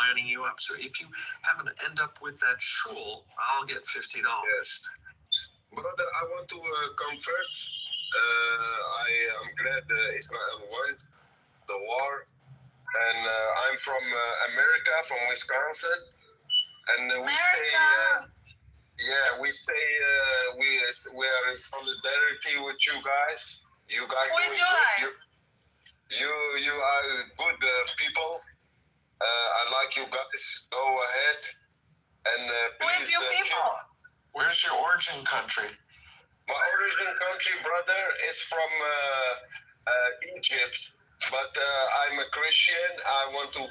lining you up. So if you happen to end up with that shul, I'll get $50. Yes. Brother, I want to come first. I am glad Israel won the war. And I'm from America, from Wisconsin. And we stay, we are in solidarity with you guys. You guys Who is you guys? You are good people. I like you guys. Go ahead. And Who is please, you people? Where's your origin country? My origin country, brother, is from Egypt. But I'm a Christian. I want to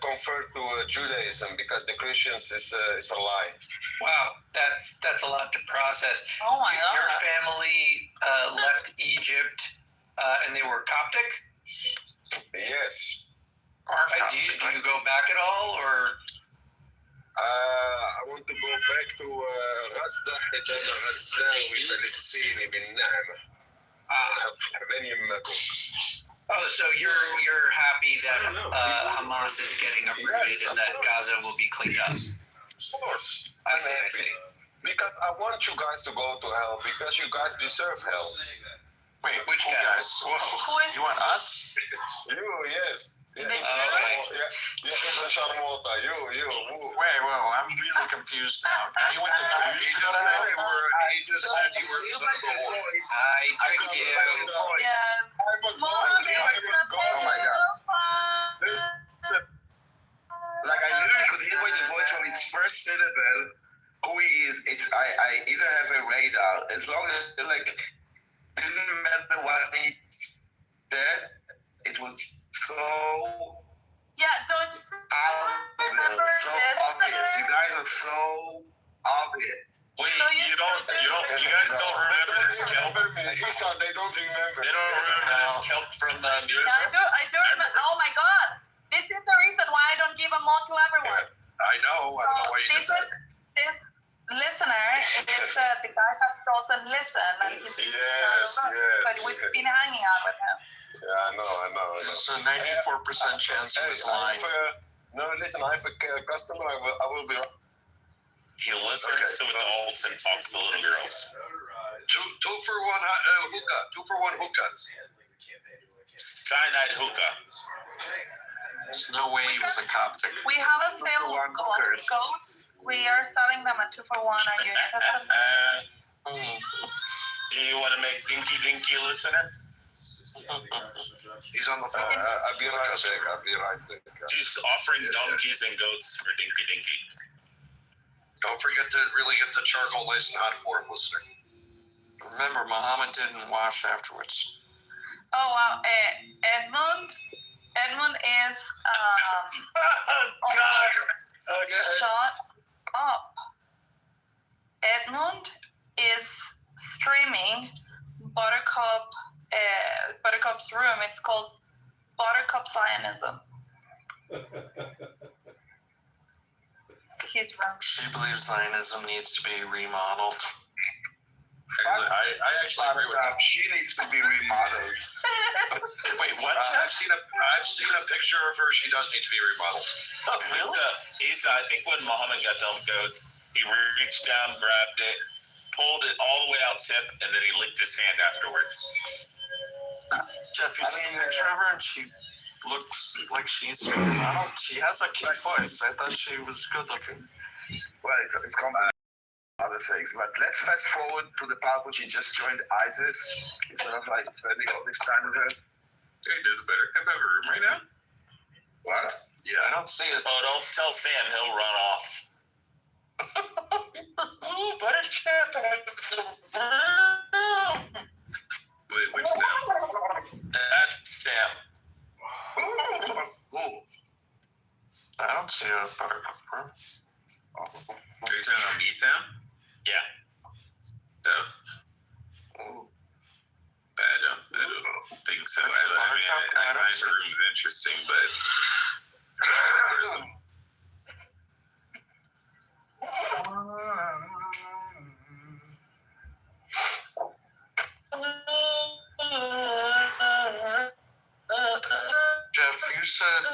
convert to Judaism because the Christians is a lie. Wow, that's a lot to process. Oh my God. Your family left Egypt and they were Coptic? Yes. Do you go back at all, or? I want to go back to غزة حدنا غزاوي فلسطيني بالنعمة. Oh, so you're happy that Hamas is getting uprooted and that Gaza will be cleaned up? Of course. I see. Because I want you guys to go to hell because you guys deserve hell. Wait, which guys? Who is You want us? You, yes. Yeah. Okay. Yeah, Sharmota. You. Wait, I'm really confused now. Now you want the Jews to go to hell? You just said you were son of a whore. I tricked you. Yes. Mohammed, Oh my God. Like I literally could hear by the voice from his first syllable who he is. I either have a radar as long as like didn't matter what he said. It was so don't remember so this. obvious. You guys are so obvious. Wait, you guys don't remember this kelp? They don't remember. They don't remember this kelp from the news? Yeah, I do remember. Oh my God. This is the reason why I don't give a mod to everyone. I know. I don't know why you did that. This listener is the guy that doesn't listen, and he's but we've been hanging out with him. Yeah, I know. So 94% chance he was lying. Listen, I have a customer. I will be. He listens to adults and talks to little girls. Two for one hookah. 2 for 1 hookah. Cyanide hookah. There's no way he was a Coptic. We have a sale of goats. We are selling them at 2 for 1. Are you interested? Do you want to make Dinky listener? He's on the phone. I'll be right back. She's offering donkeys and goats for Dinky. Don't forget to really get the charcoal nice and hot for him, listener. Remember, Muhammad didn't wash afterwards. Oh, wow. Edmund is shut up. Edmund is streaming Buttercup's room. It's called Buttercup Zionism. His room. She believes Zionism needs to be remodeled. I actually agree with that. She needs to be remodeled. Wait, what? I've seen a picture of her. She does need to be remodeled. Isa, I think when Muhammad got done goat, he reached down, grabbed it, pulled it all the way out tip, and then he licked his hand afterwards. Jeff, you seen a picture of her and she looks like she has a cute voice. I thought she was good looking. Well, it's come back. Other things, but let's fast forward to the part when she just joined ISIS instead of like spending all this time with her. Hey, this is better. Come have a room right now. What? Yeah, I don't see it. Oh, don't tell Sam. He'll run off. Ooh, Buttercup has a room. Wait, which Sam? That's Sam. Ooh. I don't see a Buttercup room. Are you talking about me, Sam? Yeah. No. I don't think so. I find her room's interesting, but Jeff, you said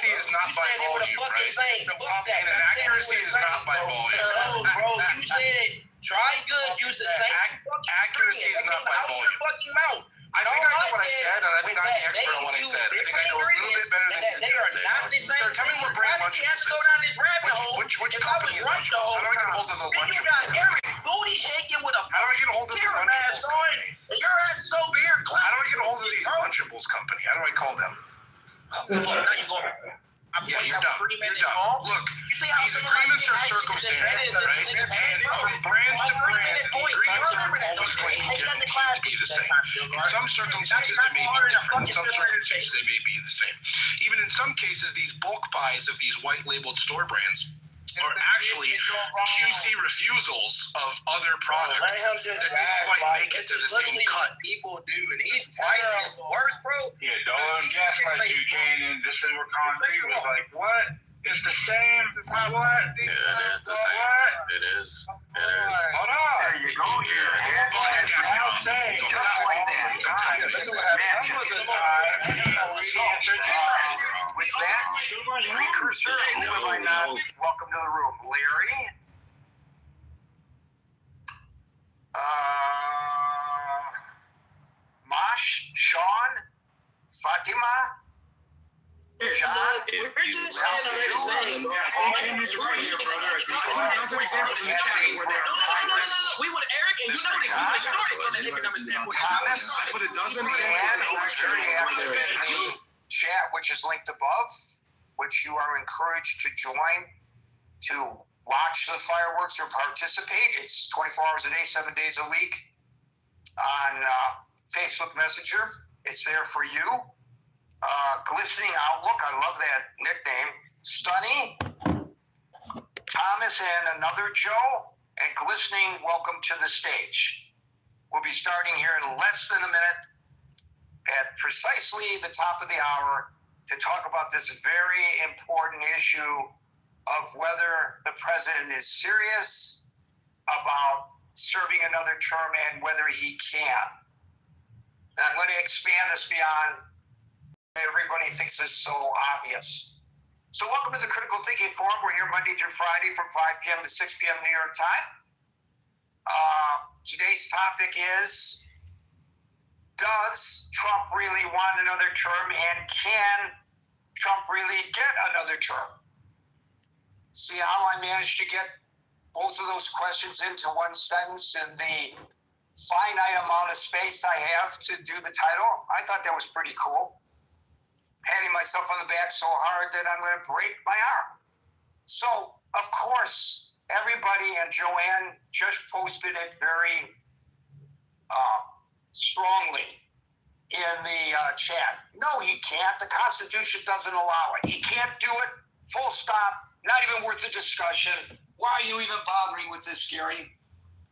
is not by volume, right? And an accuracy is not by volume. No, bro, you said it. Dry goods use the same. Accuracy is not by volume. Out your fucking mouth. I think I know what I said, and I think I'm the expert on what I said. I think I know a little bit better than you They do. are not the same. Sir, tell me what brand Why did you have Lunchables to go is? down this rabbit hole? Which If I company was is right the Lunchables? whole How do I get a time? hold of the Then you Lunchables got company? Eric booty shaking with a How do I get a hold of the tear Lunchables mask on, company? and your ass is over here How do clapping. I get a hold of the Lunchables company? How do I call them? Now you going? I'm Yeah, putting you're up done. 3 You're minutes done. long. Look, You see how these some of agreements my are shit circumstantial, is right? And from brand to brand, the agreements aren't always going to guarantee to be the same. In some circumstances, they may be different. In some circumstances, they may be the same. Even in some cases, these bulk buys of these white-labeled store brands are actually QC refusals of other products Let him just that didn't quite make it to the same cut. People do, and he's white. It's worse, bro. Yeah, Dolo and Gaslight you came in just as we're concrete was like, what? It's the same. What? Yeah, it is the same. What? It is. It is. Hold on. There you go. You're I'll say just like that. This is what happened. With that precursor, who have I not? Welcome to the room, Larry. Mosh, Sean, Fatima, John. We're just saying already saying. We would Eric, and you know what it started from an economic standpoint. Thomas, But it doesn't and who's very active in the chat, which is linked above, which you are encouraged to join to watch the fireworks or participate. It's 24 hours a day, 7 days a week on Facebook Messenger. It's there for you. Glistening Outlook, I love that nickname. Stunny, Thomas, and another Joe, and Glistening, welcome to the stage. We'll be starting here in less than a minute at precisely the top of the hour to talk about this very important issue of whether the president is serious about serving another term and whether he can. Now, I'm going to expand this beyond everybody thinks is so obvious. So welcome to the Critical Thinking Forum. We're here Monday through Friday from 5 p.m. to 6 p.m. New York time. Today's topic is, does Trump really want another term, and can Trump really get another term? See how I managed to get both of those questions into one sentence in the finite amount of space I have to do the title? I thought that was pretty cool. Patting myself on the back so hard that I'm going to break my arm. So, of course, everybody, and Joanne just posted it very strongly in the chat. No, he can't. The Constitution doesn't allow it. He can't do it. Full stop. Not even worth a discussion. Why are you even bothering with this, Gary?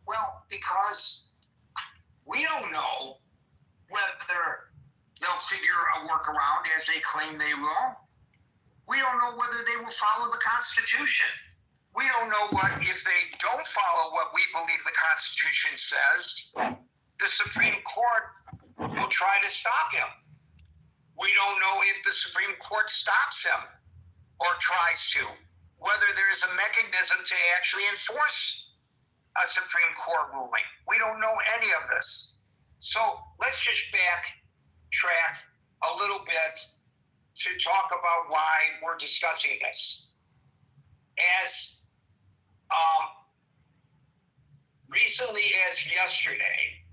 Well, because we don't know whether they'll figure a workaround, as they claim they will. We don't know whether they will follow the Constitution. We don't know what, if they don't follow what we believe the Constitution says, the Supreme Court will try to stop him. We don't know if the Supreme Court stops him or tries to, whether there is a mechanism to actually enforce a Supreme Court ruling. We don't know any of this. So let's just backtrack a little bit to talk about why we're discussing this. As recently as yesterday,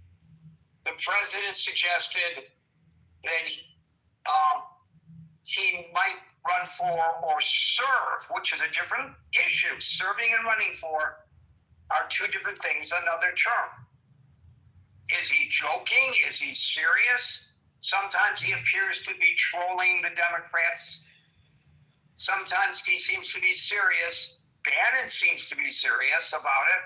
the president suggested that he might run for or serve, which is a different issue. Serving and running for are two different things, another term. Is he joking? Is he serious? Sometimes he appears to be trolling the Democrats. Sometimes he seems to be serious. Bannon seems to be serious about it.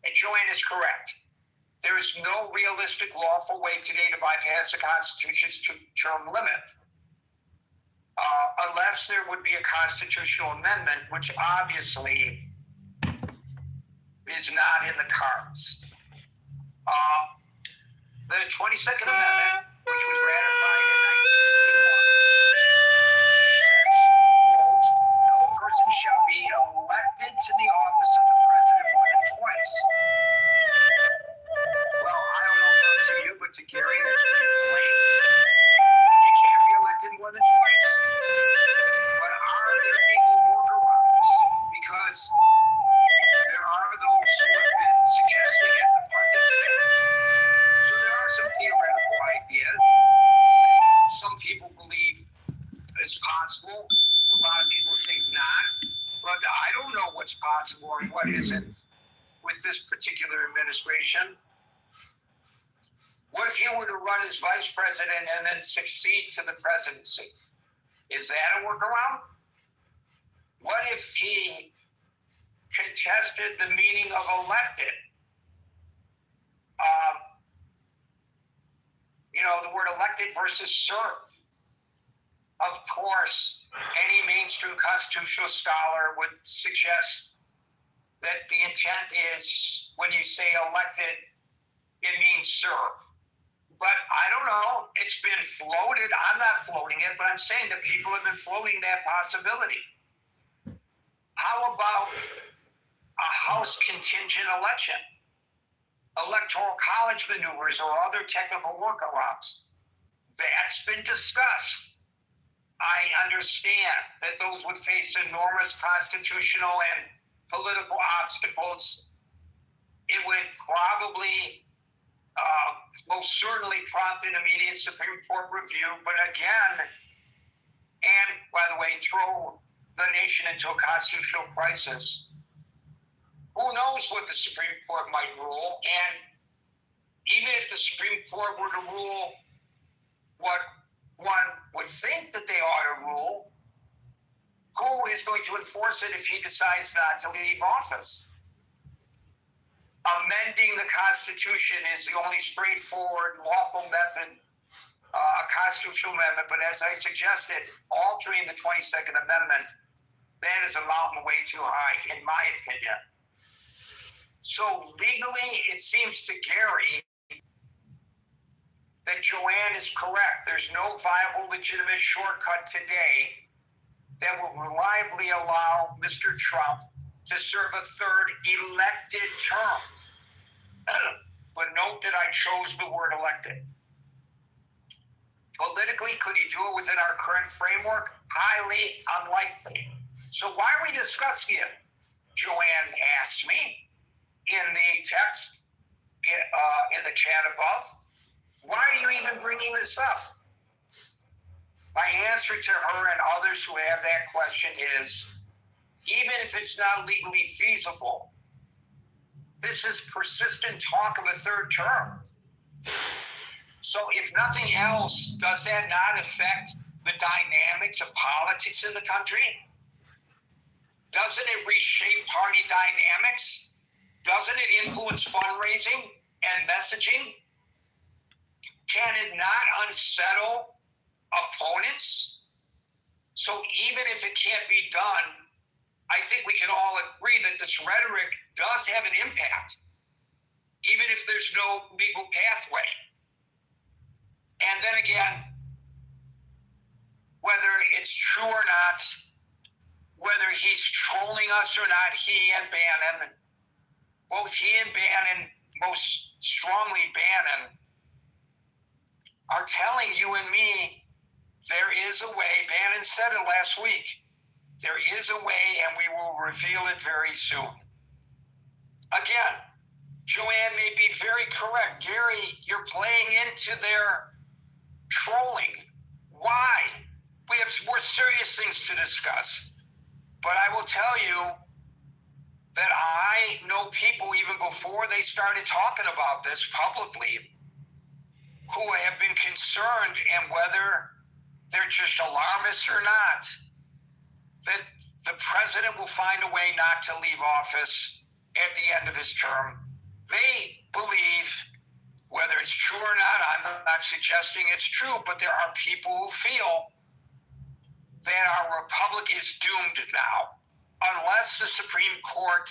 And Joanne is correct. There is no realistic, lawful way today to bypass the Constitution's term limit. Unless there would be a constitutional amendment, which obviously is not in the cards. The 22nd Amendment, which was ratified in possible and what isn't with this particular administration. What if he were to run as vice president and then succeed to the presidency? Is that a workaround? What if he contested the meaning of elected? The word elected versus serve. Of course, any mainstream constitutional scholar would suggest that the intent is when you say elected, it means serve. But I don't know. It's been floated. I'm not floating it, but I'm saying that people have been floating that possibility. How about a House contingent election? Electoral college maneuvers or other technical workarounds. That's been discussed. I understand that those would face enormous constitutional and political obstacles. It would probably most certainly prompt an immediate Supreme Court review, but again, and by the way, throw the nation into a constitutional crisis. Who knows what the Supreme Court might rule? And even if the Supreme Court were to rule what one would think that they ought to rule, who is going to enforce it if he decides not to leave office? Amending the Constitution is the only straightforward, lawful method, a constitutional amendment. But as I suggested, altering the 22nd Amendment, that is a mountain way too high, in my opinion. So legally, it seems to Gary that Joanne is correct. There's no viable, legitimate shortcut today that will reliably allow Mr. Trump to serve a third elected term. But note that I chose the word elected. Politically, could he do it within our current framework? Highly unlikely. So why are we discussing it? Joanne asked me in the text in the chat above. Why are you even bringing this up? My answer to her and others who have that question is, even if it's not legally feasible, this is persistent talk of a third term. So if nothing else, does that not affect the dynamics of politics in the country? Doesn't it reshape party dynamics? Doesn't it influence fundraising and messaging? Can it not unsettle opponents? So even if it can't be done, I think we can all agree that this rhetoric does have an impact, even if there's no legal pathway. And then again, whether it's true or not, whether he's trolling us or not, he and Bannon, both he and Bannon, most strongly Bannon, are telling you and me there is a way. Bannon said it last week. There is a way, and we will reveal it very soon. Again, Joanne may be very correct. Gary, you're playing into their trolling. Why? We have more serious things to discuss. But I will tell you that I know people even before they started talking about this publicly who have been concerned, and whether they're just alarmists or not, that the president will find a way not to leave office at the end of his term. They believe, whether it's true or not, I'm not suggesting it's true, but there are people who feel that our republic is doomed now, unless the Supreme Court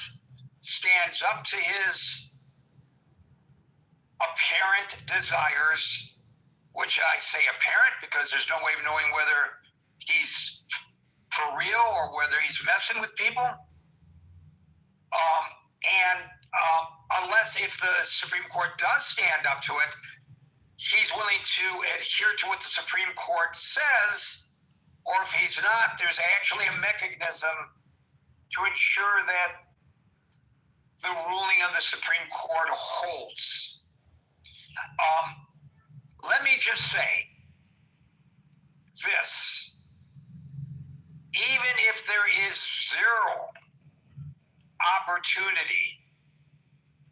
stands up to his apparent desires, which I say apparent because there's no way of knowing whether he's for real or whether he's messing with people. Unless if the Supreme Court does stand up to it, he's willing to adhere to what the Supreme Court says, or if he's not, there's actually a mechanism to ensure that the ruling of the Supreme Court holds. Let me just say this. Even if there is zero opportunity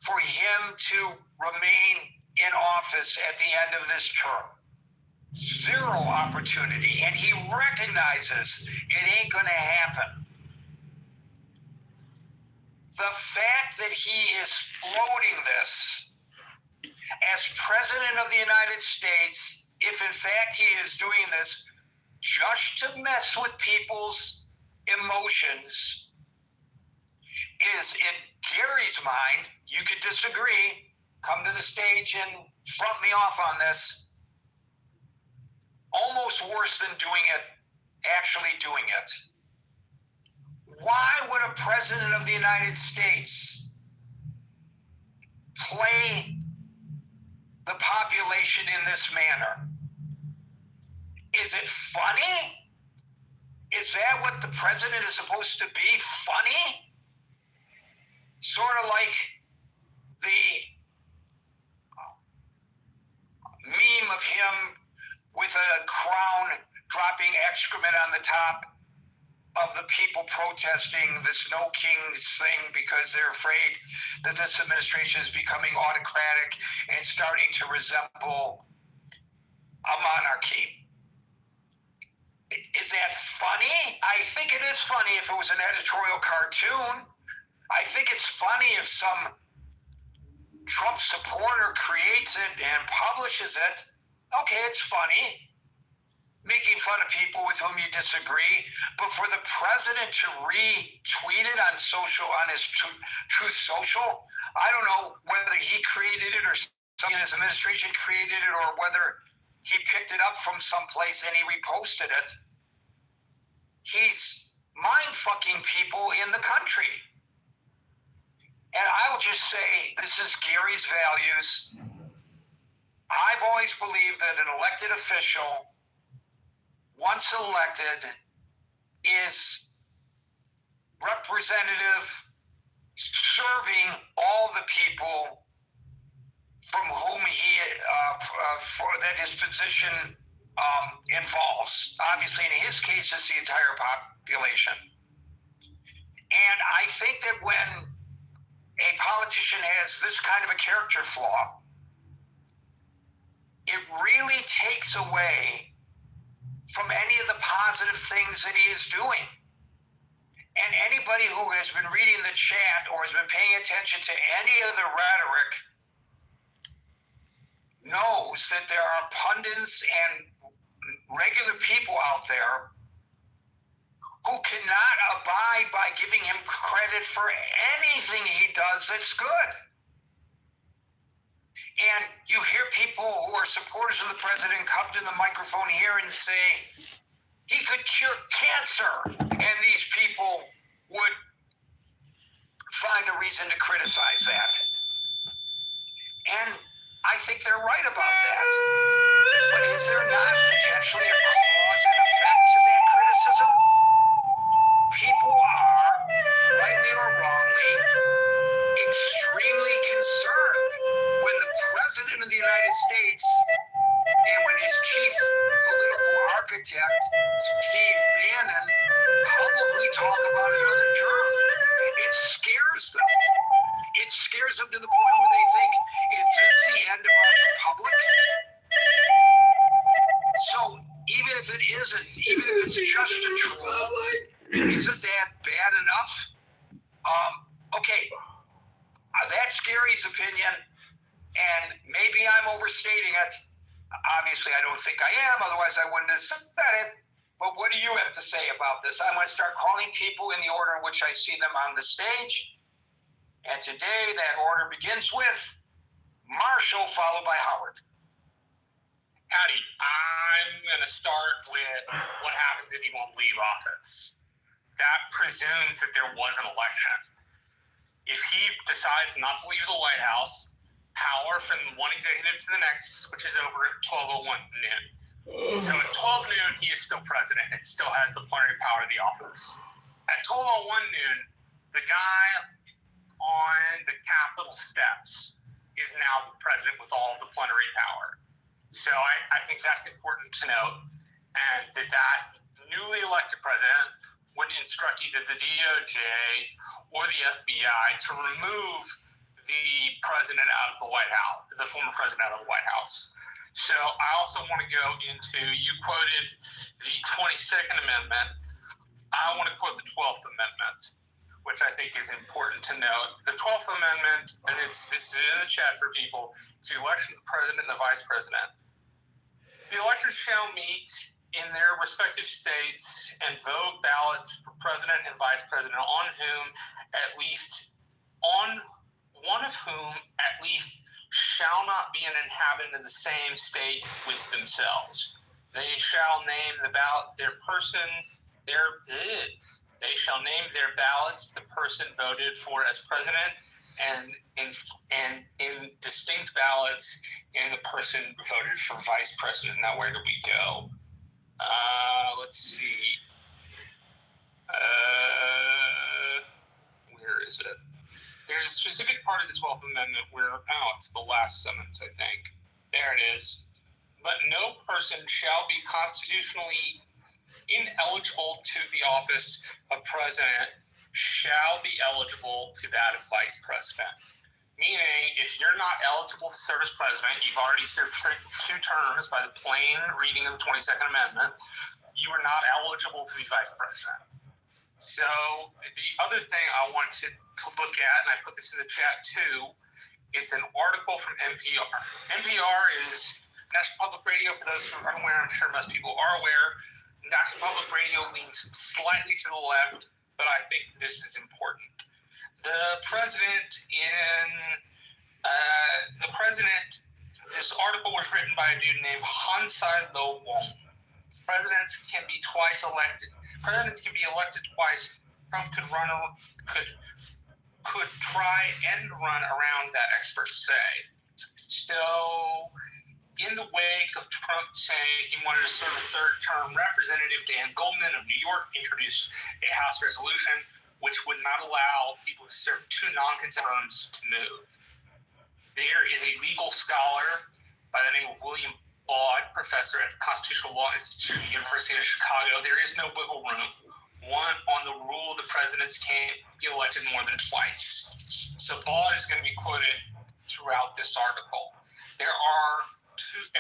for him to remain in office at the end of this term. Zero opportunity. And he recognizes it ain't going to happen. The fact that he is floating this as President of the United States, if in fact he is doing this just to mess with people's emotions, is in Gary's mind, you could disagree, come to the stage and front me off on this, almost worse than actually doing it. Why would a president of the United States play the population in this manner? Is it funny? Is that what the president is supposed to be? Funny? Sort of like the meme of him with a crown dropping excrement on the top of the people protesting this No Kings thing because they're afraid that this administration is becoming autocratic and starting to resemble a monarchy. Is that funny? I think it is funny if it was an editorial cartoon. I think it's funny if some Trump supporter creates it and publishes it. Okay, it's funny, making fun of people with whom you disagree. But for the president to retweet it on his Truth Social, I don't know whether he created it or someone in his administration created it or whether he picked it up from someplace and he reposted it. He's mind-fucking people in the country. And I will just say, this is Gary's values. I've always believed that an elected official, once elected, is representative, serving all the people from whom that his position involves. Obviously, in his case, it's the entire population. And I think that when a politician has this kind of a character flaw, it really takes away from any of the positive things that he is doing. And anybody who has been reading the chat or has been paying attention to any of the rhetoric knows that there are pundits and regular people out there who cannot abide by giving him credit for anything he does that's good. And you hear people who are supporters of the president come to the microphone here and say, he could cure cancer. And these people would find a reason to criticize that. And I think they're right about that. But is there not potentially a cause and effect to that criticism? People are, rightly or wrongly, extremely concerned when the president of the United States and when his chief political architect, Steve Bannon, publicly talk about another term. It scares them. It scares them to the point where they think, is this the end of our republic? So even if it isn't, even if it's just a troll, isn't that bad enough? Okay, that's Gary's opinion, and maybe I'm overstating it. Obviously, I don't think I am, otherwise I wouldn't have said it. But what do you have to say about this? I'm going to start calling people in the order in which I see them on the stage. And today, that order begins with Marshall, followed by Howard. Howdy. I'm going to start with what happens if he won't leave office. That presumes that there was an election. If he decides not to leave the White House, power from one executive to the next switches over at 12:01 noon. So at 12 noon, he is still president. It still has the plenary power of the office. At 12:01 noon, the guy on the Capitol steps is now the president with all of the plenary power. So I think that's important to note. And that newly elected president would instruct either the DOJ or the FBI to remove the president out of the White House, the former president out of the White House. So I also want to go into, you quoted the 22nd Amendment. I want to quote the 12th Amendment, which I think is important to note. The 12th Amendment, and this is in the chat for people, it's the election of the president and the vice president. The electors shall meet in their respective states and vote ballots for president and vice president on one of whom at least shall not be an inhabitant of the same state with themselves. They shall name the ballot they shall name their ballots the person voted for as president, and in distinct ballots and the person voted for vice president. Now, where do we go? Let's see. Where is it? There's a specific part of the 12th Amendment where, it's the last sentence, I think. There it is. But no person shall be constitutionally ineligible to the office of president shall be eligible to that of vice president. Meaning, if you're not eligible to serve as president, you've already served 2 terms by the plain reading of the 22nd Amendment, you are not eligible to be vice president. So the other thing I want to look at, and I put this in the chat too, it's an article from NPR. NPR is National Public Radio. For those who are unaware, I'm sure most people are aware. National Public Radio leans slightly to the left, but I think this is important. The president, this article was written by a dude named Hansai Lo Wong. Presidents can be elected twice. Trump could try and run around that, experts say. So, in the wake of Trump saying he wanted to serve a 3rd term, Representative Dan Goldman of New York introduced a House resolution which would not allow people who serve 2 non-consecutive terms to move. There is a legal scholar by the name of William Baude, professor at the Constitutional Law Institute at the University of Chicago. There is no wiggle room. One on the rule the presidents can't be elected more than twice. So Baude is going to be quoted throughout this article. There are 2,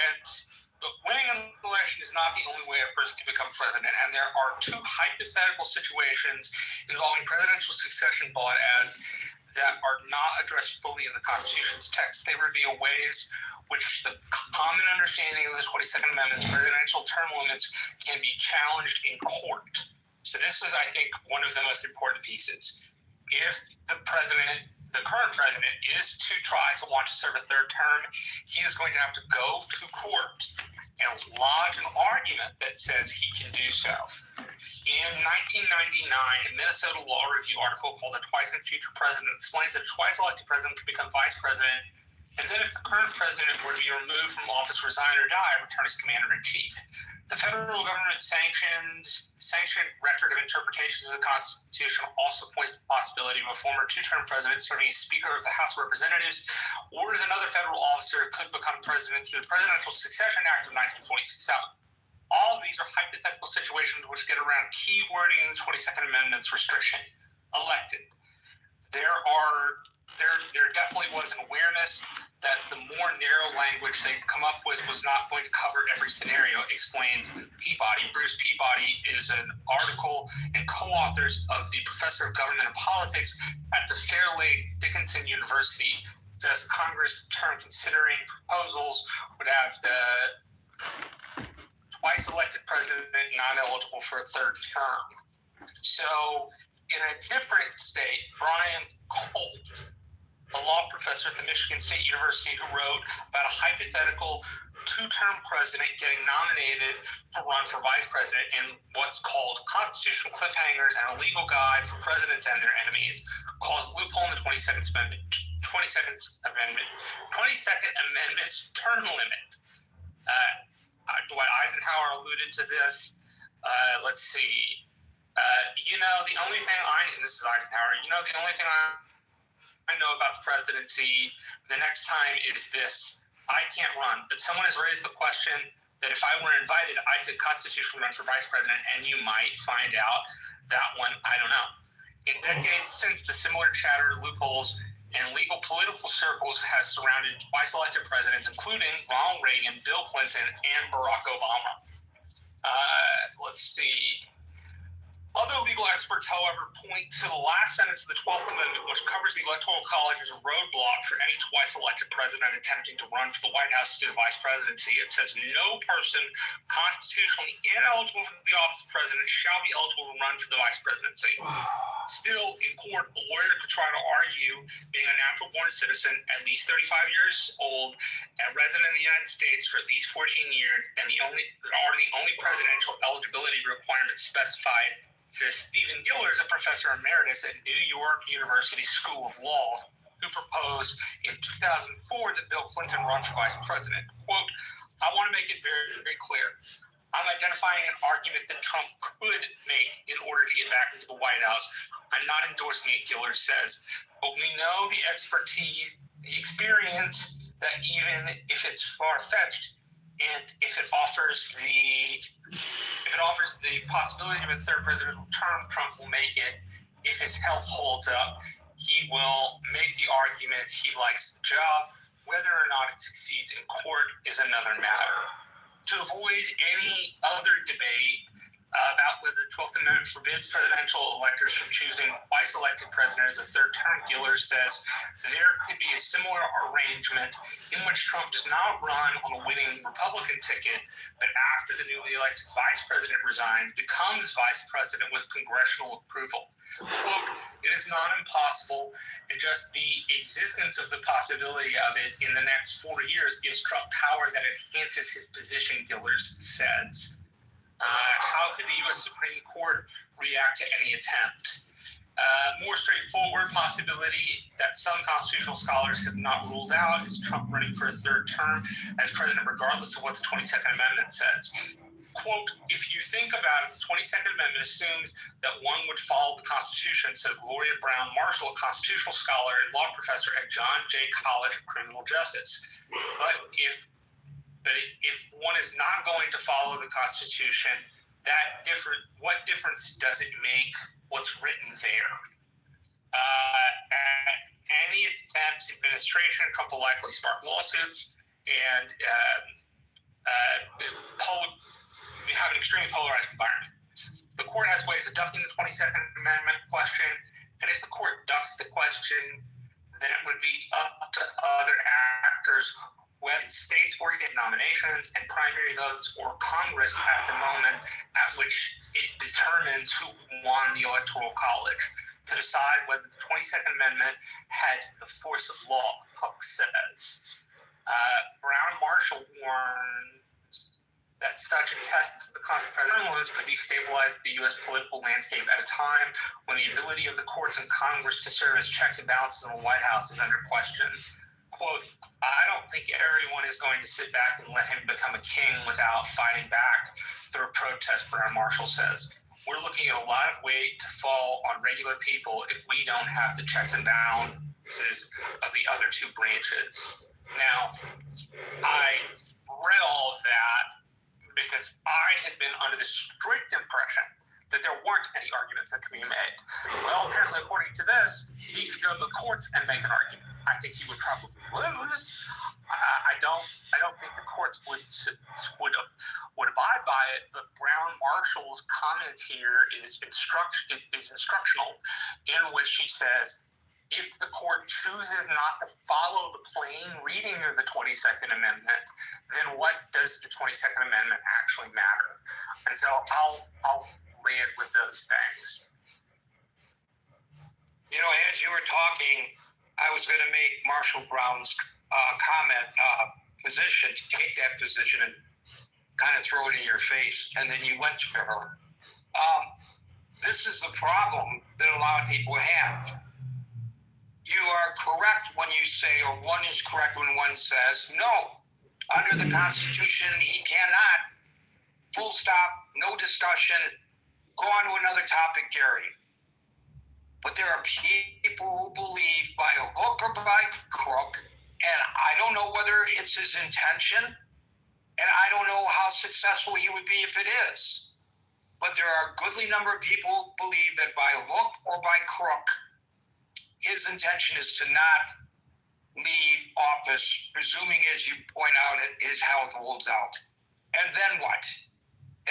but winning an election is not the only way a person can become president, and there are 2 hypothetical situations involving presidential succession, Baude adds, that are not addressed fully in the Constitution's text. They reveal ways which the common understanding of the 22nd Amendment's presidential term limits can be challenged in court. So this is, I think, one of the most important pieces. If the current president is to try to want to serve a 3rd term, he is going to have to go to court and lodge an argument that says he can do so. In 1999, a Minnesota Law Review article called "The Twice and Future President" explains that a twice-elected president can become vice president, and then if the current president were to be removed from office, resign, or die, return as commander-in-chief. The federal government sanctioned record of interpretations of the Constitution also points to the possibility of a former 2-term president serving as Speaker of the House of Representatives or as another federal officer could become president through the Presidential Succession Act of 1947. All of these are hypothetical situations which get around key wording in the 22nd Amendment's restriction: elected. There definitely was an awareness that the more narrow language they come up with was not going to cover every scenario, explains Peabody. Bruce Peabody is an article and co-authors of the Professor of Government and Politics at the Fairleigh Dickinson University. Says Congress term considering proposals would have the twice-elected president not eligible for a 3rd term. So, in a different state, Brian Colt, a law professor at the Michigan State University, who wrote about a hypothetical 2-term president getting nominated to run for vice president in what's called Constitutional Cliffhangers and a Legal Guide for Presidents and Their Enemies, calls loophole in the 22nd Amendment's term limit. Dwight Eisenhower alluded to this. Let's see. The only thing and this is Eisenhower, the only thing I know about the presidency the next time is this: I can't run, but someone has raised the question, that if I were invited, I could constitutionally run for vice president, and you might find out that one, I don't know. In decades since, the similar chatter, loopholes, and legal political circles has surrounded twice elected presidents, including Ronald Reagan, Bill Clinton, and Barack Obama. Let's see. Other legal experts, however, point to the last sentence of the 12th Amendment, which covers the Electoral College as a roadblock for any twice elected president attempting to run for the White House to the vice presidency. It says no person constitutionally ineligible for the office of president shall be eligible to run for the vice presidency. Still, in court, a lawyer could try to argue being a natural-born citizen, at least 35 years old, and resident in the United States for at least 14 years, and the only presidential eligibility requirements specified to Stephen Gillers, a professor emeritus at New York University School of Law, who proposed in 2004 that Bill Clinton run for vice president. Quote, I want to make it very, very clear. I'm identifying an argument that Trump could make in order to get back into the White House. I'm not endorsing it, Gillers says, but we know the expertise, the experience, that even if it's far-fetched, and if it offers the possibility of a third presidential term, Trump will make it. If his health holds up, he will make the argument he likes the job. Whether or not it succeeds in court is another matter. To avoid any other debate about whether the 12th Amendment forbids presidential electors from choosing twice elected president as a third term, Gillers says there could be a similar arrangement in which Trump does not run on the winning Republican ticket, but after the newly elected vice president resigns, becomes vice president with congressional approval. Quote, it is not impossible, and just the existence of the possibility of it in the next 4 years gives Trump power that enhances his position, Gillers says. How could the U.S. Supreme Court react to any attempt? More straightforward possibility that some constitutional scholars have not ruled out is Trump running for a third term as president, regardless of what the 22nd Amendment says. Quote, if you think about it, the 22nd Amendment assumes that one would follow the Constitution, said Gloria Brown Marshall, a constitutional scholar and law professor at John Jay College of Criminal Justice. But if one is not going to follow the Constitution, what difference does it make what's written there? Any attempt, administration, Trump will likely spark lawsuits and have an extremely polarized environment. The court has ways of ducking the 22nd Amendment question, and if the court ducks the question, then it would be up to other actors, whether states or state nominations and primary votes, or Congress at the moment at which it determines who won the Electoral College, to decide whether the 22nd Amendment had the force of law, Huck says. Brown Marshall warned that such a test of the constitutional could destabilize the U.S. political landscape at a time when the ability of the courts and Congress to serve as checks and balances in the White House is under question. Quote, I don't think everyone is going to sit back and let him become a king without fighting back through a protest, Brown Marshall says. We're looking at a lot of weight to fall on regular people if we don't have the checks and balances of the other two branches. Now, I read all of that because I had been under the strict impression that there weren't any arguments that could be made. Well, apparently, according to this, he could go to the courts and make an argument. I think he would probably lose. I don't think the courts would abide by it. But Brown Marshall's comment here is instructional, in which she says, if the court chooses not to follow the plain reading of the 22nd Amendment, then what does the 22nd Amendment actually matter? And so I'll lay it with those things. You know, as you were talking, I was going to make Marshall Brown's comment position, to take that position and kind of throw it in your face, and then you went to her. This is the problem that a lot of people have. You are correct when you say, or one is correct when one says, no, under the Constitution, he cannot, full stop, no discussion, go on to another topic, Gary. But there are people who believe by hook or by crook, and I don't know whether it's his intention And I don't know how successful he would be if it is. But there are a goodly number of people who believe that by hook or by crook, his intention is to not leave office, presuming, as you point out, his health holds out. And then what?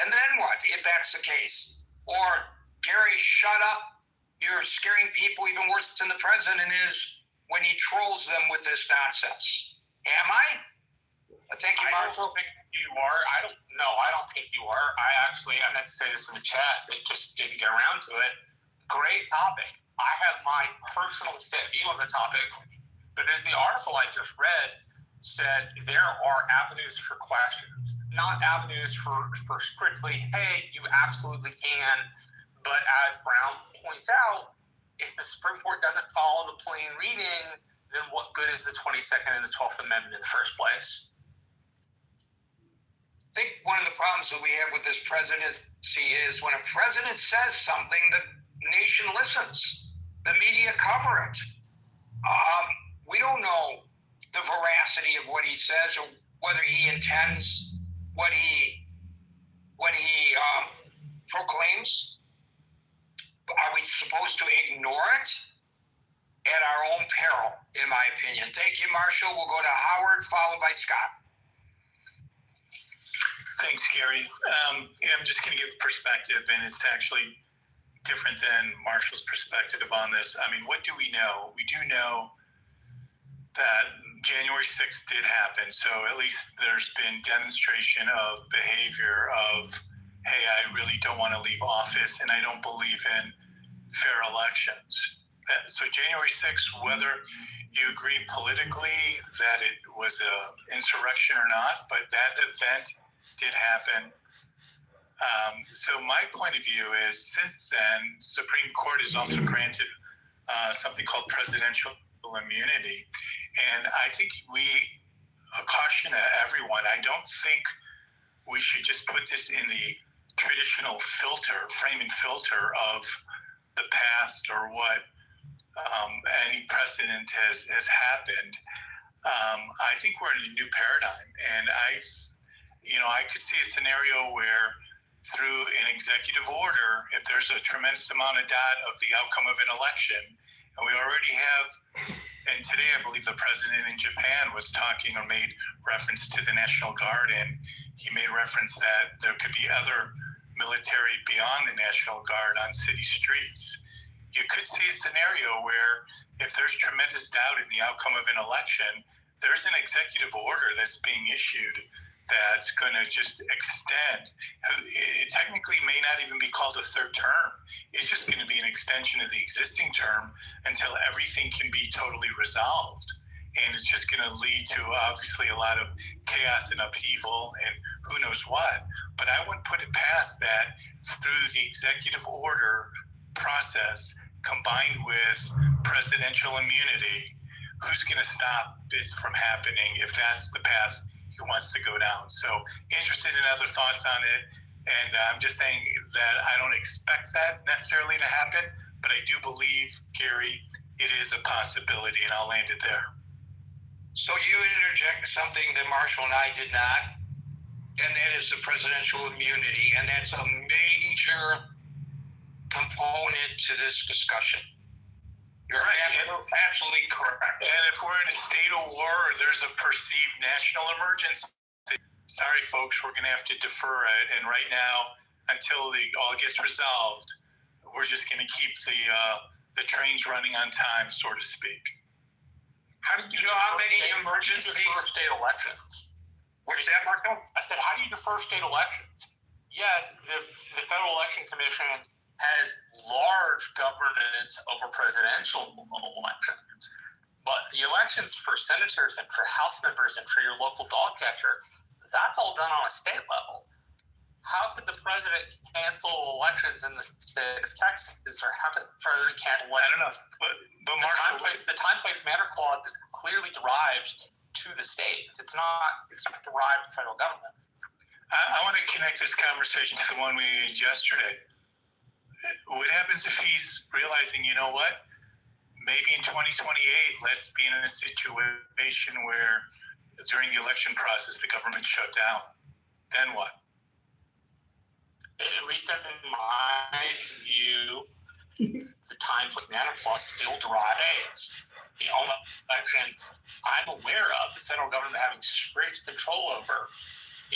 And then what, if that's the case? Or, Gary, shut up. You're scaring people even worse than the president is when he trolls them with this nonsense. Am I? Thank you, Marshall. I don't think you are. I don't think you are. I meant to say this in the chat. It just didn't get around to it. Great topic. I have my personal set view on the topic, but as the article I just read said, there are avenues for questions, not avenues for strictly, hey, you absolutely can. But as Brown points out, if the Supreme Court doesn't follow the plain reading, then what good is the 22nd and the 12th Amendment in the first place? I think one of the problems that we have with this presidency is when a president says something, the nation listens. The media cover it. We don't know the veracity of what he says or whether he intends what he proclaims. Are we supposed to ignore it? At our own peril, in my opinion. Thank you, Marshall. We'll go to Howard, followed by Scott. Thanks, Gary. I'm just going to give perspective, and it's actually different than Marshall's perspective on this. I mean, what do we know? We do know that January 6th did happen, so at least there's been demonstration of behavior of, hey, I really don't want to leave office, and I don't believe in fair elections. So January 6th, whether you agree politically that it was an insurrection or not, but that event did happen. So my point of view is, since then, Supreme Court has also granted something called presidential immunity. And I think we caution everyone, I don't think we should just put this in the traditional frame and filter of the past or what any precedent has happened. I think we're in a new paradigm, and I could see a scenario where through an executive order, if there's a tremendous amount of doubt of the outcome of an election, and we already have, and today I believe the president in Japan was talking or made reference to the National Guard, and he made reference that there could be other military beyond the National Guard on city streets. You could see a scenario where if there's tremendous doubt in the outcome of an election, there's an executive order that's being issued that's going to just extend. It technically may not even be called a third term. It's just going to be an extension of the existing term until everything can be totally resolved. And it's just going to lead to obviously a lot of chaos and upheaval and who knows what. But I wouldn't put it past that through the executive order process combined with presidential immunity, who's going to stop this from happening if that's the path he wants to go down? So interested in other thoughts on it. And I'm just saying that I don't expect that necessarily to happen, but I do believe, Gary, it is a possibility, and I'll land it there. So you interject something that Marshall and I did not, and that is the presidential immunity, and that's a major component to this discussion. You're absolutely correct. And if we're in a state of war or there's a perceived national emergency, sorry, folks, we're going to have to defer it. And right now, until all gets resolved, we're just going to keep the trains running on time, so to speak. How did you know how many emergencies defer state elections? What's that, Marco? I said, how do you defer state elections? Yes, the Federal Election Commission has large governance over presidential elections, but the elections for senators and for House members and for your local dog catcher, that's all done on a state level. How could the president cancel elections in the state of Texas, or how could the president cancel elections? I don't know, but Marshall, the time, place, manner clause is clearly derived to the states. It's not derived to the federal government. I want to connect this conversation to the one we had yesterday. What happens if he's realizing, you know what, maybe in 2028, let's be in a situation where during the election process, the government shut down. then what? At least in my view, the time for Santa Claus still derives. The only election I'm aware of, the federal government having strict control over,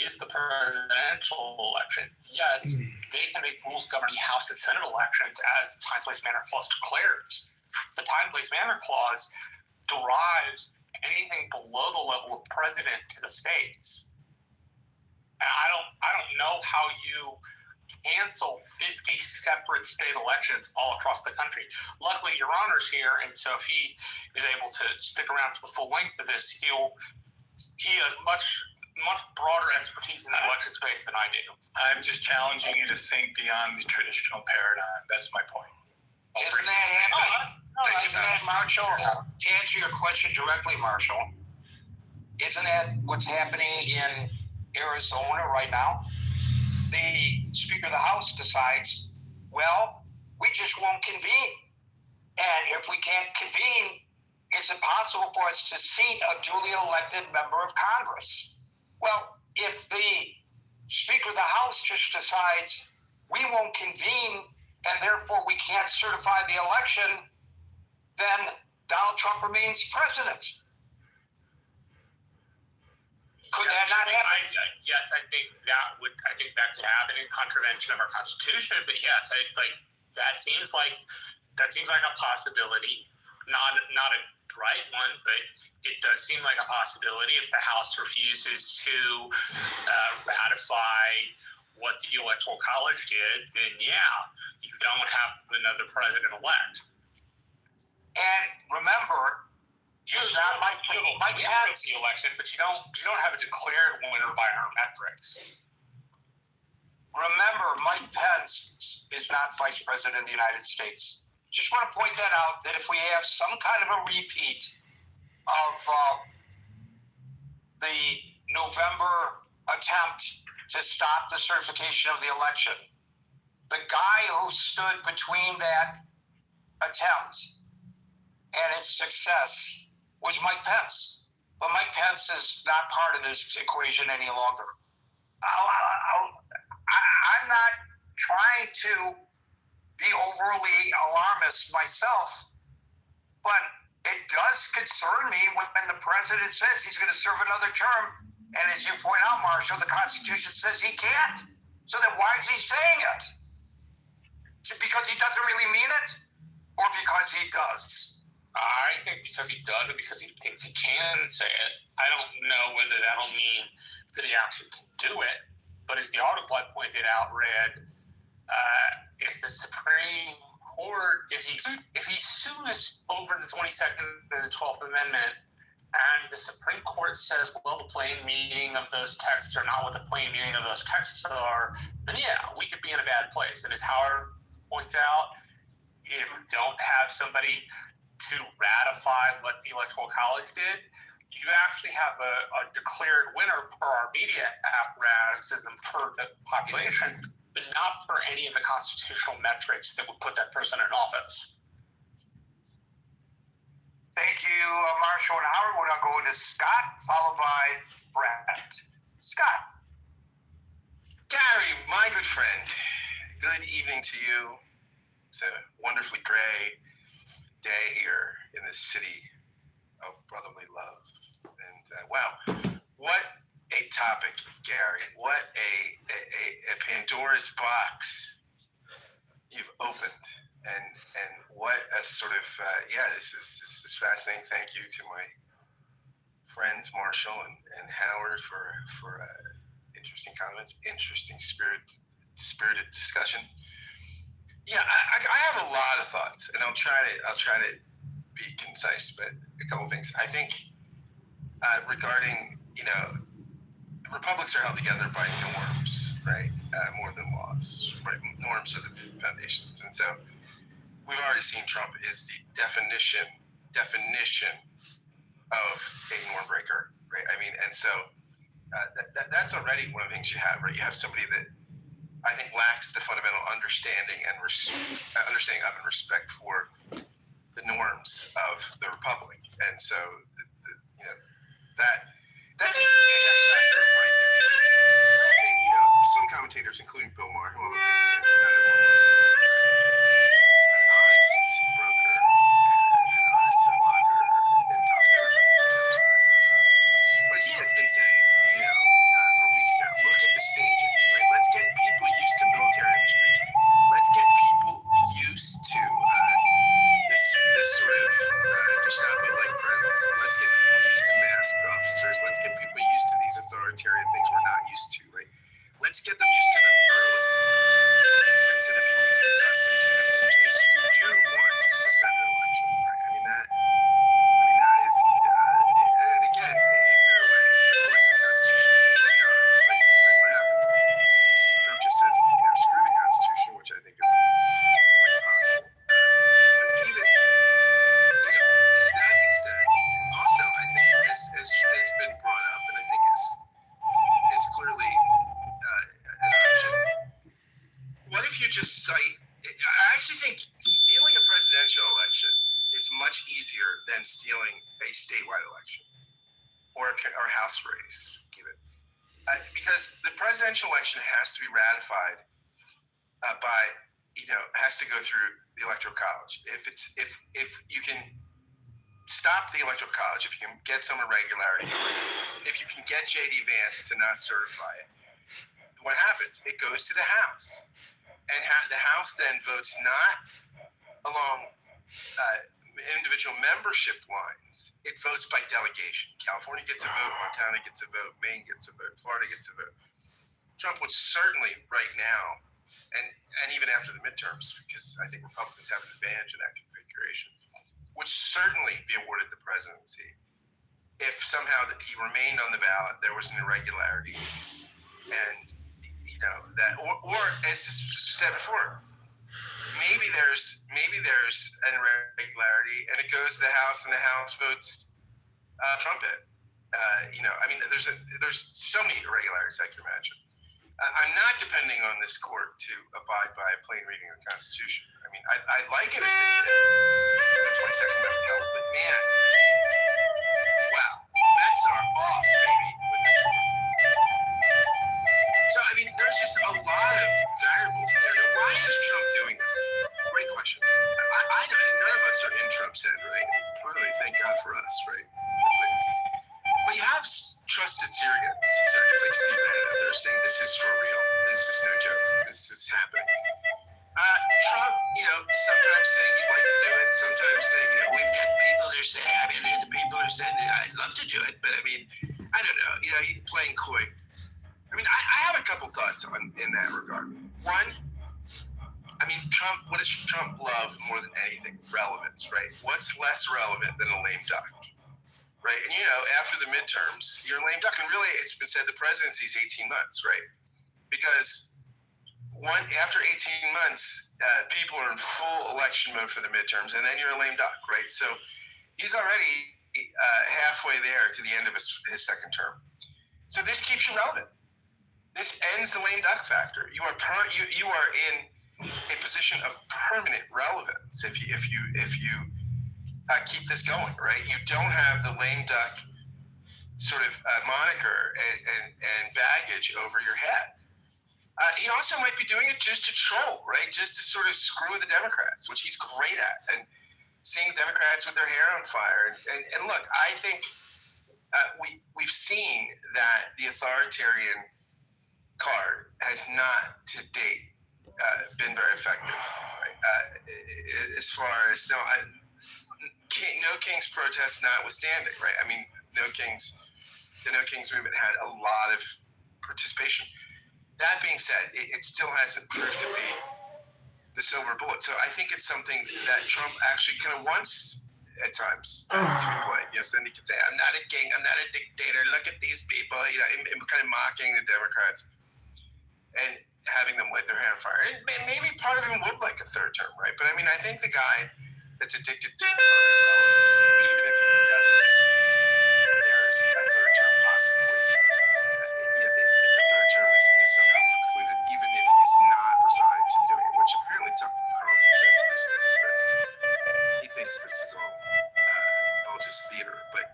is the presidential election. Yes, they can make rules governing House and Senate elections as the time, place, manner clause declares. The time, place, manner clause derives anything below the level of president to the states. And I don't know how you cancel 50 separate state elections all across the country. Luckily, Your Honor's here, and so if he is able to stick around for the full length of this, he has much broader expertise in the election space than I do. I'm just challenging you to think beyond the traditional paradigm. That's my point. Isn't that happening? Isn't that, Marshall? To answer your question directly, Marshall, isn't that what's happening in Arizona right now? The Speaker of the House decides, well, we just won't convene. And if we can't convene, it's impossible for us to seat a duly elected member of Congress. Well, if the Speaker of the House just decides we won't convene and therefore we can't certify the election, then Donald Trump remains president. Could that not happen? Yes, I think that could happen in contravention of our Constitution. But yes, that seems like a possibility. Not a bright one, but it does seem like a possibility. If the House refuses to ratify what the Electoral College did, then yeah, you don't have another president-elect. And remember, it's not Mike Pence. The election, but you don't have a declared winner by our metrics. Remember, Mike Pence is not Vice President of the United States. Just want to point that out, that if we have some kind of a repeat of the November attempt to stop the certification of the election, the guy who stood between that attempt and its success was Mike Pence. But Mike Pence is not part of this equation any longer. I'm not trying to be overly alarmist myself, but it does concern me when the president says he's going to serve another term. And as you point out, Marshall, the Constitution says he can't. So then why is he saying it? Is it because he doesn't really mean it? Or because he does? I think because he does it, because he thinks he can say it. I don't know whether that'll mean that he actually can do it. But as the article I pointed out read, if the Supreme Court, if he sues over the 22nd and the 12th Amendment, and the Supreme Court says, well, the plain meaning of those texts are not what the plain meaning of those texts are, then yeah, we could be in a bad place. And as Howard points out, if we don't have somebody to ratify what the Electoral College did, you actually have a declared winner per our media apparatus and per the population, but not for any of the constitutional metrics that would put that person in office. Thank you, Marshall and Howard. We're now going to Scott, followed by Brett. Scott. Gary, my good friend, good evening to you. It's a wonderfully gray day here in the city of brotherly love. And wow, what a topic, Gary. What a Pandora's box you've opened. And what a sort of, this is fascinating. Thank you to my friends, Marshall and Howard, for interesting comments, interesting spirited discussion. Yeah, I have a lot of thoughts, and I'll try to be concise, but a couple of things. I think regarding, republics are held together by norms, right? More than laws, right? Norms are the foundations, and so we've already seen Trump is the definition of a norm breaker, right? I mean, and so that's already one of the things you have, right? You have somebody that I think lacks the fundamental understanding of and respect for the norms of the republic, and so that's a huge X factor right there. some commentators, including Bill Maher, who I'm a big fan, none of them loves Bill, an honest broker, an honest blocker, and talks to everybody. But he has been saying, for weeks now, look at the staging, right? Let's get people used to military in the streets. Let's get people used to this sort of Gestapo-like presence. Let's get people used to masked officers. Let's get people used to these authoritarian things we're not used to, right? Let's get them used to them early, right? So that people become accustomed to them in case you do want to suspend an election, right? I mean, that is, and again, is there a way, according to the Constitution? Maybe not, but what happens if Trump just says, screw the Constitution, which I think is quite possible. But even, that being said, also, I think this has been brought up, and I think is clearly an option. What if you just cite, I actually think stealing a presidential election is much easier than stealing a statewide election or a House race, even. Because the presidential election has to be ratified by, has to go through the Electoral College. If you can stop the Electoral College, if you can get some irregularity, if you can get J.D. Vance to not certify it, what happens? It goes to the House. And the House then votes not along individual membership lines. It votes by delegation. California gets a vote, Montana gets a vote, Maine gets a vote, Florida gets a vote. Trump would certainly right now, and even after the midterms, because I think Republicans have an advantage in that configuration, would certainly be awarded the presidency if somehow that he remained on the ballot, there was an irregularity, and that, or as said before, maybe there's an irregularity, and it goes to the House, and the House votes Trump it. There's so many irregularities I can imagine. I'm not depending on this court to abide by a plain reading of the Constitution. I mean, I'd like it if they did the 22nd Amendment held, but man, wow, bets are off, baby, with this one. So, there's just a lot of variables there. Now, why is Trump doing this? Great question. None of us are in Trump's head, right? Clearly, thank God for us, right? But you have trusted surrogates like Steve Bannon out there saying this is for real. This is no joke. This is happening. Trump, sometimes saying he'd like to do it, sometimes saying, we've got people that are saying, the people are saying that I'd love to do it, but I don't know. He's playing coy. I have a couple thoughts in that regard. One, Trump, what does Trump love more than anything? Relevance, right? What's less relevant than a lame duck, right? And after the midterms, you're a lame duck. And really, it's been said the presidency is 18 months, right? Because after 18 months, people are in full election mode for the midterms, and then you're a lame duck, right? So he's already halfway there to the end of his second term. So this keeps you relevant. This ends the lame duck factor. You are in a position of permanent relevance if you keep this going, right? You don't have the lame duck sort of moniker and baggage over your head. He also might be doing it just to troll, right? Just to sort of screw the Democrats, which he's great at, and seeing Democrats with their hair on fire. And look, I think we've seen that the authoritarian card has not to date been very effective, right? As far as no Kings protest notwithstanding, right? the No Kings movement had a lot of participation. That being said, it still hasn't proved to be the silver bullet. So I think it's something that Trump actually kind of wants at times to be played. So then he can say, "I'm not a king, I'm not a dictator. Look at these people," and kind of mocking the Democrats and having them light their hair on fire. And maybe part of him would like a third term, right? But I think the guy that's addicted to relevance, even if he doesn't think there's a third term possibly, a third term is somehow precluded, even if he's not resigned to doing it, which apparently Tucker Carlson said recently, but he thinks this is all just theater. But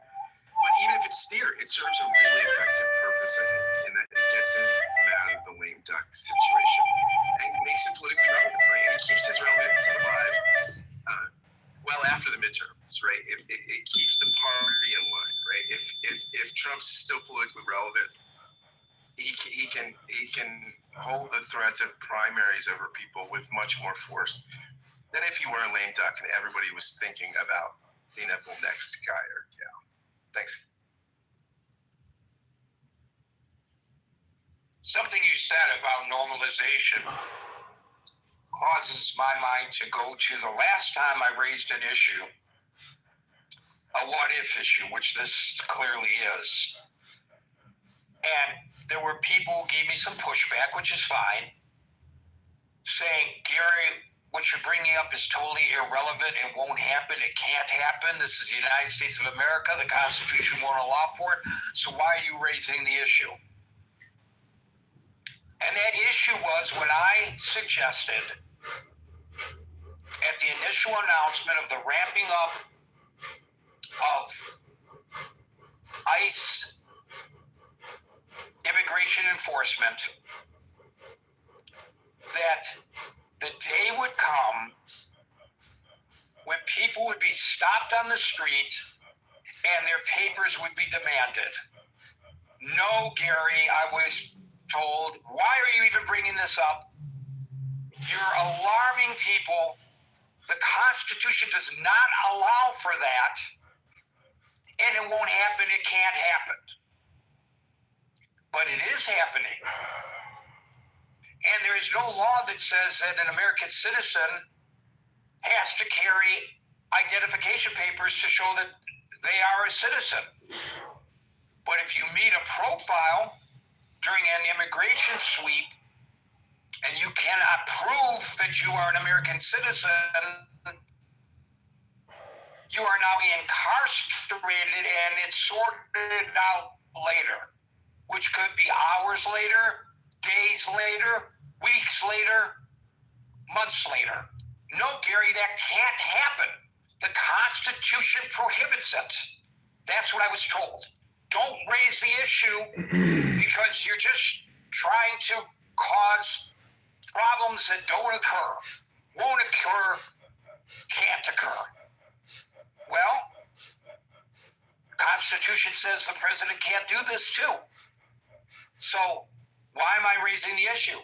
even if it's theater, it serves a really effective purpose, I think, in that it gets him out of the lame duck still politically relevant. He can hold the threats of primaries over people with much more force than if you were a lame duck and everybody was thinking about the inevitable next guy or gal. Thanks. Something you said about normalization causes my mind to go to the last time I raised an issue, a what-if issue, which this clearly is. And there were people who gave me some pushback, which is fine, saying, Gary, what you're bringing up is totally irrelevant. It won't happen. It can't happen. This is the United States of America. The Constitution won't allow for it. So why are you raising the issue? And that issue was when I suggested at the initial announcement of the ramping up of ICE immigration enforcement, that the day would come when people would be stopped on the street and their papers would be demanded. No, Gary, I was told, why are you even bringing this up? You're alarming people. The Constitution does not allow for that, and it won't happen. It can't happen. But it is happening. And there is no law that says that an American citizen has to carry identification papers to show that they are a citizen. But if you meet a profile during an immigration sweep and you cannot prove that you are an American citizen, you are now incarcerated and it's sorted out later, which could be hours later, days later, weeks later, months later. No, Gary, that can't happen. The Constitution prohibits it. That's what I was told. Don't raise the issue because you're just trying to cause problems that don't occur, won't occur, can't occur. Well, the Constitution says the president can't do this too. So why am I raising the issue?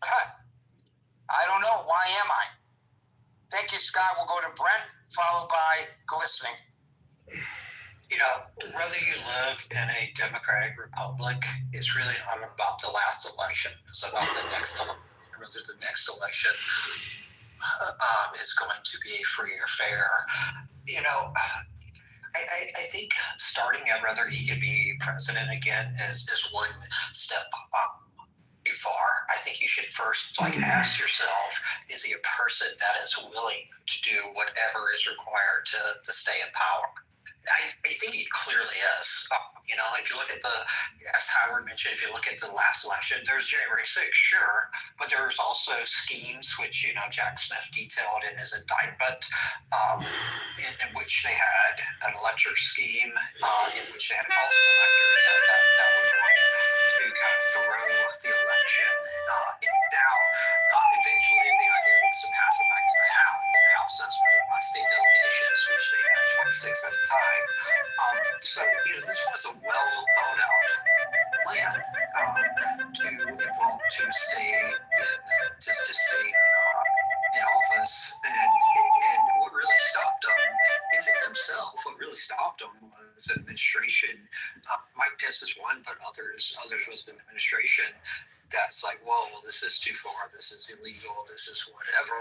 I don't know. Why am I? Thank you, Scott. We'll go to Brent, followed by glistening. You know, whether you live in a democratic republic, it's really not about the last election. It's about the next election, whether the next election is going to be free or fair. You know, I think starting at whether he could be president again is one step too far. I think you should first ask yourself, is he a person that is willing to do whatever is required to stay in power? I think he clearly is. You know, if you look at as Howard mentioned, if you look at the last election, there's January 6th, sure, but there's also schemes, which, you know, Jack Smith detailed in his indictment, in which they had an electric scheme, in which they had false electors that were going to kind of throw the election into doubt. Eventually, the idea was to pass it back to the House. The House does vote by state delegations, which they had 26 at a time. So, you know, this was a well thought out plan to stay in office, and what really stopped them isn't themselves. What really stopped them was administration. Mike Pence is one, but others was the administration that's like, whoa, this is too far. This is illegal. This is whatever.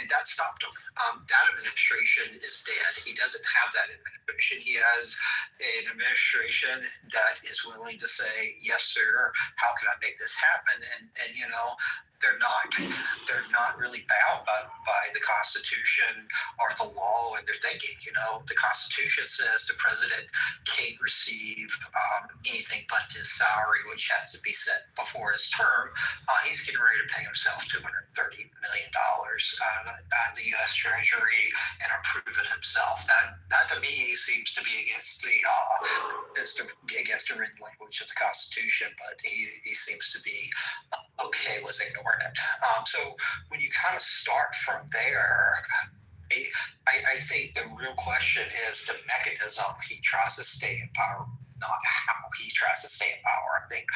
And that stopped him. That administration is dead. He doesn't have that administration. He has an administration that is willing to say, yes, sir, how can I make this happen? And you know, they're not really bound by the Constitution or the law and their thinking. You know, the Constitution says the president can't receive anything but his salary, which has to be set before his term. He's getting ready to pay himself $230 million out of the U.S. Treasury and approve it himself. That to me seems to be against the written language of the Constitution, but he seems to be okay with ignoring it. So when you kind of start from there, I I think the real question is the mechanism he tries to stay in power, not how he tries to stay in power. I think,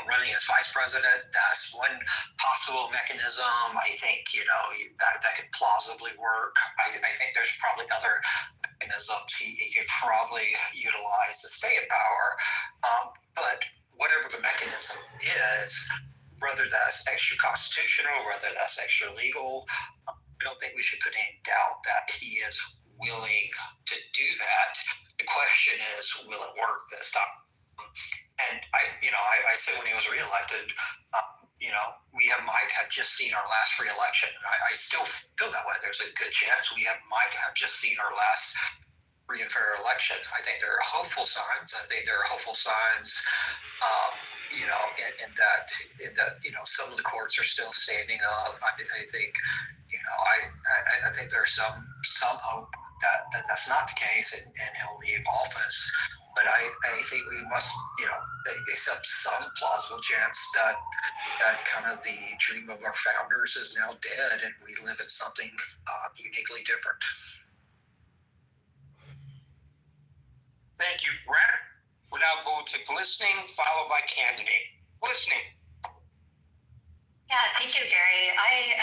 running as vice president, that's one possible mechanism. I think, that could plausibly work. I think there's probably other mechanisms he could probably utilize to stay in power. But whatever the mechanism is, whether that's extra constitutional, whether that's extra legal, I don't think we should put any doubt that he is willing to do that. The question is, will it work this time? And I said when he was reelected, we might have just seen our last free election. And I still feel that way. There's a good chance we might have just seen our last free and fair election. I think there are hopeful signs. I think there are hopeful signs, in that some of the courts are still standing up. I think, I think there's some hope that that's not the case, and he'll leave office. But I think we must, accept some plausible chance that kind of the dream of our founders is now dead, and we live in something uniquely different. Thank you, Brett. We'll now go to glistening, followed by candidate. Glistening. Yeah, thank you, Gary. I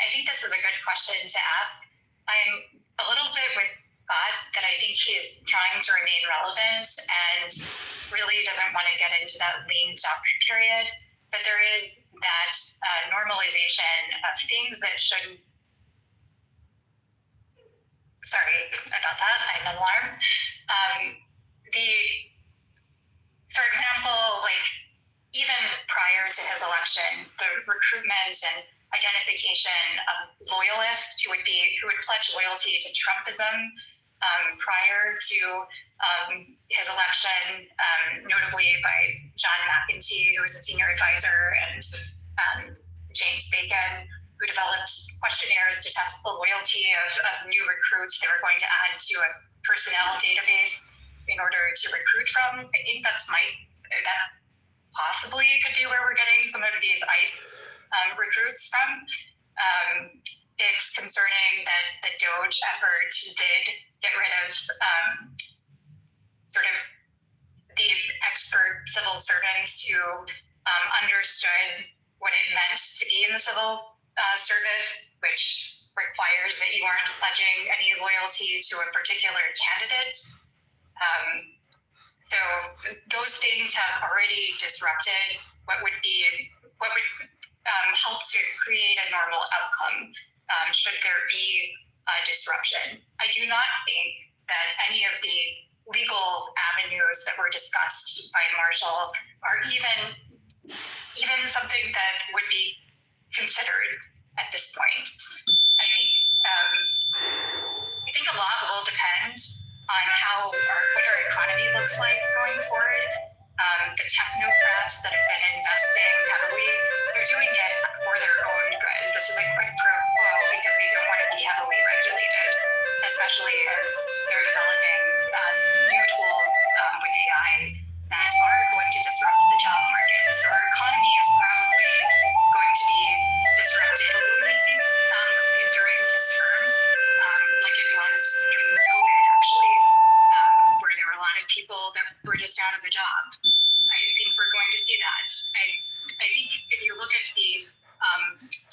think this is a good question to ask. I'm a little bit with Scott that I think he's trying to remain relevant and really doesn't want to get into that lean duck period. But there is that normalization of things that shouldn't. Sorry about that. I had an alarm. For example, like even prior to his election, the recruitment and identification of loyalists who would pledge loyalty to Trumpism prior to his election, notably by John McEntee, who was a senior advisor, and James Bacon, who developed questionnaires to test the loyalty of new recruits they were going to add to a personnel database in order to recruit from. I think that possibly could be where we're getting some of these ICE recruits from. It's concerning that the DOJ effort did get rid of sort of the expert civil servants who understood what it meant to be in the civil service, which requires that you aren't pledging any loyalty to a particular candidate. So those things have already disrupted what would help to create a normal outcome should there be disruption. I do not think that any of the legal avenues that were discussed by Marshall are even something that would be considered at this point. I think a lot will depend on what our economy looks like going forward. The technocrats that have been investing heavily, they're doing it for their own good. This is a quid pro quo because they don't want to be heavily regulated, especially as they're developing new tools with AI that are going to disrupt the job market. So our economy is probably going to be disrupted during his term, like it was during COVID, actually, where there were a lot of people that were just out of a job. I think we're going to see that. I think if you look at the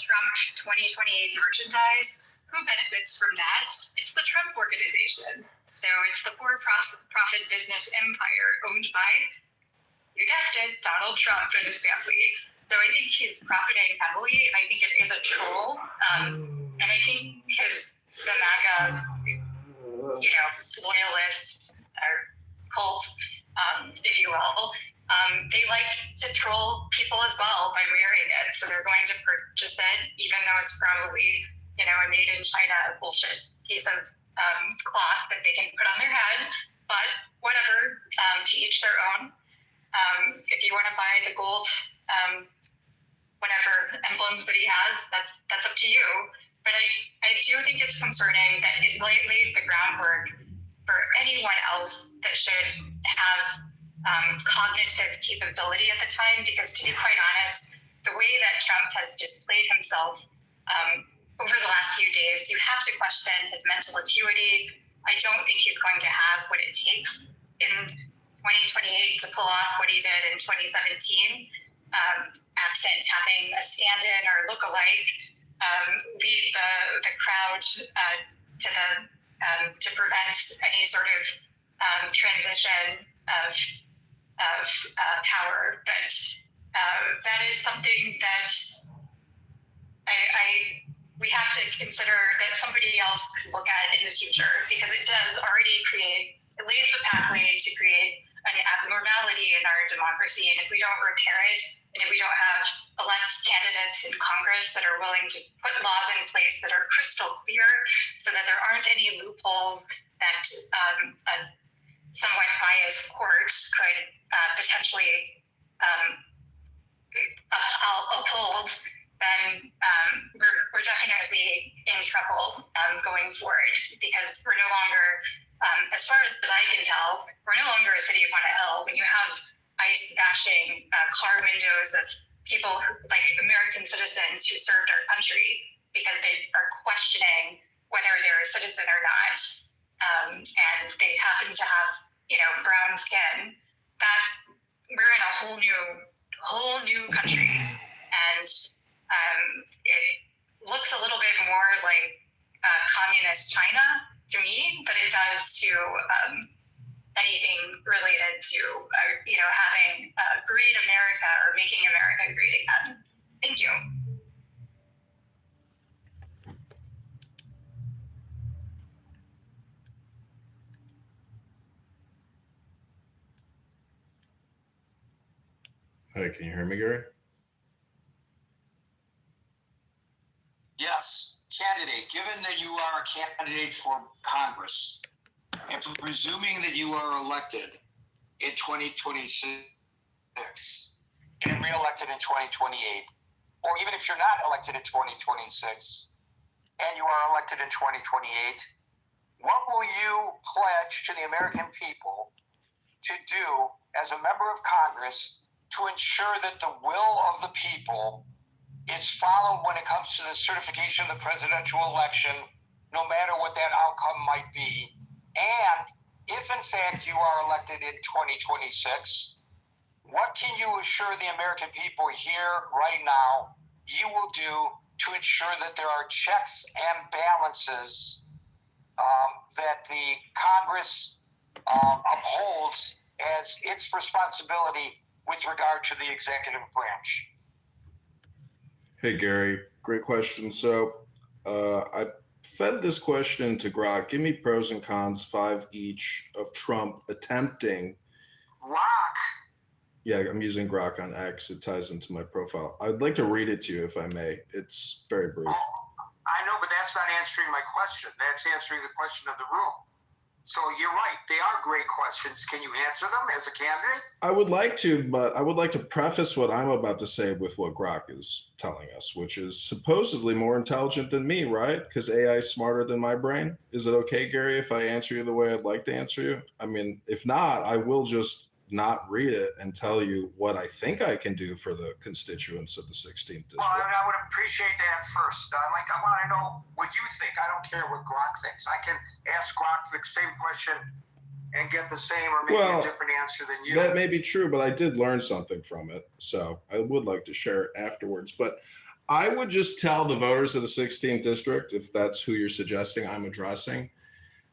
Trump 2028 merchandise, who benefits from that? It's the Trump Organization. So it's the for-profit business empire owned by, you guessed it, Donald Trump and his family. So I think he's profiting heavily, and I think it is a troll. And I think the MAGA, loyalists or cult, if you will, they like to troll people as well by wearing it. So they're going to purchase it, even though it's probably, a made in China bullshit piece of cloth that they can put on their head. But whatever, to each their own. If you want to buy the gold, whatever emblems that he has, that's up to you. But I do think it's concerning that it lays the groundwork for anyone else that should have cognitive capability at the time, because to be quite honest, the way that Trump has displayed himself over the last few days, you have to question his mental acuity. I don't think he's going to have what it takes in 2028 to pull off what he did in 2017, absent having a stand-in or look-alike lead the crowd to prevent any sort of transition of power. But that is something that we have to consider that somebody else could look at in the future, because it does already create, it lays the pathway to create an abnormality in our democracy. And if we don't repair it, and if we don't have elect candidates in Congress that are willing to put laws in place that are crystal clear so that there aren't any loopholes that a somewhat biased court could potentially uphold, then we're definitely in trouble going forward, because we're no longer, as far as I can tell, we're no longer a city upon a hill. When you have ICE bashing car windows of people like American citizens who served our country because they are questioning whether they're a citizen or not, and they happen to have, brown skin, that we're in a whole new country. And it looks a little bit more like communist China to me than it does to anything related to, having a great America or making America great again. Thank you. Hey, can you hear me, Gary? Yes, candidate, given that you are a candidate for Congress, and presuming that you are elected in 2026 and reelected in 2028, or even if you're not elected in 2026 and you are elected in 2028, what will you pledge to the American people to do as a member of Congress to ensure that the will of the people is followed when it comes to the certification of the presidential election, no matter what that outcome might be? And if in fact you are elected in 2026, what can you assure the American people here right now you will do to ensure that there are checks and balances that the Congress upholds as its responsibility with regard to the executive branch? Hey, Gary, great question. So I fed this question to Grok. Give me pros and cons, 5 each, of Trump attempting. Grok? Yeah, I'm using Grok on X. It ties into my profile. I'd like to read it to you if I may. It's very brief. I know, but that's not answering my question. That's answering the question of the room. So you're right. They are great questions. Can you answer them as a candidate? I would like to, but I would like to preface what I'm about to say with what Grok is telling us, which is supposedly more intelligent than me, right? Because AI is smarter than my brain. Is it okay, Gary, if I answer you the way I'd like to answer you? I mean, if not, I will just not read it and tell you what I think I can do for the constituents of the 16th district. Well, I would appreciate that first. I want to know what you think. I don't care what Grok thinks. I can ask Grok the same question and get the same or maybe a different answer than you. That may be true, but I did learn something from it. So I would like to share it afterwards. But I would just tell the voters of the 16th district, if that's who you're suggesting I'm addressing,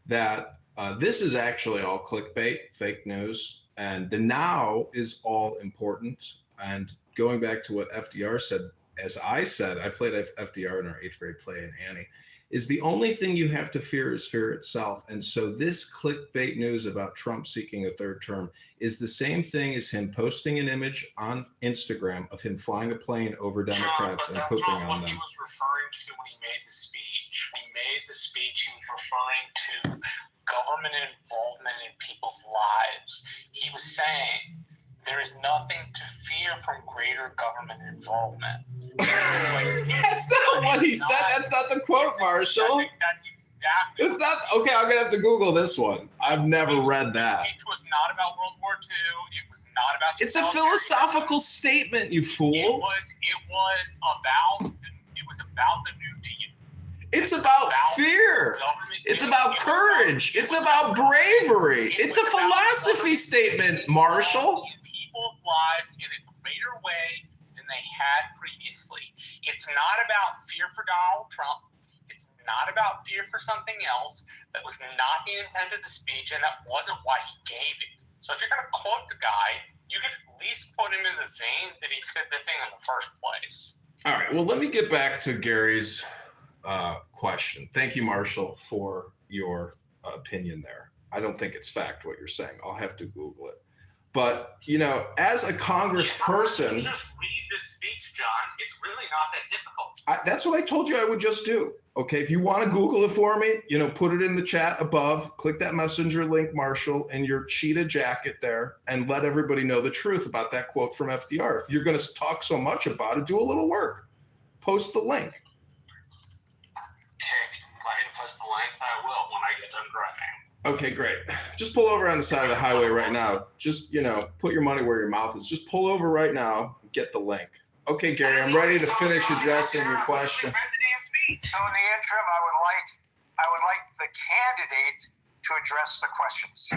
that this is actually all clickbait, fake news. And the now is all important. And going back to what FDR said, as I said, I played FDR in our 8th grade play in Annie, is the only thing you have to fear is fear itself. And so this clickbait news about Trump seeking a 3rd term is the same thing as him posting an image on Instagram of him flying a plane over Democrats and pooping on them. That's not what he was referring to when he made the speech. When he made the speech, he was referring to government involvement in people's lives. He was saying there is nothing to fear from greater government involvement. That's not what he said. That's not the quote, Marshall. That's exactly. It's not. Okay, I'm gonna have to Google this one. I've never read that. It was not about World War II. It was not about. It's a philosophical statement, you fool. It was about the New Deal. It's about fear. It's about courage. It's about bravery. It's a philosophy statement, Marshall. People's lives in a greater way than they had previously. It's not about fear for Donald Trump. It's not about fear for something else. That was not the intent of the speech, and that wasn't why he gave it. So if you're going to quote the guy, you can at least quote him in the vein that he said the thing in the first place. All right. Well, let me get back to Gary's question. Thank you, Marshall, for your opinion there. I don't think it's fact what you're saying. I'll have to Google it. But, you know, as a congressperson, Just read this speech, John. It's really not that difficult. that's what I told you I would just do. Okay, if you want to Google it for me, you know, put it in the chat above, click that messenger link, Marshall, and your cheetah jacket there, and let everybody know the truth about that quote from FDR. If you're going to talk so much about it, do a little work. Post the link. Okay, if you can post the link, I will when I get done driving. Okay, great. Just pull over on the side of the highway right now. Just, you know, put your money where your mouth is. Just pull over right now and get the link. Okay, Gary, I'm ready to finish addressing your question. So in the interim, I would like the candidate to address the questions.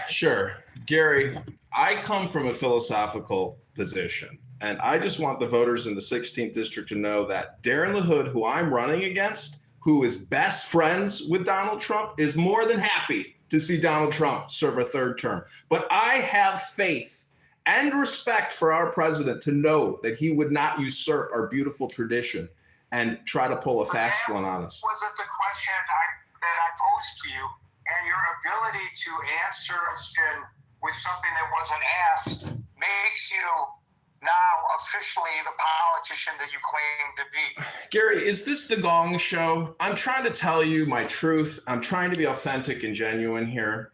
Sure. Gary, I come from a philosophical position, and I just want the voters in the 16th district to know that Darren LaHood, who I'm running against, who is best friends with Donald Trump, is more than happy to see Donald Trump serve a third term. But I have faith and respect for our president to know that he would not usurp our beautiful tradition and try to pull a fast one on us. Wasn't the question that I posed to you, and your ability to answer a question with something that wasn't asked makes you now officially the politician that you claim to be. Gary, is this the Gong Show? I'm trying to tell you my truth. I'm trying to be authentic and genuine here.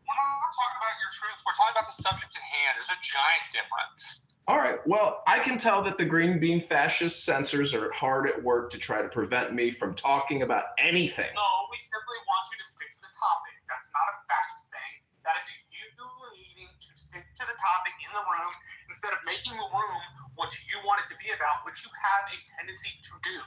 We're not talking about your truth. We're talking about the subject at hand. There's a giant difference. All right. Well, I can tell that the green bean fascist censors are hard at work to try to prevent me from talking about anything. No, we simply want you to stick to the topic. That's not a fascist thing. That is you needing to stick to the topic in the room instead of making the room what you want it to be about, which you have a tendency to do.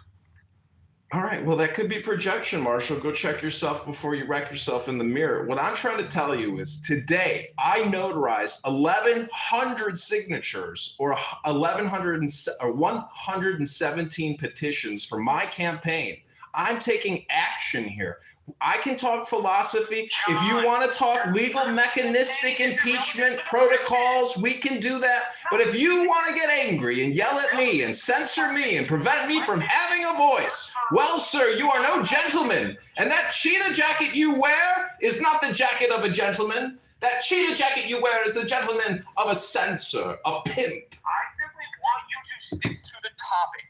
All right. Well, that could be projection, Marshall. Go check yourself before you wreck yourself in the mirror. What I'm trying to tell you is today I notarized 1,100 signatures or 117 petitions for my campaign. I'm taking action here. I can talk philosophy. If you want to talk legal mechanistic impeachment protocols, we can do that. But if you want to get angry and yell at me and censor me and prevent me from having a voice, well, sir, you are no gentleman. And that cheetah jacket you wear is not the jacket of a gentleman. That cheetah jacket you wear is the gentleman of a censor, a pimp. I simply want you to stick to the topic.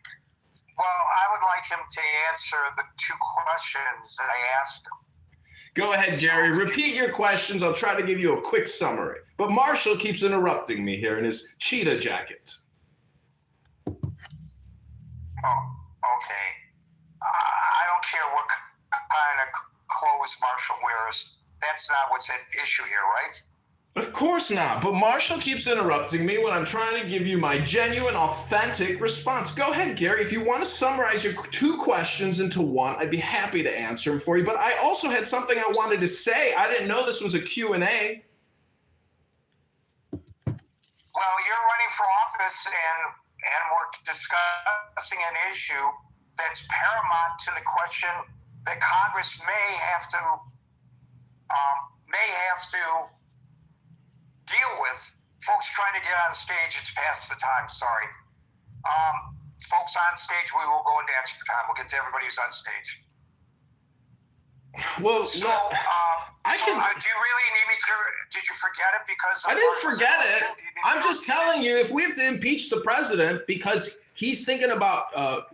Well, I would like him to answer the two questions that I asked him. Go ahead, Gary. Repeat your questions. I'll try to give you a quick summary. But Marshall keeps interrupting me here in his cheetah jacket. Oh, okay. I don't care what kind of clothes Marshall wears. That's not what's at issue here, right? Of course not, but Marshall keeps interrupting me when I'm trying to give you my genuine, authentic response. Go ahead, Gary. If you want to summarize your two questions into one, I'd be happy to answer them for you. But I also had something I wanted to say. I didn't know this was a Q&A. Well, you're running for office, and we're discussing an issue that's paramount to the question that Congress may have to deal with. Folks trying to get on stage, it's past the time, sorry. Folks on stage, we will go into answer time. We'll get to everybody who's on stage. Well, so, do you really need me to, did you forget it? Because I didn't forget it. I'm just telling you, if we have to impeach the president because he's thinking about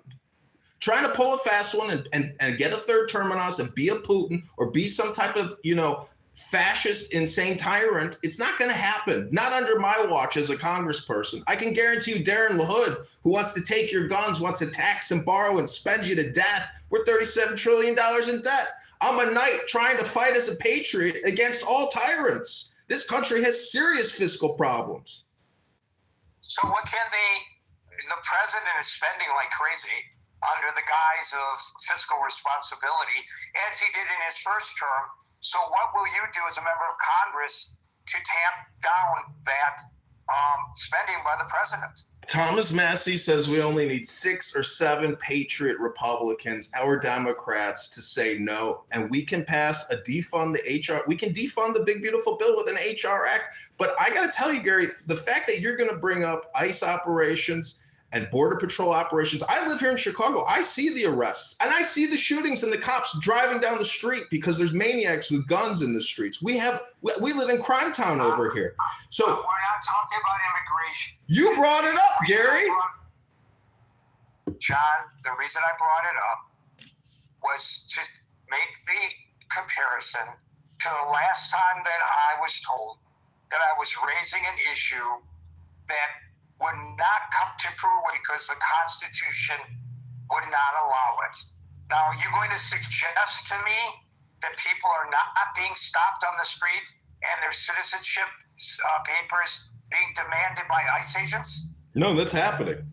trying to pull a fast one and get a third term on us and be a Putin or be some type of, fascist, insane tyrant, it's not going to happen. Not under my watch as a congressperson. I can guarantee you Darren LaHood, who wants to take your guns, wants to tax and borrow and spend you to death. We're $37 trillion in debt. I'm a knight trying to fight as a patriot against all tyrants. This country has serious fiscal problems. So what can the president is spending like crazy. under the guise of fiscal responsibility, as he did in his first term. So what will you do as a member of Congress to tamp down that spending by the president? Thomas Massey says we only need 6 or 7 patriot Republicans or Democrats to say no, and we can pass a defund the HR. We can defund the big beautiful bill with an HR act. But I got to tell you, Gary, the fact that you're going to bring up ICE operations and Border Patrol operations. I live here in Chicago. I see the arrests and I see the shootings and the cops driving down the street because there's maniacs with guns in the streets. We live in crime town over here. So we're not talking about immigration. You brought it up, Gary. John, the reason I brought it up was to make the comparison to the last time that I was told that I was raising an issue that would not come to fruition because the Constitution would not allow it. Now, are you going to suggest to me that people are not being stopped on the street and their citizenship papers being demanded by ICE agents? No, that's happening. And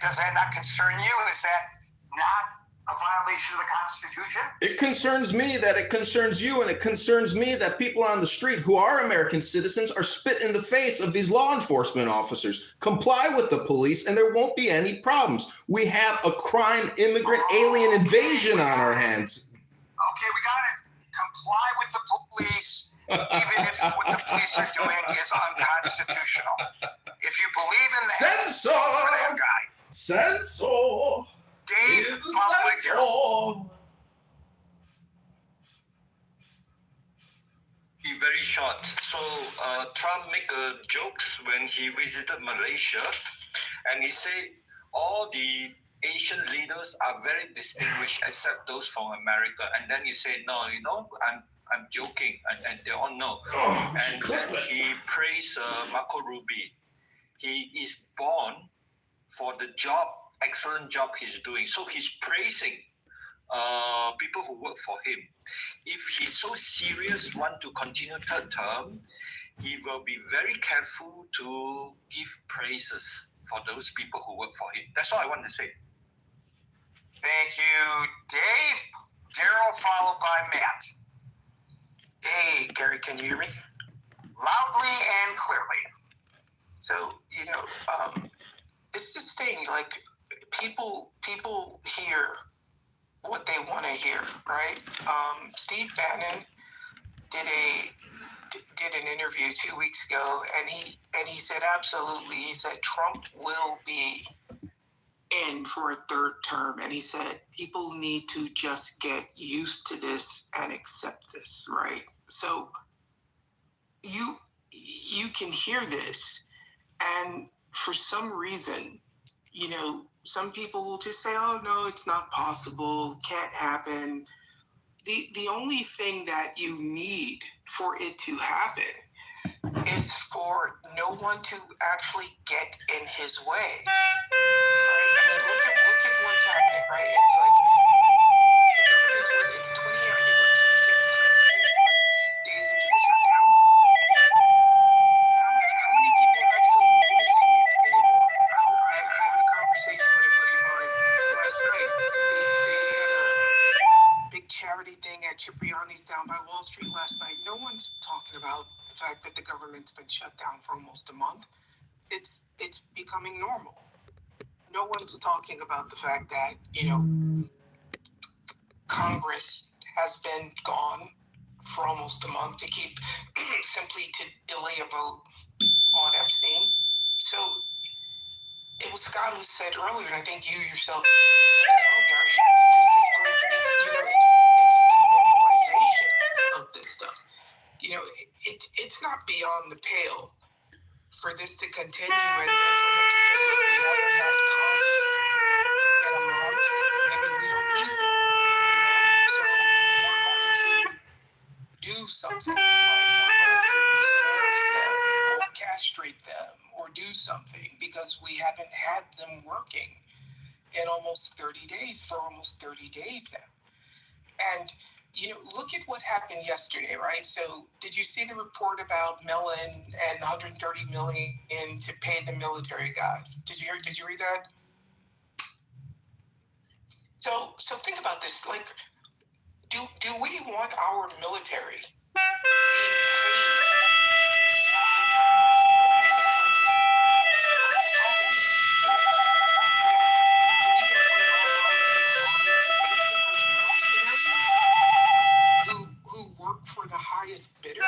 does that not concern you? Is that not a violation of the Constitution? It concerns me that it concerns you, and it concerns me that people on the street who are American citizens are spit in the face of these law enforcement officers. Comply with the police, and there won't be any problems. We have a crime, immigrant, alien invasion on our hands. Okay, we got it. Comply with the police, even if what the police are doing is unconstitutional. If you believe in that, Censor! vote for that guy. Censor! Dave, follow with you. Be very short. So Trump make jokes when he visited Malaysia, and he said all the Asian leaders are very distinguished except those from America. And then he said, no, I'm joking, and they all know. And then he praised Marco Rubio. He is born for the job, excellent job he's doing. So he's praising people who work for him. If he's so serious, want to continue third term, he will be very careful to give praises for those people who work for him. That's all I want to say. Thank you, Dave. Daryl, followed by Matt. Hey, Gary, can you hear me? Loudly and clearly. So, it's this thing, like, people hear what they want to hear, right? Steve Bannon did an interview 2 weeks ago, and he said absolutely. He said Trump will be in for a third term, and he said people need to just get used to this and accept this, right? So you can hear this, and for some reason, some people will just say, oh, no, it's not possible, can't happen. The only thing that you need for it to happen is for no one to actually get in his way. Right? I mean, look at what's happening, right? It's like the government, it's 26 days into the shutdown. How many people are actually noticing it anymore? I had a conversation with a buddy of mine last night. They had a big charity thing at Cipriani's down by Wall Street last night. No one's talking about the fact that the government's been shut down for almost a month. It's becoming normal. No one's talking about the fact that, Congress has been gone for almost a month to keep simply to delay a vote on Epstein. So it was Scott who said earlier, and I think you yourself said as well, Gary, this is going to be, it's the normalization of this stuff. It's not beyond the pale for this to continue, and then for him to say, look, we haven't had Congress in a month, maybe we don't need them, so we're going to do something, like we're going to nerf them or castrate them or do something because we haven't had them working in almost 30 days, for almost 30 days now. And look at what happened yesterday, right? So did you see the report about Mellon and $130 million to pay the military guys? Did you read that? So think about this. Like, do we want our military being paid who work for the highest bidder?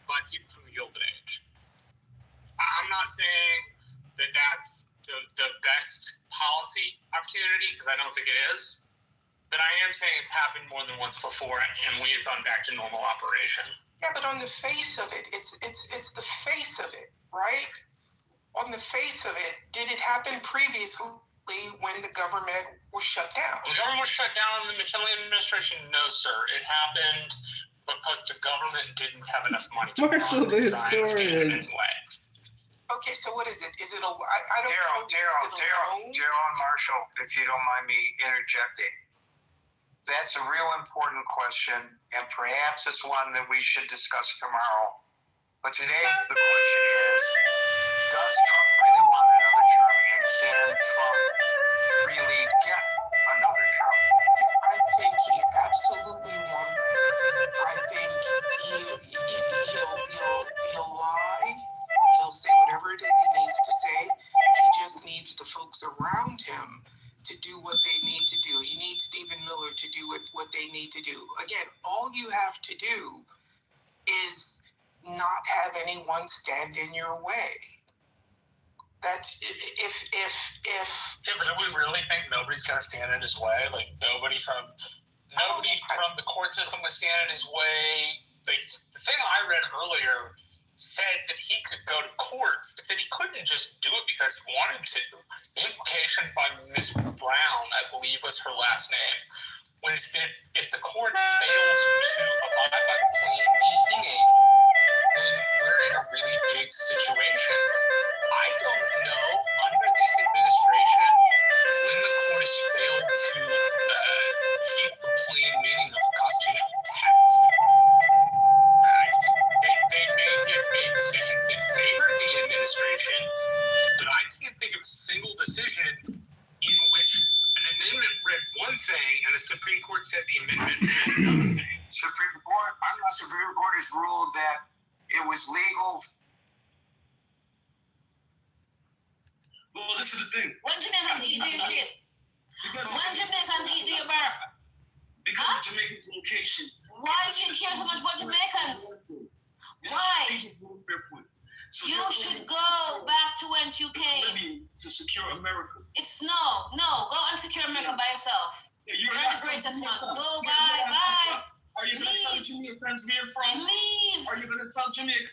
By people from the Gilded Age. I'm not saying that that's the best policy opportunity, because I don't think it is. But I am saying it's happened more than once before, and we have gone back to normal operation. Yeah, but on the face of it, it's the face of it, right? On the face of it, did it happen previously when the government was shut down? The government was shut down in the McKinley administration? No, sir. It happened because the government didn't have enough money to Marshall, the historian. anyway. Okay, so what is it? Is it a? Daryl and Marshall, if you don't mind me interjecting. That's a real important question, and perhaps it's one that we should discuss tomorrow. But today, the question is, does Trump really want another term, and can Trump really get another term? I think he absolutely won. I think he'll lie. He'll say whatever it is he needs to say. He just needs the folks around him to do what they need to do. He needs Stephen Miller to do what they need to do. Again, all you have to do is not have anyone stand in your way. That's if. Yeah, but do we really think nobody's gonna stand in his way? Like nobody from the court system would stand in his way. Like the thing I read earlier said that he could go to court, but that he couldn't just do it because he wanted to. The implication by Ms. Brown, I believe was her last name, was that if the court fails to abide by the plain meaning, then we're in a really big situation. I don't know under this administration when the court has failed to keep the plain meaning of the constitutional text. They may have made decisions that favored the administration, but I can't think of a single decision in which an amendment read one thing and the Supreme Court said the amendment meant another thing. Supreme Court has ruled that it was legal. Well, this is the thing. When Jamaicans eat their shit? Because when Jamaicans eat their America? Because of Jamaican's location. Why do you care so much about Jamaicans? Why? So you should go back to whence you came. To secure America. It's no. Go and secure America by yourself. Yeah, you're the greatest one. Go, bye. Are you going to tell Jamaicans where you're from? Leave. Are you going to tell Jamaica?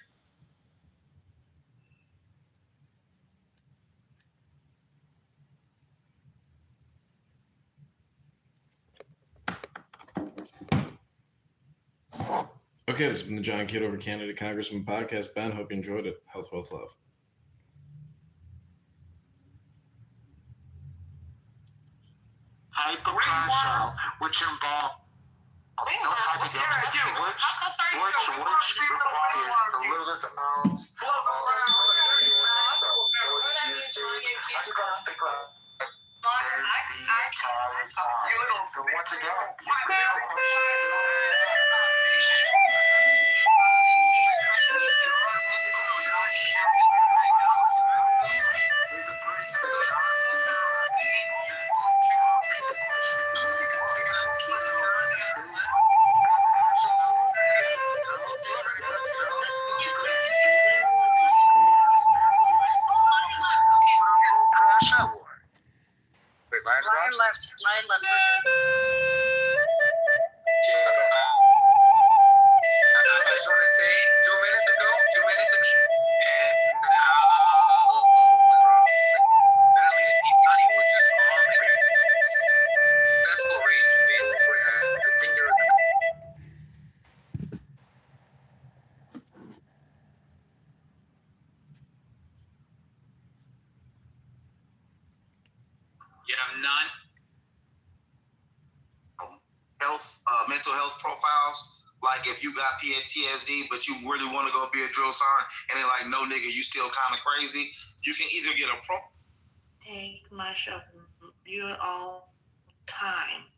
Okay, this has been the John Kitover Candidate Congressman podcast. Ben, hope you enjoyed it. Health, wealth, love. Hypercontrol, which involves no type of government, which requires the littlest amount of so once again, Lion left. I just want to say 2 minutes ago, and literally the Pitani was just on the successful range made the finger in the none. Mental health profiles. Like if you got PTSD, but you really want to go be a drill sergeant, and they're like, no, nigga, you still kind of crazy. You can either get a pro. Take much of your all time.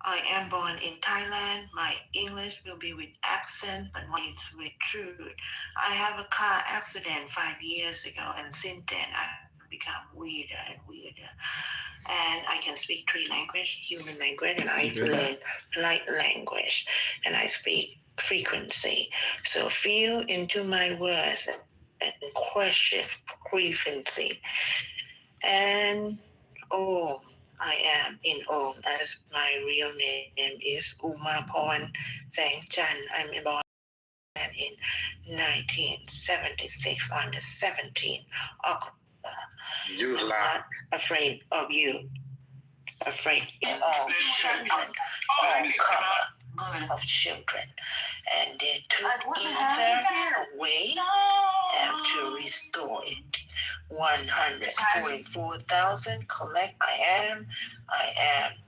I am born in Thailand. My English will be with accent, but it's with truth. I have a car accident 5 years ago, and since then I've become weirder and weirder. And I can speak 3 languages, human language, and I learn light language, and I speak frequency. So feel into my words and question frequency. And I am in Om, as my real name is Uma Porn Sangchan. I'm born in 1976 on the 17th October. I'm not afraid of you. Afraid of all children, all color of children. And they took either away and to restore it. 144,000 collect. I am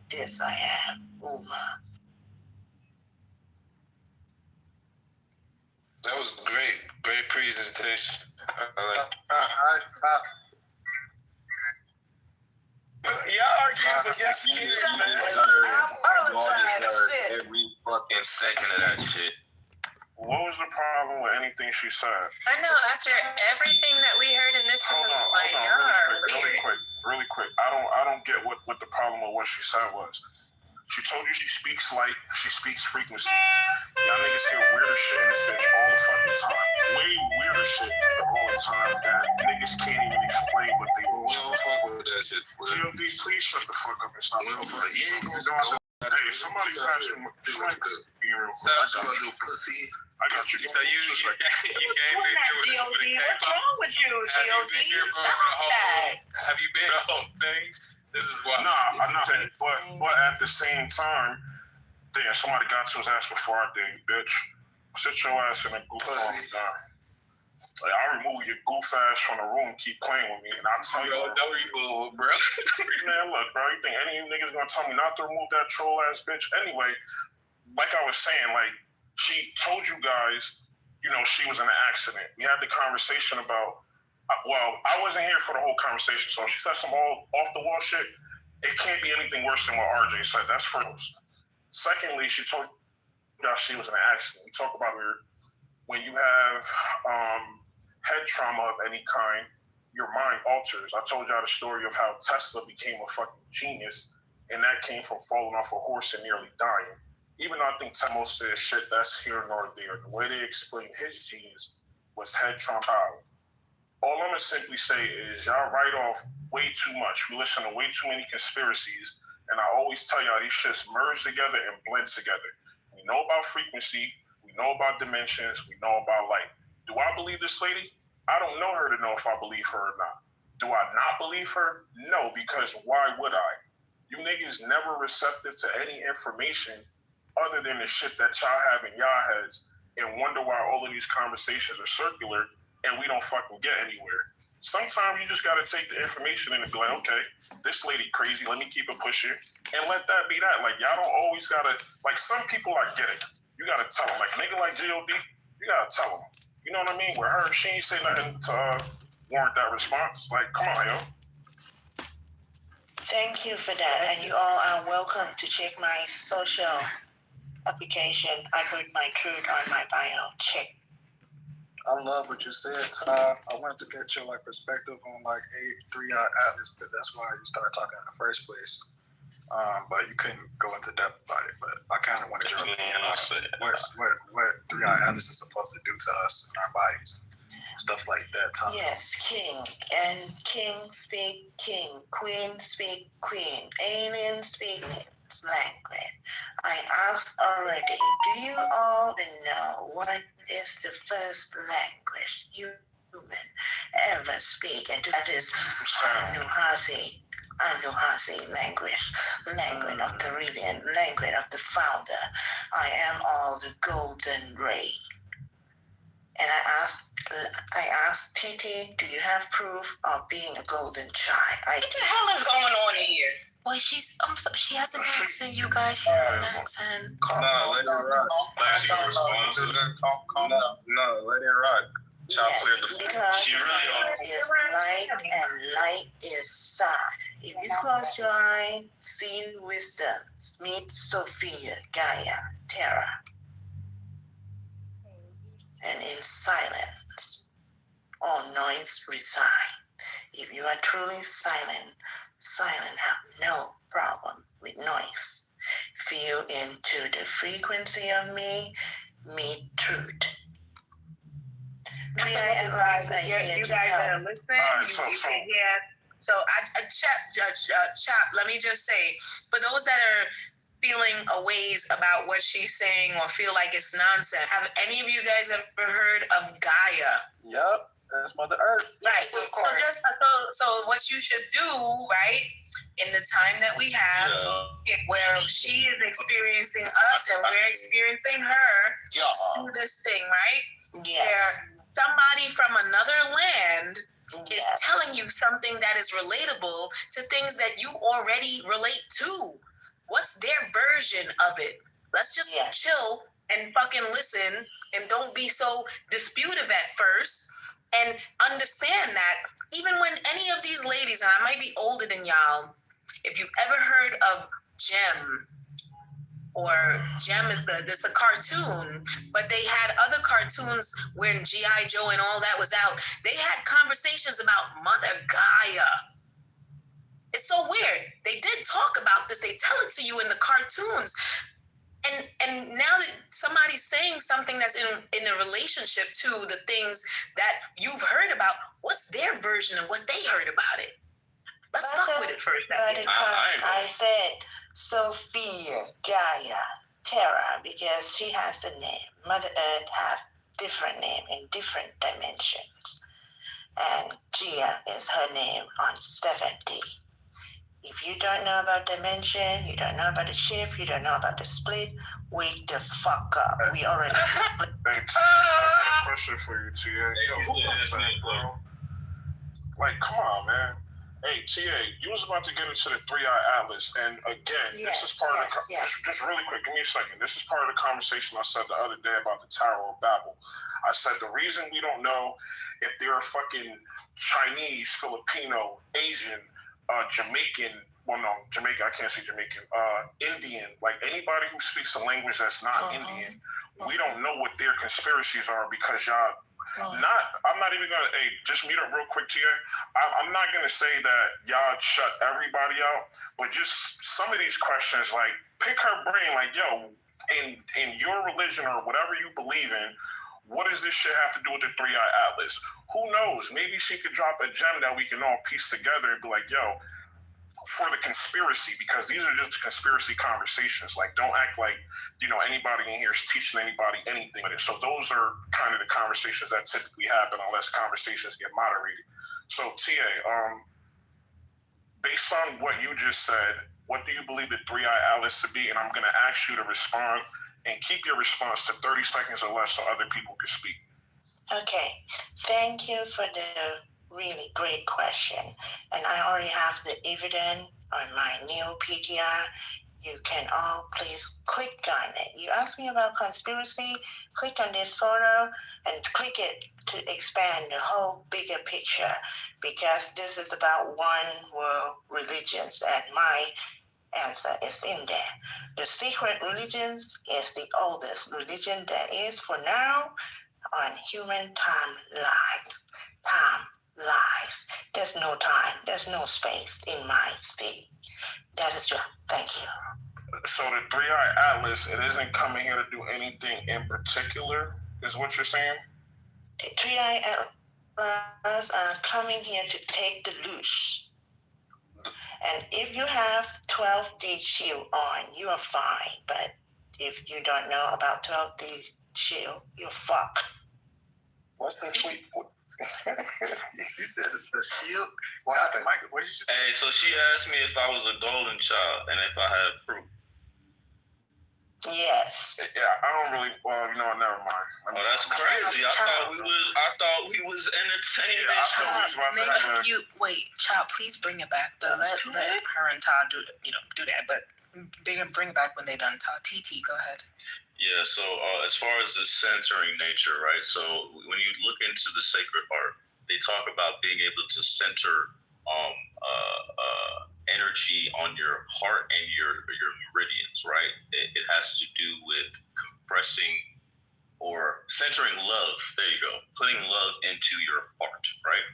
this, I am Uma. That was great presentation. Y'all are cute, but y'all scared, man. Every fucking second of that shit. What was the problem with anything she said? I know, after everything that we heard in this room, Really quick. I don't get what the problem with what she said was. She told you she speaks light, she speaks frequency. Y'all niggas hear weirder shit in this bitch all the fucking time. Way weirder shit all the time that niggas can't even explain what they do. We don't fuck with that shit. GLD, please shut the fuck up and stop talking. Hey, somebody pass him. Somebody be real quick. I got you. So you came in here with a cape. What's wrong with you, GOD? Have you been the whole thing? This is why. Nah, I'm not saying, but at the same time, damn, somebody got to his ass before I did, bitch. Sit your ass in a goof on me, down. Like, I'll remove your goof ass from the room, keep playing with me, and I'll tell you. Bro. Man, look, bro, you think any of you niggas gonna tell me not to remove that troll ass bitch? Anyway, like I was saying, like, she told you guys, you know, she was in an accident. We had the conversation about, well, I wasn't here for the whole conversation, so she said some all off-the-wall shit. It can't be anything worse than what RJ said. That's first. Secondly, she told you guys she was in an accident. We talk about when you have head trauma of any kind, your mind alters. I told y'all the story of how Tesla became a fucking genius, and that came from falling off a horse and nearly dying. Even though I think Temo said shit, that's here nor there. The way they explained his genius was head trauma. All I'm gonna simply say is y'all write off way too much. We listen to way too many conspiracies, and I always tell y'all these shits merge together and blend together. We know about frequency, we know about dimensions, we know about light. Do I believe this lady? I don't know her to know if I believe her or not. Do I not believe her? No, because why would I? You niggas never receptive to any information other than the shit that y'all have in y'all heads and wonder why all of these conversations are circular and we don't fucking get anywhere. Sometimes you just gotta take the information and be like, okay, this lady crazy, let me keep it pushing, and let that be that. Like, y'all don't always gotta, like, some people, I get it. You gotta tell them. Like, a nigga like GOD, you gotta tell them. You know what I mean? With her, she ain't say nothing to warrant that response. Like, come on, yo. Thank you for that, and you all are welcome to check my social application. I put my truth on my bio. Check. I love what you said, Ty. I wanted to get your perspective on 3-eye atlas, because that's why you started talking in the first place. But you couldn't go into depth about it. But I kind of wanted your opinion on what 3-eye atlas is supposed to do to us and our bodies, stuff like that. Ty. Yes, king, and king speak king, queen speak queen, alien speak language. I asked already. Do you all know what is the first language human ever speak? And that is Anuhasi language of the radiant, language of the founder. I am all the golden ray. And I asked Titi do you have proof of being a golden child? What the hell is going on here? Boy, she has an accent, you guys. She has an accent. No, let it rock. No, let it rock. Yes, because is light and light is sun. If you close your eye, see wisdom, meet Sophia, Gaia, Terra. And in silence, all noise resign. If you are truly silent, silent have no problem with noise. Feel into the frequency of me, meet truth. You guys are listening. So Chap, let me just say, for those that are feeling a ways about what she's saying or feel like it's nonsense, have any of you guys ever heard of Gaia? Yep, that's Mother Earth. Right, so, of course. So what you should do, right, in the time that we have, where she is experiencing us and we're experiencing her, do this thing, right? Yes. Where somebody from another land is telling you something that is relatable to things that you already relate to. What's their version of it? Let's just chill and fucking listen and don't be so disputive at first, and understand that even when any of these ladies, and I might be older than y'all, if you've ever heard of Gem, or Gem is a cartoon, but they had other cartoons when G.I. Joe and all that was out. They had conversations about Mother Gaia. It's so weird. They did talk about this. They tell it to you in the cartoons. And now that somebody's saying something that's in a relationship to the things that you've heard about, what's their version of what they heard about it? Let's fuck with it for a second. I said Sophia, Gaia, Terra, because she has a name. Mother Earth have different name in different dimensions. And Gia is her name on 7D. If you don't know about dimension, you don't know about the shift, you don't know about the split, wake the fuck up. We already split. Hey, T, so I got a question for you, T. Yo, who was that, bro? Like, come on, man. Hey, TA, you was about to get into the 3-Eye Atlas, and again, this is part of the just really quick, give me a second. This is part of the conversation I said the other day about the Tower of Babel. I said the reason we don't know if they're fucking Chinese, Filipino, Asian, Jamaican, well, no, Jamaican, I can't say Jamaican, Indian, like anybody who speaks a language that's not Indian, we don't know what their conspiracies are because y'all. I'm not even gonna. Hey, just meet up real quick, Tia. I'm not gonna say that y'all shut everybody out, but just some of these questions, like pick her brain, like yo, in your religion or whatever you believe in, what does this shit have to do with the 3-Eye Atlas? Who knows? Maybe she could drop a gem that we can all piece together and be like, yo, for the conspiracy, because these are just conspiracy conversations. Like, don't act like, you know, anybody in here is teaching anybody anything. So those are kind of the conversations that typically happen unless conversations get moderated. So TA, based on what you just said, what do you believe the 3-Eye Atlas to be? And I'm going to ask you to respond and keep your response to 30 seconds or less so other people can speak. Okay, thank you for the really great question. And I already have the evidence on my new PTR. You can all please click on it. You asked me about conspiracy, click on this photo and click it to expand the whole bigger picture, because this is about one world religions and my answer is in there. The secret religions is the oldest religion there is for now on human timelines. Time lies. There's no time. There's no space in my city. That is your thank you. So the 3-Eye Atlas, it isn't coming here to do anything in particular, is what you're saying? The 3-Eye Atlas are coming here to take the loose. And if you have 12D shield on, you are fine. But if you don't know about 12D shield, you're fucked. What's the tweet? You said the shield? What happened, Michael? What did you say? Hey, so she asked me if I was a golden child and if I had proof. Yes. Yeah, I don't really. Well, you know what? Never mind. That's crazy. I thought we was entertained. Child, please bring it back. But let her and Todd do that. But bring it back when they done. Todd, TT, go ahead. Yeah. So as far as the centering nature, right? So when you look into the Sacred Heart, they talk about being able to center energy on your heart and your meridians, right? It has to do with compressing or centering love. There you go, putting love into your heart, right?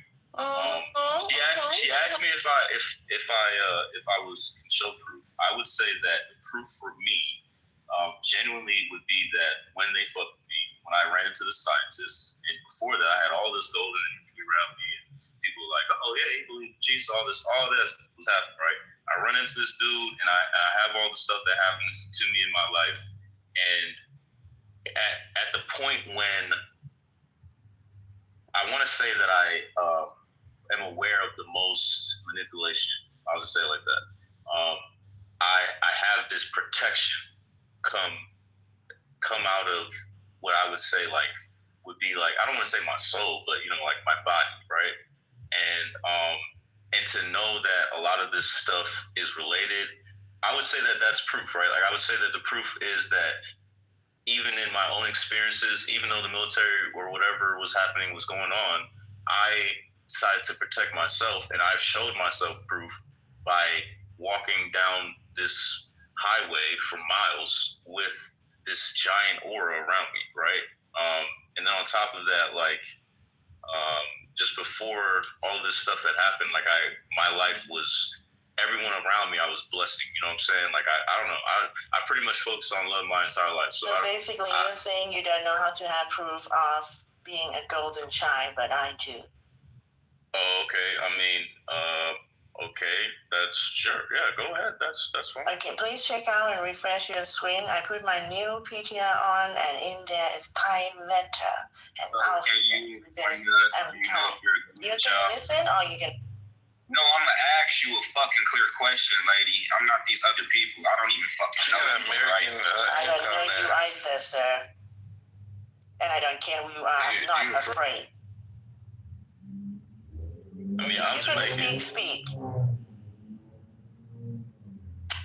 She asked me if I was show proof. I would say that the proof for me, genuinely, would be that when they fucked me, when I ran into the scientists, and before that, I had all this golden energy around me. People were like, oh yeah, you believe Jesus, all this was happening, right? I run into this dude and I have all the stuff that happens to me in my life. And at the point when I want to say that I am aware of the most manipulation, I'll just say it like that. I have this protection come out of what I would say would be I don't want to say my soul, but like my body, right? And to know that a lot of this stuff is related, I would say that that's proof, right? I would say that the proof is that even in my own experiences, even though the military or whatever was happening was going on, I decided to protect myself, and I've showed myself proof by walking down this highway for miles with this giant aura around me, right? And then on top of that, just before all of this stuff had happened, my life was, everyone around me I was blessing, you know what I'm saying? I don't know, I pretty much focused on love my entire life. So basically you're saying you don't know how to have proof of being a golden child, but I do. Oh, okay. I mean, okay, that's sure. Yeah, go ahead. That's fine. Okay, please check out and refresh your screen. I put my new PTR on, and in there is Thai letter and alphabet. You're gonna listen, or you can? No, I'm gonna ask you a fucking clear question, lady. I'm not these other people. I don't even fucking know you, right? I don't know you either, sir. And I don't care who you are. I'm not afraid. I mean, I'm you're gonna speak.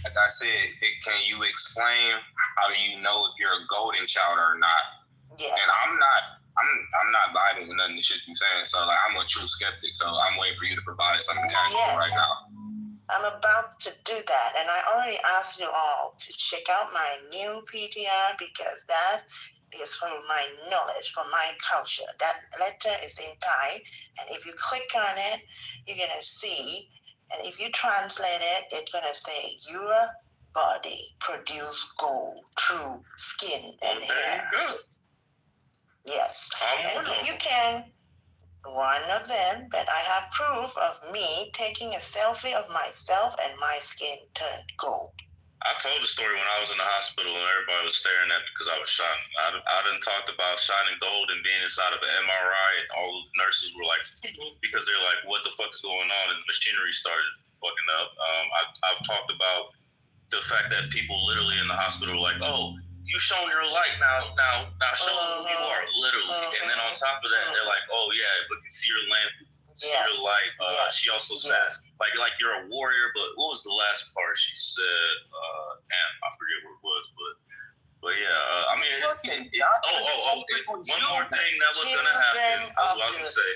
Like I said, can you explain how you know if you're a golden child or not? Yeah. And I'm not vibing with nothing that shit you're saying. So I'm a true skeptic. So I'm waiting for you to provide something tangible right now. I'm about to do that, and I already asked you all to check out my new PTR because that is from my knowledge, from my culture. That letter is in Thai, and if you click on it, you're gonna see, and if you translate it, it's gonna say your body produce gold through skin and hairs. Yes, and if you can, one of them, but I have proof of me taking a selfie of myself and my skin turned gold. I told the story when I was in the hospital and everybody was staring at me because I was shining. I done talked about shining gold and being inside of an MRI, and all the nurses were like, because they're like, what the fuck is going on? And the machinery started fucking up. I've talked about the fact that people literally in the hospital were like, oh, you showing your light now show who you are, literally. And then on top of that, they're like, oh yeah, but you see your lamp, see your light. She also said, like you're a warrior, but what was the last part she said? Damn, I forget what it was, but yeah, I mean, one more thing that was gonna happen, I was about to say.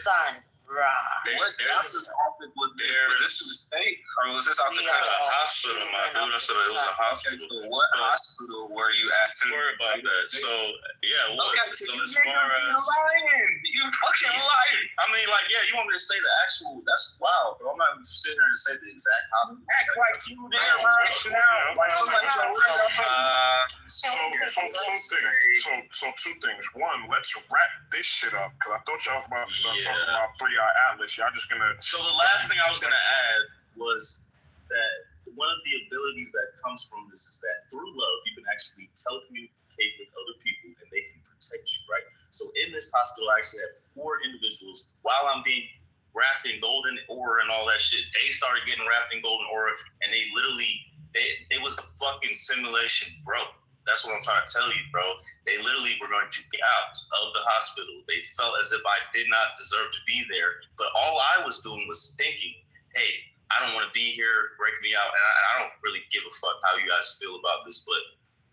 This is a state, or was this out the country? A hospital, my dude. I said it was a hospital. What hospital were you at? Don't worry about that. So yeah, it was. Okay, so as far as you fucking lying. I mean, you want me to say the actual? That's wild, bro. I'm not even sitting here and say the exact hospital. Act like you didn't right now. So two things. One, let's wrap this shit up because I thought y'all was about to start talking about 3-Eye Atlas. Y'all just gonna. So the last thing I was gonna add was that one of the abilities that comes from this is that through love you can actually telecommunicate with other people and they can protect you, right? So in this hospital, I actually had 4 individuals while I'm being wrapped in golden aura and all that shit. They started getting wrapped in golden aura, and they literally, it was a fucking simulation, bro. That's what I'm trying to tell you, bro. They literally were going to get out of the hospital. They felt as if I did not deserve to be there. But all I was doing was thinking, hey, I don't want to be here, break me out. And I don't really give a fuck how you guys feel about this, but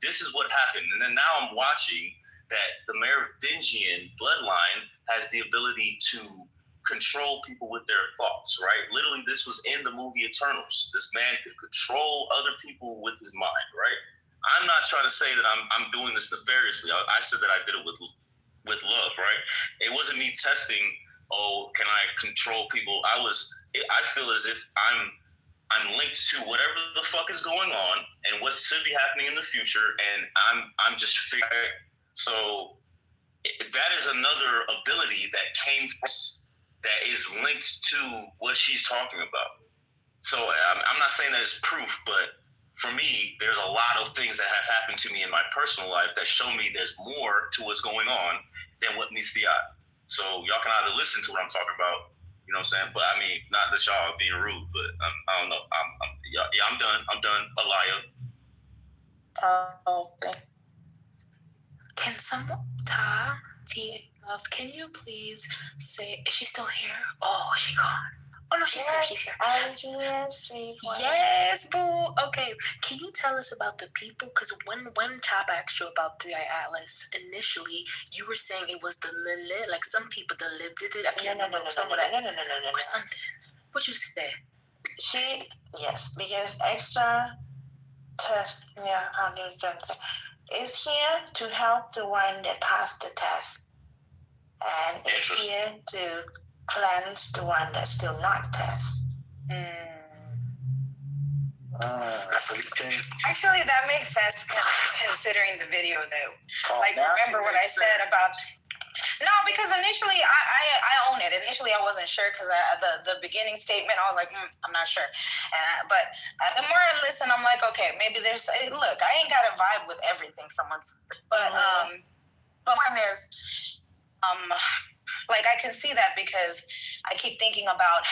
this is what happened. And then now I'm watching that the Merovingian bloodline has the ability to control people with their thoughts, right? Literally, this was in the movie Eternals. This man could control other people with his mind, right? I'm not trying to say that I'm doing this nefariously. I said that I did it with love, right? It wasn't me testing, oh, can I control people? I feel as if I'm linked to whatever the fuck is going on and what should be happening in the future, and I'm just figuring. So that is another ability that came from us that is linked to what she's talking about. So I'm not saying that it's proof, but for me, there's a lot of things that have happened to me in my personal life that show me there's more to what's going on than what meets the eye. So y'all can either listen to what I'm talking about, you know what I'm saying? But I mean, not that y'all are being rude, but I don't know. I'm done. I'm done. Alaya. Can someone, Love, can you please say, is she still here? Oh, she gone. Oh, no, she's here. She's here. I'm here, sweetheart. Yes, boo. Okay, can you tell us about the people? Because when Chop asked you about Three Eye Atlas, initially, you were saying it was the Lilith, like some people, the Lilith, I can't remember. No. Or something. What you say? Yes, because extra test, how do you say, is here to help the one that passed the test. And it's here to cleanse the one that's still not test. Actually, that makes sense considering the video, though. Remember what I said about... No, because initially, I own it. Initially, I wasn't sure because the beginning statement, I was like, I'm not sure. But the more I listen, I'm like, okay, maybe there's... Look, I ain't got a vibe with everything someone's... But the point is... I can see that because I keep thinking about,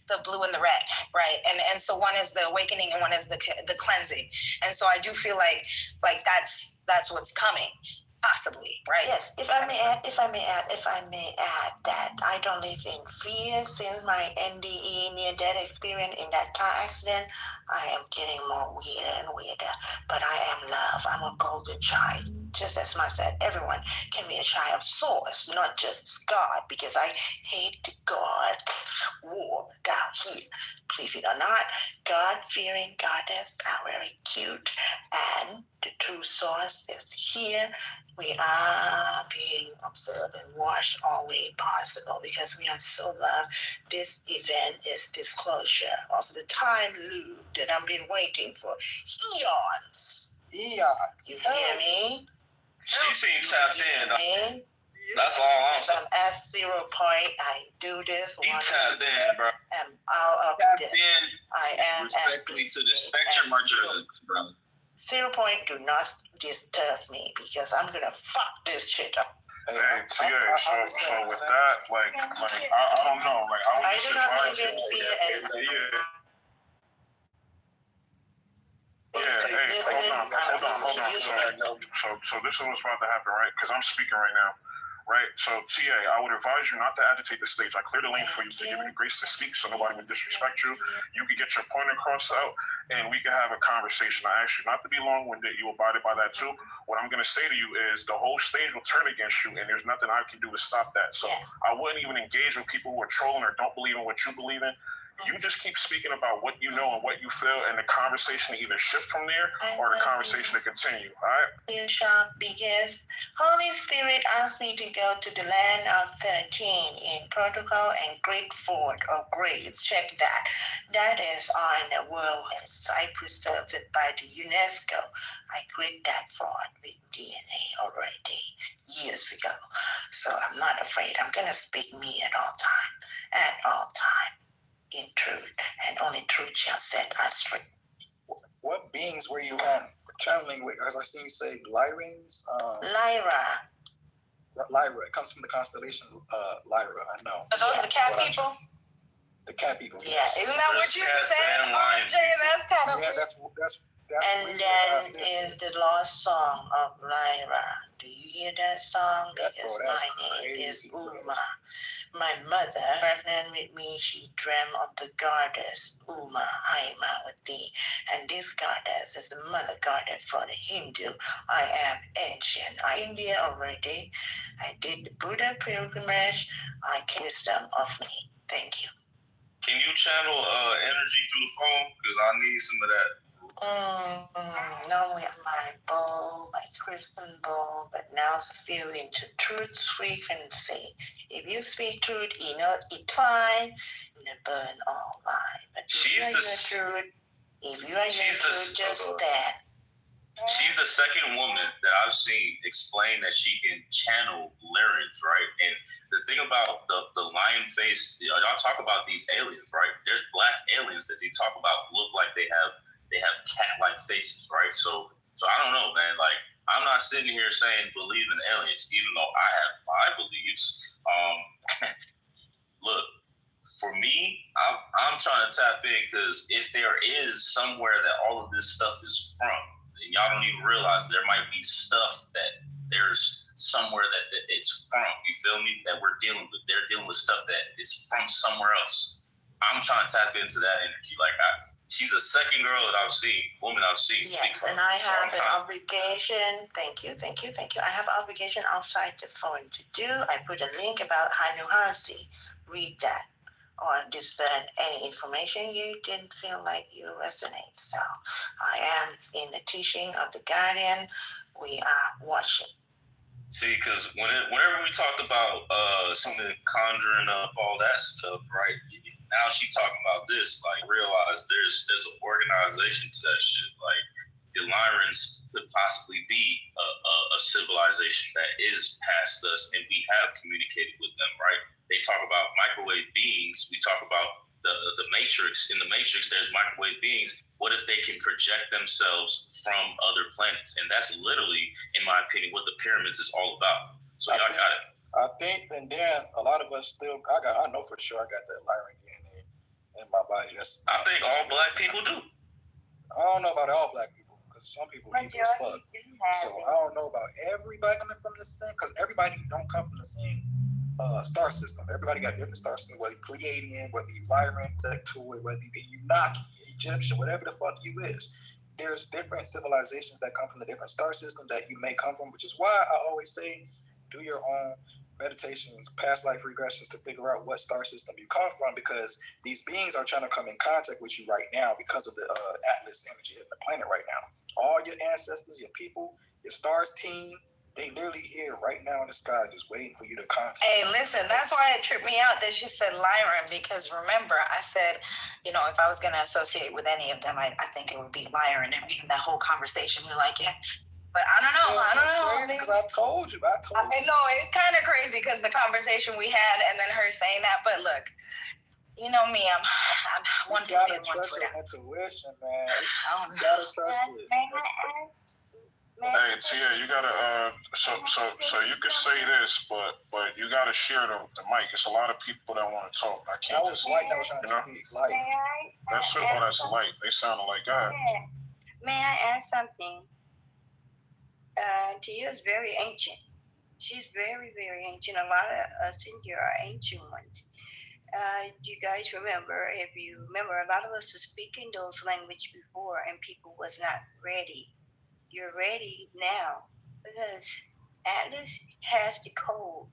the blue and the red, right? And so one is the awakening and one is the cleansing. And so I do feel like that's what's coming, possibly, right? Yes. If I may add that I don't live in fear since my NDE near-death experience in that car accident. I am getting more weirder and weirder, but I am love. I'm a golden child. Just as I said, everyone can be a child of source, not just God, because I hate the God's war down here. Believe it or not, God-fearing goddess are very cute, and the true source is here. We are being observed and watched all way possible because we are so loved. This event is disclosure of the time loop that I've been waiting for eons. You hear me? She seems tapped in. That's all I'm saying. I'm at 0 point. I do this. He tapped in, bro. I'm out of this. I am respectfully to the spectrum or drugs, bro. 0 point. Do not disturb me because I'm gonna fuck this shit up. Hey, TA, so with that, I don't know. I do not live in fear and hold on. So this is what's about to happen, right? Because I'm speaking right now, right? So TA, I would advise you not to agitate the stage. I cleared the lane for you to give you the grace to speak, so nobody would disrespect you. You could get your point across out, and we can have a conversation. I ask you not to be long-winded. You abided by that too. What I'm going to say to you is the whole stage will turn against you, and there's nothing I can do to stop that. So I wouldn't even engage with people who are trolling or don't believe in what you believe in. You just keep speaking about what you know and what you feel, and the conversation either shift from there or the conversation to continue, all right? You shall, because Holy Spirit asked me to go to the land of 13 in protocol and great fort of grace. Check that. That is on the world. I preserved it by the UNESCO. I created that fort with DNA already years ago. So I'm not afraid. I'm going to speak me at all time. In truth, and only truth shall set us free. What beings were you channeling with? As I seen you say, Lyrans? Lyra. Lyra. It comes from the constellation Lyra, I know. Are those the cat people? The cat people. Yes. Isn't that what you said, RJ? That's kind of... Yeah, that's And then is the lost song of Lyra. Do you hear that song? Because my name is Uma. My mother, pregnant with me, she dreamt of the goddess Uma, Haima with thee. And this goddess is the mother goddess for the Hindu. I am ancient. I'm in India already. I did the Buddha pilgrimage. I can wisdom of me. Thank you. Can you channel energy through the phone? Because I need some of that. Normally my bowl, my crystal bowl, but now it's feel into truth frequency. If you speak truth, it fine, and burn all lie. But if you are your truth, just stand. She's the second woman that I've seen explain that she can channel lyrics, right? And the thing about the lion-faced, y'all talk about these aliens, right? There's black aliens that they talk about look like they have cat-like faces, right? So I don't know, man. Like, I'm not sitting here saying believe in aliens, even though I have my beliefs. Look, for me, I'm trying to tap in because if there is somewhere that all of this stuff is from, and y'all don't even realize there might be stuff that there's somewhere that it's from. You feel me? That we're dealing with. They're dealing with stuff that is from somewhere else. I'm trying to tap into that energy. Like, she's the second woman I've seen. Yes, and I have an obligation. Thank you. I have an obligation outside the phone to do. I put a link about Hanuhasi. Read that. Or discern any information you didn't feel like you resonate. So I am in the teaching of the Guardian. We are watching. See, because whenever we talk about something conjuring up all that stuff, right? Now she's talking about this. Like, realize there's an organization to that shit. Like, the Lyrans could possibly be a civilization that is past us, and we have communicated with them, right? They talk about microwave beings. We talk about the Matrix. In the Matrix, there's microwave beings. What if they can project themselves from other planets? And that's literally, in my opinion, what the pyramids is all about. So y'all got it. I think, and then a lot of us still, I know for sure I got that Lyran DNA in my body. I think all black people do. I don't know about all black people, because some people evil as fuck. So I don't know about everybody coming from the same, because everybody don't come from the same star system. Everybody got different star systems, whether you're Pleiadian, whether you're Lyran, Sectoid, whether you're Unaki, Egyptian, whatever the fuck you is. There's different civilizations that come from the different star systems that you may come from, which is why I always say do your own meditations, past life regressions to figure out what star system you come from, because these beings are trying to come in contact with you right now because of the Atlas energy of the planet right now. All your ancestors, your people, your stars team, they literally here right now in the sky just waiting for you to contact. Hey, listen, that's why it tripped me out that she said Lyran, because remember, I said, if I was going to associate with any of them, I think it would be Lyran. And that whole conversation, we're like, yeah. But I don't know. Yeah, I don't know. Because I told you. I know, it's kind of crazy because the conversation we had and then her saying that. But look, you know me, I'm one foot in, one foot out. You gotta trust your intuition, man. You gotta trust it. Hey Tia, you gotta so you can say this, but you gotta share the mic. It's a lot of people that want to talk. I can't. That was Light that was trying to speak. Light. That's it. Oh, that's Light. They sounded like God. May I add something? Tia is very ancient. She's very, very ancient. A lot of us in here are ancient ones. You guys remember, if you remember, a lot of us were speaking those language before and people was not ready. You're ready now because Atlas has the code.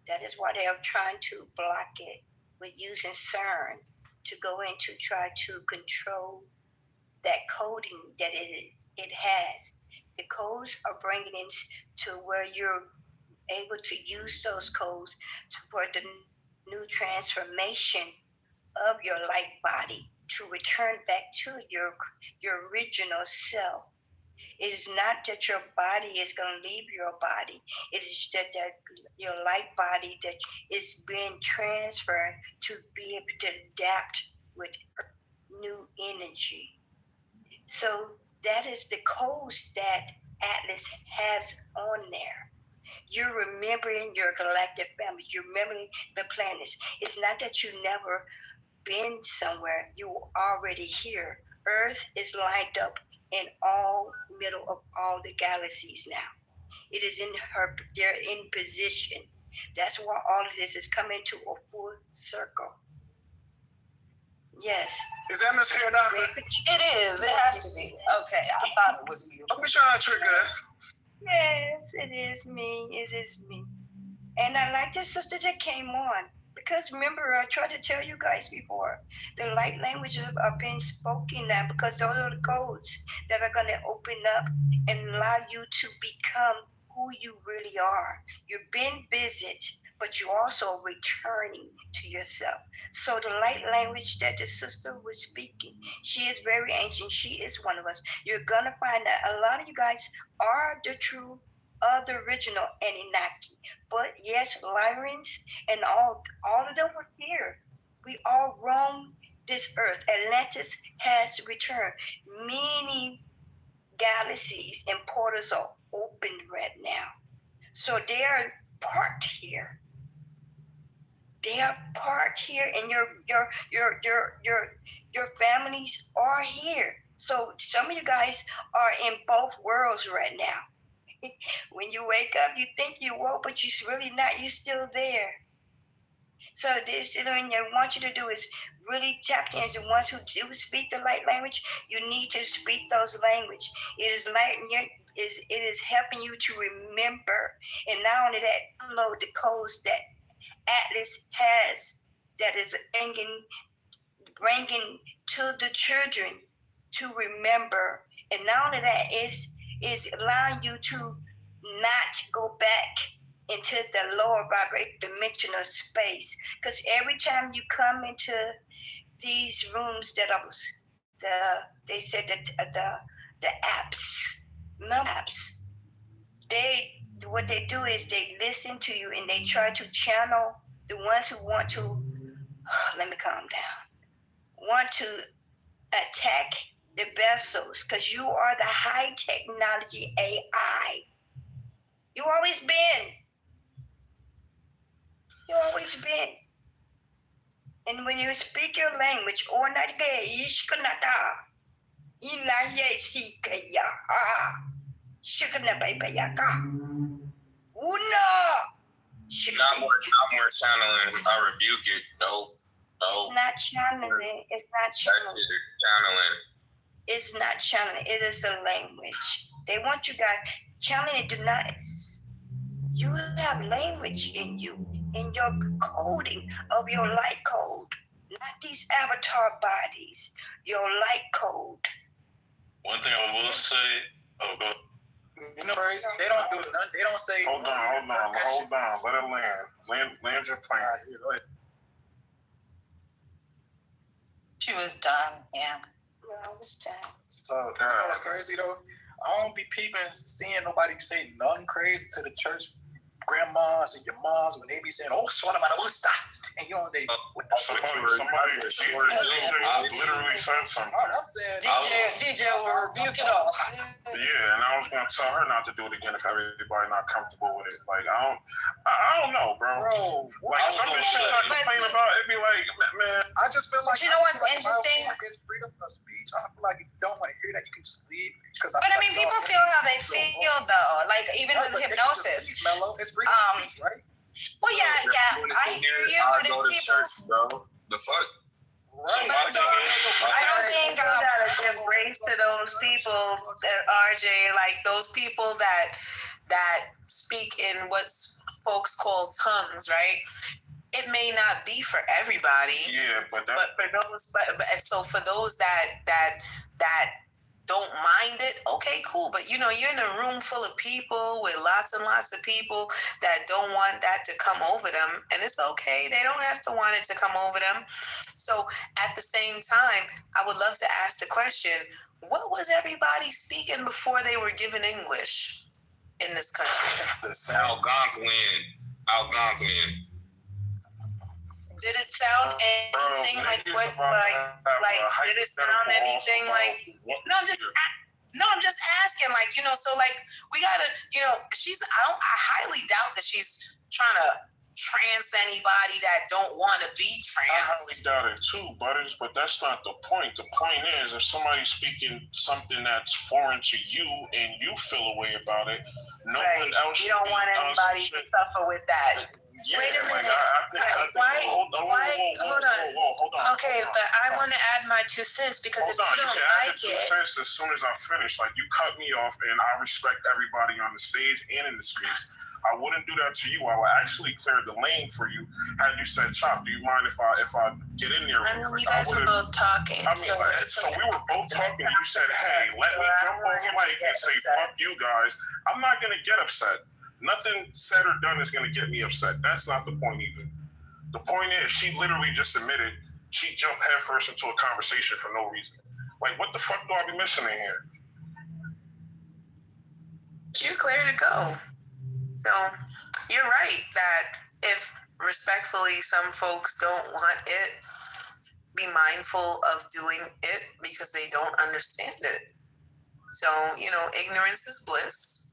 That is why they are trying to block it with using CERN to go in to try to control that coding that it has. The codes are bringing it to where you're able to use those codes for the new transformation of your light body to return back to your original self. It is not that your body is going to leave your body. It is that your light body that is being transferred to be able to adapt with new energy. So that is the codes that Atlas has on there. You're remembering your galactic family. You're remembering the planets. It's not that you never been somewhere. You already here. Earth is lined up in all middle of all the galaxies now. It is in her, they're in position. That's why all of this is coming to a full circle. Yes. Is that Miss Hair Doctor? It is. It has to be. Okay, I thought it was you. Don't be trying to trick us. Yes, it is me. It is me. And I like this sister that came on. Because remember, I tried to tell you guys before, the light languages are being spoken now because those are the codes that are going to open up and allow you to become who you really are. You've been visited, but you're also returning to yourself. So the light language that the sister was speaking, she is very ancient. She is one of us. You're going to find that a lot of you guys are the true, the original Anunnaki. But yes, Lyrians and all of them were here. We all roam this earth. Atlantis has returned. Many galaxies and portals are open right now. So they are parked here. They are parked here, and your families are here. So some of you guys are in both worlds right now. When you wake up, you think you woke, but you're really not. You're still there. So this, what I want you to do is really tap into the ones who do speak the light language. You need to speak those language. It is helping you to remember, and not only that, download the codes that Atlas has that is bringing to the children to remember. And not only that, is allowing you to not go back into the lower dimensional space. Because every time you come into these rooms that they said that the apps, what they do is they listen to you and they try to channel the ones who want to, let me calm down, want to attack the vessels, because you are the high technology AI. You always been. You always been. And when you speak your language, Not more channeling. I rebuke it. No. It's not channeling. It's not channeling. Channeling. It's not channeling. It is a language. They want you guys channeling. Do not. You have language in you, in your coding of your light code, not these avatar bodies. Your light code. One thing I will say. Oh, go. You know, they don't do nothing. They don't say. Hold on. Let it land. Land your plane. Go ahead. She was done. Yeah. I was done. So, you know what's crazy though? I don't be seeing nobody say nothing crazy to the church grandmas and your moms when they be saying, "Oh, short about the and you know they. Somebody literally said something. I'm saying, DJ will rebuke it off. Yeah, and I was gonna tell her not to do it again if everybody not comfortable with it. Like I don't know, bro. Like some of the shit I complain about, it be like, man. I just feel like. But you know what's interesting? It's freedom of speech. I feel like if you don't want to hear that, you can just leave. But I mean, people feel how they feel though. Like even with hypnosis. It's freedom of speech, right? Well, yeah, I hear you, but if go to people, church, bro. The fuck. Right. I don't think gotta give grace to those people, RJ, like those people that speak in what's folks call tongues, right? It may not be for everybody. Yeah, but for those, and so for those that don't mind it, okay, cool. But you're in a room full of people with lots and lots of people that don't want that to come over them, and it's okay. They don't have to want it to come over them. So at the same time, I would love to ask the question: what was everybody speaking before they were given English in this country? Algonquin. Did it sound anything like what? Did it sound anything like? No, I'm just asking. Like, so like we gotta. I highly doubt that she's trying to trans anybody that don't want to be trans. I highly doubt it too, Butters, but that's not the point. The point is, if somebody's speaking something that's foreign to you and you feel a way about it, no one else should. You don't want anybody to suffer with that. Yeah, Wait a minute. Hold on. Okay, but I want to add my 2 cents because if you don't like it. 2 cents as soon as I finish. Like, you cut me off, and I respect everybody on the stage and in the streets. I wouldn't do that to you. I would actually clear the lane for you. Had you said, Chop, do you mind if I get in there? I mean, you guys were both talking. I mean, so we were both talking. You said, hey, let me jump off the mic and say, fuck you guys. I'm not going to get upset. Nothing said or done is going to get me upset. That's not the point either. The point is, she literally just admitted she jumped headfirst into a conversation for no reason. Like, what the fuck do I be missing in here? You're clear to go. So you're right that if respectfully some folks don't want it, be mindful of doing it because they don't understand it. So, ignorance is bliss.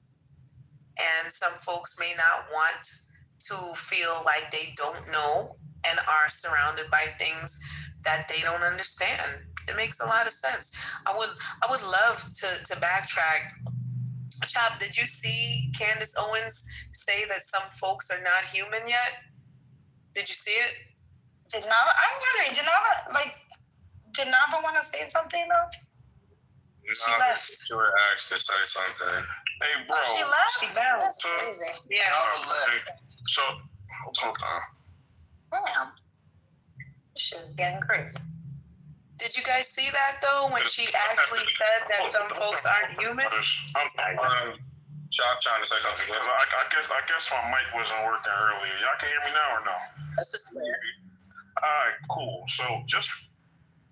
And some folks may not want to feel like they don't know and are surrounded by things that they don't understand. It makes a lot of sense. I would love to backtrack. Chop, did you see Candace Owens say that some folks are not human yet? Did you see it? I'm wondering, did Nava want to say something though? She left. She was asked to say something. Hey, bro. She left? That's crazy. Yeah. So, hold on. Damn. This shit is getting crazy. Did you guys see that though when she actually said that some folks aren't human? Chop trying to say something. I guess my mic wasn't working earlier. Y'all can hear me now or no? That's just clear. All right, cool. So just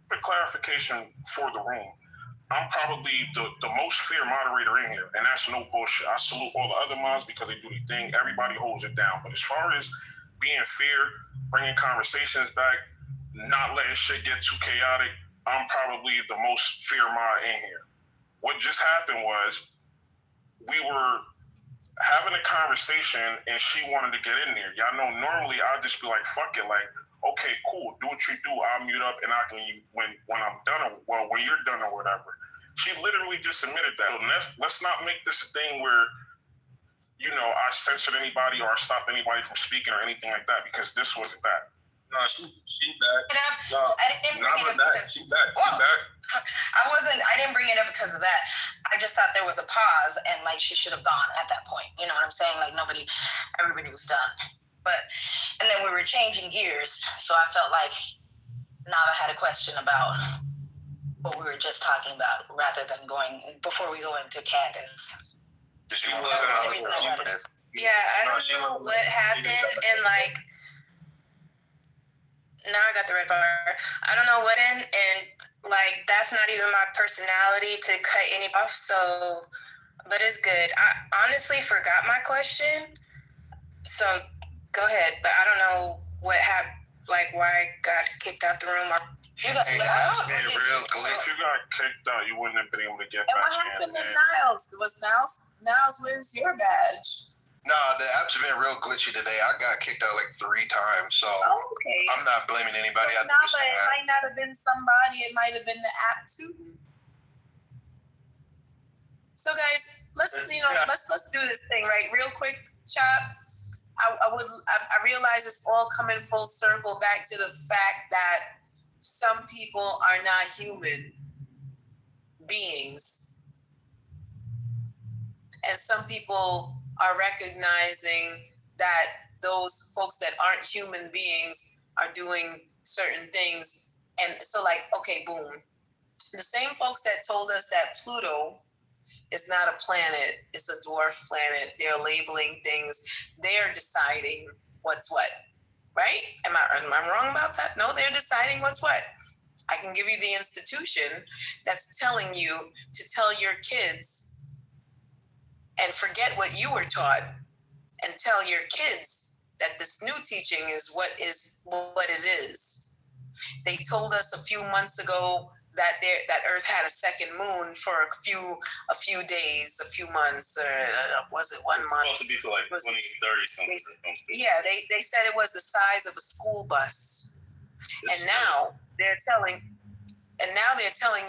for clarification for the room, I'm probably the most fair moderator in here, and that's no bullshit. I salute all the other mods because they do their thing. Everybody holds it down. But as far as being fair, bringing conversations back, not letting shit get too chaotic, I'm probably the most fair mod in here. What just happened was we were having a conversation and she wanted to get in there. Y'all know normally I'll just be like, fuck it, like, okay, cool, do what you do. I'll mute up and I can when I'm done when you're done or whatever. She literally just admitted that. Let's not make this a thing where, I censored anybody or I stopped anybody from speaking or anything like that, because this wasn't that. No, she back. No, I didn't bring it up because she back. I didn't bring it up because of that. I just thought there was a pause and she should have gone at that point. You know what I'm saying? Everybody was done. And then we were changing gears. So I felt like Nava had a question about what we were just talking about rather than before we go into Candace. She wasn't Yeah, I don't know what happened and now I got the red bar. I don't know what and that's not even my personality to cut any off, so but it's good. I honestly forgot my question. So go ahead, but I don't know what happened, why I got kicked out the room. If you got kicked out, you wouldn't have been able to get and back what happened to Niles? Where's your badge? Nah, the app's been real glitchy today. I got kicked out 3 times, so okay. I'm not blaming anybody. It might not have been somebody. It might have been the app too. So guys, let's do this thing real quick, Chop. I realize it's all coming full circle back to the fact that some people are not human beings, and some people are recognizing that those folks that aren't human beings are doing certain things. And so okay, boom. The same folks that told us that Pluto is not a planet, it's a dwarf planet, they're labeling things, they're deciding what's what, right? Am I wrong about that? No, they're deciding what's what. I can give you the institution that's telling you to tell your kids and forget what you were taught and tell your kids that this new teaching is what it is. They told us a few months ago that Earth had a second moon for a few days, a few months, or was it 1 month? Supposed to be for like 20, 30 something. Yeah, they said it was the size of a school bus. And now they're telling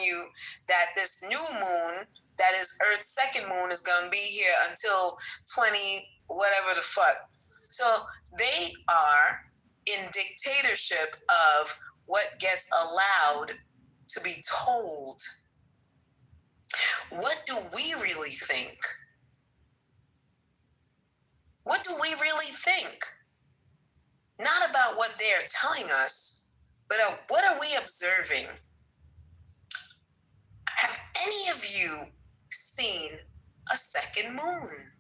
you that this new moon, that is Earth's second moon, is going to be here until 20 whatever the fuck. So they are in dictatorship of what gets allowed to be told. What do we really think? What do we really think? Not about what they're telling us, but what are we observing? Have any of you seen a second moon?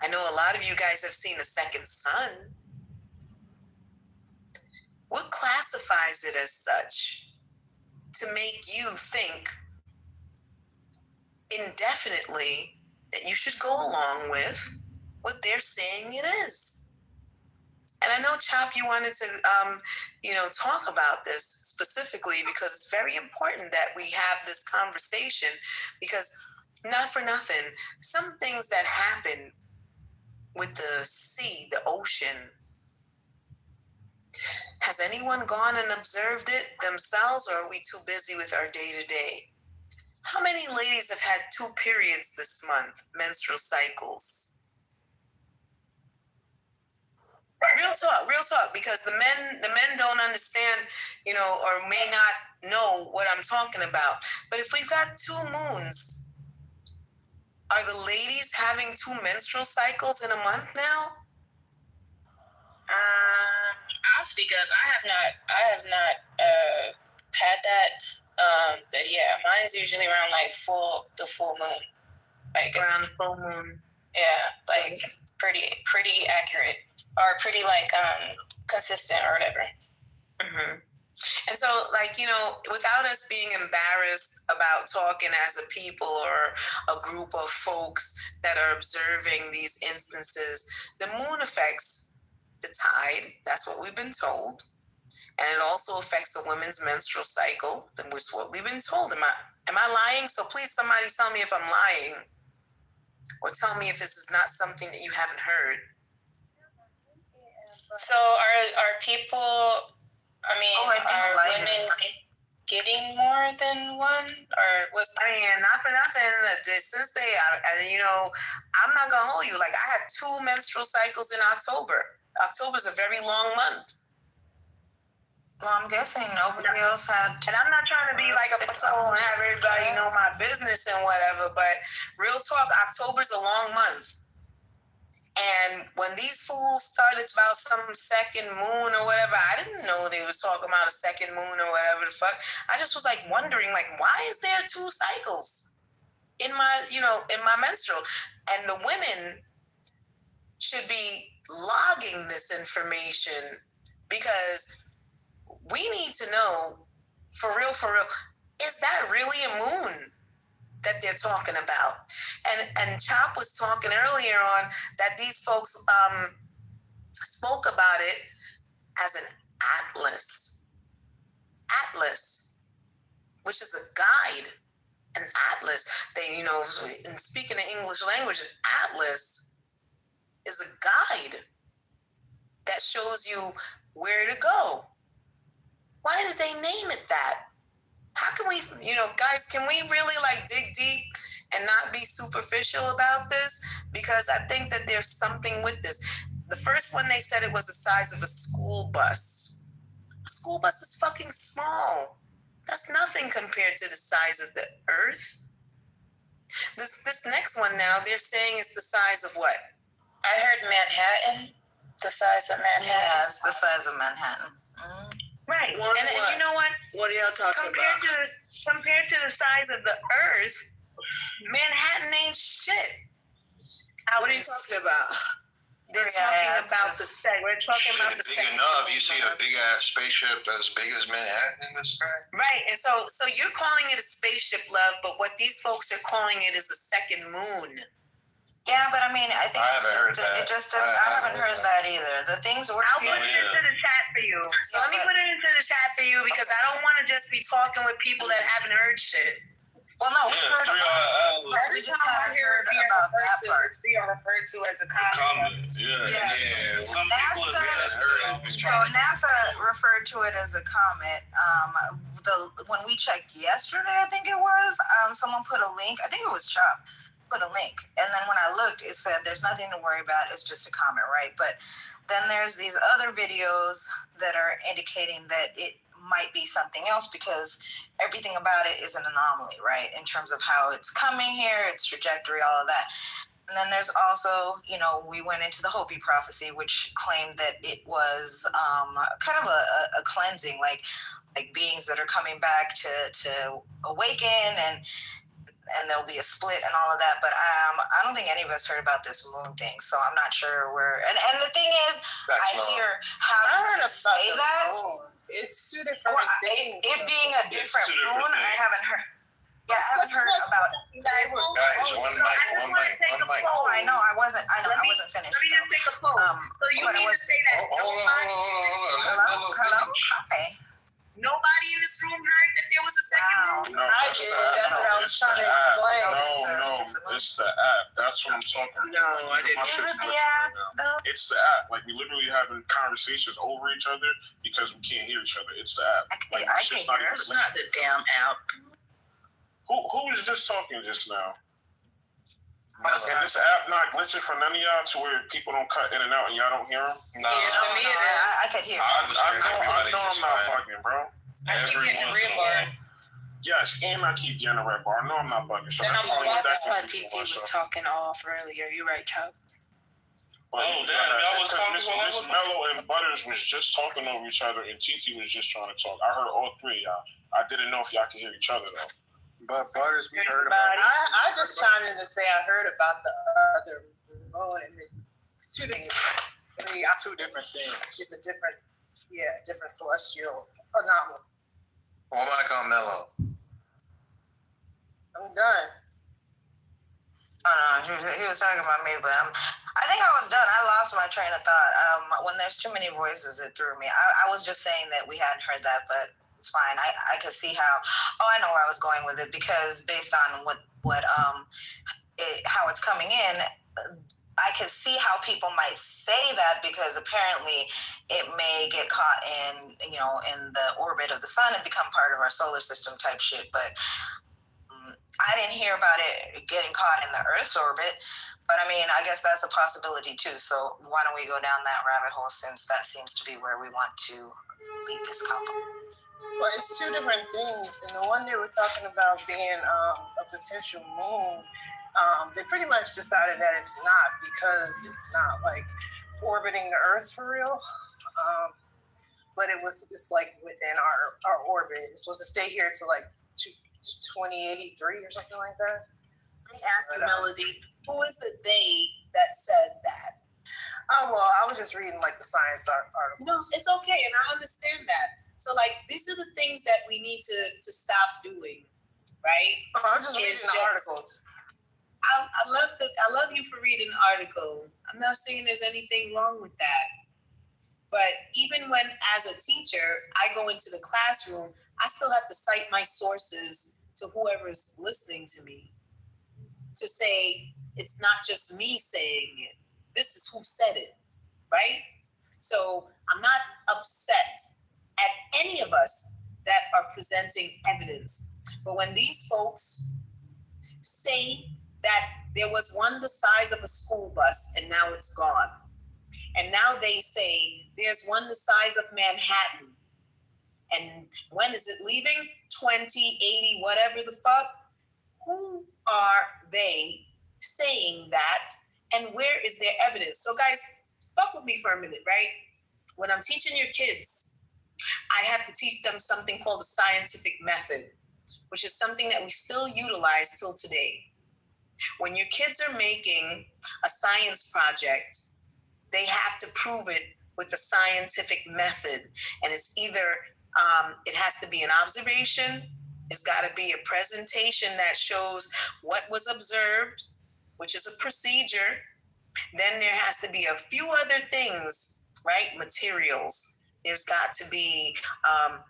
I know a lot of you guys have seen a second sun. What classifies it as such to make you think indefinitely that you should go along with what they're saying it is? And I know, Chop, you wanted to, talk about this specifically because it's very important that we have this conversation, because not for nothing, some things that happen with the sea, the ocean, has anyone gone and observed it themselves, or are we too busy with our day-to-day? How many ladies have had 2 periods this month, menstrual cycles? Real talk, because the men don't understand, or may not know what I'm talking about. But if we've got 2 moons, are the ladies having 2 menstrual cycles in a month now? I'll speak up. I have not had that. But yeah, mine's usually around like the full moon. Like around the full moon. Yeah, like pretty accurate, or pretty consistent or whatever. Mm-hmm. And so, without us being embarrassed about talking as a people or a group of folks that are observing these instances, the moon affects the tide. That's what we've been told. And it also affects a woman's menstrual cycle. That's what we've been told. Am I lying? So please, somebody tell me if I'm lying, or tell me if this is not something that you haven't heard. So are people? I mean, are women getting more than one, or what's? I mean, not for nothing. Since I'm not gonna hold you. Like, I had 2 menstrual cycles in October. October's a very long month. Well, I'm guessing nobody else had. And I'm not trying to be like a soul and have everybody know my business and whatever, but real talk, October's a long month. And when these fools started about some second moon or whatever, I didn't know they was talking about a second moon or whatever the fuck. I just was wondering, why is there 2 cycles in my menstrual? And the women should be logging this information, because we need to know, for real, is that really a moon that they're talking about? And Chop was talking earlier on that these folks spoke about it as an atlas, which is a guide, an atlas. They, in speaking the English language, an atlas is a guide that shows you where to go. Why did they name it that? How can we, guys, can we really dig deep and not be superficial about this? Because I think that there's something with this. The first one, they said it was the size of a school bus. A school bus is fucking small. That's nothing compared to the size of the Earth. This next one now, they're saying it's the size of what? I heard Manhattan, the size of Manhattan. Yeah, it's the size of Manhattan. Mm-hmm. Right. And you know what? What are y'all talking about? Compared to the size of the Earth, Manhattan ain't shit. What are you talking about? They're talking about the set. We're talking about the big enough. You see a big ass spaceship as big as Manhattan in the sky. Right. And so you're calling it a spaceship, love, but what these folks are calling it is a second moon. Yeah, but I mean, I think I haven't heard that. I haven't heard that either. The things we're I'll put it into the chat. for you. So let me put it into the chat for you because I don't want to just be talking with people that haven't heard shit. Well, no, we heard every time I heard about that part, it's being referred to as a comment. Some people have heard it. So NASA referred to it as a comment. When we checked yesterday, I think it was, someone put a link. I think it was Chop put a link, and then when I looked, it said there's nothing to worry about. It's just a comment, right? But then there's these other videos that are indicating that it might be something else because everything about it is an anomaly, right? In terms of how it's coming here, its trajectory, all of that. And then there's also, we went into the Hopi prophecy, which claimed that it was kind of a cleansing, like beings that are coming back to awaken and there'll be a split and all of that. But I don't think any of us heard about this moon thing, so I'm not sure where. And the thing is, I hear how you can say that. It's two different things. It being a different moon, I haven't heard. Yeah, I haven't heard about. Guys, one mic. Oh, I know. I wasn't finished. Let me just take a poll. So you need to say that. Hold on. Hello. Okay. Nobody in this room heard that there was a second room? No, I did. That's what I was trying to explain. No, it's the app. That's what I'm talking about. No, I didn't. Is it the app? It's the app. Like, we literally having conversations over each other because we can't hear each other. It's the app. I can't hear. It's not the damn app. Who was just talking just now? And this app not glitching for none of y'all to where people don't cut in and out and y'all don't hear them? No, me it is. I could hear. I know I'm not bugging, bro. I keep getting a red bar. Yes, and I keep getting a red bar. I know I'm not bugging. So that's why TT was talking off earlier. You're right, Chuck. Miss Mello and Butters was just talking over each other, and TT was just trying to talk. I heard all three of y'all. I didn't know if y'all could hear each other though. But Butters, we heard about it. I just chimed in to say I heard about the other moon, and it's two different things. It's a different celestial anomaly. One mic on Mello. I'm done. He was talking about me, but I think I was done. I lost my train of thought. When there's too many voices, it threw me. I was just saying that we hadn't heard that, but it's fine. I could see how. I know where I was going with it because based on how it's coming in, I could see how people might say that because apparently it may get caught in the orbit of the sun and become part of our solar system type shit. But I didn't hear about it getting caught in the Earth's orbit. But I mean, I guess that's a possibility too. So why don't we go down that rabbit hole since that seems to be where we want to lead this couple. Well, it's two different things. And the one they were talking about being a potential moon, they pretty much decided that it's not because it's not like orbiting the Earth for real. But it's like within our orbit. It's supposed to stay here till like 2083 or something like that. Let me ask you, Melody, who is the they that said that? Oh, well, I was just reading like the science article. No, it's okay, and I understand that. So, like, these are the things that we need to stop doing, right? Oh, I'm just reading the articles. I love you for reading an article. I'm not saying there's anything wrong with that. But even when, as a teacher, I go into the classroom, I still have to cite my sources to whoever's listening to me to say it's not just me saying it. This is who said it, right? So I'm not upset at any of us that are presenting evidence. But when these folks say that there was one the size of a school bus and now it's gone, and now they say there's one the size of Manhattan, and when is it leaving? 2080, whatever the fuck. Who are they saying that, and where is their evidence? So guys, fuck with me for a minute, right? When I'm teaching your kids, I have to teach them something called a scientific method, which is something that we still utilize till today. When your kids are making a science project, they have to prove it with the scientific method. And it's either, it has to be an observation, it's got to be a presentation that shows what was observed, which is a procedure. Then there has to be a few other things, right? Materials. There's got to be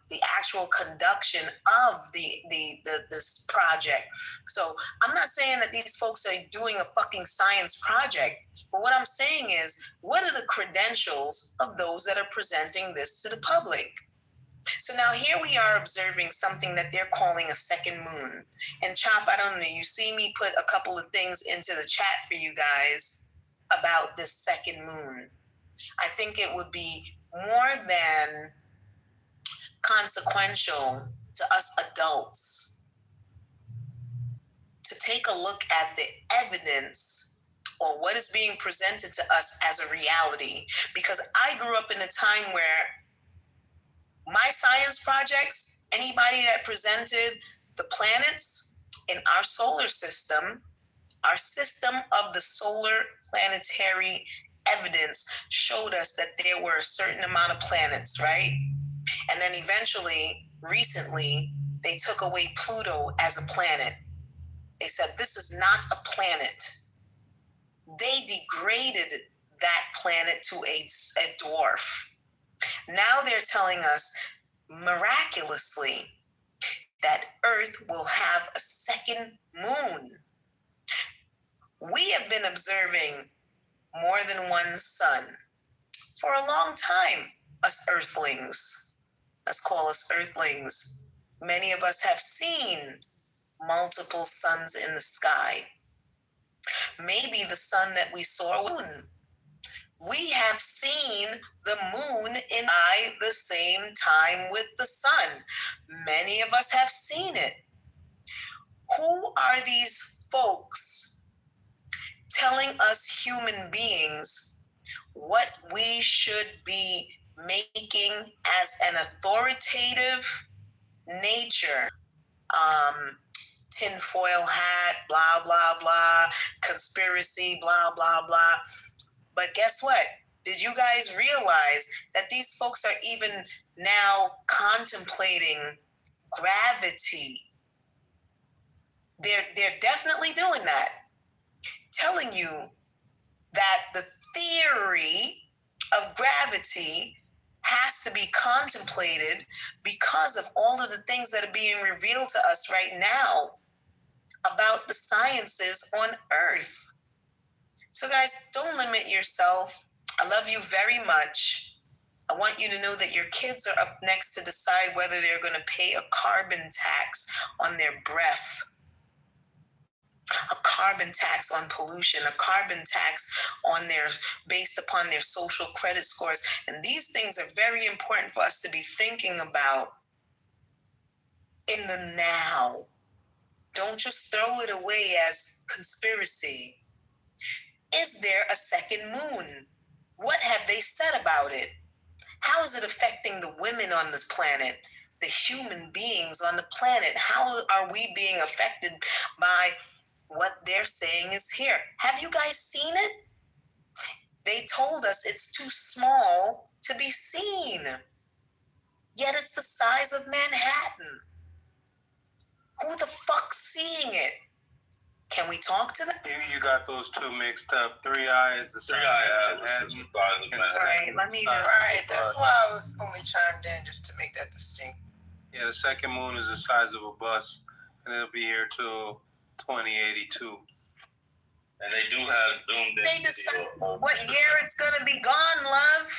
the actual conduction of this project. So I'm not saying that these folks are doing a fucking science project, but what I'm saying is, what are the credentials of those that are presenting this to the public? So now here we are observing something that they're calling a second moon. And Chop, I don't know, you see me put a couple of things into the chat for you guys about this second moon. I think it would be more than consequential to us adults to take a look at the evidence or what is being presented to us as a reality. Because I grew up in a time where my science projects, anybody that presented the planets in our solar system, our system of the solar planetary evidence showed us that there were a certain amount of planets, right? And then eventually, recently, they took away Pluto as a planet. They said, this is not a planet. They degraded that planet to a dwarf. Now they're telling us, miraculously, that Earth will have a second moon. We have been observing more than one sun for a long time, us Earthlings. Let's call us Earthlings. Many of us have seen multiple suns in the sky. Maybe the sun that we saw, moon. We have seen the moon in the same time with the sun. Many of us have seen it. Who are these folks telling us human beings what we should be making as an authoritative nature? Tinfoil hat, blah, blah, blah, conspiracy, blah, blah, blah. But guess what? Did you guys realize that these folks are even now contemplating gravity? They're definitely doing that. Telling you that the theory of gravity has to be contemplated because of all of the things that are being revealed to us right now about the sciences on Earth. So guys, don't limit yourself. I love you very much. I want you to know that your kids are up next to decide whether they're going to pay a carbon tax on their breath, a carbon tax on pollution, a carbon tax on their, based upon their social credit scores. And these things are very important for us to be thinking about in the now. Don't just throw it away as conspiracy. Is there a second moon? What have they said about it? How is it affecting the women on this planet, the human beings on the planet? How are we being affected by what they're saying is here? Have you guys seen it? They told us it's too small to be seen. Yet it's the size of Manhattan. Who the fuck's seeing it? Can we talk to them? You got those two mixed up. 3i is the same. 3i Atlas. Right, let me. Right, that's why I was only chimed in just to make that distinct. Yeah, the second moon is the size of a bus, and it'll be here till 2082. And they do have zoomed in. They decide what year it's gonna be gone, love.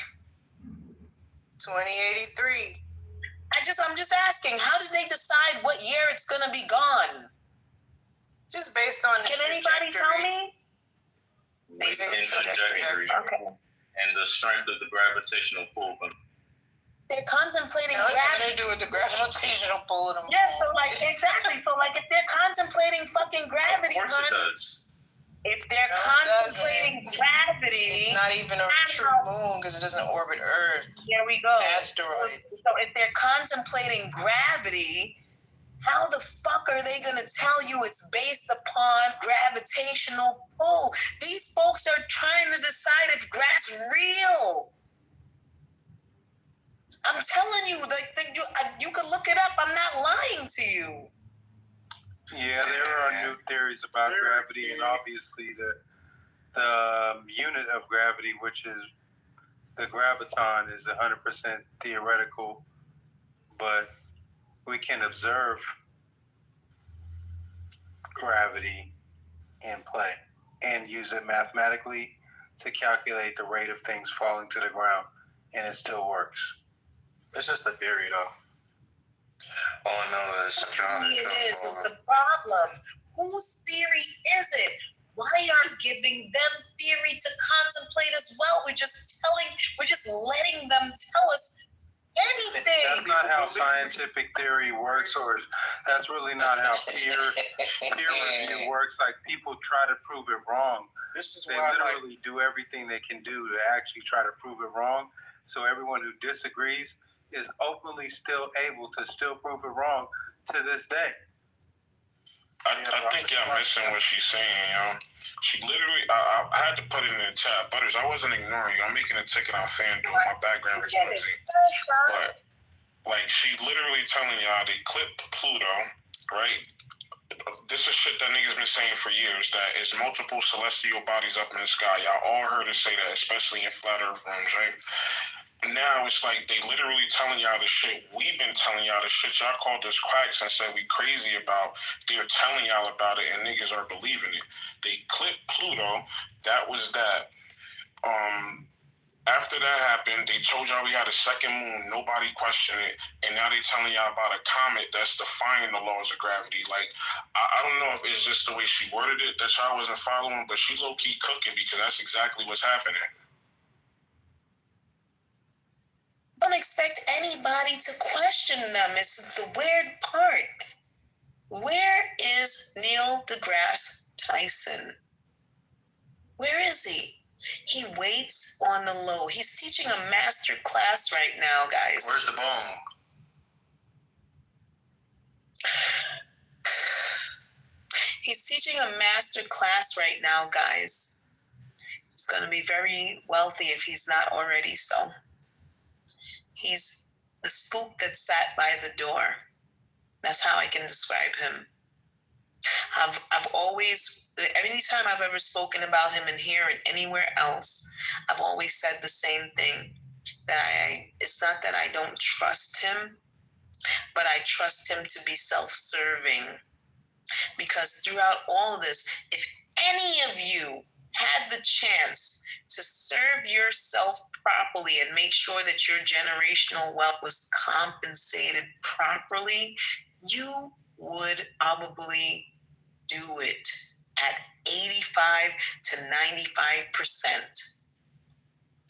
2083. I'm just asking, how did they decide what year it's gonna be gone? Just based on the Can anybody tell me? Based on the trajectory. Okay. And the strength of the gravitational pull. They're contemplating gravity. What gravity. do they do with the gravitational pull of them? Yeah, so like, exactly. So like, if they're contemplating fucking gravity, Of course it does. If they're contemplating gravity, it's not even a true moon because it doesn't orbit Earth. There we go. Asteroid. So if they're contemplating gravity, how the fuck are they going to tell you it's based upon gravitational pull? These folks are trying to decide if graph's real. I'm telling you, you can look it up. I'm not lying to you. Yeah, there are new theories about gravity, and obviously the unit of gravity, which is the graviton is 100% theoretical, but we can observe gravity in play and use it mathematically to calculate the rate of things falling to the ground, and it still works. It's just a theory, though. All I know is It's the problem. Whose theory is it? Why aren't giving them theory to contemplate as well? We're just letting them tell us anything. That's not how scientific theory works, or that's really not how peer review works. Like, people try to prove it wrong. This is they why literally do everything they can do to actually try to prove it wrong. So everyone who disagrees is openly still able to still prove it wrong to this day. I think y'all missing what she's saying, yo. She literally, I had to put it in the chat. Butters, I wasn't ignoring you. I'm making a ticket on FanDuel. My background is noisy. But, like, she literally telling y'all they clipped Pluto, right? This is shit that niggas been saying for years, that it's multiple celestial bodies up in the sky. Y'all all heard us say that, especially in flat earth rooms, right? Now it's like they literally telling y'all the shit we've been telling y'all, the shit y'all called us quacks and said we crazy about. They're telling y'all about it and niggas are believing it. They clipped Pluto. That was that. After that happened, they told y'all we had a second moon. Nobody questioned it. And now they telling y'all about a comet that's defying the laws of gravity. Like, I don't know if it's just the way she worded it that y'all wasn't following, but she low-key cooking because that's exactly what's happening. Don't expect anybody to question them. It's the weird part. Where is Neil deGrasse Tyson? Where is he? He waits on the low. He's teaching a master class right now, guys. Where's the bomb? He's teaching a master class right now, guys. He's going to be very wealthy if he's not already so. He's the spook that sat by the door. That's how I can describe him. I've always, anytime I've ever spoken about him in here and anywhere else, I've always said the same thing. That it's not that I don't trust him, but I trust him to be self-serving. Because throughout all this, if any of you had the chance to serve yourself properly and make sure that your generational wealth was compensated properly, you would probably do it at 85 to 95%.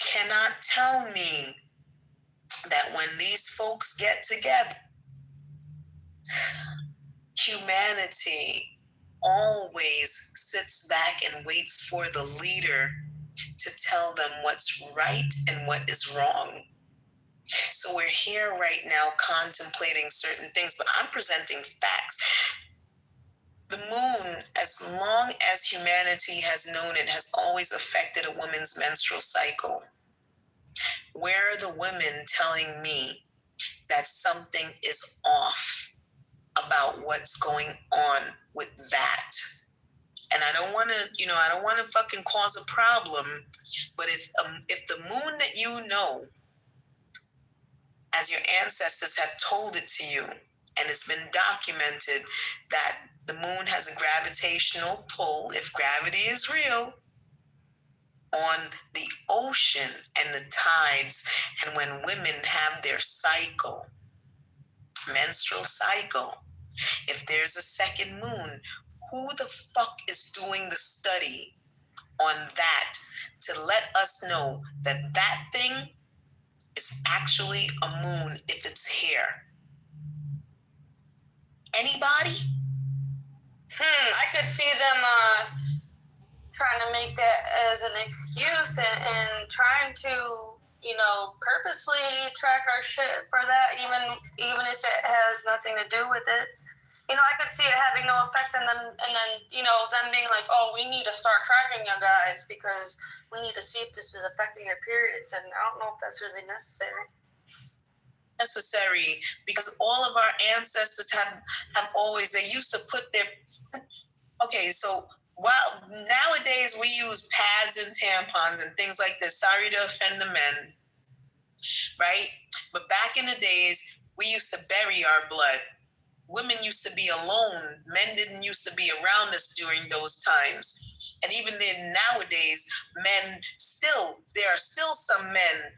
Cannot tell me that when these folks get together, humanity always sits back and waits for the leader to tell them what's right and what is wrong. So we're here right now contemplating certain things, but I'm presenting facts. The moon, as long as humanity has known it, has always affected a woman's menstrual cycle. Where are the women telling me that something is off about what's going on with that? And I don't want to, fucking cause a problem, but if the moon that you know, as your ancestors have told it to you, and it's been documented that the moon has a gravitational pull, if gravity is real, on the ocean and the tides, and when women have their cycle, menstrual cycle, if there's a second moon, who the fuck is doing the study on that to let us know that that thing is actually a moon if it's here? Anybody? I could see them trying to make that as an excuse and trying to, purposely track our shit for that, even if it has nothing to do with it. I could see it having no effect, and then them being like, oh, we need to start tracking you guys because we need to see if this is affecting your periods, and I don't know if that's really necessary. Necessary, because all of our ancestors have always, they used to put their, okay, so Well, nowadays we use pads and tampons and things like this. Sorry to offend the men, right? But back in the days, we used to bury our blood. Women used to be alone. Men didn't used to be around us during those times. And even then, nowadays, there are still some men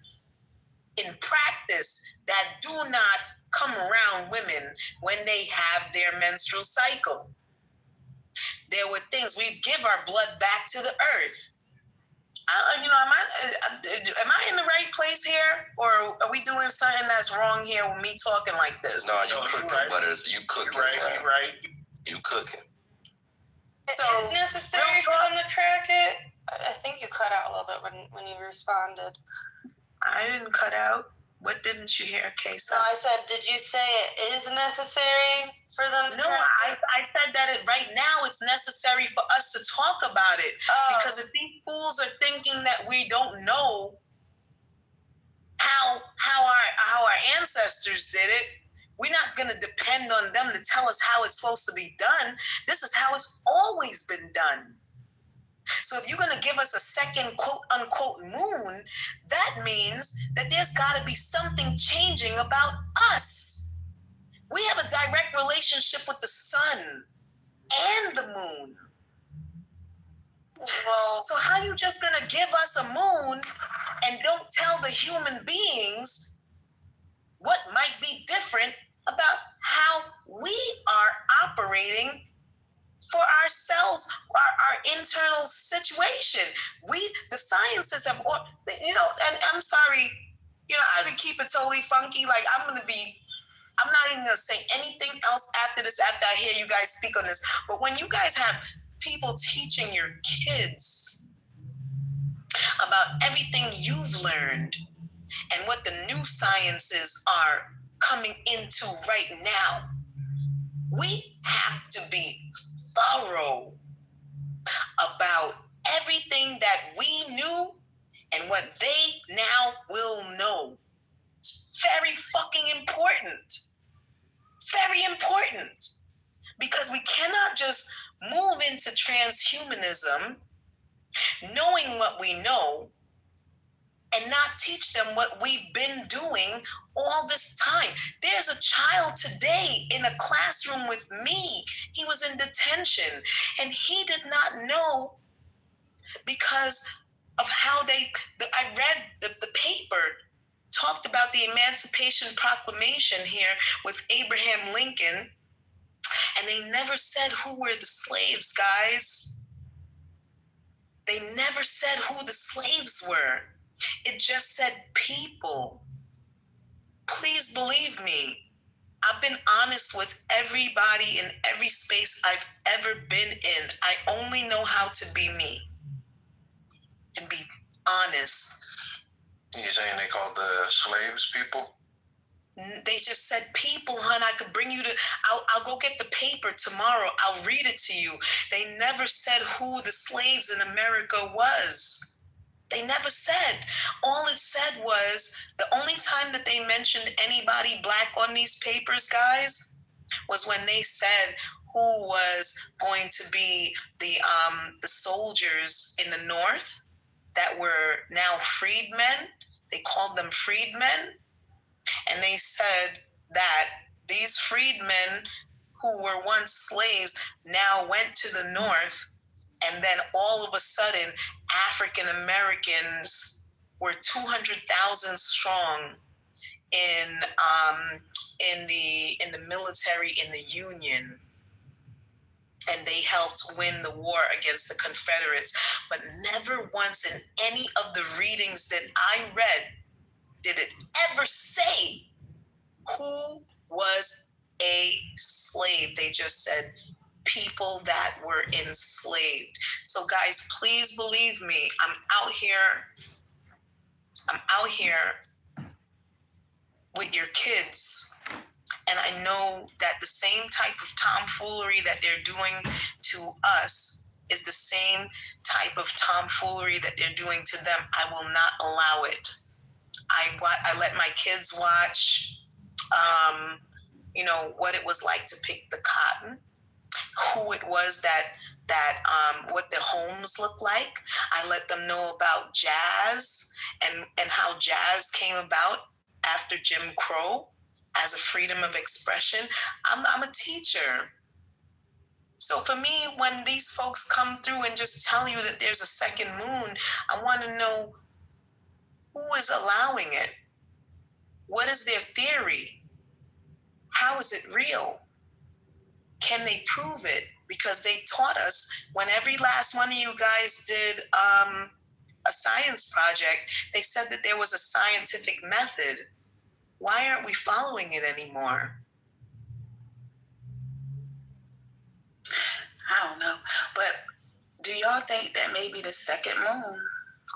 in practice that do not come around women when they have their menstrual cycle. There were things, we give our blood back to the earth. Am I in the right place here? Or are we doing something that's wrong here with me talking like this? No, you cooking, right. You cooking. Right. You cooking. So, it's necessary for them to track it? I think you cut out a little bit when you responded. I didn't cut out. What didn't you hear, Kesa? No, I said, did you say it is necessary for them to track it? I said that right now it's necessary for us to talk about it. Because if these fools are thinking that we don't know how our ancestors did it, we're not going to depend on them to tell us how it's supposed to be done. This is how it's always been done. So if you're going to give us a second quote unquote moon, that means that there's got to be something changing about us. We have a direct relationship with the sun and the moon. Well, so how are you just going to give us a moon and don't tell the human beings what might be different about how we are operating for ourselves, our internal situation? The sciences have, and I'm sorry, I would keep it totally funky. Like, I'm not even going to say anything else after this, after I hear you guys speak on this. But when you guys have people teaching your kids about everything you've learned and what the new sciences are coming into right now, we have to be thorough about everything that we knew and what they now will know. It's very fucking important. Very important. Because we cannot just move into transhumanism knowing what we know and not teach them what we've been doing all this time. There's a child today in a classroom with me. He was in detention and he did not know because of how I read the paper talked about the Emancipation Proclamation here with Abraham Lincoln, and they never said who were the slaves, guys. They never said who the slaves were. It just said people. Please believe me. I've been honest with everybody in every space I've ever been in. I only know how to be me and be honest. You saying they called the slaves people? They just said people, hon. I could bring you I'll go get the paper tomorrow. I'll read it to you. They never said who the slaves in America was. They never said. All it said was, the only time that they mentioned anybody black on these papers, guys, was when they said who was going to be the soldiers in the North that were now freedmen. They called them freedmen. And they said that these freedmen who were once slaves now went to the North, and then all of a sudden African Americans were 200,000 strong in the military, in the Union, and they helped win the war against the Confederates. But never once in any of the readings that I read did it ever say who was a slave. They just said people that were enslaved. So guys, please believe me, I'm out here with your kids. And I know that the same type of tomfoolery that they're doing to us is the same type of tomfoolery that they're doing to them. I will not allow it. I let my kids watch, what it was like to pick the cotton. who it was that what their homes look like. I let them know about jazz and how jazz came about after Jim Crow as a freedom of expression. I'm a teacher. So for me, when these folks come through and just tell you that there's a second moon, I want to know who is allowing it. What is their theory? How is it real? Can they prove it? Because they taught us when every last one of you guys did a science project, they said that there was a scientific method. Why aren't we following it anymore? I don't know. But do y'all think that maybe the second moon,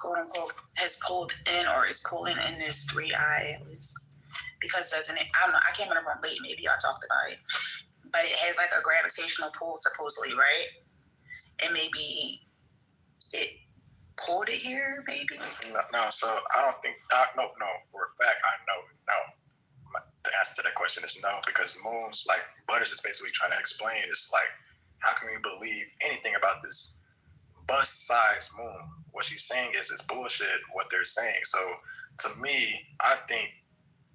quote unquote, has pulled in or is pulling in this 3-eye atlas? Because doesn't it, I don't know, I came in the room late, maybe y'all talked about it, but it has like a gravitational pull supposedly, right? And maybe it pulled it here, maybe? No, so I don't think, no, for a fact, I know, no. The answer to that question is no, because moons, like Butters is basically trying to explain, it's like, how can we believe anything about this bus-sized moon? What she's saying is bullshit, what they're saying. So to me, I think,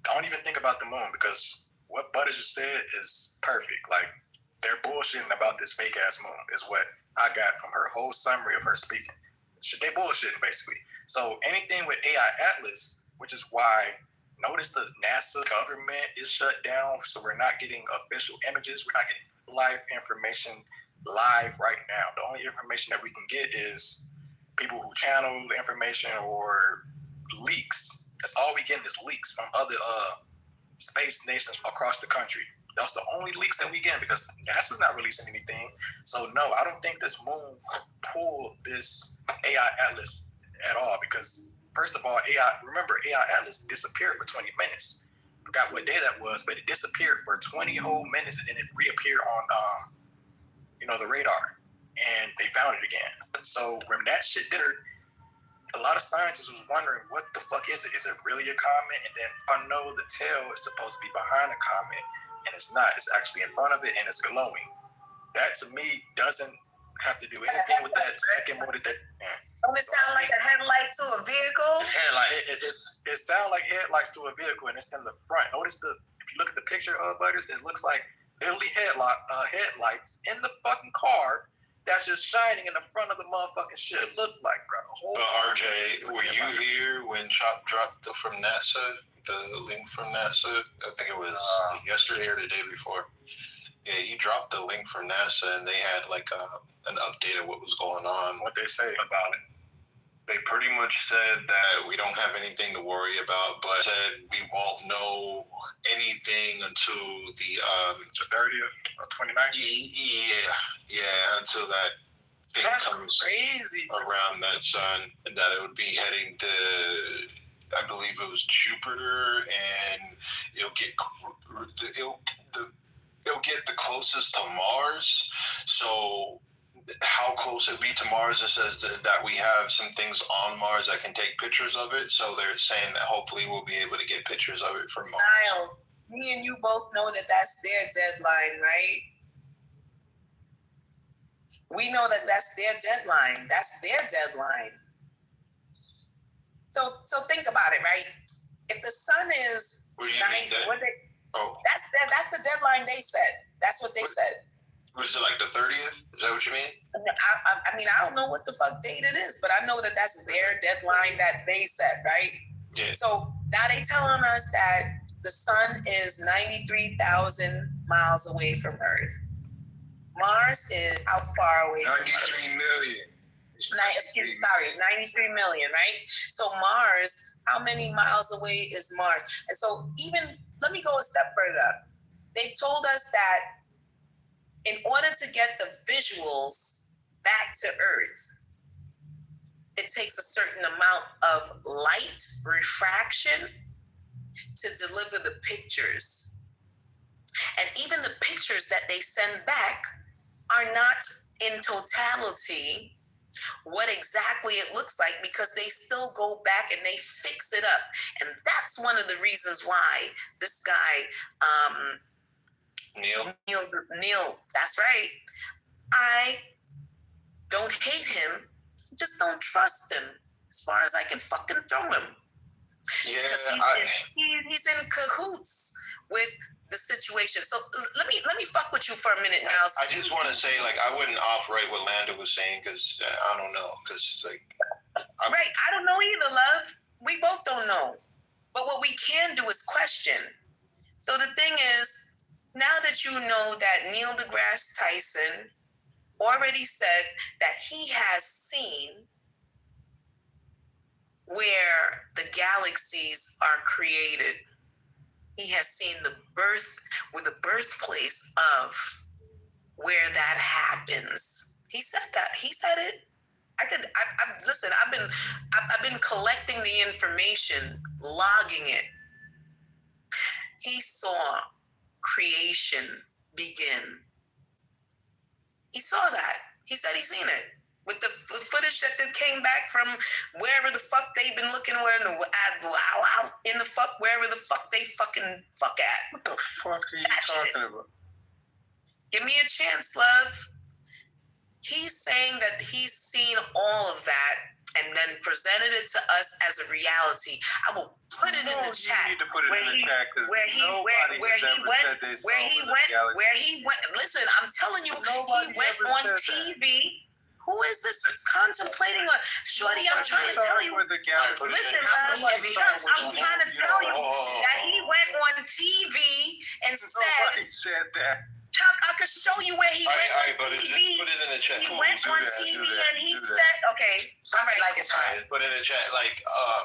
don't even think about the moon, because what Butters just said is perfect. Like, they're bullshitting about this fake-ass moon is what I got from her whole summary of her speaking. They bullshitting, basically. So anything with AI Atlas, which is why, notice the NASA government is shut down, so we're not getting official images. We're not getting live information live right now. The only information that we can get is people who channel the information or leaks. That's all we get is leaks from other space nations across the country. That's the only leaks that we get, because NASA's not releasing anything. So no, I don't think this moon pulled this AI Atlas at all, because first of all, remember AI Atlas disappeared for 20 minutes. Forgot what day that was, but it disappeared for 20 whole minutes, and then it reappeared on the radar, and they found it again. So when that shit did, a lot of scientists was wondering, what the fuck is it? Is it really a comet? And then I know the tail is supposed to be behind a comet, and it's not. It's actually in front of it, and it's glowing. That to me doesn't have to do anything with that second motor. Don't it sound like a headlight to a vehicle? It's headlights. It sounds like headlights to a vehicle, and it's in the front. Notice if you look at the picture of Butters, it looks like literally headlights in the fucking car that's just shining in the front of the motherfucking shit. It looked like, bro. RJ, were you here when Chop dropped from NASA, the link from NASA? I think it was yesterday or the day before. Yeah, he dropped the link from NASA, and they had like an update of what was going on. What they say about it? They pretty much said that we don't have anything to worry about, but said we won't know anything until the 30th or 29th. Yeah, until that thing comes crazy around that sun, and that it would be heading to, I believe it was Jupiter, and it'll get the closest to Mars. So how close it be to Mars, it says that we have some things on Mars that can take pictures of it. So they're saying that hopefully we'll be able to get pictures of it from Mars. Niles, me and you both know that that's their deadline, right? We know that that's their deadline. That's their deadline. So think about it, right? If the sun is that's the deadline they set. That's what they said. Was it like the 30th? Is that what you mean? I mean, I don't know what the fuck date it is, but I know that that's their deadline that they set, right? Yeah. So now they telling us that the sun is 93,000 miles away from Earth. Mars is how far away? 93 million. 93 million, right? So Mars, how many miles away is Mars? And so even, let me go a step further. They've told us that in order to get the visuals back to Earth, it takes a certain amount of light refraction to deliver the pictures. And even the pictures that they send back are not in totality what exactly it looks like, because they still go back and they fix it up. And that's one of the reasons why this guy, Neil, that's right. I don't hate him, just don't trust him as far as I can fucking throw him. Yeah, he's in cahoots with the situation. So let me fuck with you for a minute now. I just want to say, like, I wouldn't off-right what Landa was saying because I don't know. Because, like, right, I don't know either, love. We both don't know. But what we can do is question. So the thing is, now that you know that Neil deGrasse Tyson already said that he has seen where the galaxies are created. He has seen the birthplace of where that happens. He said that. He said it. Listen, I've been collecting the information, logging it. He saw creation begin. He saw that. He said he's seen it. With the footage that came back from wherever the fuck they've been looking, wherever the fuck they fucking fuck at. What the fuck are you talking about? Give me a chance, love. He's saying that he's seen all of that and then presented it to us as a reality. I will put it in the chat. You need to put it in the chat because nobody has ever said they saw where he went. Listen, I'm telling you, he went on TV. Who is this contemplating on? Shorty, I'm trying to tell you. Listen, I'm trying to tell you that he went on TV and said. Nobody said that. Chuck, I could show you where he went on TV. Just put it in the chat. He went on TV and he said, okay. All right, like it's fine. Put it in the chat, like,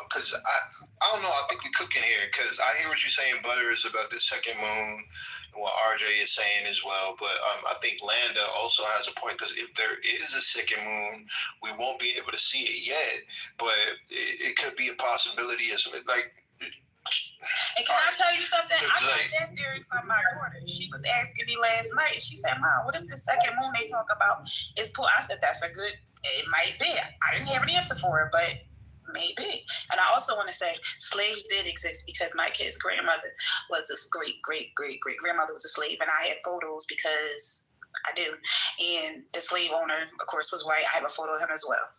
because I don't know. I think we're cooking here because I hear what you're saying, Butters, about the second moon, and what RJ is saying as well. But I think Landa also has a point because if there is a second moon, we won't be able to see it yet, but it could be a possibility as like. And can I tell you something? I got that theory from my daughter. She was asking me last night. She said, "Mom, what if the second moon they talk about is pull?" I said, "That's a good. It might be." I didn't have an answer for it, but maybe. And I also want to say, slaves did exist because my kid's grandmother was this great grandmother was a slave, and I had photos because I do. And the slave owner, of course, was white. I have a photo of him as well.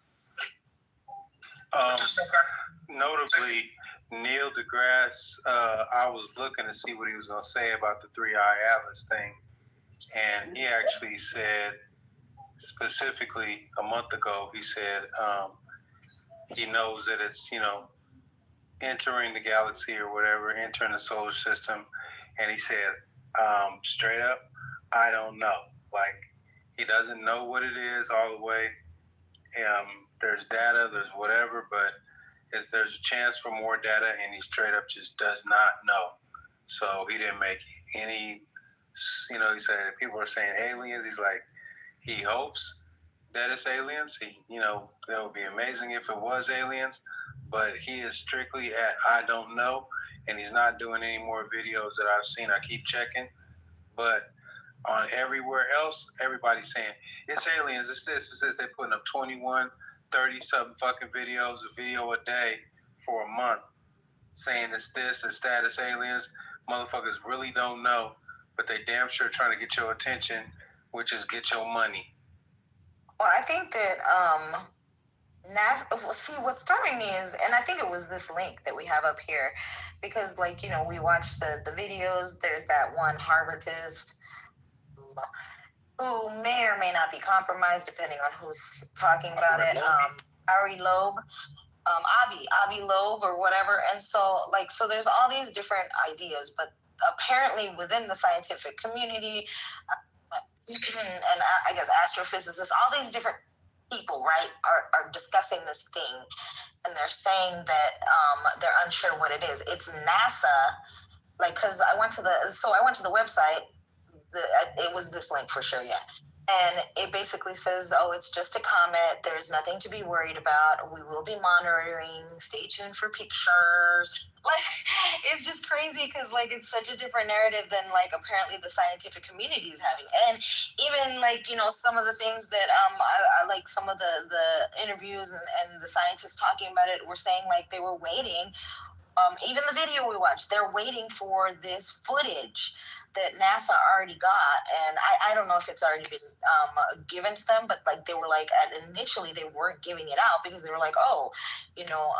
Notably, Neil deGrasse, I was looking to see what he was going to say about the 3-eye atlas thing. And he actually said, specifically a month ago, he said he knows that it's, entering the galaxy or whatever, entering the solar system. And he said, straight up, I don't know. Like, he doesn't know what it is all the way. There's data, there's whatever, but there's a chance for more data, and he straight up just does not know. So he didn't make any, he said people are saying aliens. He's like, he hopes that it's aliens. That would be amazing if it was aliens, but he is strictly at I don't know, and he's not doing any more videos that I've seen. I keep checking, but on everywhere else, everybody's saying it's aliens, it's this. They're putting up 21, 30-something fucking videos, a video a day for a month, saying it's this, it's that, it's aliens. Motherfuckers really don't know, but they damn sure trying to get your attention, which is get your money. Well, I think that see, what's throwing me is, and I think it was this link that we have up here, because we watched the videos. There's that one Harvardist who may or may not be compromised depending on who's talking about it. Avi Loeb, Avi Loeb or whatever. And so there's all these different ideas, but apparently within the scientific community, and I guess astrophysicists, all these different people, right, are discussing this thing, and they're saying that they're unsure what it is. It's NASA, because I went to the website. It was this link for sure, yeah. And it basically says, it's just a comet. There's nothing to be worried about. We will be monitoring. Stay tuned for pictures. It's just crazy because, it's such a different narrative than, apparently the scientific community is having. And even, some of the things that I like, some of the interviews and the scientists talking about it were saying, they were waiting Even the video we watched, they're waiting for this footage that NASA already got, and I don't know if it's already been given to them, but like they were like initially they weren't giving it out because they were like, oh, you know,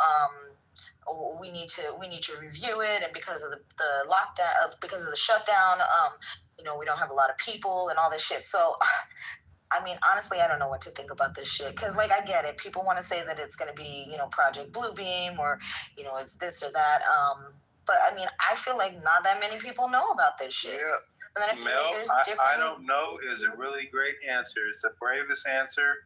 we need to review it, and because of the lockdown, because of the shutdown, you know, we don't have a lot of people and all this shit. So I mean, honestly, I don't know what to think about this shit. Because, like, I get it. People want to say that it's going to be, you know, Project Bluebeam or, you know, it's this or that. But, I mean, I feel like not that many people know about this shit. Yeah. And then I feel Mel, like there's different... I don't know is a really great answer. It's the bravest answer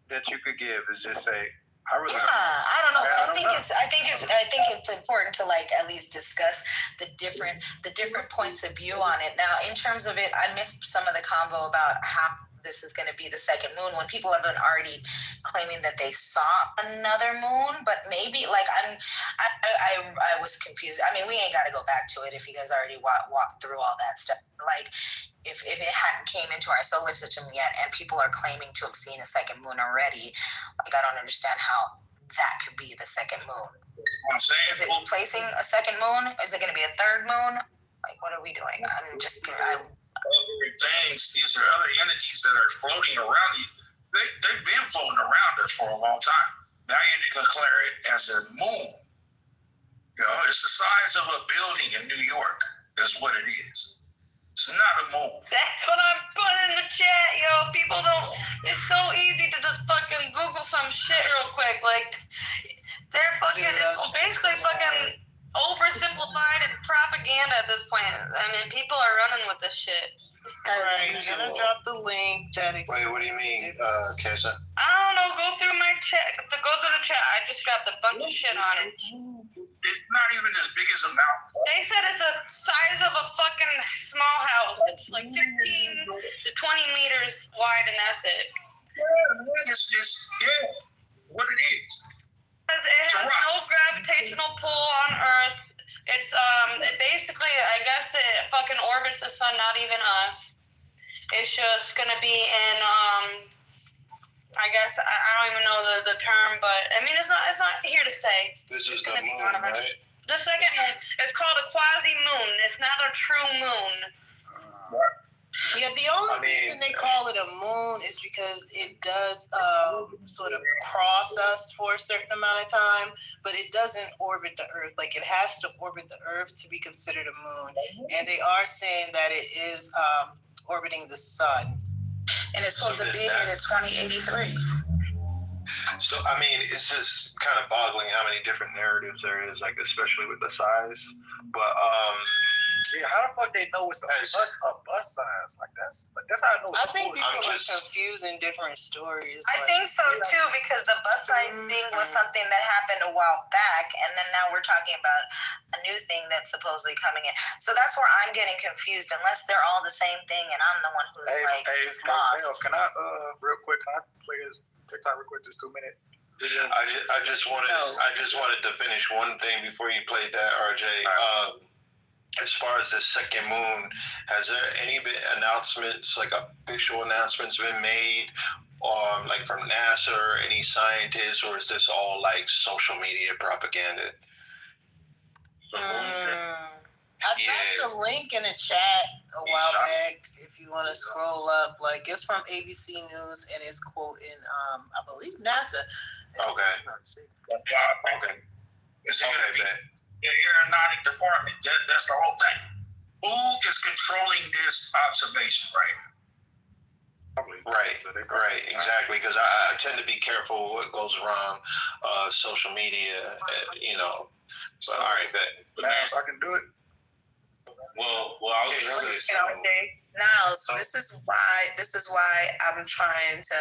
that you could give is just say, I really don't know. I don't know, but I think it's important to like at least discuss the different points of view on it. Now, in terms of it, I missed some of the convo about how this is going to be the second moon when people have been already claiming that they saw another moon, but maybe like I was confused. I mean, we ain't got to go back to it if you guys already walked through all that stuff. Like, if it hadn't came into our solar system yet and people are claiming to have seen a second moon already, like I don't understand how that could be the second moon. I'm saying, is it replacing a second moon? Is it going to be a third moon? Like, what are we doing? I'm just things. These are other entities that are floating around you. They've been floating around us for a long time. Now you declare it as a moon. You know, it's the size of a building in New York. That's what it is. It's not a moon. That's what I'm putting in the chat, yo. People don't. It's so easy to just fucking Google some shit real quick. Like, they're fucking. It's basically fucking oversimplified and propaganda at this point. I mean, people are running with this shit. Right, you're gonna drop the link. Wait, what do you mean, Kesa? I don't know. Go through my chat. Go through the chat. I just dropped a bunch of shit on it. It's not even as big as a mountain. They said it's the size of a fucking small house. It's like 15 to 20 meters wide, and that's it. Yeah, it's what it is. It has no gravitational pull on Earth. It's it basically, I guess it fucking orbits the sun, not even us. It's just gonna be in I guess I don't even know the term, but I mean it's not here to stay. This is it's the gonna moon, be gone right? The second moon. It's called a quasi-moon. It's not a true moon. Yeah, the only reason they call it a moon is because it does sort of cross us for a certain amount of time, but it doesn't orbit the Earth. Like, it has to orbit the Earth to be considered a moon. And they are saying that it is orbiting the sun. And it's supposed to be here in 2083. So, I mean, it's just kind of boggling how many different narratives there is, like, especially with the size. But, yeah, how the fuck they know it's a bus size? Like, that's how I know it's I think people are confusing different stories. I think so, too, because the bus size thing was something that happened a while back, and then now we're talking about a new thing that's supposedly coming in. So that's where I'm getting confused, unless they're all the same thing, and I'm the one who's, just lost. Mel, can I, real quick, can I play this TikTok real quick, just 2 minutes? I just wanted to finish one thing before you played that, RJ. As far as the second moon, has there any announcements, like official announcements, been made, like from NASA or any scientists, or is this all like social media propaganda? I dropped the link in the chat a while back. If you want to scroll up, like it's from ABC News and it's quoting, I believe NASA. Okay. Okay. It's gonna be the aeronautic department. That's the whole thing. Who is controlling this observation right now? Right, exactly. Because I tend to be careful what goes around social media, you know. But all right, Niles, I can do it. Well, I was going to say Niles, this is why I'm trying to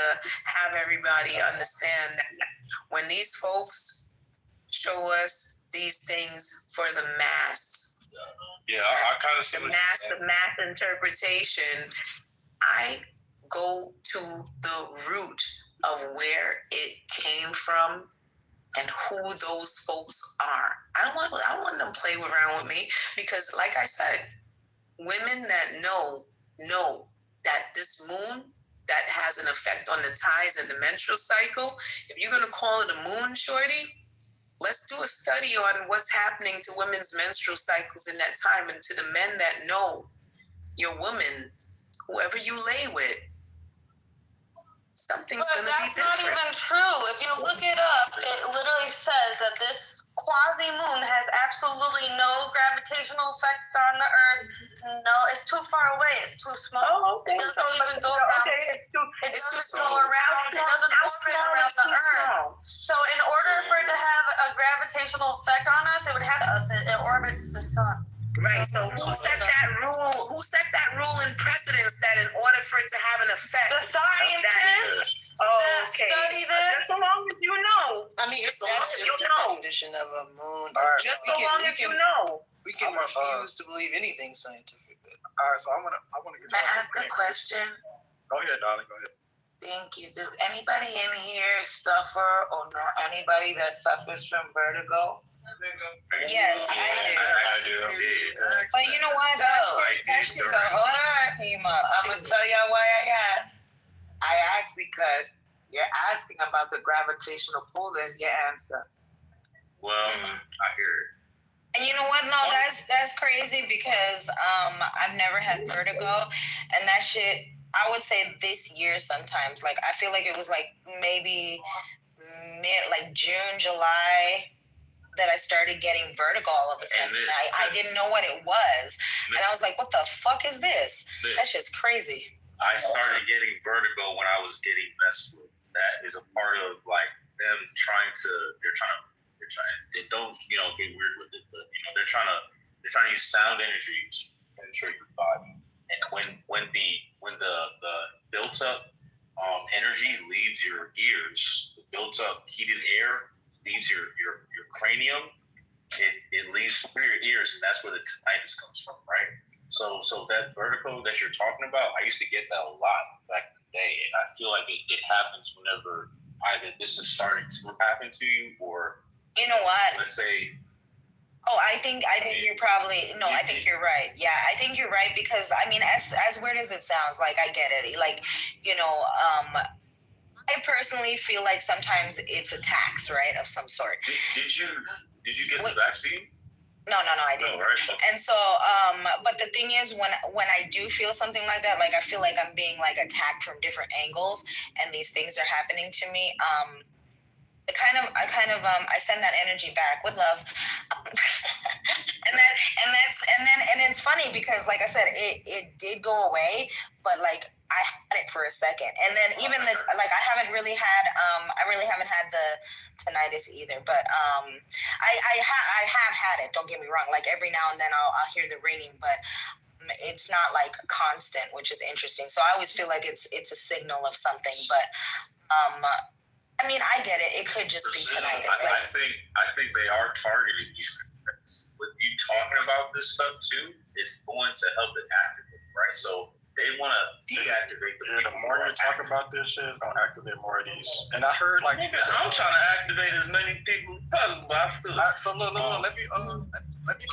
have everybody understand that when these folks show us these things for the mass. Yeah, I kind of see the mass interpretation. I go to the root of where it came from and who those folks are. I don't want them to play around with me because, like I said, women that know that this moon that has an effect on the tides and the menstrual cycle. If you're gonna call it a moon, shorty, Let's do a study on what's happening to women's menstrual cycles in that time, and to the men that know your woman, whoever you lay with, something's going to be different. That's not even true. If you look it up, it literally says that this quasi-moon has absolutely no gravitational effect on the Earth. No, it's too far away. It's too small. Oh, okay. It doesn't even go around. Okay, It doesn't go around. It doesn't orbit around the Earth. So in order for it to have a gravitational effect on us, it would have us. It orbits the sun. Right. So who set that rule? Who set that rule in precedence that in order for it to have an effect? The scientists. Okay. Study this. Just so long as you know. I mean, it's that's just you a know. definition of a moon. Just so long as you know. We can refuse to believe anything scientific. All right, so I want to get Can I ask a question? Go ahead, darling. Go ahead. Thank you. Does anybody in here suffer or know anybody that suffers from vertigo? Yes, I do. But you know what? That shit came up. I'm going to tell y'all why I asked. I asked because you're asking about the gravitational pull. There's your answer. Well, I hear it. And you know what? No, that's crazy because I've never had vertigo, and that shit. I would say this year sometimes. Like I feel like it was like maybe June, July that I started getting vertigo all of a sudden. I didn't know what it was, and I was like, "What the fuck is this? That's just crazy." I started getting vertigo when I was getting messed with. That is a part of like them they don't, get weird with it, but they're trying to use sound energy to penetrate your body. And when the built up energy leaves your ears, the built up heated air leaves your cranium, it leaves through your ears, and that's where the tinnitus comes from, right? So that vertigo that you're talking about, I used to get that a lot back in the day, and I feel like it happens whenever either this is starting to happen to you, or you know what? Let's say. Oh, I think you're probably no. I think you're right. Yeah, I think you're right because I mean, as weird as it sounds, like I get it. Like I personally feel like sometimes it's a tax, right, of some sort. Did you get the vaccine? No, I didn't. No, right? Okay. And so, but the thing is, when I do feel something like that, like I feel like I'm being like attacked from different angles, and these things are happening to me. I send that energy back with love, and it's funny because, like I said, it did go away, but like I had it for a second, and then even I haven't really had the tinnitus either, but I have had it. Don't get me wrong. Like every now and then I'll hear the ringing, but it's not like constant, which is interesting. So I always feel like it's a signal of something, but I mean, I get it. It could just be tinnitus. I think they are targeting these things. With you talking about this stuff too, it's going to help it activate, right? So they want to deactivate the people. The more you talk about this shit, it's gonna activate more of these. And I heard like I'm trying to activate as many people as possible. I feel so look, let me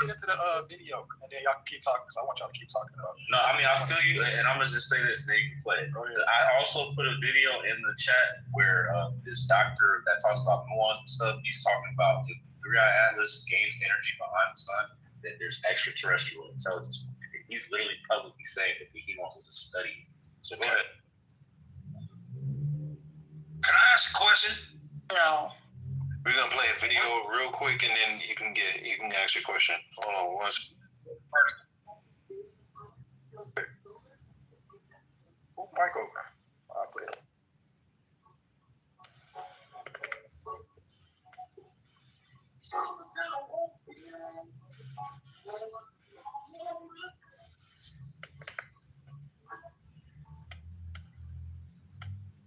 get into the video, and then y'all can keep talking because I want y'all to keep talking about it. No, I mean, I'll feel you, and I'm gonna just say this, and then you can play it. I also put a video in the chat where this doctor that talks about muons and stuff, he's talking about if the 3i Atlas gains energy behind the sun, then there's extraterrestrial intelligence. He's literally publicly saying that he wants us to study. So go ahead. Can I ask a question? No. We're gonna play a video real quick, and then you can ask your question. Hold on once. Oh, mic open. I'll play it.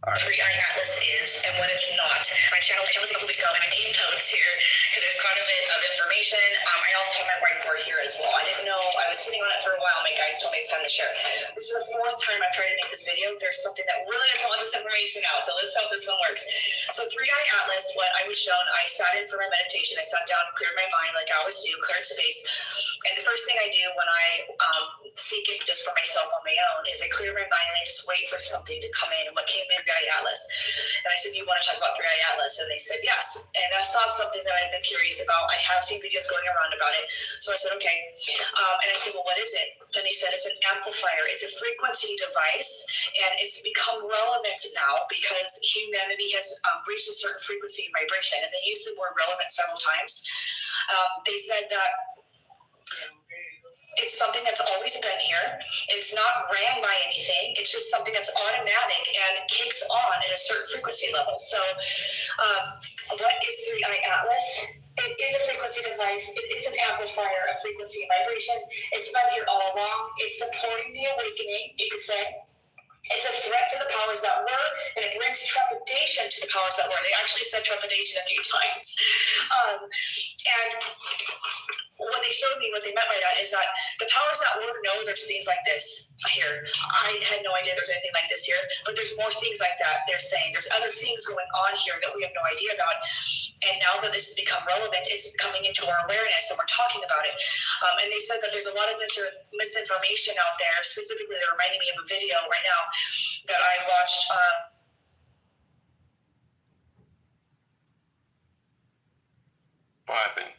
What 3i Atlas is and what it's not. My channel was a couple weeks ago, and I made notes here because there's quite a bit of information. I also have my whiteboard here as well. I didn't know, I was sitting on it for a while. My guys told me it's time to share. This is the fourth time I've tried to make this video. There's something that really doesn't let this information out, so let's hope this one works. So 3i Atlas, what I was shown, I sat in for my meditation. I sat down, cleared my mind like I always do, cleared space. And the first thing I do when I seeking just for myself on my own is I clear my mind and I just wait for something to come in. And what came in, 3i Atlas. And I said, you want to talk about 3i Atlas? And they said, yes. And I saw something that I've been curious about. I have seen videos going around about it. So I said, okay. And I said, well, what is it? And they said, it's an amplifier. It's a frequency device. And it's become relevant now because humanity has reached a certain frequency and vibration. And they used the word relevant several times. They said that it's something that's always been here. It's not ran by anything. It's just something that's automatic and kicks on at a certain frequency level. So what is 3i Atlas? It is a frequency device. It is an amplifier of frequency and vibration. It's been here all along. It's supporting the awakening, you could say. It's a threat to the powers that were, and it brings trepidation to the powers that were. They actually said trepidation a few times. And when they showed me what they meant by that is that the powers that were know there's things like this here. I had no idea there's anything like this here, but there's more things like that. They're saying there's other things going on here that we have no idea about. And now that this has become relevant, it's coming into our awareness and we're talking about it. And they said that there's a lot of misinformation out there. Specifically, they're reminding me of a video right now that I watched. What happened?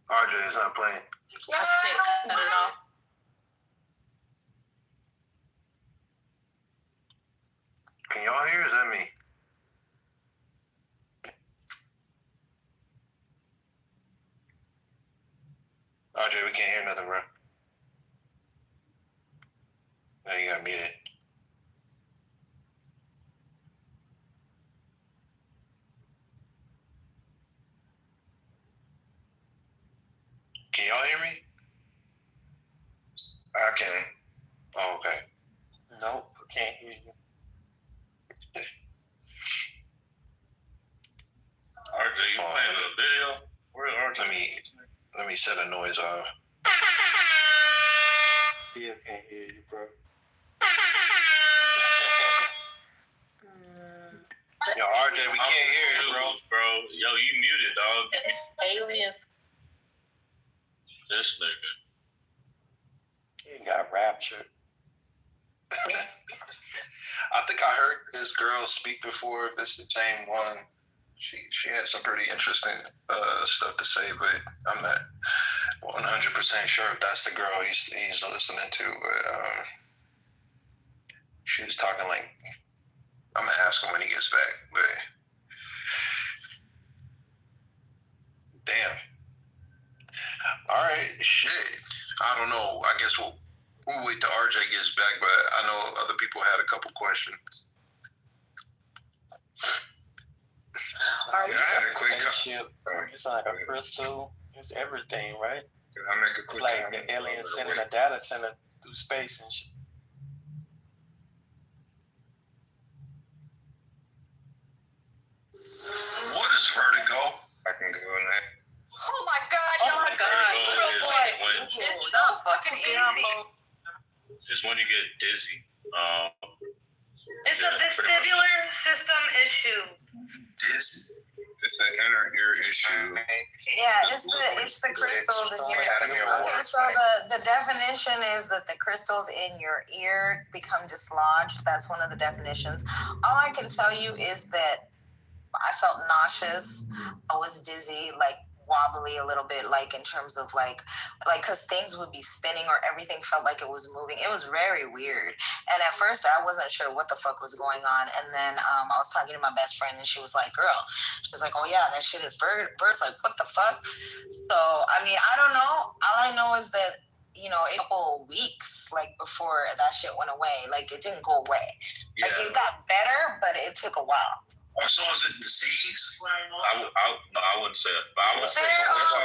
RJ is not playing. I said cut it off. Can y'all hear? Is that me? RJ, we can't hear nothing, bro. Now you got muted. Can y'all hear me? I can. Oh, okay. Nope, can't hear you. RJ, you playing the video? Where are you? Let me set a noise off. Still can't hear you, bro. Yo, RJ, we can't hear you, bro. Yo, you muted, dog. Aliens. This nigga. He got raptured. I think I heard this girl speak before. If it's the same one, she had some pretty interesting stuff to say, but I'm not 100% sure if that's the girl he's listening to. But she was talking like, I'm gonna ask him when he gets back. But damn. All right, shit. I don't know. I guess we'll wait till RJ gets back, but I know other people had a couple questions. I had a quick question. It's like a crystal. It's everything, right? I make a quick like the aliens sending a data center through space and shit. What is vertigo? I can go in there. Oh my God! Real quick. It's so fucking easy. It's when you get dizzy. It's a vestibular system issue. Dizzy. It's an inner ear issue. Yeah, it's the crystals in your ear. Okay, so the definition is that the crystals in your ear become dislodged. That's one of the definitions. All I can tell you is that I felt nauseous. I was dizzy, like wobbly a little bit, like in terms of like because things would be spinning or everything felt like it was moving. It was very weird. And at first I wasn't sure what the fuck was going on. And then I was talking to my best friend and she was like, girl, she was like, oh yeah, that shit is birds. Like, what the fuck? So, I mean, I don't know. All I know is that, you know, a couple weeks, like before that shit went away, like it didn't go away. Yeah. Like it got better, but it took a while. So is it disease? I wouldn't say it, but I would say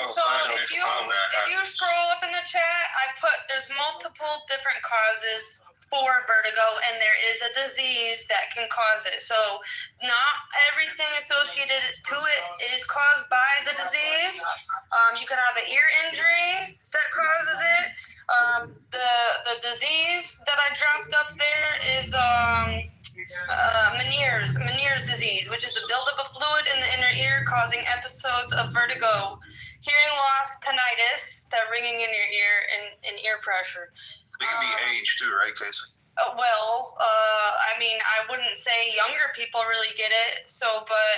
So if you scroll up in the chat, there's multiple different causes for vertigo, and there is a disease that can cause it. So not everything associated to it is caused by the disease. You could have an ear injury that causes it. The disease that I dropped up there is Meniere's disease, which is the buildup of fluid in the inner ear causing episodes of vertigo. hearing loss, tinnitus, that ringing in your ear, and ear pressure. It can be age too, right, Casey? I mean, I wouldn't say younger people really get it. So, but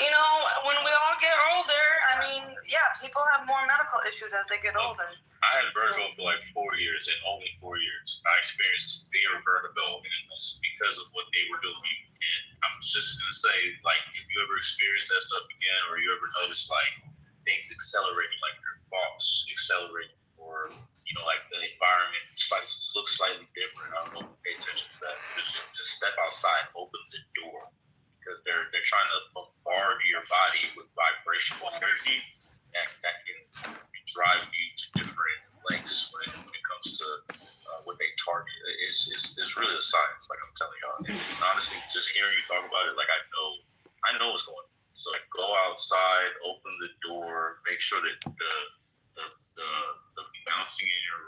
you know, when we all get older, I mean, yeah, people have more medical issues as they get older. I had vertigo for like 4 years, and only 4 years I experienced severe vertigo, and it was because of what they were doing. And I'm just gonna say, like, if you ever experience that stuff again, or you ever notice like things accelerating, like your thoughts accelerating, or you know, like the environment looks slightly different. I don't know, pay attention to that. Just step outside, open the door, because they're trying to bombard your body with vibrational energy that can drive you to different lengths when it comes to what they target. It's really a science, like I'm telling y'all. And honestly, just hearing you talk about it, like I know what's going on. So like, go outside, open the door, make sure that the bouncing in your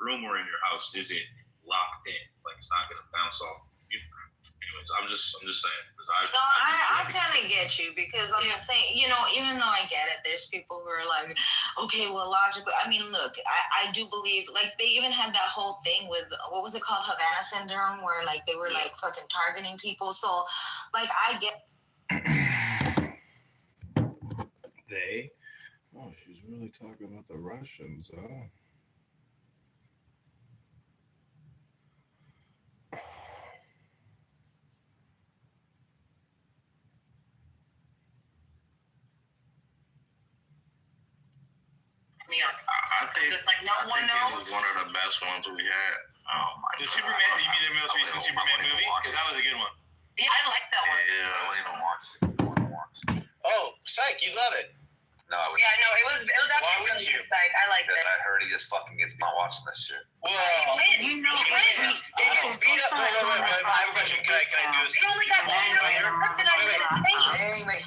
room or in your house isn't locked in. Like it's not gonna bounce off. Anyways, I'm just saying. I kind of get you, because I'm just saying, you know, even though I get it, there's people who are like, okay, well, logically, I mean, look, I do believe, like, they even had that whole thing with, what was it called, Havana syndrome, where, like, they were, like, fucking targeting people. So, like, I get. They? Oh, she's really talking about the Russians, huh? I think it was one of the best ones we had. Oh my God. Superman, you mean the most recent Superman movie? Because that was a good one. Yeah, I like that one. Yeah, I don't even watch it. Oh, psych, you love it. No, it was actually really good. I liked it. I heard he just fucking gets me watching this shit. Well, you know, it gets beat up. Wait, I have a question. Can I do this? It only got better.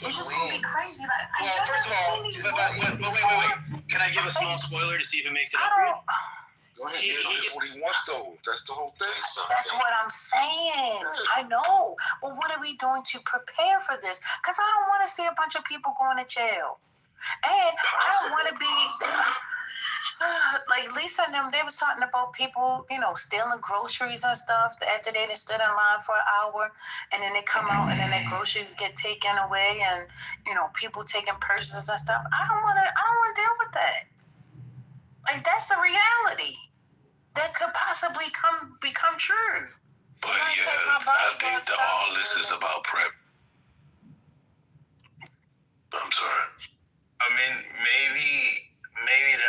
It's just gonna be crazy. Like, well, first of all, wait. Can I give a small spoiler to see if it makes it up for you? That's what he wants, though. That's the whole thing. That's what I'm saying. I know. But what are we doing to prepare for this? Because I don't want to see a bunch of people going to jail. And I don't want to be like Lisa and them. They was talking about people, you know, stealing groceries and stuff after they done stood in line for an hour, and then they come out and then their groceries get taken away, and you know, people taking purses and stuff. I don't want to deal with that. Like, that's a reality that could possibly become true. But yeah, I think that all this is about prep. I'm sorry. I mean, maybe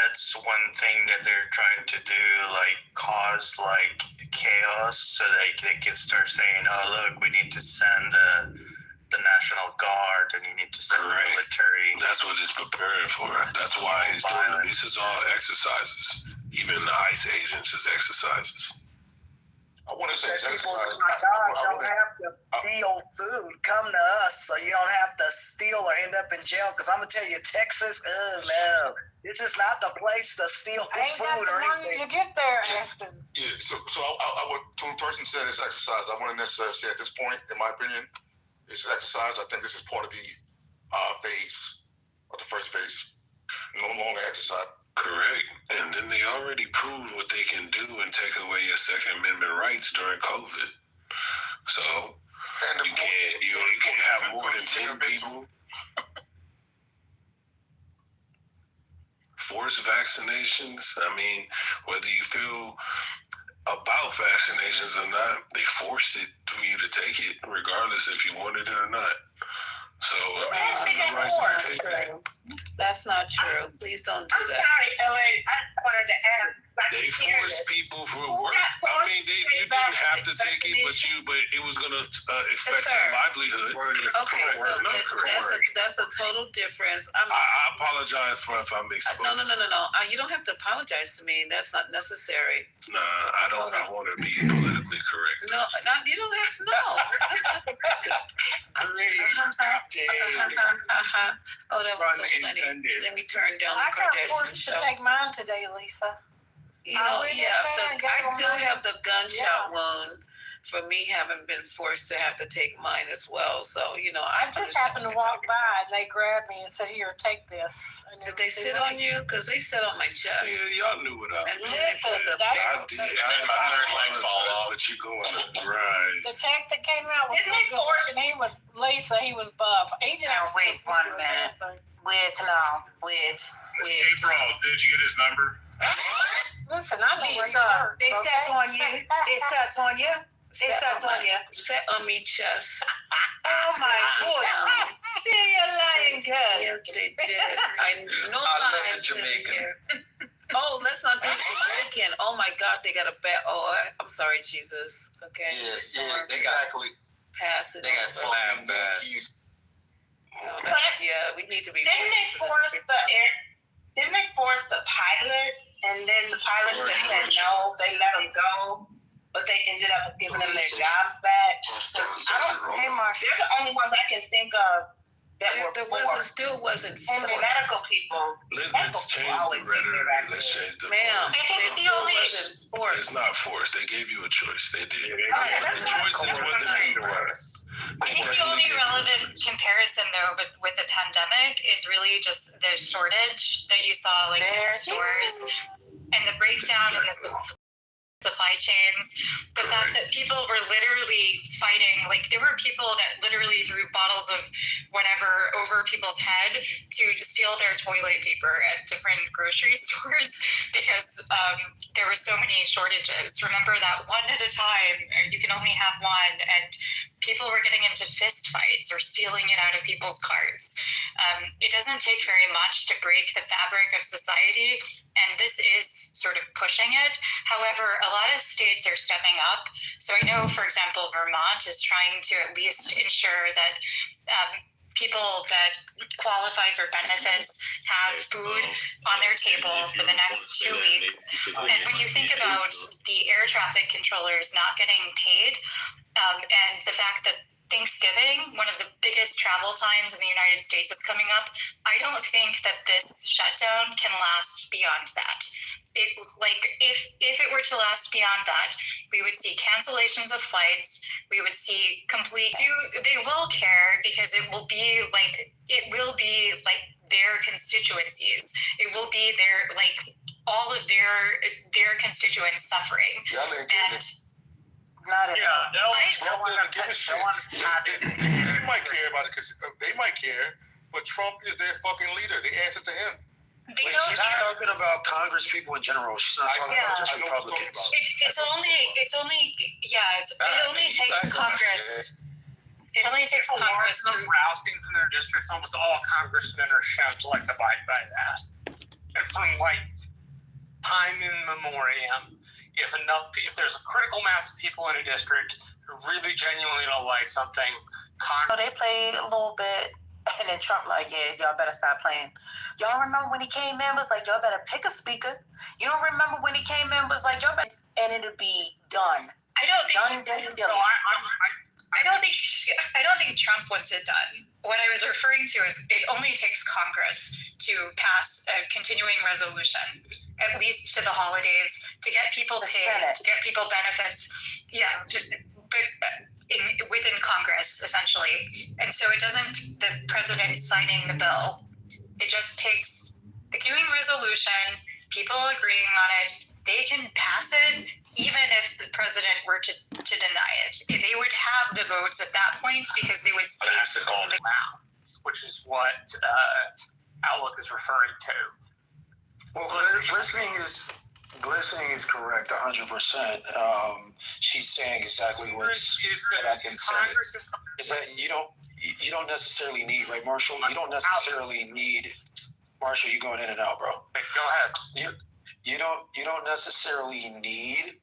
that's one thing that they're trying to do, like cause like chaos, so they can start saying, "Oh, look, we need to send the National Guard, and you need to send the military." That's what it's preparing for. That's why he's doing it. This is all exercises. Even the ICE agents is exercises. I want to say people, oh my gosh, don't have to steal food. Come to us so you don't have to steal or end up in jail. Because I'm going to tell you, Texas, no. This is not the place to steal food or anything. You get there, Ashton. Yeah, so I would, to a person said it's exercise, I wouldn't necessarily say at this point, in my opinion, it's exercise. I think this is part of the phase, of the first phase. No longer exercise. Correct. And then they already proved what they can do and take away your Second Amendment rights during COVID. So you can't have more than 10 people. Forced vaccinations. I mean, whether you feel about vaccinations or not, they forced it for you to take it, regardless if you wanted it or not. So, I mean, it's the right side to take that. That's not true. Please don't do I'm that. sorry, Ellen. I wanted to ask. They forced people for work. I mean, you didn't have to take it, but it was going to affect your livelihood. Okay, so that's a total difference. I apologize for if I mixed No. You don't have to apologize to me. That's not necessary. Nah, I don't. I want to be politically correct. No, you don't have. No, that's not the purpose. Great. Oh, that was so funny. Let me turn down the I got Kardashian forced show. to take mine today, Lisa. You know, I still have the gunshot wound for me having been forced to have to take mine as well. So, you know, I just happened to walk by and they grabbed me and said, "Here, take this." And did they sit on you? Because they sat on my chest. Yeah, y'all knew what I was. Listen, I did. I let my third leg fall off, but you going right. the tech that came out was so good. And he was Lisa. He was buff. He didn't Now wait 1 minute. Hey, bro, did you get his number? Listen, I know where you Lisa, work, they okay? sat on you. They sat on you. They sat on you. Sat on me chest. Oh my God! See you lying girl. Yes, they did. I know I love lying the Jamaican. Oh, let's not do Jamaican. Oh my God, they got a bad. Oh, I'm sorry, Jesus. Okay. Yeah, exactly. Pass it. They got slammed bad. No, yeah, we need to be. Didn't they force the pilots, and then the pilots that said no, they let them go, but they ended up giving them their jobs back? Hey, Marsha. They're the only ones I can think of that were forced. Still wasn't. And the medical people. Let's change the rhetoric. Let's change the. Ma'am, I think the only. It's not forced. They gave you a choice. They did. Yeah, the choices wasn't either. I think the only relevant comparison, though, with the pandemic is really just the shortage that you saw, like, in the stores and the breakdown in the supply chains. The fact that people were literally fighting, like, there were people that literally threw bottles of whatever over people's head to steal their toilet paper at different grocery stores because there were so many shortages. Remember that one at a time, you can only have one, and people were getting into fist fights or stealing it out of people's carts. It doesn't take very much to break the fabric of society, and this is sort of pushing it. However, a lot of states are stepping up. So I know, for example, Vermont is trying to at least ensure that people that qualify for benefits have food on their table for the next 2 weeks. And when you think about the air traffic controllers not getting paid, and the fact that Thanksgiving, one of the biggest travel times in the United States, is coming up, I don't think that this shutdown can last beyond that. If it were to last beyond that, we would see cancellations of flights. We would see they will care because it will be like their constituencies. It will be all of their constituents suffering. Not at all. They might care about it because they might care, but Trump is their fucking leader. They answer to him. She's talking about Congress people in general. She's not talking about just Republicans. It only takes Congress. It only takes Congress to rousing from their districts. Almost all congressmen are shown to abide by that. And from time in memoriam, if there's a critical mass of people in a district who really genuinely don't like something, Congress. They played a little bit. And then Trump y'all better stop playing. Y'all remember when he came in was like, y'all better pick a speaker. You don't remember when he came in was like, y'all better, and it'll be done. I don't think Trump wants it done. What I was referring to is it only takes Congress to pass a continuing resolution, at least to the holidays, to get people paid, to get people benefits. Yeah, but within Congress, essentially. And so it doesn't, the president signing the bill, it just takes the continuing resolution, people agreeing on it, they can pass it even if the president were to deny it. They would have the votes at that point because they would see which is what Outlook is referring to. Well, Glistening is correct 100%. She's saying exactly what I've been saying. Is that you don't necessarily need, right, Marshall? You don't necessarily need. Marshall, you going in and out, bro. Go ahead. You don't necessarily need.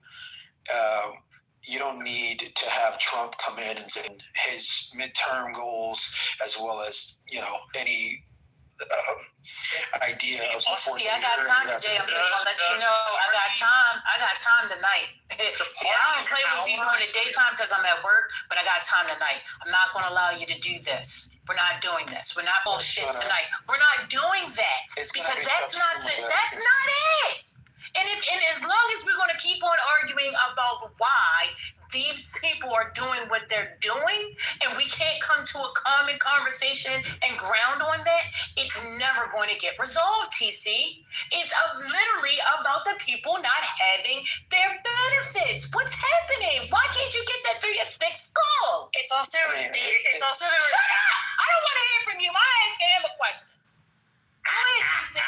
You don't need to have Trump come in and his midterm goals, as well as any idea of supporting. I got time today. I'm just gonna let you know. I got time tonight. See, I don't play with you during the daytime because I'm at work, but I got time tonight. I'm not gonna allow you to do this. We're not doing this. We're not bullshit tonight. We're not doing that because that's not it. And as long as we're gonna keep on arguing about why these people are doing what they're doing, and we can't come to a common conversation and ground on that, it's never going to get resolved, TC. It's literally about the people not having their benefits. What's happening? Why can't you get that through your thick skull? It's also Shut up! I don't want to hear from you. I'm asking him a question. Go ahead, TC.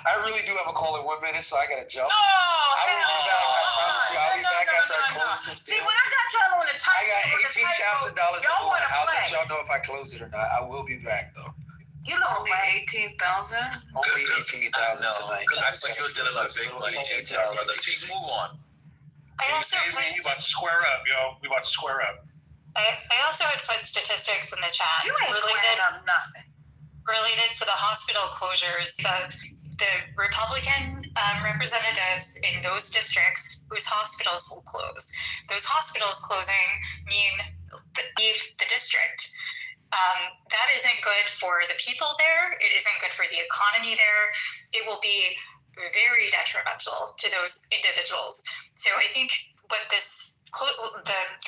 I really do have a call in 1 minute, so I gotta jump. Oh, I will be back. I promise you. I'll be back after I close this See, deal. when I got y'all on the title, I got $18,000 on the line. I'll let y'all know if I close it or not. I will be back though. You know, Only 18,000. Only 18,000 tonight. That's like you're dealing with big money. Let's move on. I also You about to square up, yo. We about to square up. I also had put statistics in the chat You ain't squaring up nothing. related to the hospital closures. The Republican representatives in those districts whose hospitals will close. Those hospitals closing mean leave the district. That isn't good for the people there. It isn't good for the economy there. It will be very detrimental to those individuals. So I think what the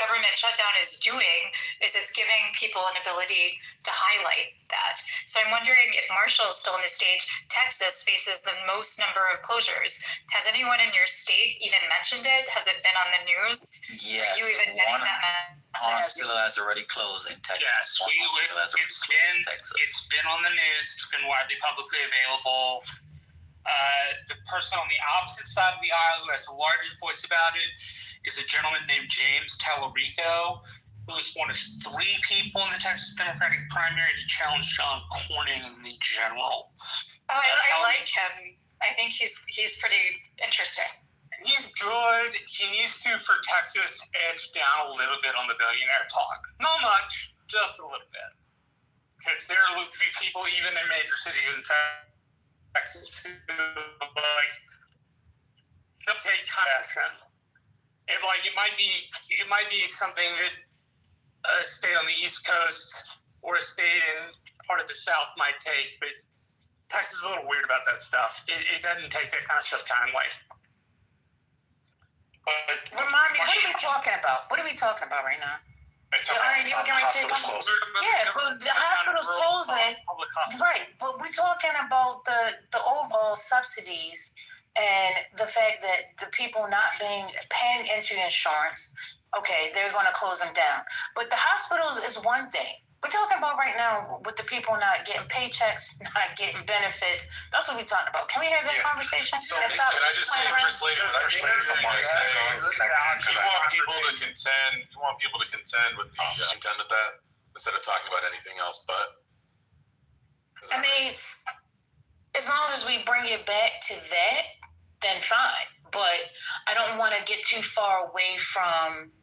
government shutdown is doing is it's giving people an ability to highlight that. So I'm wondering if Marshall's still on the stage. Texas faces the most number of closures. Has anyone in your state even mentioned it? Has it been on the news? Yes. Are you even getting that message? Hospital has already closed in Texas. Yes, it's been on the news. It's been widely publicly available. The person on the opposite side of the aisle who has the largest voice about it is a gentleman named James Tallarico, who was one of 3 people in the Texas Democratic primary to challenge John Cornyn in the general. Oh, I like him. I think he's pretty interesting. He's good. He needs to, for Texas, edge down a little bit on the billionaire talk. Not much, just a little bit. Because there will be people even in major cities in Texas who they'll take action. It might be something that a state on the East Coast or a state in part of the South might take, but Texas is a little weird about that stuff. It doesn't take that kind of stuff kindly. Remind me, what are we talking about? What are we talking about right now? You were going to say something? Yeah, but the hospital's closing. Right, but we're talking about the overall subsidies and the fact that the people not paying into insurance, okay, they're going to close them down. But the hospitals is one thing. We're talking about right now with the people not getting paychecks, not getting benefits. That's what we're talking about. Can we have that conversation? So can I just say, First Lady, what I think someone is saying is because you want people to contend with the contend with that instead of talking about anything else. But I mean, as long as we bring it back to that, then fine. But I don't want to get too far away from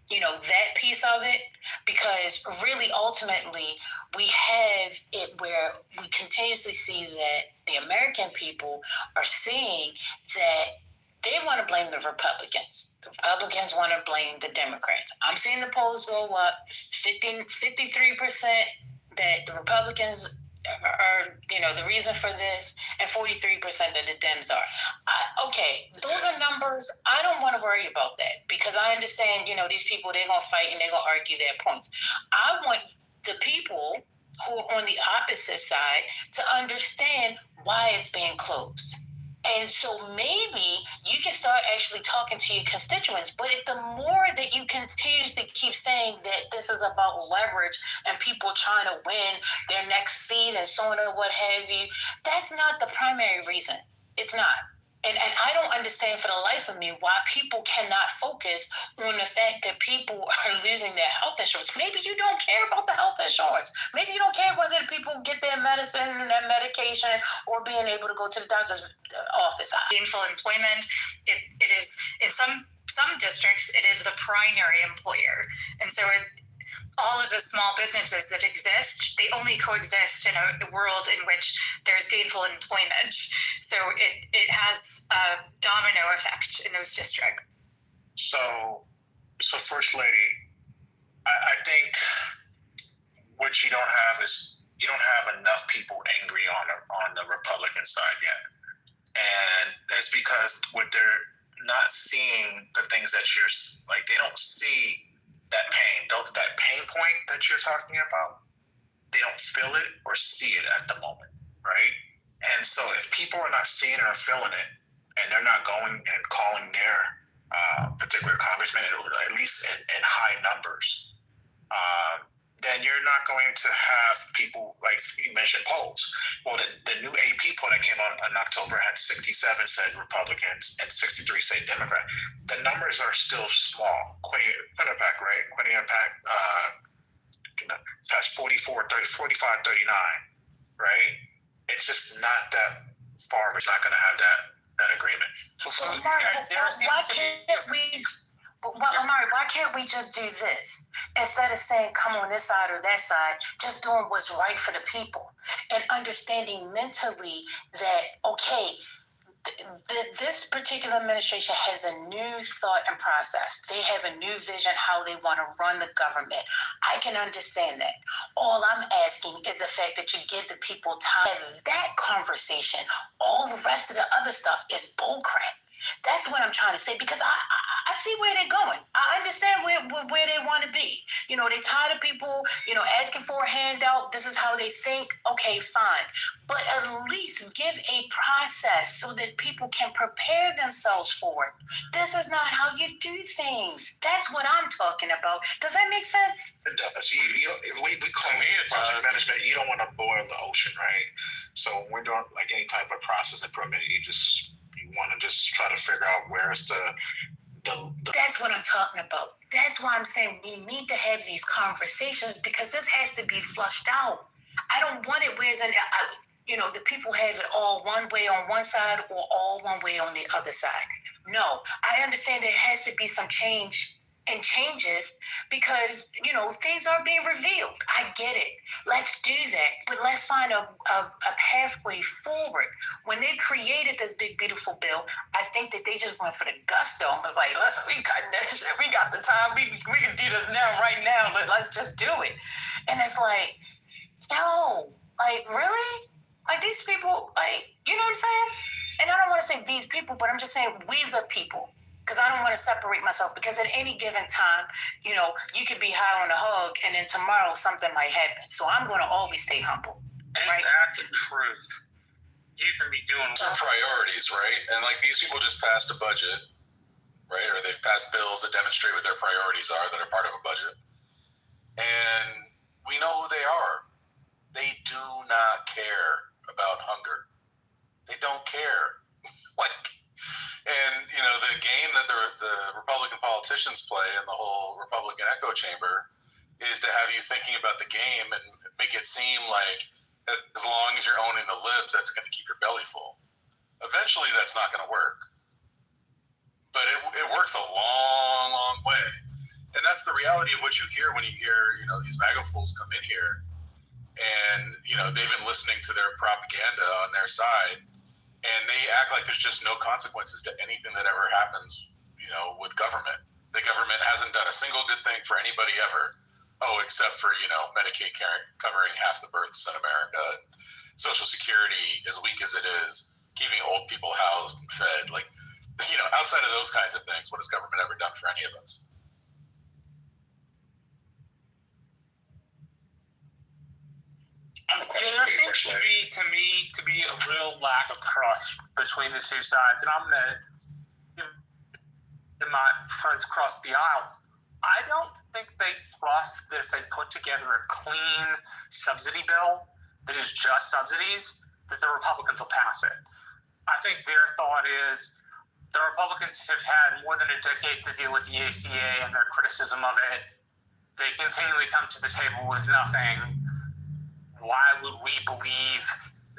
that piece of it, because really ultimately we have it where we continuously see that the American people are seeing that they want to blame the Republicans. The Republicans want to blame the Democrats. I'm seeing the polls go up 53% that the Republicans are the reason for this, and 43% that the Dems are. Okay, those are numbers. I don't want to worry about that, because I understand, these people, they're going to fight and they're going to argue their points. I want the people who are on the opposite side to understand why it's being closed. And so maybe you can start actually talking to your constituents. But if the more that you continuously keep saying that this is about leverage and people trying to win their next seat and so on and what have you, that's not the primary reason. It's not. And I don't understand for the life of me why people cannot focus on the fact that people are losing their health insurance. Maybe you don't care about the health insurance. Maybe you don't care whether people get their medicine and their medication or being able to go to the doctor's office. Gainful employment, it is, in some districts, it is the primary employer. And so all of the small businesses that exist, they only coexist in a world in which there's gainful employment. So it has a domino effect in those districts. So First Lady, I think what you don't have is you don't have enough people angry on the Republican side yet. And that's because what they're not seeing the things that you're like, they don't see that pain. That pain point that you're talking about, they don't feel it or see it at the moment, right? And so if people are not seeing it or feeling it, and they're not going and calling their particular congressman, or at least in high numbers, then you're not going to have people, like you mentioned, polls. Well, the new AP poll that came out in October had 67 said Republicans and 63 say Democrat. The numbers are still small. Quinnipiac, right? Quinnipiac has 45, 39, right? It's just not that far. It's not going to have that agreement. Why can't we just do this? Instead of saying, come on this side or that side, just doing what's right for the people and understanding mentally that, okay, this particular administration has a new thought and process. They have a new vision how they want to run the government. I can understand that. All I'm asking is the fact that you give the people time to have that conversation. All the rest of the other stuff is bullcrap. That's what I'm trying to say, because I see where they're going. I understand where they want to be. You know, they're tired of people, asking for a handout. This is how they think. Okay, fine. But at least give a process so that people can prepare themselves for it. This is not how you do things. That's what I'm talking about. Does that make sense? It does. If we call it project management, you don't want to boil the ocean, right? So when we're doing like any type of process improvement, you want to just try to figure out where's the That's what I'm talking about. That's why I'm saying we need to have these conversations, because this has to be flushed out. I don't want it where the people have it all one way on one side or all one way on the other side. No, I understand there has to be some changes because, things are being revealed. I get it. Let's do that. But let's find a pathway forward. When they created this big, beautiful bill, I think that they just went for the gusto and was like, listen, we cutting that shit. We got the time. We can do this right now. Let's just do it. And it's like, yo, like, really? Like, these people, like, you know what I'm saying? And I don't want to say these people, but I'm just saying we the people. Because I don't want to separate myself, because at any given time, you could be high on a hug and then tomorrow something might happen. So I'm going to always stay humble. Ain't that the truth? You can be doing some priorities, right? And like, these people just passed a budget, right? Or they've passed bills that demonstrate what their priorities are that are part of a budget. And we know who they are. They do not care about hunger. They don't care. And, the game that the Republican politicians play in the whole Republican echo chamber is to have you thinking about the game and make it seem like as long as you're owning the libs, that's going to keep your belly full. Eventually, that's not going to work. But it works a long, long way. And that's the reality of what you hear when you hear, these MAGA fools come in here and, they've been listening to their propaganda on their side. And they act like there's just no consequences to anything that ever happens, with government. The government hasn't done a single good thing for anybody ever. Oh, except for, Medicaid covering half the births in America. Social Security, as weak as it is, keeping old people housed and fed. Like, outside of those kinds of things, what has government ever done for any of us? There seems to be a real lack of trust between the two sides, and I'm gonna give my friends across the aisle. I don't think they trust that if they put together a clean subsidy bill that is just subsidies, that the Republicans will pass it. I think their thought is the Republicans have had more than a decade to deal with the ACA and their criticism of it. They continually come to the table with nothing. Why would we believe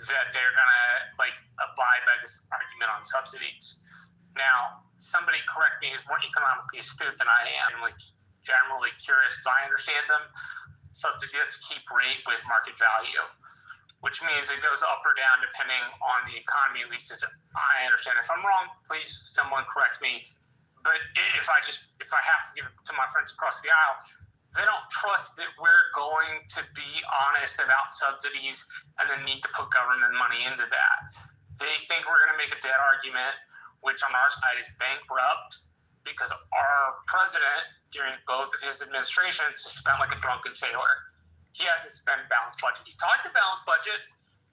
that they're going to abide by this argument on subsidies? Now, somebody correct me who's more economically astute than I am, generally curious as I understand them. Subsidies have to keep rate with market value, which means it goes up or down depending on the economy, at least as I understand. If I'm wrong, please someone correct me. But if I have to give it to my friends across the aisle, they don't trust that we're going to be honest about subsidies and the need to put government money into that. They think we're going to make a debt argument, which on our side is bankrupt because our president, during both of his administrations, spent like a drunken sailor. He hasn't spent a balanced budget. He's talked a balanced budget,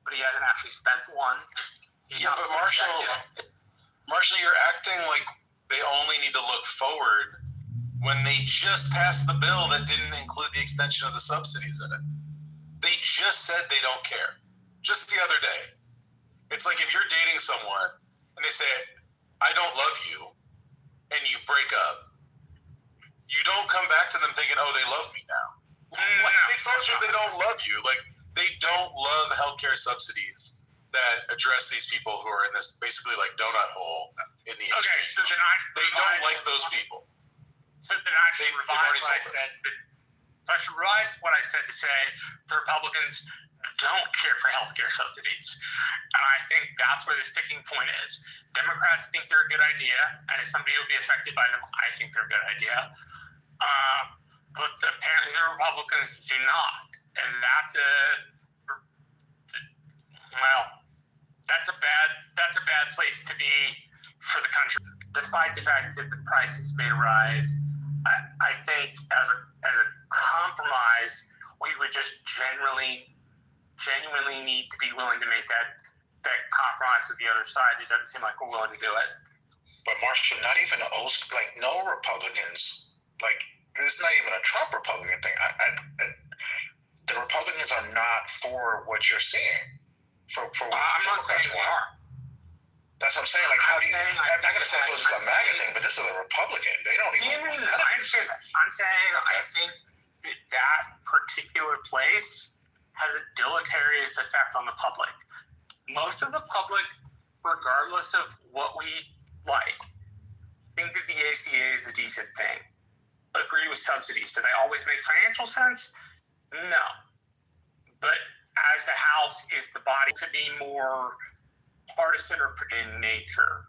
but he hasn't actually spent one. But Marshall, you're acting like they only need to look forward when they just passed the bill that didn't include the extension of the subsidies in it. They just said they don't care. Just the other day. It's like if you're dating someone and they say, I don't love you, and you break up, you don't come back to them thinking, oh, they love me now. Like, they told you they don't love you. Like, they don't love healthcare subsidies that address these people who are in this basically like donut hole in the exchange. Okay, so then they don't like those people. So then I should revise what I said. I should revise what I said to say the Republicans don't care for healthcare subsidies. And I think that's where the sticking point is. Democrats think they're a good idea, and as somebody who will be affected by them, I think they're a good idea. But apparently the Republicans do not. And that's a bad place to be for the country. Despite the fact that the prices may rise, I think as a compromise, we would just genuinely need to be willing to make that compromise with the other side. It doesn't seem like we're willing to do it. But Marshall, not even no Republicans, like this is not even a Trump Republican thing. The Republicans are not for what you're seeing. For I'm not saying they are. That's what I'm saying. Like, how do you? I'm not going to say it was a MAGA thing, but this is a Republican. They don't even. I'm saying I think that particular place has a deleterious effect on the public. Most of the public, regardless of what we like, think that the ACA is a decent thing. Agree with subsidies. Do they always make financial sense? No. But as the House is the body to be more partisan or in nature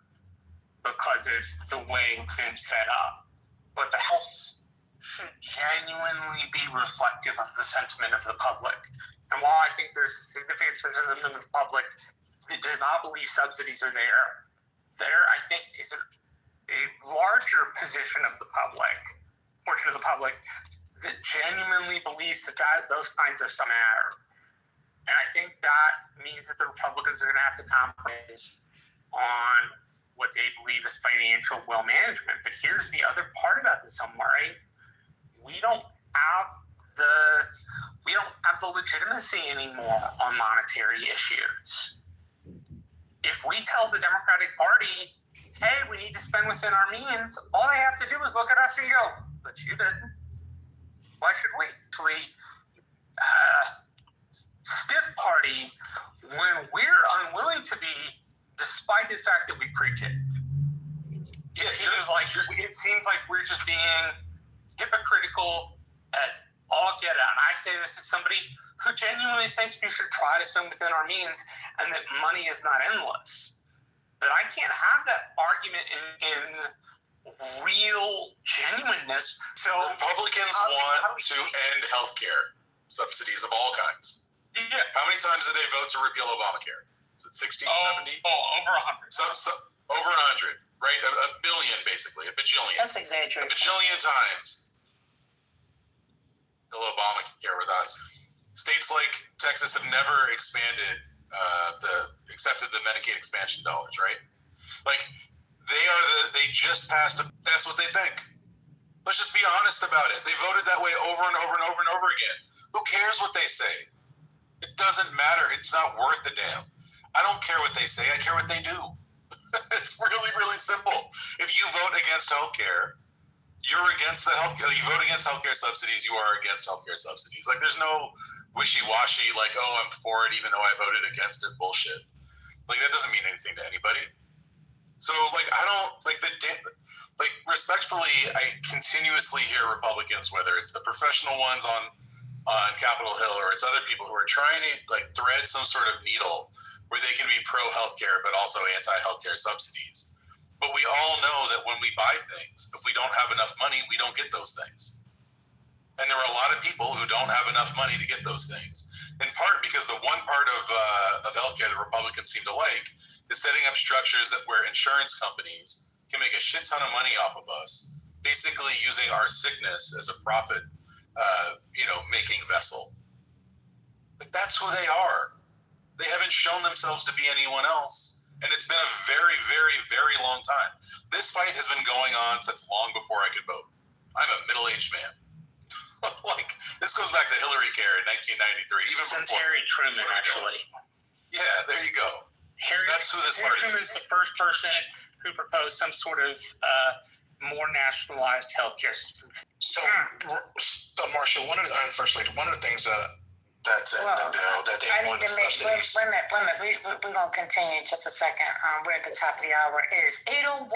because of the way it's been set up. But the House should genuinely be reflective of the sentiment of the public. And while I think there's significant sentiment of the public that does not believe subsidies are there I think is a larger portion of the public that genuinely believes that those kinds of stuff matter. And I think that means that the Republicans are going to have to compromise on what they believe is financial well management. But here's the other part about this, Omari. We don't have the legitimacy anymore on monetary issues. If we tell the Democratic Party, hey, we need to spend within our means, all they have to do is look at us and go, but you didn't. Why should we? Actually, stiff party when we're unwilling to be, despite the fact that we preach it. It seems like we're just being hypocritical as all get out. And I say this as somebody who genuinely thinks we should try to spend within our means and that money is not endless. But I can't have that argument in real genuineness. So Republicans want to end healthcare subsidies of all kinds. Yeah. How many times did they vote to repeal Obamacare? Is it 60, 70? Over 100. Over 100, right? A billion, basically. A bajillion. That's exaggeration. A bajillion times. Bill Obamacare with us. States like Texas have never accepted the Medicaid expansion dollars, right? Like, they just passed, that's what they think. Let's just be honest about it. They voted that way over and over and over and over again. Who cares what they say? It doesn't matter. It's not worth a damn. I don't care what they say. I care what they do. It's really, really simple. If you vote against healthcare, you're against the healthcare. You vote against healthcare subsidies, you are against healthcare subsidies. Like, there's no wishy-washy, like, oh, I'm for it even though I voted against it bullshit. Like, that doesn't mean anything to anybody. So, like, I don't, respectfully, I continuously hear Republicans, whether it's the professional ones on Capitol Hill or it's other people who are trying to, like, thread some sort of needle where they can be pro-healthcare but also anti-healthcare subsidies. But we all know that when we buy things, if we don't have enough money, we don't get those things. And there are a lot of people who don't have enough money to get those things. In part because the one part of healthcare that Republicans seem to like is setting up structures where insurance companies can make a shit ton of money off of us, basically using our sickness as a profit, making vessel. But that's who they are. They haven't shown themselves to be anyone else. And it's been a very, very, very long time. This fight has been going on since long before I could vote. I'm a middle-aged man. This goes back to Hillary Care in 1993. Even since before Harry Truman, actually. Yeah, there you go. That's who this Harry party Truman is the first person who proposed some sort of more nationalized healthcare system. So Marshall, one of the things that's in the bill that they want to subsidies. Wait a minute. We're going to continue just a second. We're at the top of the hour. It is 8:01,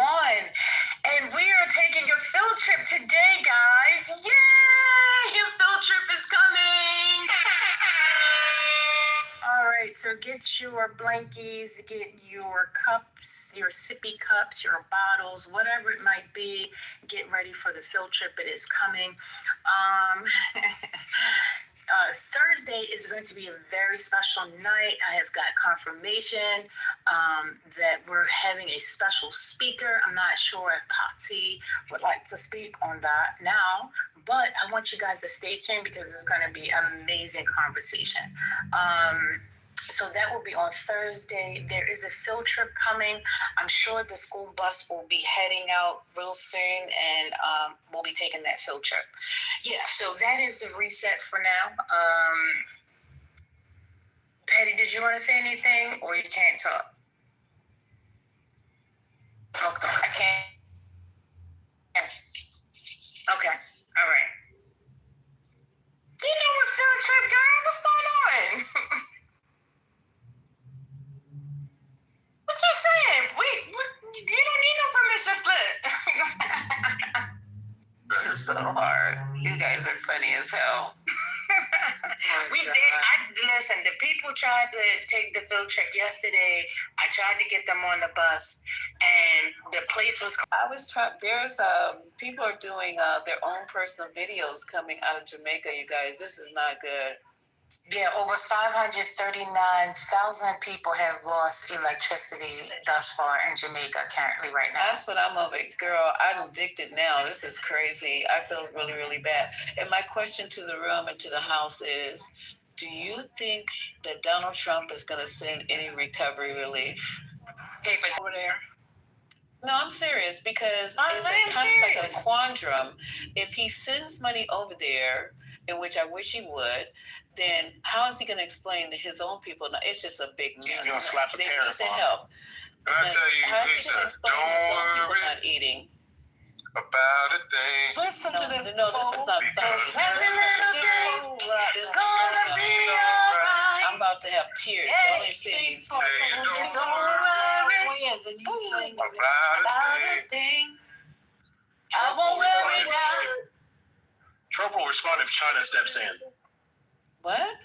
and we are taking a field trip today, guys. Yay! Your field trip is coming. All right, so get your blankies, get your cups, your sippy cups, your bottles, whatever it might be. Get ready for the field trip. It is coming. Thursday is going to be a very special night. I have got confirmation that we're having a special speaker. I'm not sure if Patsy would like to speak on that now, but I want you guys to stay tuned because it's going to be an amazing conversation. So that will be on Thursday. There is a field trip coming. I'm sure the school bus will be heading out real soon, and we'll be taking that field trip. Yeah, so that is the reset for now. Patty, did you want to say anything, or you can't talk? Okay, I can't. Okay, all right. You know what field trip, girl? What's going on? What you saying? You don't need no permission slip. It's so hard. You guys are funny as hell. Listen, the people tried to take the field trip yesterday. I tried to get them on the bus, and the place was. People are doing their own personal videos coming out of Jamaica. You guys, this is not good. Yeah, over 539,000 people have lost electricity thus far in Jamaica currently right now. That's what I'm over. Girl, I'm addicted now. This is crazy. I feel really, really bad. And my question to the room and to the house is, do you think that Donald Trump is going to send any recovery relief? Papers over there. No, I'm serious because it's kind of like a quandrum. If he sends money over there, in which I wish he would, then how is he going to explain to his own people? No, it's just a big mess. He's going to slap a tariff on help. And I tell you, Lisa, don't worry not eating about a thing. Listen to this. No, this is not fun. It's gonna be alright. I'm about to have tears. Only cities. Don't worry. About a thing. I won't worry now. Trump will respond if China steps in. What?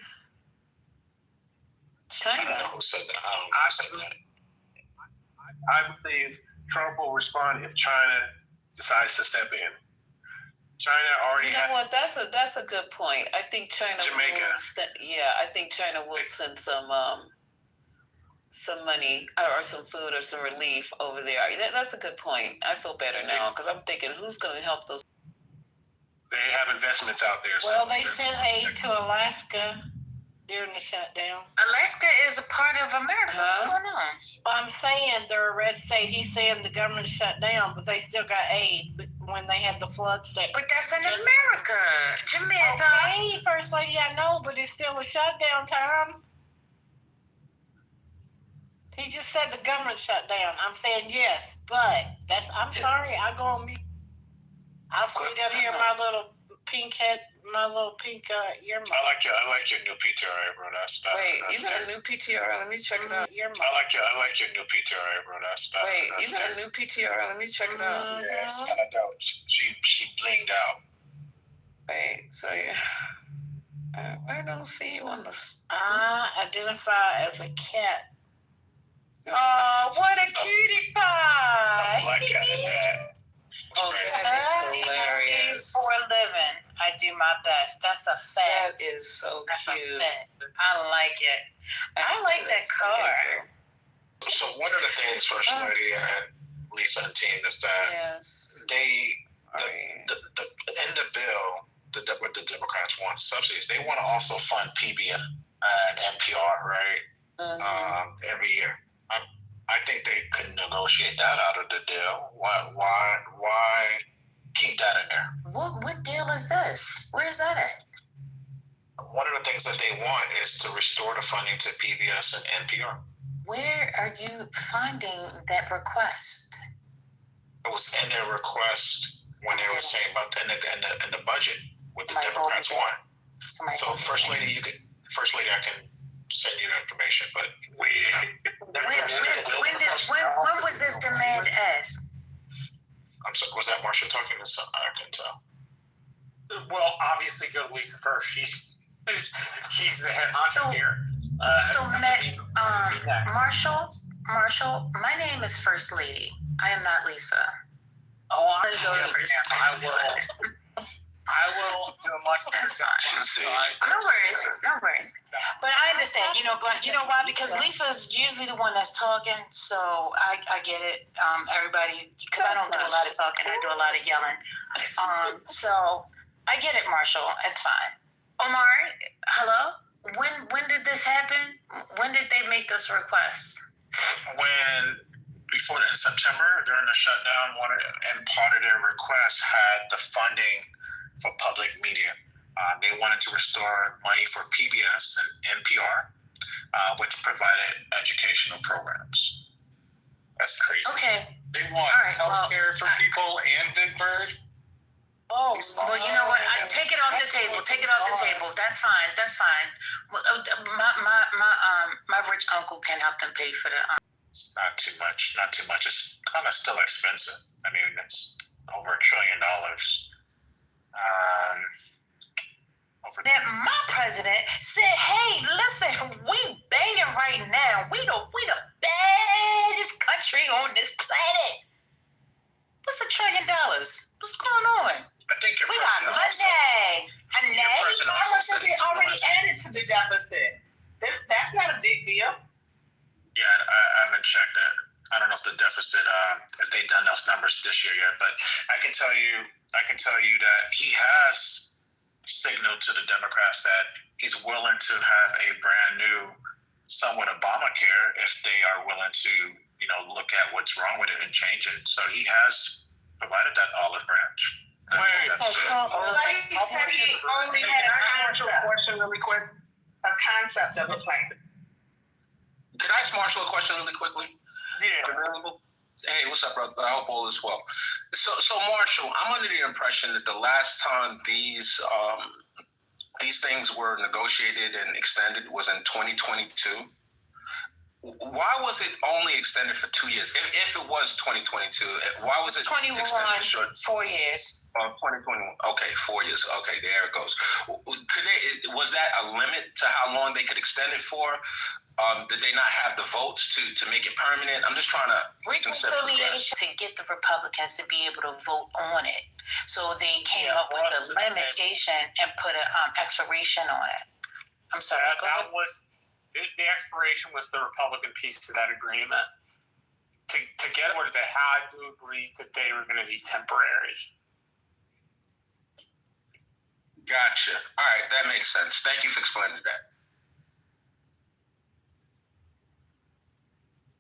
China? I don't know who said that. I believe Trump will respond if China decides to step in. China already. You know what? That's a good point. I think China. Jamaica. I think China will send some money or some food or some relief over there. That's a good point. I feel better now because I'm thinking, who's going to help those? They have investments out there. Well, they sent aid to Alaska during the shutdown. Alaska is a part of America. What's going on? Well, I'm saying they're a red state. He's saying the government shut down, but they still got aid when they had the floods. But that's in America. Jamaica. Okay, First Lady, I know, but it's still a shutdown time. He just said the government shut down. I'm saying yes, but I'm sorry. I go on mute. I'll sit down here in my little pink earmuff. I like your new PTR, bro. That's Wait, you got a new PTR? Let me check it out. I like your new PTR, bro. That's Wait, you got a new PTR? Let me check it out. Yeah, it's kind of dope. She blinged out. Wait, so I don't see you on the. I identify as a cat. Oh, what a cutie pie! A black cat at that. Oh, that is hilarious. For a living, I do my best. That's a fact. That is so That's cute. A fact. I like it. I like that car. So one of the things, First Lady, and Lisa and the team, is that they in the bill, what the Democrats want subsidies. They want to also fund PBS and NPR, right? Every year. I think they could negotiate that out of the deal. Why keep that in there? What deal is this? Where's that at? One of the things that they want is to restore the funding to PBS and NPR. Where are you finding that request? It was in their request when they were saying about in the budget what the Democrats want. So First Lady, I can send you the information, but when was this demand asked? I'm sorry, was that Marshall talking to some? I can tell. Well, obviously, go to Lisa first. She's the head honcho here. Marshall, my name is First Lady. I am not Lisa. Oh, I'm going to go first. I will do a much better job. No worries. But I understand, but you know why? Because Lisa's usually the one that's talking, so I get it. Everybody, because I don't do a lot of talking, I do a lot of yelling. So I get it, Marshall. It's fine. Omar, hello? When did this happen? When did they make this request? Before in September, during the shutdown, and part of their request had the funding for public media. They wanted to restore money for PBS and NPR, which provided educational programs. That's crazy. Okay. They want healthcare for people and Big Bird. Oh, well, you know what? Take it off the table. That's fine. Well, my rich uncle can help them pay for the. It's not too much. It's kind of still expensive. I mean, it's over $1 trillion. That my president said, "Hey, listen, we banging right now. We the baddest country on this planet. What's $1 trillion? What's going on? I think we got money. How much have they already added to the deficit? That's not a big deal. Yeah, I haven't checked that. I don't know if the deficit, if they've done enough numbers this year yet, but I can tell you that he has signaled to the Democrats that he's willing to have a brand new, somewhat Obamacare if they are willing to, look at what's wrong with it and change it. So he has provided that olive branch. Have you only had a question really quick? A concept of a plan. Could I ask Marshall a question really quickly? Yeah. Hey, what's up, brother? I hope all is well. So Marshall, I'm under the impression that the last time these things were negotiated and extended was in 2022. Why was it only extended for 2 years? If it was 2022, why was it 21 extended for short? 4 years. 2021. Okay, 4 years. Okay, there it goes. Was that a limit to how long they could extend it for? Did they not have the votes to make it permanent? I'm just trying to reconciliation to get the Republicans to be able to vote on it. So they came up with a limitation and put an expiration on it. I'm sorry. That was the expiration was the Republican piece of that agreement. To get where they had to agree that they were going to be temporary. Gotcha. All right, that makes sense. Thank you for explaining that.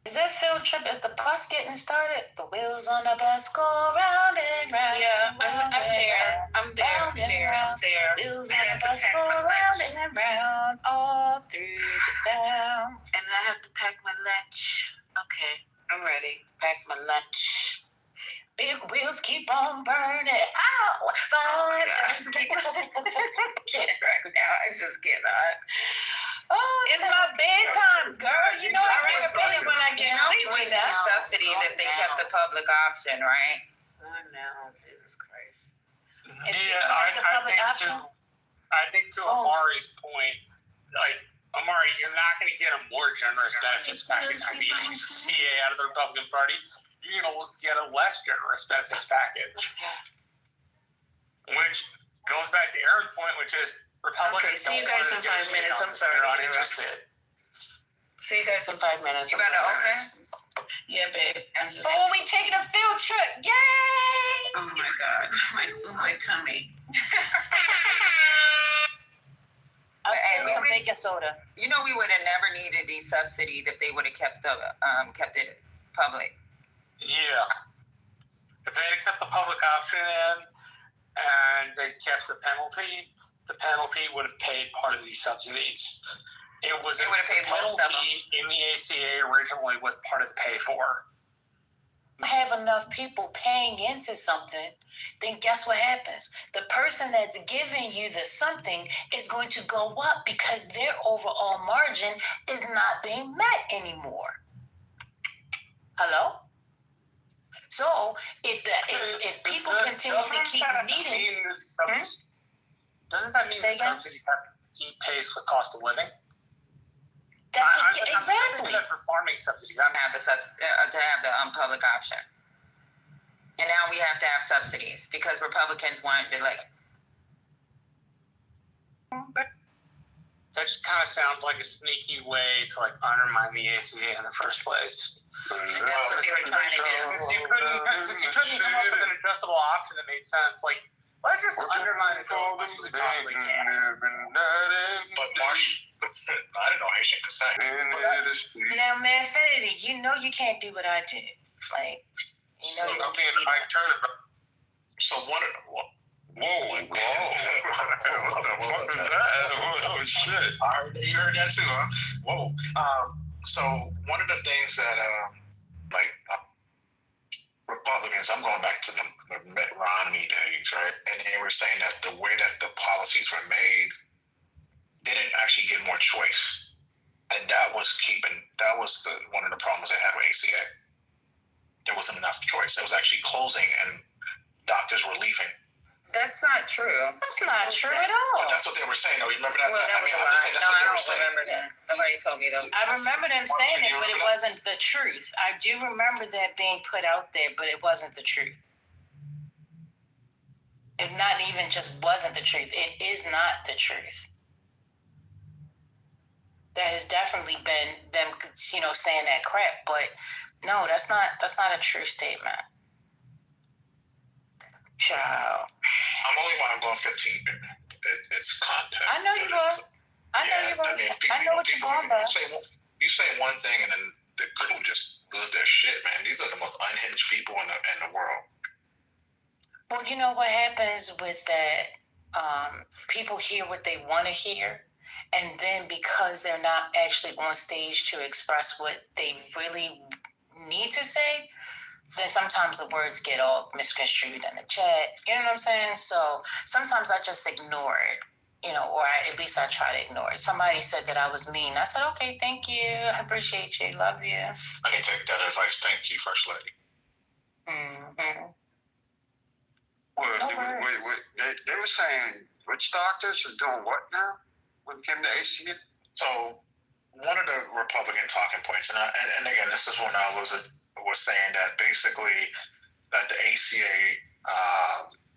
Is that field trip? Is the bus getting started? The wheels on the bus go round and round. Yeah, I'm there. Wheels on the bus go round and round all through the town. And I have to pack my lunch. Okay, I'm ready. Pack my lunch. Big wheels keep on burning. Ow! Fun. Get it right now. I just cannot. Oh, it's my bedtime, girl. You know I get sleepy when I get sleepy now. Subsidies if they kept the public option, right? Oh no, Jesus Christ. I think to Amari's point, like Amari, you're not going to get a more generous benefits package from CA out of the Republican Party. You're going to get a less generous benefits package, which goes back to Aaron's point, which is Republicans. Okay, see you guys in 5 minutes. I'm sorry. They're uninterested. See you guys in 5 minutes. You better open? Yeah, babe. I'm just. Oh, we taking a field trip! Yay! Oh my God, my tummy. I'll still some baking soda. You know, we would have never needed these subsidies if they would have kept it public. Yeah. If they had kept the public option in and they kept the penalty would have paid part of these subsidies. It would have paid most of them. In the ACA originally was part of the pay for. Have enough people paying into something, then guess what happens? The person that's giving you the something is going to go up because their overall margin is not being met anymore. Hello? So if people continuously keep needing, Doesn't that mean the subsidies have to keep pace with cost of living? That's exactly. For farming subsidies, to have the public option, and now we have to have subsidies because Republicans want to like. That just kind of sounds like a sneaky way to like undermine the ACA in the first place. That's what they were trying to do. Since you couldn't come up with an adjustable option that made sense, like let's just undermine it as much as we possibly can. But Marsh, I don't know Haitian consent. Now, man, Infinity, you know you can't do what I did. Like, you know. So I'm being the Mike Turner. So one of the whoa! What the fuck is that? Oh shit! You heard that too, huh? Whoa! So one of the things that Republicans, I'm going back to the Mitt Romney days, right? And they were saying that the way that the policies were made, they didn't actually give more choice, and that was one of the problems they had with ACA. There wasn't enough choice. It was actually closing, and doctors were leaving. That's not true. That's not true at all. But that's what they were saying. No, you remember that? Well, that was I'm just saying that's what they were saying. Remember that. Nobody told me though. I remember them saying it, but it wasn't the truth. I do remember that being put out there, but it wasn't the truth. It not even just wasn't the truth. It is not the truth. There has definitely been them, saying that crap, but no, that's not a true statement. Child. I'm going 15. It's content. I know you are. I know what you're going by. You say one thing and then the group just lose their shit, man. These are the most unhinged people in the world. Well, you know what happens with that? People hear what they want to hear, and then because they're not actually on stage to express what they really need to say, then sometimes the words get all misconstrued in the chat. You know what I'm saying? So sometimes I just ignore it, or at least I try to ignore it. Somebody said that I was mean. I said, okay, thank you. I appreciate you. Love you. I can take that advice. Thank you, First Lady. Mm-hmm. They were saying which doctors are doing what now when it came to ACA? So one of the Republican talking points, and again, this is when I was saying that basically that the ACA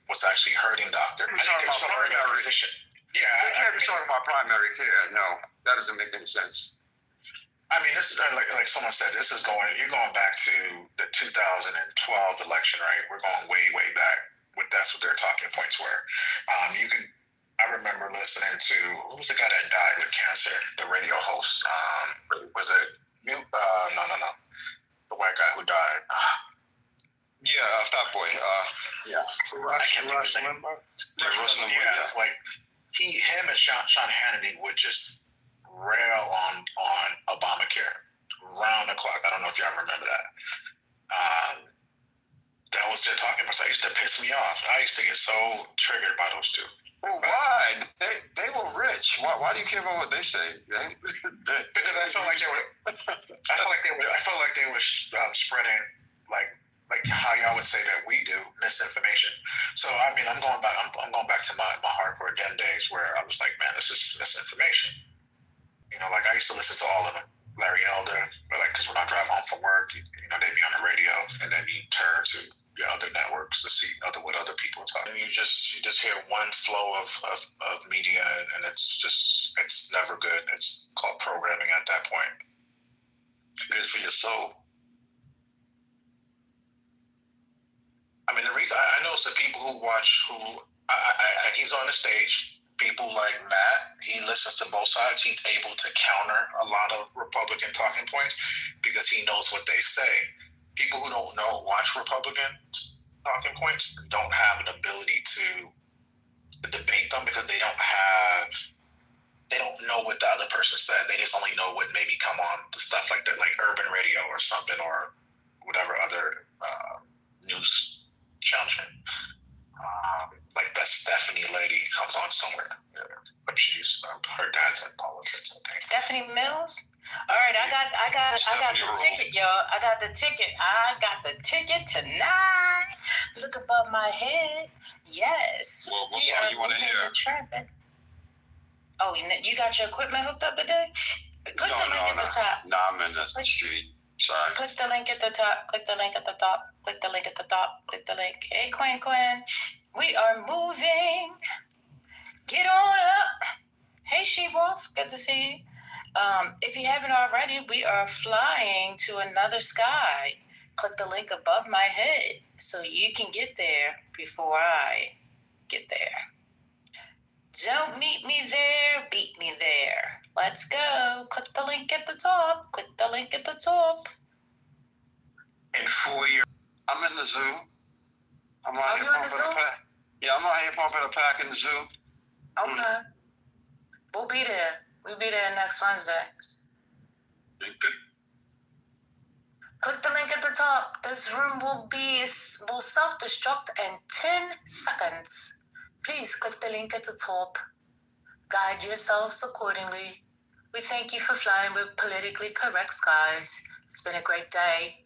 was actually hurting doctors. You're talking about primary physician. Yeah, you're talking about primary care. No, that doesn't make any sense. I mean, this is like someone said. You're going back to the 2012 election, right? We're going way, way back. That's what their talking points were. I remember listening to who was the guy that died with cancer? The radio host. Was it no. The white guy who died. Fat Boy. Yeah. Rush Limbaugh. Yeah, like him and Sean Hannity would just rail on Obamacare round the clock. I don't know if y'all remember that. That was their talking points. That used to piss me off. I used to get so triggered by those two. Well, why? They were rich. Why do you care about what they say? Because I felt like they were. I felt like they were spreading like how y'all would say that we do misinformation. So I mean, I'm going back to my hardcore den days where I was like, man, this is misinformation. Like I used to listen to all of them. Larry Elder, because when I drive home from work, they'd be on the radio, and then you turn to the other networks to see what other people are talking. And you just hear one flow of media, and it's never good. It's called programming at that point. Good for your soul. I mean, the reason I know it's the people who watch he's on the stage. People like Matt, he listens to both sides. He's able to counter a lot of Republican talking points because he knows what they say. People who don't watch Republican talking points don't have an ability to debate them because they don't know what the other person says. They just only know what maybe come on the stuff like that, like urban radio or something, or whatever other news channel. Like that Stephanie lady comes on somewhere. But she's her dad's in politics. Stephanie Mills. All right, I got the ticket, y'all. I got the ticket tonight. Look above my head. Yes. Well, what song you want to hear? Oh, you got your equipment hooked up today? Click the link at the top. No, I'm in the street. Sorry. Click the link at the top. Click the link at the top. Click the link at the top. Click the link. Hey, Quinn. We are moving. Get on up. Hey, She-Wolf. Good to see you. If you haven't already, we are flying to another sky. Click the link above my head so you can get there before I get there. Don't meet me there, beat me there. Let's go. Click the link at the top. Click the link at the top. And for your... I'm in the zoo. I'm out here pumping a pack. Yeah, I'm out here pumping a pack in the zoo. Okay. We'll be there. We'll be there next Wednesday. Click the link at the top. This room will self-destruct in 10 seconds. Please click the link at the top. Guide yourselves accordingly. We thank you for flying with politically correct skies. It's been a great day.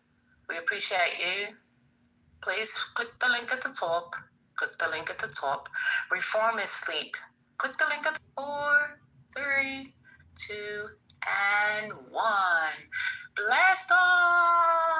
We appreciate you. Please click the link at the top. Click the link at the top. Reform is sleep. Click the link at 4, 3, 2, and 1. Blast off!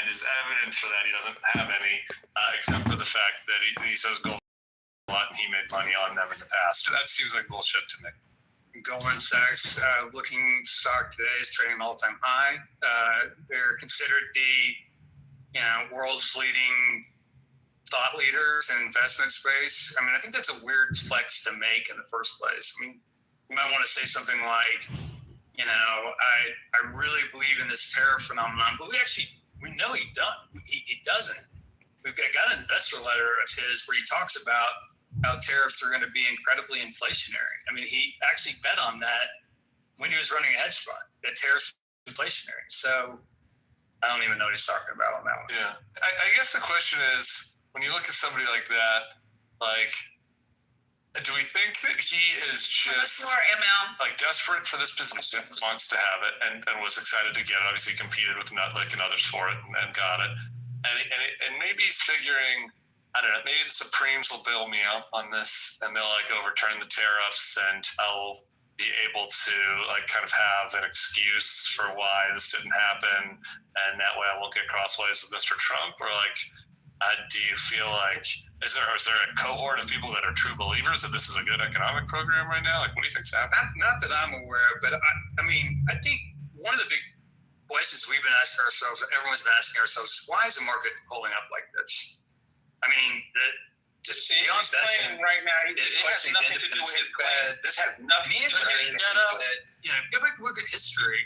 his evidence for that, he doesn't have any, except for the fact that he says Goldman he made money on them in the past. That seems like bullshit to me. Goldman Sachs looking stock today is trading all-time high. They're considered the world's leading thought leaders in investment space. I mean, I think that's a weird flex to make in the first place. I mean, you might want to say something like, I really believe in this tariff phenomenon, but we know he doesn't. We've got an investor letter of his where he talks about how tariffs are going to be incredibly inflationary. I mean, he actually bet on that when he was running a hedge fund, that tariffs are inflationary. So I don't even know what he's talking about on that one. Yeah. I guess the question is, when you look at somebody like that, like, do we think that he is just like desperate for this position, wants to have it, and was excited to get it? Obviously competed with others for it and got it. And maybe he's figuring, I don't know, maybe the Supremes will bail me out on this and they'll like overturn the tariffs and I'll be able to like kind of have an excuse for why this didn't happen, and that way I won't get crossways with Mr. Trump. Or like, do you feel like is there a cohort of people that are true believers that this is a good economic program right now? Like, what do you think's happening? Not that I'm aware of, but I mean, I think one of the big questions we've been asking ourselves, everyone's been asking ourselves, is why is the market holding up like this? I mean, just beyond that, right now, it has nothing to do with his bed. This has nothing to do with his bed. Go back and look at history.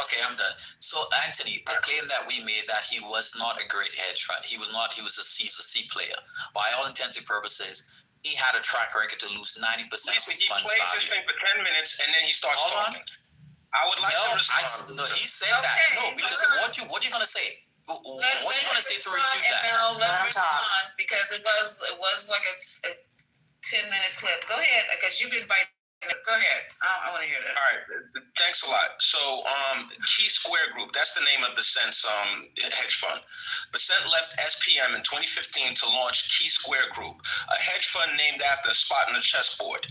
Okay, I'm done. So, Anthony, the claim that we made that he was not a great hedge fund, he was a C player. By all intents and purposes, he had a track record to lose 90% of his fund value. He plays this thing for 10 minutes and then he starts talking. I would like to respond. No, he said that. No, because what you going to say? What are you going to say to refute that? Let me respond, because it was like a 10-minute clip. Go ahead, because you've been biting. Go ahead. I want to hear that. All right. Thanks a lot. So, Key Square Group, that's the name of Becent's hedge fund. Becent left SPM in 2015 to launch Key Square Group, a hedge fund named after a spot on the chessboard.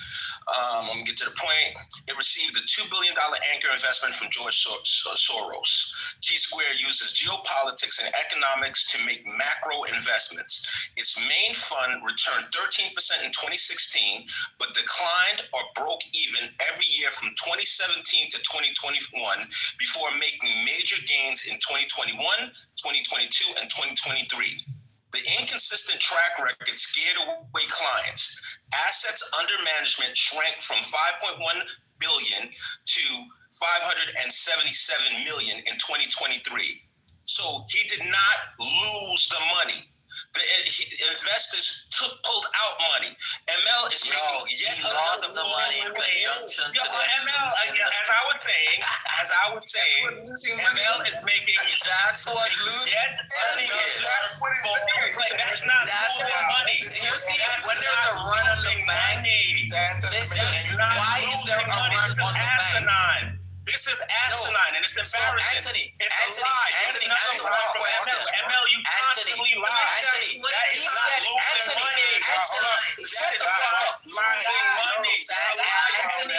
Let me get to the point. It received a $2 billion anchor investment from George Soros. Key Square uses geopolitics and economics to make macro investments. Its main fund returned 13% in 2016, but declined or broke even every year from 2017 to 2021 before making major gains in 2021, 2022, and 2023. The inconsistent track record scared away clients. Assets under management shrank from 5.1 billion to 577 million in 2023. So he did not lose the money. The investors pulled out money. ML is making he lost the money in conjunction to the ML. As I was saying, ML is making. That's what losing money is. That's not losing money. You see, when there's a run on the bank, why is there a run on the bank? This is asinine, and it's embarrassing. Anthony, it's a lie. Anthony, answer my question. ML, you constantly lie. Anthony, he said, Anthony, shut the fuck up.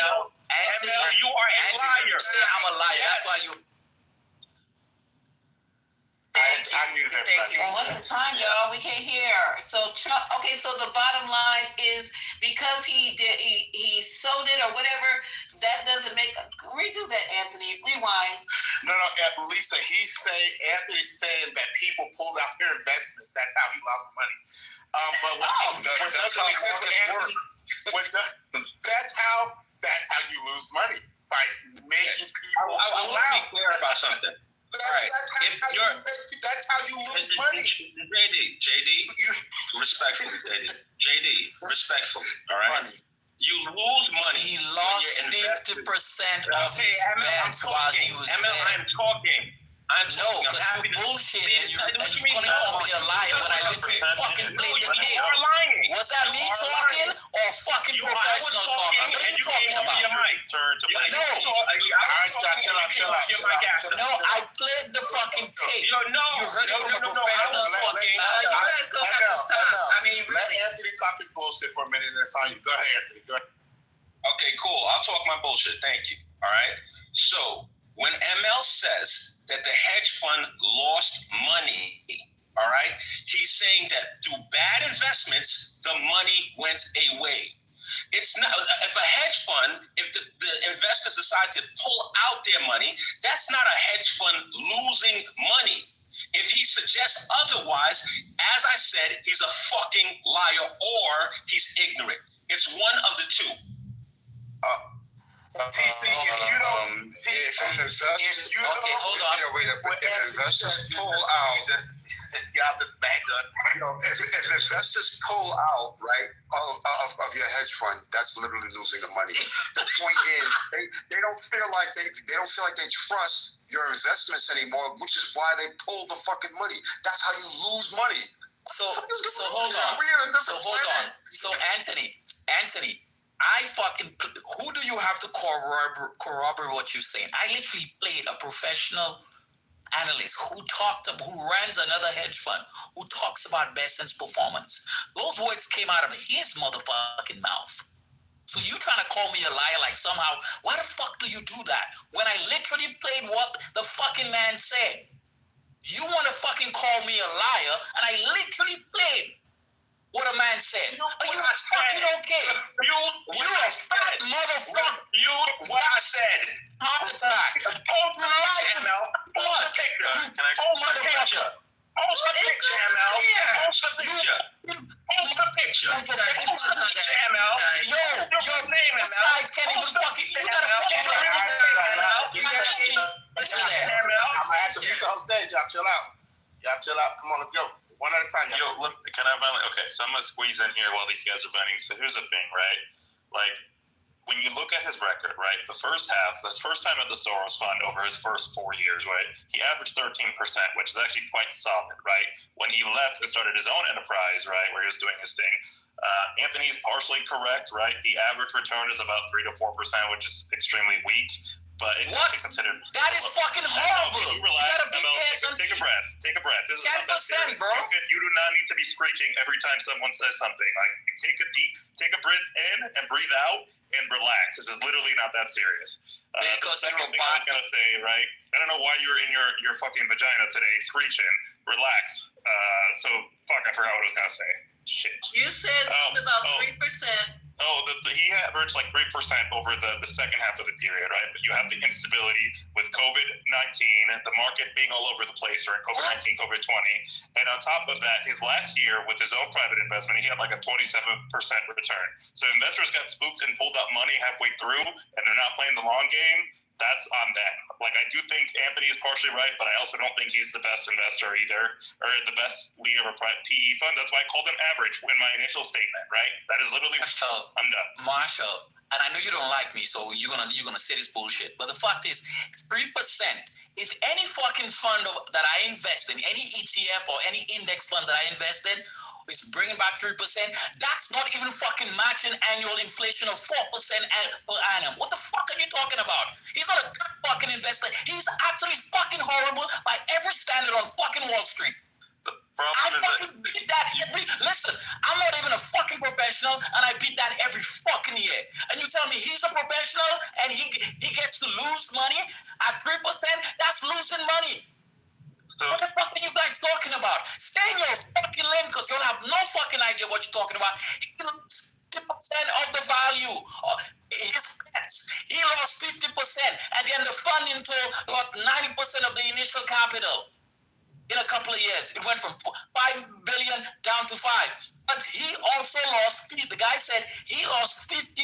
Anthony, you are a liar. Say I'm a liar. That's why you. I muted everybody. One at a time, y'all. We can't hear. So Trump. Okay, so the bottom line is because he sold it or whatever. That doesn't make. Redo that, Anthony. Rewind. No, Lisa. Anthony's saying that people pulled out their investments. That's how he lost the money. That's how you lose money, by making people. I want to be clear about something. That's how you lose money. JD, respectfully, respectfully, all right? You lose money. He lost 50% of his bets while he was ML, there. I'm talking. No, because you bullshit and you couldn't call me a liar when I literally fucking played the game. Was that me talking or fucking professional talking? What are you talking about? No. No, I played the fucking tape. You heard it from a professional talking. Let Anthony talk his bullshit for a minute and that's on you. Go ahead, Anthony. Go ahead. Okay, cool. I'll talk my bullshit. Thank you. All right. So when ML says that the hedge fund lost money. All right? He's saying that through bad investments, the money went away. It's not, if a hedge fund, if the investors decide to pull out their money, that's not a hedge fund losing money. If he suggests otherwise, as I said, he's a fucking liar or he's ignorant. It's one of the two. TC, if you don't, hold on. If investors pull out, y'all just back up. If investors pull out, right, of your hedge fund, that's literally losing the money. The point is, they don't feel like they trust your investments anymore, which is why they pull the fucking money. That's how you lose money. So hold on. So Anthony. Who do you have to corroborate what you're saying? I literally played a professional analyst who runs another hedge fund, who talks about Besson's performance. Those words came out of his motherfucking mouth. So you trying to call me a liar like somehow, why the fuck do you do that? When I literally played what the fucking man said. You want to fucking call me a liar, and I literally played what a man said. Are you fucking okay? You a fat motherfucker. What I said. Heart attack. Post the picture, ML. Post the picture. Post the picture. Post the picture, ML. Post the picture. Post the picture. Post the picture, ML. Yo, your name, ML. Besides, can't even fucking. You gotta fucking. I'm gonna have to mute on stage. Y'all chill out. Come on, let's go. One at a time. Yo, can I finally? Okay, so I'm gonna squeeze in here while these guys are voting. So here's the thing, right? Like, when you look at his record, right? The first time at the Soros Fund over his first 4 years, right? He averaged 13%, which is actually quite solid, right? When he left and started his own enterprise, right, where he was doing his thing, Anthony's partially correct, right? The average return is about 3 to 4%, which is extremely weak. But it's actually considered. That is fucking horrible. You gotta be take a breath. Take a breath. This is not that serious. Bro. You do not need to be screeching every time someone says something. Like, take a breath in and breathe out and relax. This is literally not that serious. The second thing I was gonna say, right? I don't know why you're in your fucking vagina today screeching. Relax. So fuck. I forgot what I was gonna say. Shit. You said something about 3%. He averaged like 3% over the second half of the period, right? But you have the instability with COVID-19, the market being all over the place during COVID-19, COVID-20. And on top of that, his last year with his own private investment, he had like a 27% return. So investors got spooked and pulled out money halfway through, and they're not playing the long game. That's on them. Like, I do think Anthony is partially right, but I also don't think he's the best investor either, or the best leader of a PE fund. That's why I called him average in my initial statement, right? That is literally I'm done. Marshall, and I know you don't like me, so you're gonna say this bullshit. But the fact is, 3%. If any fucking fund that I invest in, any ETF or any index fund that I invest in, is bringing back 3%, that's not even fucking matching annual inflation of 4% per annum. What the fuck are you talking about? He's not a good fucking investor. He's actually fucking horrible by every standard on fucking Wall Street. I fucking beat that listen, I'm not even a fucking professional, and I beat that every fucking year. And you tell me he's a professional and he gets to lose money at 3%? That's losing money. So, what the fuck are you guys talking about? Stay in your fucking lane, because you'll have no fucking idea what you're talking about. He lost 50% of the value of his bets. He lost 50%, and then the funding tool lost 90% of the initial capital in a couple of years. It went from 5 billion down to 5. But he also lost, the guy said he lost 50%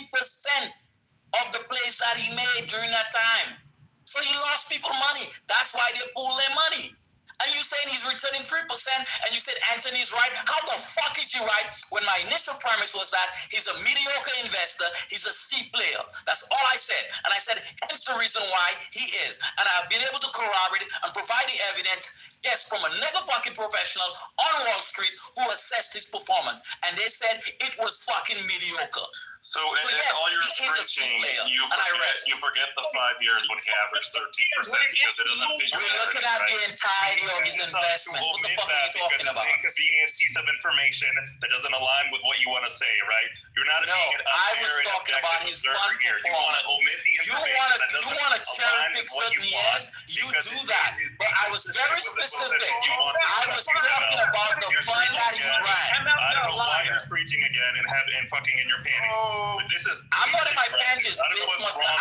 of the plays that he made during that time. So he lost people money. That's why they pull their money. And you saying he's returning 3%, and you said Anthony's right? How the fuck is he right when my initial premise was that he's a mediocre investor, he's a C player? That's all I said. And I said, hence the reason why he is. And I've been able to corroborate it and provide the evidence Yes, from another fucking professional on Wall Street who assessed his performance, and they said it was fucking mediocre. So yes, all your screeching, you forget the 5 years when he averaged 13% because it doesn't figure. We're looking at the entirety of his investment. What the fuck are you talking about? It's an inconvenient piece of information that doesn't align with what you want to say, right? You're not being I was talking about his fund performance. You want to omit the information that doesn't align with what you want. You do that. But I was very specific. I was talking about the fund that he ran. I don't know why you're screeching again and fucking in your panties. I'm not in my panties, bitch.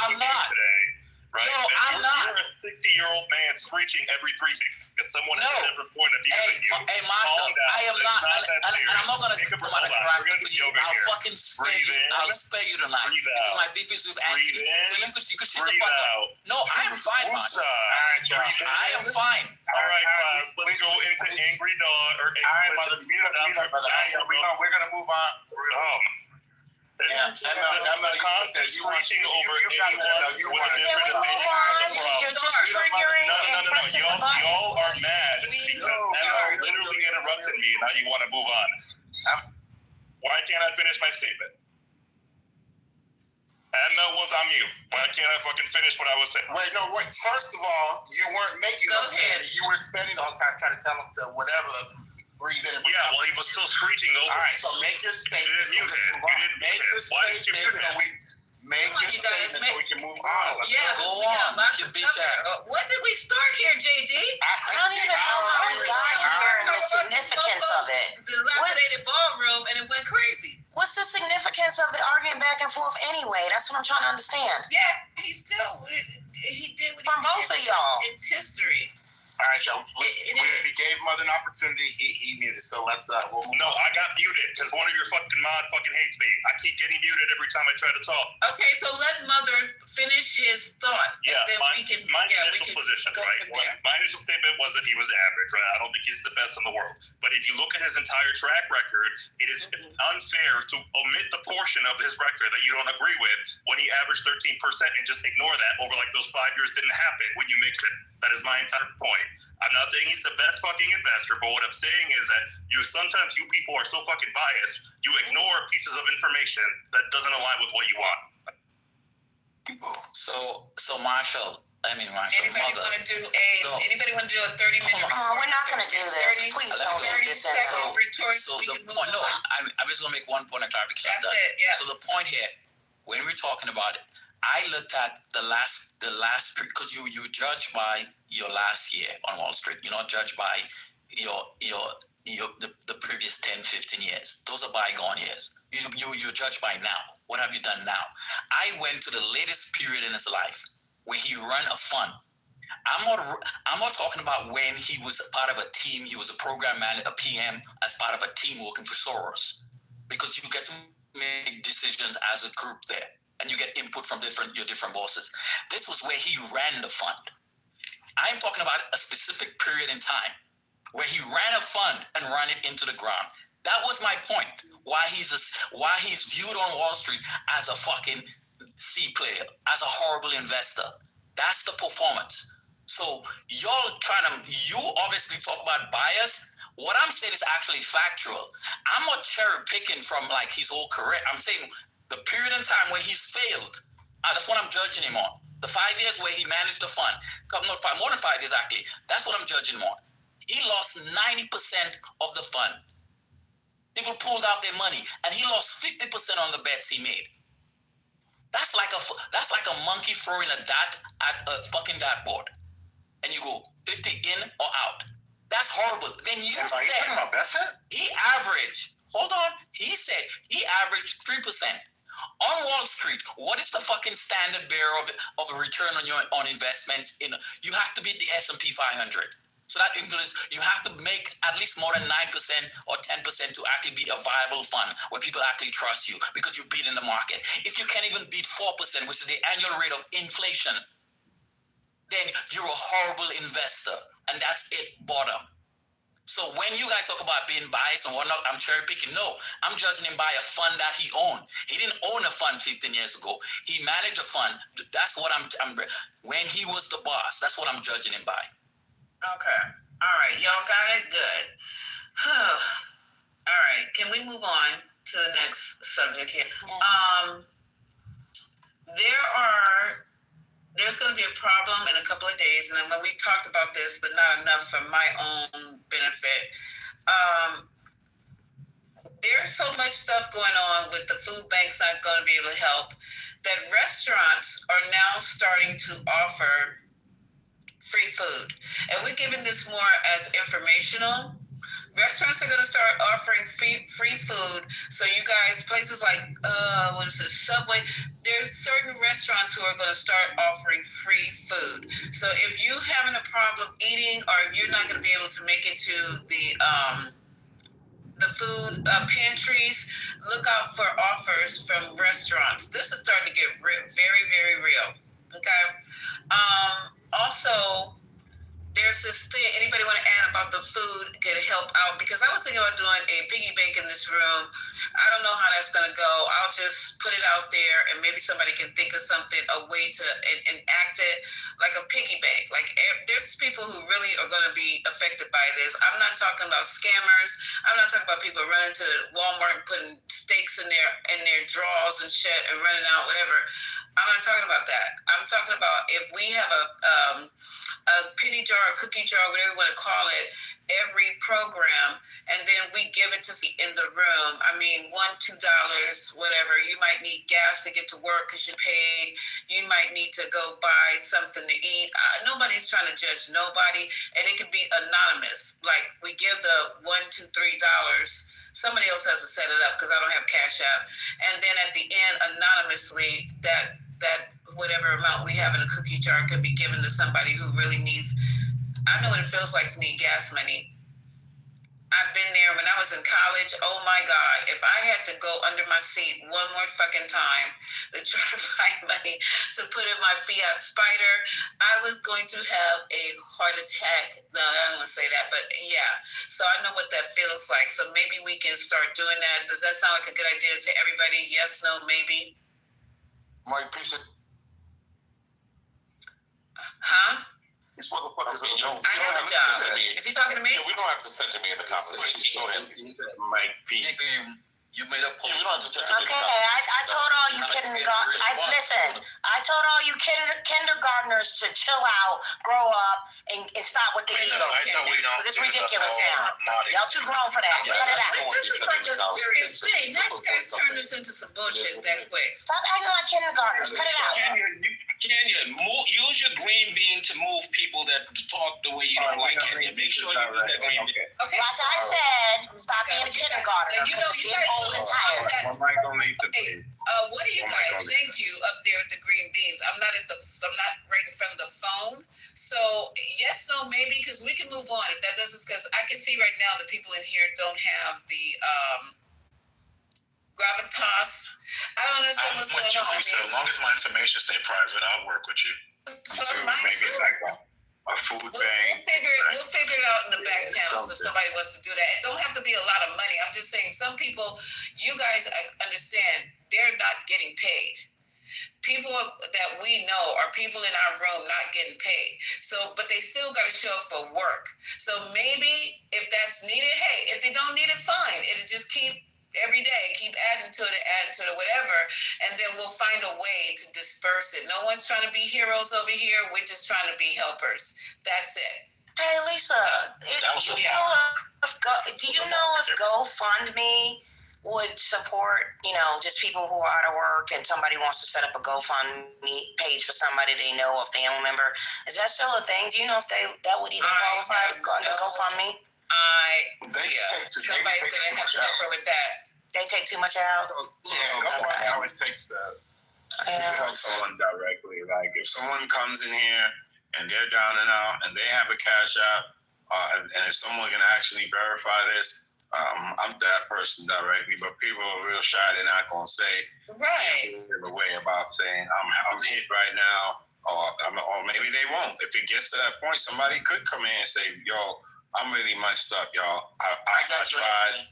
I'm not. Right? No, I'm not. You're a 60-year-old man screeching every 3 seconds because someone has a different point of view than you. Hey, Marshall, I am not, and I'm not going to come out of character for you. I'll fucking spare you. I'll spare you tonight. Because my beef is with Anthony. So you could shut the fuck up. No, I am fine, Marshall. I am fine. All right, class. Let's go into Angry Dog. All right, mother. We're going to move on. Yeah, I'm not context. You reaching over anyone with a different opinion. You're just triggering and pressing the button. Y'all are mad because Emma literally interrupted me, and now you want to move on. Why can't I finish my statement? Emma was on mute. Why can't I fucking finish what I was saying? Wait. First of all, you weren't making us mad. You were spending all the time trying to tell them to whatever. Breathe in. Yeah, well, he was still screeching over. All right, so make your statement. You didn't mute it. Make your statement. Make your statement so we can move on. Go on. What did we start here, JD? I don't even know how we got here and the significance of it. Dilapidated ballroom, and it went crazy. What's the significance of the argument back and forth anyway? That's what I'm trying to understand. Yeah, he did what he did. From both of y'all. It's history. All right, so we gave Mother an opportunity. He muted, so let's. No, I got muted because one of your fucking mod fucking hates me. I keep getting muted every time I try to talk. Okay, so let Mother finish his thought. Yeah, my initial position, right? My initial statement was that he was average, right? I don't think he's the best in the world. But if you look at his entire track record, it is unfair to omit the portion of his record that you don't agree with when he averaged 13% and just ignore that over like those 5 years didn't happen when you make it. That is my entire point. I'm not saying he's the best fucking investor, but what I'm saying is that sometimes you people are so fucking biased, you ignore pieces of information that doesn't align with what you want. So Marshall, anybody want to do anybody want to do a 30-minute? Oh, we're not going to do this. Please don't do this. So the point, I'm just going to make one point of clarification. That's it, yeah. So the point here, when we're talking about it, I looked at the last because you judge by your last year on Wall Street. You're not judged by the previous 10, 15 years. Those are bygone years. You're judged by now. What have you done now? I went to the latest period in his life where he ran a fund. I'm not talking about when he was part of a team. He was a program manager, a PM, as part of a team working for Soros, because you get to make decisions as a group there. And you get input from your different bosses. This was where he ran the fund. I'm talking about a specific period in time where he ran a fund and ran it into the ground. That was my point. Why he's viewed on Wall Street as a fucking C player, as a horrible investor. That's the performance. So you obviously talk about bias. What I'm saying is actually factual. I'm not cherry picking from like his whole career. I'm saying the period in time where he's failed, that's what I'm judging him on. The 5 years where he managed the fund, more than 5 years actually, that's what I'm judging him on. He lost 90% of the fund. People pulled out their money, and he lost 50% on the bets he made. That's like a monkey throwing a dart at a fucking dartboard, and you go 50 in or out. That's horrible. Then you said, are you talking about Besser? He averaged 3%. On Wall Street, what is the fucking standard bearer of a return on investment? You have to beat the S&P 500. So that includes you have to make at least more than 9% or 10% to actually be a viable fund where people actually trust you because you beat in the market. If you can't even beat 4%, which is the annual rate of inflation, then you're a horrible investor, and that's it, bottom. So when you guys talk about being biased and whatnot, I'm cherry picking. No, I'm judging him by a fund that he owned. He didn't own a fund 15 years ago. He managed a fund. That's what I'm when he was the boss. That's what I'm judging him by. Okay. All right, y'all got it? Good. All right, can we move on to the next subject here? There's going to be a problem in a couple of days, and then when we talked about this, but not enough for my own benefit. There's so much stuff going on with the food banks not going to be able to help that restaurants are now starting to offer free food. And we're giving this more as informational. Restaurants are going to start offering free food. So you guys, places like, Subway, there's certain restaurants who are going to start offering free food. So if you're having a problem eating, or if you're not going to be able to make it to the food pantries, look out for offers from restaurants. This is starting to get very, very real. Okay. Also, there's this thing, anybody want to add about the food can help out? Because I was thinking about doing a piggy bank in this room. I don't know how that's going to go. I'll just put it out there, and maybe somebody can think of something, a way to enact it, like a piggy bank. Like, there's people who really are going to be affected by this. I'm not talking about scammers. I'm not talking about people running to Walmart and putting steaks in their drawers and shit and running out, whatever. I'm not talking about that. I'm talking about if we have a penny jar, a cookie jar, whatever you want to call it, every program, and then we give it to in the room. I mean, $1, $2, whatever. You might need gas to get to work because you paid. You might need to go buy something to eat. Nobody's trying to judge nobody, and it could be anonymous. Like, we give the $1, $2, $3. Somebody else has to set it up because I don't have Cash App. And then at the end, anonymously, that whatever amount we have in a cookie jar could be given to somebody who really needs. I know what it feels like to need gas money. I've been there when I was in college. Oh my God, if I had to go under my seat one more fucking time to try to find money to put in my Fiat Spider, I was going to have a heart attack. No, I don't want to say that, but yeah. So I know what that feels like. So maybe we can start doing that. Does that sound like a good idea to everybody? Yes, no, maybe? Mike, piece of... Huh? These motherfuckers are known. I have a job. Is he talking to me? Yeah, we don't have to censor me in the conversation. Go ahead. Mike P. You made a post. Yeah, we don't have to censor me. Okay, I told all you I told all you kindergartners to chill out, grow up, and stop with the ego. It's ridiculous now. Y'all too grown for that. Cut it out. This is like a serious thing. How you guys turn this into some bullshit that quick? Stop acting like kindergartners. Cut it out. Kenya, use your green bean to move people that talk the way you don't like, Kenya. Make sure you use that green bean. Okay. Like I said, stop being a kindergartner. You know, you guys old and tired. what do you guys thank you up there with the green beans? I'm not right in front of the phone. So yes, no, maybe, because we can move on if that doesn't, because I can see right now the people in here don't have the gravitas. I don't understand what's going on. As long as my information stay private, I'll work with you. Maybe it's like a food bank. We'll figure it out in the back channels if somebody wants to do that. It don't have to be a lot of money. I'm just saying, some people, you guys understand, they're not getting paid. People that we know are people in our room not getting paid. So, but they still got to show up for work. So maybe if that's needed, hey, if they don't need it, fine. It'll just keep every day, keep adding to it, whatever, and then we'll find a way to disperse it. No one's trying to be heroes over here. We're just trying to be helpers. That's it. Hey, Lisa, do you know if GoFundMe would support, just people who are out of work and somebody wants to set up a GoFundMe page for somebody they know, a family member? Is that still a thing? Do you know if that would even qualify under GoFundMe? Somebody's gonna have to differ with that. They take too much out. GoFundMe always takes someone directly. Like if someone comes in here and they're down and out and they have a Cash App, and if someone can actually verify this, I'm that person directly. But people are real shy; they're not gonna say a way about saying I'm hit right now, or maybe they won't. If it gets to that point, somebody could come in and say, "Yo, I'm really messed up, y'all. I tried,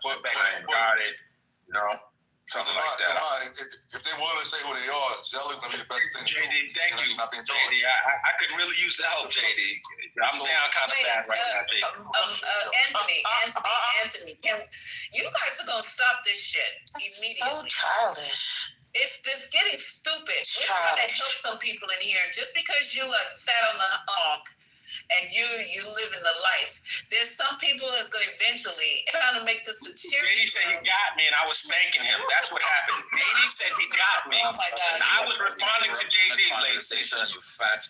but I ain't got it." something like that. If they want to say who they are, Zell is gonna be the best thing. JD, thank you. JD, I could really use the help, JD. I'm down kind of bad right now, JD. Anthony, you guys are gonna stop this shit immediately. So childish. It's just getting stupid. We're trying to help some people in here. Just because you sat on the and you live in the life, there's some people that's going to eventually trying to make this a charity. JD said he got me, and I was thanking him. That's what happened. JD said he got me. Oh my God! And I was responding to JD lately. You fat.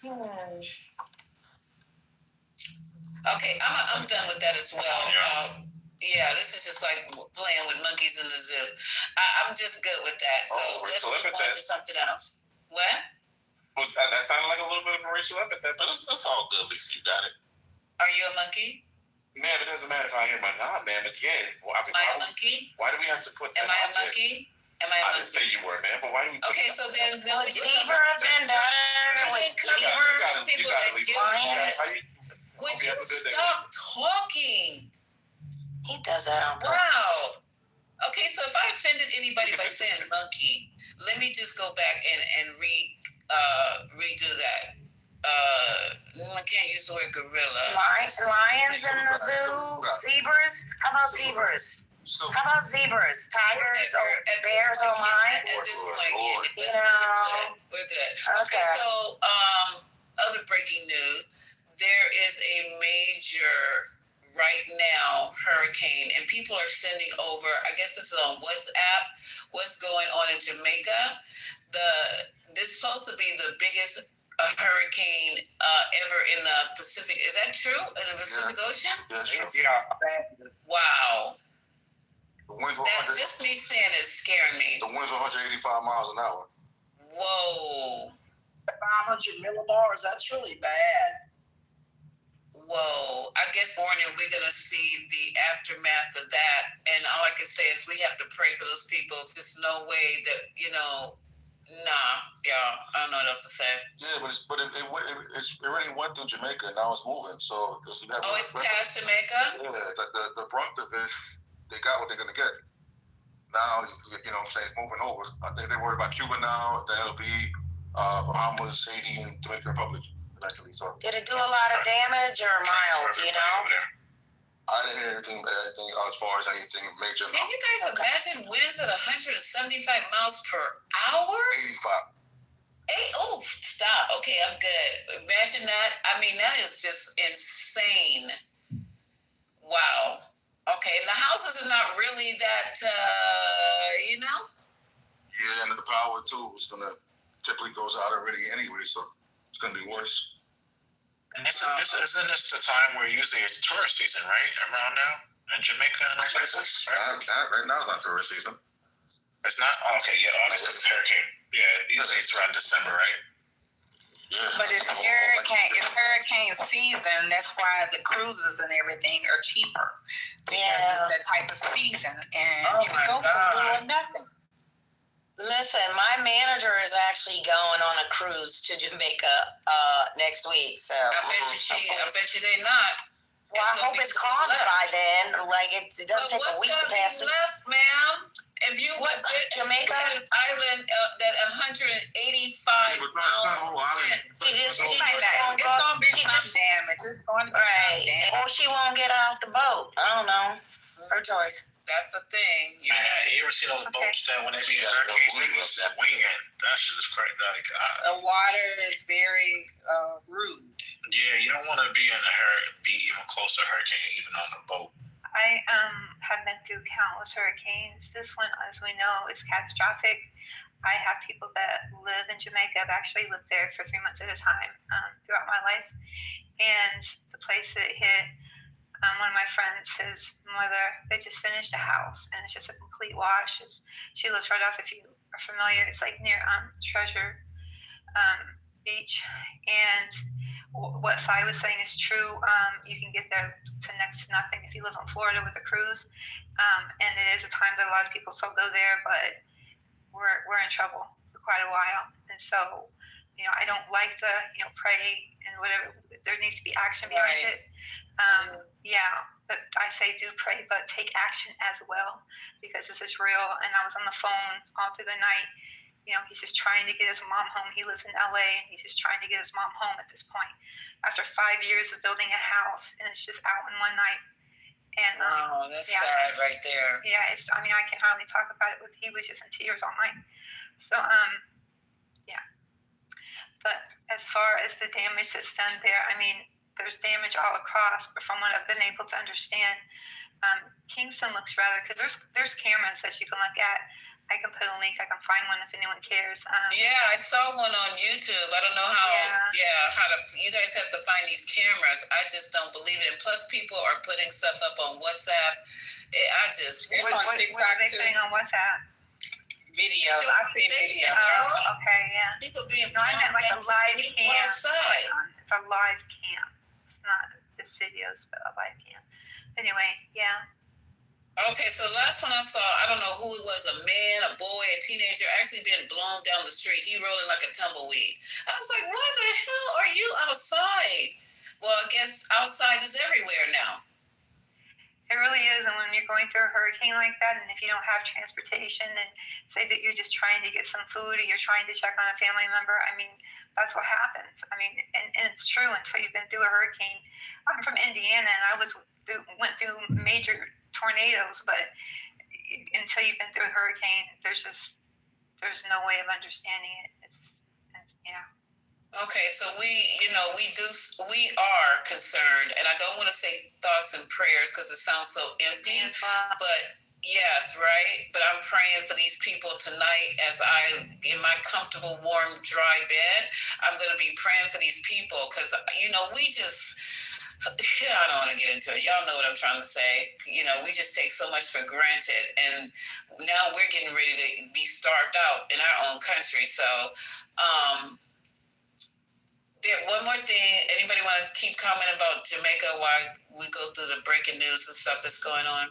Okay, I'm done with that as well. Yeah, this is just like playing with monkeys in the zoo. I'm just good with that. So let's move on to something else. What? That sounded like a little bit of a racial epithet, but it's all good. At least you got it. Are you a monkey? Ma'am, it doesn't matter if I am or not, ma'am. Again, am I a monkey? Why do we have to put that? Am I a monkey? Am I a monkey? I didn't say you were, ma'am, but why do we put Okay, so then would zebra have been better? Would zebra people that give lions? Would you stop talking? He does that on purpose. Wow. Okay, so if I offended anybody by saying monkey, let me just go back and redo that. I can't use the word gorilla. Lions in the zoo? Zebras? How about zebras? How about zebras? Tigers or bears or lions? At this point, we're good. Okay, so other breaking news. There is a major right now hurricane, and people are sending over, I guess this is on WhatsApp, what's going on in Jamaica. This is supposed to be the biggest hurricane ever in the Pacific. Is that true? In the Pacific Ocean? Yeah. Wow. The winds That just me saying it is scaring me. The winds are 185 miles an hour. Whoa. 500 millibars, that's really bad. Whoa, I guess morning we're going to see the aftermath of that. And all I can say is we have to pray for those people. There's no way that, I don't know what else to say. Yeah, but it already went through Jamaica. Now it's moving. So it's past Jamaica? Yeah, the brunt of it, they got what they're going to get. Now, you know what I'm saying, it's moving over. I think they're worried about Cuba now. Then it'll be Bahamas, Haiti, and Dominican Republic. So. Did it do a lot of damage or mild, do you know? I didn't hear anything as far as anything major. Can you guys imagine winds at 175 miles per hour? 85. Oh, stop. Okay, I'm good. Imagine that. I mean, that is just insane. Wow. Okay, and the houses are not really that, Yeah, and the power, too, is going to typically goes out already anyway, so it's going to be worse. And isn't this the time where usually it's tourist season, right? Around now in Jamaica and those places? Right now it's not tourist season. It's not? Oh, okay, yeah, August because it's hurricane. Yeah, usually it's around December, right? Yeah. But it's hurricane season. That's why the cruises and everything are cheaper because it's that type of season, and you can go for little or nothing. Listen, my manager is actually going on a cruise to Jamaica next week. So I bet you they're not. Well, I hope it's calm by then. Like it doesn't take a week to pass through. Left, ma'am. If you Jamaica island that 185 miles. It's gonna be some damage. It's going to be damage. Or she won't get off the boat. I don't know. Her choice. That's the thing. You ever see those boats that when they be in hurricanes, they just swinging? That shit is crazy. The water is very rude. Yeah, you don't want to be even close to a hurricane, even on the boat. I have been through countless hurricanes. This one, as we know, is catastrophic. I have people that live in Jamaica. I've actually lived there for 3 months at a time throughout my life. And the place that it hit, one of my friends, his mother, they just finished a house, and it's just a complete wash. She lives right off, if you are familiar, it's like near Treasure Beach. And what Sai was saying is true. You can get there to next to nothing if you live in Florida with a cruise. And it is a time that a lot of people still go there, but we're in trouble for quite a while. And so, I don't like the, pray and whatever. There needs to be action behind it. But I say do pray, but take action as well, because this is real. And I was on the phone all through the night. You know, he's just trying to get his mom home. He lives in LA, and he's just trying to get his mom home at this point. After 5 years of building a house, and it's just out in one night. And that's sad right there. Yeah, I mean, I can hardly talk about it. He was just in tears all night. So, yeah. But as far as the damage that's done there, I mean, there's damage all across. But from what I've been able to understand, Kingston looks rather, because there's cameras that you can look at. I can put a link. I can find one if anyone cares. Yeah, I saw one on YouTube. I don't know how. How to. You guys have to find these cameras. I just don't believe it. And plus, people are putting stuff up on WhatsApp. What are they putting on WhatsApp? Videos. I see videos. Oh, okay, yeah. People being. No, I meant like a live cam. Outside. It's a live cam. It's not just videos, but a live cam. Anyway, yeah. Okay, so last one I saw, I don't know who it was, a man, a boy, a teenager, actually being blown down the street. He rolling like a tumbleweed. I was like, why the hell are you outside? Well, I guess outside is everywhere now. It really is, and when you're going through a hurricane like that, and if you don't have transportation, and say that you're just trying to get some food, or you're trying to check on a family member, I mean, that's what happens. I mean, and it's true until you've been through a hurricane. I'm from Indiana, and I went through major tornadoes, but until you've been through a hurricane, there's no way of understanding it. It's yeah. Okay, so we are concerned, and I don't want to say thoughts and prayers because it sounds so empty, but yes, right? But I'm praying for these people tonight as in my comfortable, warm, dry bed. I'm going to be praying for these people because, I don't want to get into it. Y'all know what I'm trying to say. You know, we just take so much for granted, and now we're getting ready to be starved out in our own country. So, one more thing. Anybody want to keep commenting about Jamaica while we go through the breaking news and stuff that's going on?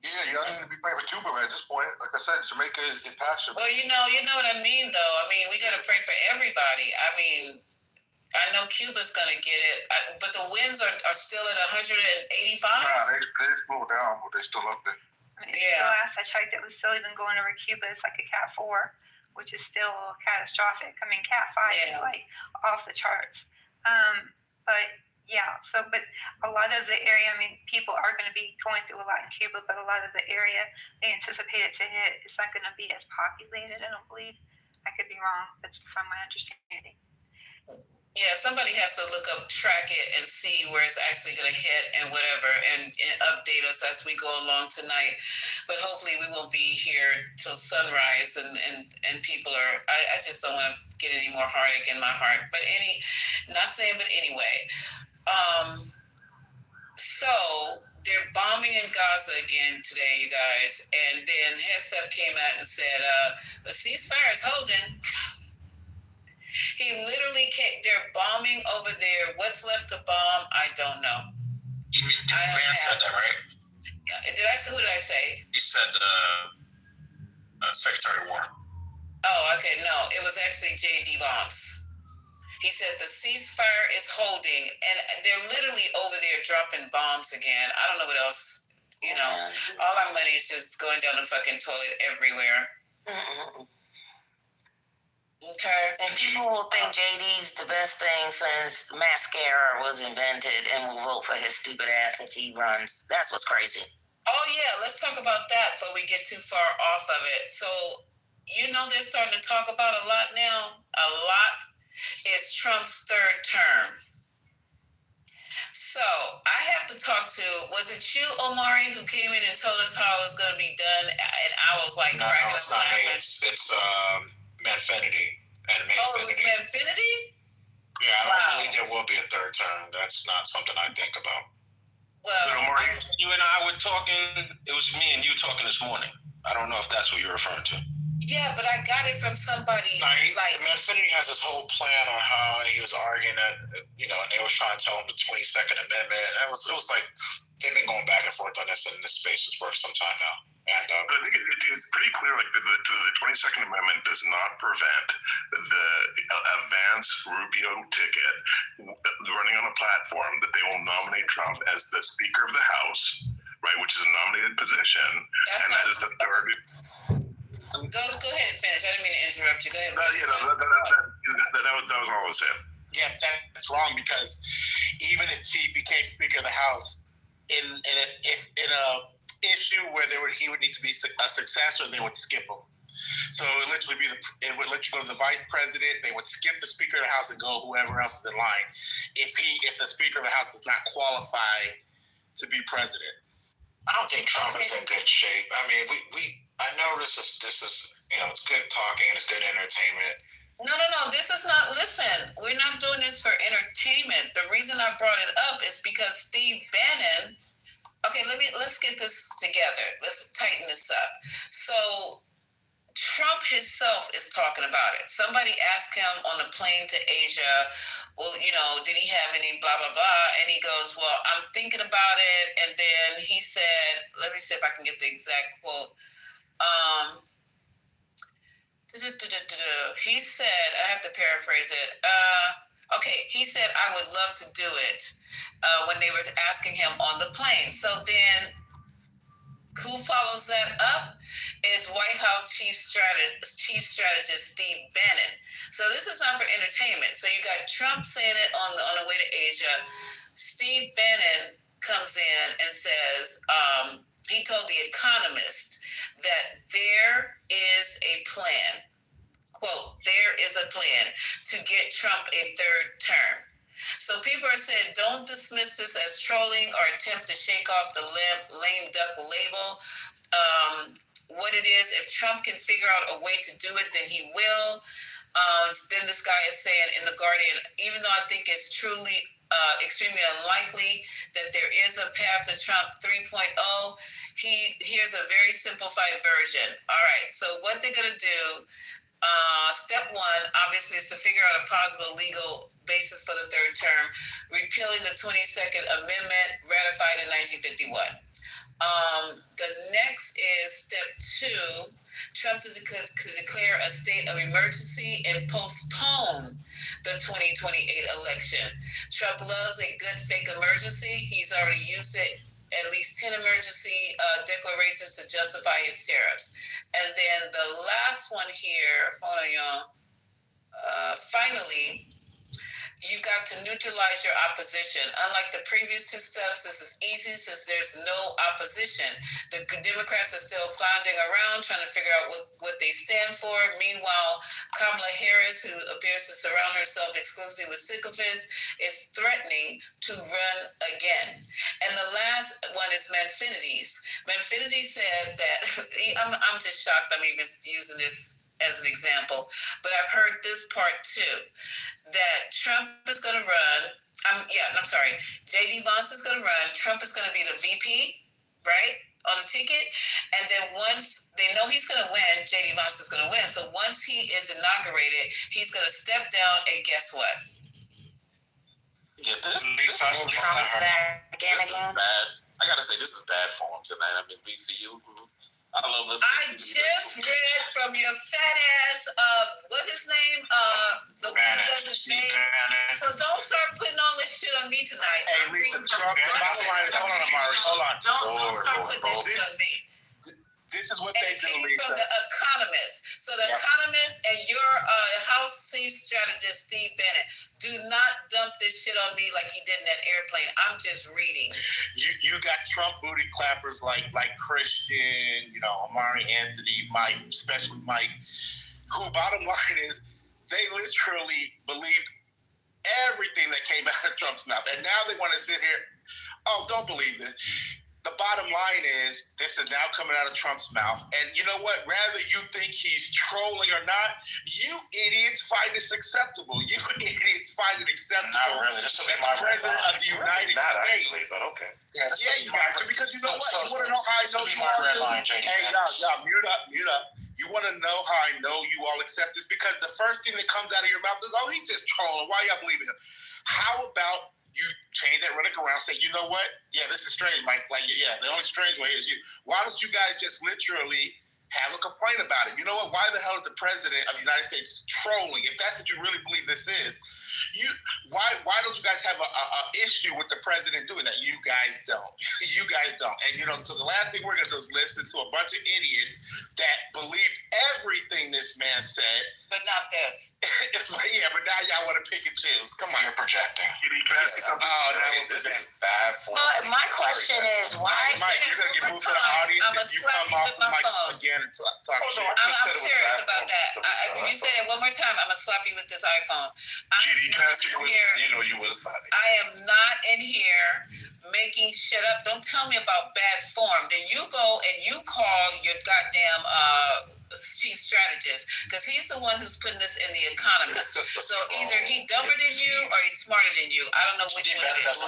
Yeah, y'all need to be praying for Cuba at this point. Like I said, Jamaica is impossible. Well, you know what I mean, though. I mean, we got to pray for everybody. I mean, I know Cuba's going to get it, but the winds are still at 185. Nah, they slowed down, but they're still up there. I mean, the last I checked, it was still even going over Cuba. It's like a Cat 4, which is still catastrophic. I mean, Cat 5 is like off the charts. But yeah, but a lot of the area, I mean, people are going to be going through a lot in Cuba, but a lot of the area they anticipate it to hit, it's not going to be as populated, I don't believe. I could be wrong, but from my understanding. Yeah, somebody has to track it and see where it's actually going to hit and whatever, and update us as we go along tonight. But hopefully we won't be here till sunrise, and people are, I just don't want to get any more heartache in my heart. But anyway. So they're bombing in Gaza again today, you guys. And then Hesef came out and said, the ceasefire is holding. He literally they're bombing over there. What's left to bomb? I don't know. Vance said that, right? Who did I say? You said Secretary of War. Oh, okay. No, it was actually J.D. Vance. He said the ceasefire is holding, and they're literally over there dropping bombs again. I don't know what else. You know, all our money is just going down the fucking toilet everywhere. Okay. And people will think JD's the best thing since mascara was invented and will vote for his stupid ass if he runs. That's what's crazy. Oh, yeah. Let's talk about that before we get too far off of it. So, they're starting to talk about a lot now. A lot is Trump's third term. So, I have to talk to, was it you, Omari, who came in and told us how it was going to be done? And I was like, no, it's not me. It's Manfinity. And it was Manfinity? Yeah, I don't believe there will be a third term. That's not something I think about. Well, Omari, you and I were talking, it was me and you talking this morning. I don't know if that's what you're referring to. Yeah, but I got it from somebody. Manfinity has this whole plan on how he was arguing that, and they was trying to tell him the 22nd Amendment. It was like they've been going back and forth on this in this space for some time now. And I think it's pretty clear. Like the 22nd Amendment does not prevent the Vance Rubio ticket running on a platform that they will nominate Trump as the Speaker of the House, right? Which is a nominated position, that is the third. Go ahead and finish. I didn't mean to interrupt you. Go ahead. That was all I was saying. Yeah, that's wrong because even if he became Speaker of the House, in a issue where he would need to be a successor, they would skip him. So it would literally it would let you go to the vice president. They would skip the Speaker of the House and go whoever else is in line. If the Speaker of the House does not qualify to be president. I don't think Trump is in good shape. I mean, I know this is it's good talking and it's good entertainment. No. This is not. Listen, we're not doing this for entertainment. The reason I brought it up is because Steve Bannon. Okay, let's get this together. Let's tighten this up. So Trump himself is talking about it. Somebody asked him on the plane to Asia, well, did he have any blah, blah, blah? And he goes, well, I'm thinking about it. And then he said, let me see if I can get the exact quote. He said, I have to paraphrase it. He said, I would love to do it when they were asking him on the plane. So then who follows that up is White House Chief Strategist Steve Bannon. So this is not for entertainment. So you got Trump saying it on the way to Asia. Steve Bannon comes in and says, he told The Economist that there is a plan. Quote, there is a plan to get Trump a third term. So people are saying, don't dismiss this as trolling or attempt to shake off the lame duck label. What it is, if Trump can figure out a way to do it, then he will. Then this guy is saying in The Guardian, even though I think it's truly extremely unlikely that there is a path to Trump 3.0, here's a very simplified version. All right, so what they're going to do, step one, obviously, is to figure out a possible legal basis for the third term, repealing the 22nd Amendment ratified in 1951. The next is step two, Trump to declare a state of emergency and postpone the 2028 election. Trump loves a good fake emergency. He's already used it. At least 10 emergency declarations to justify his tariffs. And then the last one here, hold on, y'all. Finally, you got to neutralize your opposition. Unlike the previous two steps, this is easy since there's no opposition. The Democrats are still floundering around trying to figure out what they stand for. Meanwhile, Kamala Harris, who appears to surround herself exclusively with sycophants, is threatening to run again. And the last one is Manfinides. Manfinides said that, I'm just shocked I'm even using this as an example, but I've heard this part too, that Trump is going to run, J.D. Vance is going to run, Trump is going to be the VP, right, on the ticket, and then once they know he's going to win, J.D. Vance is going to win, so once he is inaugurated, he's going to step down, and guess what? Yeah, Trump's back again. Bad. I got to say, this is bad form tonight. I mean, VCU. I love this. I just read from your fat ass, what's his name? The one who does his name. So don't start putting all this shit on me tonight. Hey, Lisa, Trump, the bottom line is, hold on, Amari, hold on. Don't start putting this shit on me. This is what they do, Lisa. From The Economist. So The Economist and your House Chief Strategist, Steve Bannon, do not dump this shit on me like he did in that airplane. I'm just reading. You got Trump booty clappers like Christian, Amari Anthony, Mike, especially Mike, who bottom line is they literally believed everything that came out of Trump's mouth. And now they want to sit here, don't believe this. The bottom line is, this is now coming out of Trump's mouth. And you know what? Rather you think he's trolling or not, you idiots find this acceptable. You idiots find it acceptable. Not really. This will be the President of the United States. Actually, but okay. Yeah, you got to, because you know what? You want to know how I know you all do? Hey, y'all, mute up. You want to know how I know you all accept this? Because the first thing that comes out of your mouth is, he's just trolling. Why y'all believe him? How about you change that rhetoric around, say, you know what? Yeah, this is strange, Mike. Like, yeah, the only strange one here is you. Why don't you guys just literally have a complaint about it? You know what? Why the hell is the president of the United States trolling? If that's what you really believe this is, why don't you guys have a issue with the president doing that? You guys don't. You guys don't. And so the last thing we're gonna do is listen to a bunch of idiots that believed everything this man said. But not this. But now y'all want to pick and choose. Come on. You're projecting. Can you ask me something? Oh, no, this is bad form. Well, my question is, why? Mike, you're going to get moved to the audience if you come off the mic again and talk shit. I'm serious about that. If you say that one more time, I'm going to slap you with this iPhone. GD, can I ask you a question? You would have thought it. I am not in here making shit up. Don't tell me about bad form. Then you go and you call your goddamn chief strategist, because he's the one who's putting this in the Economist. So either he dumber than you or he's smarter than you. I don't know which one it is.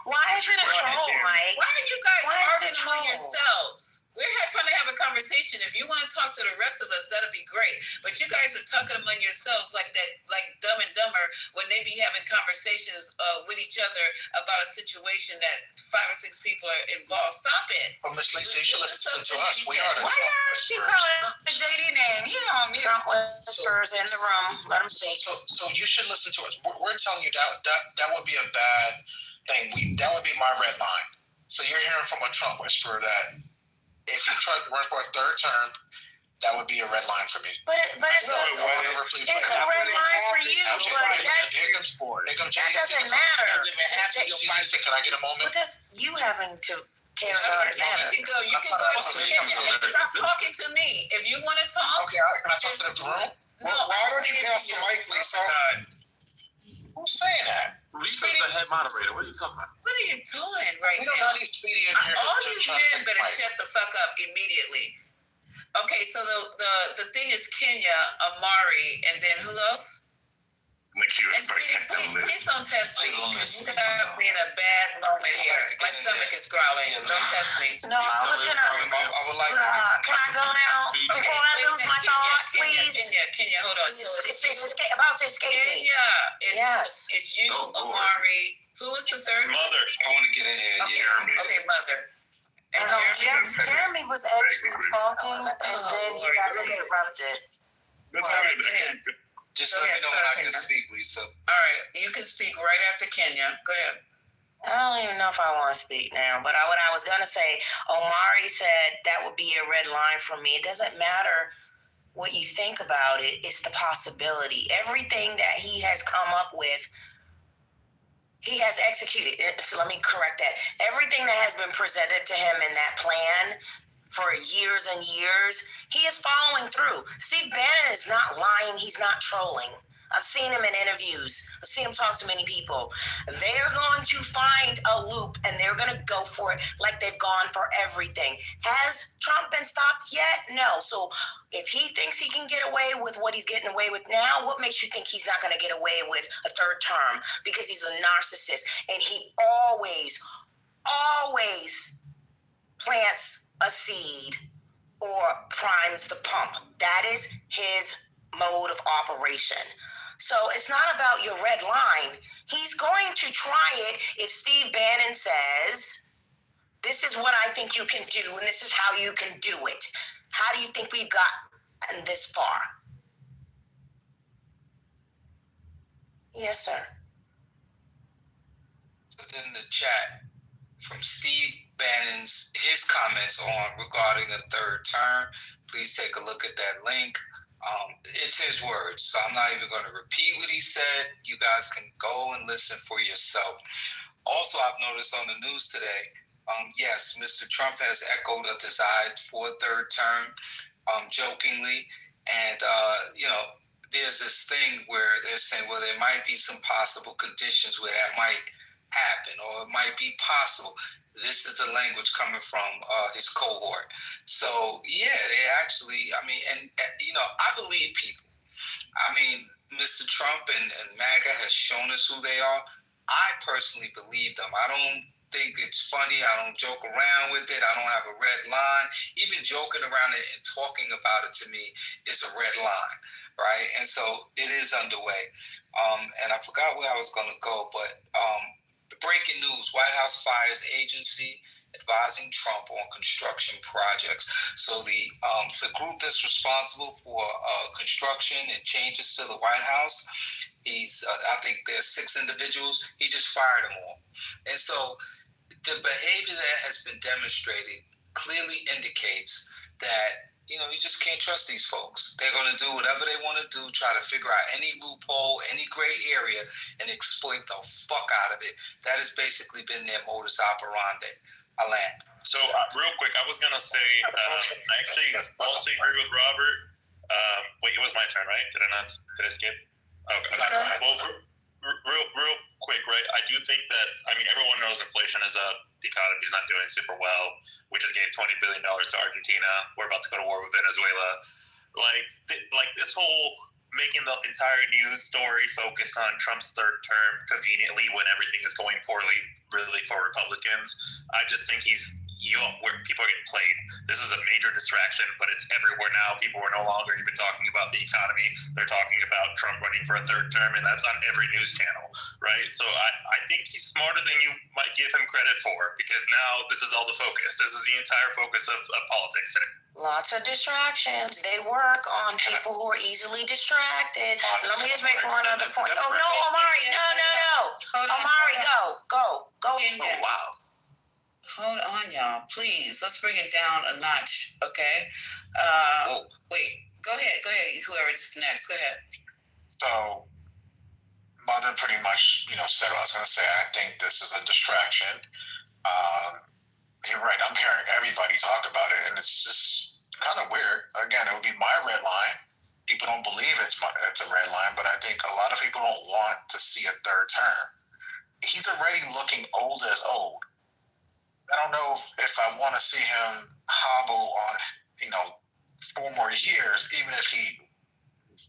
Why is it a troll, Mike? Why are you guys arguing among yourselves? We're trying to have a conversation. If you want to talk to the rest of us, that'll be great. But you guys are talking among yourselves like that, like Dumb and Dumber, when they be having conversations with each other about a situation that 5 or 6 people are involved. Stop it. Well, Miss Lisa, you should listen to us. We are the Why y'all keep calling the JD name? He on me. Trump whispers in the room. Let him speak. So you should listen to us. We're telling you that would be a bad thing. That would be my red line. So you're hearing from a Trump whisperer that if you try to run for a 3rd term, that would be a red line for me. But it's a red line for you. But that doesn't matter. Can I get a moment? But that's you having to care about it. You can go to Kenya. Stop talking to me. If you want to talk. Okay, can I talk to the room? No, why don't you pass the mic, Lisa? Who's saying that? Lisa's the head moderator. What are you talking about? What are you doing right now? We don't need Speedy in here. All you men better shut the fuck up immediately. Okay, so the thing is Kenya, Amari, and then who else? Please don't test me, because you have me in a bad moment here. My stomach is growling. Don't test me. No, I was gonna. Can I go now before I lose my thought, please? Kenya, hold on. It's about to escape me. Kenya, it's you, Amari. Who was the third? Mother. I want to get in here. Okay, Mother. And Jeremy was actually talking, and then he got interrupted. Just let me know when I can speak, Lisa. All right, you can speak right after Kenya. Go ahead. I don't even know if I want to speak now, but what I was going to say, Omari said that would be a red line for me. It doesn't matter what you think about it. It's the possibility. Everything that he has come up with, he has executed. So let me correct that. Everything that has been presented to him in that plan for years and years, he is following through. Steve Bannon is not lying. He's not trolling. I've seen him in interviews. I've seen him talk to many people. They're going to find a loop, and they're going to go for it like they've gone for everything. Has Trump been stopped yet? No. So if he thinks he can get away with what he's getting away with now, what makes you think he's not going to get away with a 3rd term? Because he's a narcissist, and he always plants a seed or primes the pump. That is his mode of operation. So it's not about your red line. He's going to try it if Steve Bannon says, this is what I think you can do, and this is how you can do it. How do you think we've gotten this far? Yes, sir. In the chat from Steve Bannon's his comments on regarding a 3rd term. Please take a look at that link. It's his words, so I'm not even going to repeat what he said. You guys can go and listen for yourself. Also, I've noticed on the news today, yes, Mr. Trump has echoed a desire for a 3rd term, jokingly, and there's this thing where they're saying, well, there might be some possible conditions where that might happen, or it might be possible. This is the language coming from his cohort. So, yeah, they actually, I believe people. Mr. Trump and MAGA has shown us who they are. I personally believe them. I don't think it's funny. I don't joke around with it. I don't have a red line. Even joking around it and talking about it to me is a red line, right? And so it is underway. And I forgot where I was going to go, but the breaking news: White House fires agency advising Trump on construction projects. So the group that's responsible for construction and changes to the White House, I think there's 6 individuals. He just fired them all. And so the behavior that has been demonstrated clearly indicates that, you just can't trust these folks. They're going to do whatever they want to do, try to figure out any loophole, any gray area, and exploit the fuck out of it. That has basically been their modus operandi. Alan. So real quick, I was going to say, I actually mostly agree with Robert. Wait, it was my turn, right? Did I skip? Okay. Well, real quick, right? I do think that, everyone knows inflation is up. The economy's not doing super well. We just gave $20 billion to Argentina. We're about to go to war with Venezuela. Like this whole making the entire news story focus on Trump's third term conveniently when everything is going poorly, really, for Republicans. I just think where people are getting played. This is a major distraction, but it's everywhere now. People are no longer even talking about the economy. They're talking about Trump running for a third term, and that's on every news channel, right? So I think he's smarter than you might give him credit for, because now this is all the focus. This is the entire focus of politics today. Lots of distractions. They work on people who are easily distracted. Let me just make one other point. Oh, no, Omari. No. Omari, go. Oh, wow. Hold on, y'all. Please, let's bring it down a notch, okay? Wait. Go ahead. Whoever's next, go ahead. So, Mother pretty much, said what I was going to say. I think this is a distraction. You're right. I'm hearing everybody talk about it, and it's just kind of weird. Again, it would be my red line. People don't believe it's a red line, but I think a lot of people don't want to see a third term. He's already looking old as old. I don't know if I want to see him hobble on, 4 more years, even if he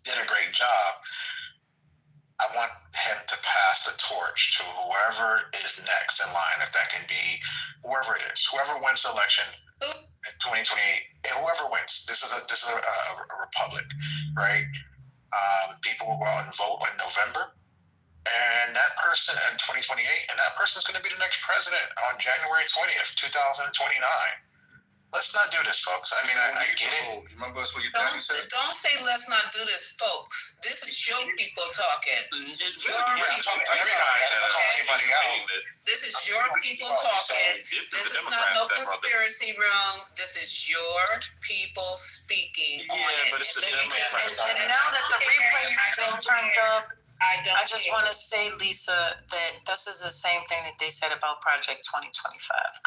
did a great job. I want him to pass the torch to whoever is next in line, if that can be whoever it is, whoever wins the election in 2028, and whoever wins. This is a republic, right? People will go out and vote in November. And that person in 2028, and that person's going to be the next president on January 20th, 2029. Let's not do this, folks. I get it. Remember what your daddy said? Don't say let's not do this, folks. This is your people talking. This is your people talking. This is not no conspiracy room. This is your people speaking on it. And now that the replay has been turned off, I just want to say, Lisa, that this is the same thing that they said about Project 2025.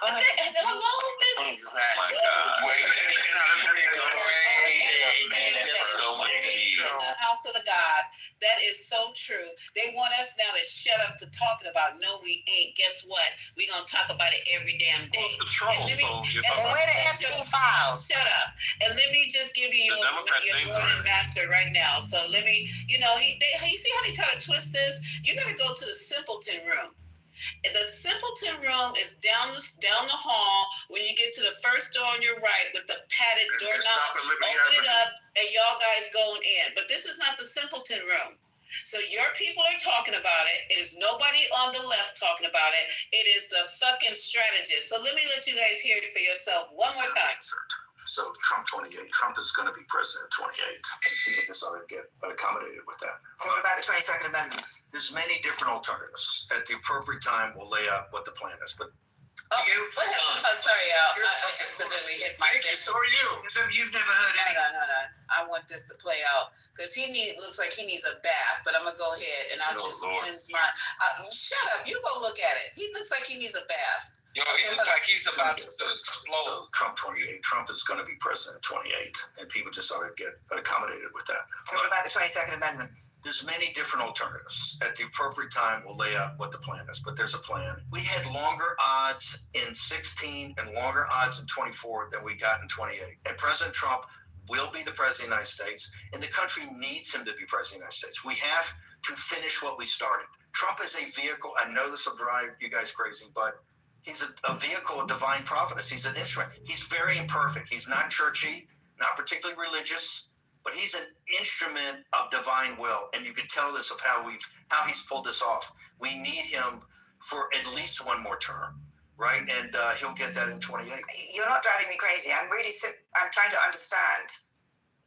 Go ahead. Hello, business. Exactly. The house of the God. That is so true. They want us now to shut up to talking about. No, we ain't. Guess what? We're going to talk about it every damn day. And where the Epstein files? Shut up. And let me just give you your morning master right now. So let me, you see how they try to twist this? You got to go to the simpleton room. The simpleton room is down the hall when you get to the first door on your right with the padded doorknob. Open it up and y'all guys going in. But this is not the simpleton room. So your people are talking about it. It is nobody on the left talking about it. It is the fucking strategist. So let me let you guys hear it for yourself one more time. So Trump 28. Trump is going to be president 28. And people just ought to get accommodated with that. So what about the 22nd Amendment? There's many different alternatives. At the appropriate time, we'll lay out what the plan is. But sorry, I accidentally hit my thing. So are you. So you've never heard any. No. I want this to play out because looks like he needs a bath. But I'm gonna go ahead and I'll just cleanse my. Shut up! You go look at it. He looks like he needs a bath. Yo, he looks like he's about to explode. So Trump 28. Trump is going to be president 28, and people just ought to get accommodated with that. So what about the 22nd Amendment? There's many different alternatives. At the appropriate time, we'll lay out what the plan is. But there's a plan. We had longer odds in 16 and longer odds in 24 than we got in 28. And President Trump will be the president of the United States, and the country needs him to be president of the United States. We have to finish what we started. Trump is a vehicle. I know this will drive you guys crazy, but he's a vehicle of divine providence. He's an instrument. He's very imperfect. He's not churchy, not particularly religious. but he's an instrument of divine will, and you can tell this of how he's pulled this off. We need him for at least one more term, right? And he'll get that in 28. You're not driving me crazy. I'm trying to understand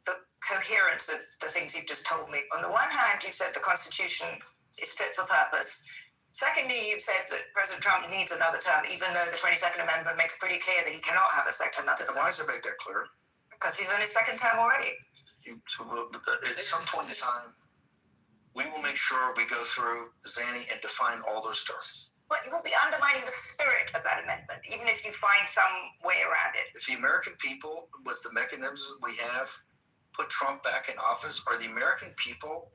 the coherence of the things you've just told me. On the one hand, you've said the Constitution is fit for purpose. Secondly, you've said that President Trump needs another term, even though the 22nd Amendment makes pretty clear that he cannot have another term. Why does it make that clear? Because he's on his second term already. At some point in time, we will make sure we go through Zanny and define all those terms. But you will be undermining the spirit of that amendment, even if you find some way around it. If the American people, with the mechanisms we have, put Trump back in office, are the American people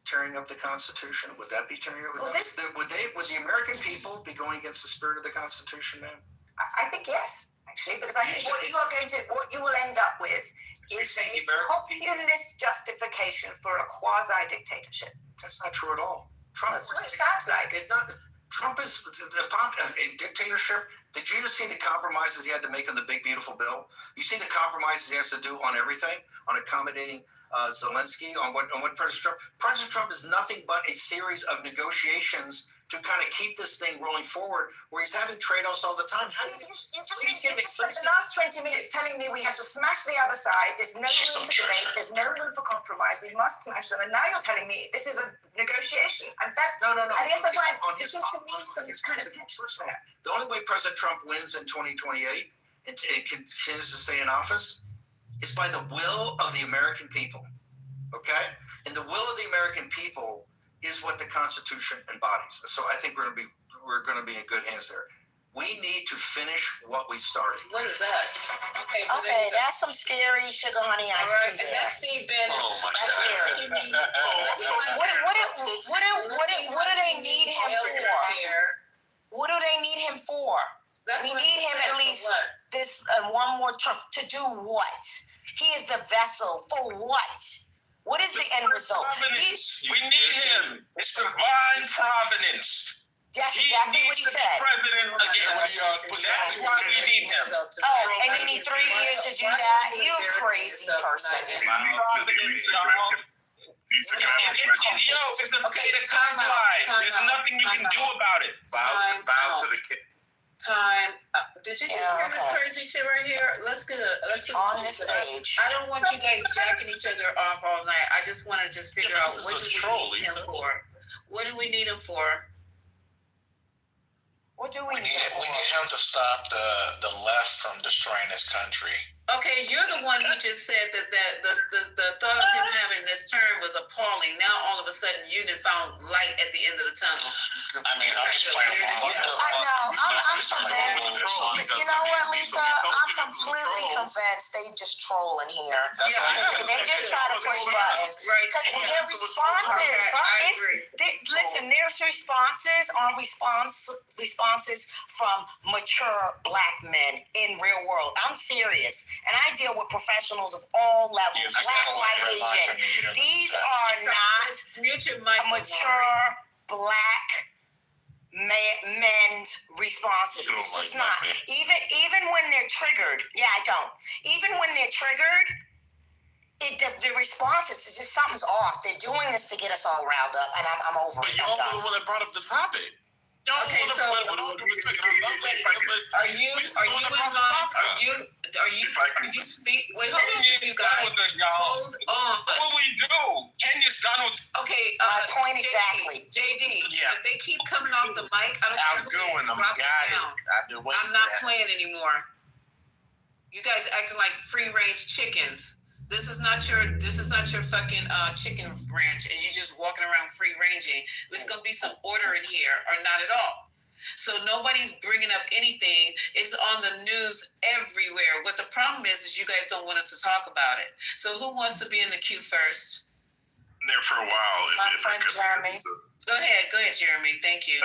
tearing up the Constitution? Would that be tearing up? Would the American people be going against the spirit of the Constitution, ma'am? I think yes, actually, because I think what you will end up with is a populist justification for a quasi-dictatorship. That's not true at all. That's what it sounds like. Trump is a dictatorship. Did you just see the compromises he had to make on the big, beautiful bill? You see the compromises he has to do on everything, on accommodating Zelensky, on what President Trump. President Trump is nothing but a series of negotiations to kind of keep this thing rolling forward, where he's having trade-offs all the time. You've just spent the last 20 minutes telling me we have to smash the other side. There's no room for debate. There's no room for compromise. We must smash them. And now you're telling me this is a negotiation. And that's no. I guess that's why it seems to me some kind of tension there. The only way President Trump wins in 2028 and continues to stay in office is by the will of the American people. Okay? And the will of the American people is what the Constitution embodies. So I think we're going to be in good hands there. We need to finish what we started. What is that? Okay, that's some scary sugar honey iced tea. And that's Steve Bannon. Oh my God. What do they need him for? What do they need him for? We need him at least this one more term to do what? He is the vessel for what? What is the end result? We need him. It's divine providence. That's exactly what he said. President again. That's why we need him. Oh, and you need 3 years to do that? You crazy person. It's a fait accompli. There's nothing you can do about it. Bow to the king. Time. Did you just hear this crazy shit right here? Let's get on the stage. I don't want you guys jacking each other off all night. I just want to figure out what do we need him for. What do we need him for? What do we need him for? We need him to stop the left from destroying this country. Okay, you're the one who just said that the thought of him having this term was appalling. Now all of a sudden you found light at the end of the tunnel. I mean, I'm just playing. I know. I'm convinced. You know what, Lisa? I'm completely convinced they just trolling here. They just try to push buttons. Because their responses, listen, their responses are responses from mature black men in real world. I'm serious. And I deal with professionals of all levels, black, white, Asian. These are not mature black men's responses. It's just not. Even when they're triggered, I don't. Even when they're triggered, the responses is just something's off. They're doing this to get us all riled up, and I'm over it. But you're the one that brought up the topic. Okay, so are you speak? Wait, hold on, you guys. Hold on. What we do? Kenya's done with. Okay, my point exactly. JD, if they keep coming off the mic, I don't outgoing them. I'm not playing anymore. You guys acting like free range chickens. This is not your fucking chicken ranch, and you're just walking around free ranging. There's gonna be some order in here, or not at all. So nobody's bringing up anything. It's on the news everywhere. What the problem is you guys don't want us to talk about it. So who wants to be in the queue first? There for a while. My friend Jeremy. Go ahead, Jeremy. Thank you.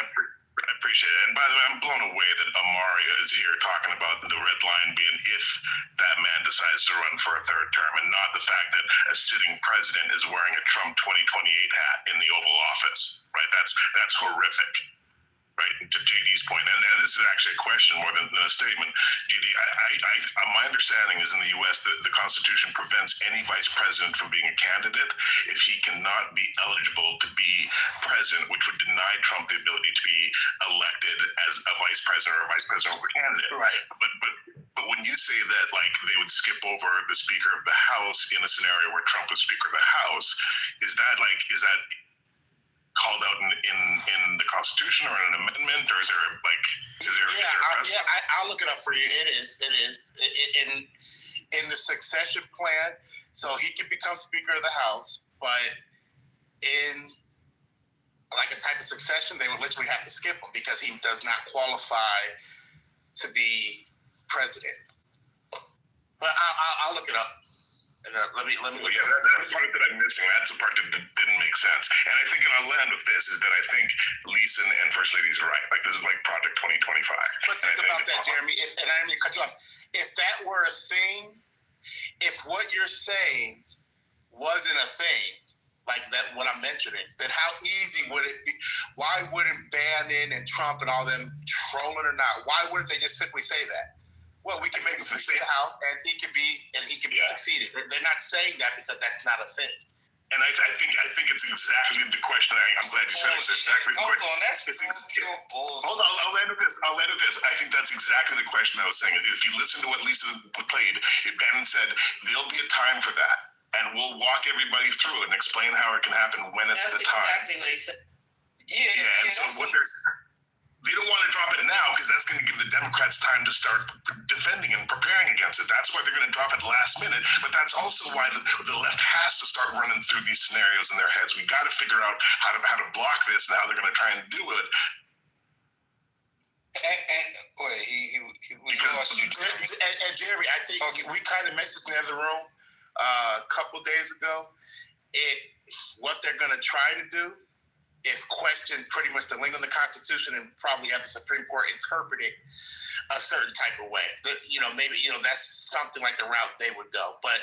I appreciate it. And by the way, I'm blown away that Amaria is here talking about the red line being if that man decides to run for a third term, and not the fact that a sitting president is wearing a Trump 2028 hat in the Oval Office. Right? That's horrific. right, to JD's point, and this is actually a question more than a statement. JD, my understanding is in the U.S. that the Constitution prevents any vice president from being a candidate if he cannot be eligible to be president, which would deny Trump the ability to be elected as a vice president or a vice presidential candidate. Right. But when you say that, like, they would skip over the Speaker of the House in a scenario where Trump was Speaker of the House, is that called out in the Constitution or in an amendment, or is there a precedent? I'll look it up for you. It is in the succession plan, so he can become Speaker of the House, but in like a type of succession, they would literally have to skip him because he does not qualify to be president. But I'll look it up. And let me. That part that I'm missing, that's the part that didn't make sense. And I think, and I'll land with this, is that I think Lisa and First Lady's are right. Like, this is like Project 2025. But think about that, Jeremy. And I didn't mean to cut you off. If that were a thing, if what you're saying wasn't a thing, like that, what I'm mentioning, then how easy would it be? Why wouldn't Bannon and Trump and all them trolling or not? Why wouldn't they just simply say that? Well, we can make him Speaker of the House, and he can be succeeded. They're not saying that because that's not a thing. And I think it's exactly the question. I'm glad you said it. It's exactly the question. Hold on, I'll end with this. I think that's exactly the question I was saying. If you listen to what Lisa played, Bannon said there'll be a time for that, and we'll walk everybody through it and explain how it can happen when it's the time. Exactly, Lisa. And so what they don't want to drop it now because that's going to give the Democrats time to start defending and preparing against it. That's why they're going to drop it last minute. But that's also why the left has to start running through these scenarios in their heads. We got to figure out how to block this and how they're going to try and do it. And Jeremy, I think we kind of mentioned this in the other room a couple of days ago. What they're going to try to do is question pretty much the link on the Constitution and probably have the Supreme Court interpret it a certain type of way. Maybe that's something like the route they would go. But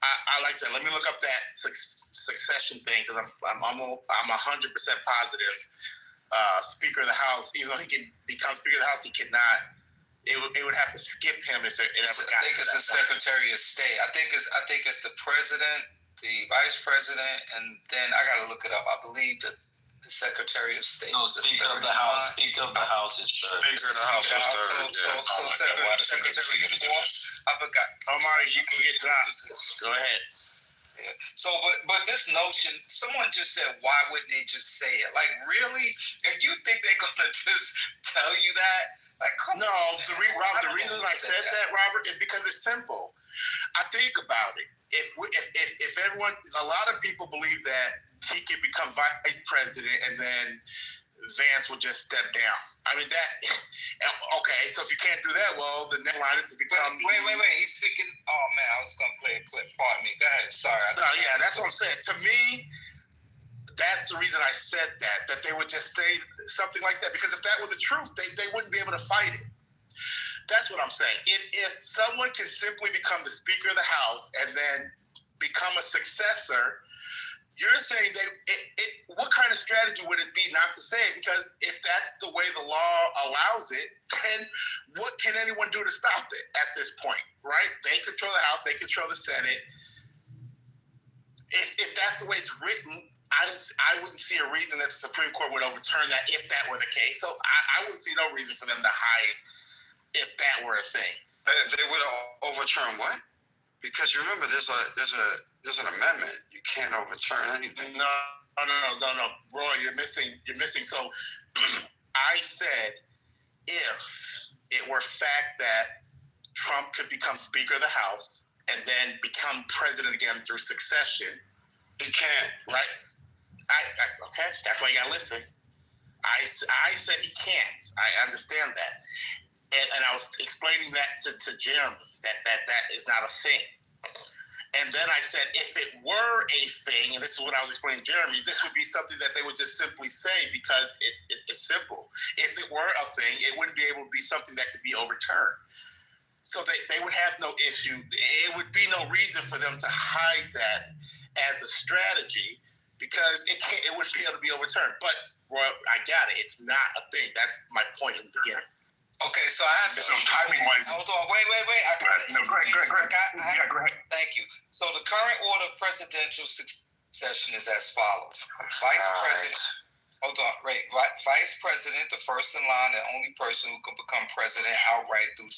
I like I said, let me look up that succession thing because I'm 100% positive. Speaker of the House, even though he can become Speaker of the House, he cannot. It would have to skip him if it ever got to that. I think it's the Secretary of State. I think it's the President, the Vice President, and then I got to look it up. I believe the Secretary of State. No, Speaker of the House. Speaker of the House is third. Speaker of the House is third. So Secretary is fourth. I forgot. Omari, you can get Johnson. Go ahead. Yeah. So, but this notion, someone just said, why wouldn't they just say it? Like, really? If you think they're gonna just tell you that, like, come on. No, the reason I said that, Robert, is because it's simple. I think about it. If everyone, a lot of people believe that he could become vice president and then Vance would just step down. I mean, okay, so if you can't do that, well, the next line is to become... Wait. He's speaking... Oh, man, I was going to play a clip. Pardon me. Go ahead. Sorry. Yeah, that's what I'm saying. To me, that's the reason I said that they would just say something like that. Because if that were the truth, they wouldn't be able to fight it. That's what I'm saying. If someone can simply become the Speaker of the House and then become a successor... You're saying what kind of strategy would it be not to say it? Because if that's the way the law allows it, then what can anyone do to stop it at this point, right? They control the House, they control the Senate. If that's the way it's written, I wouldn't see a reason that the Supreme Court would overturn that if that were the case. So I wouldn't see no reason for them to hide if that were a thing. They would overturn what? Because remember, there's an amendment. You can't overturn anything. No. Roy, you're missing. So I said if it were fact that Trump could become Speaker of the House and then become president again through succession, he can't. Right? Okay, that's why you got to listen. I said he can't. I understand that. And I was explaining that to Jeremy, that is not a thing. And then I said, if it were a thing, and this is what I was explaining to Jeremy, this would be something that they would just simply say because it's simple. If it were a thing, it wouldn't be able to be something that could be overturned. So they would have no issue. It would be no reason for them to hide that as a strategy because it wouldn't be able to be overturned. But I got it. It's not a thing. That's my point in the beginning. Okay, so I have So timing-wise... Hold on, wait. Go ahead. Thank you. So the current order of presidential succession is as follows. Vice President... Hold on, Vice President, the first in line and only person who can become president outright through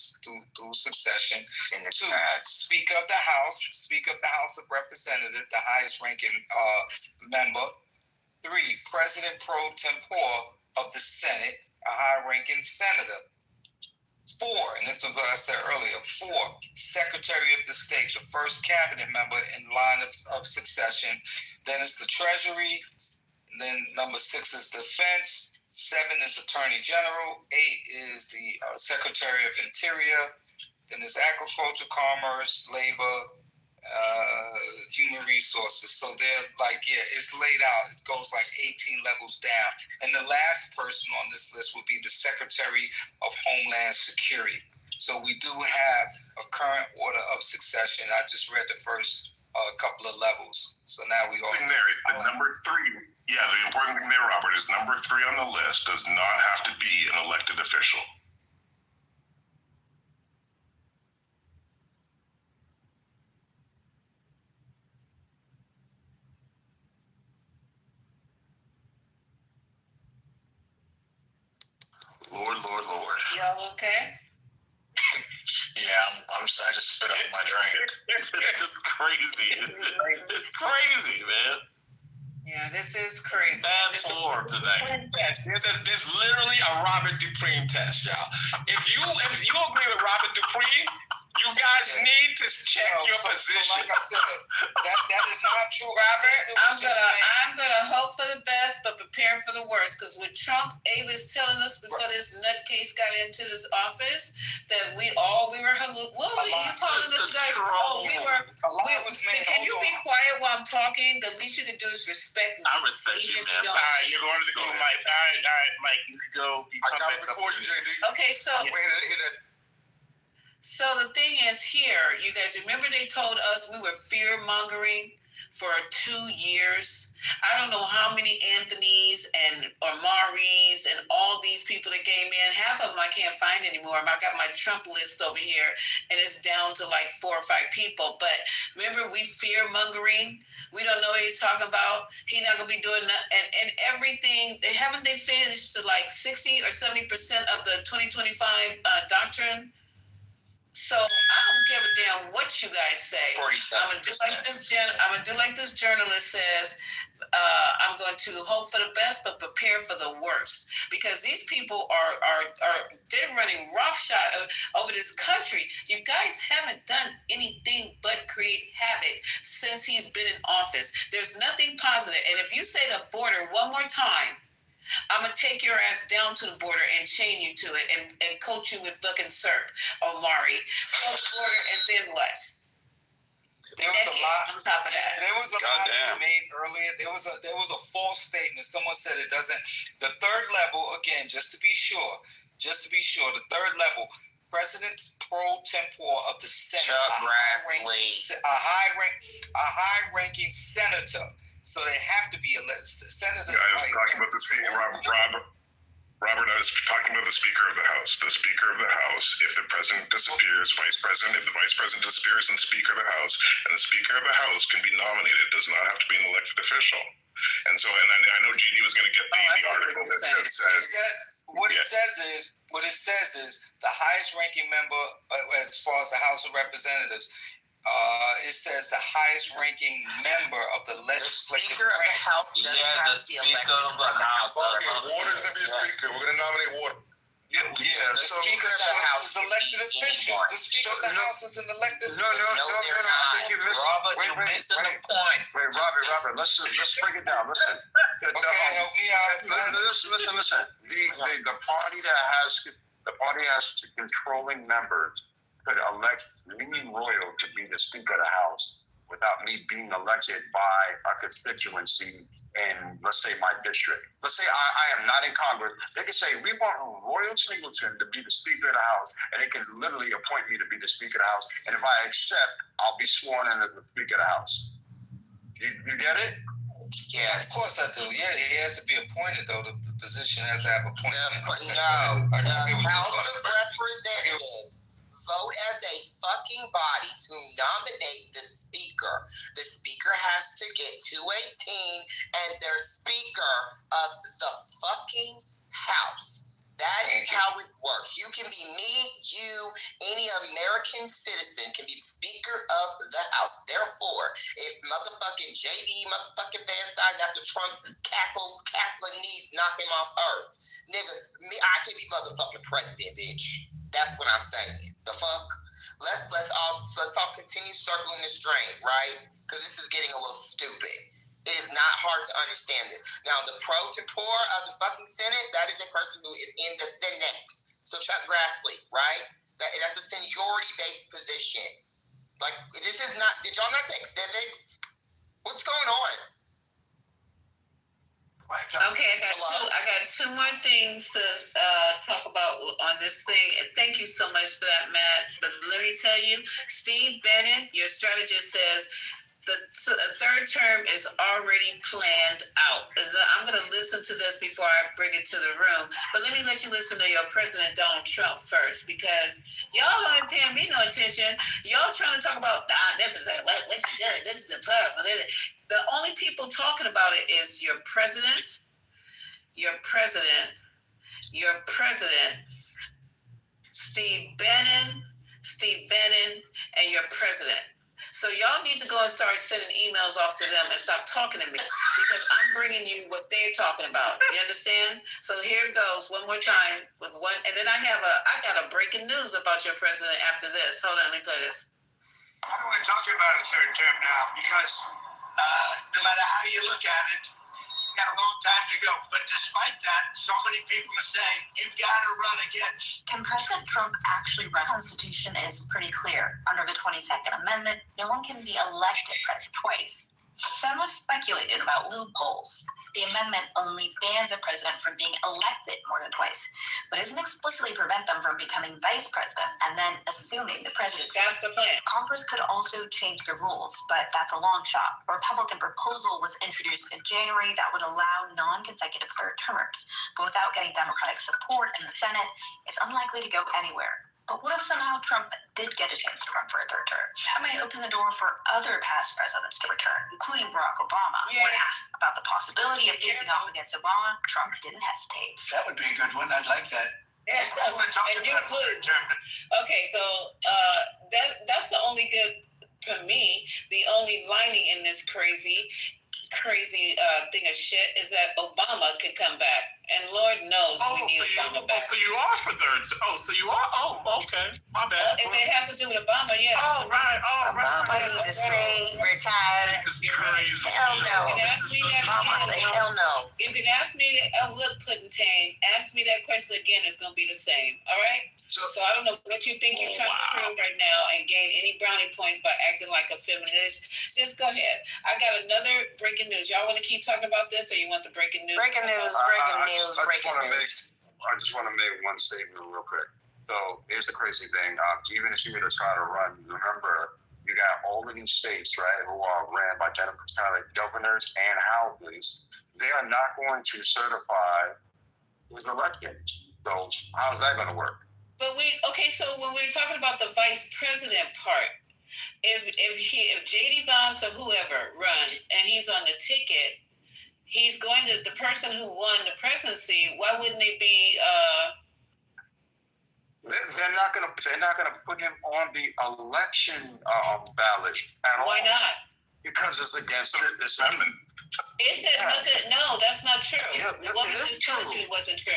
succession. Two, Speaker of the House of Representatives, the highest ranking member. Three, President pro tempore of the Senate, a high-ranking senator. Four, and that's what I said earlier, Secretary of the State, the first cabinet member in line of succession. Then it's the Treasury. Then number 6 is Defense. 7 is Attorney General. 8 is the Secretary of Interior. Then there's Agriculture, Commerce, Labor, Human Resources. So they're it's laid out. It goes 18 levels down. And the last person on this list would be the Secretary of Homeland Security. So we do have a current order of succession. I just read the first couple of levels. So now we go. The number 3. Yeah, the important thing there, Robert, is number 3 on the list does not have to be an elected official. Lord. Y'all okay? Yeah, I just spit up my drink. It's just crazy. It's crazy, man. Yeah, this is crazy. Bad form today. There's literally a Robert Dupree test, y'all. If you agree with Robert Dupree, you guys need to check your position. So like I said, that is not true. Robert, I'm gonna hope for the best, but prepare for the worst. Because with Trump, Abe is telling us before this nutcase got into this office that we were hallucinating. What were you calling us guys? Can you be quiet while I'm talking? The least you can do is respect me. I respect you, man. All right, you're going to the Mike. All right, Mike, you can go. I got before you, JD. Okay, so. So the thing is here, you guys remember they told us we were fear-mongering for 2 years? I don't know how many Anthonys and Omaris and all these people that came in. Half of them I can't find anymore. I got my Trump list over here, and it's down to 4 or 5 people. But remember, we fear-mongering? We don't know what he's talking about. He's not going to be doing that. And everything, haven't they finished to 60 or 70% of the 2025 doctrine? So I don't give a damn what you guys say. I'm gonna do like this journalist says. I'm going to hope for the best, but prepare for the worst, because these people they're running roughshod over this country. You guys haven't done anything but create havoc since he's been in office. There's nothing positive. And if you say the border one more time, I'm going to take your ass down to the border and chain you to it and coat you with fucking syrup, Omari. So the border, and then what? There was a lot on top of that. There was a lot made earlier. There was a false statement. Someone said it doesn't. The third level, again, just to be sure, the third level, President pro tempore of the Senate, a high-ranking senator. So they have to be senators. I was talking about the speaker, Robert, I was talking about the Speaker of the House. The Speaker of the House, if the President disappears, if the Vice President disappears, then Speaker of the House. And the Speaker of the House can be nominated. It does not have to be an elected official. And so, and I know GD was going to get the article that says... What it says is the highest ranking member, as far as the House of Representatives, it says the highest ranking member of the legislative Speaker of the House doesn't have the Speaker of the House. Okay, Water's going to be the Speaker. We're going to nominate Water. The Speaker of the House is an elected official. The Speaker of the House is an elected official. No, they're not. Robert, you're missing the point. Wait, Robert, let's break it down. Listen. Okay, help me out. Listen. The party that has controlling members could elect me, Royal, to be the Speaker of the House without me being elected by a constituency in, let's say, my district. Let's say I am not in Congress. They can say, we want Royal Singleton to be the Speaker of the House, and they can literally appoint me to be the Speaker of the House. And if I accept, I'll be sworn in as the Speaker of the House. You get it? Yes. Of course I do. Yeah, he has to be appointed, though. position has to have a point. No, the House of Representatives vote as a fucking body to nominate the speaker. The speaker has to get 218 and they're speaker of the fucking House. That is how it works. You can be me, you, any American citizen can be the speaker of the House. Therefore, if motherfucking JD motherfucking Vance dies after Trump's cackling knees knock him off earth, nigga, I can be motherfucking president, bitch. That's what I'm saying. The fuck? Let's all continue circling this drain, right? Because this is getting a little stupid. It is not hard to understand this. Now, the pro tempore of the fucking Senate, that is a person who is in the Senate. So Chuck Grassley, right? That's a seniority-based position. Like, this is not, did y'all not take civics? What's going on? Okay, I got two more things to talk about on this thing. Thank you so much for that, Matt. But let me tell you, Steve Bannon, your strategist, says the third term is already planned out. I'm going to listen to this before I bring it to the room. But let me let you listen to your President Donald Trump first, because y'all aren't paying me no attention. Y'all trying to talk about, this is what you did. This is a problem. The only people talking about it is your president, Steve Bannon, and your president. So y'all need to go and start sending emails off to them and stop talking to me, because I'm bringing you what they're talking about. You understand? So here it goes one more time with one, and then I got a breaking news about your president after this. Hold on, let me play this. I don't want to talk about a third term now, because no matter how you look at it, you got a long time to go. But despite that, so many people are saying you've got to run again. Can President Trump actually run? The Constitution is pretty clear. Under the 22nd Amendment, no one can be elected president twice. Some have speculated about loopholes. The amendment only bans a president from being elected more than twice, but doesn't explicitly prevent them from becoming vice president and then assuming the presidency. That's the plan. Congress could also change the rules, but that's a long shot. A Republican proposal was introduced in January that would allow non-consecutive third terms, but without getting Democratic support in the Senate, it's unlikely to go anywhere. But what if somehow Trump did get a chance to run for a third term? That might open the door for other past presidents to return, including Barack Obama. Yeah. When asked about the possibility of facing off against Obama, Trump didn't hesitate. That would be a good one. I'd like that. Yeah, and you would. Okay, so that's the only good, to me, the only lining in this crazy thing of shit is that Obama could come back. And Lord knows we need Obama back. So you are for thirds. So you are? Oh, okay. My bad. If it has to do with Obama, yeah. Oh, right. Obama needs to stay retired. It's crazy. Hell no. You can ask me that Obama say hell no. You can ask me, look, Puddington, ask me that question again, it's going to be the same. All right? So I don't know what you think you're trying to prove right now and gain any brownie points by acting like a feminist. Just go ahead. I got another breaking news. Y'all want to keep talking about this, or you want the breaking news? Breaking news. I just want to make one statement real quick. So here's the crazy thing. Even if you were to try to run, remember, you got all of these states, right, who are ran by Democratic governors and houses. They are not going to certify his election. So how's that going to work? But so when we're talking about the vice president part, if JD Vance or whoever runs and he's on the ticket, he's going to, the person who won the presidency, why wouldn't they be They're not gonna put him on the election ballot at all. Why not? Because it's against this amendment. It said nothing. No, that's not true. Yeah, the woman just told you it wasn't true.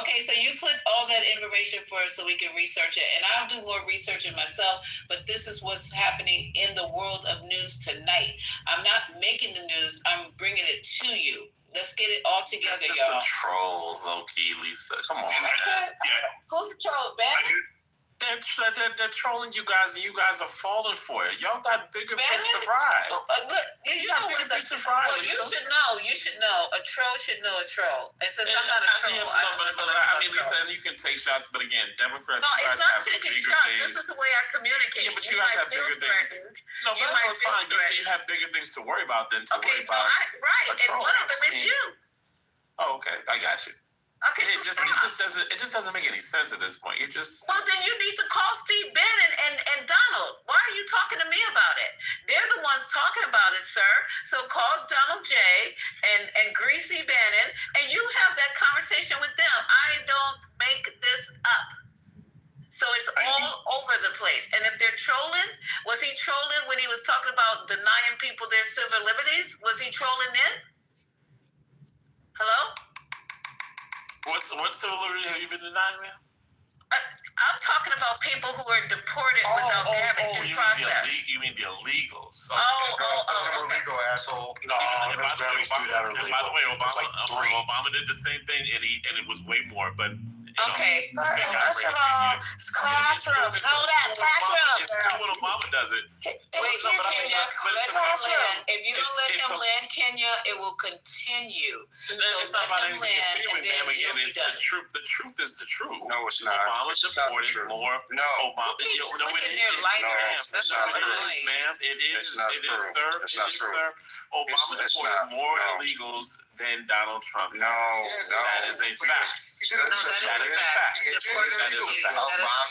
Okay, so you put all that information for us so we can research it. And I'll do more research it myself, but this is what's happening in the world of news tonight. I'm not making the news, I'm bringing it to you. Let's get it all together, y'all. It's a troll, low-key, Lisa. Come on, man. Yeah. Who's a troll, Ben? They're trolling you guys, and you guys are falling for it. Y'all got bigger fish to fry. Look, you know bigger what fish to fry. Well, you should know. You should know. A troll should know a troll. It says I'm not a troll. I mean, Lisa, you can take shots, but again, Democrats. No, it's not have taking bigger shots. things. This is the way I communicate. Yeah, but you guys have bigger things. No, but that's fine. You have bigger things to worry about than to worry about. Right, and one of them is you. Oh, okay, I got you. Okay, it just doesn't make any sense at this point. Well, then you need to call Steve Bannon and Donald. Why are you talking to me about it? They're the ones talking about it, sir. So call Donald J. and Greasy Bannon, and you have that conversation with them. I don't make this up. So it's all over the place. And if they're trolling, was he trolling when he was talking about denying people their civil liberties? Was he trolling then? Hello? What civil liberty have you been denying, man? I'm talking about people who are deported without having due process. You mean the illegals? Okay. Illegal asshole. No, and by the way, Obama did the same thing, and it was way more. But okay, first of all, classroom. Hold on, classroom. When Obama does it. Wait, Kenya, let him land. If you don't let him land, Kenya, it will continue. So let him land, and then you'll be done. The truth is the truth. No, it's not. Obama supported more. No. Obama. Keep flicking their lighters. That's not annoying. Ma'am, it is, sir. It's not true. Obama supported more illegals than Donald Trump. No. That is a fact. That is a fact. Obama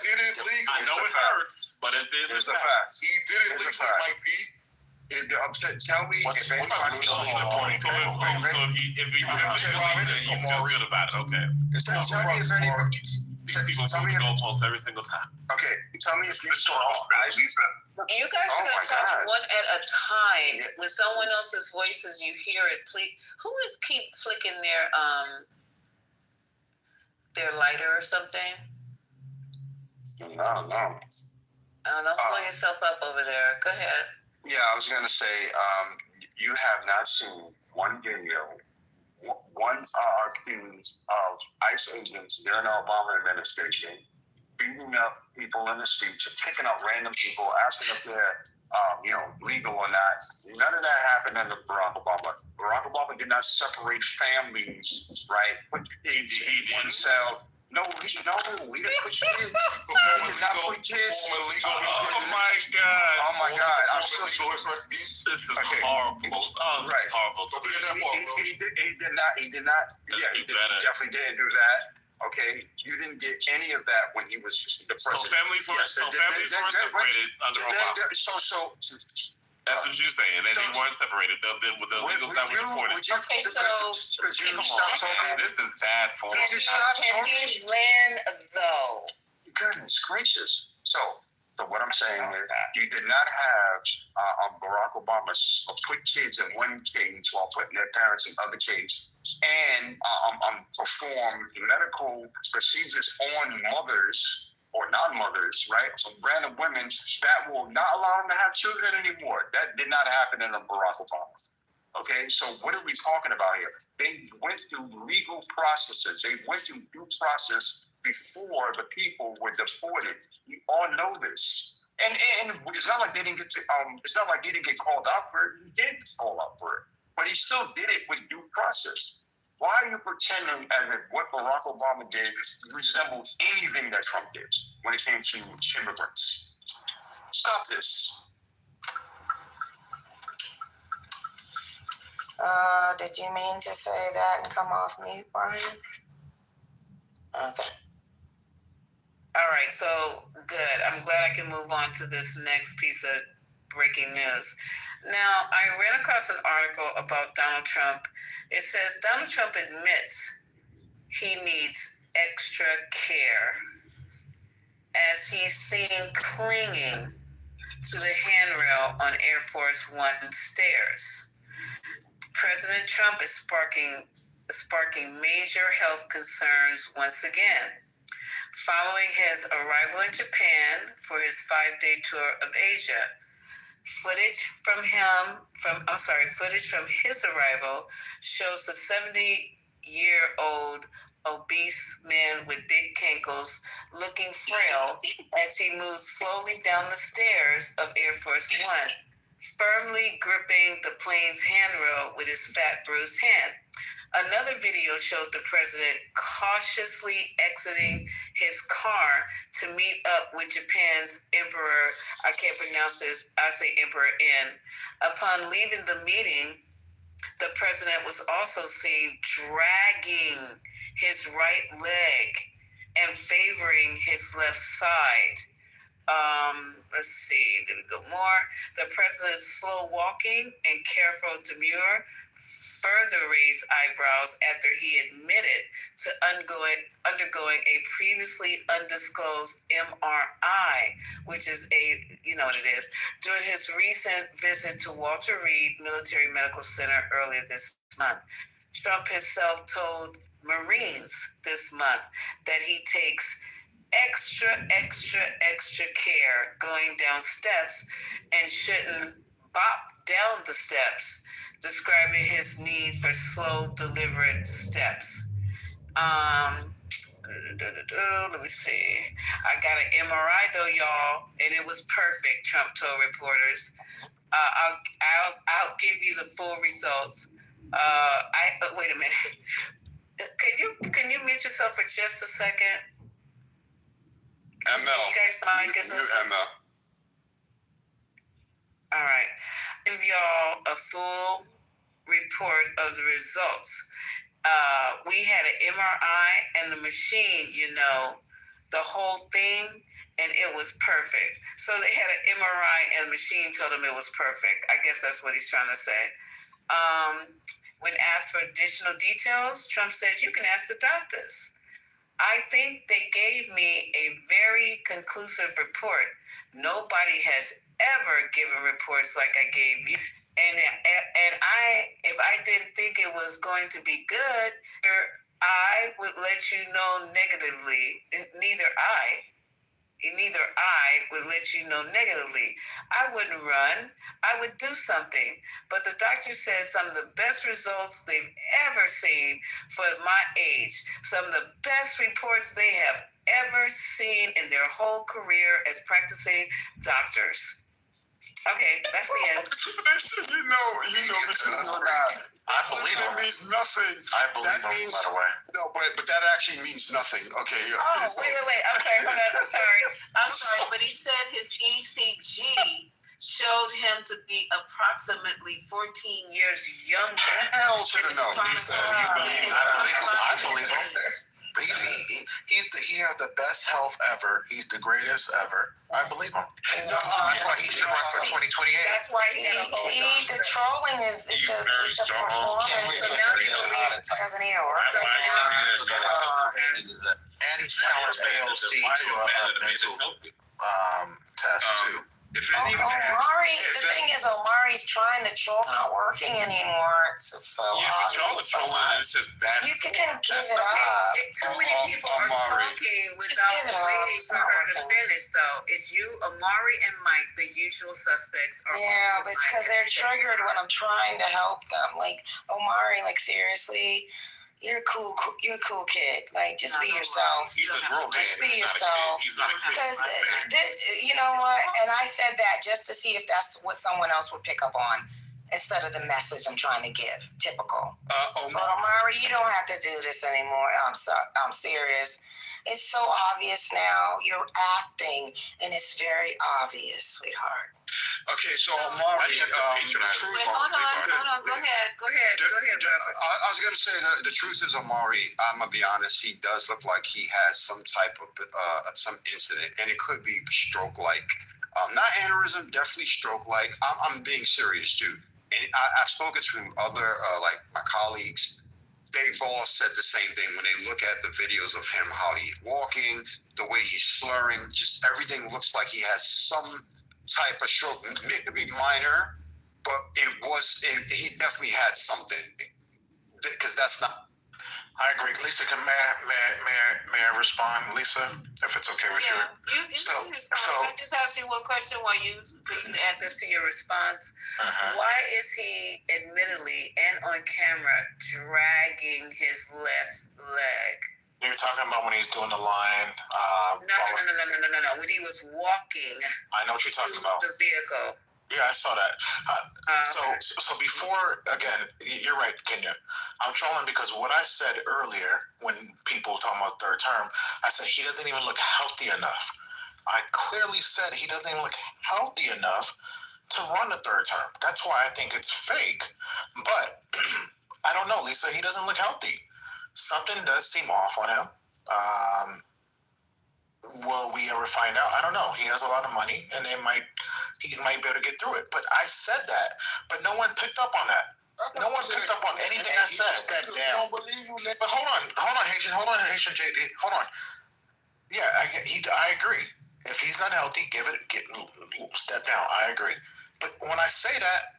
did it legal. I know it hurts, but it is a fact. He did it legal, Mike B. Tell me if anybody So if he feel good about it, okay. People move the goalposts every single time. Okay, tell me if you saw. You guys are going to talk one at a time. When someone else's voices, you hear it. Please, who is keep flicking their lighter or something? No. Don't blow yourself up over there. Go ahead. Yeah, I was going to say, you have not seen one video, one accused of ICE agents during the Obama administration beating up people in the streets, just picking up random people, asking if they're legal or not. None of that happened under Barack Obama. Barack Obama did not separate families, right? Put kids in one cell. No, we didn't put kids. We did not put kids. Oh my God! This is horrible. Oh, this is horrible. He did not. Yeah, he definitely didn't do that. Okay, you didn't get any of that when he was the president. So families weren't separated under Obama. That's what you're saying. That they weren't separated. The illegals that were deported. Okay, so come on, this is bad form. Can he land though? Goodness gracious! So what I'm saying is, you did not have Barack Obama put kids in one cage while putting their parents in other cages, and perform medical procedures on mothers or non-mothers, right? So random women that will not allow them to have children anymore. That did not happen in Barack Obama. Okay, so what are we talking about here? They went through legal processes. They went through due process before the people were deported. We all know this. And it's not like they didn't get called out for it. He did get called out for it. But he still did it with due process. Why are you pretending as if what Barack Obama did resembles anything that Trump did when it came to immigrants? Stop this. Did you mean to say that and come off mute, Brian? Okay. All right, so good. I'm glad I can move on to this next piece of breaking news. Now, I ran across an article about Donald Trump. It says Donald Trump admits he needs extra care as he's seen clinging to the handrail on Air Force One stairs. President Trump is sparking major health concerns once again. Following his arrival in Japan for his 5-day tour of Asia, footage from his arrival shows a 70-year-old obese man with big cankles looking frail as he moves slowly down the stairs of Air Force One, firmly gripping the plane's handrail with his fat, bruised hand. Another video showed the president cautiously exiting his car to meet up with Japan's Emperor, I can't pronounce this, I say Emperor N. Upon leaving the meeting, The president was also seen dragging his right leg and favoring his left side. Let's see, did we go more? The president's slow walking and careful demure further raised eyebrows after he admitted to undergoing a previously undisclosed MRI, which is you know what it is, during his recent visit to Walter Reed Military Medical Center earlier this month. Trump himself told Marines this month that he takes extra care going down steps and shouldn't bop down the steps, describing his need for slow, deliberate steps. Let me see. I got an MRI though, y'all, and it was perfect, Trump told reporters. I'll give you the full results. Wait a minute. Can you mute yourself for just a second? ML. You guys mind? ML. All right. I'll give y'all a full report of the results. We had an MRI and the machine, the whole thing, and it was perfect. So they had an MRI and the machine told him it was perfect. I guess that's what he's trying to say. When asked for additional details, Trump says, you can ask the doctors. I think they gave me a very conclusive report. Nobody has ever given reports like I gave you. And if I didn't think it was going to be good, I would let you know negatively. Neither I would let you know negatively. I wouldn't run. I would do something. But the doctor said some of the best results they've ever seen for my age. Some of the best reports they have ever seen in their whole career as practicing doctors. Okay, that's the end. I believe him. That means nothing. I believe him, by the way. No, but that actually means nothing. Okay. Wait. I'm sorry. Hold on. I'm sorry. But he said his ECG showed him to be approximately 14 years younger. Hell to the no. I believe him. He has the best health ever. He's the greatest ever. I believe him. That's why he should run for 2028. That's why he had a whole the trolling is the performance. So now you believe doesn't even work. And he's challenged the AOC to a mental test too. Omari, the thing is, Omari's trying to troll, not working anymore. It's just so but y'all are trolling. It's just bad. You can kind of give it up. Too many people are talking without waiting for her to finish, though. It's you, Omari, and Mike, the usual suspects. Yeah, but it's because they're triggered when I'm trying to help them. Like, Omari, seriously, you're a cool kid. Just be yourself. He's a grown man. Just be yourself. He's not a kid. Because, you know what? And I said that just to see if that's what someone else would pick up on instead of the message I'm trying to give. Typical. But Omari, you don't have to do this anymore. I'm serious. It's so obvious now. You're acting, and it's very obvious, sweetheart. Okay, so Omari, hold on. Go ahead. I was going to say the truth is, Omari, I'm going to be honest, he does look like he has some type of some incident, and it could be stroke-like. Not aneurysm, definitely stroke-like. I'm being serious, too. And I've spoken to other, my colleagues. They've all said the same thing when they look at the videos of him, how he's walking, the way he's slurring, just everything looks like he has some type of stroke. It could be minor, but he definitely had something, because that's not. I agree. Lisa, may I respond, Lisa, if it's okay with you? I just asked you one question while you add this to your response. Why is he admittedly and on camera dragging his left leg? You're talking about when he's doing the line. No. When he was walking. I know what you're talking about. The vehicle. Yeah, I saw that. So before, again, you're right, Kenya. I'm trolling because what I said earlier when people were talking about third term, I said he doesn't even look healthy enough. I clearly said he doesn't even look healthy enough to run a third term. That's why I think it's fake. But I don't know, Lisa. He doesn't look healthy. Something does seem off on him. Will we ever find out? I don't know. He has a lot of money, and he might be able to get through it. But I said that, but no one picked up on that. No one picked up on anything I said. Don't believe you. But hold on, Haitian, JD, hold on. Yeah, I agree. If he's not healthy, step down. I agree. But when I say that,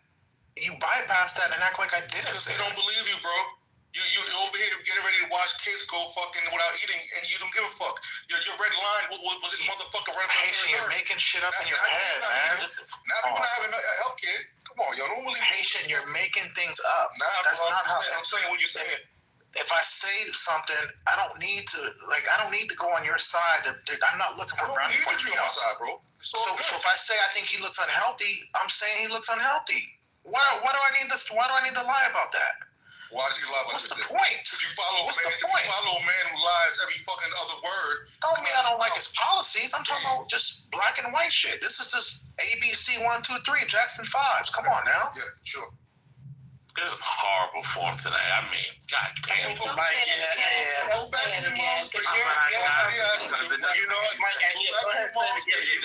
you bypass that and act like I didn't say that. I don't believe you, bro. You over here getting ready to watch kids go fucking without eating, and you don't give a fuck. Your red line was this motherfucker running from Haitian, you're making shit up in your head, man. Now people not having health care. Come on, y'all don't believe Haitian, you're making things up. That's not how I'm saying what you're saying. If I say something, I don't need to go on your side. I'm not looking for brownie points. I don't need you on my side, bro. So if I say I think he looks unhealthy, I'm saying he looks unhealthy. Why do I need this? Why do I need to lie about that? Why does he lie about What's the point? If you follow a man who lies every fucking other word, don't mean I don't like his policies. I'm talking about just black and white shit. This is just ABC 1, 2, 3, Jackson 5s. Come on now. Yeah, sure. This is horrible form tonight. I mean, God damn. Go back in again. Because you know what, Mike? It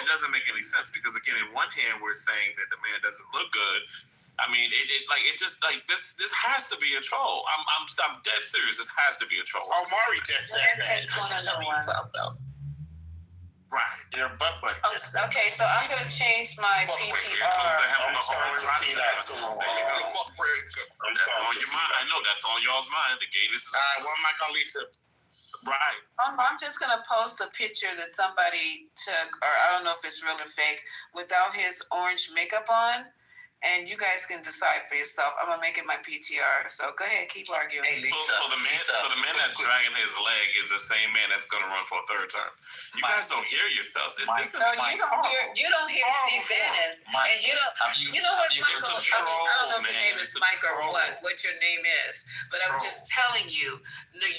doesn't make any sense because again, in one hand, we're saying that the man doesn't look good. I mean, this has to be a troll. I'm dead serious. This has to be a troll. Oh, Mari just said that. Right, your butt. Okay, so I'm gonna change my PTR. That's on your mind. I know that's on y'all's mind. The gayness is. All right, one mic on Lisa. Right. I'm just gonna post a picture that somebody took, or I don't know if it's real or fake, without his orange makeup on. And you guys can decide for yourself. I'm gonna make it my PTR. So go ahead, keep arguing. Hey, Lisa, so the man that's dragging his leg is the same man that's gonna run for a third term. You guys don't hear yourselves. You don't hear Steve Bannon, and you know what, Michael? I don't know if your name is Mike or what your name is, but I'm just telling you,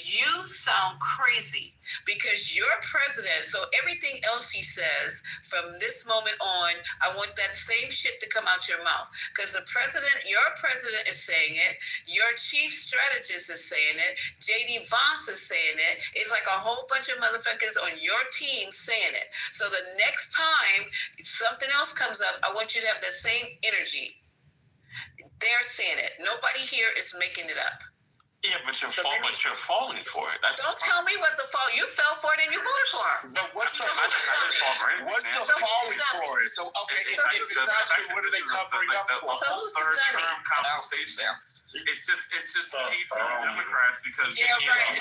you sound crazy because you're president. So everything else he says from this moment on, I want that same shit to come out your mouth. Because your president is saying it, your chief strategist is saying it, JD Vance is saying it. It's like a whole bunch of motherfuckers on your team saying it. So the next time something else comes up, I want you to have the same energy. They're saying it. Nobody here is making it up. Yeah, but you're falling for it. Don't tell me what the fall. You fell for it and you voted for him. But what's the falling for it? So if it's not true, what are they covering up for? So who's the dummy? It's just peace for the Democrats because you right.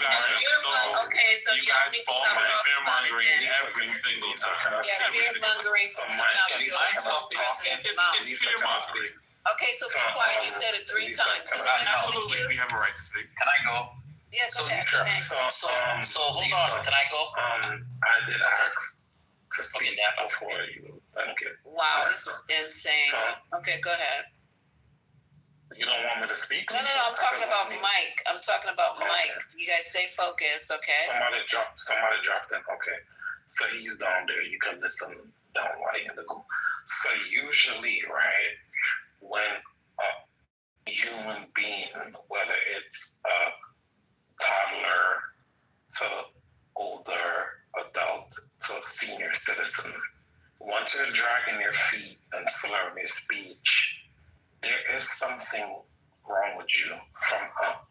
Okay, so you guys fall for the fear mongering every single time. Yeah, fear mongering from coming out of your mouth. It's fear mongering. Okay, so be quiet. You said it 3 times. Absolutely, we have a right to speak. Can I go? Yeah, go ahead. So hold on. Can I go? I did ask to speak before you. Thank you. Wow, this is insane. Okay, go ahead. You don't want me to speak? No. I'm talking about Mike. You guys stay focused, okay? Somebody dropped in. Okay. So he's down there. You can listen down right in the group. So usually, right, when a human being, whether it's a toddler to older adult to senior citizen, once you're dragging your feet and slurring your speech, there is something wrong with you from up.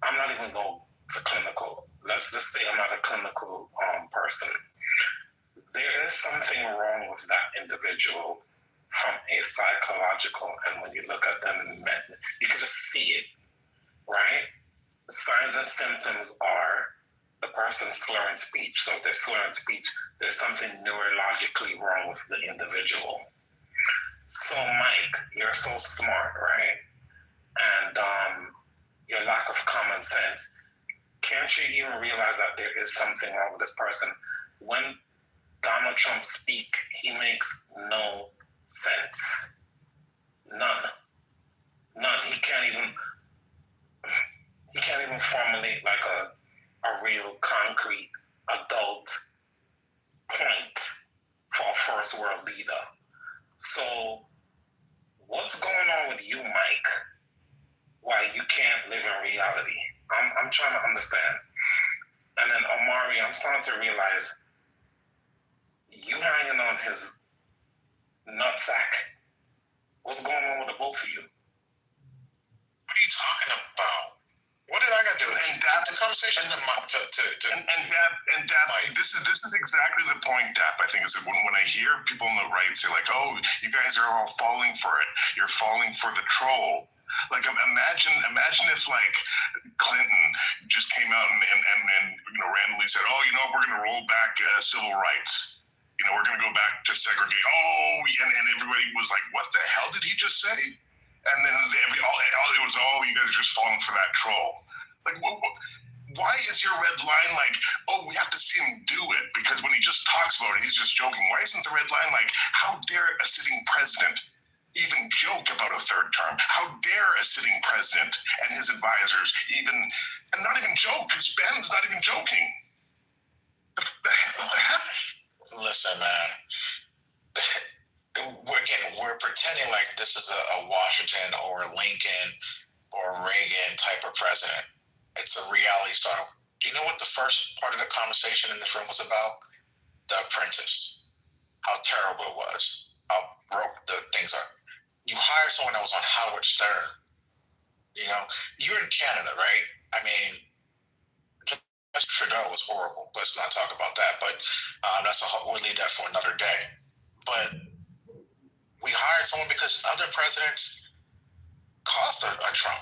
I'm not even going to clinical. Let's just say I'm not a clinical person. There is something wrong with that individual from a psychological, and when you look at them, you can just see it, right? The signs and symptoms are the person slurring speech. So if they're slurring speech, there's something neurologically wrong with the individual. So Mike, you're so smart, right? And your lack of common sense. Can't you even realize that there is something wrong with this person? When Donald Trump speaks, he makes no sense. None. He can't even formulate like a real concrete adult point for first world leader. So what's going on with you, Mike? Why you can't live in reality? I'm trying to understand. And then Omari, I'm starting to realize you hanging on his nutsack. What's going on with the both of you? What are you talking about? What did I got to do? And Dap, the conversation to and Dap, this is exactly the point, Dap. I think is that when I hear people on the right say like, "Oh, you guys are all falling for it. You're falling for the troll." Like imagine if like Clinton just came out and randomly said, "Oh, we're going to roll back civil rights. We're going to go back to segregate." Oh, and everybody was like, "What the hell did he just say?" And then it was, "Oh, you guys are just falling for that troll." Like, why is your red line like, "Oh, we have to see him do it"? Because when he just talks about it, he's just joking. Why isn't the red line like, how dare a sitting president even joke about a third term? How dare a sitting president and his advisors and not even joke, because Ben's not even joking. What the heck? Listen, man. We're pretending like this is a Washington or Lincoln or Reagan type of president. It's a reality star. Do you know what the first part of the conversation in this room was about? The Apprentice. How terrible it was. How broke the things are. You hired someone that was on Howard Stern. You're in Canada, right? I mean, Trudeau was horrible. Let's not talk about that. But we'll leave that for another day. But we hired someone because other presidents cost a Trump.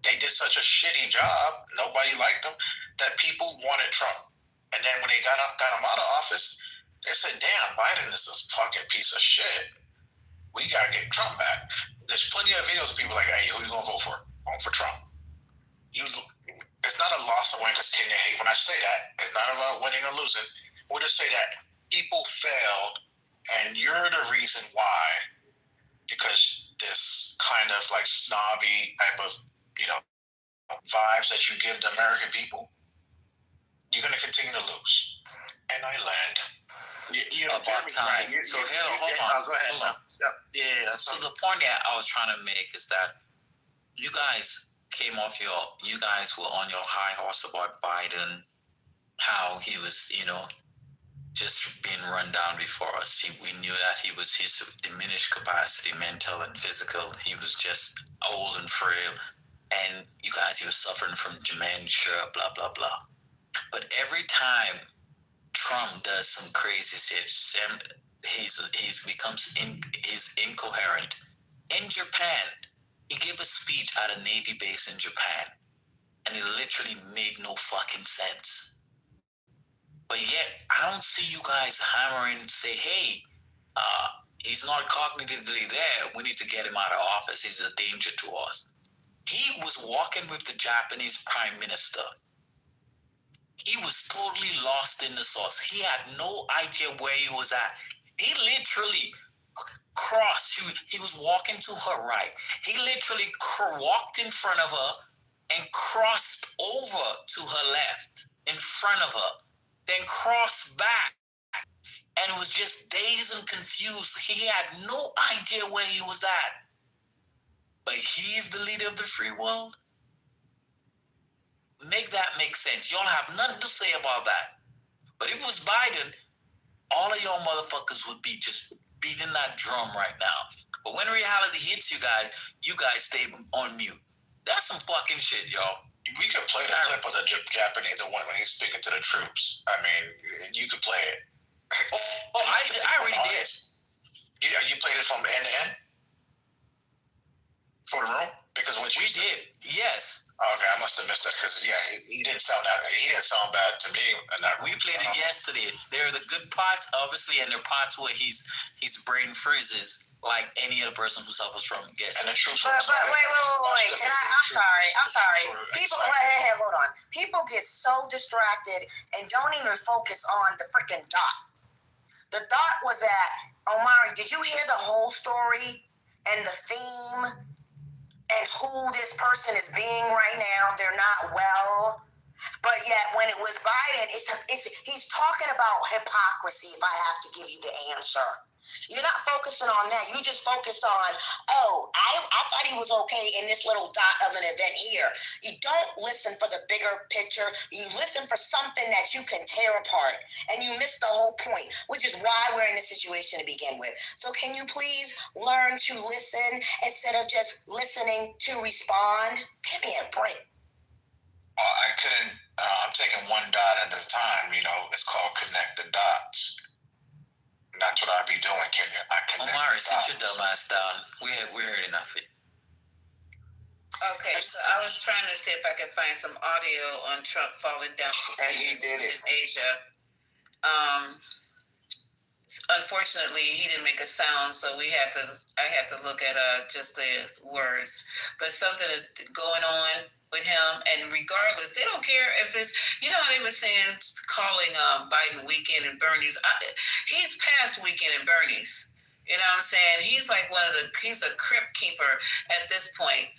They did such a shitty job, nobody liked them, that people wanted Trump. And then when they got him out of office, they said, "Damn, Biden is a fucking piece of shit. We got to get Trump back." There's plenty of videos of people like, "Hey, who you going to vote for?" Vote for Trump. It's not a loss or win because Kenya hate. When I say that, it's not about winning or losing. We'll just say that people failed, and you're the reason why, because this kind of like snobby type of vibes that you give the American people, you're going to continue to lose. And I land. About time. So hold on. Go ahead. Hold on. Yeah. So the point that I was trying to make is that you guys came off you guys were on your high horse about Biden, how he was, just being run down before us. We knew that he was his diminished capacity, mental and physical. He was just old and frail. And you guys, he was suffering from dementia, blah, blah, blah. But every time Trump does some crazy shit, he's incoherent. In Japan, he gave a speech at a Navy base in Japan, and it literally made no fucking sense. But yet, I don't see you guys hammering and say, "Hey, he's not cognitively there. We need to get him out of office. He's a danger to us." He was walking with the Japanese prime minister. He was totally lost in the sauce. He had no idea where he was at. He literally crossed. He was walking to her right. He literally walked in front of her and crossed over to her left in front of her. Then crossed back and was just dazed and confused. He had no idea where he was at. But he's the leader of the free world? Make that make sense. Y'all have nothing to say about that. But if it was Biden, all of y'all motherfuckers would be just beating that drum right now. But when reality hits you guys stay on mute. That's some fucking shit, y'all. We could play the clip of the Japanese one when he's speaking to the troops. I mean, you could play it. I already did. Yeah, you played it from end to end? For the room? Because what you did, yes. Okay, I must have missed that because he didn't sound bad to me. We played it yesterday. There are the good parts, obviously, and there are parts where his brain freezes like any other person who suffers from gas. And the troops. But wait. I'm sorry. People, hey, hold on. People get so distracted and don't even focus on the freaking dot. The dot was that, Omari, did you hear the whole story and the theme and who this person is being right now? They're not well. But yet, when it was Biden, he's talking about hypocrisy, if I have to give you the answer. You're not focusing on that. You just focused on, I thought he was okay in this little dot of an event here. You don't listen for the bigger picture. You listen for something that you can tear apart. And you miss the whole point, which is why we're in this situation to begin with. So can you please learn to listen instead of just listening to respond? Give me a break. I couldn't, I'm taking one dot at a time, it's called connect the dots. That's what I be doing, Kenya. I connect Omari, the sit dots. your dumb ass down. We heard enough of it. Okay, so I was trying to see if I could find some audio on Trump falling down And he did it. in Asia. Unfortunately, he didn't make a sound, so I had to look at just the words. But something is going on with him, and regardless, they don't care if it's, how they were saying, calling Biden Weekend and Bernie's. He's past Weekend and Bernie's. You know what I'm saying? He's like he's a crypt keeper at this point.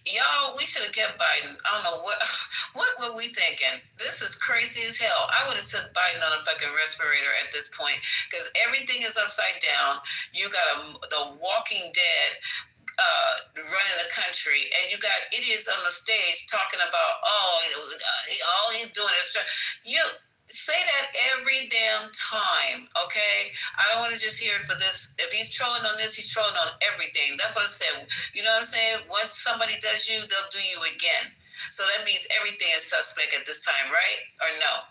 Y'all, we should have kept Biden. I don't know what were we thinking? This is crazy as hell. I would have took Biden on a fucking respirator at this point, because everything is upside down. You got the Walking Dead running the country, and you got idiots on the stage talking about, all he's doing is say that every damn time, okay? I don't want to just hear it for this. If he's trolling on this, he's trolling on everything. That's what I said. You know what I'm saying? Once somebody does you, they'll do you again. So that means everything is suspect at this time, right? Or no?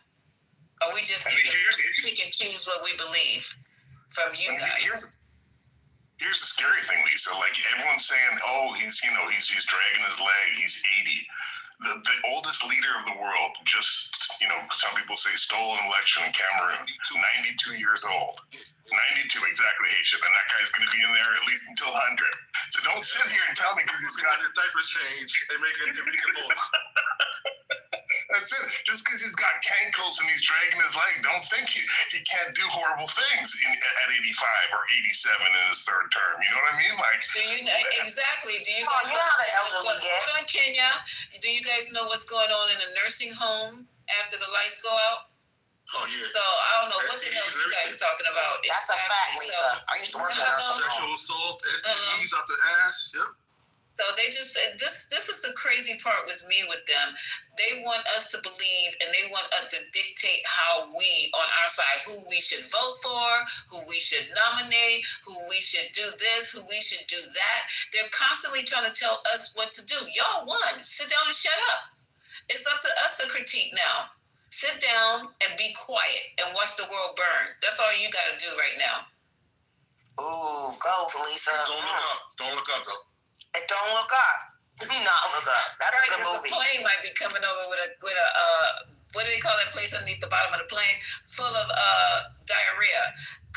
Or we just pick and choose what we believe from you guys? Here's the scary thing, Lisa. Like, everyone's saying, he's dragging his leg. He's 80. The oldest leader of the world just, some people say stole an election in Cameroon, 92 years old. 92, exactly, Haitian. And that guy's going to be in there at least until 100. So don't sit here and tell me because he's got his diapers changed and make it more. That's it. Just because he's got cankles and he's dragging his leg, don't think he can't do horrible things at 85 or 87 in his third term. You know what I mean? Like, do you know exactly? Do you guys know how the elderly get? Hold on, Kenya. Do you guys know what's going on in the nursing home after the lights go out? Oh yeah. So I don't know what the hell you guys talking about. That's a fact, Lisa. I used to work in a nursing home. Sexual assault, STDs out the ass. Yep. So they just, this is the crazy part with them. They want us to believe, and they want us to dictate how we, on our side, who we should vote for, who we should nominate, who we should do this, who we should do that. They're constantly trying to tell us what to do. Y'all won. Sit down and shut up. It's up to us to critique now. Sit down and be quiet and watch the world burn. That's all you got to do right now. Ooh, go, Lisa. Don't look up. Don't look up, though. And don't look up. Not look up. That's right, a good movie. A plane might be coming over with a what do they call that place underneath the bottom of the plane, full of diarrhea,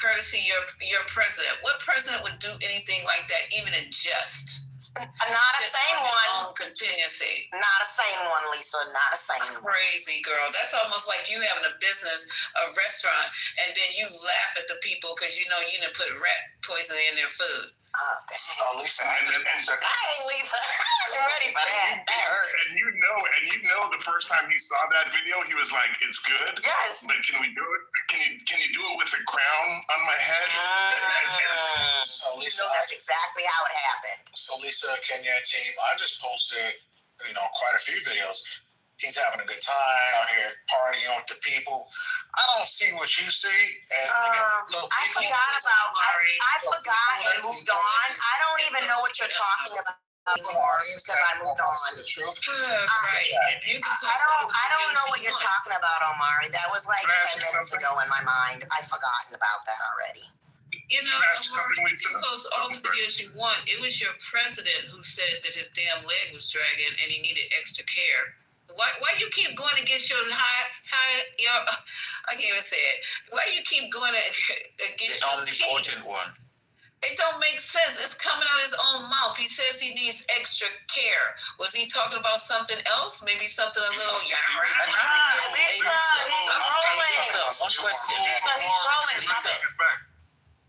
courtesy your president. What president would do anything like that, even in jest? Not a sane one. Contingency. Not a sane one, Lisa. Not a sane one. Crazy girl. That's almost like you having a business, a restaurant, and then you laugh at the people because you didn't put rat poison in their food. Oh, Lisa, I ain't Lisa. I wasn't ready for that. That hurt. And the first time he saw that video, he was like, "It's good." Yes. But can we do it? Can you do it with a crown on my head? So Lisa, that's exactly how it happened. So Lisa, Kenya, and team, I just posted, quite a few videos. He's having a good time out here partying with the people. I don't see what you see. And I forgot and moved on. I don't even know what you're talking about anymore because I moved on. The truth. Right. I don't know what you're talking about, Omari. That was like 10 minutes ago in my mind. I've forgotten about that already. You can post all the videos you want. It was your president who said that his damn leg was dragging and he needed extra care. Why you keep going against your I can't even say it. Why you keep going against the omnipotent one? It don't make sense. It's coming out of his own mouth. He says he needs extra care. Was he talking about something else? Maybe something a little... Lisa, he's rolling. One question.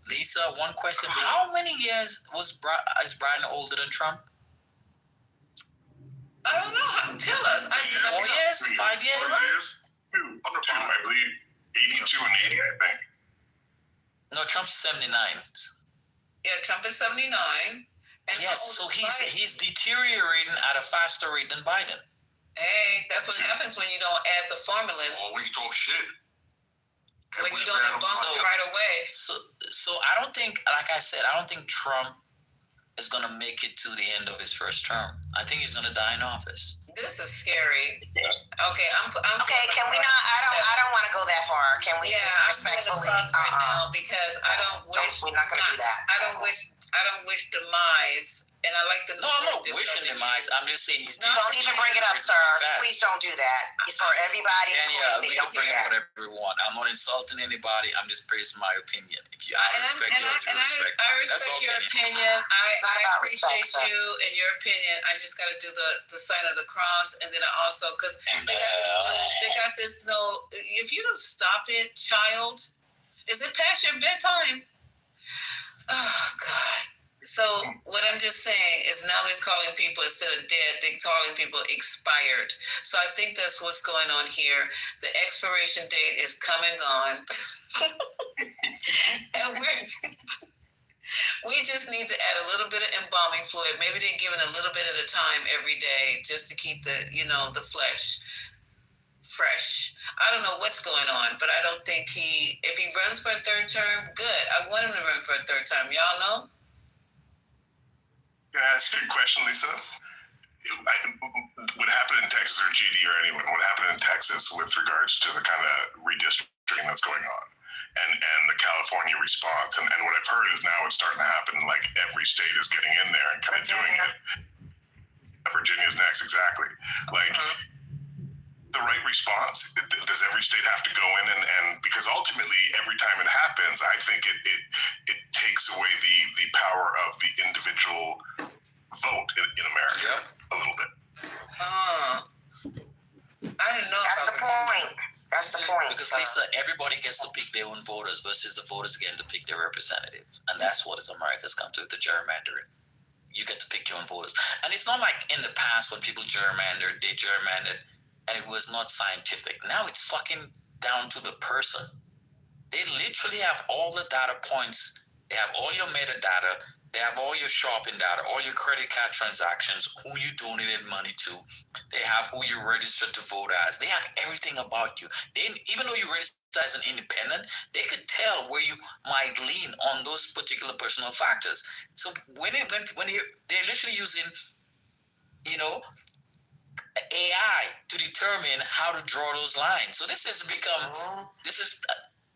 Lisa, one question. How many years is Biden older than Trump? I don't know. Tell us. 4 years? 5 years? Two, I believe. 82 and 80, I think. No, Trump's 79. Yeah, Trump is 79. And yes, so he's deteriorating at a faster rate than Biden. Hey, that's what happens when you don't add the formula. Or when you talk shit. When you don't embalm it right away. So I don't think, like I said, I don't think Trump is going to make it to the end of his first term. I think he's going to die in office. This is scary. Yeah. Okay, I'm okay, can we not? I don't want to go that far. Can we just respectfully? Right now because I don't wish. We're not going to do that. I don't wish demise. And I like the. No, I'm not wishing demise. I'm just saying he's. No, don't even bring it up, sir. Please don't do that. For everybody, we can bring up whatever we want. I'm not insulting anybody. I'm just praising my opinion. If you, I respect yours, you respect mine. I respect your opinion. I appreciate you and your opinion. I just got to do the sign of the cross, and then I also because they got this no. If you don't stop it, child, is it past your bedtime? Oh God. So what I'm just saying is now they're calling people instead of dead, they're calling people expired. So I think that's what's going on here. The expiration date is come and gone. And we just need to add a little bit of embalming fluid. Maybe they're giving a little bit at a time every day just to keep the flesh fresh. I don't know what's going on, but I don't think if he runs for a third term, good. I want him to run for a third term. Y'all know? Can I ask you a question, Lisa? What happened in Texas, or GD or anyone, what happened in Texas with regards to the kind of redistricting that's going on and the California response? And what I've heard is now it's starting to happen, like every state is getting in there and kind of doing it. Virginia's next, exactly. Like, the right response, does every state have to go in and because ultimately every time it happens, I think it takes away the power of the individual vote in America a little bit. I didn't know. That's the point. That's the point. Because Lisa, everybody gets to pick their own voters versus the voters getting to pick their representatives, and that's what America's come to, the gerrymandering. You get to pick your own voters, and it's not like in the past when people gerrymandered, they gerrymandered. And it was not scientific. Now it's fucking down to the person. They literally have all the data points. They have all your metadata. They have all your shopping data, all your credit card transactions, who you donated money to. They have who you registered to vote as. They have everything about you. Even though you registered as an independent, they could tell where you might lean on those particular personal factors. So when they're literally using, AI to determine how to draw those lines. So this is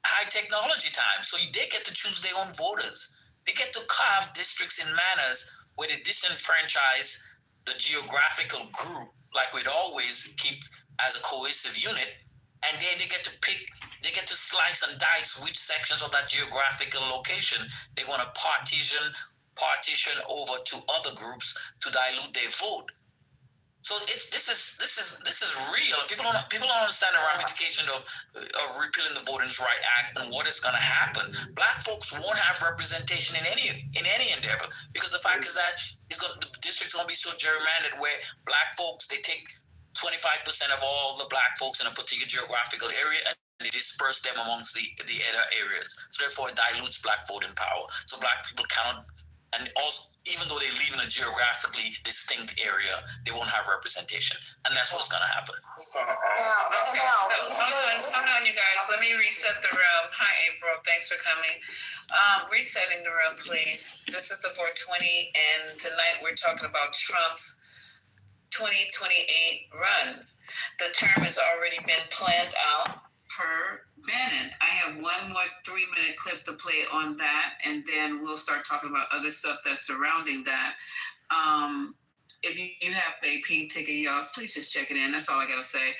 high technology time. So they get to choose their own voters. They get to carve districts in manners where they disenfranchise the geographical group, like we'd always keep as a cohesive unit. And then they get to slice and dice which sections of that geographical location they want to partition over to other groups to dilute their vote. So this is real. People don't understand the ramification of repealing the Voting Rights Act and what is going to happen. Black folks won't have representation in any endeavor because the fact is that the district's going to be so gerrymandered where black folks, they take 25% of all the black folks in a particular geographical area and they disperse them amongst the other areas. So therefore, it dilutes black voting power. So black people cannot. And also, even though they live in a geographically distinct area, they won't have representation. And that's what's going to happen. Hold on, you guys. Let me reset the room. Hi, April. Thanks for coming. Resetting the room, please. This is the 420, and tonight we're talking about Trump's 2028 run. The term has already been planned out per Bannon. I have one more 3-minute clip to play on that, and then we'll start talking about other stuff that's surrounding that. If you have a pink ticket, y'all, please just check it in. That's all I gotta say.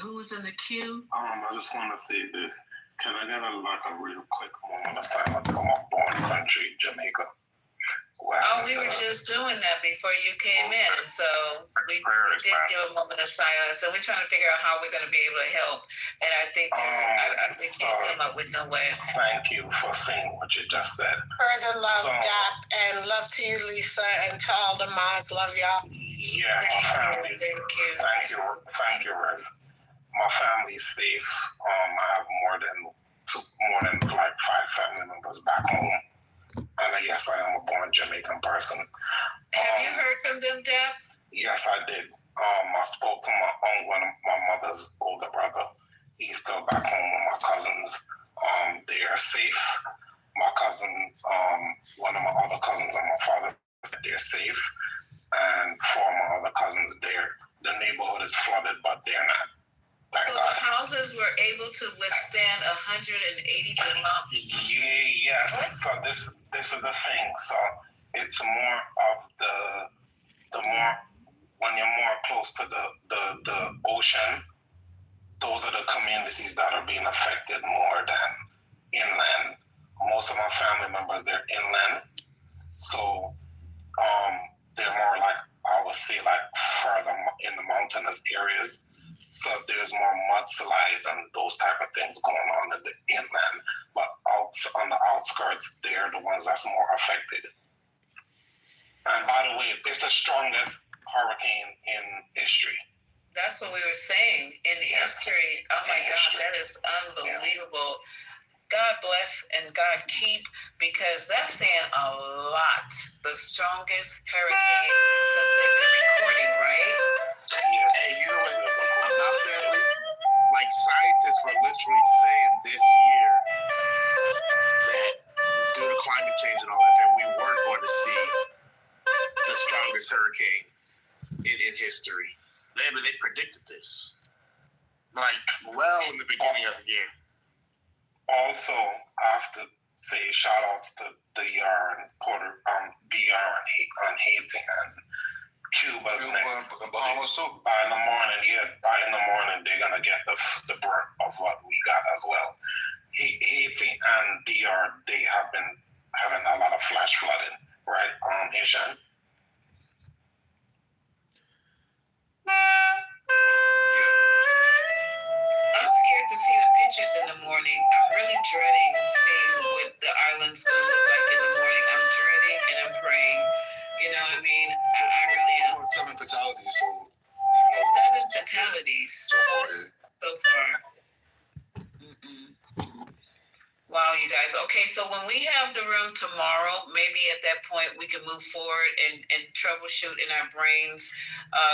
Who's in the queue? I just want to say this. Can I get a real quick moment of silence for my born country, Jamaica? Wow. We were just doing that before you came in, so we did give a moment of silence. So we're trying to figure out how we're going to be able to help. And I think we can't come up with no way. Thank you for saying what you just said. Prayers and love, Dap, and love to you, Lisa, and to all the mods. Love y'all. Yeah, Thank you. Thank you. Thank you, Rev. My family is safe. I have more than like 5 family members back home. And yes, I am a born Jamaican person. Have you heard from them, Deb? Yes, I did. I spoke to one of my mother's older brother. He's still back home with my cousins. They are safe. My cousin, one of my other cousins on my father, they're safe. And 4 of my other cousins, the neighborhood is flooded, but they're not. So the houses were able to withstand 180 degrees. Yes. So this is the thing. So it's more of the more when you're more close to the ocean, those are the communities that are being affected more than inland. Most of my family members, they're inland, so they're more like, I would say, like further in the mountainous areas. So there's more mudslides and those type of things going on in the inland. But on the outskirts, they're the ones that's more affected. And by the way, it's the strongest hurricane in history. That's what we were saying in history. Oh my God, that is unbelievable. God bless and God keep, because that's saying a lot. The strongest hurricane since they've been recording, right? Hey, you know what? About that, like scientists were literally saying this year that due to climate change and all that we weren't going to see the strongest hurricane in history. They predicted this, like well in the beginning of the year. Also, I have to say shout outs to DR and DR on Haiti and Cuba's next. Bahamas too. By in the morning, they're gonna get the brunt of what we got as well. Haiti and DR, they have been having a lot of flash flooding, right? Haitian. I'm scared to see the pictures in the morning. I'm really dreading seeing what the island's gonna look like in the morning. I'm dreading and I'm praying. You know what I mean? I really am. 7 fatalities, so 7 fatalities so far. Wow, you guys. Okay, so when we have the room tomorrow, maybe at that point we can move forward and troubleshoot in our brains.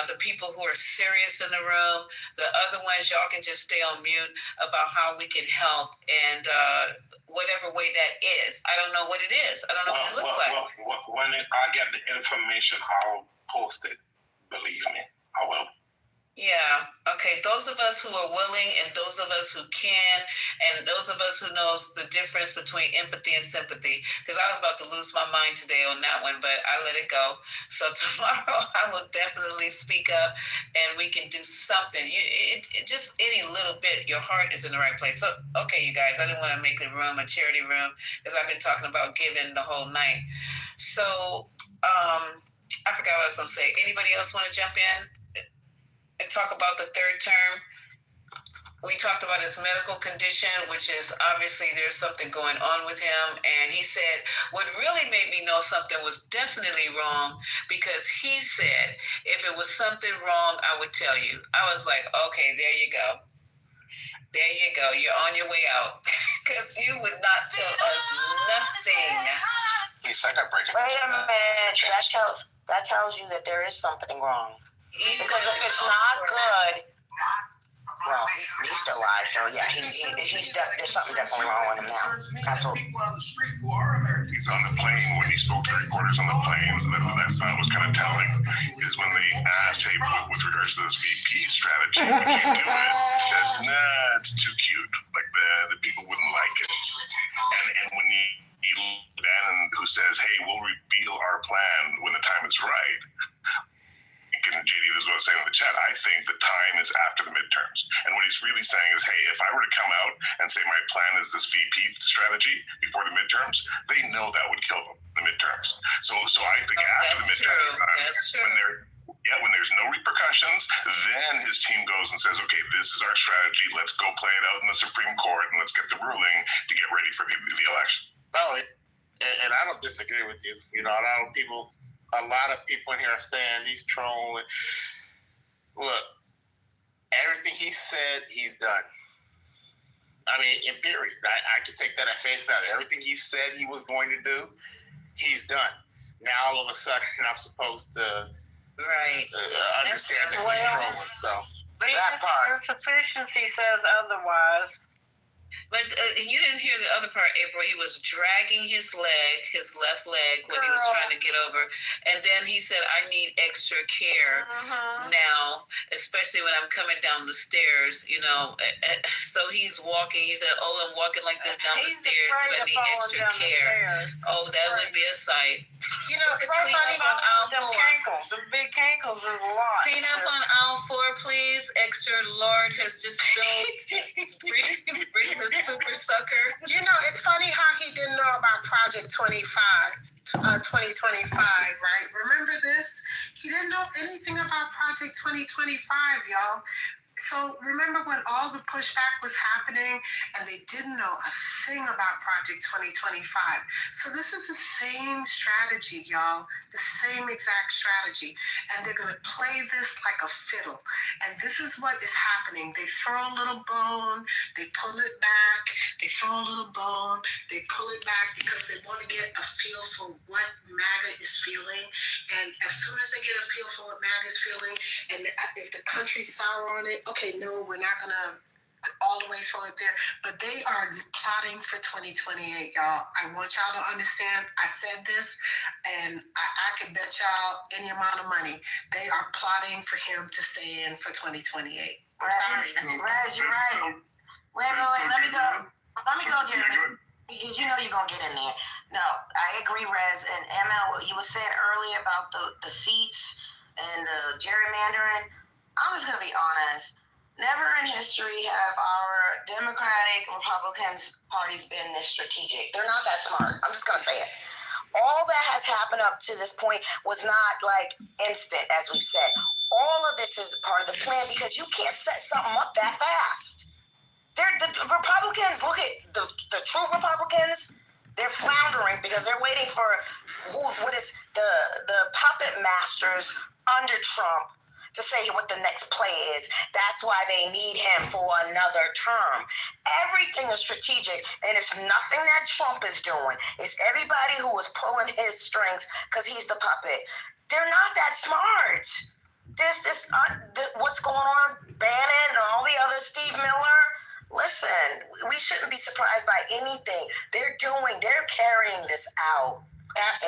The people who are serious in the room, the other ones, y'all can just stay on mute about how we can help and whatever way that is. I don't know what it is. I don't know what it looks like. When I get the information, I'll post it. Believe me, I will. Yeah. Okay. Those of us who are willing and those of us who can and those of us who knows the difference between empathy and sympathy, because I was about to lose my mind today on that one, but I let it go. So tomorrow I will definitely speak up and we can do something. It just any little bit, your heart is in the right place. So, okay, you guys, I didn't want to make the room a charity room because I've been talking about giving the whole night. So I forgot what I was going to say. Anybody else want to jump in and talk about the third term? We talked about his medical condition, which is obviously there's something going on with him. And he said, what really made me know something was definitely wrong, because he said, if it was something wrong, I would tell you. I was like, okay, there you go. There you go. You're on your way out. Because you would not tell us nothing. Lisa, I got breaking. Wait a minute. That tells you that there is something wrong. Because if it's not good, well, he's still alive, so yeah, there's something definitely wrong with him now. Absolutely. He's on the plane. When he spoke to reporters on the plane, that I thought was kind of telling, is when they asked, hey, with regards to this VP strategy, would you do it? He said, nah, it's too cute. Like the people wouldn't like it. And when he Bannon, who says, hey, we'll reveal our plan when the time is right. And JD, this is what I was saying in the chat, I think the time is after the midterms. And what he's really saying is, hey, if I were to come out and say my plan is this VP strategy before the midterms, they know that would kill them, the midterms. So I think after the midterms, when there's no repercussions, then his team goes and says, okay, this is our strategy. Let's go play it out in the Supreme Court and let's get the ruling to get ready for the election. Oh, and I don't disagree with you. You know, a lot of people in here are saying he's trolling. Look, he said, he's done. I mean, in period. I could take that at face value. Everything he said he was going to do, he's done. Now, all of a sudden, I'm supposed to understand that he's trolling. So, that part. Insufficiency says otherwise. But you didn't hear the other part, April. He was dragging his left leg, when he was trying to get over. And then he said, I need extra care now, especially when I'm coming down the stairs, you know. So he's walking. He said, I'm walking like this down the stairs because I need extra care. That would be a sight. You know, it's clean up on aisle 4. The big cankles is a lot. Clean up on aisle 4, please. Extra Lord has just spilled. Bring the super sucker. You know, it's funny how he didn't know about Project 2025, right? Remember this? He didn't know anything about Project 2025, y'all. So remember when all the pushback was happening and they didn't know a thing about Project 2025. So this is the same strategy, y'all, the same exact strategy. And they're going to play this like a fiddle. And this is what is happening. They throw a little bone, they pull it back, they throw a little bone, they pull it back because they want to get a feel for what MAGA is feeling. And as soon as they get a feel for what MAGA is feeling, and if the country's sour on it, okay, no, we're not going to all the way throw it there. But they are plotting for 2028, y'all. I want y'all to understand. I said this, and I can bet y'all any amount of money. They are plotting for him to stay in for 2028. I'm sorry. Rez, you're right. Wait. Let me go, Jeremy. Because you know you're going to get in there. No, I agree, Rez. And ML, what you were saying earlier about the seats and the gerrymandering, I'm just going to be honest. Never in history have our Democratic, Republicans parties been this strategic. They're not that smart. I'm just going to say it. All that has happened up to this point was not like instant, as we've said. All of this is part of the plan because you can't set something up that fast. The Republicans, look at the true Republicans, they're floundering because they're waiting for what is the puppet masters under Trump to say what the next play is. That's why they need him for another term. Everything is strategic, and it's nothing that Trump is doing. It's everybody who is pulling his strings because he's the puppet. They're not that smart. What's going on, Bannon and all the other Steve Miller? Listen, we shouldn't be surprised by anything. They're carrying this out. That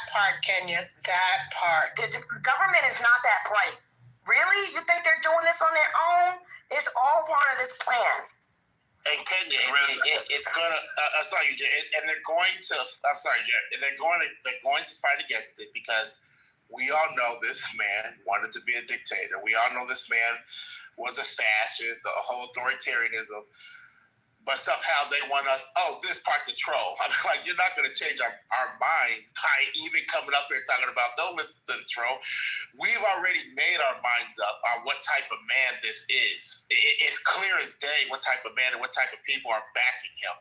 part, Kenya, that part. The government is not that bright. Really? You think they're doing this on their own? It's all part of this plan. And Kenya, it's going to. And they're going to. I'm sorry, they're going to fight against it because we all know this man wanted to be a dictator. We all know this man was a fascist, the whole authoritarianism. But somehow they want us, this part's a troll. I'm like, you're not going to change our minds by even coming up here talking about, don't listen to the troll. We've already made our minds up on what type of man this is. It's clear as day what type of man and what type of people are backing him.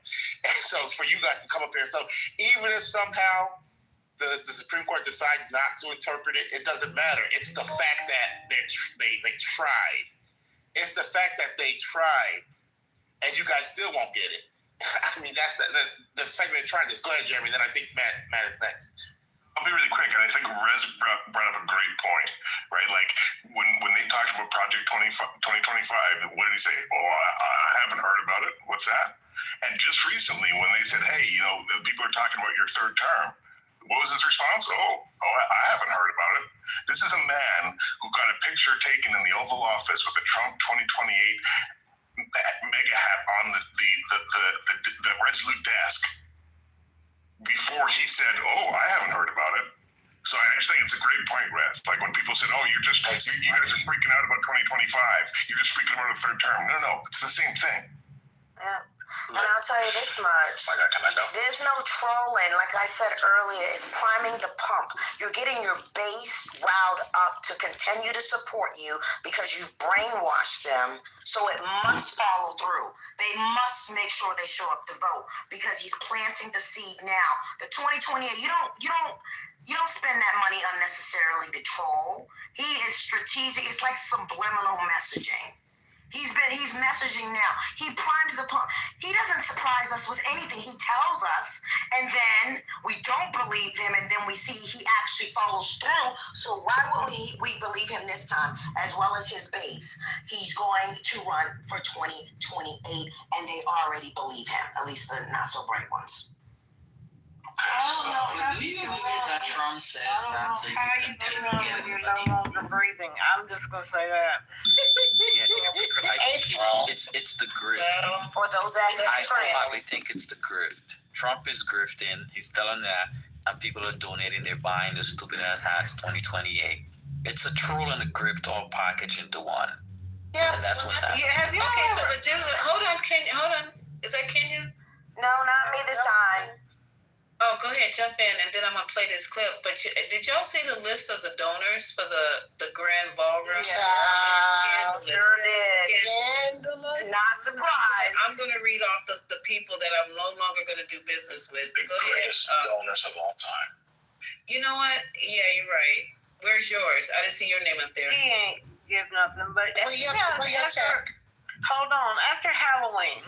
And so for you guys to come up here, so even if somehow the Supreme Court decides not to interpret it, it doesn't matter. It's the fact that they tried. It's the fact that they tried. And you guys still won't get it. I mean, that's the second they tried this. Go ahead, Jeremy. Then I think Matt is next. I'll be really quick, and I think Rez brought up a great point, right? Like when they talked about Project 2025, what did he say? I haven't heard about it. What's that? And just recently, when they said, hey, people are talking about your third term, what was his response? I haven't heard about it. This is a man who got a picture taken in the Oval Office with a Trump 2028 mega hat on the Resolute desk before he said, I haven't heard about it. So I actually think it's a great point, Rez. Like when people said, you guys are freaking out about 2025. You're just freaking about a third term. No, it's the same thing. Yeah. And I'll tell you this much. There's no trolling. Like I said earlier, it's priming the pump. You're getting your base riled up to continue to support you because you've brainwashed them. So it must follow through. They must make sure they show up to vote because he's planting the seed now. The 2028, you don't spend that money unnecessarily to troll. He is strategic. It's like subliminal messaging. He's messaging now. He primes the pump. He doesn't surprise us with anything. He tells us, and then we don't believe him, and then we see he actually follows through. So why would we believe him this time, as well as his base? He's going to run for 2028, and they already believe him, at least the not so bright ones. Do you believe that Trump says that so you can continue to get You're no longer breathing. I'm just gonna say that. It's the grift. Or those that I probably think it's the grift. Trump is grifting. He's telling that, and people are donating. They're buying the stupid ass hats 2028. It's a troll and a grift all packaged into one. Yeah, and that's what's happening. Okay, so but dude, hold on. Is that Kenya? No, not me this time. Oh, go ahead, jump in, and then I'm gonna play this clip. But did y'all see the list of the donors for the grand ballroom? Yeah, sure did. Scandalous. Not surprised. I'm gonna read off the people that I'm no longer gonna do business with. The greatest donors of all time. You know what? Yeah, you're right. Where's yours? I didn't see your name up there. He ain't give nothing, but hold on. After Halloween,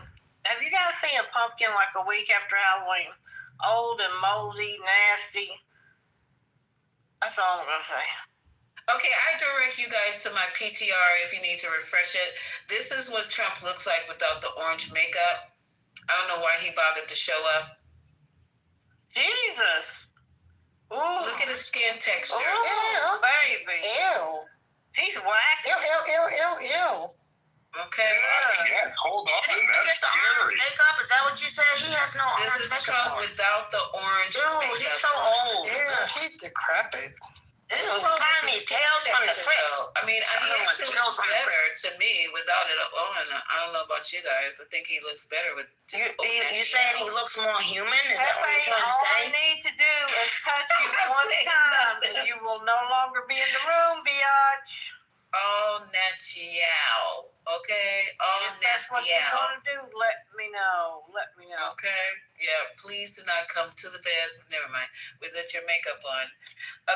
have you guys seen a pumpkin like a week after Halloween? Old and moldy, nasty. That's all I'm gonna say. Okay, I direct you guys to my PTR if you need to refresh it. This is what Trump looks like without the orange makeup. I don't know why he bothered to show up. Jesus. Ooh. Look at his skin texture. Ew, baby. Ew. He's whack. Ew. Okay. Yes, hold on. That's scary. Makeup? Is that what you said? He has no orange makeup. This is Trump without the orange makeup. He's so old. Yeah, he's decrepit. His tail's from the clips. I mean, he actually looks better to me without it on. I don't know about you guys. I think he looks better with just you saying he looks more human? Is that what you're trying to say? All I need to do is touch you one time, and you will no longer be in the room, biatch. Oh, natural. Okay? Oh, nasty. That's what you want to do. Let me know. Okay? Yeah, please do not come to the bed. Never mind. With your makeup on.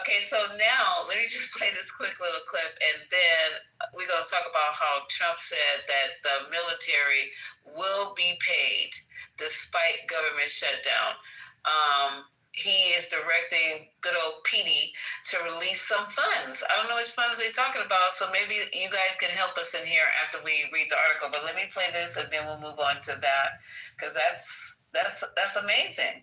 Okay, so now let me just play this quick little clip, and then we're going to talk about how Trump said that the military will be paid despite government shutdown. He is directing good old Petey to release some funds. I don't know which funds they're talking about, so maybe you guys can help us in here after we read the article. But let me play this, and then we'll move on to that, because that's amazing.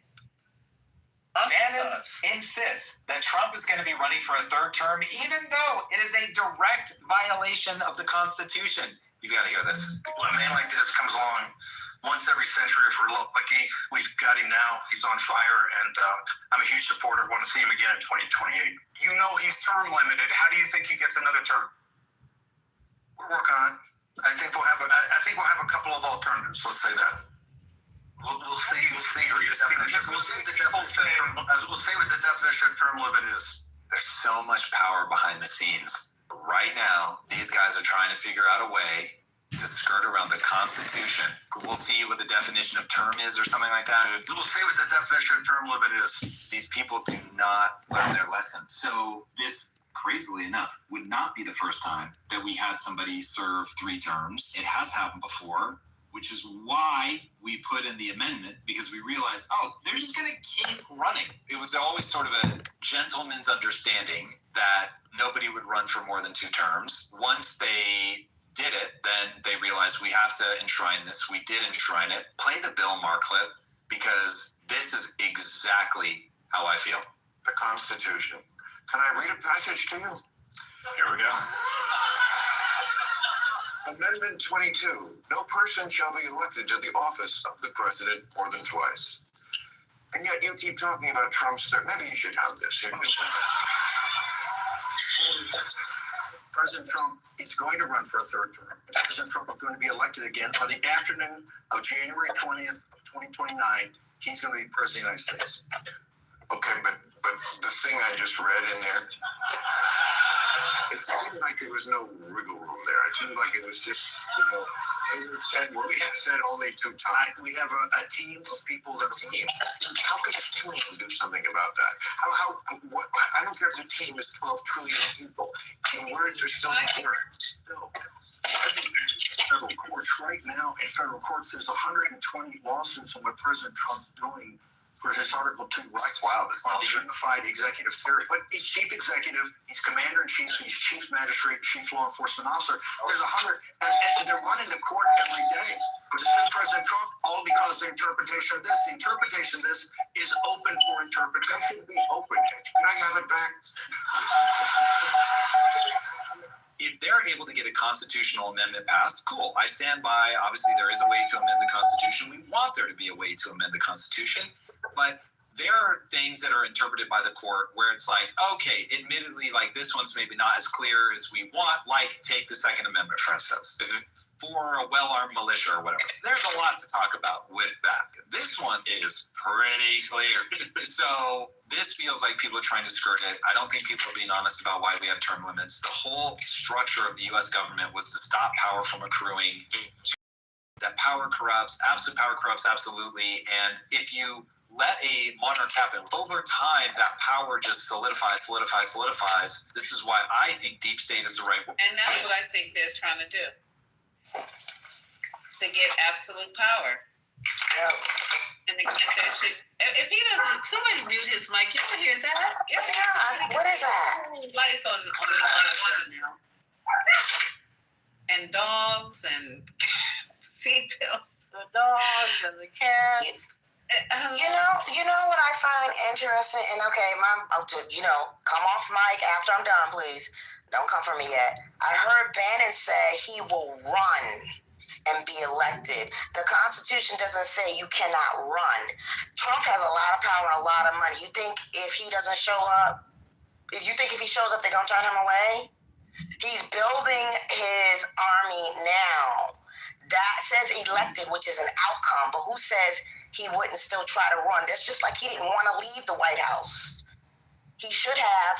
Bannon insists that Trump is going to be running for a third term, even though it is a direct violation of the Constitution. You got to hear this. When a man like this comes along once every century, if we're lucky, we've got him now. He's on fire, and I'm a huge supporter. Want to see him again in 2028. You know he's term limited. How do you think he gets another term? We're working on it. I think we'll have a couple of alternatives. Let's say that. We'll see what the definition of term limit is. There's so much power behind the scenes. Right now, these guys are trying to figure out a way to skirt around the Constitution. We'll see what the definition of term is or something like that. We'll see what the definition of term limit is. These people do not learn their lesson. So this, crazily enough, would not be the first time that we had somebody serve 3 terms. It has happened before, which is why we put in the amendment, because we realized, they're just going to keep running. It was always sort of a gentleman's understanding that nobody would run for more than 2 terms. Once they did it, then they realized we have to enshrine this. We did enshrine it. Play the Bill Maher clip, because this is exactly how I feel. The Constitution. Can I read a passage to you? Here we go. Amendment 22. No person shall be elected to the office of the president more than twice. And yet you keep talking about Trump's term. Maybe you should have this. President Trump is going to run for a third term. President Trump is going to be elected again on the afternoon of January 20th of 2029. He's going to be president of the United States. Okay, but the thing I just read in there, it seemed like there was no wiggle room there. It seemed like it was just, we had said only 2 times. We have a team of people that are team. How could a team do something about that? I don't care if the team is 12 trillion people. Words are still words. No. I think the right now in federal courts, there's 120 lawsuits on what President Trump's doing for his Article 2 rights. Wow, that's not the unified executive theory. But he's chief executive, he's commander-in-chief, he's chief magistrate, chief law enforcement officer. There's 100, and they're running the court every day. But it's been President Trump, all because the interpretation of this. The interpretation of this is open for interpretation. Be open. Can I have it back? If they're able to get a constitutional amendment passed, cool. I stand by. Obviously, there is a way to amend the Constitution. We want there to be a way to amend the Constitution. But there are things that are interpreted by the court where it's like, okay, admittedly, like this one's maybe not as clear as we want, like take the Second Amendment, for instance, for a well-armed militia or whatever. There's a lot to talk about with that. This one is pretty clear. So this feels like people are trying to skirt it. I don't think people are being honest about why we have term limits. The whole structure of the U.S. government was to stop power from accruing. That power corrupts, absolute power corrupts, absolutely. And if you let a monarch happen, over time, that power just solidifies. This is why I think deep state is the right word. And that's what I think they're trying to do. To get absolute power. And to get that shit. If he doesn't, somebody mute his mic. You can hear that? What is that? Life on the show now. And dogs and seatbelts. The dogs and the cats. You know what I find interesting, and okay, come off mic after I'm done, please. Don't come for me yet. I heard Bannon say he will run and be elected. The Constitution doesn't say you cannot run. Trump has a lot of power and a lot of money. You think if he doesn't show up, if he shows up, they're going to turn him away? He's building his army now. That says elected, which is an outcome, but who says he wouldn't still try to run? That's just like he didn't want to leave the White House. He should have,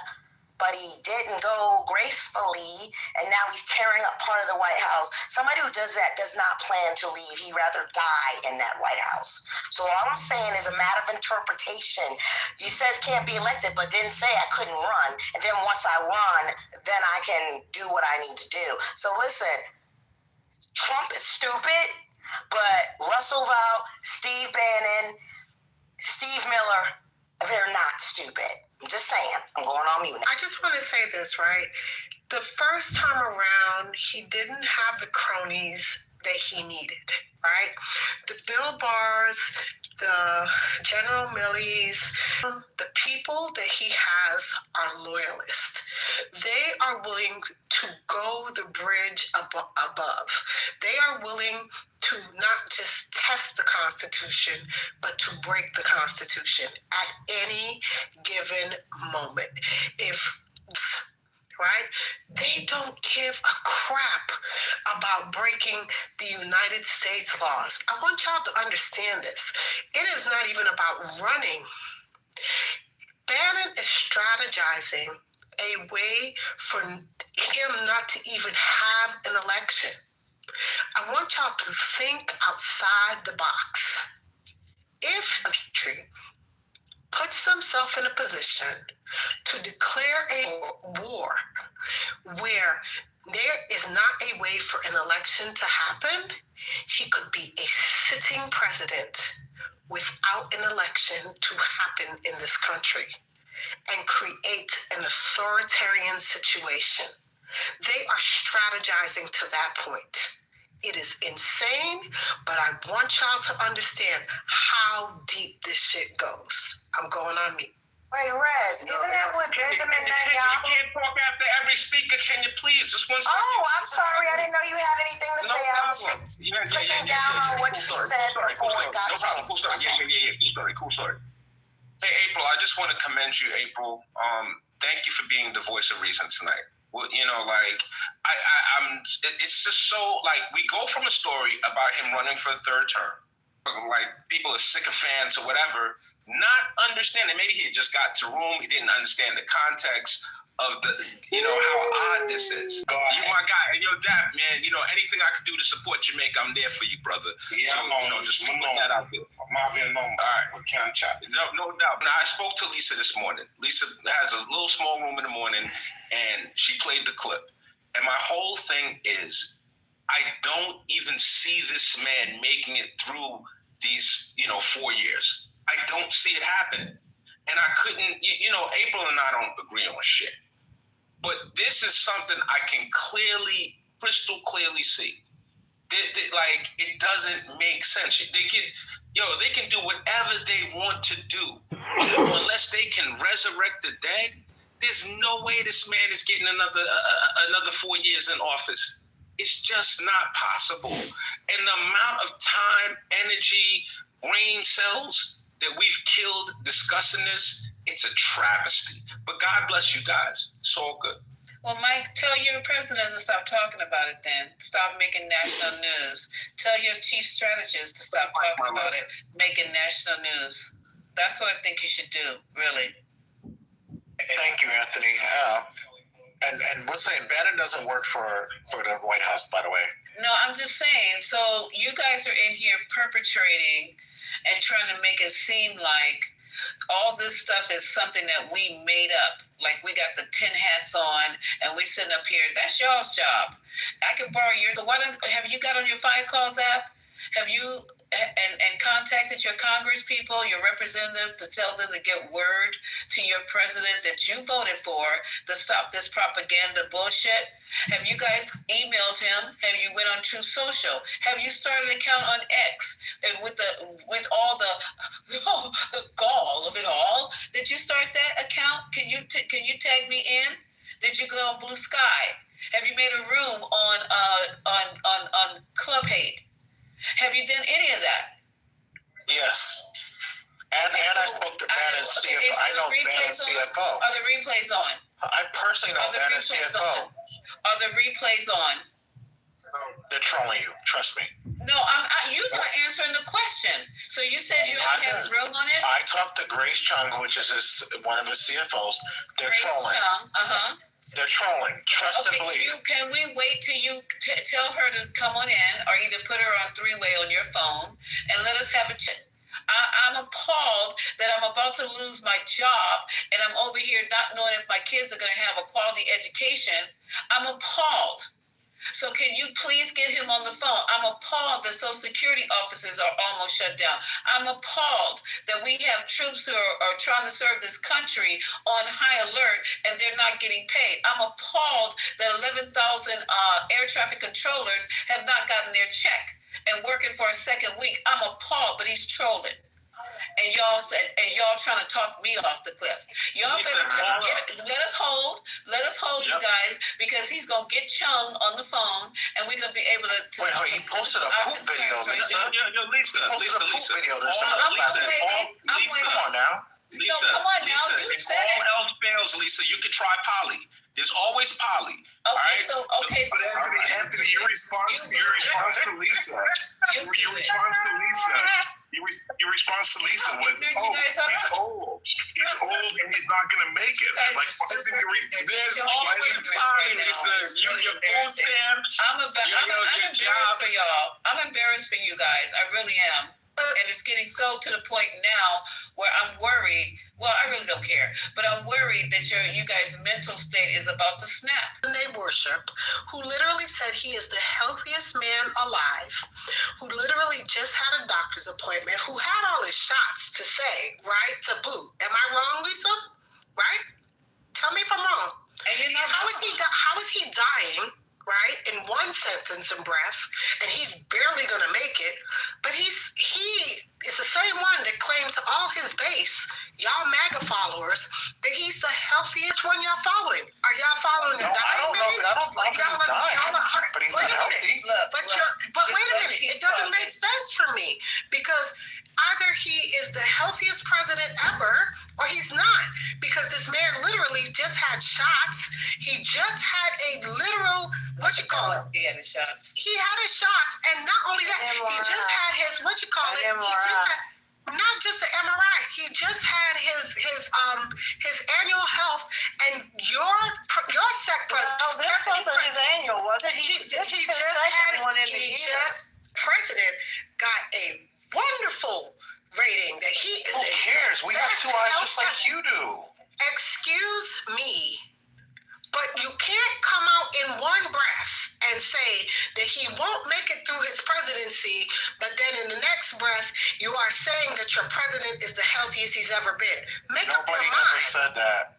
but he didn't go gracefully, and now he's tearing up part of the White House. Somebody who does that does not plan to leave. He'd rather die in that White House. So all I'm saying is a matter of interpretation. He says can't be elected, but didn't say I couldn't run. And then once I run, then I can do what I need to do. So listen, Trump is stupid, but Russell Vought, Steve Bannon, Steve Miller, they're not stupid. I'm just saying. I'm going on mute. I just want to say this, right? The first time around, he didn't have the cronies that he needed, right? The Bill Barrs, the General Millies, the people that he has are loyalists. They are willing to go the bridge above. They are willing to not just test the Constitution, but to break the Constitution at any given moment. Right? They don't give a crap about breaking the United States laws. I want y'all to understand this. It is not even about running. Bannon is strategizing a way for him not to even have an election. I want y'all to think outside the box. If the country puts themselves in a position to declare a war where there is not a way for an election to happen, he could be a sitting president without an election to happen in this country and create an authoritarian situation. They are strategizing to that point. It is insane, but I want y'all to understand how deep this shit goes. I'm going on mute. Wait, Rez, isn't that what Benjamin Netanyahu? You can't talk after every speaker. Can you please? Just one second. Oh, I'm sorry. I didn't know you had anything to say. I was just clicking down on what you said before it got changed. Cool story. Yeah. Cool story. Hey, April, I just want to commend you, April. Thank you for being the voice of reason tonight. Well, I'm. It's just so we go from a story about him running for a third term, people are sycophants or whatever, not understanding. Maybe he just got to room. He didn't understand the context of the, how odd this is. God. You my guy, and Dap, man. Anything I could do to support Jamaica, I'm there for you, brother. Yeah, so, just put that out there. All right, we can't chat. No doubt. Now I spoke to Lisa this morning. Lisa has a little small room in the morning, and she played the clip. And my whole thing is, I don't even see this man making it through these, 4 years. I don't see it happening. And I couldn't, April and I don't agree on shit. But this is something I can crystal clearly see. It doesn't make sense. They can do whatever they want to do. Unless they can resurrect the dead, there's no way this man is getting another 4 years in office. It's just not possible. And the amount of time, energy, brain cells that we've killed discussing this, it's a travesty. But God bless you guys. It's all good. Well, Mike, tell your president to stop talking about it then. Stop making national news. Tell your chief strategist to stop talking about it, making national news. That's what I think you should do, really. Thank you, Anthony. And we're saying Bannon doesn't work for the White House, by the way. No, I'm just saying, so you guys are in here perpetrating and trying to make it seem like all this stuff is something that we made up. Like we got the 10 hats on and we sitting up here. That's y'all's job. I can borrow your. Have you got on your 5 calls app? Have you and contacted your Congress people, your representative, to tell them to get word to your president that you voted for to stop this propaganda bullshit? Have you guys emailed him? Have you went on True Social? Have you started an account on X? And with all the gall of it all, did you start that account? Can you tag me in? Did you go on Blue Sky? Have you made a room on Club Hate? Have you done any of that? Yes. And I spoke to Bannon's CFO. I know Bannon's CFO. Are the replays on? I personally know Bannon's CFO. Are the replays on? They're trolling you. Trust me. No, you're not answering the question. So you said you don't have room on it? I talked to Grace Chung, which is one of his CFOs. They're trolling. They're trolling. Trust and believe. Can we wait till you tell her to come on in, or either put her on 3-way on your phone and let us have a chat? I'm appalled that I'm about to lose my job and I'm over here not knowing if my kids are going to have a quality education. I'm appalled. So can you please get him on the phone? I'm appalled that Social Security offices are almost shut down. I'm appalled that we have troops who are trying to serve this country on high alert and they're not getting paid. I'm appalled that 11,000 air traffic controllers have not gotten their check and working for a second week. I'm appalled, but he's trolling. And y'all trying to talk me off the cliff. Y'all better let us hold you guys, because he's gonna get Chung on the phone and we're gonna be able to. Wait, he posted a poop video, Lisa. Lisa. I'm waiting. Come on now. Lisa, come on now. If all else fails, Lisa, you can try Polly. There's always Polly. Okay, so Anthony, your response to Lisa. Your response to Lisa was, he's old. He's old and he's not going to make it. Like, why isn't there's always time, Lisa. Your food stamps. I'm embarrassed for y'all. I'm embarrassed for you guys. I really am. And it's getting so to the point now where I'm worried. Well, I really don't care, but I'm worried that you guys' mental state is about to snap. They worship, who literally said he is the healthiest man alive, who literally just had a doctor's appointment, who had all his shots to say, right, to boot. Am I wrong, Lisa? Right? Tell me if I'm wrong. And you know how is he dying? Right, in one sentence and breath, and he's barely going to make it. But he is the same one that claimed to all his base, y'all MAGA followers, that he's the healthiest one y'all following. Are y'all following a dying man? I don't know if he's dying, but he's not healthy. But wait a minute, it doesn't make sense for me, because either he is the healthiest president ever or he's not, because this man literally just had shots. He just had a literal, He had his shots. He had his shots, and not only that, he just had his, he just had, not just the MRI, he just had his annual health, and your sec president. No, this wasn't his annual, was it? President got a wonderful rating that he is. Who cares? We have 2 eyes just like you do. Excuse me, but you can't come out in one breath and say that he won't make it through his presidency, but then in the next breath, you are saying that your president is the healthiest he's ever been. Make up your mind. Nobody ever said that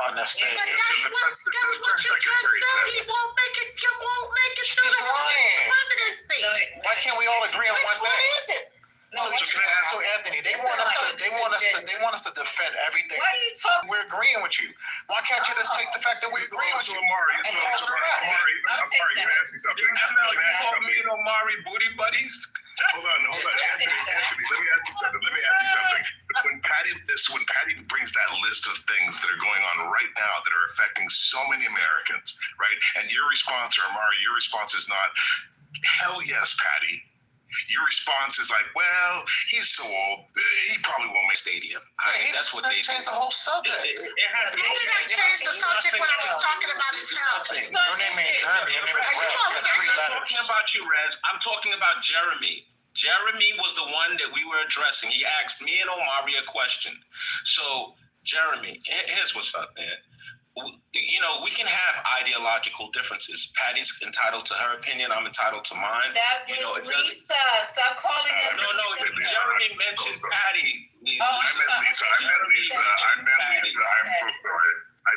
on the stage. But that's what you just said. He won't make it. You won't make it through the presidency. Why can't we all agree on one thing? What is it? So Anthony, they want us to defend everything. Why are you talking? We're agreeing with you. Why can't you just take the fact that we agree with you? Amari, can I ask you something? You call me and Omari booty buddies? Hold on. Anthony, let me ask you something. When Patty brings that list of things that are going on right now that are affecting so many Americans, right? And your response, or Amari, your response is not, hell yes, Patty. Your response is like, well, he's so old, he probably won't make stadium. That's what they changed the whole subject. How did I change the subject when I was talking about his health? Your name ain't Jeremy. Your name is Rez. I'm not talking about you, Rez. I'm talking about Jeremy. Jeremy was the one that we were addressing. He asked me and Omari a question. So, Jeremy, here's what's up, man. We can have ideological differences. Patty's entitled to her opinion. I'm entitled to mine. That was Lisa. Stop calling her. No. Jeremy mentioned Patty. I meant Lisa. I'm so sorry. I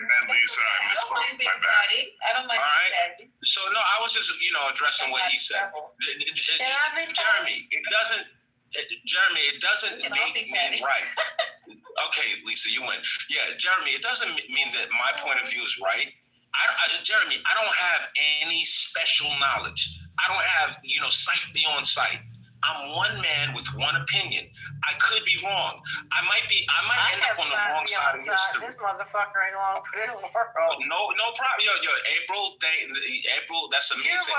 meant Lisa. I misspoke. My bad. I don't mind. All right. So no, I was just addressing what he said. Jeremy, it doesn't make me right. Okay, Lisa, you win. Yeah, Jeremy, it doesn't mean that my point of view is right. Jeremy, I don't have any special knowledge. I don't have, sight beyond sight. I'm one man with one opinion. I could be wrong. I might end up on the wrong side of history. This motherfucker ain't long for this world. No problem. Yo, April, that's amazing.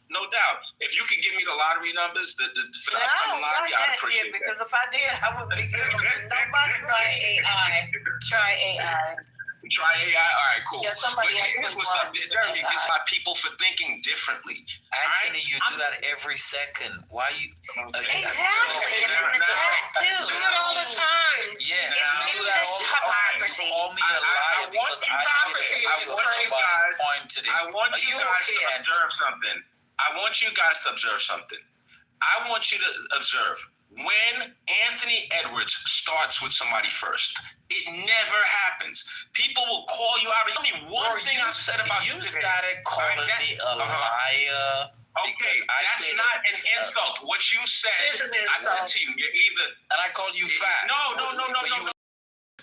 No doubt. If you could give me the lottery numbers, for the upcoming lottery, I'd appreciate it. Because if I did, I wouldn't be giving nobody. Try AI. Try AI. All right, cool. Yeah, somebody here's what's up. Jeremy, it's about people for thinking differently. Anthony, you do that every second. Why you? Exactly. In the chat too. Do it all the time. Yeah. It's just hypocrisy. Call me a liar because I was somebody's point today. I want you guys to observe something. I want you to observe when Anthony Edwards starts with somebody first. It never happens. People will call you out. Tell me one thing I said about you today. You started calling me a liar. Okay, that's not an insult. What you said, I said to you, you're either... And I called you fat. No.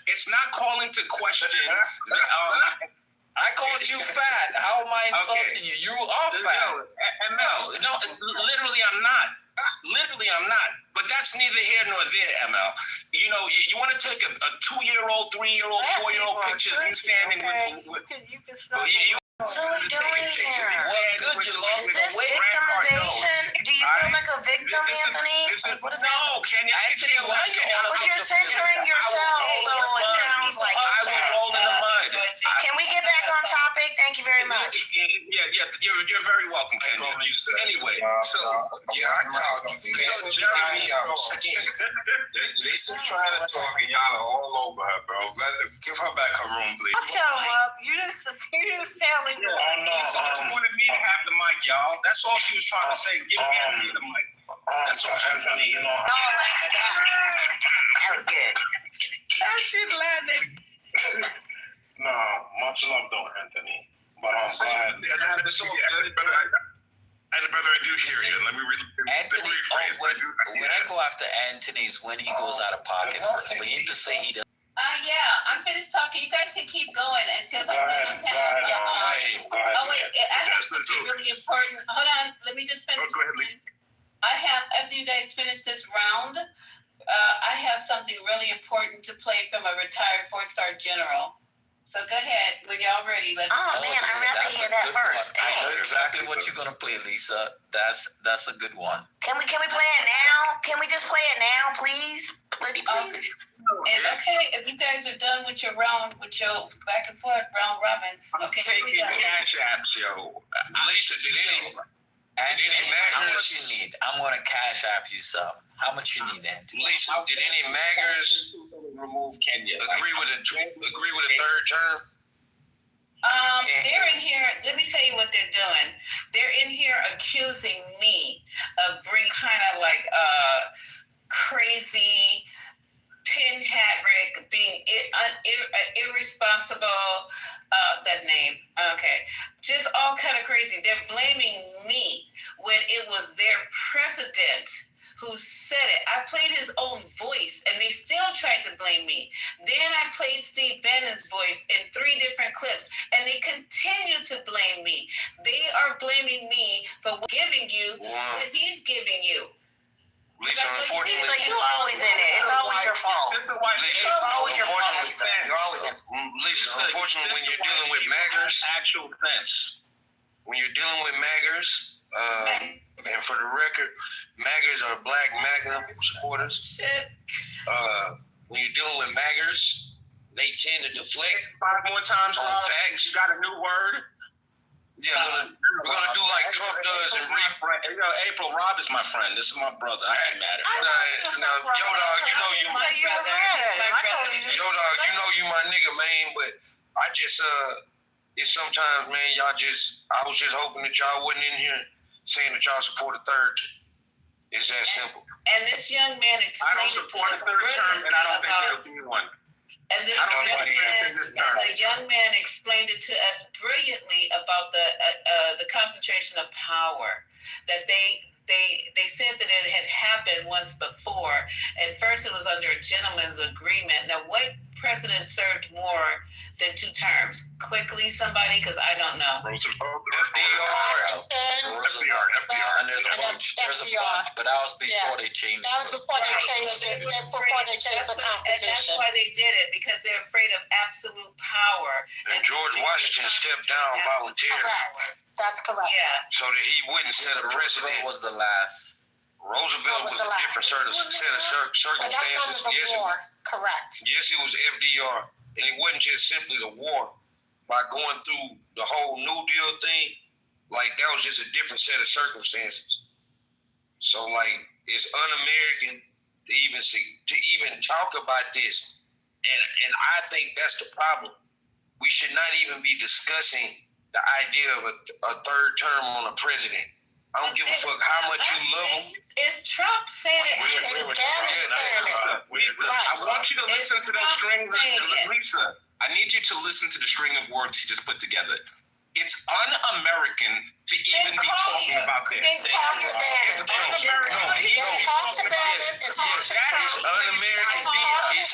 It's not calling to question... I called you fat. How am I insulting you? You are fat. ML, no, literally I'm not. But that's neither here nor there, ML. You want to take a 2-year-old, 3-year-old, 4-year-old picture of you standing with You can stop. What are we doing here? Well, good, you lost the weight. Victimization? Do you feel like a victim, Anthony? What is that? No, Kenya, I can tell you why But you're centering yourself, so it sounds like Can we get back on topic? Thank you very much. Yeah, you're very welcome, Kenya. Anyway, so I called you. Jeremy, Lisa's trying to talk and y'all are all over her, bro. Give her back her room, please. Shut him up. You just telling me. She just wanted me to have the mic, y'all. That's all she was trying to say. Give Anthony the mic. That's all she was trying to, That was good. That shit landed. No, much love though, Anthony. But I'm glad. Brother, I do hear you. Let me rephrase. When I go after Anthony's when he goes out of pocket for him to say he doesn't. I'm finished talking. You guys can keep going because I'm going to Oh wait, I have something really important. Hold on, let me just finish. Go ahead, After you guys finish this round, I have something really important to play from a retired 4-star general. So go ahead when y'all ready. Man, I'd rather hear that first. I know exactly what you're gonna play, Lisa. That's a good one. Can we play it now? Can we just play it now, please? Please. And if you guys are done with your back and forth round robins, okay. Taking cash apps, yo. Lisa, did any how much you need? I'm gonna cash app you some. How much you need, Anthony? Lisa, did any maggers remove Kenya? Agree with a third term? They're in here. Let me tell you what they're doing. They're in here accusing me of bringing kind of like crazy tin hat Rick being irresponsible. That name. Okay. Just all kind of crazy. They're blaming me when it was their president who said it. I played his own voice, and they still tried to blame me. Then I played Steve Bannon's voice in 3 different clips, and they continue to blame me. They are blaming me for giving you what he's giving you. Lisa, unfortunately, you always in it. It's always your fault. It's always your fault, Lisa. You're always in it. Lisa, unfortunately, when you're dealing with MAGAs, actual offense. When you're dealing with MAGAs, and for the record, MAGAs are Black MAGA supporters. Shit. When you're dealing with MAGAs, they tend to deflect 5 more times on facts. You got a new word? Yeah, we're gonna do like Trump does and April, Rob is my friend. This is my brother. I ain't mad at him. Now, Yo Dog, you know you my brother. Yo Dog, you know you my nigga, man. But I just it's sometimes, man, I was just hoping that y'all wasn't in here saying that y'all support a third. It's that simple. And this young man explained I don't support a third term, and I don't think there'll be one. And the young man explained it to us brilliantly about the concentration of power. That they said that it had happened once before. At first, it was under a gentleman's agreement. Now, what president served more than 2 terms? Quickly, somebody, because I don't know. Roosevelt, FDR, and there's a bunch, but that was before they changed. That was before they changed it. Before they changed the Constitution. And that's why they did it, because they're afraid of absolute power. And George Washington stepped down voluntarily. Correct. That's correct. Yeah. So that he wouldn't set a precedent. Roosevelt was the last. Roosevelt was a different set of circumstances. Correct. Yes, it was FDR. And it wasn't just simply the war. By going through the whole New Deal thing, like that was just a different set of circumstances. So like it's un-American to even talk about this. And I think that's the problem. We should not even be discussing the idea of a third term on a president. I don't give a fuck how much you love him. It's Trump saying it. Lisa, I want you to listen to the string. Lisa, I need you to listen to the string of words he just put together. It's un-American to even be talking about this. It's un-American. It's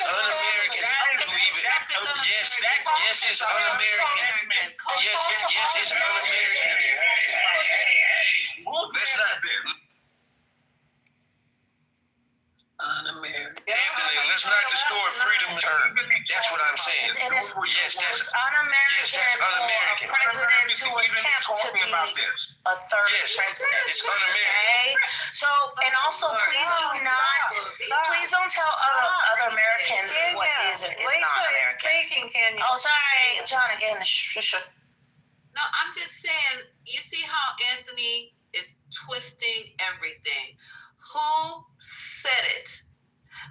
un-American to even. Yes, it's un-American. Yes, it's un-American. Let's not. Un-American. Anthony, let's not distort freedom of term. That's what I'm saying. It's un-American for a president to attempt to be a third president. It's un-American. Okay? So, and also, please don't tell other Americans what is and is not American. Oh, sorry, John, again. No, I'm just saying, you see how Anthony is twisting everything. Who said it?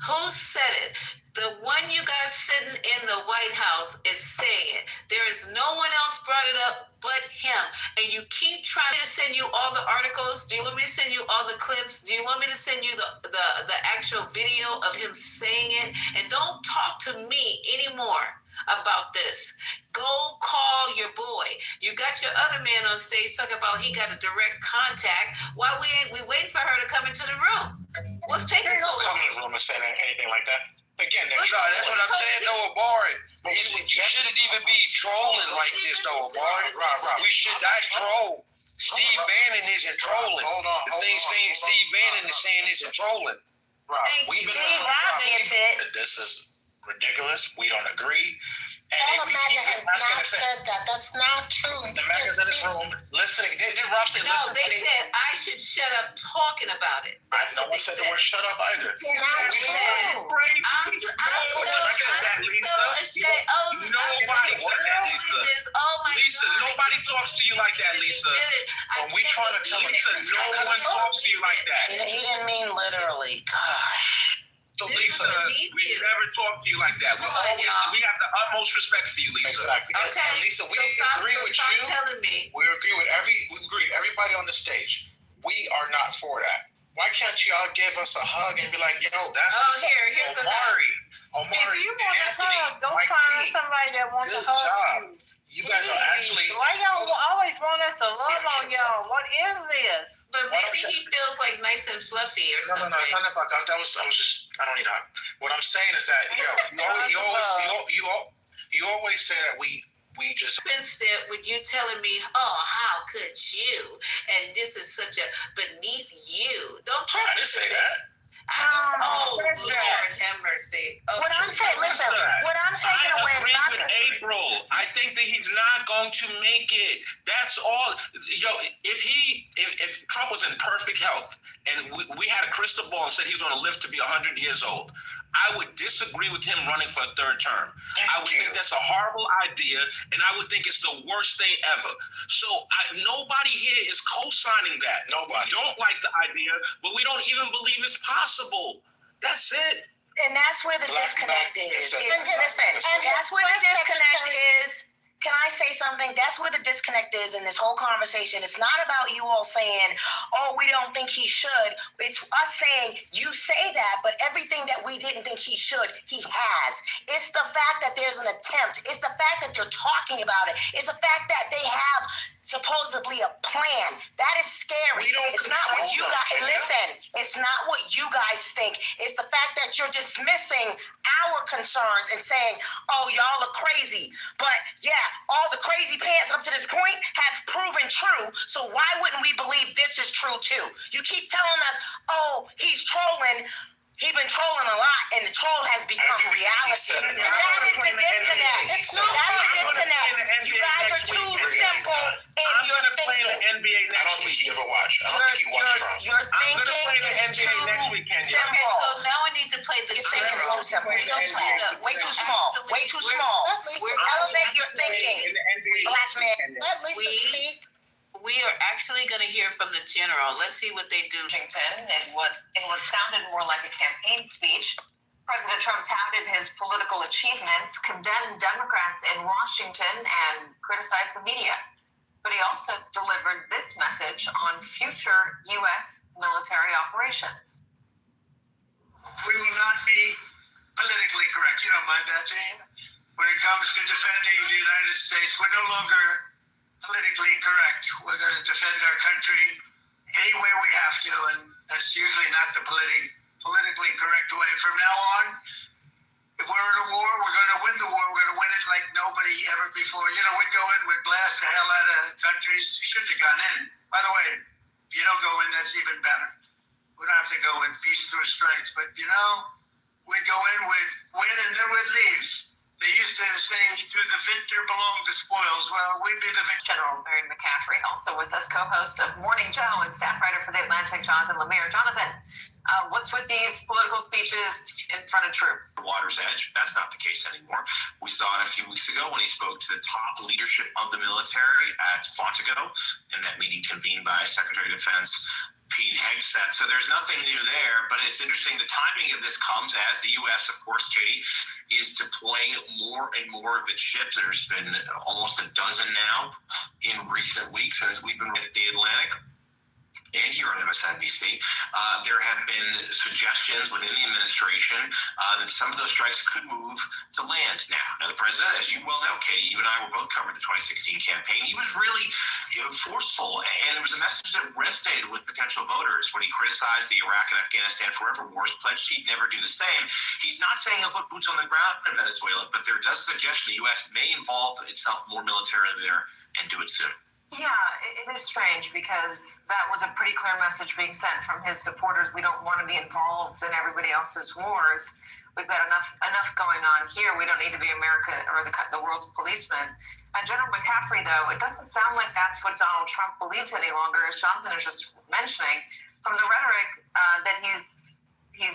Who said it? The one you guys sitting in the White House is saying it. There is no one else brought it up but him. And you keep trying to send you all the articles. Do you want me to send you all the clips? Do you want me to send you the actual video of him saying it? And don't talk to me anymore about this. Go call your boy. You got your other man on stage talking about he got a direct contact. Why we waiting for her to come into the room? What's taking so long? Come in the room and say anything like that. Again, that's what I'm saying, though, Abari. You shouldn't even be trolling like this, though, Abari. We should not troll. Steve Bannon isn't trolling. The thing Steve Bannon is saying isn't trolling. Rob, we've been this is ridiculous. We don't agree. All the MAGA have not said that. That's not true. The MAGA's in this room listening. Did Rob say listen? No, they said I should shut up talking about it. No one said the word shut up either. It's not true. Lisa, nobody talks to you like that, Lisa. When we trying to tell Lisa, no one talks to you like that. He didn't mean literally. Gosh. So Lisa, we never talk to you like that. We have the utmost respect for you, Lisa. Exactly. Okay. And Lisa, we agree with you. We agree with everybody on the stage. We are not for that. Why can't y'all give us a hug and be like, yo, that's here's Omari. If you want a hug, go find somebody that wants to hug you. You guys are actually. Why y'all always want us to love on y'all? What is this? But maybe he feels like nice and fluffy or something. No, it's not about that. I was just. I don't need that. What I'm saying is that you always say that we just. Instead, with you telling me, oh, how could you? And this is such a beneath you. Don't try to say that. Oh, Lord have mercy. Okay. What I'm taking away is not with April. I think that he's not going to make it. That's all. Yo, if Trump was in perfect health and we had a crystal ball and said he's going to live to be 100 years old, I would disagree with him running for a third term. I would think that's a horrible idea, and I would think it's the worst thing ever. So nobody here is co-signing that. Nobody. We don't like the idea, but we don't even believe it's possible. That's it. And that's where the disconnect is. Listen, that's where the disconnect is. Can I say something? That's where the disconnect is in this whole conversation. It's not about you all saying, oh, we don't think he should. It's us saying, you say that, but everything that we didn't think he should, he has. It's the fact that there's an attempt. It's the fact that they're talking about it. It's the fact that they have supposedly a plan. That is scary. It's not what you guys listen. It's not what you guys think. It's the fact that you're dismissing our concerns and saying, "Oh, y'all are crazy." But yeah, all the crazy pants up to this point have proven true. So why wouldn't we believe this is true too? You keep telling us, "Oh, he's trolling." He's been trolling a lot, and the troll has become reality. And that is the disconnect. That's the disconnect. You guys are too simple in your thinking. I'm going to play the NBA next week. I don't think he ever watched. I don't think he watched Trump. Your thinking is too simple. Okay, so now I need to play the Your thinking is too simple. Way too small. Way too small. Elevate your thinking. Black man. Let Lisa speak. We are actually going to hear from the general. Let's see what they do. Washington, in what sounded more like a campaign speech, President Trump touted his political achievements, condemned Democrats in Washington, and criticized the media. But he also delivered this message on future U.S. military operations. We will not be politically correct. You don't mind that, Jane? When it comes to defending the United States, we're no longer politically correct. We're going to defend our country any way we have to, and that's usually not the politically correct way. From now on, if we're in a war, we're going to win the war. We're going to win it like nobody ever before. You know, we'd go in, we'd blast the hell out of countries. You shouldn't have gone in. By the way, if you don't go in, that's even better. We don't have to go in peace through strength. But, you know, we'd go in, we'd win, and then we'd leave. They used to say, to the victor belong the spoils. Well, we'd be the victor. General Barry McCaffrey, also with us, co-host of Morning Joe and staff writer for The Atlantic, Jonathan Lemire. Jonathan, what's with these political speeches in front of troops? Water's edge. That's not the case anymore. We saw it a few weeks ago when he spoke to the top leadership of the military at Fontainebleau, in that meeting convened by Secretary of Defense Pete Hegseth. So there's nothing new there, but it's interesting. The timing of this comes as the U.S., of course, Katie, is deploying more and more of its ships. There's been almost a dozen now in recent weeks as we've been at the Atlantic and here on MSNBC. There have been suggestions within the administration that some of those strikes could move to land now. Now, the president, as you well know, Katie, you and I were both covering the 2016 campaign. He was really forceful, and it was a message that resonated with potential voters when he criticized the Iraq and Afghanistan forever wars, pledged he'd never do the same. He's not saying he'll put boots on the ground in Venezuela, but there does suggest the U.S. may involve itself more militarily there and do it soon. Yeah, it is strange because that was a pretty clear message being sent from his supporters. We don't want to be involved in everybody else's wars. We've got enough going on here. We don't need to be America or the world's policeman. General McCaffrey, though, it doesn't sound like that's what Donald Trump believes any longer, as Jonathan is just mentioning, from the rhetoric that he's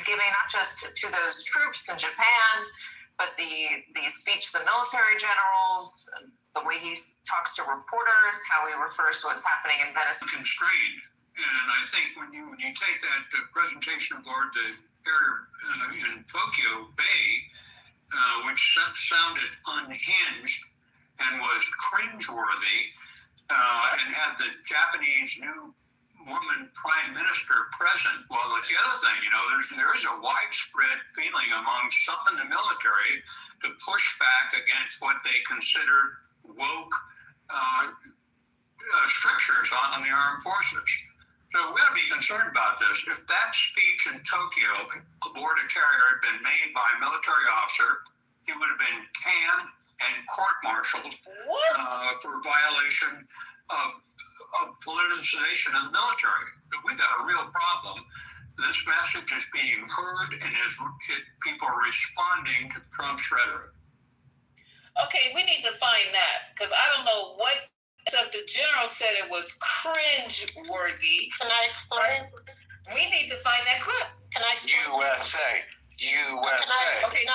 giving not just to those troops in Japan, but the speech to the military generals, the way he talks to reporters, how he refers to what's happening in Venezuela. Constrained, and I think when you take that presentation aboard the here in Tokyo Bay, which sounded unhinged and was cringeworthy, and had the Japanese new woman prime minister present. Well, that's the other thing, there is a widespread feeling among some in the military to push back against what they consider woke strictures on the armed forces. So we got to be concerned about this. If that speech in Tokyo aboard a carrier had been made by a military officer, he would have been canned and court-martialed for violation of politicization of the military. But we've got a real problem. This message is being heard, and people are responding to Trump's rhetoric. Okay, we need to find that, because I don't know what. So the general said it was cringe-worthy. Can I explain? We need to find that clip. Can I explain? USA. Okay, no.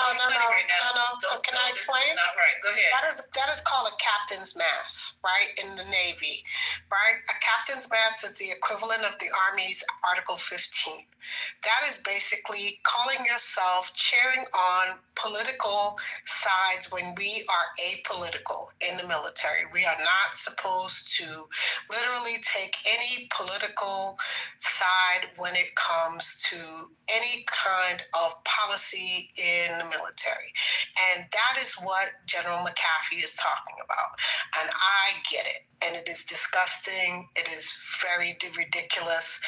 So can I explain? Not right. Go ahead. That is called a captain's mass, right? In the Navy, right? A captain's mass is the equivalent of the Army's Article 15. That is basically calling yourself cheering on political sides when we are apolitical in the military. We are not supposed to literally take any political side when it comes to any kind of policy in the military. And that is what General McAfee is talking about. And I get it. And it is disgusting. It is very ridiculous.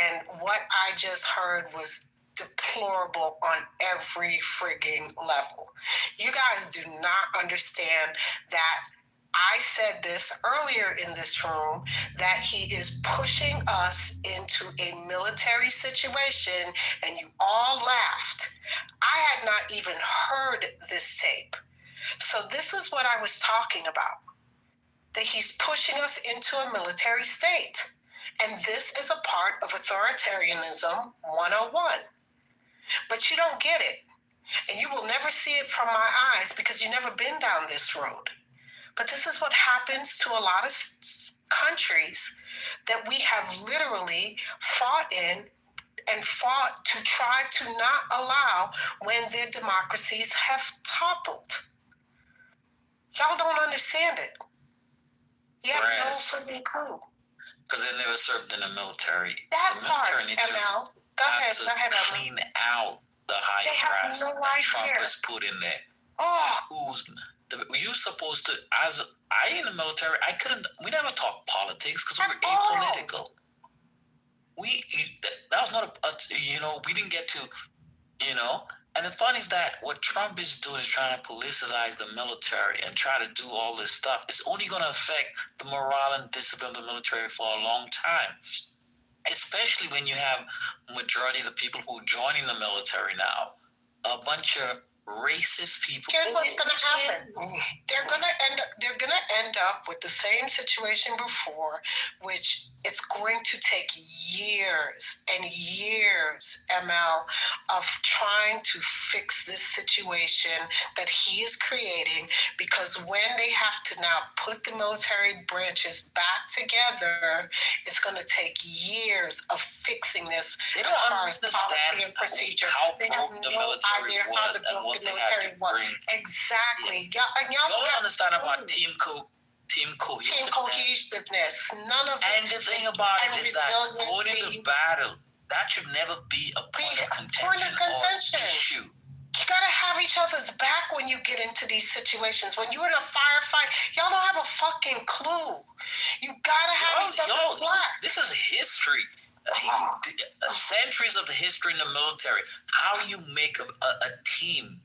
And what I just heard was deplorable on every frigging level. You guys do not understand that I said this earlier in this room, that he is pushing us into a military situation, and you all laughed. I had not even heard this tape. So this is what I was talking about, that he's pushing us into a military state. And this is a part of authoritarianism 101. But you don't get it. And you will never see it from my eyes because you've never been down this road. But this is what happens to a lot of countries that we have literally fought in and fought to try to not allow when their democracies have toppled. Y'all don't understand it. You have no freaking clue. Because they never served in the military. That the part, military needs ML. Go ahead, clean out the high brass no that Trump has put in there. Oh. You supposed to, as I in the military, we never talk politics because we were apolitical. That was not we didn't get to, and the fun is that what Trump is doing is trying to politicize the military and try to do all this stuff. It's only going to affect the morale and discipline of the military for a long time, especially when you have majority of the people who are joining the military now, a bunch of racist people. Here's what's going to happen. They're going to end up with the same situation before, which it's going to take years and years, ML, of trying to fix this situation that he is creating, because when they have to now put the military branches back together, it's going to take years of fixing this as far as policy and procedure. They have no idea how the military was. Exactly. Y'all don't understand about team cohesiveness. None of it. And the thing about it is that going into battle, that should never be a point of contention or issue. You gotta have each other's back when you get into these situations. When you're in a firefight, y'all don't have a fucking clue. You gotta have each other's back. This is history. Centuries of the history in the military. How you make a team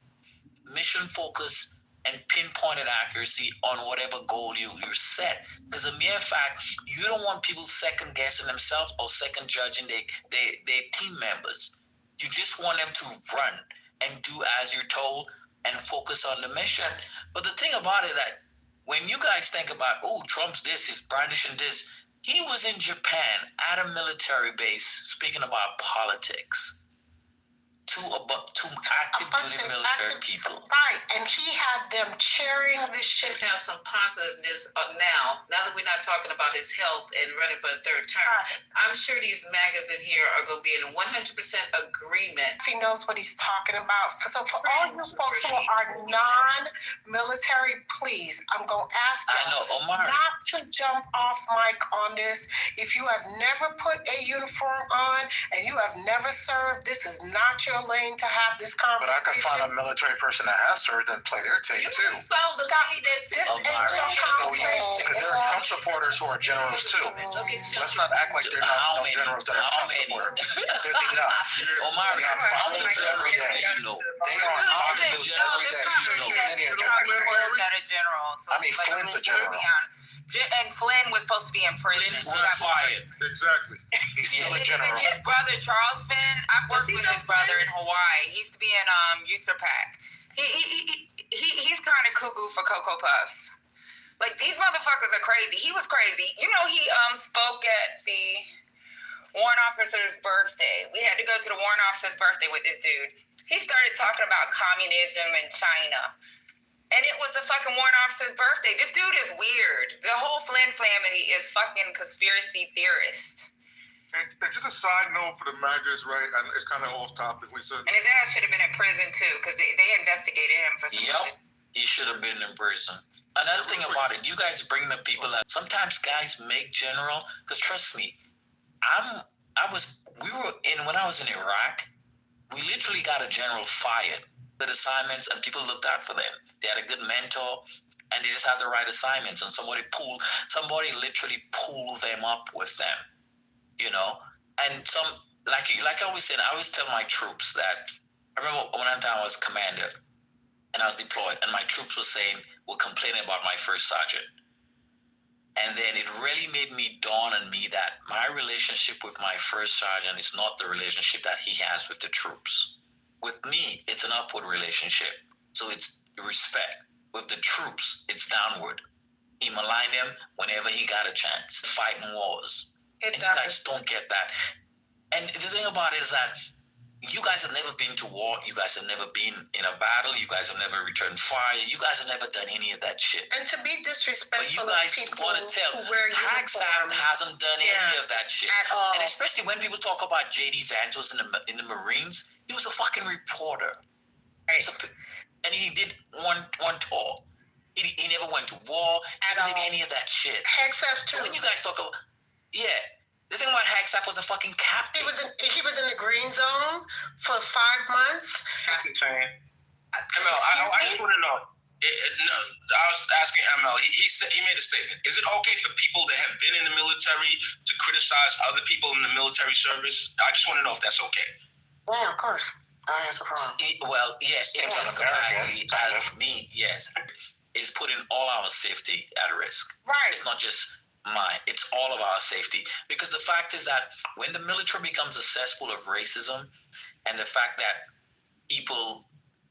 mission focused and pinpointed accuracy on whatever goal you set. Because the mere fact, you don't want people second guessing themselves or second judging their team members. You just want them to run and do as you're told and focus on the mission. But the thing about it that when you guys think about, Trump's this, he's brandishing this, he was in Japan at a military base speaking about politics. two active duty military people. Right, and he had them cheering this shit. Have some positiveness now that we're not talking about his health and running for a third term. I'm sure these MAGAs in here are going to be in 100% agreement. He knows what he's talking about. So for all you folks who are non-military, please, I'm going to ask you not to jump off mic on this. If you have never put a uniform on and you have never served, this is not your lane to have this conversation. But I could find a military person that has served and play their tape too. Because there are Trump supporters who are generals too. Let's not act like they're not generals that are Trump supporters. There's enough. Omari, how many every day? They are on Fox News every day. That are generals. I mean, Flynn's a general. And Flynn was supposed to be in prison. Flynn was fired. Exactly. He's still a general. His brother, Charles Flynn, I've worked with his brother in Hawaii. He used to be in USAPAC. He's kind of cuckoo for Cocoa Puffs. Like, these motherfuckers are crazy. He was crazy. You know, he spoke at the warrant officer's birthday. We had to go to the warrant officer's birthday with this dude. He started talking about communism in China. And it was the fucking warrant officer's birthday. This dude is weird. The whole Flynn family is fucking conspiracy theorists. And just a side note for the MAGAs, right? And it's kind of off topic, Lisa. And his ass should have been in prison too, because they investigated him for something. He should have been in prison. Another thing about it, you guys bring the people that sometimes guys make general, because trust me, when I was in Iraq, we literally got a general fired. The assignments and people looked out for them. They had a good mentor and they just had the right assignments, and somebody literally pulled them up with them, you know? And like I always said, I always tell my troops that, I remember one time I was commander and I was deployed and my troops were complaining about my first sergeant. And then it really made me dawn on me that my relationship with my first sergeant is not the relationship that he has with the troops. With me, it's an upward relationship. So it's respect. With the troops, it's downward. He maligned them whenever he got a chance, fighting wars. And you guys don't get that. And the thing about it is that you guys have never been to war. You guys have never been in a battle. You guys have never returned fire. You guys have never done any of that shit. And to be disrespectful, but you guys want to tell Hagsaf hasn't done any of that shit at all. And especially when people talk about J.D. Vance was in the Marines, he was a fucking reporter. Right. And he did one tour. He never went to war. Never did any of that shit. Hagsaf too. So when you guys talk about the thing about Hagsaf was a fucking captain. He was in the green zone for 5 months. ML, I just want to know. I was asking ML. He made a statement. Is it okay for people that have been in the military to criticize other people in the military service? I just want to know if that's okay. Yeah, of course. I answer for him. Well, yes, in his capacity as me, yes. It's putting all our safety at risk. Right. It's not just mine. It's all of our safety. Because the fact is that when the military becomes a cesspool of racism, and the fact that people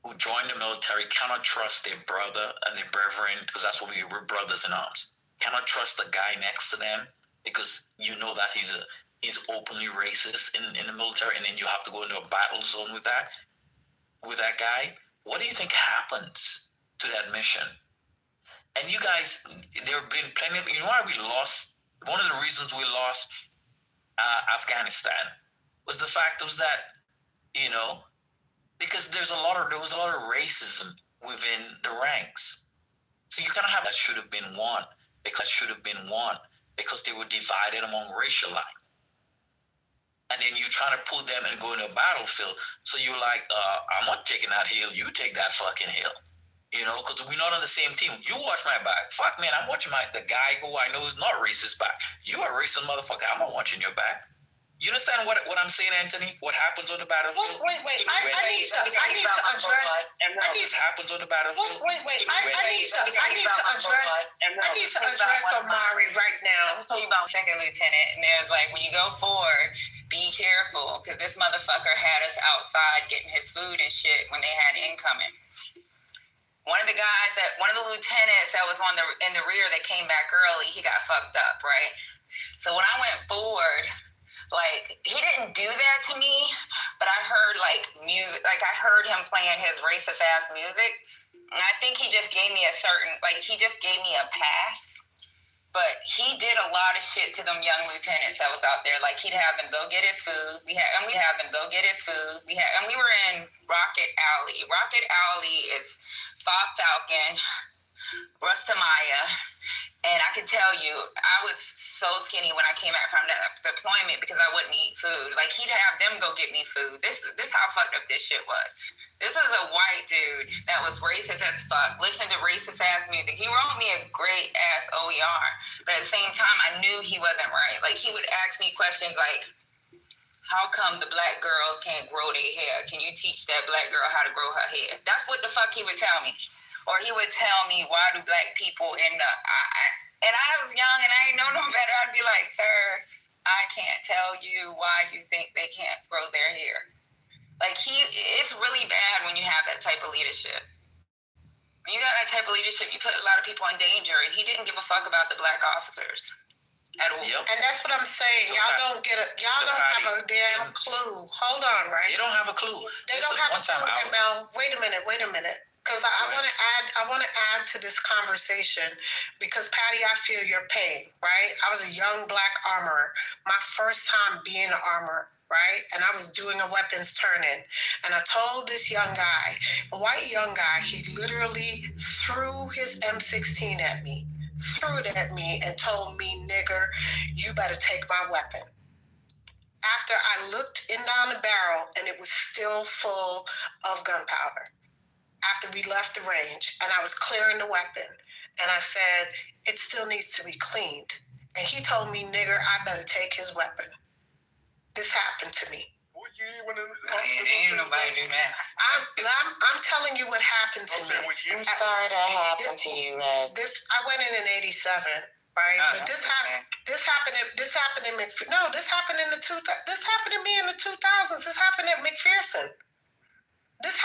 who join the military cannot trust their brother and their brethren, because that's what we're brothers in arms, cannot trust the guy next to them because you know that he's openly racist in the military, and then you have to go into a battle zone with that guy. What do you think happens to that mission? And you guys, there have been plenty of, you know why we lost? One of the reasons we lost Afghanistan was the fact was that, you know, because there was a lot of racism within the ranks. So you kind of have that should have been won because they were divided among racial lines. And then you try to pull them and go into a battlefield. So you're like, I'm not taking that hill. You take that fucking hill. You know, because we're not on the same team. You watch my back. Fuck, man, I'm watching the guy who I know is not racist back. You a racist motherfucker. I'm not watching your back. You understand what I'm saying, Anthony? What happens on the battlefield? Wait. I need to address. What happens on the battlefield? I need to address Omari right now. About second lieutenant, and there's like, when you go forward, be careful, because this motherfucker had us outside getting his food and shit when they had incoming. One of the lieutenants that was in the rear that came back early, he got fucked up, right? So when I went forward, like, he didn't do that to me, but I heard like music, like I heard him playing his racist ass music, and I think he just gave me a pass. But he did a lot of shit to them young lieutenants that was out there. Like he'd have them go get his food. We'd have them go get his food. We were in Rocket Alley. Rocket Alley is Fob Falcon, Rustamaya, and I can tell you, I was so skinny when I came back from that deployment because I wouldn't eat food. Like he'd have them go get me food. This how fucked up this shit was. This is a white dude that was racist as fuck. Listen to racist ass music. He wrote me a great ass OER, but at the same time, I knew he wasn't right. Like he would ask me questions like, "How come the black girls can't grow their hair? Can you teach that black girl how to grow her hair?" That's what the fuck he would tell me. Or he would tell me, "Why do black people and I was young and I didn't know no better. I'd be like, "Sir, I can't tell you why you think they can't grow their hair." Like it's really bad when you have that type of leadership. When you got that type of leadership, you put a lot of people in danger, and he didn't give a fuck about the black officers at all. Yep. And that's what I'm saying. So y'all don't have a damn clue. Hold on, right? They don't have a clue. They don't have a clue, Mel. Wait a minute. Because I want to add to this conversation because Patty, I feel your pain, right? I was a young black armorer. My first time being an armorer. Right? And I was doing a weapons turn-in. And I told this young guy, a white young guy, he literally threw his M16 at me, and told me, "Nigger, you better take my weapon." After I looked in down the barrel and it was still full of gunpowder. After we left the range and I was clearing the weapon and I said, "It still needs to be cleaned." And he told me, "Nigger, I better take his weapon." This happened to me. Ain't nobody do that. I'm telling you what happened to me. I'm sorry that happened to you, Les. I went in 87, right? But this happened in this happened in to me in the 2000s. This happened at McPherson. This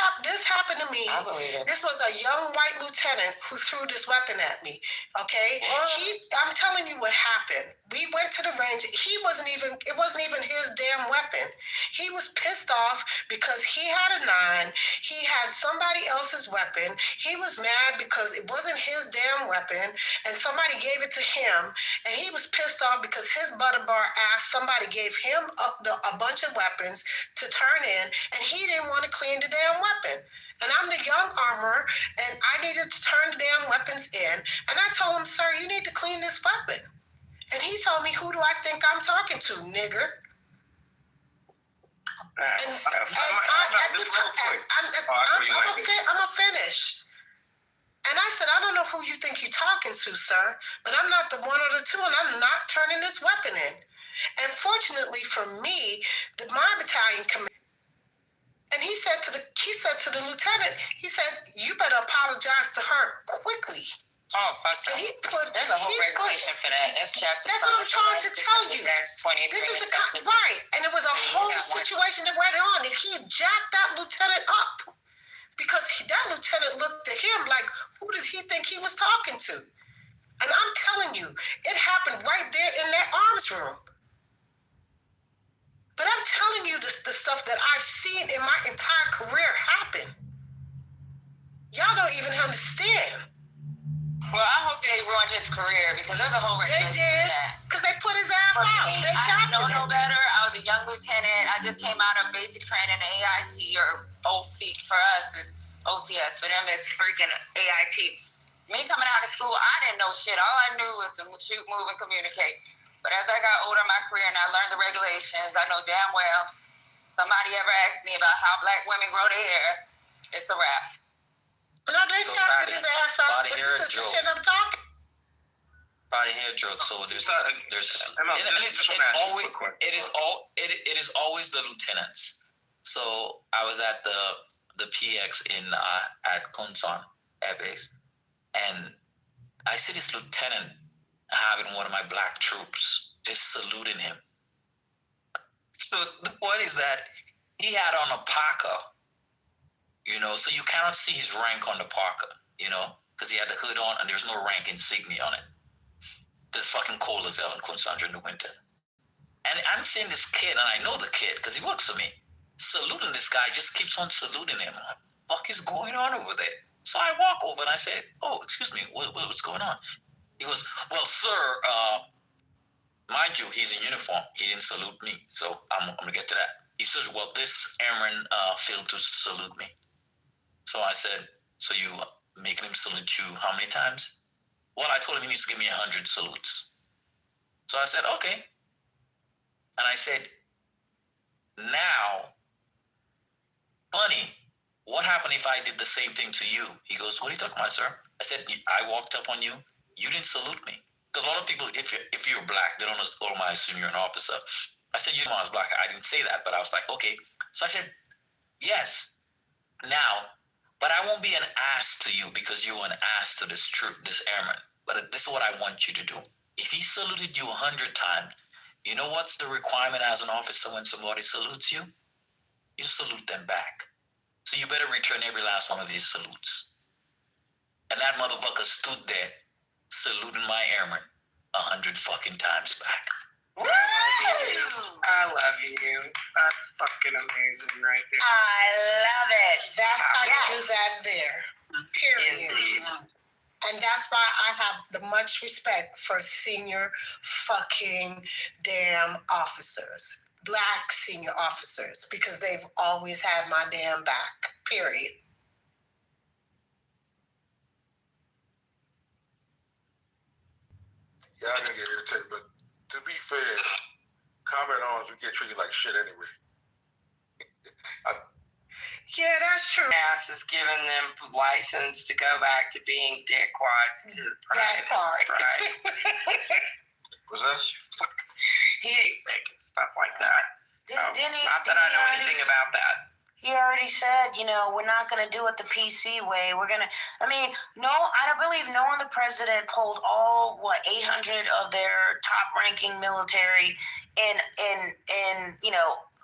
happened to me. I believe it. This was a young white lieutenant who threw this weapon at me. Okay? I'm telling you what happened. We went to the range. It wasn't even his damn weapon. He was pissed off because he had a 9. He had somebody else's weapon. He was mad because it wasn't his damn weapon and somebody gave it to him. And he was pissed off because his butterbar ass, somebody gave him a bunch of weapons to turn in and he didn't want to clean the damn weapon. And I'm the young armorer and I needed to turn the damn weapons in. And I told him, "Sir, you need to clean this weapon." And he told me, "Who do I think I'm talking to, nigger?" I'm gonna finish. And I said, "I don't know who you think you're talking to, sir, but I'm not the one or the two, and I'm not turning this weapon in." And fortunately for me, my battalion commander, and he said to the lieutenant, he said, "You better apologize to her quickly." Oh, fuck. There's a whole regulation for that. That's chapter. That's what I'm trying to tell you. This is right, and it was a whole situation that went on, and he jacked that lieutenant up because that lieutenant looked at him like, who did he think he was talking to? And I'm telling you, it happened right there in that arms room. But I'm telling you the stuff that I've seen in my entire career happen. Y'all don't even understand. Well, I hope they ruined his career because there's a whole regulation. They did, because they put his ass out. I didn't know no better. I was a young lieutenant. I just came out of basic training, AIT or OC for us is OCS. For them, it's freaking AIT. Me coming out of school, I didn't know shit. All I knew was to shoot, move, and communicate. But as I got older in my career and I learned the regulations, I know damn well somebody ever asked me about how black women grow their hair, it's a wrap. No, they shot his ass out. This is the shit I'm talking. Body hair drug. So it is always the lieutenants. So I was at the PX at Kunsan Air Base, and I see this lieutenant having one of my black troops just saluting him. So the point is that he had on a parka. So you cannot see his rank on the parka, because he had the hood on and there's no rank insignia on it. It's fucking cold as hell in Kunsandra in the winter. And I'm seeing this kid, and I know the kid because he works for me. saluting this guy, just keeps on saluting him. What the fuck is going on over there? So I walk over and I said, oh, excuse me, what's going on? He goes, well, sir, mind you, he's in uniform. He didn't salute me. So I'm going to get to that. He said, well, this airman failed to salute me. So I said, so you making him salute you how many times? Well, I told him he needs to give me 100 salutes. So I said, okay. And I said, now, Bunny, what happened if I did the same thing to you? He goes, what are you talking about, sir? I said, I walked up on you. You didn't salute me. Because a lot of people, if you're black, they don't assume you're an officer. I said, you know I was black. I didn't say that, but I was like, okay. So I said, yes. Now, but I won't be an ass to you because you're an ass to this airman. But this is what I want you to do. If he saluted you 100 times, you know what's the requirement as an officer when somebody salutes you? You salute them back. So you better return every last one of these salutes. And that motherfucker stood there saluting my airman 100 fucking times back. Woo! I love you. That's fucking amazing right there. I love it. That's how you do that there. Period. Indeed. And that's why I have the much respect for senior fucking damn officers. Black senior officers. Because they've always had my damn back. Period. Y'all gonna get irritated, but to be fair, combat arms, we get treated like shit anyway. Yeah, that's true. Ass is giving them license to go back to being dickwads to the private part. Right. Was that? He ain't sick and stuff like that. Not that I know anything about that. He already said, we're not going to do it the PC way. We're going to, I don't believe no one, the president pulled all, 800 of their top-ranking military in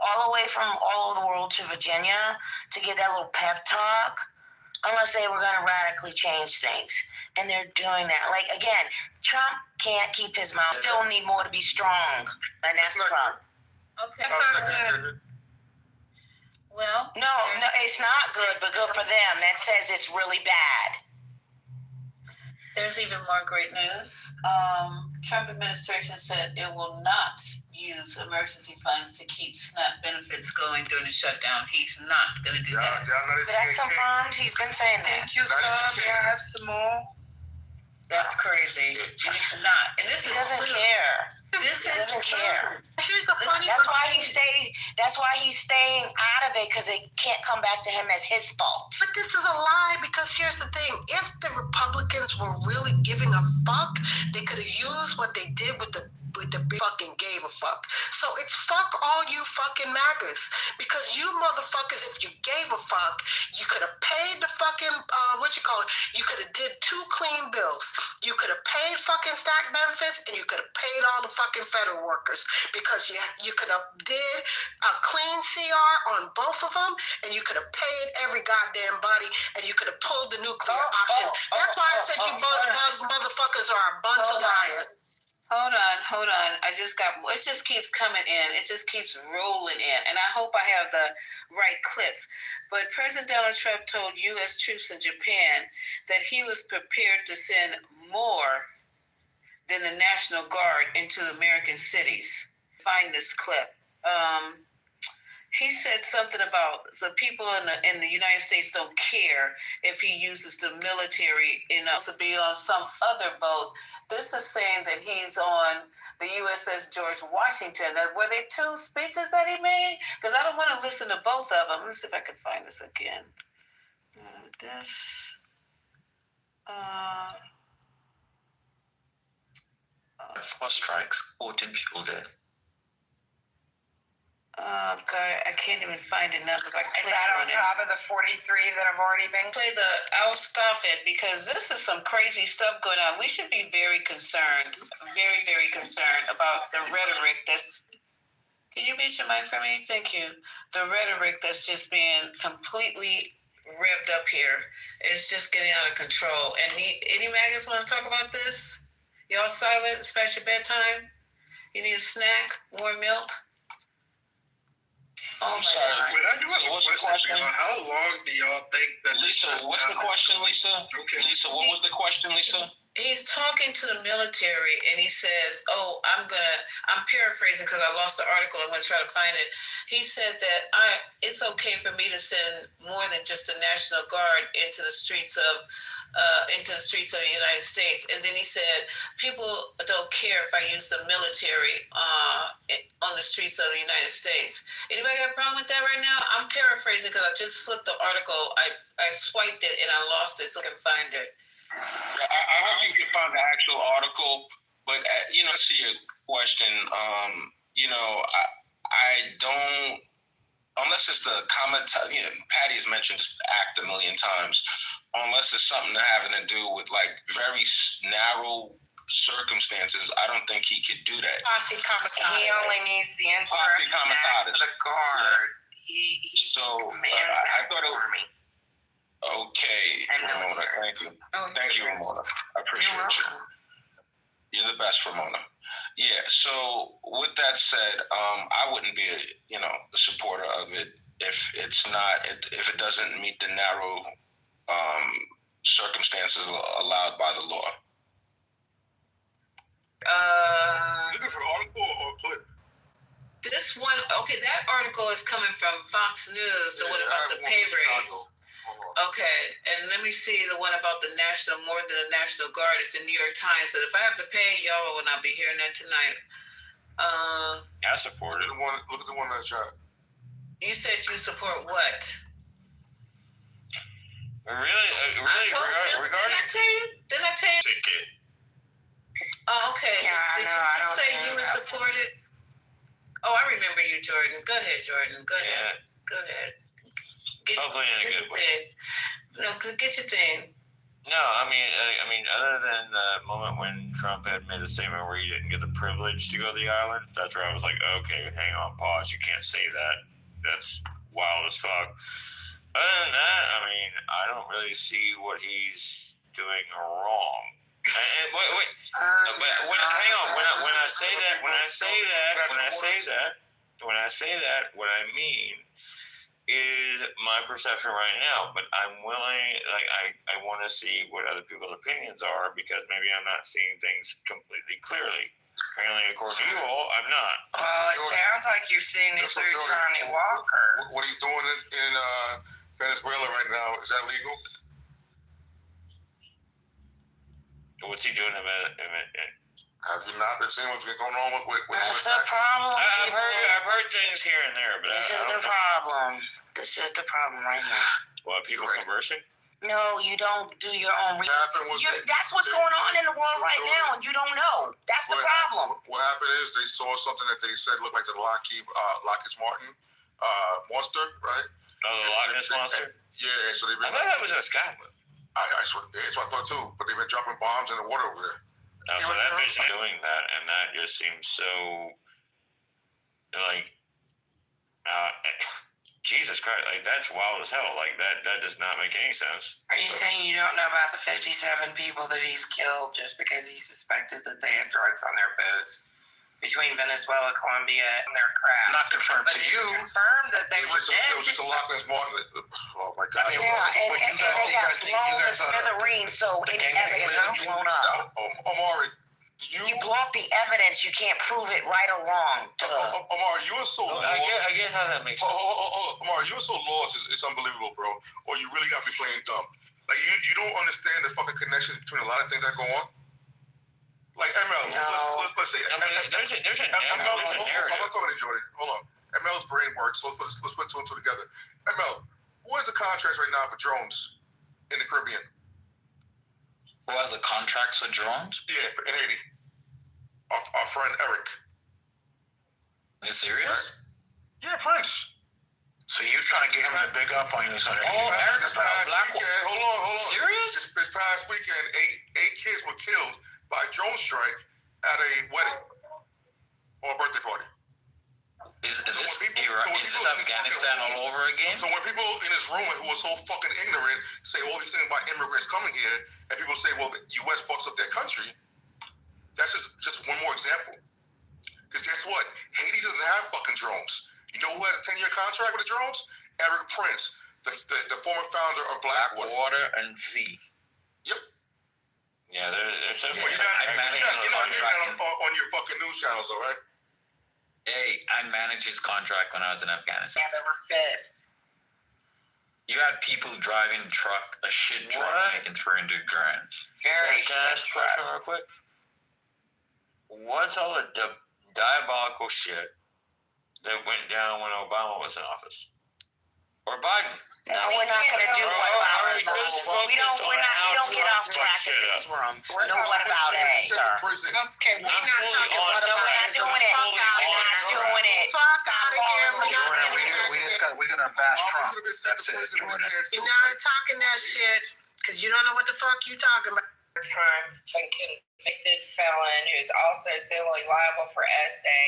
all the way from all over the world to Virginia to get that little pep talk, unless they were going to radically change things. And they're doing that. Like, again, Trump can't keep his mouth. Still need more to be strong. And that's the problem. Okay. That's not good. Well, no, it's not good, but good for them. That says it's really bad. There's even more great news. Trump administration said it will not use emergency funds to keep SNAP benefits going during the shutdown. He's not going to do that. That's confirmed. He's been saying that. Thank you, sir. May I have some more? That's crazy. He's not. And this he doesn't care. This doesn't care. Here's the funny part. That's why he's staying out of it, because it can't come back to him as his fault. But this is a lie, because here's the thing. If the Republicans were really giving a fuck, they could have used what they did with the fucking gave a fuck. So it's fuck all you fucking MAGAs. Because you motherfuckers, if you gave a fuck, you could have paid the fucking, you could have did 2 clean bills. You could have paid fucking stack benefits, and you could have paid all the fucking federal workers. Because you could have did a clean CR on both of them, and you could have paid every goddamn body, and you could have pulled the nuclear option. That's why I said you motherfuckers are a bunch of liars. Hold on. It just keeps coming in. It just keeps rolling in. And I hope I have the right clips. But President Donald Trump told U.S. troops in Japan that he was prepared to send more than the National Guard into American cities. Find this clip. He said something about the people in the United States don't care if he uses the military to be on some other boat. This is saying that he's on the USS George Washington. Were there 2 speeches that he made? Because I don't want to listen to both of them. Let's see if I can find this again. Four strikes, 14 people dead. God, I can't even find it now because I clicked on top of the 43 that have already been I'll stop it, because this is some crazy stuff going on. We should be very concerned, very, very concerned about the rhetoric that's. Can you reach your mic for me? Thank you. The rhetoric that's just being completely revved up here. It's just getting out of control. And any maggots want to talk about this? Y'all silent? It's past your bedtime? You need a snack? Warm milk? I'm sorry. Wait, I do have so what's a the question? How long do y'all think that... Lisa, what's the question, Lisa? Okay. Lisa, what was the question, Lisa? He's talking to the military and he says, I'm paraphrasing because I lost the article. I'm going to try to find it. He said that it's okay for me to send more than just the National Guard into the streets of the United States. And then he said, people don't care if I use the military on the streets of the United States. Anybody got a problem with that right now? I'm paraphrasing because I just slipped the article. I swiped it and I lost it so I can find it. I hope you can find the actual article, but to see your question, I don't, unless it's the comment. Patty has mentioned this act a million times. Unless it's something having to do with like very narrow circumstances, I don't think he could do that. He only needs the insurance of the guard. Yeah. I thought it was. Okay, Ramona, thank you. Thank you, Ramona. I appreciate you. You're the best, Ramona. Yeah, so with that said, I wouldn't be a supporter of it if it doesn't meet the narrow circumstances allowed by the law. Looking for article or clip? This one, that article is coming from Fox News. So what about the pay raise? Okay, and let me see the one about the more than the National Guard. It's the New York Times. So if I have to pay, y'all will not be hearing that tonight. I support it. Look at the one in the chat. You said you support what? Really? Regarding? Didn't I tell you? Ticket. Oh, okay. Yeah, Did you say you would support it? Oh, I remember you, Jordan. Go ahead, Jordan. Go ahead. Go ahead. Hopefully in a good way. No, get your thing. No, I mean, other than the moment when Trump had made a statement where he didn't get the privilege to go to the island, that's where I was like, okay, hang on, pause. You can't say that. That's wild as fuck. Other than that, I mean, I don't really see what he's doing wrong. And wait. Hang on. When I say that, what I mean is my perception right now, but I'm willing, I want to see what other people's opinions are because maybe I'm not seeing things completely clearly. Apparently, according to you all, I'm not. Well, it sounds like you're seeing it through Johnny Walker. What he's doing in Venezuela right now, is that legal? What's he doing in Have you not been seeing what's been going on with That's the problem. I've heard things here and there, but this is the problem. This is the problem right now. What, people conversing? No, you don't do your own research. That's what's going on in the world right now, and you don't know. That's the problem. What happened is they saw something that they said looked like the Lockheed Martin monster, right? Oh, the Loch Ness monster? Yeah, so they've been... I thought that was in Scotland. That's what I thought too, but they've been dropping bombs in the water over there. So that bitch is doing that, and that just seems so, like, Jesus Christ, like, that's wild as hell. Like, that does not make any sense. Are you saying you don't know about the 57 people that he's killed just because he suspected that they had drugs on their boats between Venezuela, Colombia, and their craft? Not confirmed but to you. Confirmed that they were dead. It was just a Loch Ness Martin. Oh my God. And they got blown to smithereens, so any evidence was blown up. Omari, you blow up the evidence, you can't prove it right or wrong. Omari, you are so lost. I get how that makes sense. Omari, you are so lost. It's unbelievable, bro. Or you really got to be playing dumb. Like, you don't understand the fucking connection between a lot of things that go on. Like, ML, let's say that. There's a narrative. I'm not talking to Jordan. Hold on. ML's brain works, so let's put two and two together. ML, who has the contracts right now for drones in the Caribbean? Who has the contracts for drones? Yeah, in Haiti. Our friend Eric. Are you serious? Right? Yeah, Prince. So you're trying to get him to big up on you. So Eric's black. Hold on. Serious? This past weekend, eight kids were killed by drone strike at a wedding or a birthday party. Is this Afghanistan all over again? So when people in this room who are so fucking ignorant say all these things about immigrants coming here, and people say, well, the U.S. fucks up their country, that's just one more example. Because guess what? Haiti doesn't have fucking drones. You know who had a 10-year contract with the drones? Eric Prince, the former founder of Blackwater and Z. Yep. Yeah, there's you got on your fucking news channels, all right? Hey, I managed his contract when I was in Afghanistan. Yeah, they were fist. You had people driving a shit truck making $300,000. Very. Can I ask a question real quick? What's all the diabolical shit that went down when Obama was in office? Or Biden? No, we're not going to do what about it. We don't get off track in this room. No, what about it, sir? Okay, we're not talking what about it. We're not doing it. Fuck out of here. We're going to bash Trump. That's it, Jordan. You're not talking that shit because you don't know what the fuck you talking about. Convicted felon who's also civilly liable for SA,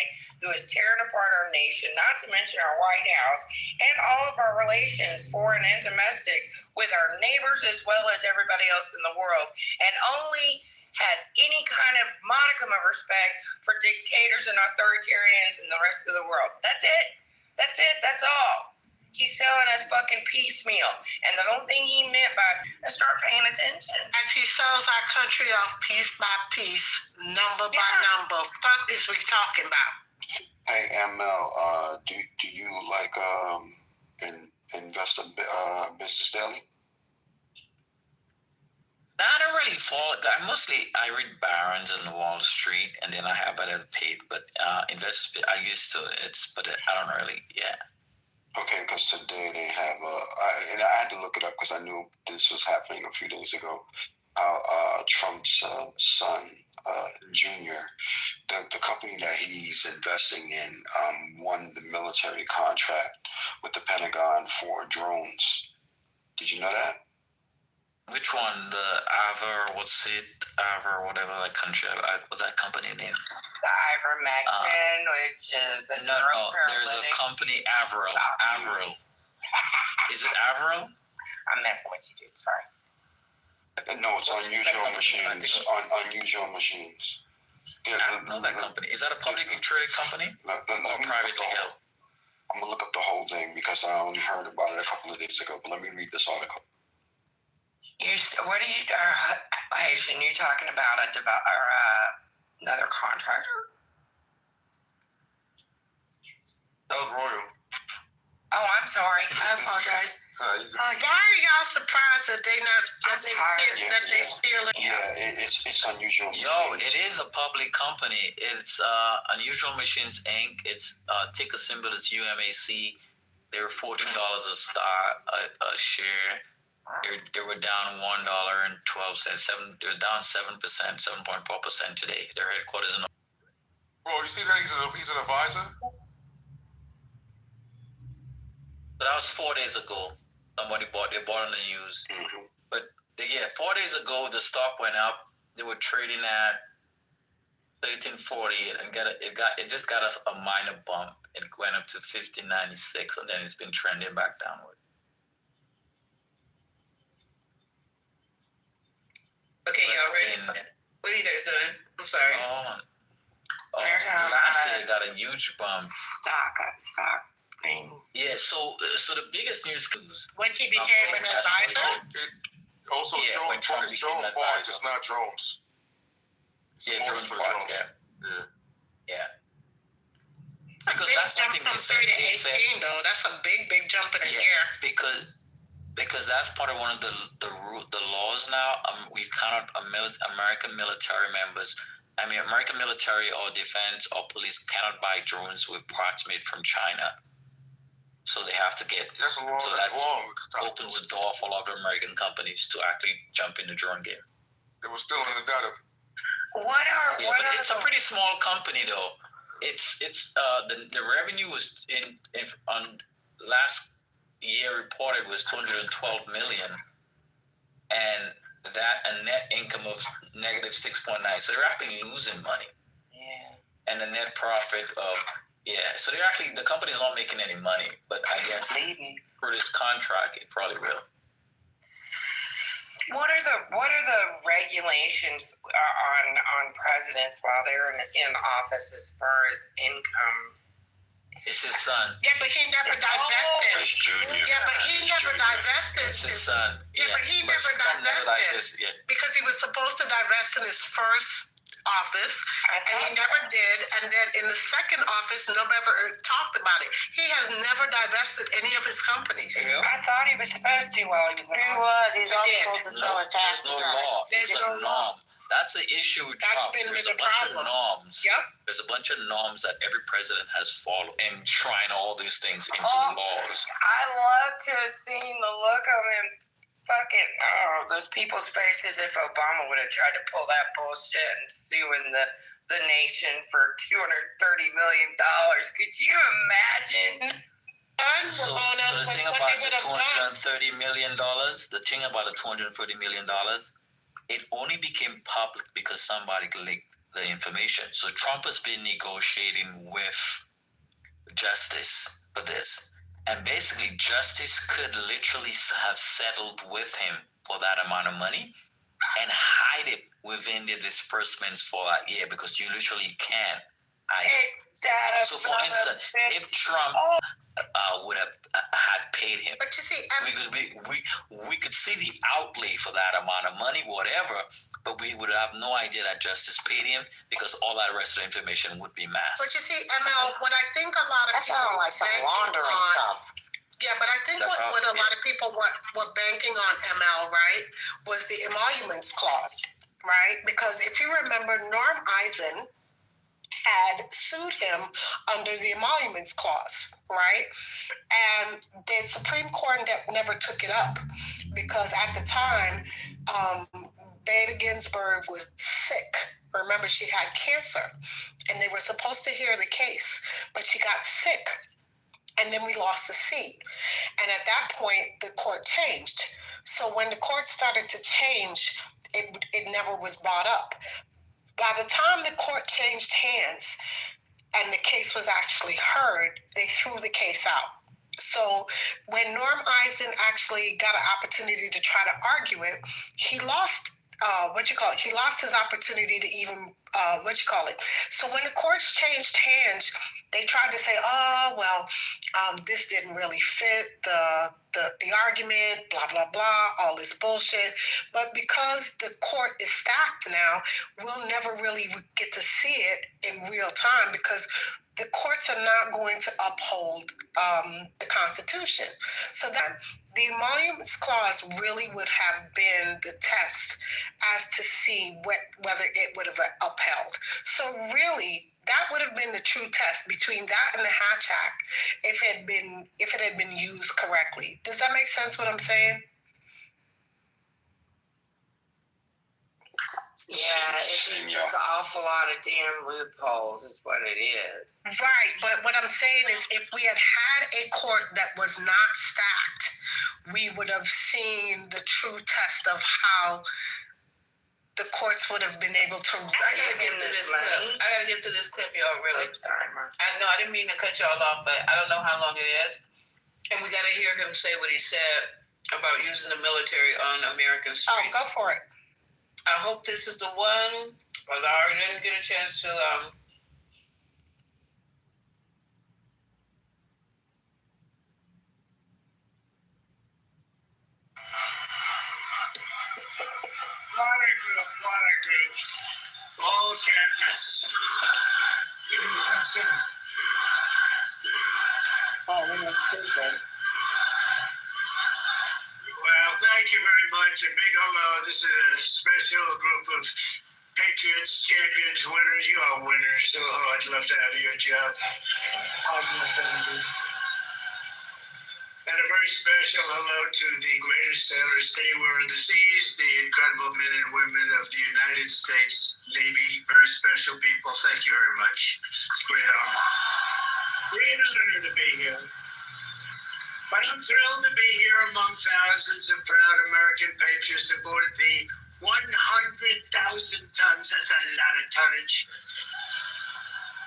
who is tearing apart our nation, not to mention our White House, and all of our relations, foreign and domestic, with our neighbors as well as everybody else in the world, and only has any kind of modicum of respect for dictators and authoritarians in the rest of the world. That's it. That's it. That's all. He's selling us fucking piecemeal. And the only thing he meant by start paying attention. As he sells our country off piece by piece, number by number. Fuck is we talking about? Hey, ML, do you like invest in Business Daily? I don't really follow it. I read Barron's and Wall Street, and then I have other paid, but invest. I used to. But I don't really. Yeah. Okay, because today they have, and I had to look it up because I knew this was happening a few days ago. Trump's son, Jr., the company that he's investing in won the military contract with the Pentagon for drones. Did you know that? Which one? The whatever that country. What's that company name? The ivermectin, which is a no. There's a company, Avril. Is it Avril? I'm messing with you, dude. Sorry. No, it's Unusual Machines. Unusual Machines. Yeah, I don't know that company. Is that a publicly traded company or privately held? I'm gonna look up the whole thing because I only heard about it a couple of days ago. But let me read this article. What are you, Haitian? You talking about another contractor? That was Royal. Oh, I'm sorry. I apologize. Why are y'all surprised that they steal it? Yeah, it's Unusual. Yo, it is a public company. It's Unusual Machines Inc. It's ticker symbol is UMAC. They were $14 a share. They were down $1.12. They're down 7%, 7.4% today. Their headquarters in. Bro, you see that he's an advisor? So that was 4 days ago. They bought on the news. Mm-hmm. But 4 days ago the stock went up. They were trading at 1340 and it just got a minor bump. It went up to 1596 and then it's been trending back downward. Okay, y'all ready? What are you guys doing? I'm sorry. Last year got a huge bump. Stock. Yeah, so the biggest news. When he became an advisor? Also, drone parts, it's not drones. Drone parts, yeah. It's a big jump from 3 to 18, though. That's a big jump in a year. Because that's part of one of the laws now. We cannot American military members. American military or defense or police cannot buy drones with parts made from China. So they have to get. That's a law. So that opens the door for a lot of American companies to actually jump in the drone game. They were still in the data. It's a pretty small company though. It's the revenue was on last year reported was 212 million, and that a net income of negative 6.9. So they're actually losing money. Yeah. And the net profit of so they're actually the company's not making any money, but I guess for this contract it probably will. What are the regulations on presidents while they're in office as far as income It's his son. Yeah, but he never divested. Yeah, but he never divested. It's his son. Yeah, but he never divested because he was supposed to divest in his first office, and he never did. And then in the second office, nobody ever talked about it. He has never divested any of his companies. Yeah. I thought he was supposed to while he was in office. He's also supposed to sell his taxes. There's no law. It's a norm. That's the issue with Trump. There's a bunch of norms. Yep. There's a bunch of norms that every president has followed and trying all these things into laws. I love to have seen the look on them fucking those people's faces if Obama would have tried to pull that bullshit and suing the nation for $230 million. Could you imagine? So the thing about the $230 million, it only became public because somebody leaked the information. So Trump has been negotiating with Justice for this. And basically, Justice could literally have settled with him for that amount of money and hide it within the disbursements for that year because you literally can't hide it. So, for instance, if Trump would have had paid him, but you see, we could see the outlay for that amount of money, whatever, but we would have no idea that Justice paid him because all that rest of the information would be masked. But you see, ML, what I think a lot of people like some laundering stuff. Yeah, but I think what a lot of people were banking on ML, right, was the emoluments clause, right? Because if you remember, Norm Eisen had sued him under the emoluments clause, right? And the Supreme Court never took it up because at the time, Beta Ginsburg was sick. Remember, she had cancer, and they were supposed to hear the case, but she got sick, and then we lost the seat. And at that point, the court changed. So when the court started to change, it never was brought up. By the time the court changed hands and the case was actually heard, they threw the case out. So when Norm Eisen actually got an opportunity to try to argue it, he lost he lost his opportunity to even, So when the courts changed hands, they tried to say, this didn't really fit the argument, blah, blah, blah, all this bullshit. But because the court is stacked now, we'll never really get to see it in real time because the courts are not going to uphold the Constitution. So that the emoluments clause really would have been the test as to see whether it would have upheld. So really, that would have been the true test between that and the Hatch Act if it had been used correctly. Does that make sense what I'm saying? Yeah, it's just an awful lot of damn loopholes is what it is. Right, but what I'm saying is if we had a court that was not stacked, we would have seen the true test of how the courts would have been able to... I gotta get to this clip, y'all, really. I'm sorry, Mark. I know, I didn't mean to cut y'all off, but I don't know how long it is. And we gotta hear him say what he said about using the military on American streets. Oh, go for it. I hope this is the one, because I already didn't get a chance to Water group, all campus. Well, thank you very much. A big hello. This is a special group of Patriots, champions, winners. You are winners. So I'd love to have your job. And a very special hello to the greatest sailors anywhere in the seas, the incredible men and women of the United States Navy. Very special people. Thank you very much. It's a great honor. Great honor to be here. But I'm thrilled to be here among thousands of proud American patriots aboard the 100,000 tons, that's a lot of tonnage,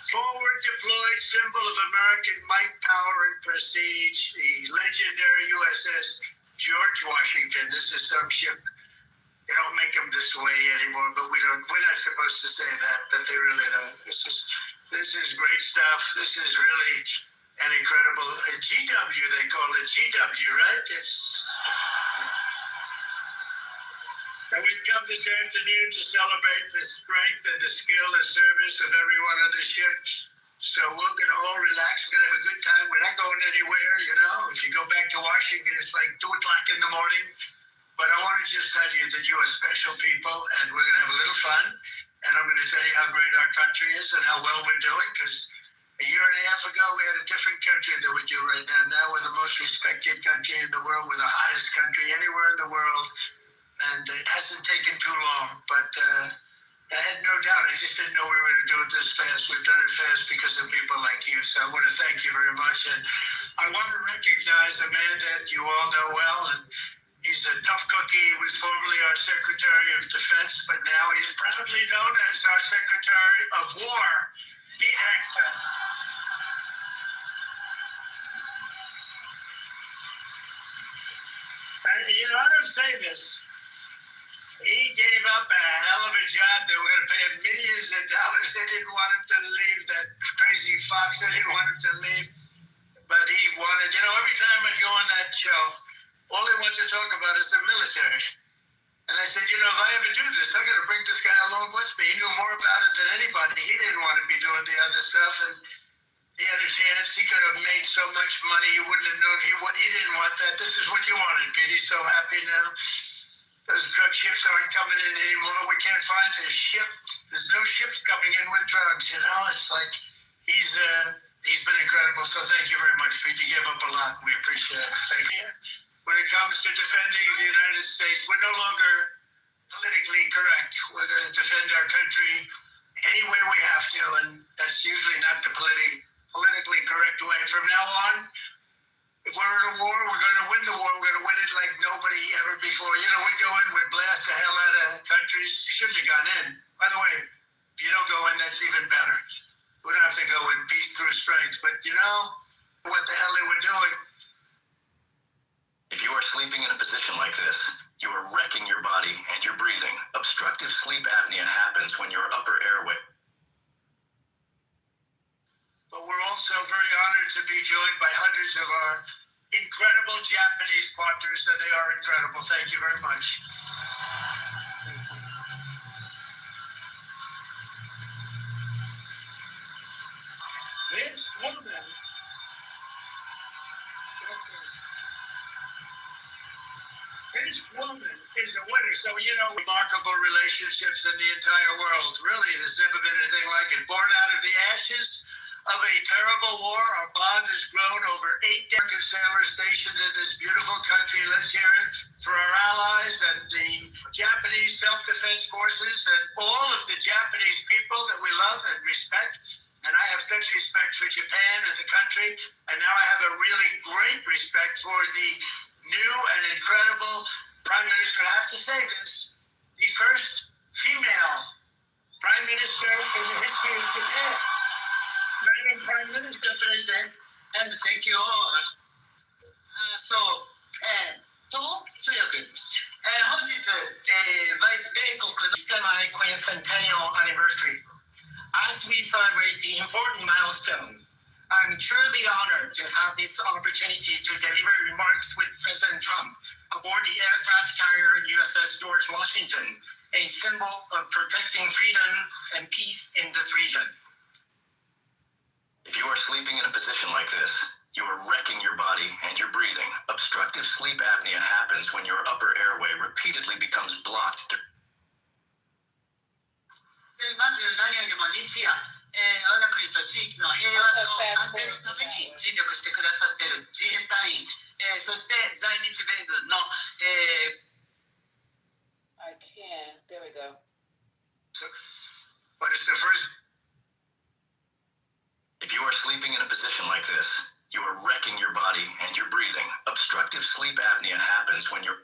forward deployed symbol of American might, power, and prestige, the legendary USS George Washington. This is some ship. They don't make them this way anymore, but we're not supposed to say that, but they really don't. This is great stuff. This is really an incredible GW, they call it GW, right? And we've come this afternoon to celebrate the strength and the skill and service of everyone on the ship. So we're going to all relax. We're going to have a good time. We're not going anywhere, you know. If you go back to Washington, it's like 2 o'clock in the morning. But I want to just tell you that you are special people, and we're going to have a little fun. And I'm going to tell you how great our country is and how well we're doing, because a year and a half ago, we had a different country than we do right now. Now we're the most respected country in the world. We're the hottest country anywhere in the world. And it hasn't taken too long, but I had no doubt. I just didn't know we were going to do it this fast. We've done it fast because of people like you. So I want to thank you very much. And I want to recognize a man that you all know well. And he's a tough cookie. He was formerly our Secretary of Defense, but now he's proudly known as our Secretary of War, Pete Hegseth. And, you know, I don't say this. He gave up a hell of a job. They were going to pay him millions of dollars. They didn't want him to leave, that crazy fox. They didn't want him to leave. But he wanted, you know, every time I go on that show, all they want to talk about is the military. And I said, you know, if I ever do this, I'm going to bring this guy along with me. He knew more about it than anybody. He didn't want to be doing the other stuff. And he had a chance. He could have made so much money. He wouldn't have known. He didn't want that. This is what you wanted, Pete. He's so happy now. Those drug ships aren't coming in anymore. We can't find a ship. There's no ships coming in with drugs, you know? It's like he's been incredible. So thank you very much, Pete. You gave up a lot. We appreciate it. Thank you. When it comes to defending the United States, we're no longer politically correct. We're going to defend our country any way we have to, and that's usually not the politically correct way. From now on, if we're in a war, we're going to win the war. We're going to win it like nobody ever before. You know, we go in, we blast the hell out of countries. Shouldn't have gone in. By the way, if you don't go in, that's even better. We don't have to go in peace through strength. But you know what the hell they were doing. If you are sleeping in a position like this, you are wrecking your body and your breathing. Obstructive sleep apnea happens when your upper airway. But we're also very honored to be joined by hundreds of our incredible Japanese partners, and they are incredible. Thank you very much. This woman, is a winner. So, you know, remarkable relationships in the entire world. Really, there's never been anything like it. Born out of the ashes of a terrible war, our bond has grown over 8 American sailors stationed in this beautiful country. Let's hear it for our allies and the Japanese self-defense forces and all of the Japanese people that we love and respect. And I have such respect for Japan and the country. And now I have a really great respect for the new and incredible Prime Minister. I have to say this, the first female Prime Minister in the history of Japan. Madam Prime Minister, President, and thank you all. So, 強く、本日、米国のsemi-quincentennial anniversary. As we celebrate the important milestone, I'm truly honored to have this opportunity to deliver remarks with President Trump aboard the aircraft carrier USS George Washington, a symbol of protecting freedom and peace in this region. If you are sleeping in a position like this, you are wrecking your body and your breathing. Obstructive sleep apnea happens when your upper airway repeatedly becomes blocked. まず何よりも日夜、我が国と地域の平和と安全のために尽力してくださっている自衛隊員、そして在日米軍の、I can't. There we go. But it's the first. If you are sleeping in a position like this, you are wrecking your body and your breathing. Obstructive sleep apnea happens when you're...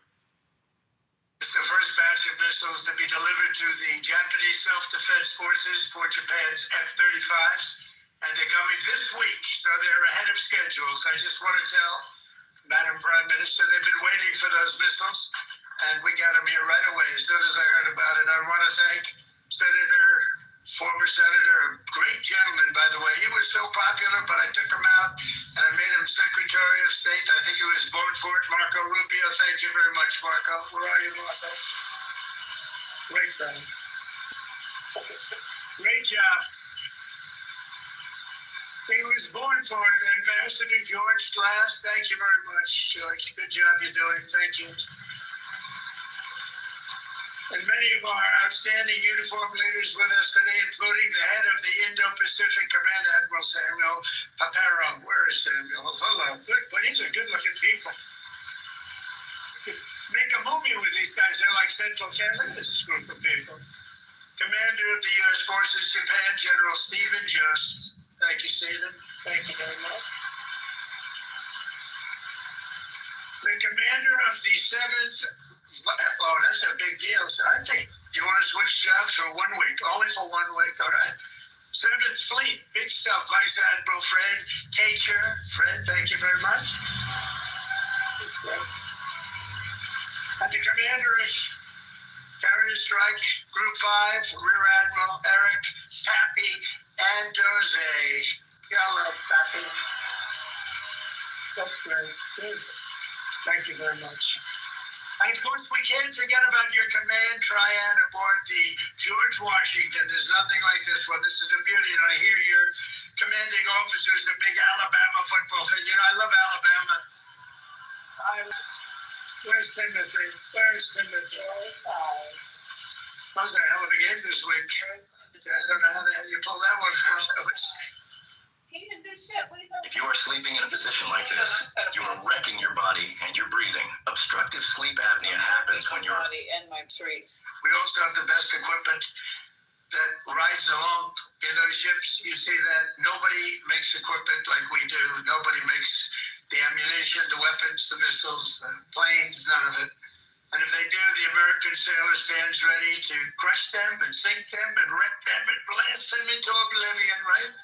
It's the first batch of missiles to be delivered to the Japanese self-defense forces for Japan's F-35s, and they're coming this week, so they're ahead of schedule. So I just want to tell Madam Prime Minister, they've been waiting for those missiles, and we got them here right away as soon as I heard about it. I want to thank Senator former senator, a great gentleman, by the way. He was so popular, but I took him out and I made him Secretary of State. I think he was born for it. Marco Rubio, thank you very much, Marco. Where are you, Marco? Great friend. Great job. He was born for it. Ambassador George Glass, thank you very much, George. Good job you're doing. Thank you. And many of our outstanding uniformed leaders with us today, including the head of the Indo-Pacific Command, Admiral Samuel Papero. Where is Samuel? Hello. Good, but these are good-looking people. Make a movie with these guys. They're like Central Canada, this group of people. Commander of the U.S. Forces Japan, General Stephen Just. Thank you, Stephen. Thank you very much. The commander of the 7th... Oh, that's a big deal. So I think you want to switch jobs for 1 week, only for 1 week, all right? 7th Fleet, big stuff. Vice Admiral Fred Kacher. Fred, thank you very much. That's great. And the commander of Carrier Strike Group 5, Rear Admiral Eric Pappy Andoze. Hello, Pappy. That's great. Good. Thank you very much. And of course, we can't forget about your command triad aboard the George Washington. There's nothing like this one. This is a beauty. And I hear your commanding officer's a big Alabama football fan. You know, I love Alabama. Where's Timothy? Where's Timothy? That was a hell of a game this week. I don't know how the hell you pulled that one out. He didn't do shit. What are you doing? If you are sleeping in a position like this, you are wrecking your body and your breathing. Obstructive sleep apnea happens when you're... And my trees. We also have the best equipment that rides along in those ships. You see that nobody makes equipment like we do. Nobody makes the ammunition, the weapons, the missiles, the planes, none of it. And if they do, the American sailor stands ready to crush them and sink them and wreck them and blast them into oblivion, right?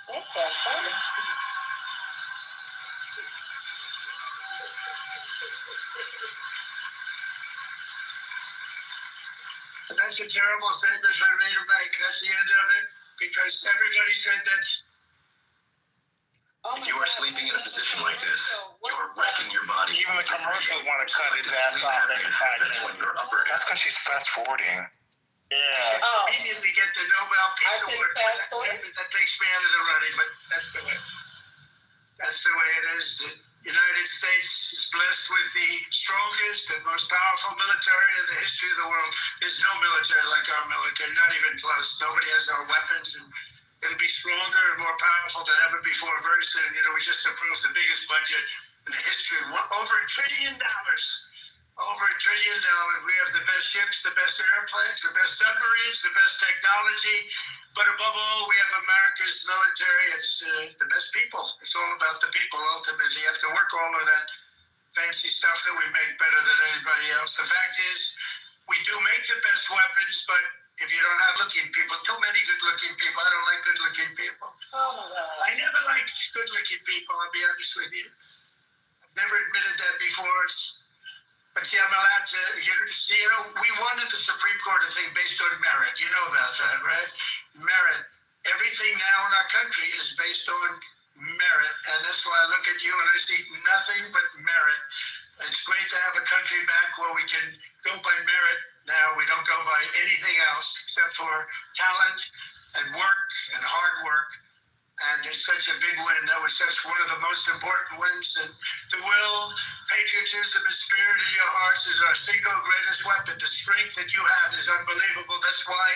And that's a terrible statement for me to make. That's the end of it, because everybody said that. If you are sleeping in a position like this, you are wrecking your body. Even the commercials want to cut his ass off every 5 minutes. That's because she's fast forwarding. Yeah. Oh. Immediately get the Nobel Peace Award. That takes me out of the running, but that's the way. That's the way it is. The United States is blessed with the strongest and most powerful military in the history of the world. There's no military like our military, not even close. Nobody has our weapons, and it'll be stronger and more powerful than ever before very soon. You know, we just approved the biggest budget in the history, over $1 trillion. Over $1 trillion. We have the best ships, the best airplanes, the best submarines, the best technology. But above all, we have America's military. It's the best people. It's all about the people, ultimately. You have to work all of that fancy stuff that we make better than anybody else. The fact is, we do make the best weapons, but if you don't have looking people, too many good-looking people. I don't like good-looking people. Oh, my God. I never liked good-looking people, I'll be honest with you. I've never admitted that before. But see, I'm allowed to, you know, we wanted the Supreme Court to think based on merit. You know about that, right? Merit. Everything now in our country is based on merit. And that's why I look at you and I see nothing but merit. It's great to have a country back where we can go by merit. Now we don't go by anything else except for talent and work and hard work. And it's such a big win. That was such one of the most important wins. And the will, patriotism, and spirit in your hearts is our single greatest weapon. The strength that you have is unbelievable. That's why,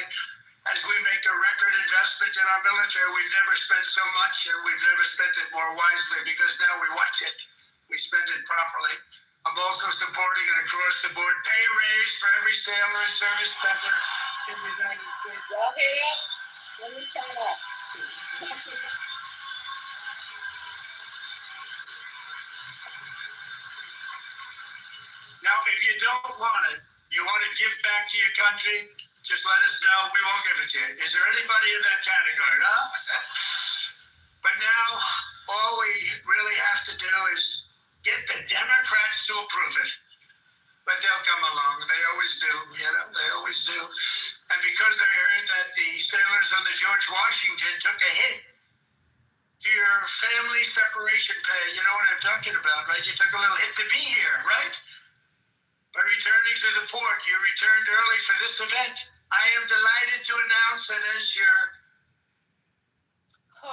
as we make a record investment in our military, we've never spent so much, and we've never spent it more wisely, because now we watch it. We spend it properly. I'm also supporting an across-the-board pay raise for every sailor and service member in the United States. Y'all hear that? Let me sign up. Now, if you don't want it, you want to give back to your country, just let us know. We won't give it to you. Is there anybody in that category? Huh? But now, all we really have to do is get the Democrats to approve it. But they'll come along. They always do. You know, they always do. And because I heard that the sailors on the George talking about, right? You took a little hit to be here, right? By returning to the port, you returned early for this event. I am delighted to announce that as your...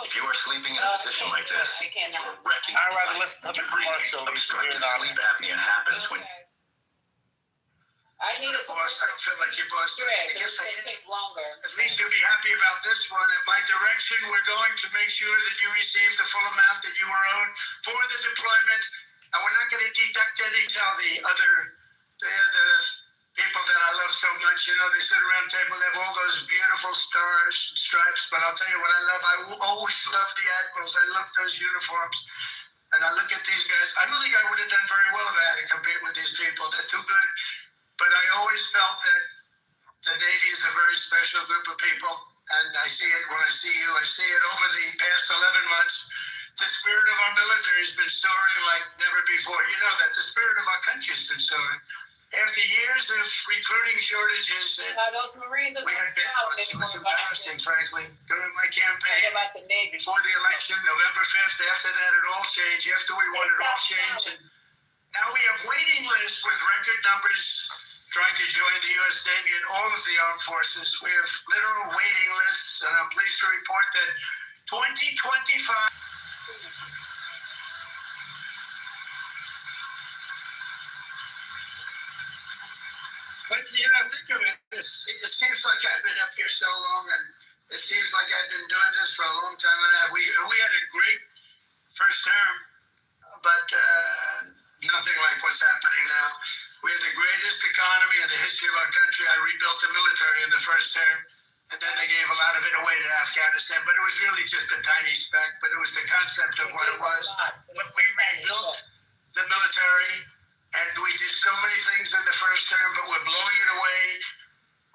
If you are sleeping in a position like this, you're wrecking. I'd rather listen to the commercial. Obstructive sleep apnea happens when... I need a boss. I don't feel like your boss. I guess it's take longer. At least you'll be happy about this one. At my direction, we're going to make sure that you receive the full amount that you were owed for the deployment, and we're not going to deduct any. Tell the people that I love so much. You know, they sit around the table. They have all those beautiful stars and stripes. But I'll tell you what I love. I always love the admirals. I love those uniforms. And I look at these guys. I don't think I would have done very well if I had to compete with these people. They're too good. But I always felt that the Navy is a very special group of people, and I see it when I see you. I see it over the past 11 months. The spirit of our military has been soaring like never before. You know that. The spirit of our country has been soaring. After years of recruiting shortages, and those Marines are we had been, it was embarrassing, frankly, during my campaign. About the Navy. Before the election, November 5th, after that it all changed. After we won, it all changed. And now we have waiting lists with record numbers trying to join the U.S. Navy and all of the armed forces. We have literal waiting lists, and I'm pleased to report that 2025... But, you know, think of it. It seems like I've been up here so long, and it seems like I've been doing this for a long time. And we had a great first term, but nothing like what's happening now. We had the greatest economy in the history of our country. I rebuilt the military in the first term, and then they gave a lot of it away to Afghanistan. But it was really just a tiny speck, but it was the concept of what it was. But we rebuilt the military, and we did so many things in the first term, but we're blowing it away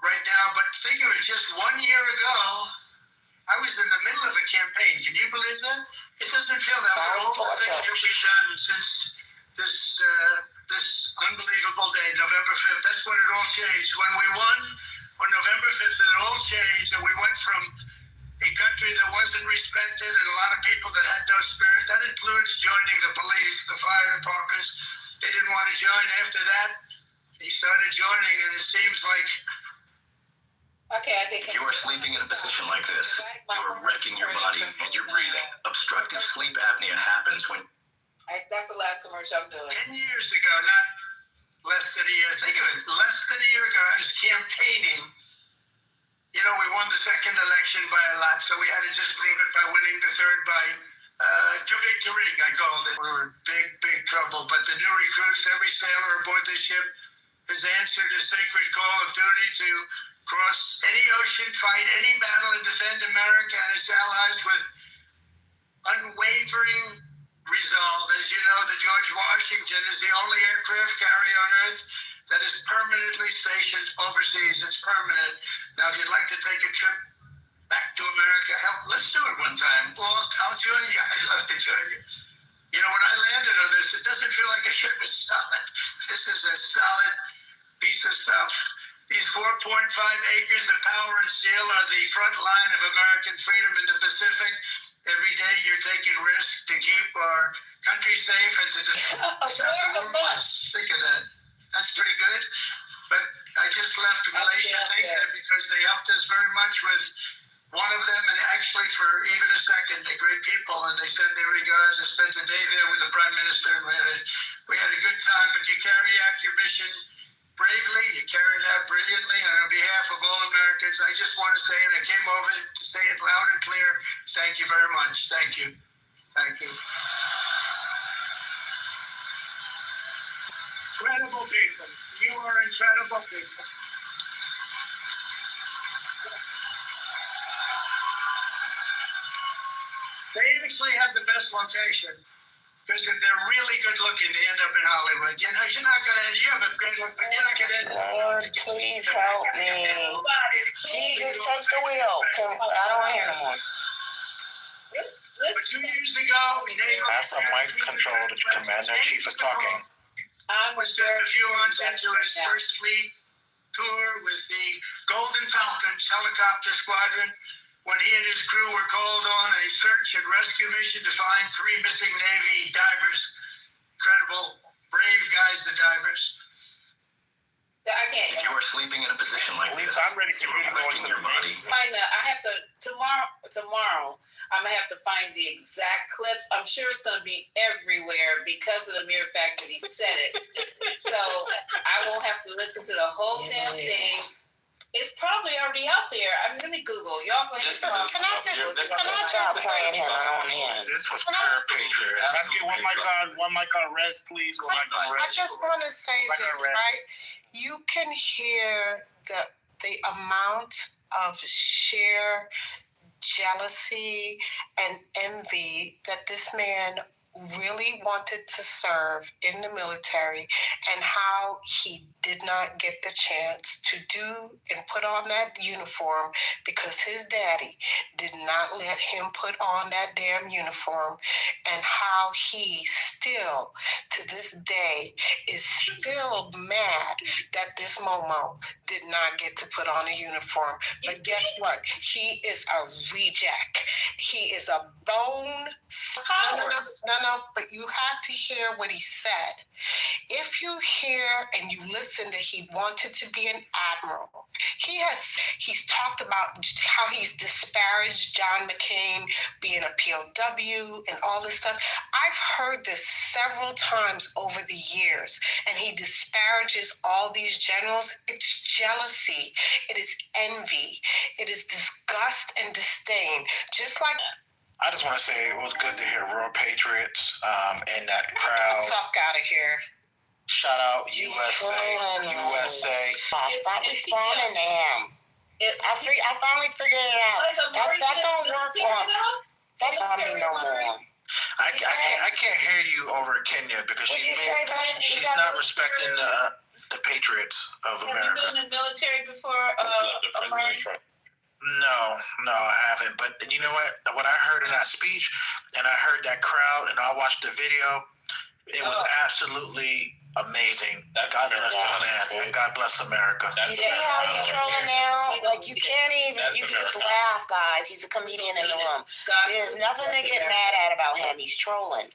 right now. But think of it, just 1 year ago, I was in the middle of a campaign. Can you believe that? It doesn't feel that way. All the things that we've done since this unbelievable day, November 5th, that's when it all changed. When we won on November 5th, it all changed, and we went from a country that wasn't respected and a lot of people that had no spirit. That includes joining the police, the fire departments. They didn't want to join. After that, he started joining, and it seems like... Okay, I think... If you are sleeping in a position like this, you are wrecking your body and your breathing. Obstructive sleep apnea happens when... That's the last commercial I'm doing. 10 years ago, not less than a year. Think of it, less than a year ago, I was campaigning. You know, we won the second election by a lot, so we had to just prove it by winning the third by too big to rig, I called it. We were in big, big trouble. But the new recruits, every sailor aboard the ship, has answered a sacred call of duty to cross any ocean, fight any battle, and defend America and its allies with unwavering resolve. As you know, the George Washington is the only aircraft carrier on Earth that is permanently stationed overseas. It's permanent. Now, if you'd like to take a trip back to America, let's do it one time. Well, I'll join you. I'd love to join you. You know, when I landed on this, it doesn't feel like a ship is solid. This is a solid piece of stuff. These 4.5 acres of power and steel are the front line of American freedom in the Pacific. Every day you're taking risks to keep our country safe and to think of that. That's pretty good. But I just left Malaysia thinking because they helped us very much with one of them, and actually for even a second, they're great people, and they sent their regards. I spent a day there with the Prime Minister, and we had a good time. But you carry out your mission bravely, you carry it out brilliantly, and on behalf of all Americans, I just want to say, and I came over to say it loud and clear, thank you very much. Thank you. Thank you. Incredible people. You are incredible people. They actually have the best location. Because if they're really good looking, they end up in Hollywood. You know, you're not going to, you have a great look, but you're not going to end up. Lord, please help me. Jesus, take the wheel. I don't want to hear no more. But 2 years ago, That's a mic control. The commander-in-chief is talking. Was just a few months into his first fleet tour with the Golden Falcons helicopter squadron, when he and his crew were called on a search and rescue mission to find 3 missing Navy divers. if you're going to the money. I have to tomorrow. I'm gonna have to find the exact clips. I'm sure it's gonna be everywhere because of the mere fact that he said it. So I won't have to listen to the whole damn thing. It's probably already out there. I mean, let me Google. Y'all go ahead. Can I stop playing him? I don't want to hear him. This was pure patriotism. Let's get one mic on rest, please. One mic on rest. I just want to say this, right? You can hear the amount of sheer jealousy and envy that this man really wanted to serve in the military, and how he did not get the chance to do and put on that uniform because his daddy did not let him put on that damn uniform, and how he still, to this day, is still mad that this Momo did not get to put on a uniform. But guess what? He is a reject. He is a bone. No, but you have to hear what he said. If you hear and you listen that he wanted to be an admiral, he's talked about how he's disparaged John McCain being a POW and all this stuff. I've heard this several times over the years, and he disparages all these generals. It's jealousy. It is envy. It is disgust and disdain. Just like I just want to say it was good to hear Real Patriots in that crowd. Get the fuck out of here. Shout out USA. Stop responding to him. I finally figured it out. That don't work for him. That don't mean no more. I can't hear you over Kenya because she's not respecting the patriots of America. Have you been in the military before? President Trump. No, I haven't. But you know what? What I heard in that speech, and I heard that crowd, and I watched the video, it was absolutely amazing. God bless this man. God bless America. You see how he's trolling now? Like, you can't even, you can just laugh, guys. He's a comedian in the room. There's nothing to get mad at about him. He's trolling.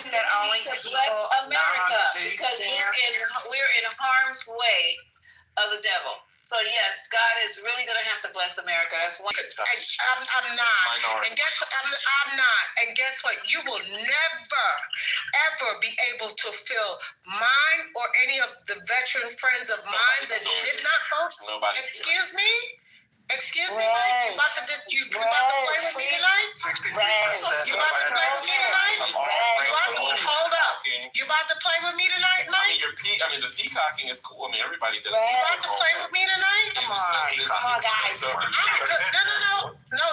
That only people America, because we're in harm's way of the devil. So yes, God is really going to have to bless America. That's one. I'm not. And I'm not. And guess what? You will never, ever be able to fill mine or any of the veteran friends of mine that did not vote. Excuse me? Excuse me, Mike? You about to play with me tonight? 63%. You about to play with me tonight? Hold up. You about to play with me tonight, Mike? The peacocking is cool. I mean, everybody does. You about to play with me tonight? Come on, guys. No.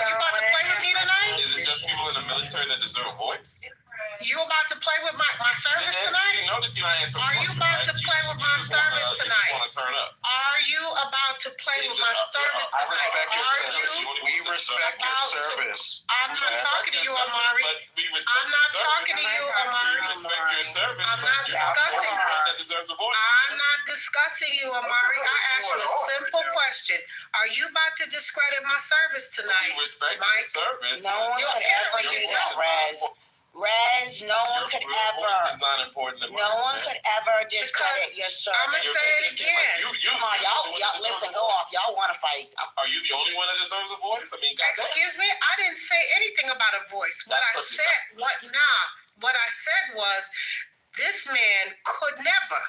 You about to play with me tonight? Is it just people in the military that deserve a voice? You about to play with my service tonight? Are you about to play with my service tonight? Are you about to play with my service tonight? We respect your service. I'm not talking to you, Amari. I'm not talking to you, Amari. I'm not discussing you, Amari. I asked you a simple question. Are you about to discredit my service tonight, Mike? No one could ever do that, Rez. Rez, no one could ever discredit your service. I'm going to say it again. Come on, y'all listen, go off. Y'all want to fight. Are you the only one that deserves a voice? I mean, excuse me? I didn't say anything about a voice. What I said was, this man could never,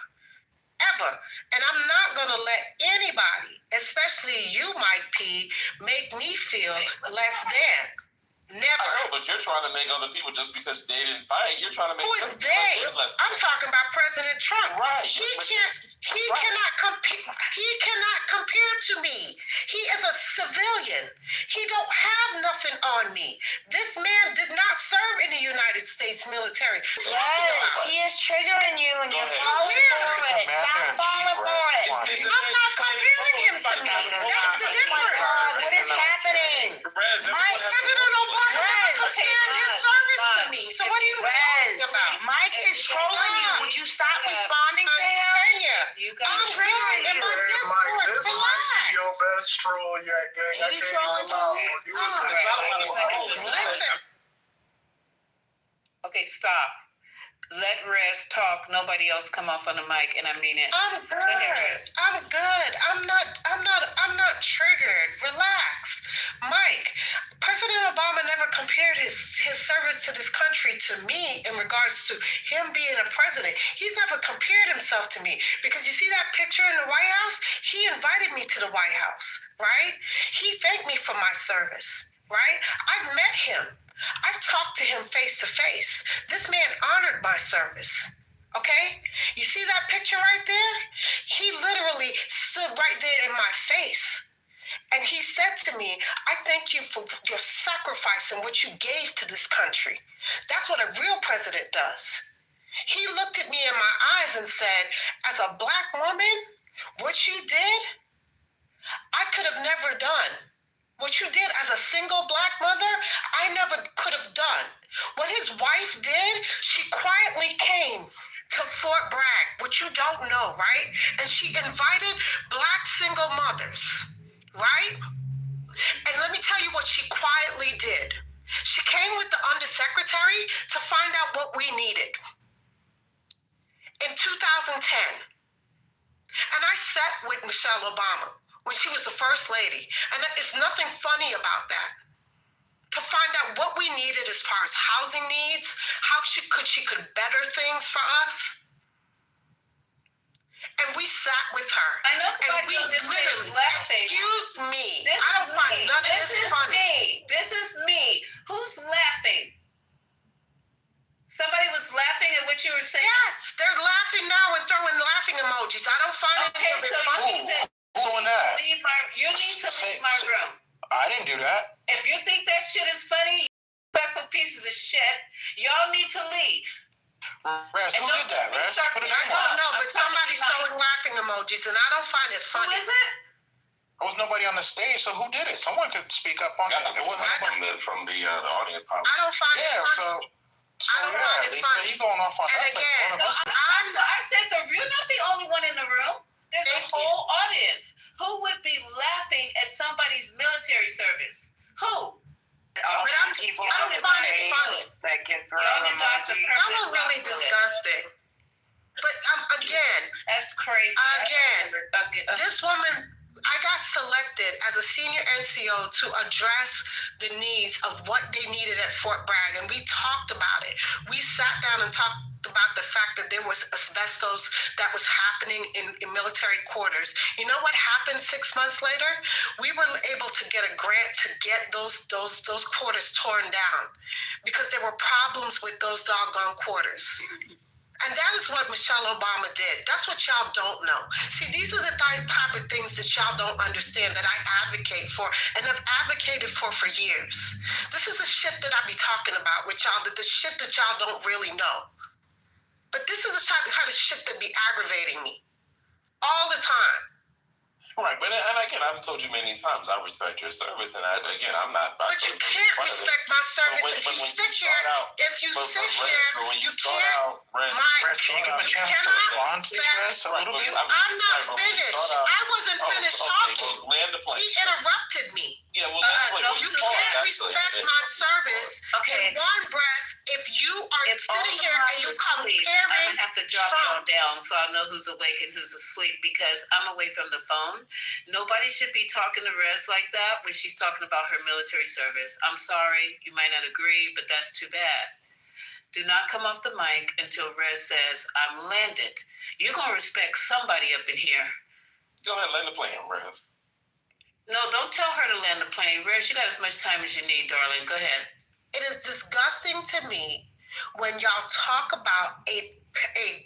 ever, and I'm not going to let anybody, especially you, Mike P., make me feel less than. Never. I know, but you're trying to make other people just because they didn't fight. You're trying to make. Who is they? I'm talking about President Trump. Right. He cannot compare. He cannot compare to me. He is a civilian. He don't have nothing on me. This man did not serve in the United States military. Yes, he is triggering you, and you're falling for it. Stop falling for it. I'm not comparing him to me. That's the difference. Oh my God, what is happening? Mike, President Obama compared his service to me. So what are you talking about? Mike is trolling you. Would you stop responding to him? I'm good in my discourse. Relax. Your best troll yet, gang. Are you trolling too? Listen. Okay, stop. Let Rez talk. Nobody else come off on the mic, and I mean it. I'm good. I'm good. I'm not triggered. Relax. Mike, President Obama never compared his service to this country to me in regards to him being a president. He's never compared himself to me. Because you see that picture in the White House? He invited me to the White House, right? He thanked me for my service, right? I've met him. I've talked to him face to face. This man honored my service. Okay? You see that picture right there? He literally stood right there in my face. And he said to me, I thank you for your sacrifice and what you gave to this country. That's what a real president does. He looked at me in my eyes and said, as a black woman, what you did, I could have never done. What you did as a single black mother, I never could have done. What his wife did, she quietly came to Fort Bragg, which you don't know, right? And she invited black single mothers, right? And let me tell you what she quietly did. She came with the undersecretary to find out what we needed. In 2010, and I sat with Michelle Obama when she was the first lady. And it's nothing funny about that. To find out what we needed as far as housing needs, how she could better things for us. And we sat with her. I know and we literally, excuse me, I don't find none of this funny. This is me. Who's laughing? Somebody was laughing at what you were saying? Yes, they're laughing now and throwing laughing emojis. I don't find any of it funny. Who's doing that? You need to leave my room. I didn't do that. If you think that shit is funny, you respectful pieces of shit, y'all need to leave. Rez, who did that, Rez? I don't know, but somebody's throwing laughing emojis, and I don't find it funny. Who is it? There was nobody on the stage, so who did it? Someone could speak up on that. It wasn't from the audience. I don't find it funny. I don't find it funny. You going off on and that? Again, I said you're not the only one in the room. There's a whole audience. Who would be laughing at somebody's military service? Who? But I don't find it funny. Y'all are really disgusting. But again, that's crazy. Again, this woman, I got selected as a senior NCO to address the needs of what they needed at Fort Bragg, and we talked about it. We sat down and talked about the fact that there was asbestos that was happening in military quarters. You know what happened 6 months later? We were able to get a grant to get those quarters torn down because there were problems with those doggone quarters. And that is what Michelle Obama did. That's what y'all don't know. See, these are the type of things that y'all don't understand that I advocate for and have advocated for years. This is the shit that I be talking about with y'all, the shit that y'all don't really know. But this is the type of shit that be aggravating me all the time. Right, but and again, I've told you many times, I respect your service, and I'm not. But you can't respect my service if you sit here. If you sit here, you can't. Mike, can you give me a chance to respond to this a little bit? I'm not finished. I wasn't finished talking. He interrupted me. Yeah, well, you can't respect my service in one breath if you are sitting here and you comparing. I'm gonna have to drop y'all down so I know who's awake and who's asleep because I'm away from the phone. Nobody should be talking to Rez like that when she's talking about her military service. I'm sorry, you might not agree, but that's too bad. Do not come off the mic until Rez says, I'm landed. You're gonna respect somebody up in here. Go ahead, land the plane, Rez. No, don't tell her to land the plane. Rez, you got as much time as you need, darling. Go ahead. It is disgusting to me when y'all talk about a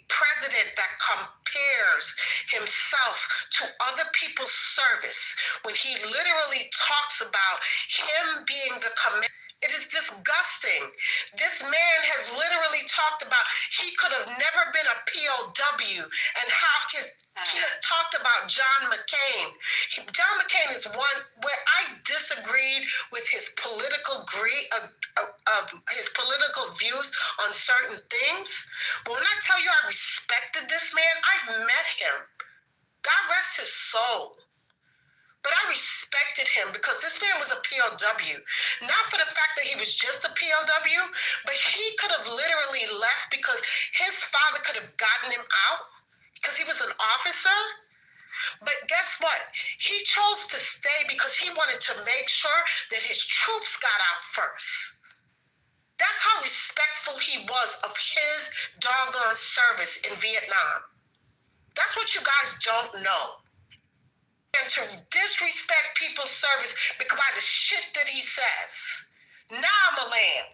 president that compares himself to other people's service when he literally talks about him being the commander. It is disgusting. This man has literally talked about he could have never been a POW and how he has talked about John McCain. John McCain is one where I disagreed with his political views on certain things. But when I tell you I respected this man, I've met him. God rest his soul. But I respected him because this man was a POW. Not for the fact that he was just a POW, but he could have literally left because answer. But guess what? He chose to stay because he wanted to make sure that his troops got out first. That's how respectful he was of his doggone service in Vietnam. That's what you guys don't know. And to disrespect people's service because by the shit that he says. Now I'm a land.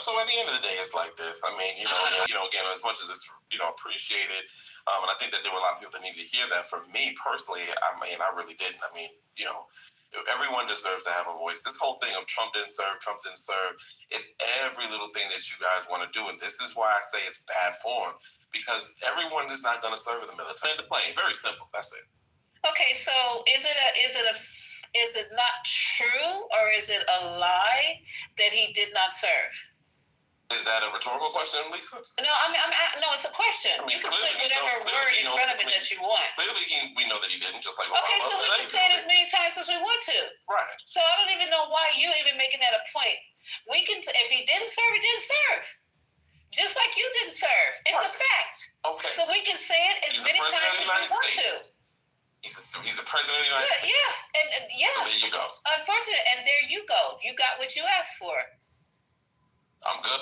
So at the end of the day, it's like this. I mean, again, as much as it's, appreciated, and I think that there were a lot of people that needed to hear that. For me personally, I really didn't. I mean, everyone deserves to have a voice. This whole thing of Trump didn't serve, it's every little thing that you guys want to do. And this is why I say it's bad form, because everyone is not going to serve in the military. The plane, very simple. That's it. Okay, so is it not true, or is it a lie that he did not serve? Is that a rhetorical question, Lisa? No, no, it's a question. You can put whatever word in front of it that you want. Clearly, we know that he didn't, just like Obama. Okay, so we can say it as many times as we want to. Right. So I don't even know why you're even making that a point. We can, if he didn't serve, he didn't serve. Just like you didn't serve. It's a fact. Okay. So we can say it as many times as we want to. He's the president of the United States. Yeah, and So there you go. Unfortunately, and there you go. You got what you asked for. I'm good.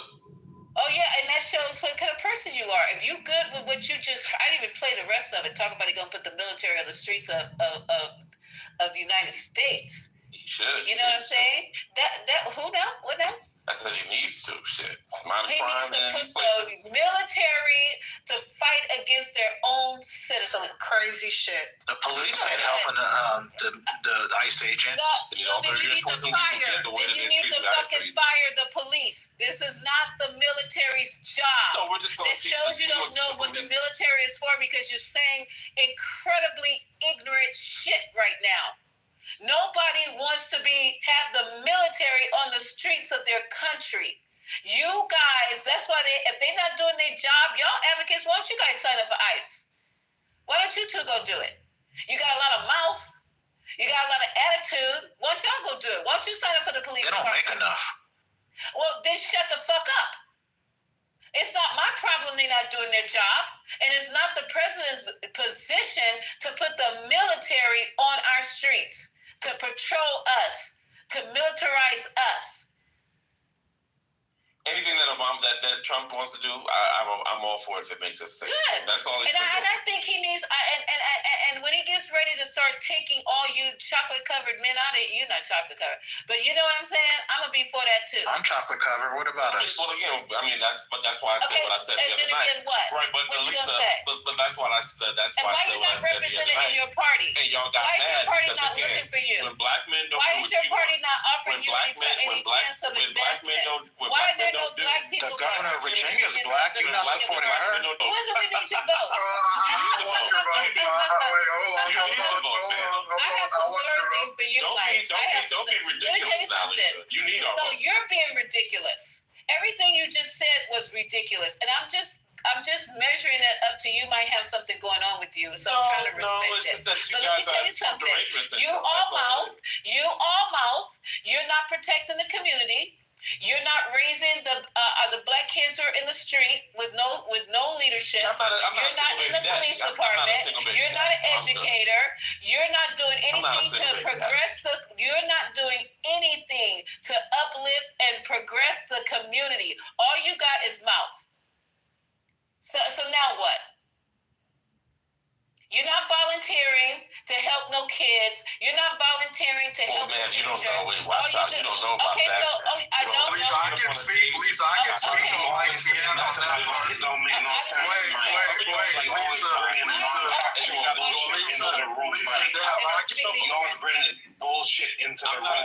Oh, yeah, and that shows what kind of person you are. If you good with what you just, I didn't even play the rest of it. Talk about he going to put the military on the streets of the United States. He should. You know what I'm saying? Who now? What now? I said he needs to. Shit. He needs to put the military to fight against their own citizens. Some crazy shit. The police ain't helping the ICE agents. No, then you need to fire. Then you need to fucking fire the police. This is not the military's job. No, we're just going to teach shows you don't know what the military is for because you're saying incredibly ignorant shit right now. Nobody wants to have the military on the streets of their country. You guys, that's why if they're not doing their job, y'all advocates, why don't you guys sign up for ICE? Why don't you two go do it? You got a lot of mouth. You got a lot of attitude. Why don't y'all go do it? Why don't you sign up for the police department? They don't make enough. Well, then shut the fuck up. It's not my problem they're not doing their job. And it's not the president's position to put the military on our streets, to patrol us, to militarize us. Anything that Trump wants to do, I'm all for it if it makes us safe. Good. That's all. And I think he needs. And when he gets ready to start taking all you chocolate covered men out of it, you're not chocolate covered, but you know what I'm saying. I'm gonna be for that too. I'm chocolate covered. What about us? Well, again, that's why I said what I said the other night. Again, what? Right, but what Lisa, but that's why I said. That's why I said what I said the other night. And why you not represented in your party? Hey, y'all got why mad. Why is your party because, not again, looking for you? When black men don't why do is your party not offering you any chance of advancement? Why are there no black people? The governor of Virginia is black. You're not supporting her. When do we need your vote? You need to vote. You need to vote, man. I have some Thursday for you, Mike. Don't be ridiculous now, Lisa. You need our vote. No, you're being ridiculous. Everything you just said was ridiculous, and I'm just measuring it up to you. Might have something going on with you, so I'm trying to respect it. It's just that you but guys let me tell you something. You all mouth. You're not protecting the community. You're not raising the black kids who are in the street with no leadership. You're not in the police department. You're not an educator. You're not doing anything to progress you're not doing anything to uplift and progress the community. All you got is mouth. So now what? You're not volunteering to help no kids. You're not volunteering to help. Oh man, you don't know. Wait, watch out. You don't know about that. Okay, so I don't know. Lisa, I can speak. Lisa, I can speak. It don't make no sense. You always bring bullshit into the room.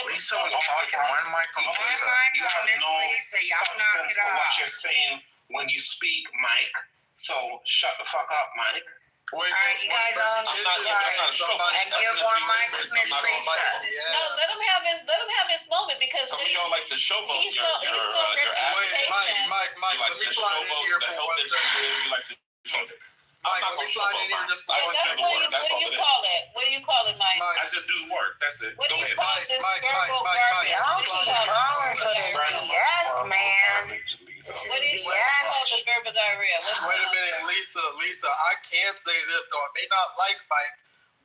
Lisa was talking. One mic from Lisa. You have no substance to what you're saying when you speak, Mike. So shut the fuck up, Mike. All right, you guys all and give one mic to Miss Lisa. No, let him have his moment because some of y'all like to showboat your reputation. Mike, let me slide in here for 1 second. Mike, let me slide in here just for 1 second. What do you call it? What do you call it, Mike? I just do the work. That's it. What do you call this Mike. Don't keep falling for this BS, man. What do you call the verbal diarrhea? Wait a minute, Lisa, I can't say this though. I may not like Mike,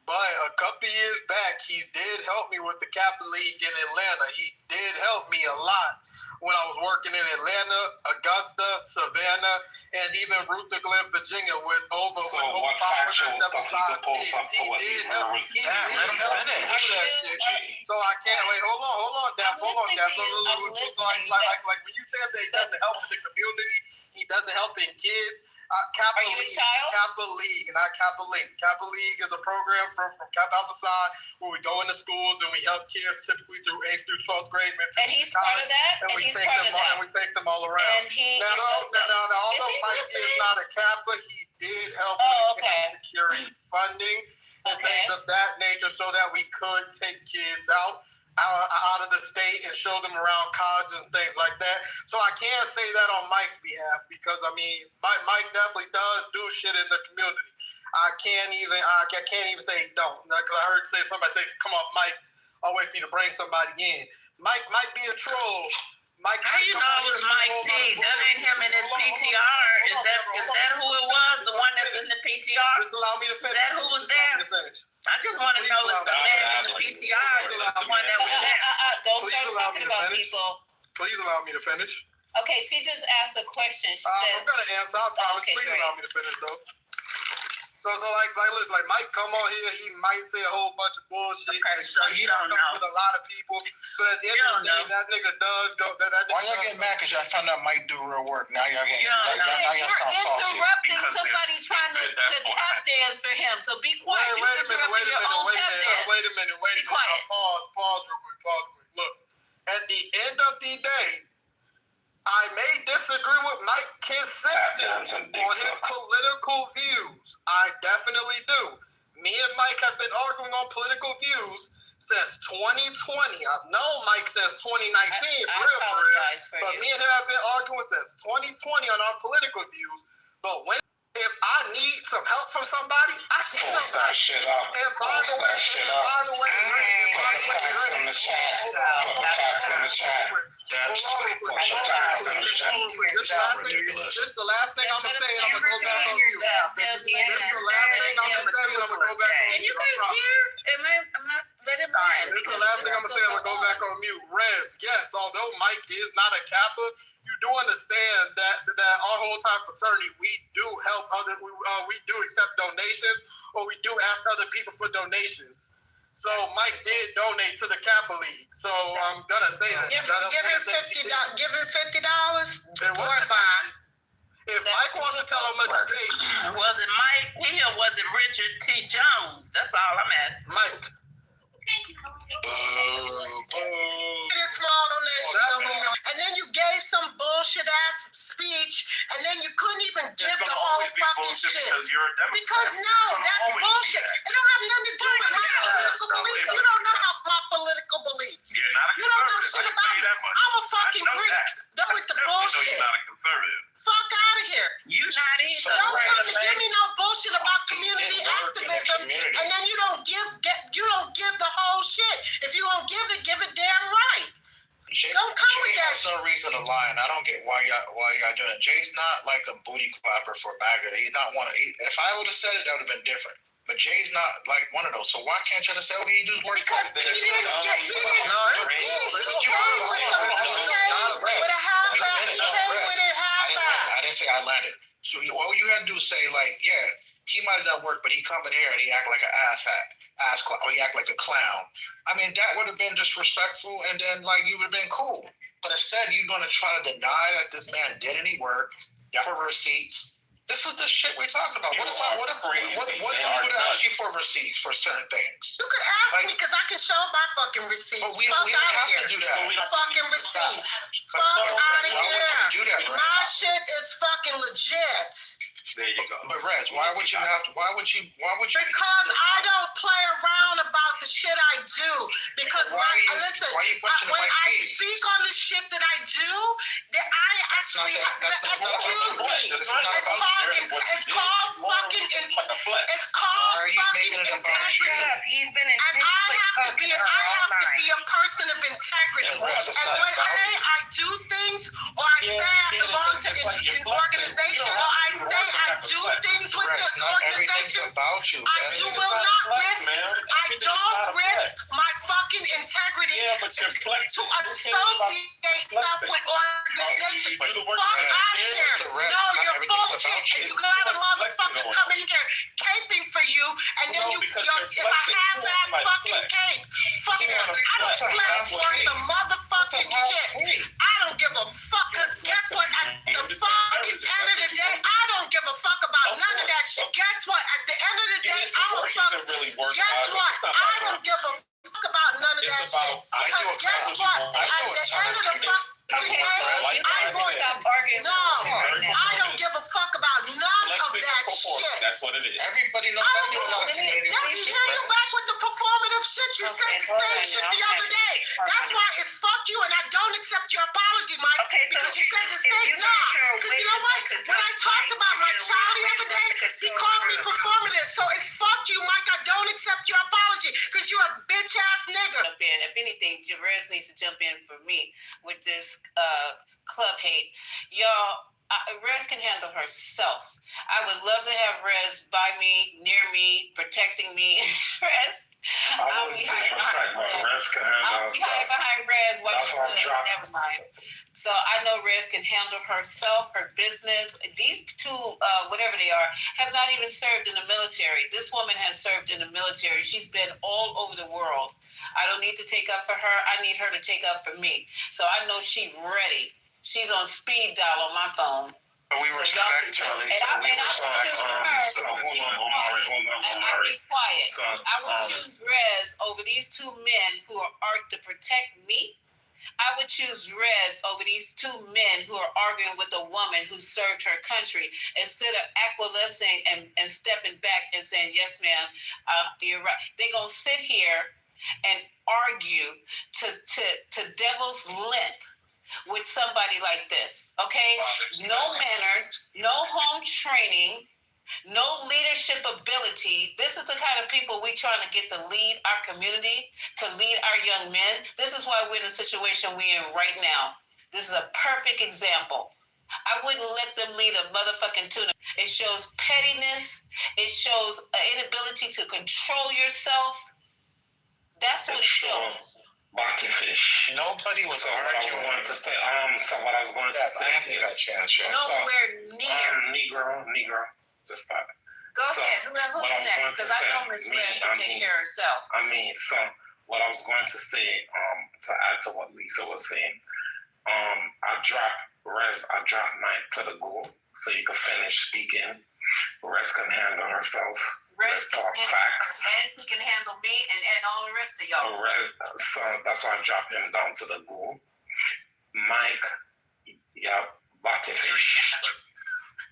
but a couple years back, he did help me with the Kappa League in Atlanta. He did help me a lot when I was working in Atlanta, Augusta, Savannah, and even Ruther Glen, Virginia with over. So what factual stuff you can pull from for what he heard? Let him finish. So I can't wait. Hold on, Dap. Like when you said that he doesn't help in the community, he doesn't help in kids. Kappa Are you League, a child? Kappa League, not Kappa Link. Kappa League is a program from Kappa Alpha Psi where we go into schools and we help kids typically through 8th through 12th grade. And he's part of that? And we take them all around. And he although Mike is not a Kappa, he did help with securing funding and things of that nature so that we could take kids out of the state and show them around colleges and things like that. So I can't say that on Mike's behalf because I mean Mike definitely does do shit in the community. I can't even say he don't. Because I heard somebody say, "Come on, Mike, I'll wait for you to bring somebody in." Mike might be a troll. How you know it was Mike P? That ain't him in his PTR. Is that who it was? The one that's in the PTR? Just allow me to finish. Is that who was there? I just want to know if the man in the PTR is the one that was there. Don't start talking about people. Please allow me to finish. Okay, she just asked a question. She said, I'm gonna answer. I promise. Okay, Please great. allow me to finish though. So listen, like Mike come on here, he might say a whole bunch of bullshit. Okay, so you don't know. With a lot of people, but at the end of the day, that nigga does go. Why y'all getting mad? Cause y'all found out Mike do real work. Now y'all getting. Now y'all sound salty. interrupting somebody trying to tap dance for him. So be quiet. Wait a minute. Wait a minute. Be quiet. Pause real quick. Look, at the end of the day, I may disagree with Mike consistently on his political views. I definitely do. Me and Mike have been arguing on political views since 2020. I've known Mike since 2019. But me and him have been arguing since 2020 on our political views. But if I need some help from somebody, I can help that shit up. And by the way, facts in the chat. Facts in the chat. That's ridiculous. This is the last thing I'm gonna say. I'm gonna go back on mute. This is the last thing I'm gonna say. I'm gonna go back on mute. Can you guys hear? I'm not letting mine. This is the last thing I'm gonna say. I'm gonna go back on mute. Rez, yes, although Mike is not a Kappa, you do understand that our whole time fraternity, we do help we do accept donations, or we do ask other people for donations. So Mike did donate to the Kappa League. So I'm gonna say that. Give him $50. Boy, bye. If Mike wants to tell him what to say, was it Mike P or was it Richard T. Jones? That's all I'm asking. Mike. Small donation. And then you gave some bullshit ass speech, and then you couldn't even give the whole fucking shit. Because that's bullshit. It don't have nothing to do with my political beliefs. You don't know my political beliefs. You don't know shit about me. I'm a fucking Greek. Done with the bullshit. Fuck out of here. You not either. Don't come to give me no bullshit about community activism, and then you don't give the whole shit. If you don't give it damn right. Don't come with that shit. There's no reason to lie, and I don't get why y'all doing it. Jay's not like a booty clapper for MAGA. He's not one of. If I would have said it, that would have been different. But Jay's not like one of those. So why can't you just say, he does work? Because he came with a half-back. He came with a half-back. I didn't say I landed. So all you had to do is say, like, yeah, he might have done work, but he come in here and he act like an he act like a clown. I mean, that would have been disrespectful, and then, like, you would have been cool. But instead, you're going to try to deny that this man did any work, you have receipts. This is the shit we're talking about. What if I would have asked you for receipts for certain things? You could ask me because I can show my fucking receipts. But we don't have to do that. Fucking receipts. Fuck out of here. My shit is fucking legit. There you go. But Rez, why would you? Because I don't play around about the shit I do. Because when I speak on the shit that I do, that I actually excuse me. It's called fucking integrity. He's been in. And I have to be a person of integrity. And when I do things or I say I belong in organization, or I say I do things with the organization. I don't risk my fucking integrity to associate stuff with organization. Fuck out of here. No, you're bullshit. And you got a motherfucker coming here caping for you, and then it's a half-ass fucking cape. Fuck it. I don't flex worth the motherfucking shit. I don't give a fuck, because guess what? At the fucking end of the day, I don't give a fuck about none of that shit. Guess what? At the end of the day, I'm a fuck. Guess what? I don't give a fuck about none of that shit. Because guess what? At the end of the fucking day, I'm going to... No, I don't give a fuck about none of that shit. That's what it is. Everybody knows how to do it. Here you back with the performative shit. You said the same shit the other day. That's why it's fuck you, and I don't accept your apology, Mike, because you said the same. Nah, because you know what? When I talked about my child the other day, he called me performative. So it's fuck you, Mike. I don't accept your apology because you're a bitch ass nigga. If anything, Jerez needs to jump in for me with this club hate. Y'all, Rez can handle herself. I would love to have Rez by me, near me, protecting me. Rez, I'll be hiding behind Rez. Never mind. So I know Rez can handle herself, her business. These two, whatever they are, have not even served in the military. This woman has served in the military. She's been all over the world. I don't need to take up for her. I need her to take up for me. So I know she's ready. She's on speed dial on my phone. We respect her. And I would choose quiet. I would choose Rez over these two men who are armed to protect me. I would choose Rez over these two men who are arguing with a woman who served her country, instead of acquiescing and stepping back and saying, yes, ma'am, you're right. They're going to sit here and argue to devil's length with somebody like this, okay? No manners, no home training, no leadership ability. This is the kind of people we trying to get to lead our community, to lead our young men. This is why we're in the situation we're in right now. This is a perfect example. I wouldn't let them lead a motherfucking tuna. It shows pettiness. It shows an inability to control yourself. That's what it shows. Bottom fish. Nobody was arguing. What I was going to say. What I was going to say. I haven't got a chance yet. Nowhere near. Negro. Just stop it. Go ahead. Who's next? Because I know Miss Rez can take care of herself. So what I was going to say, to add to what Lisa was saying, I dropped Mike to the ghoul so you can finish speaking. Rez can handle herself. Rez talk facts. And he can handle me and all the rest of y'all. So that's why I dropped him down to the ghoul. Mike, bottom fish.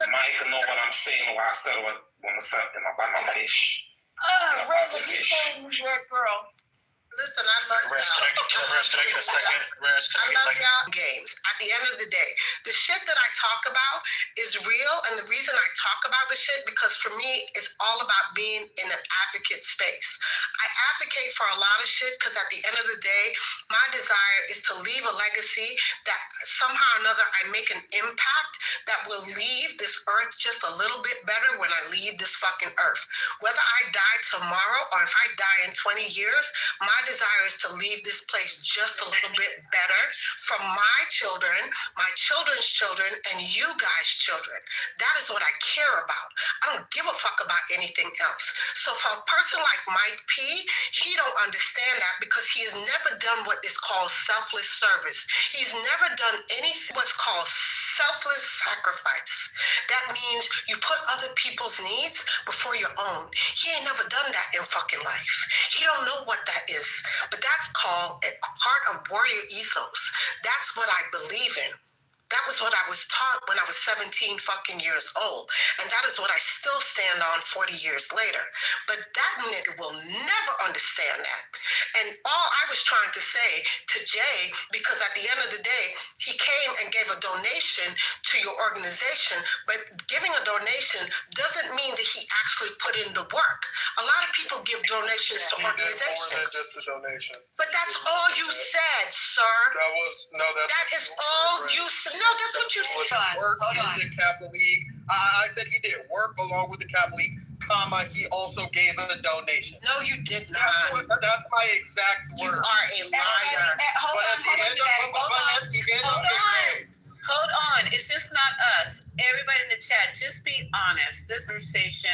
Mike know what I'm saying when I said when I said in a bottom fish. Rez, are you saying you're a girl? Listen, I love y'all. Rez, can I get a second? Rez, I love y'all games. At the end of the day, the shit that I talk about is real, and the reason I talk about the shit, because for me, it's all about being in an advocate space. I advocate for a lot of shit because at the end of the day, my desire is to leave a legacy that somehow or another I make an impact that will leave this earth just a little bit better when I leave this fucking earth. Whether I die tomorrow or if I die in 20 years, my desire is to leave this place just a little bit better for my children, my children's children, and you guys' children. That is what I care about. I don't give a fuck about anything else. So for a person like Mike P, he don't understand that because he has never done what is called selfless service. He's never done anything what's called selfless sacrifice. That means you put other people's needs before your own. He ain't never done that in fucking life. He don't know what that is. But that's called a part of warrior ethos. That's what I believe in. That was what I was taught when I was 17 fucking years old. And that is what I still stand on 40 years later. But that nigga will never understand that. And all I was trying to say to Jay, because at the end of the day, he came and gave a donation to your organization, but giving a donation doesn't mean that he actually put in the work. A lot of people give donations to organizations. More than just a donation. But that's all you said, sir. That is all you said. No, that's what you said. Work in the Capital League. I said he did work along with the Capital League, comma, he also gave a donation. No, you did not. That's my exact word. You are a liar. Hold on. It's just not us. Everybody in the chat, just be honest. This conversation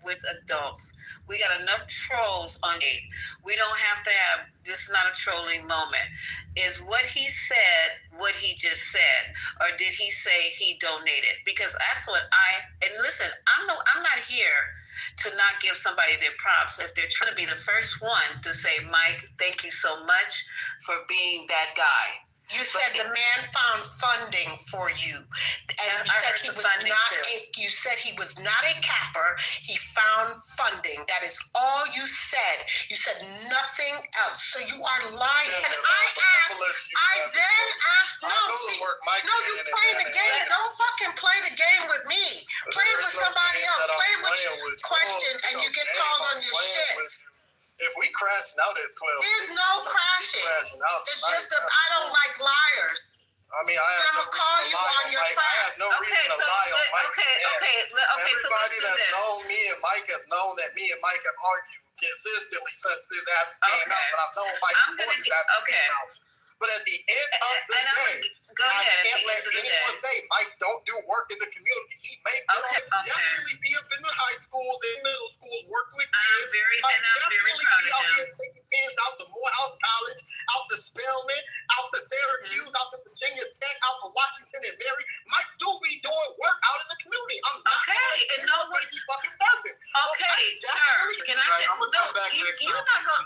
with adults. We got enough trolls on it. We don't have to have, this is not a trolling moment. Is what he said what he just said? Or did he say he donated? Because that's what and listen, I'm not here to not give somebody their props. If they're trying to be the first one to say, Mike, thank you so much for being that guy. You said the man found funding for you, and you said he was not. You said he was not a capper. He found funding. That is all you said. You said nothing else. So you are lying. And I then asked. No, you play the game. Don't fucking play the game with me. Play it with somebody else. Play it with your question, and you get called on your shit. If we crashing out at 12, there's no crashing. It's just that I don't like liars. I mean, I'm gonna call you on your crap. I have no reason to lie on Mike. Everybody that's known me and Mike has known that me and Mike have argued consistently since this app came out. But I've known Mike before this app came out. But at the end of the day, I can't let anyone say Mike don't do work in the community. He may definitely be up in the high schools and middle schools working with kids. I'm very proud out here taking kids out to Morehouse College, out to Spelman, out to Syracuse, out to Virginia Tech, out to Washington and Mary. Mike do be doing work out in the community. I'm not and nobody he fucking doesn't. Sir, can I? I'm gonna come back next time.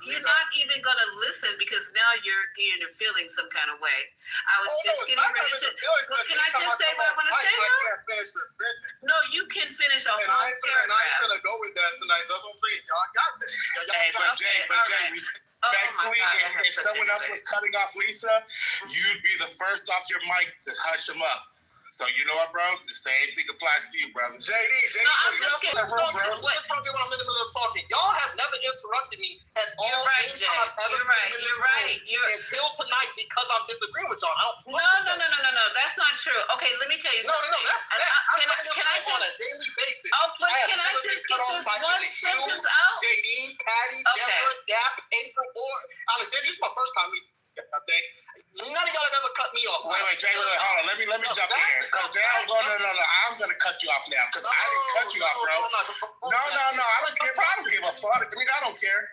You're not even gonna listen because now you're feeling some kind of way. I was just getting ready to. Can I just say what I want to say? I can't finish the sentence. No, you can finish a whole paragraph. And I ain't gonna go with that tonight. That's what I'm saying. Y'all got this. Jay, respectfully, if someone else was cutting off Lisa, you'd be the first off your mic to hush them up. So you know what, bro? The same thing applies to you, brother. JD, no, I'm just kidding. Bro. When I'm in the middle of talking, y'all have never interrupted me at all. You're right, Jay. You're right. Until tonight because I'm disagreeing with y'all. No. That's not true. Okay, let me tell you something. Can I on a daily basis? Oh, but can I just get this one sentence out? JD, Patty, Deborah, Dap, Paperboard, Alexandria. This is my first time meeting. I think none of y'all have ever cut me off. Wait, Jay, hold on. Let me jump in here. Because now, no. I'm gonna cut you off now. Because I didn't cut you off, bro. No. I don't care. I don't give a fuck. I mean, I don't care.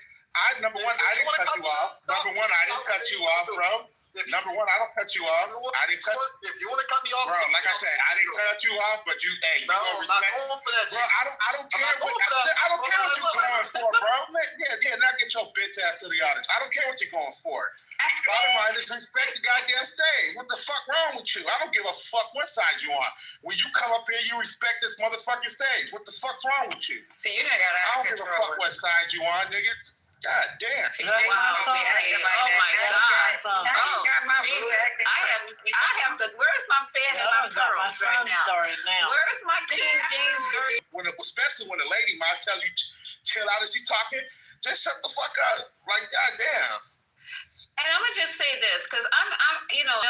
Number one, I didn't cut you off. Number one, I didn't cut you off, bro. Number one, I don't cut you off. I didn't cut. If you want to cut me off, bro, like I said, I didn't cut you off, but you gonna respect. Bro, I don't care what I don't care what you're going for, bro. Yeah, now get your bitch ass to the audience. I don't care what you're going for. Bottom line is respect the goddamn stage. What the fuck wrong with you? I don't give a fuck what side you on. When you come up here, you respect this motherfucking stage. What the fuck's wrong with you? See, you done got I don't give a fuck what side you on, nigga. God damn. Wow. Oh my God. I have to. Where's my fan and my pearls right now? Where's my King James girl? Especially when the lady might tell you chill out as she's talking, just shut the fuck up. Like, goddamn. And I'm gonna just say this because I'm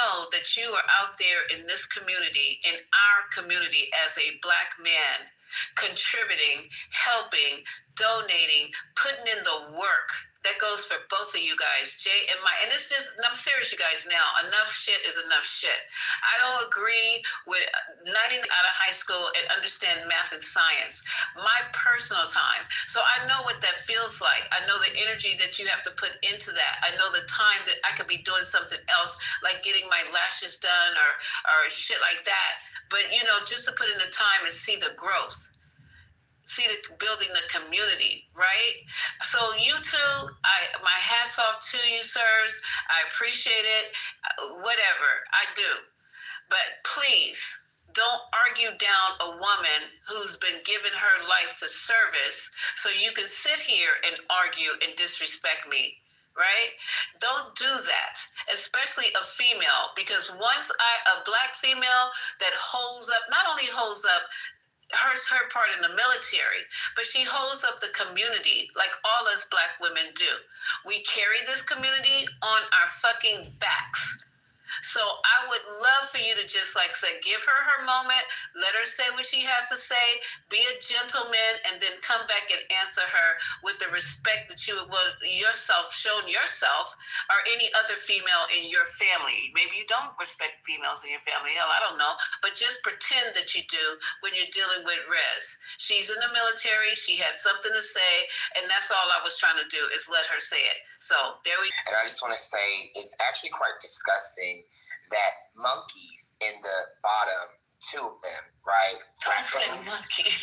know that you are out there in this community, in our community, as a Black man, contributing, helping, donating, putting in the work. That goes for both of you guys, Jay and Mike. And it's just, I'm serious, you guys, now. Enough shit is enough shit. I don't agree with 90 out of high school and understand math and science. My personal time. So I know what that feels like. I know the energy that you have to put into that. I know the time that I could be doing something else, like getting my lashes done or shit like that. But, just to put in the time and see the growth. See the building the community, right? So you two, my hat's off to you, sirs. I appreciate it. Whatever, I do. But please, don't argue down a woman who's been given her life to service so you can sit here and argue and disrespect me. right? Don't do that, especially a female, because once a black female that holds up, not only holds up her part in the military, but she holds up the community like all us black women do. We carry this community on our fucking backs. So I would love for you to just like say, give her moment, let her say what she has to say, be a gentleman, and then come back and answer her with the respect that you would yourself, shown yourself, or any other female in your family. Maybe you don't respect females in your family, hell, I don't know, but just pretend that you do when you're dealing with Rez. She's in the military, she has something to say, and that's all I was trying to do is let her say it. So there we go. And I just want to say it's actually quite disgusting that monkeys in the bottom, two of them, right,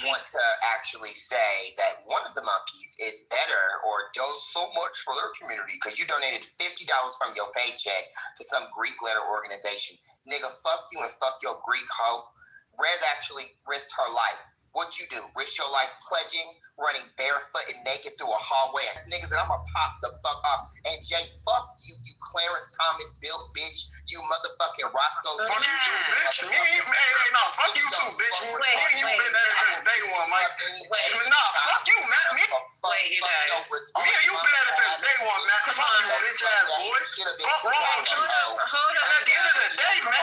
want to actually say that one of the monkeys is better or does so much for their community because you donated $50 from your paycheck to some Greek letter organization. Nigga, fuck you and fuck your Greek hoe. Rez actually risked her life. What'd you do? Risk your life pledging, running barefoot and naked through a hallway. That's niggas that I'm gonna pop the fuck up. And Jay, fuck you, you Clarence Thomas built bitch, you motherfucking Roscoe. Fuck you too, bitch. Fuck you too, bitch. Me and you been at it since day one, Mike. Fuck you, man. Wait, you guys. Me and you been at it since day one, man. Fuck you, bitch ass boys. Fuck wrong with you. Hold on. And at the end of the day, man,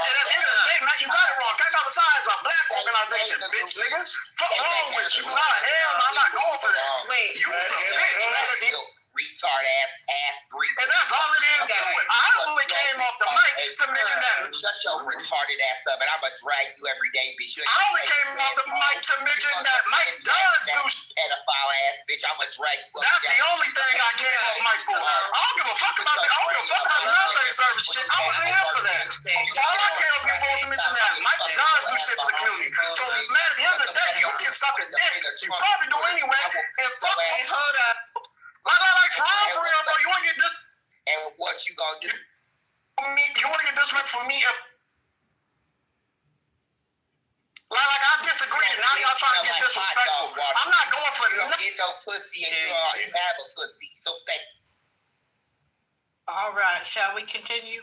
you got it wrong. Kaka Besides a black organization, bitch, nigga. Fuck wrong with you? Nah, hell, I'm not going for that. Wait. You a bitch, nigga. Retard ass half-breed. And that's all it is to it. I only came off the mic to mention that. Shut your retarded ass up, and I'm gonna drag you every day, bitch. I only came off the mic to mention that Mike does do pedophile ass, bitch. I'm gonna drag you. That's the only thing I came off mic for. I don't give a fuck about the military service shit. I wasn't here for that. All I came up here for was to mention that Mike does do shit for the community. So, man, at the end of the day, you can suck a dick. You probably do anyway. And fuck. Hold up. Like, for real, bro, you want to get this? And what you gonna do? You want to get disrespect for me? Like, I disagree. Now y'all trying to get disrespectful. I'm not going for you. You don't get no pussy, and you have a pussy. So stay. All right, shall we continue?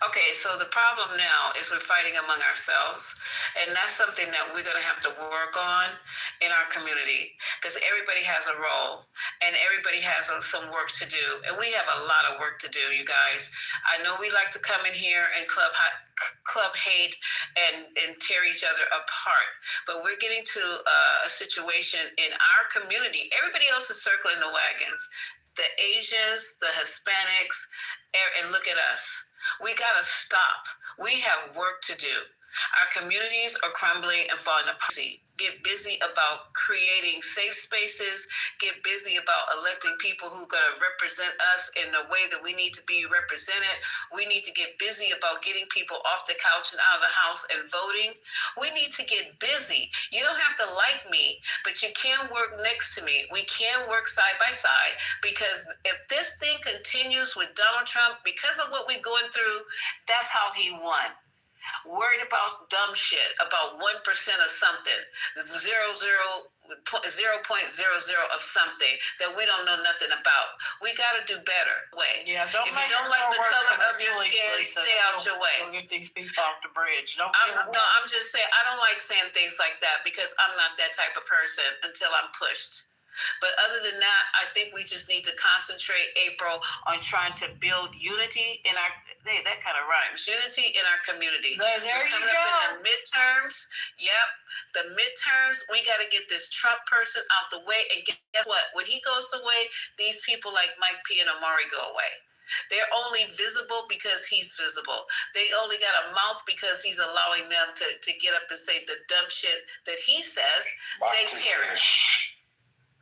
Okay, so the problem now is we're fighting among ourselves, and that's something that we're going to have to work on in our community because everybody has a role and everybody has some work to do, and we have a lot of work to do, you guys. I know we like to come in here and club hate and tear each other apart, but we're getting to a situation in our community. Everybody else is circling the wagons. The Asians, the Hispanics, and look at us. We gotta stop. We have work to do. Our communities are crumbling and falling apart. Get busy about creating safe spaces. Get busy about electing people who are going to represent us in the way that we need to be represented. We need to get busy about getting people off the couch and out of the house and voting. We need to get busy. You don't have to like me, but you can work next to me. We can work side by side, because if this thing continues with Donald Trump, because of what we're going through, that's how he won. Worried about dumb shit, about 1% of something, 0.00 of something that we don't know nothing about. We got to do better. Yeah, if you don't like the color of your skin, stay out your way. Don't get these people off the bridge. I'm just saying, I don't like saying things like that because I'm not that type of person until I'm pushed. But other than that, I think we just need to concentrate, April, on trying to build unity in our, that kind of rhymes, unity in our community. There you go. Up in the midterms, yep, the midterms, we got to get this Trump person out the way. And guess what? When he goes away, these people like Mike P. and Amari go away. They're only visible because he's visible. They only got a mouth because he's allowing them to get up and say the dumb shit that he says. They perish.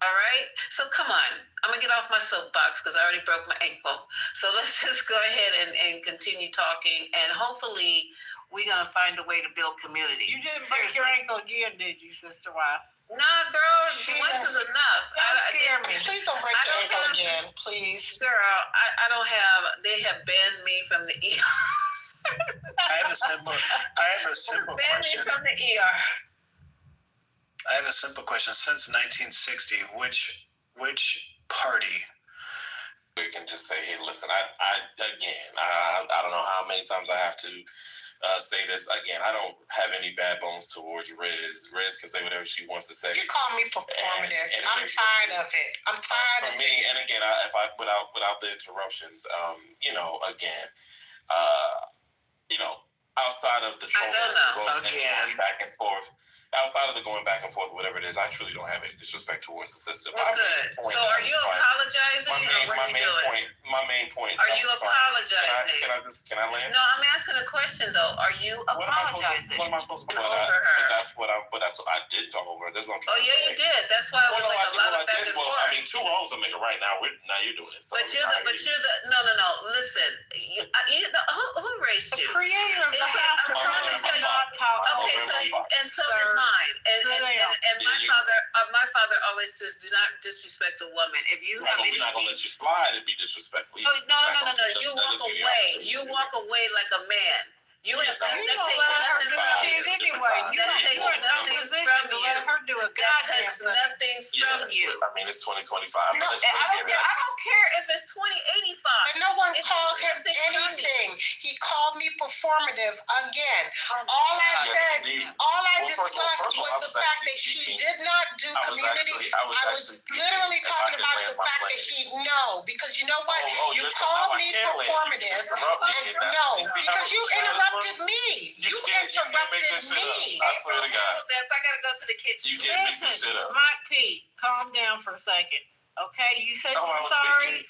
All right? So come on. I'm going to get off my soapbox because I already broke my ankle. So let's just go ahead and continue talking. And hopefully we're going to find a way to build community. You didn't break your ankle again, did you, Sister Wife? Nah, girl. Once is enough. Don't scare me. Please don't break your ankle again, please. Girl, I don't have, they have banned me from the ER. I have a simple question. Banned me from the ER. I have a simple question. Since 1960, which party? We can just say, hey, listen, I don't know how many times I have to say this again. I don't have any bad bones towards Riz. Riz can say whatever she wants to say. You call me performative. I'm tired of it. I'm tired of it. And again, without the interruptions, again, outside of the back and forth. Outside of the going back and forth, whatever it is, I truly don't have any disrespect towards the system. Well, good. So are you apologizing? My main point. Are you apologizing? Can I land? No, I'm asking a question though. Are you apologizing? What am I supposed to do? Over her. But that's what I did talk over her. That's what I'm trying to say. You did. That's why it was like a lot of back and forth. I mean, two wrongs don't make it right. Now you're doing it. So you're the no. Listen, who raised you? The creator of the house. Okay, so did mine. And my father always says, do not disrespect a woman. If you have we're not gonna let you slide and be disrespectful. No. You walk away. You walk away like a man. You have that takes nothing from you. That takes nothing from you. That takes nothing from you. I mean, it's 2025. No, I don't care if it's 2085. And no one called him anything. He called me performative again. All I discussed was the fact that he did not do community. I was literally talking about the fact that he because you know what? You called me performative, and because you interrupted me. You interrupted me. I swear to God. I gotta go to the kitchen. You can't make this shit up. Mike P, calm down for a second. Okay, you said you're sorry.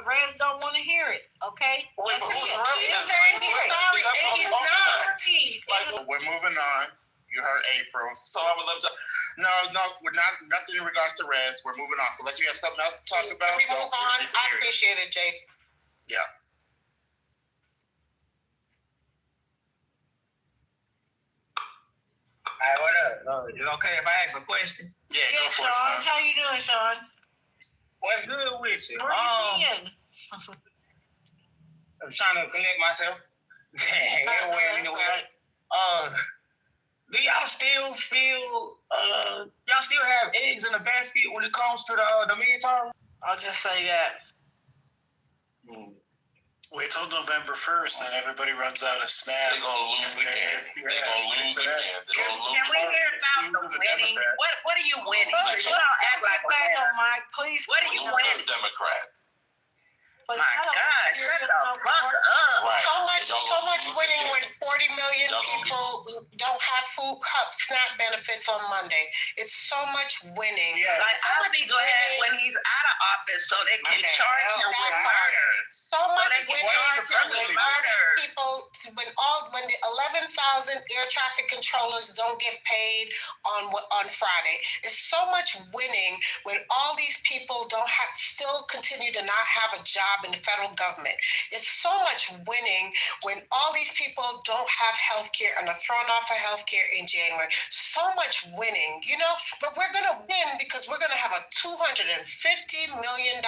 Rez don't want to hear it. Okay. He's saying he's sorry and he's not. We're moving on. You heard April. So I would love to. No, we're not. Nothing in regards to Rez. We're moving on. So unless you have something else to talk about, can we move on? I appreciate it, Jake. Yeah. All right, what up? Is it okay if I ask a question? Yeah, go for it, Sean. How you doing, Sean? What's good with you? Where you been? I'm trying to connect myself. Anyway. Do y'all still feel have eggs in the basket when it comes to the midterm? I'll just say that. Wait till November 1st, and everybody runs out of snap. They're gonna lose again. Can we hear about the winning? What are you winning? You don't act like a winner. Mike, please. What are you winning? Democrat. My God, shut the fuck up. Right. So much winning when 40 million people don't have food SNAP benefits on Monday. It's so much winning. Yeah. Like, I would be glad when he's out of office so they can charge him with murder. So much winning. People, when the 11,000 air traffic controllers don't get paid on Friday, it's so much winning when all these people still continue to not have a job in the federal government. It's so much winning when all these people don't have health care and are thrown off of health care in January. So much winning, but we're going to win because we're going to have a $250 million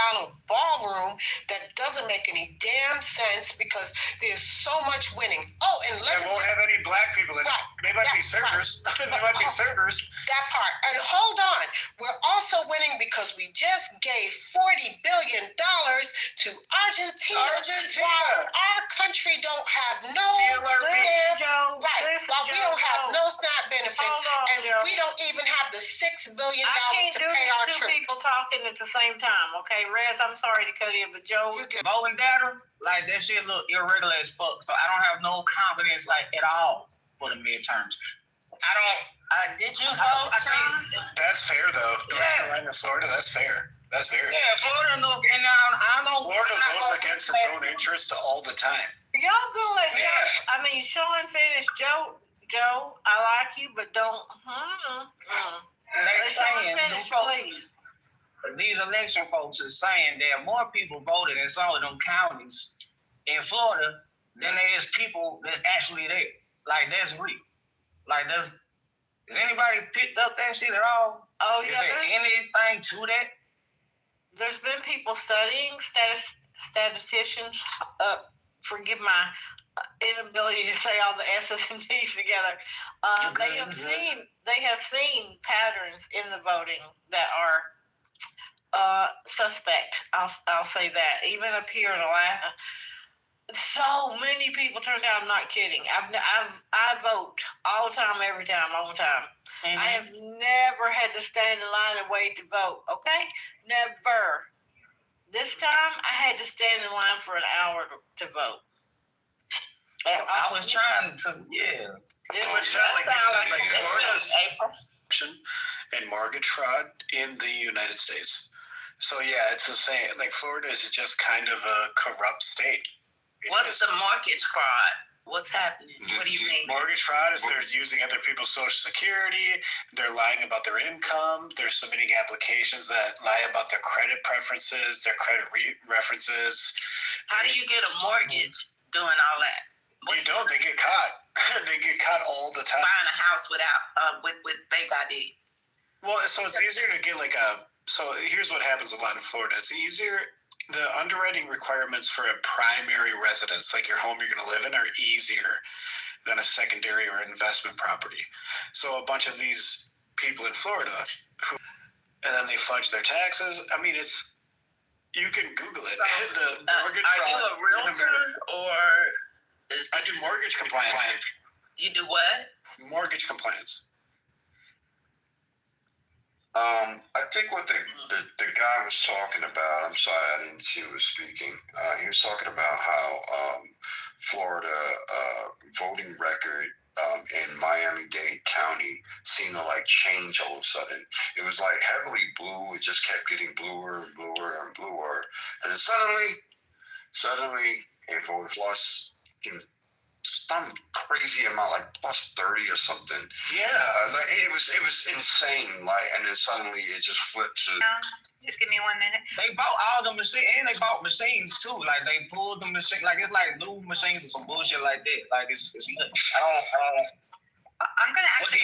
ballroom that doesn't make any damn sense because there's so much winning. Oh, and they won't have any black people in it. They might be servers. They might be servers. That part. And hold on. We're also winning because we just gave $40 billion to Argentina. While our country don't have no SNAP, we don't have no SNAP benefits, and we don't even have the $6 billion to pay our troops. Two people talking at the same time. Okay, Rez, I'm sorry to cut in, but Joe, voting data, like that shit look irregular as fuck. So I don't have no confidence at all for the midterms. I don't. Did you vote? That's fair though. North Carolina, Florida, that's fair. That's very fair. Florida, and I don't. Florida votes against its own interests all the time. Y'all gonna let Sean finish. Joe, I like you, but don't. Let Sean finish, please. These election folks are saying that more people voted in some of them counties in Florida than there is people that's actually there. Like that's real. Has anybody picked up that shit at all? Oh yeah. Is there anything to that? There's been people studying, statisticians forgive my inability to say all the S's and P's together. They have seen patterns in the voting that are suspect. I'll say that. Even up here in Atlanta, so many people turned out. I'm not kidding. I vote all the time, every time, all the time. Mm-hmm. I have never had to stand in line and wait to vote. Okay, never. This time, I had to stand in line for an hour to vote. I was trying to, yeah. It sounds like Florida's and mortgage fraud in the United States. So yeah, it's the same. Like Florida is just kind of a corrupt state. What's the mortgage fraud? What's happening? What do you mean? Mortgage fraud is they're using other people's Social Security. They're lying about their income. They're submitting applications that lie about their credit preferences, their credit references. How do you get a mortgage doing all that? You don't. They get caught. They get caught all the time. Buying a house without with fake ID. Well, so it's easier to get like a. So here's what happens a lot in Florida. It's easier. The underwriting requirements for a primary residence, like your home you're going to live in, are easier than a secondary or investment property. So a bunch of these people in Florida, and then they fudge their taxes. I mean, it's you can Google it. The mortgage fraud. Are you a realtor or? I do mortgage compliance. You do what? Mortgage compliance. I think what the guy was talking about, I'm sorry, I didn't see who was speaking. He was talking about how Florida voting record in Miami-Dade County seemed to like change all of a sudden. It was like heavily blue. It just kept getting bluer and bluer and bluer. And then suddenly it voted plus some crazy amount, like plus 30 or something. Yeah, like it was insane. Like, and then suddenly it just flipped to. Just give me 1 minute. They bought all the machines, and they bought machines too. Like they pulled the machine, like it's like new machines or some bullshit like that. Like it's nuts. I'm gonna actually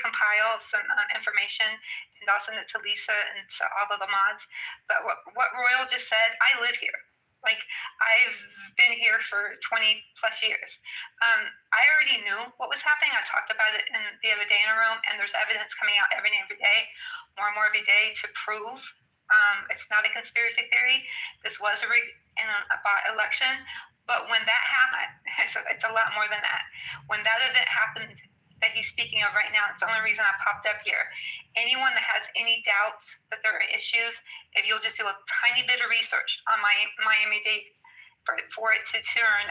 compile some information, and I'll send it to Lisa and to all of the mods. But what Royal just said, I live here. Like, I've been here for 20 plus years. I already knew what was happening. I talked about it the other day in a room, and there's evidence coming out every day, more and more every day to prove it's not a conspiracy theory. This was a bot election. But when that happened, it's a lot more than that. When that event happened that he's speaking of right now, it's the only reason I popped up here. Anyone that has any doubts that there are issues, if you'll just do a tiny bit of research on Miami-Dade for it to turn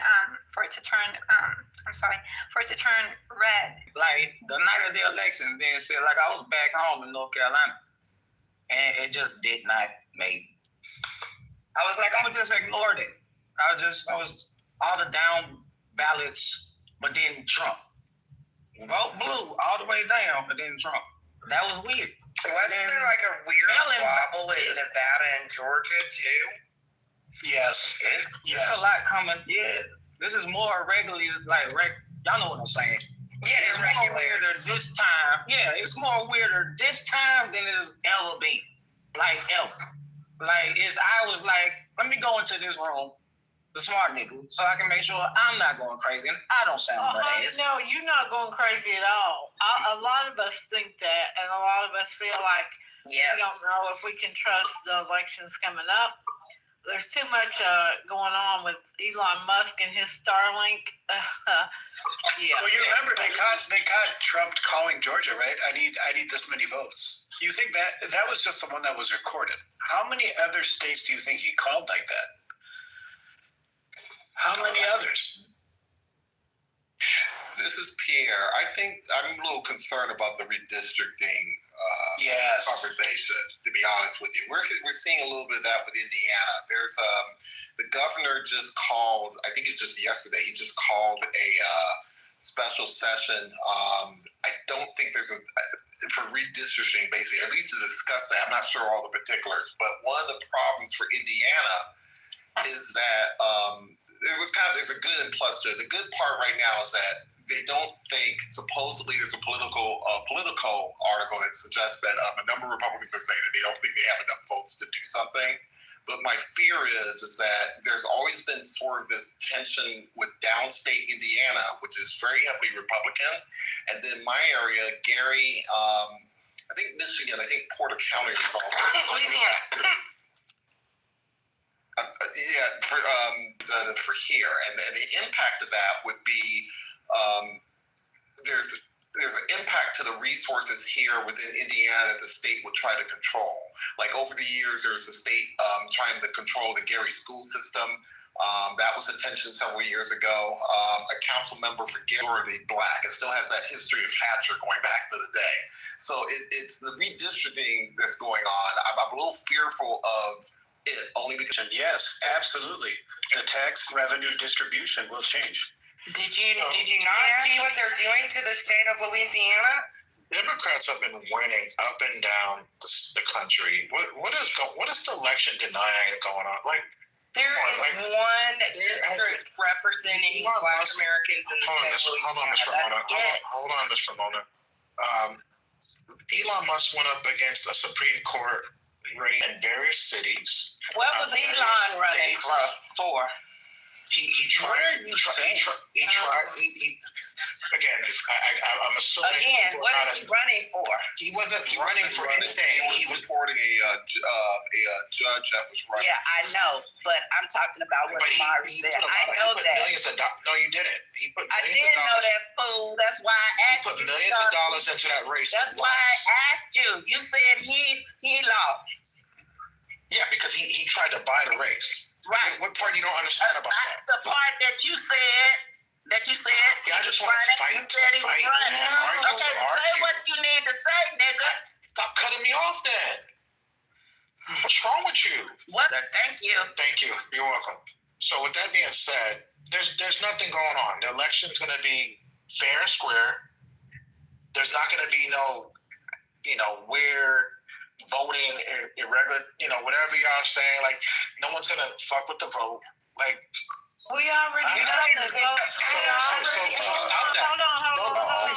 red. Like the night of the election, then said like I was back home in North Carolina, and it just did not make. I was like, I'm gonna just ignore it. I was all the down ballots, but then Trump. Vote blue all the way down, but then Trump. That was weird. Wasn't there like a weird wobble in Nevada and Georgia too? Yes. It's a lot coming. Yeah, this is more regularly y'all know what I'm saying. Yeah, it's more weirder this time. Yeah, it's more weirder this time than it's ever been. Like ever. Like I was like, let me go into this room. The smart nigga, so I can make sure I'm not going crazy and I don't sound badass. No, you're not going crazy at all. A lot of us think that, and a lot of us feel like we don't know if we can trust the elections coming up. There's too much going on with Elon Musk and his Starlink. Yeah. Well, you remember they caught Trump calling Georgia, right? I need this many votes. You think that was just the one that was recorded? How many other states do you think he called like that? How many others? This is Pierre. I think I'm a little concerned about the redistricting conversation, to be honest with you. We're seeing a little bit of that with Indiana. There's the governor just called, I think it was just yesterday, he just called a special session. I don't think there's for redistricting, basically, at least to discuss that. I'm not sure all the particulars, but one of the problems for Indiana is that there's a good and plus to it. The good part right now is that they don't think, supposedly there's a political article that suggests that a number of Republicans are saying that they don't think they have enough votes to do something. But my fear is that there's always been sort sort of this tension with downstate Indiana, which is very heavily Republican, and then my area, Gary, I think Michigan, I think Porter County is also Louisiana. For here, and the impact of that would be there's an impact to the resources here within Indiana that the state would try to control. Like over the years, there's the state trying to control the Gary school system. That was a tension several years ago. A council member for Gary, Black, it still has that history of Hatcher going back to the day. So it's the redistricting that's going on. I'm a little fearful of it only because. Yes, absolutely. The tax revenue distribution will change. Did you not see what they're doing to the state of Louisiana? Democrats have been winning up and down the country. What is the election denying going on? Like there is one district representing Black Americans in the state of Louisiana. Hold on, Ms. Ramona. Elon Musk went up against a Supreme Court race in various cities. What was Elon running for? He tried. I'm assuming. Again, what is he running for? He wasn't running for anything. He was supporting a judge that was running. Yeah, I know, but I'm talking about what Mari said. I know that. No, you didn't. I did know that, fool. That's why I asked you. He put millions of dollars into that race. That's why I asked you. You said he lost. Yeah, because he tried to buy the race. Right. What part you don't understand about that? The part that you said. Yeah, I just want to fight. You said he was running. Okay, say what you need to say, nigga. Stop cutting me off then. What's wrong with you? Thank you. Thank you. You're welcome. So with that being said, there's nothing going on. The election's going to be fair and square. There's not going to be no, weird voting, irregular, whatever y'all saying. Like, no one's going to fuck with the vote. Like, we already done the vote. Hold on.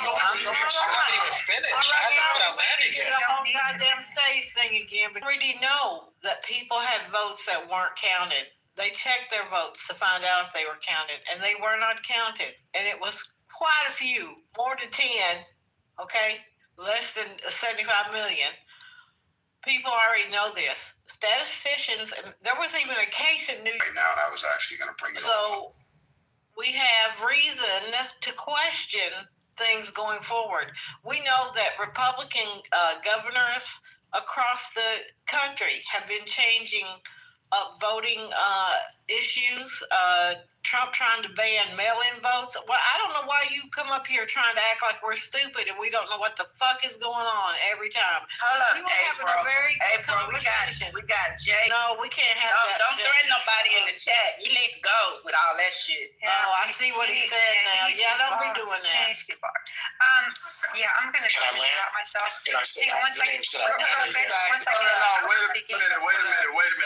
Don't even finish. I haven't stopped landing yet. The whole goddamn stage thing again. But we already know that people had votes that weren't counted. They checked their votes to find out if they were counted, and they were not counted. And it was quite a few, more than 10, okay? Less than 75 million. People already know this. Statisticians, there was even a case in New York. Right now, and I was actually going to bring it up. So we have reason to question things going forward. We know that Republican governors across the country have been changing up voting issues. Trump trying to ban mail-in votes. Well, I don't know why you come up here trying to act like we're stupid and we don't know what the fuck is going on every time. Hold up, we were having a very good conversation. We got Jay. No, we can't have that. Don't threaten nobody in the chat. You need to go with all that shit. Oh, I see what he said now. Yeah, don't be doing that. Yeah, I'm going to talk about myself. Can I say one second? Wait a minute.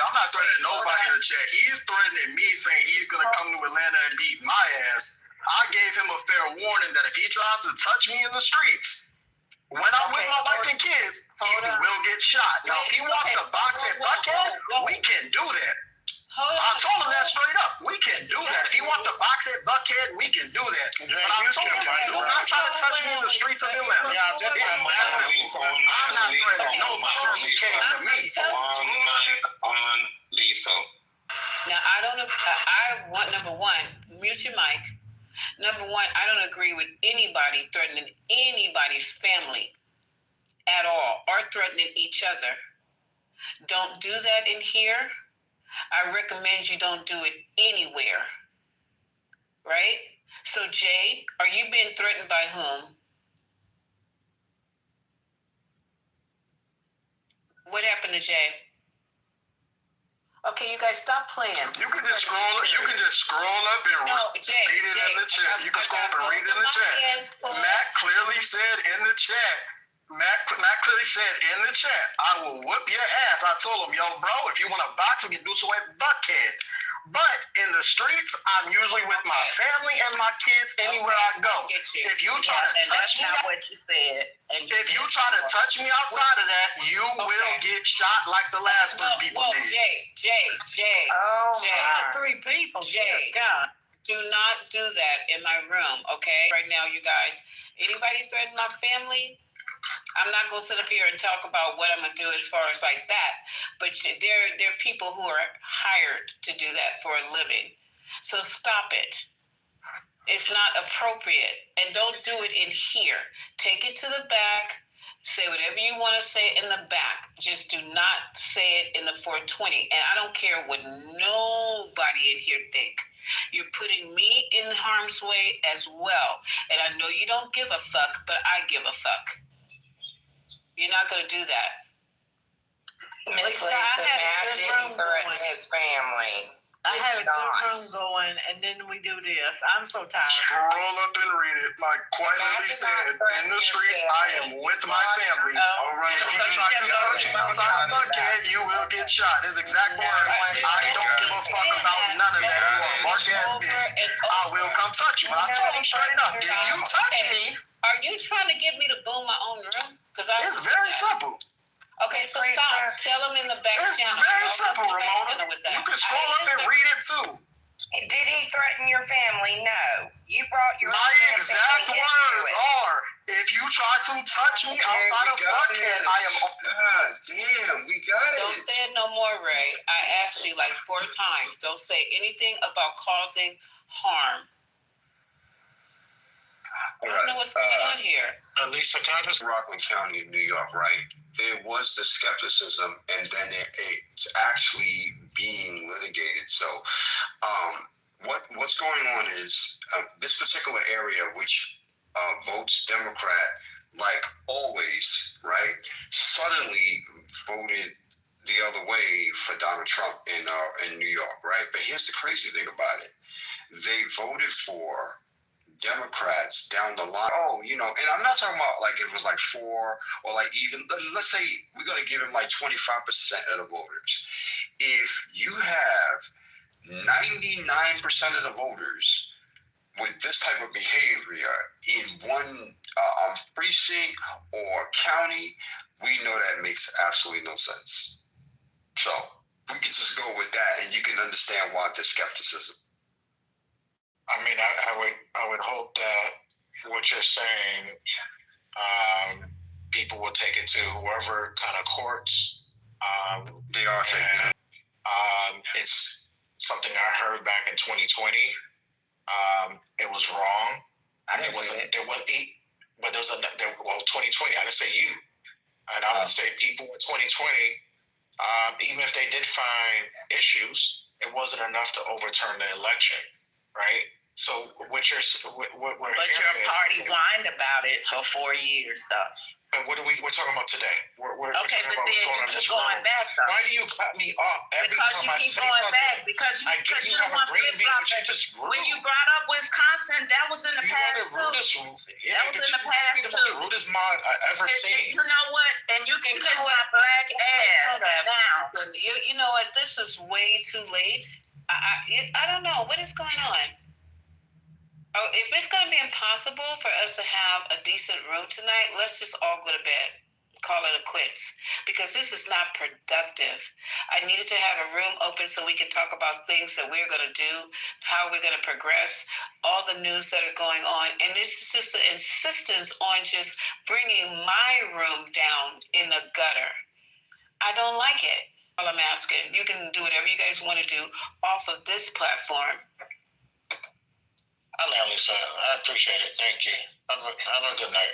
I'm not threatening nobody in the chat. He's threatening me, saying he's going to come to Atlanta and beat my ass. I gave him a fair warning that if he tries to touch me in the streets, when I'm with my wife and kids, he will get shot. Now, if he wants to box at Buckhead, we can do that. I told him that straight up. We can do that. If he wants to box at Buckhead, we can do that. But I told him, do not try to touch me in the streets of Atlanta. I'm not threatening nobody. He came to me. On Lisa. Now, I want, number one, mute your mic. Number one, I don't agree with anybody threatening anybody's family at all or threatening each other. Don't do that in here. I recommend you don't do it anywhere. Right? So, Jay, are you being threatened by whom? What happened to Jay? Okay, you guys stop playing. You can just scroll up and read it in the chat. You can scroll up and read it in the chat. Matt clearly said in the chat. Matt clearly said in the chat, I will whoop your ass. I told him, yo, bro, if you want to box, we can do so at Buckhead. But in the streets, I'm usually with my family and my kids anywhere I go. If you try to touch me, not what you said. If you try to touch me outside of that, you will get shot like the last three people did. Jay. Oh, Jay. 3 people. Jay. God. Do not do that in my room, okay? Right now, you guys, anybody threaten my family? I'm not going to sit up here and talk about what I'm going to do as far as like that. But there are people who are hired to do that for a living. So stop it. It's not appropriate. And don't do it in here. Take it to the back. Say whatever you want to say in the back. Just do not say it in the 420. And I don't care what nobody in here think. You're putting me in harm's way as well. And I know you don't give a fuck, but I give a fuck. You're not going to do that. Miss Lisa, Matt didn't threaten his family. I had a good room going, and then we do this. I'm so tired. Scroll up and read it. Like quite literally said, in the streets, I am with my family. All right. If you try to touch me outside of Buckhead, you will get shot. His exact word. I don't give a fuck about none of that. You are a mark ass bitch. I will come touch you. I told him straight up. If you touch me, are you trying to get me to boom my own room? It's very simple. Okay, so stop. Tell them in the back channel. It's very simple, Ramona. You can scroll up and read it too. Did he threaten your family? No. You brought your My exact words are, if you try to touch me outside of Buckhead, I am... God damn, we got it. Don't say it no more, Ray. I asked you like 4 times. Don't say anything about causing harm. I don't know what's going on here. Lisa, can I just Rockland County, New York, right? There was the skepticism, and then it's actually being litigated. So, what's going on is this particular area, which votes Democrat, like always, right? Suddenly voted the other way for Donald Trump in New York, right? But here's the crazy thing about it: they voted for Democrats down the line. Oh, and I'm not talking about like if it was like 4 or like even, let's say we're going to give him like 25% of the voters. If you have 99% of the voters with this type of behavior in one precinct or county, we know that makes absolutely no sense. So we can just go with that, and you can understand why the skepticism. I mean, I would hope that what you're saying, people will take it to whoever kind of courts they are taking it. It's something I heard back in 2020. It was wrong. I didn't say it. But there's 2020. I didn't say you, and I would say people in 2020. Even if they did find issues, it wasn't enough to overturn the election, right? So what we're but your party whined about it for 4 years, though. And what we're talking about today? We're okay, talking but about then you keep going back, though. Why do you cut me off every because time I say something? Back. Because you don't want flip-flopping. When you brought up Wisconsin, that was in the past, too. That was in the past, too. The rudest mod I ever seen. You know what? And you can kiss my black ass now. You know what? This is way too late. I don't know. What is going on? Oh, if it's going to be impossible for us to have a decent room tonight, let's just all go to bed. Call it a quits. Because this is not productive. I needed to have a room open so we can talk about things that we're going to do, how we're going to progress, all the news that are going on. And this is just the insistence on just bringing my room down in the gutter. I don't like it. All I'm asking, you can do whatever you guys want to do off of this platform. I'm Lisa. I appreciate it. Thank you. Have a good night.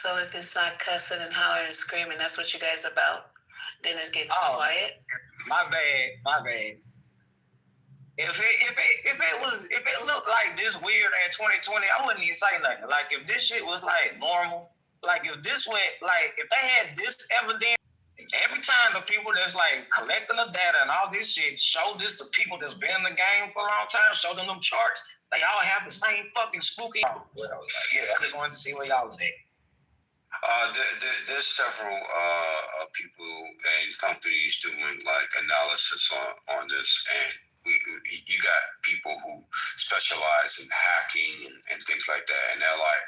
So if it's not cussing and hollering and screaming, that's what you guys about, then it gets quiet? My bad. If it looked like this weird at 2020, I wouldn't even say nothing. Like if this shit was like normal, like if this went, like if they had this evidence, every time the people that's like collecting the data and all this shit show this to people that's been in the game for a long time, show them charts, they all have the same fucking spooky. Well, I just wanted to see where y'all was at. There's several people and companies doing like analysis on this, and you got people who specialize in hacking and things like that, and they're like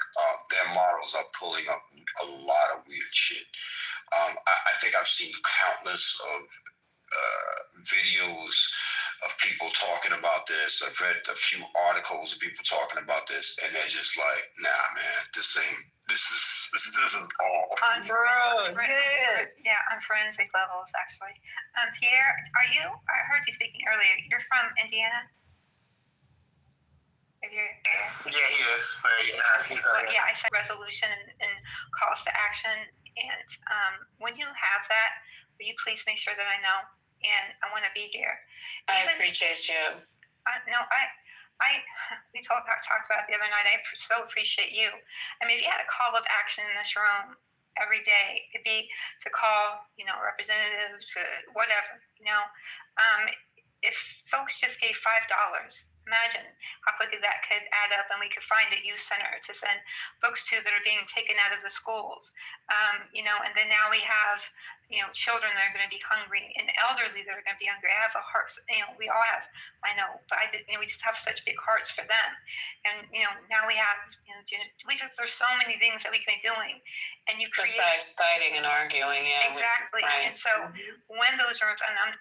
their models are pulling up a lot of weird shit. I think I've seen countless of videos of people talking about this. I've read a few articles of people talking about this, and they're just like, nah, man, this isn't all. On forensic levels, actually. Pierre, I heard you speaking earlier. You're from Indiana? Yeah, he is. I said resolution and calls to action. And when you have that, will you please make sure that I know? And I want to be here. I appreciate you. We talked about it the other night. I so appreciate you. I mean, if you had a call of action in this room every day, it'd be to call, a representative to whatever, if folks just gave $5, imagine how quickly that could add up, and we could find a youth center to send books to that are being taken out of the schools. And then now we have, children that are going to be hungry and elderly that are going to be hungry. I have a heart, we all have, I know, but we just have such big hearts for them. And, now we have, there's so many things that we can be doing. And you create. Besides fighting and arguing, yeah. Exactly. Right. And so when those rooms, and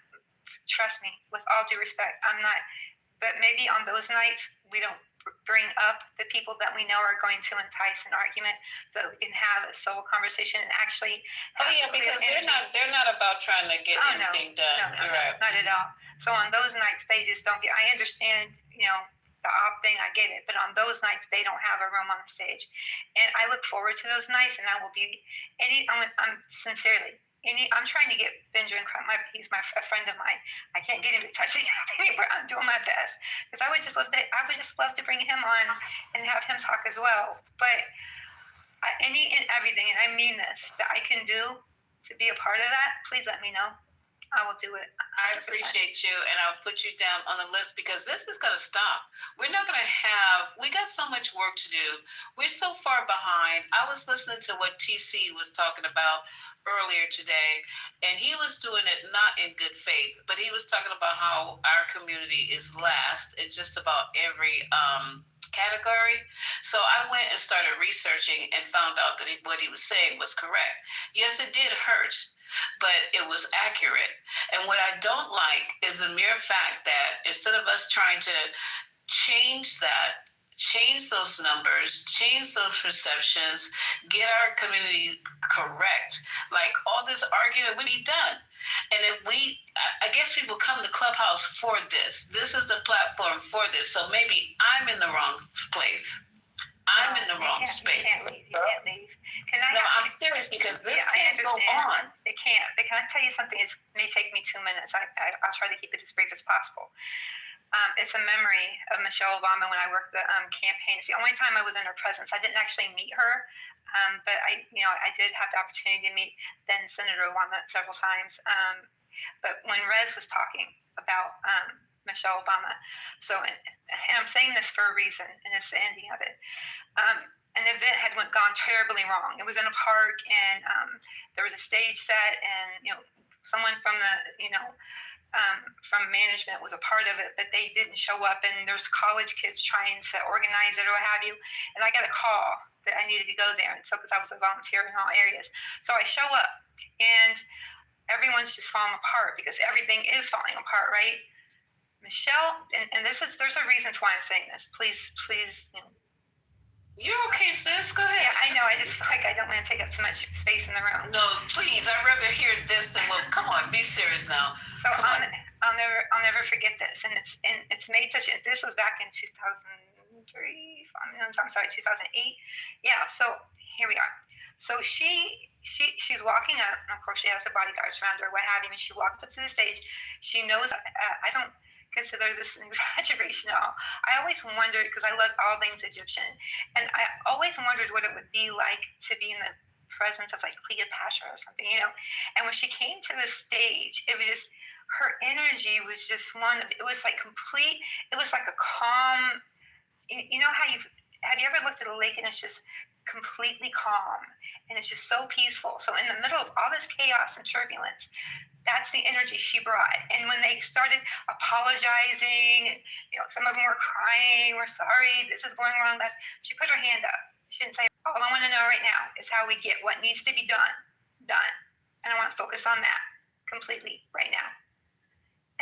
trust me, with all due respect, I'm not, but maybe on those nights, we don't bring up the people that we know are going to entice an argument, so that we can have a civil conversation and actually. Because they're not about trying to get anything done. No, right. Not at all. So on those nights, they just don't get. I understand, the op thing. I get it, but on those nights, they don't have a room on the stage, and I look forward to those nights. And I will be I'm sincerely. I'm trying to get Benjamin. He's a friend of mine. I can't get him to touch anything, but I'm doing my best because I would just love to bring him on and have him talk as well. But any and everything, and I mean this, that I can do to be a part of that, please let me know. I will do it. 100%. I appreciate you, and I'll put you down on the list because this is going to stop. We're not going to we got so much work to do. We're so far behind. I was listening to what TC was talking about earlier today, and he was doing it not in good faith, but he was talking about how our community is last in just about every category. So I went and started researching and found out that what he was saying was correct. Yes, it did hurt, but it was accurate. And what I don't like is the mere fact that instead of us trying to change those numbers, change those perceptions, get our community correct, like all this arguing would be done. And if I guess people come to Clubhouse for this. This is the platform for this. So maybe I'm in the wrong place. I'm in the wrong space. You can't leave. I'm serious because this can't go on. It can't. But can I tell you something? It may take me 2 minutes. I'll try to keep it as brief as possible. It's a memory of Michelle Obama when I worked the campaign. It's the only time I was in her presence. I didn't actually meet her, but I did have the opportunity to meet then Senator Obama several times. But when Rez was talking about Michelle Obama, and I'm saying this for a reason, and it's the ending of it. An event had gone terribly wrong. It was in a park, and there was a stage set, and someone from the from management was a part of it, but they didn't show up, and there's college kids trying to organize it or what have you. And I got a call that I needed to go there, and so because I was a volunteer in all areas, so I show up, and everyone's just falling apart because everything is falling apart, right? Michelle, and there's a reason why I'm saying this. Please, You're okay, sis. Go ahead. Yeah, I know. I just feel like I don't want to take up too much space in the room. No, please. I'd rather hear this than come on, be serious now. So I'll never forget this, and it's made such. This was back in 2003. I'm sorry, 2008. Yeah. So here we are. So she's walking up, and of course she has her bodyguards around her, what have you, and she walks up to the stage. She knows I don't consider this an exaggeration at all. I always wondered, because I love all things Egyptian, and I always wondered what it would be like to be in the presence of like Cleopatra or something, you know. And when she came to the stage, it was just, her energy was just it was like complete, it was like a calm, you know how have you ever looked at a lake and it's just completely calm and it's just so peaceful? So in the middle of all this chaos and turbulence, that's the energy she brought. And when they started apologizing, you know, some of them were crying, we're sorry, this is going wrong, she put her hand up. She didn't say, all I want to know right now is how we get what needs to be done. And I want to focus on that completely right now.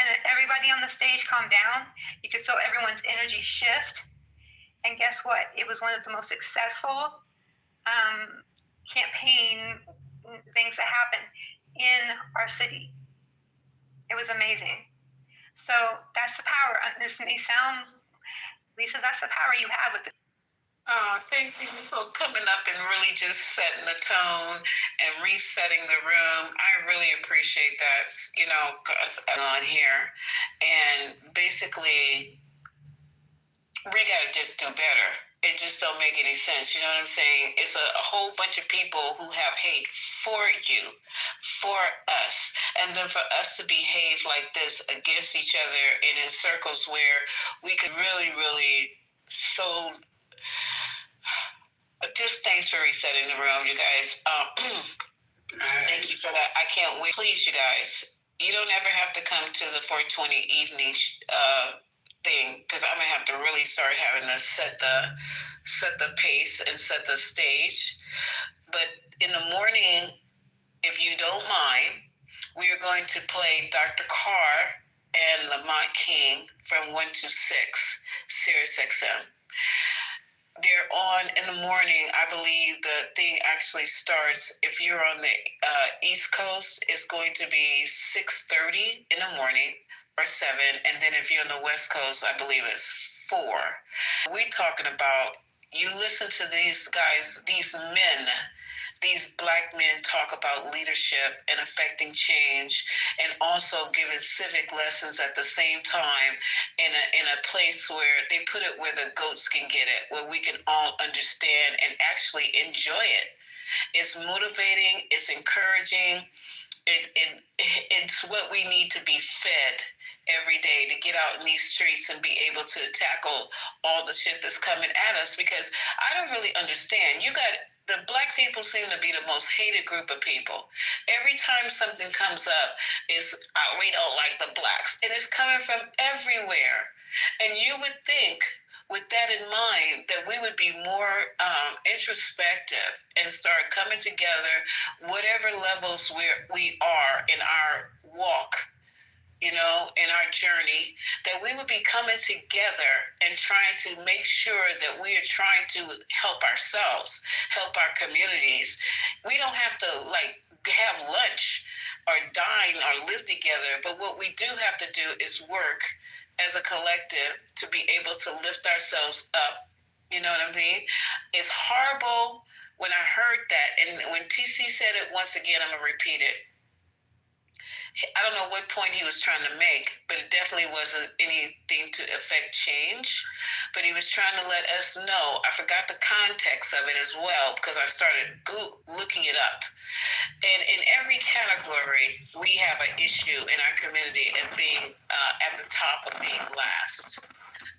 And everybody on the stage calmed down. You could feel everyone's energy shift. And guess what? It was one of the most successful campaign things that happened in our city. It was amazing. So that's the power. This may sound, Lisa, that's the power you have with it. Thank you for coming up and really just setting the tone and resetting the room. I really appreciate that, you know, on here. And basically, we got to just do better. It just don't make any sense. You know what I'm saying? It's a whole bunch of people who have hate for you, for us. And then for us to behave like this against each other and in circles where we could really, really just thanks for resetting the room, you guys. Thank you for that. I can't wait. Please, you guys, you don't ever have to come to the 420 evening thing, because I'm gonna have to really start having to set the pace and set the stage. But in the morning, if you don't mind, we are going to play Dr. Carr and Lamont King from 1 to 6, Sirius XM. They're on in the morning. I believe the thing actually starts, if you're on the East Coast, it's going to be 6:30 in the morning or 7. And then if you're on the West Coast, I believe it's 4. We're talking about, you listen to these guys, these men, these Black men talk about leadership and affecting change, and also giving civic lessons at the same time in a place where they put it where the goats can get it, where we can all understand and actually enjoy it. It's motivating, it's encouraging, it's what we need to be fed every day, to get out in these streets and be able to tackle all the shit that's coming at us, because I don't really understand. The Black people seem to be the most hated group of people. Every time something comes up, it's, we don't like the Blacks. And it's coming from everywhere. And you would think, with that in mind, that we would be more introspective and start coming together, whatever levels we are in our walk, you know, in our journey, that we would be coming together and trying to make sure that we are trying to help ourselves, help our communities. We don't have to have lunch or dine or live together, but what we do have to do is work as a collective to be able to lift ourselves up. You know what I mean? It's horrible when I heard that, and when TC said it once again, I'm gonna repeat it. I don't know what point he was trying to make, but it definitely wasn't anything to affect change. But he was trying to let us know. I forgot the context of it as well, because I started looking it up. And in every category, we have an issue in our community of being at the top of being last.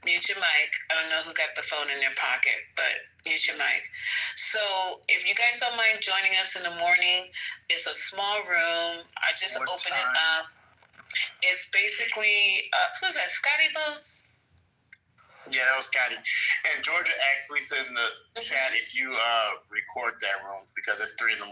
Mute your mic. I don't know who got the phone in their pocket, but mute your mic. So if you guys don't mind joining us in the morning, it's a small room. I just opened it up. It's basically, who's that, Scotty Boo? Yeah, that was Scotty. And Georgia asked Lisa in the chat if you record that room, because it's 3 a.m.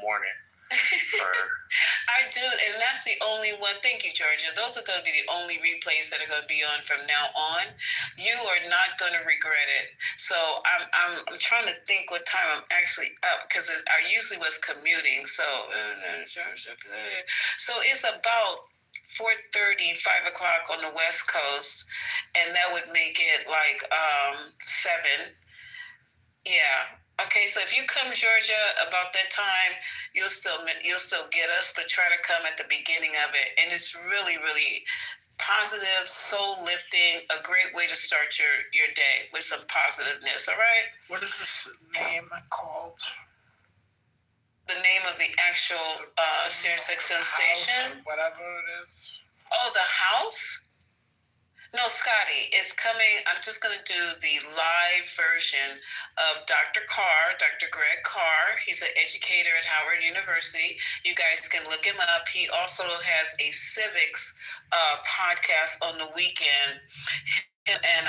I do, and that's the only one. Thank you, Georgia. Those are going to be the only replays that are going to be on from now on. You are not going to regret it. So I'm trying to think what time I'm actually up, because I usually was commuting. So it's about 4:30, 5 o'clock on the West Coast, and that would make it like 7. Yeah. Okay, so if you come to Georgia about that time, you'll still get us, but try to come at the beginning of it. And it's really, really positive, soul lifting, a great way to start your day with some positiveness. All right. What is this name called? The name of the actual Sirius XM station, whatever it is. Oh, the house. No, Scotty, it's coming. I'm just going to do the live version of Dr. Carr, Dr. Greg Carr. He's an educator at Howard University. You guys can look him up. He also has a civics podcast on the weekend. And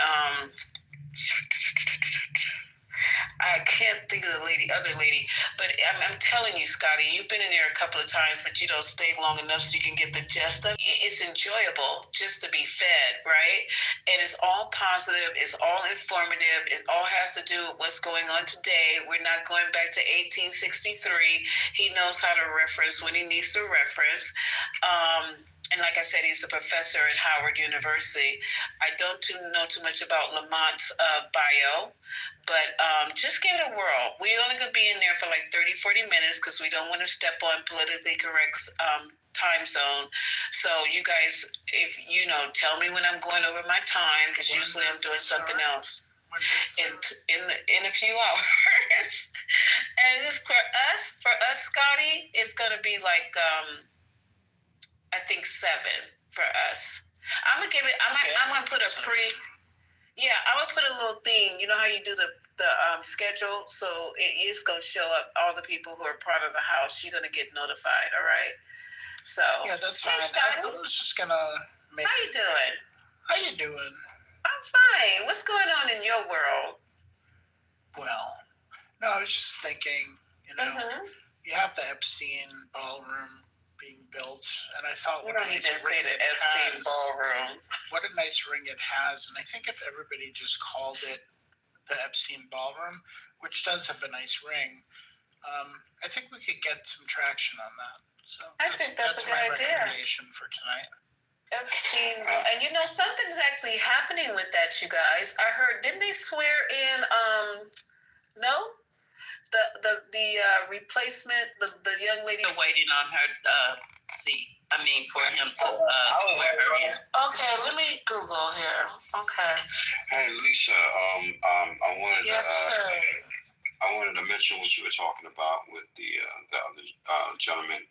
I can't think of the other lady, but I'm telling you, Scotty, you've been in there a couple of times, but you don't stay long enough so you can get the gist of it. It's enjoyable just to be fed, right? And it's all positive. It's all informative. It all has to do with what's going on today. We're not going back to 1863. He knows how to reference when he needs to reference. And like I said, he's a professor at Howard University. I don't know too much about Lamont's bio, but just give it a whirl. We're only going to be in there for like 30, 40 minutes because we don't want to step on politically correct time zone. So you guys, if you know, tell me when I'm going over my time because usually I'm doing something else in a few hours. And this for us, Scotty, it's going to be like I think 7 for us. I'm gonna give it. I'm gonna put a Yeah, I'm gonna put a little thing. You know how you do the schedule, so it is gonna show up all the people who are part of the house. You're gonna get notified. All right. So yeah, that's fine. I was just gonna make. How you doing? How you doing? I'm fine. What's going on in your world? Well, no, I was just thinking. You know, you have the Epstein ballroom being built, and I thought, what a nice ring it has. Ballroom. What a nice ring it has, and I think if everybody just called it the Epstein Ballroom, which does have a nice ring, I think we could get some traction on that. So I think that's a good idea. Recommendation for tonight. Epstein, and you know something's actually happening with that, you guys. I heard, didn't they swear in? No. The replacement, the young lady waiting on her seat. I mean, for him to swear her in. Okay, let me Google here. Okay. Hey, Lisa. I wanted yes, sir. I wanted to mention what you were talking about with the other gentleman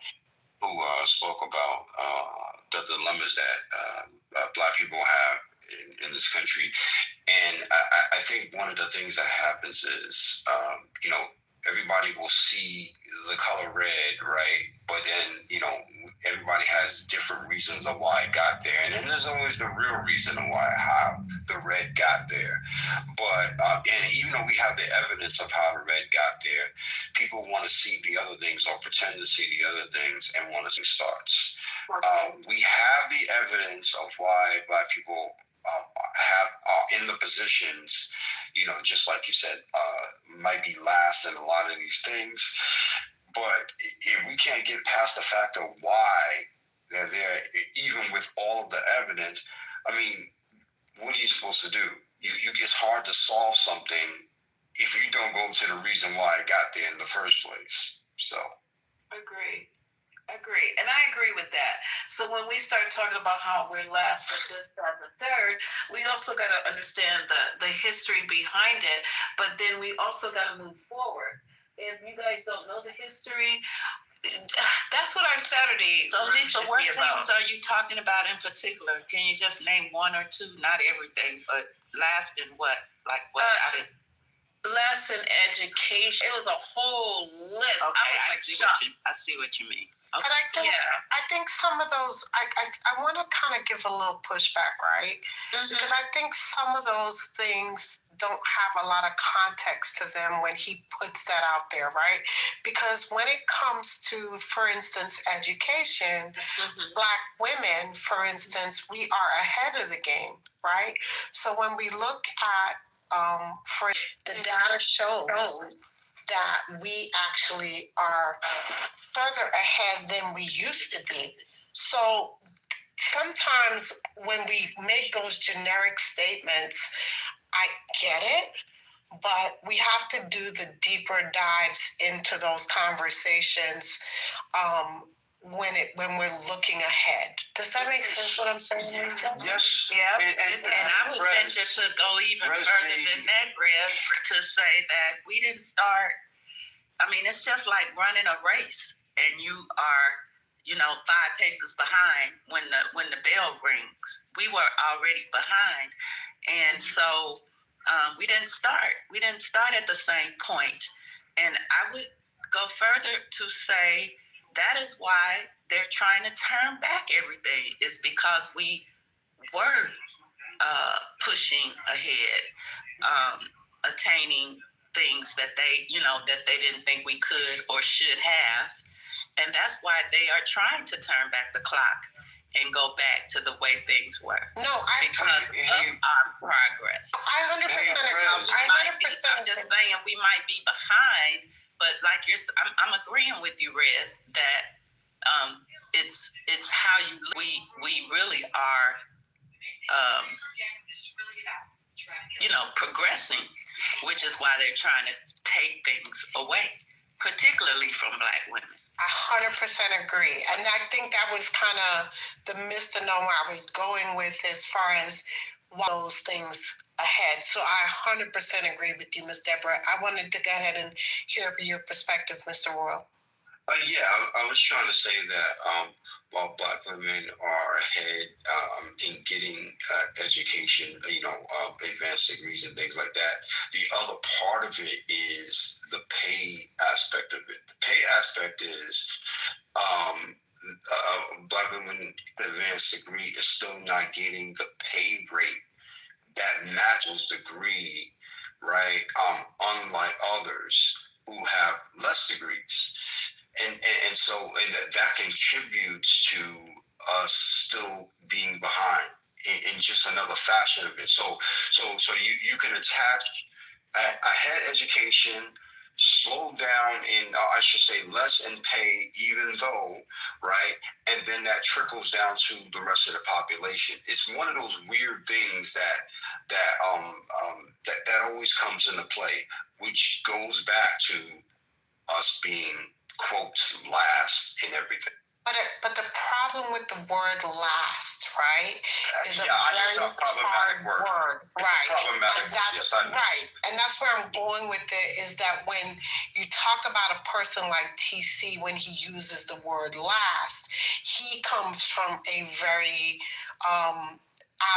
who spoke about the dilemmas that Black people have in this country, and I think one of the things that happens is, you know, everybody will see the color red, right? But then, you know, everybody has different reasons of why it got there. And then there's always the real reason of how the red got there. But, and even though we have the evidence of how the red got there, people want to see the other things or pretend to see the other things and want to see starts. We have the evidence of why Black people are in the positions, you know, just like you said, might be last in a lot of these things. But if we can't get past the fact of why they're there, even with all of the evidence, I mean, what are you supposed to do? It's hard to solve something if you don't go to the reason why it got there in the first place. So. Agree. And I agree with that. So when we start talking about how we're last at this, that, and the third, we also got to understand the history behind it, but then we also got to move forward. If you guys don't know the history, that's what our Saturday. So Lisa, what things are you talking about in particular? Can you just name one or two? Not everything, but last in what? Like what? Last in education. It was a whole list. Okay, I see what you mean. Okay. But I think some of those, I want to kind of give a little pushback, right? Because I think some of those things don't have a lot of context to them when he puts that out there, right? Because when it comes to, for instance, education, Black women, for instance, we are ahead of the game, right? So when we look at, for the data shows that we actually are further ahead than we used to be. So sometimes when we make those generic statements, I get it, but we have to do the deeper dives into those conversations when we're looking ahead. Does that make sense what I'm saying, Lisa? Yes. Yeah. And I would venture to go even further than that, Rez, to say that we didn't start. I mean, it's just like running a race, and you are, 5 paces behind when the bell rings. We were already behind, and so we didn't start. We didn't start at the same point. And I would go further to say that is why they're trying to turn back everything, is because we were pushing ahead, attaining things that they didn't think we could or should have. And that's why they are trying to turn back the clock and go back to the way things were. Because of our progress. I 100% agree. I'm just saying we might be behind, but like I'm agreeing with you, Rez, that it's how we really are progressing, which is why they're trying to take things away, particularly from Black women. I 100% agree. And I think that was kind of the misnomer I was going with as far as those things ahead. So I 100% agree with you, Ms. Deborah. I wanted to go ahead and hear your perspective, Mr. Royal. I was trying to say that while Black women are ahead in getting education, advanced degrees and things like that, the other part of it is the pay aspect of it. The pay aspect is Black women advanced degree is still not getting the pay rate that matches degree, right? Unlike others who have less degrees. And so that contributes to us still being behind in just another fashion of it. So you can attach ahead education, slow down in, I should say, less in pay, even though, right? And then that trickles down to the rest of the population. It's one of those weird things that always comes into play, which goes back to us being, quotes, last in everything. But the problem with the word last, right, is a very hard word. Right. Right. And that's where I'm going with it, is that when you talk about a person like TC, when he uses the word last, he comes from a very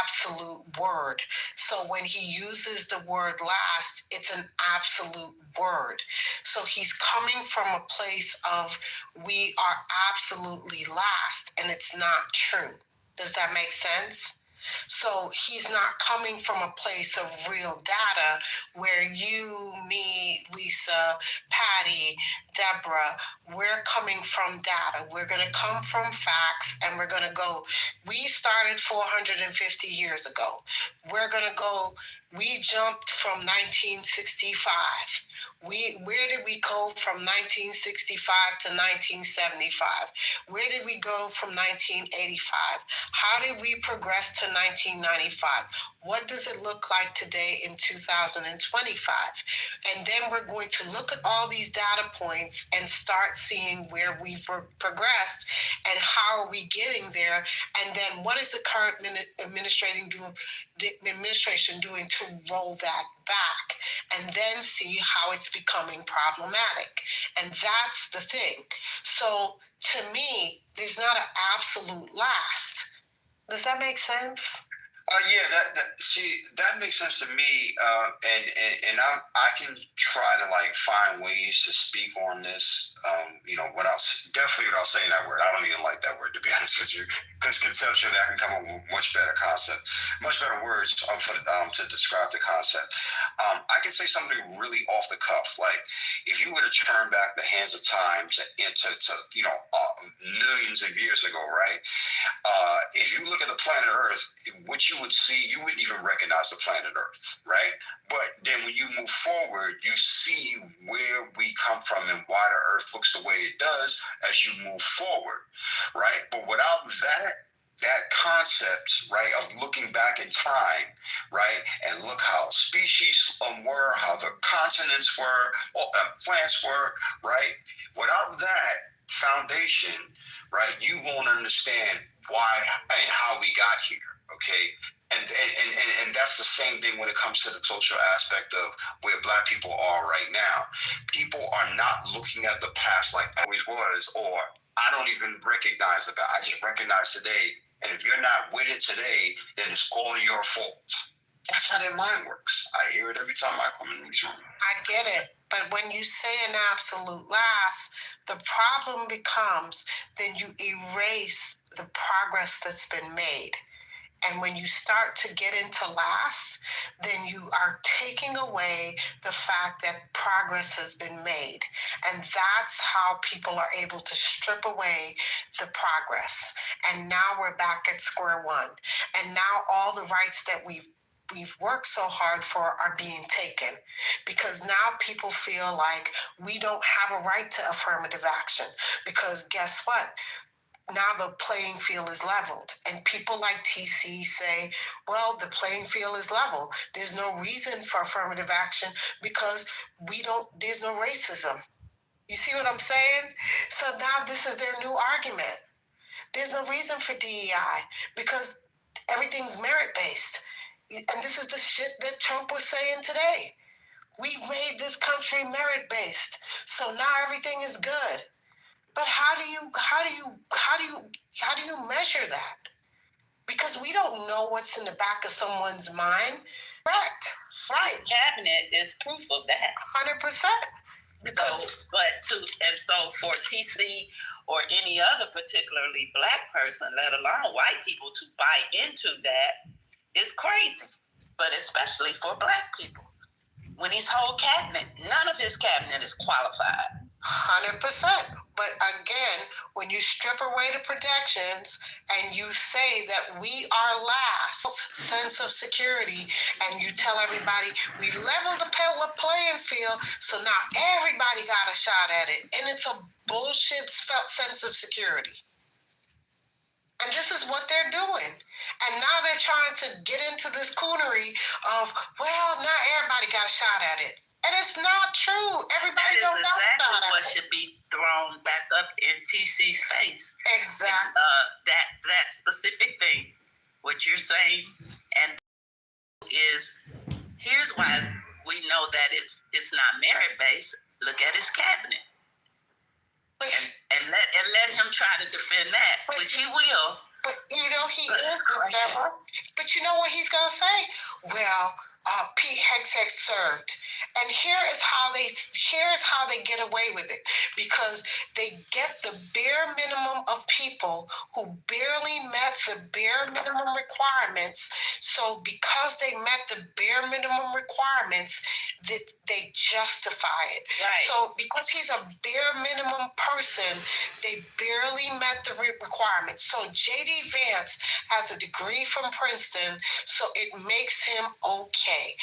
absolute word. So when he uses the word last, it's an absolute word. So he's coming from a place of we are absolutely last, and it's not true. Does that make sense? So he's not coming from a place of real data where you, me, Lisa, Patty, Deborah, we're coming from data. We're going to come from facts, and we're going to go. We started 450 years ago. We're going to go. We jumped from 1965. Where did we go from 1965 to 1975? Where did we go from 1985? How did we progress to 1995? What does it look like today in 2025? And then we're going to look at all these data points and start seeing where we've progressed and how are we getting there. And then what is the current administration doing to roll that back, and then see how it's becoming problematic. And that's the thing. So to me, there's not an absolute last. Does that make sense? That makes sense to me, and I can try to find ways to speak on this, without saying that word. I don't even like that word, to be honest with you, because conceptually I can come up with much better words to describe the concept. I can say something really off the cuff, like if you were to turn back the hands of time to millions of years ago, right? If you look at the planet Earth, what you would see, you wouldn't even recognize the planet Earth, right? But then when you move forward, you see where we come from and why the Earth looks the way it does as you move forward, right? But without that, that concept, right, of looking back in time, right, and look how species were, how the continents were, plants were, right? Without that foundation, right, you won't understand why and how we got here, okay? And that's the same thing when it comes to the social aspect of where Black people are right now. People are not looking at the past like it always was, or I don't even recognize the past. I just recognize today. And if you're not with it today, then it's all your fault. That's how their mind works. I hear it every time I come in these rooms. I get it. But when you say an absolute last, the problem becomes then you erase the progress that's been made. And when you start to get into last, then you are taking away the fact that progress has been made. And that's how people are able to strip away the progress. And now we're back at square one. And now all the rights that we've worked so hard for are being taken, because now people feel like we don't have a right to affirmative action, because guess what? Now the playing field is leveled. And people like TC say, well, the playing field is level. There's no reason for affirmative action because there's no racism. You see what I'm saying? So now this is their new argument. There's no reason for DEI because everything's merit-based. And this is the shit that Trump was saying today. We've made this country merit-based. So now everything is good. But how do you measure that? Because we don't know what's in the back of someone's mind. Right. Cabinet is proof of that. 100%. So for TC or any other particularly Black person, let alone white people, to buy into that is crazy. But especially for Black people. When his whole cabinet, none of his cabinet is qualified. 100%. But again, when you strip away the protections and you say that we are last sense of security, and you tell everybody we leveled the playing field, so now everybody got a shot at it, and it's a bullshit sense of security. And this is what they're doing. And now they're trying to get into this coonery of, well, not everybody got a shot at it. And it's not true. Everybody don't know exactly what should be thrown back up in TC's face. Exactly. That specific thing, what you're saying, and is here's why we know that it's not merit based. Look at his cabinet, and let him try to defend that, which he will. But he is, Miss Deborah. But you know what he's gonna say? Well, Pete Hegseth served, and here's how they get away with it, because they get the bare minimum of people who barely met the bare minimum requirements. So because they met the bare minimum requirements, they justify it. Right. So because he's a bare minimum person, they barely met the requirements. So J.D. Vance has a degree from Princeton, so it makes him okay.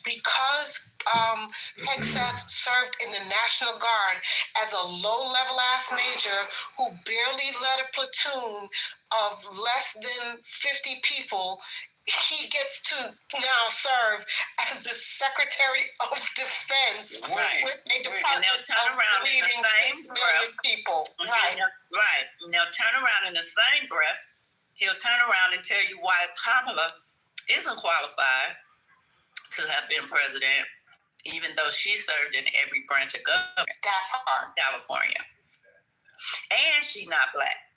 Because Hegseth served in the National Guard as a low-level ass major who barely led a platoon of less than 50 people, he gets to now serve as the Secretary of Defense with a department of leading 6 million people. Right. Now turn around in the same breath, he'll turn around and tell you why Kamala isn't qualified to have been president, even though she served in every branch of government. That part. California. And she's not Black.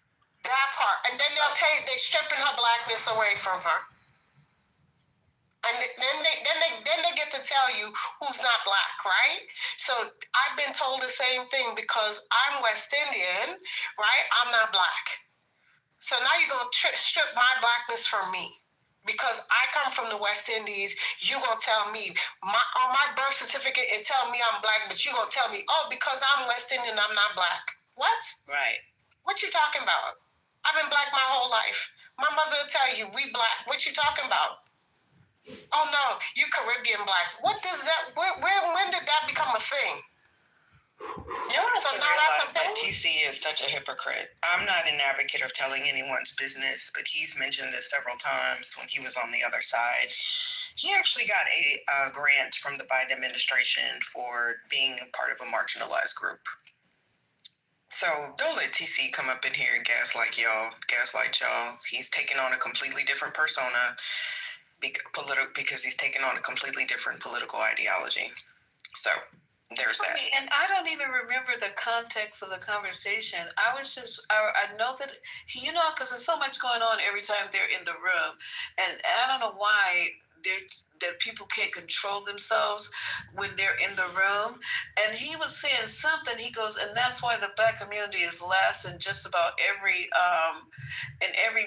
That part. And then they'll tell you they're stripping her Blackness away from her. And then they get to tell you who's not Black, right? So I've been told the same thing because I'm West Indian, right? I'm not Black. So now you're going to strip my Blackness from me. Because I come from the West Indies, you're going to tell me, on my birth certificate, it tell me I'm Black, but you're going to tell me, oh, because I'm West Indian, I'm not Black. What? Right. What you talking about? I've been Black my whole life. My mother will tell you, we Black. What you talking about? Oh, no, you Caribbean Black. What does that, when did that become a thing? You don't have to realize that TC is such a hypocrite. I'm not an advocate of telling anyone's business, but he's mentioned this several times when he was on the other side. He actually got a grant from the Biden administration for being a part of a marginalized group. So don't let TC come up in here and gaslight y'all. He's taking on a completely different persona because he's taking on a completely different political ideology. So there's that. And I don't even remember the context of the conversation. I know that, because there's so much going on every time they're in the room. And I don't know why that people can't control themselves when they're in the room. And he was saying something, he goes, and that's why the Black community is last in just about every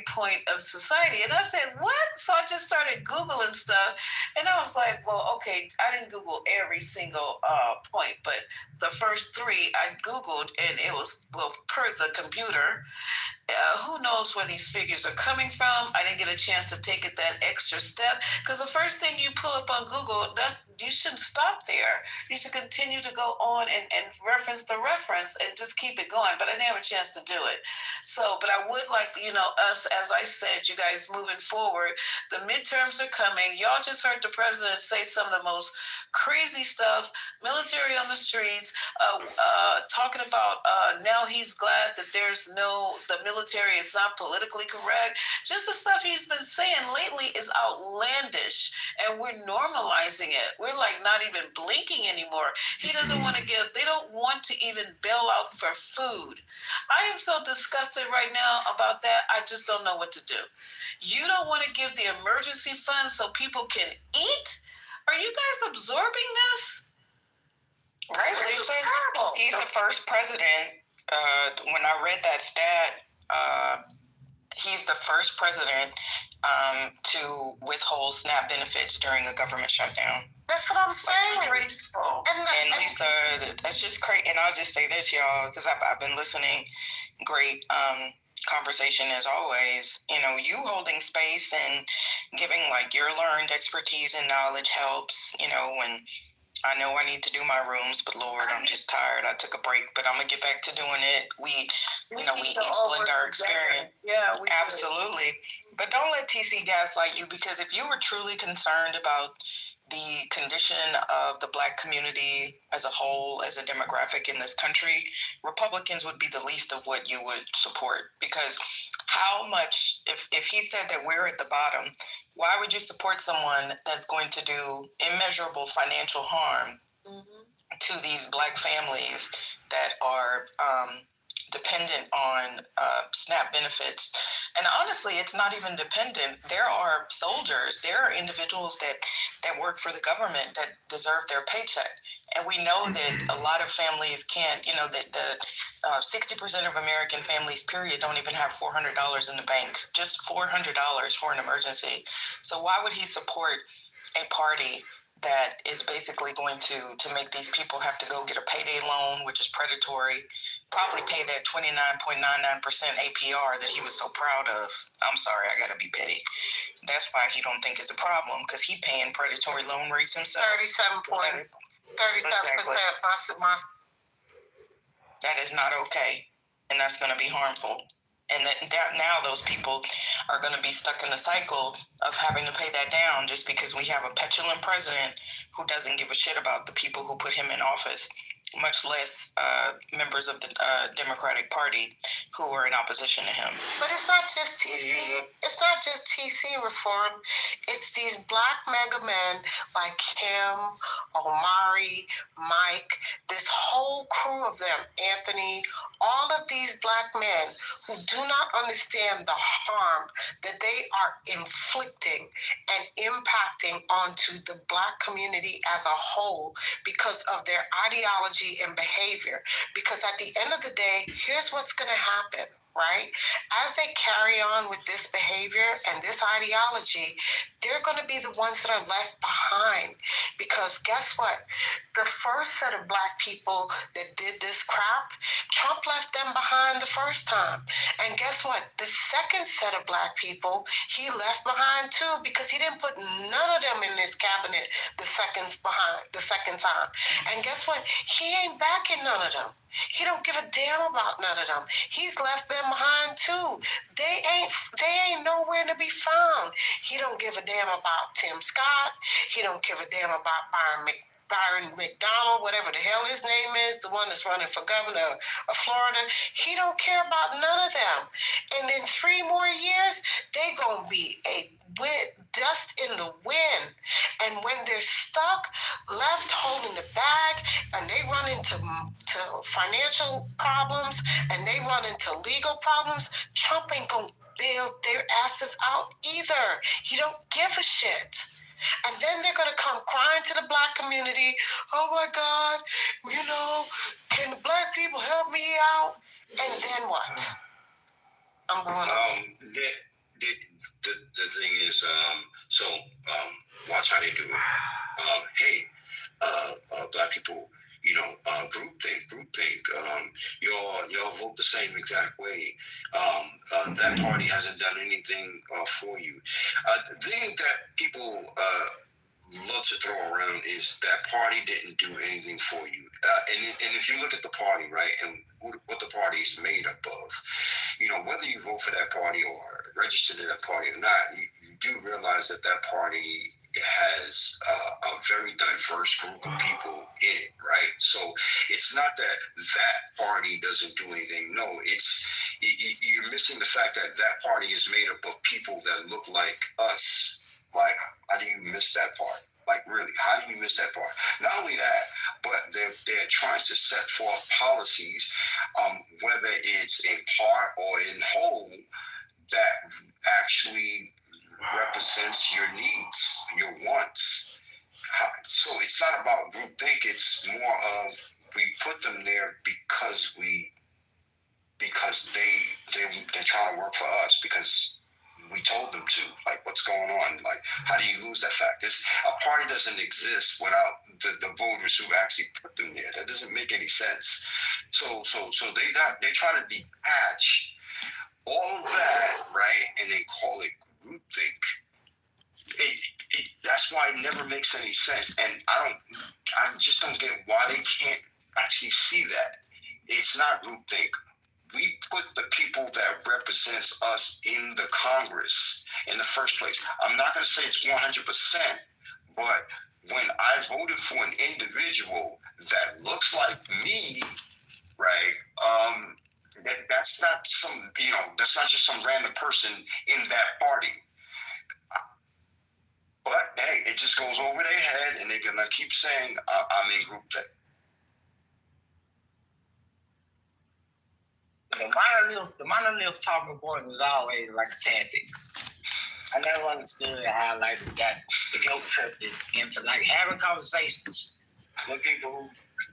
point of society. And I said, what? So I just started Googling stuff, and I was like, well, okay, I didn't Google every single point, but the first three I Googled, and it was, well, per the computer. Who knows where these figures are coming from? I didn't get a chance to take it that extra step, because the first thing you pull up on Google, you shouldn't stop there. You should continue to go on and reference the reference and just keep it going. But I didn't have a chance to do it. So, but I would like, us, as I said, you guys moving forward, the midterms are coming. Y'all just heard the president say some of the most crazy stuff, military on the streets, talking about now he's glad that the military is not politically correct. Just the stuff he's been saying lately is outlandish, and we're normalizing it. We're like not even blinking anymore. They don't want to even bail out for food. I am so disgusted right now about that. I just don't know what to do. You don't want to give the emergency fund so people can eat? Are you guys absorbing this? Right, Lisa. He's the first president. When I read that stat, he's the first president to withhold SNAP benefits during a government shutdown. That's what I'm saying. And Lisa, that's just crazy. And I'll just say this, y'all, because I've been listening. Great conversation as always. You holding space and giving like your learned expertise and knowledge helps. When I know I need to do my rooms, but Lord, I'm just tired. I took a break, but I'm gonna get back to doing it. We each lend our experience. Yeah, absolutely. But don't let TC gaslight you, because if you were truly concerned about the condition of the Black community as a whole, as a demographic in this country, Republicans would be the least of what you would support. Because how much, if he said that we're at the bottom, why would you support someone that's going to do immeasurable financial harm to these Black families that are dependent on SNAP benefits? And honestly, it's not even dependent. There are soldiers, there are individuals that work for the government that deserve their paycheck. And we know that a lot of families can't, that the 60% of American families, period, don't even have $400 in the bank, just $400 for an emergency. So why would he support a party that is basically going to make these people have to go get a payday loan, which is predatory, probably pay that 29.99% APR that he was so proud of? I'm sorry, I gotta be petty. That's why he don't think it's a problem, because he paying predatory loan rates himself. 37%. Exactly. That is not okay, and that's going to be harmful. And that now those people are going to be stuck in a cycle of having to pay that down just because we have a petulant president who doesn't give a shit about the people who put him in office, much less members of the Democratic Party who are in opposition to him. But it's not just TC. It's not just TC reform. It's these Black mega men like Kim, Omari, Mike, this whole crew of them, Anthony, all of these Black men who do not understand the harm that they are inflicting and impacting onto the Black community as a whole because of their ideology and behavior. Because at the end of the day, here's what's going to happen, right? As they carry on with this behavior and this ideology, they're going to be the ones that are left behind. Because guess what? The first set of Black people that did this crap, Trump left them behind the first time. And guess what? The second set of Black people, he left behind too, because he didn't put none of them in his cabinet the second time. And guess what? He ain't backing none of them. He don't give a damn about none of them. He's left them behind too. They ain't nowhere to be found. He don't give a damn about Tim Scott. He don't give a damn about Byron McDonald, whatever the hell his name is, the one that's running for governor of Florida. He don't care about none of them. And in 3 more years, they gonna be dust in the wind. And when they're stuck, left holding the bag, and they run into financial problems, and they run into legal problems, Trump ain't gonna bail their asses out either. He don't give a shit. And then they're going to come crying to the Black community. Oh my God, can the Black people help me out? And then what? I'm going on. The thing is, watch how they do it. Black people, groupthink. Y'all vote the same exact way. That party hasn't done anything for you. The thing that people love to throw around is that party didn't do anything for you. And if you look at the party, right, and what the party is made up of, whether you vote for that party or register to that party or not, you do realize that party has a very diverse group of people in it, right? So it's not that party doesn't do anything. No, you're missing the fact that party is made up of people that look like us. Like, how do you miss that part? Like, really, how do you miss that part? Not only that, but they're trying to set forth policies, whether it's in part or in whole, that actually represents your needs, your wants. So it's not about groupthink. It's more of we put them there because they're trying to work for us because we told them to. Like, what's going on? Like, how do you lose that fact? A party doesn't exist without the voters who actually put them there. That doesn't make any sense. So they try to detach all of that, right, and then call it groupthink. That's why it never makes any sense, and I just don't get why they can't actually see that. It's not groupthink. We put the people that represents us in the Congress in the first place. I'm not going to say it's 100%, but when I voted for an individual that looks like me, right, that's not that's not just some random person in that party. But hey, it just goes over their head, and they're gonna keep saying, "I'm in groupthink." The monolith talking point was always like a tactic. I never understood how we got the guilt tripped into having conversations with people who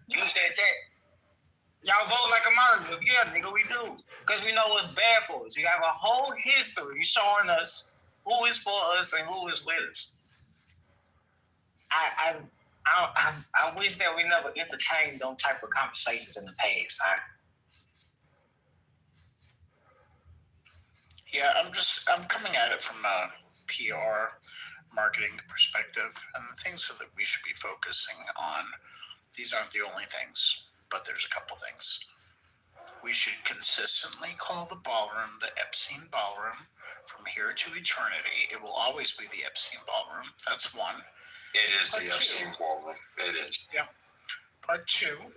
use that tactic. Y'all vote like a monolith. Yeah, nigga, we do. Because we know what's bad for us. You have a whole history showing us who is for us and who is with us. I wish that we never entertained those type of conversations in the past. Yeah, I'm coming at it from a PR marketing perspective, and the things that we should be focusing on, these aren't the only things, but there's a couple things. We should consistently call the ballroom the Epstein Ballroom from here to eternity. It will always be the Epstein Ballroom. That's one. It is the Epstein Ballroom. It is. Yeah. Part 2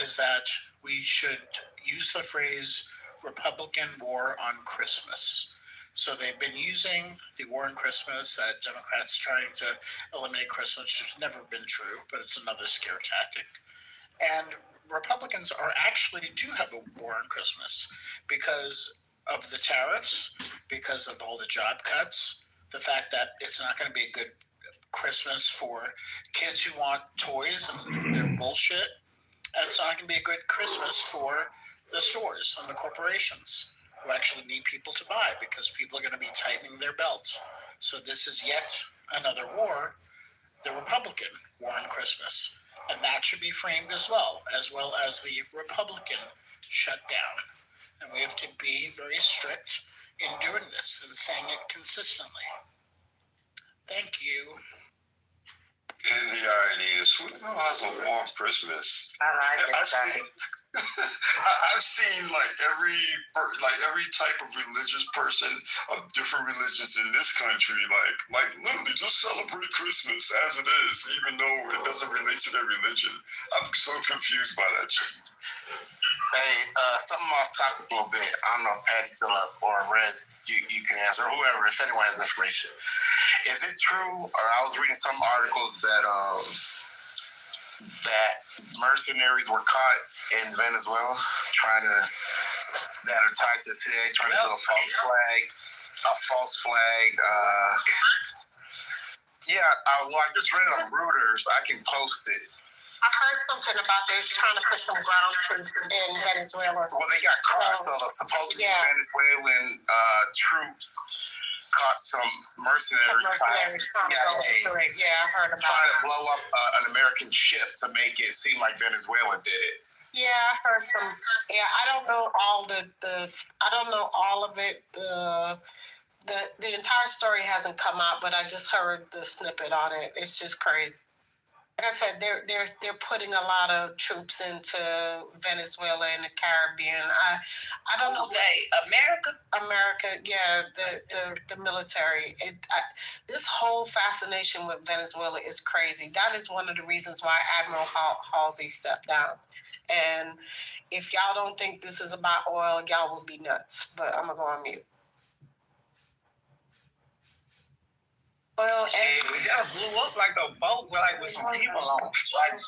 is that we should use the phrase Republican war on Christmas. So they've been using the war on Christmas, that Democrats trying to eliminate Christmas, which has never been true, but it's another scare tactic. And Republicans do have a war on Christmas because of the tariffs, because of all the job cuts, the fact that it's not going to be a good Christmas for kids who want toys and their bullshit, and it's not going to be a good Christmas for the stores and the corporations. who actually need people to buy, because people are going to be tightening their belts. So this is yet another war, the Republican war on Christmas. And that should be framed as well as the Republican shutdown. And we have to be very strict in doing this and saying it consistently. Thank you. And the irony is, who the hell has a warm Christmas? I like it. I've seen every type of religious person of different religions in this country, like literally just celebrate Christmas as it is, even though it doesn't relate to their religion. I'm so confused by that shit. Hey, something off topic a little bit. I don't know if Patty's still up or Rez, you can answer, or whoever, if anyone has information. Is it true, or I was reading some articles that mercenaries were caught in Venezuela that are tied to CIA, trying to do a false flag. I just read it on Reuters. I can post it. I heard something about they're trying to put some ground troops in Venezuela. Well, they got caught. So supposedly Venezuelan troops caught some mercenaries trying to I heard about trying to blow up an American ship to make it seem like Venezuela did it. Yeah, I heard some. Yeah, I don't know all I don't know all of it. The entire story hasn't come out, but I just heard the snippet on it. It's just crazy. Like I said, they're putting a lot of troops into Venezuela and the Caribbean. I don't know. America, yeah, the military. This whole fascination with Venezuela is crazy. That is one of the reasons why Admiral Halsey stepped down. And if y'all don't think this is about oil, y'all will be nuts. But I'm gonna go on mute. Well, and we just blew up like a boat with some people on. Let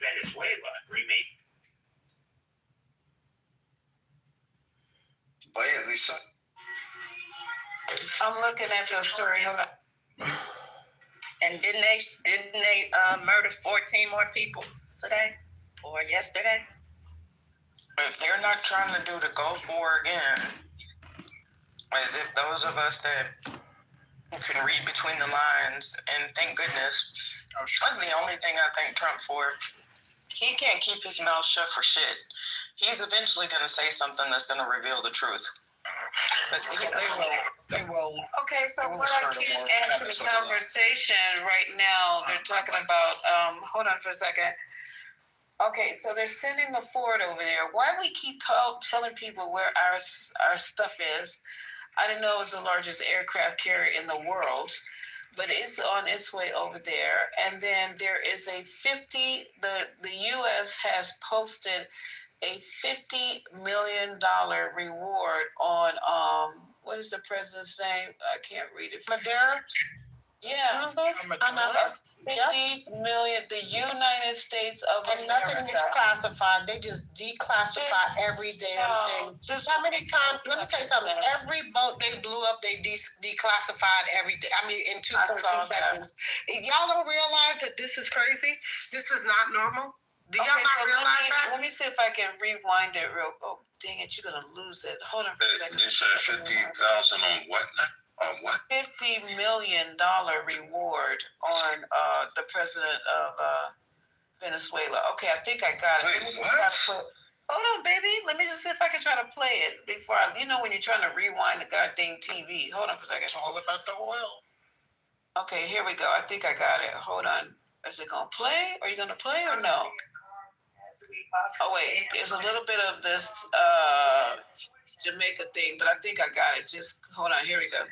Venezuela remain. Play it, Lisa. I'm looking at the story. Hold on. And didn't they murder 14 more people today or yesterday? If they're not trying to do the Gulf War again, as if those of us that can read between the lines, and thank goodness, that's the only thing I thank Trump for. He can't keep his mouth shut for shit. He's eventually going to say something that's going to reveal the truth. They will. Okay, so what I can't add to the conversation right now, they're talking about, hold on for a second. Okay, so they're sending the Ford over there. Why do we keep telling people where our stuff is? I didn't know it was the largest aircraft carrier in the world, but it's on its way over there. And then there is the U.S. has posted a $50 million reward on, what is the president's name? I can't read it. Madeira? Yeah. $50 million, the United States of America. And nothing is classified. They just declassify every damn thing. Just how many times? Let me tell you something. Every boat they blew up, they declassified everything. I mean, in 2.2 seconds. If y'all don't realize that this is crazy, this is not normal. Do y'all not realize that? Let me see if I can rewind it real. Oh, dang it! You're gonna lose it. Hold on for a second. You said 50,000 on what now? On what? $50 million reward on the president of Venezuela. Okay, I think I got it. Wait, what? Hold on, baby. Let me just see if I can try to play it before when you're trying to rewind the goddamn TV. Hold on for a second. It's all about the oil. Okay, here we go. I think I got it. Hold on. Is it gonna play? Are you gonna play or no? Oh wait, there's a little bit of this Jamaica thing, but I think I got it. Just hold on. Here we go.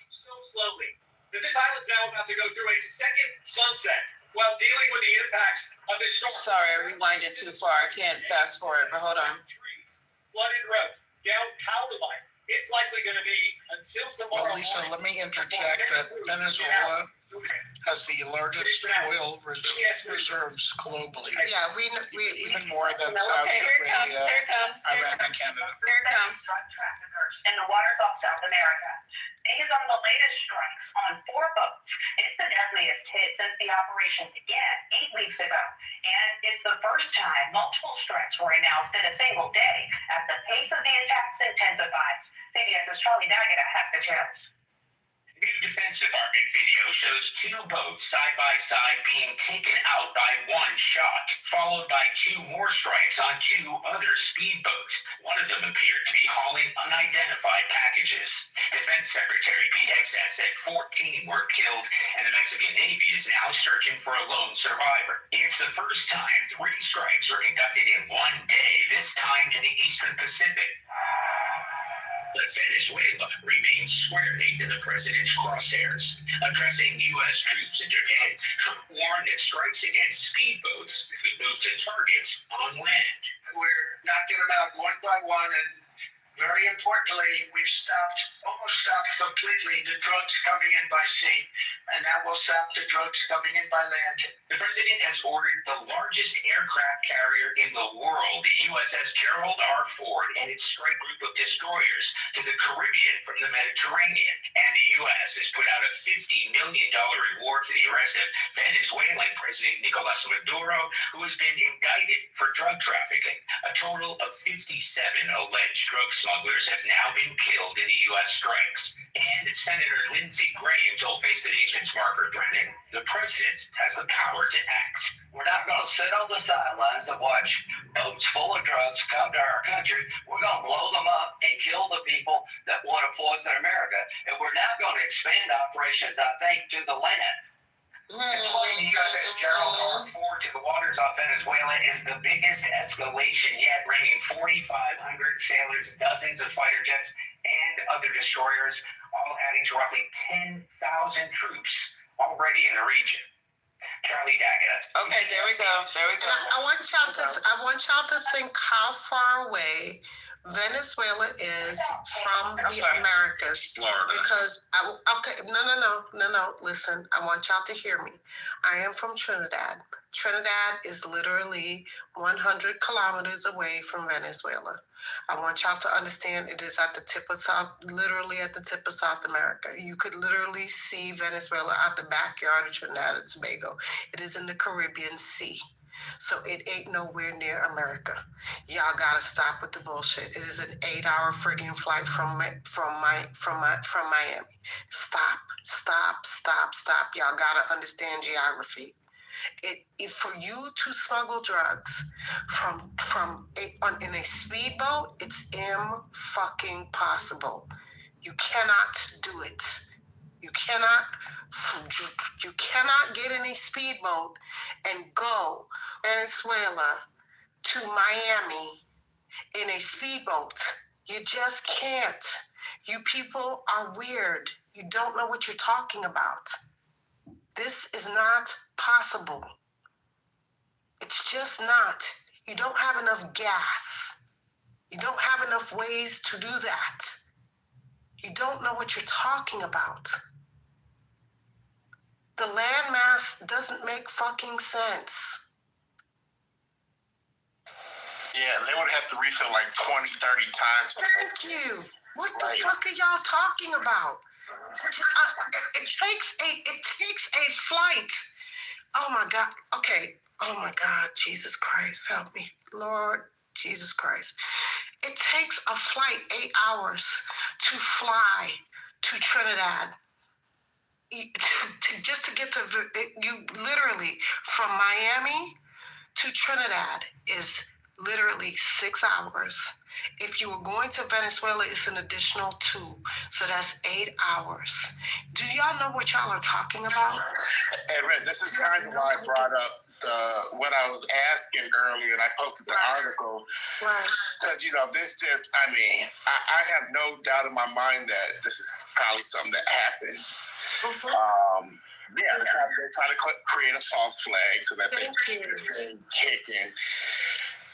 So slowly that this island's now about to go through a second sunset while dealing with the impacts of this storm. Sorry, I rewinded too far. I can't fast forward, but hold on. Trees, flooded roads, down power lines. It's likely going to be until tomorrow. Well, Lisa, let me interject that Venezuela has the largest oil reserves globally. Yeah, we even more than Saudi Arabia, Iran, and Canada. Here it comes. workers in the waters off South America. These are the latest strikes on 4 boats. It's the deadliest hit since the operation began 8 weeks ago. And it's the first time multiple strikes were announced in a single day as the pace of the attacks intensifies. CBS's Charlie Daggett has the details. New Defense Department video shows 2 boats side by side being taken out by 1 shot, followed by 2 more strikes on 2 other speedboats. One of them appeared to be hauling unidentified packages. Defense Secretary Pete Hegseth said 14 were killed, and the Mexican Navy is now searching for a lone survivor. It's the first time 3 strikes were conducted in one day, this time in the Eastern Pacific. But Venezuela remains squarely in the president's crosshairs. Addressing U.S. troops in Japan, Trump warned that strikes against speedboats could move to targets on land. We're knocking them out one by one, and very importantly, we've almost stopped completely the drugs coming in by sea, and that will stop the drugs coming in by land. The president has ordered the largest aircraft carrier in the world, the USS Gerald R. Ford, and its strike group of destroyers to the Caribbean from the Mediterranean. And the U.S. has put out a $50 million reward for the arrest of Venezuelan President Nicolas Maduro, who has been indicted for drug trafficking. A total of 57 alleged drug smugglers have now been killed in the U.S. strikes. And Senator Lindsey Graham told Face the Nation's Margaret Brennan, the president has the power to act. We're not going to sit on the sidelines and watch boats full of drugs come to our country. We're going to blow them up and kill the people that want to poison America. And we're now going to expand operations, I think, to the land. Deploying the USS Gerald R. Ford to the waters off Venezuela is the biggest escalation yet, bringing 4,500 sailors, dozens of fighter jets, and other destroyers, all adding to roughly 10,000 troops already in the region. Charlie Daggett. Okay, there we go. I want y'all to think how far away Venezuela is from the Americas. Florida. Because no. Listen, I want y'all to hear me. I am from Trinidad. Trinidad is literally 100 kilometers away from Venezuela. I want y'all to understand it is at the tip of literally at the tip of South America. You could literally see Venezuela out the backyard of Trinidad and Tobago. It is in the Caribbean Sea. So it ain't nowhere near America. Y'all gotta stop with the bullshit. It is an 8-hour friggin' flight from Miami. Stop. Y'all gotta understand geography. For you to smuggle drugs in a speedboat, it's fucking possible. You cannot do it. You cannot get in a speedboat and go Venezuela to Miami in a speedboat. You just can't. You people are weird. You don't know what you're talking about. This is not possible. It's just not. You don't have enough gas. You don't have enough ways to do that. You don't know what you're talking about. The landmass doesn't make fucking sense. Yeah, they would have to refill like 20, 30 times. Thank you. What the fuck are y'all talking about? It takes a flight. Oh my God. Okay. Oh my God. Jesus Christ, help me. Lord Jesus Christ. It takes a flight 8 hours to fly to Trinidad. Just to get to you, literally from Miami to Trinidad is literally 6 hours. If you were going to Venezuela, it's an additional 2. So that's 8 hours. Do y'all know what y'all are talking about? Hey, Rez, this is kind of why I brought up what I was asking earlier, and I posted the article. Right. Because, this just, I have no doubt in my mind that this is probably something that happened. Mm-hmm. They're trying to create a false flag so that they can kick in.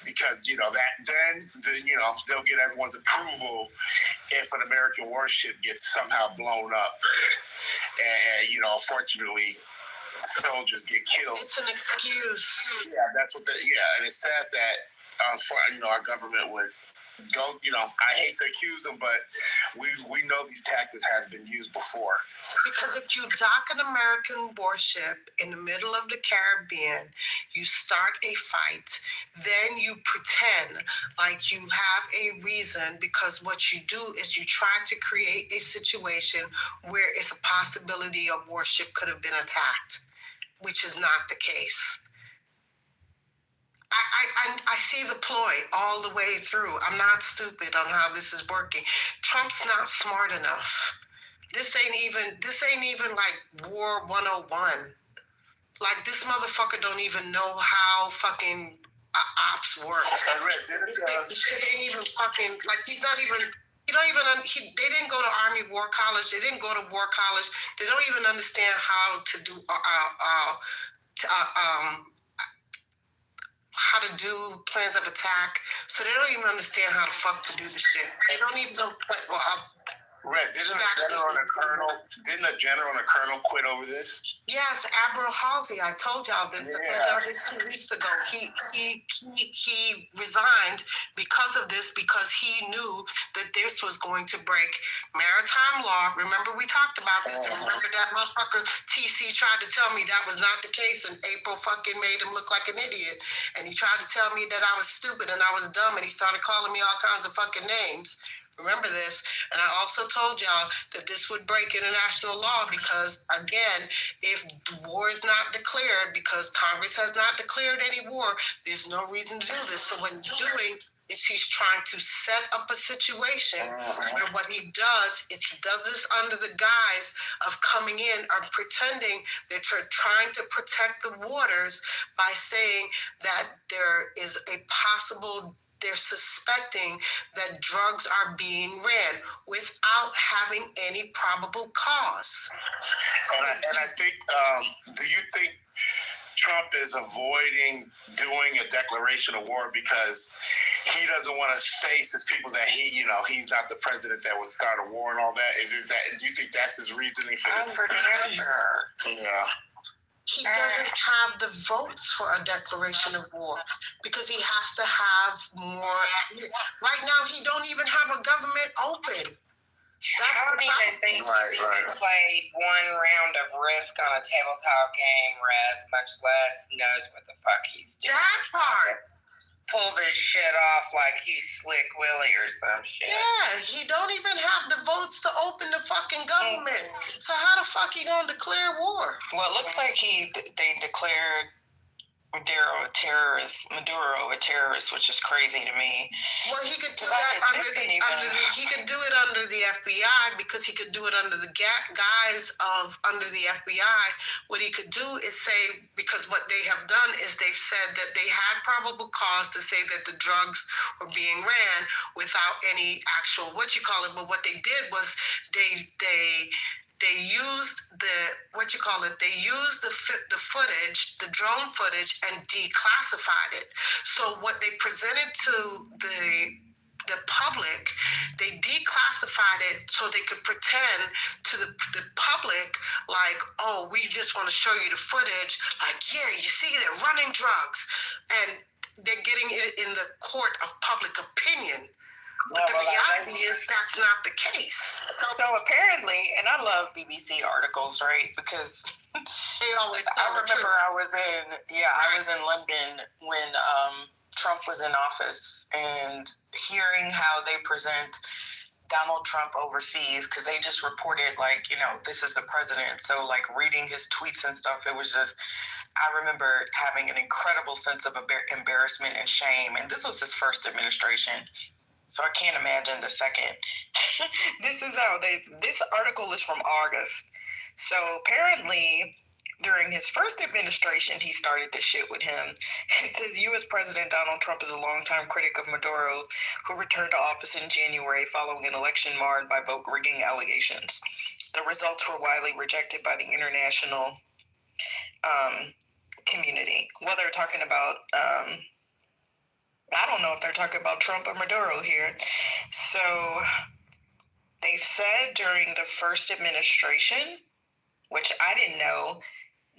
Because, they'll get everyone's approval if an American warship gets somehow blown up. And, unfortunately, soldiers get killed. It's an excuse. Yeah, that's what and it's sad that, our government would I hate to accuse them, but we know these tactics have been used before. Because if you dock an American warship in the middle of the Caribbean, you start a fight, then you pretend like you have a reason, because what you do is you try to create a situation where it's a possibility a warship could have been attacked, which is not the case. I see the ploy all the way through. I'm not stupid on how this is working. Trump's not smart enough. This ain't even like War 101. Like, this motherfucker don't even know how fucking ops work. This shit ain't even fucking, like, he's not even, they didn't go to Army War College. They didn't go to War College. They don't even understand how to do, how to do plans of attack. So they don't even understand how the fuck to do the shit. They don't even know, Red, didn't a general and a colonel quit over this? Yes, Admiral Halsey. I told y'all this. I told y'all this 2 weeks ago. He resigned because of this, because he knew that this was going to break maritime law. Remember, we talked about this. And remember that motherfucker TC tried to tell me that was not the case, and April fucking made him look like an idiot. And he tried to tell me that I was stupid and I was dumb, and he started calling me all kinds of fucking names. Remember this. And I also told y'all that this would break international law because, again, if war is not declared, because Congress has not declared any war, there's no reason to do this. So what he's doing is he's trying to set up a situation where what he does is he does this under the guise of coming in or pretending that you're trying to protect the waters by saying that there is a possible, they're suspecting that drugs are being ran without having any probable cause. And I think, do you think Trump is avoiding doing a declaration of war because he doesn't want to face his people that he's not the president that would start a war and all that? Do you think that's his reasoning for this? Yeah. He doesn't have the votes for a declaration of war because he has to have more. Right now, he don't even have a government open. I don't even think he played one round of Risk on a tabletop game, much less knows what the fuck he's doing. That part. Pull this shit off like he's Slick Willie or some shit. Yeah, he don't even have the votes to open the fucking government. So how the fuck he gonna declare war? Well, it looks like they declared Maduro a terrorist, which is crazy to me. Well, he could do that under the FBI because he could do it under the guise of under the FBI. What he could do is say, because what they have done is they've said that they had probable cause to say that the drugs were being ran without any actual but what they did was they used they used the footage, the drone footage, and declassified it. So what they presented to the public, they declassified it so they could pretend to the public like, oh, we just want to show you the footage. Like, yeah, you see, they're running drugs. And they're getting it in the court of public opinion. But the reality is that's not the case. So apparently, and I love BBC articles, right? Because they always tell I remember I was in London when Trump was in office and hearing how they present Donald Trump overseas, because they just reported this is the president. So reading his tweets and stuff, it was just, I remember having an incredible sense of embarrassment and shame. And this was his first administration. So I can't imagine the second. This article is from August. So apparently, during his first administration, he started this shit with him. It says, U.S. President Donald Trump is a longtime critic of Maduro, who returned to office in January following an election marred by vote rigging allegations. The results were widely rejected by the international community. Well, they're talking about... I don't know if they're talking about Trump or Maduro here. So they said during the first administration, which I didn't know,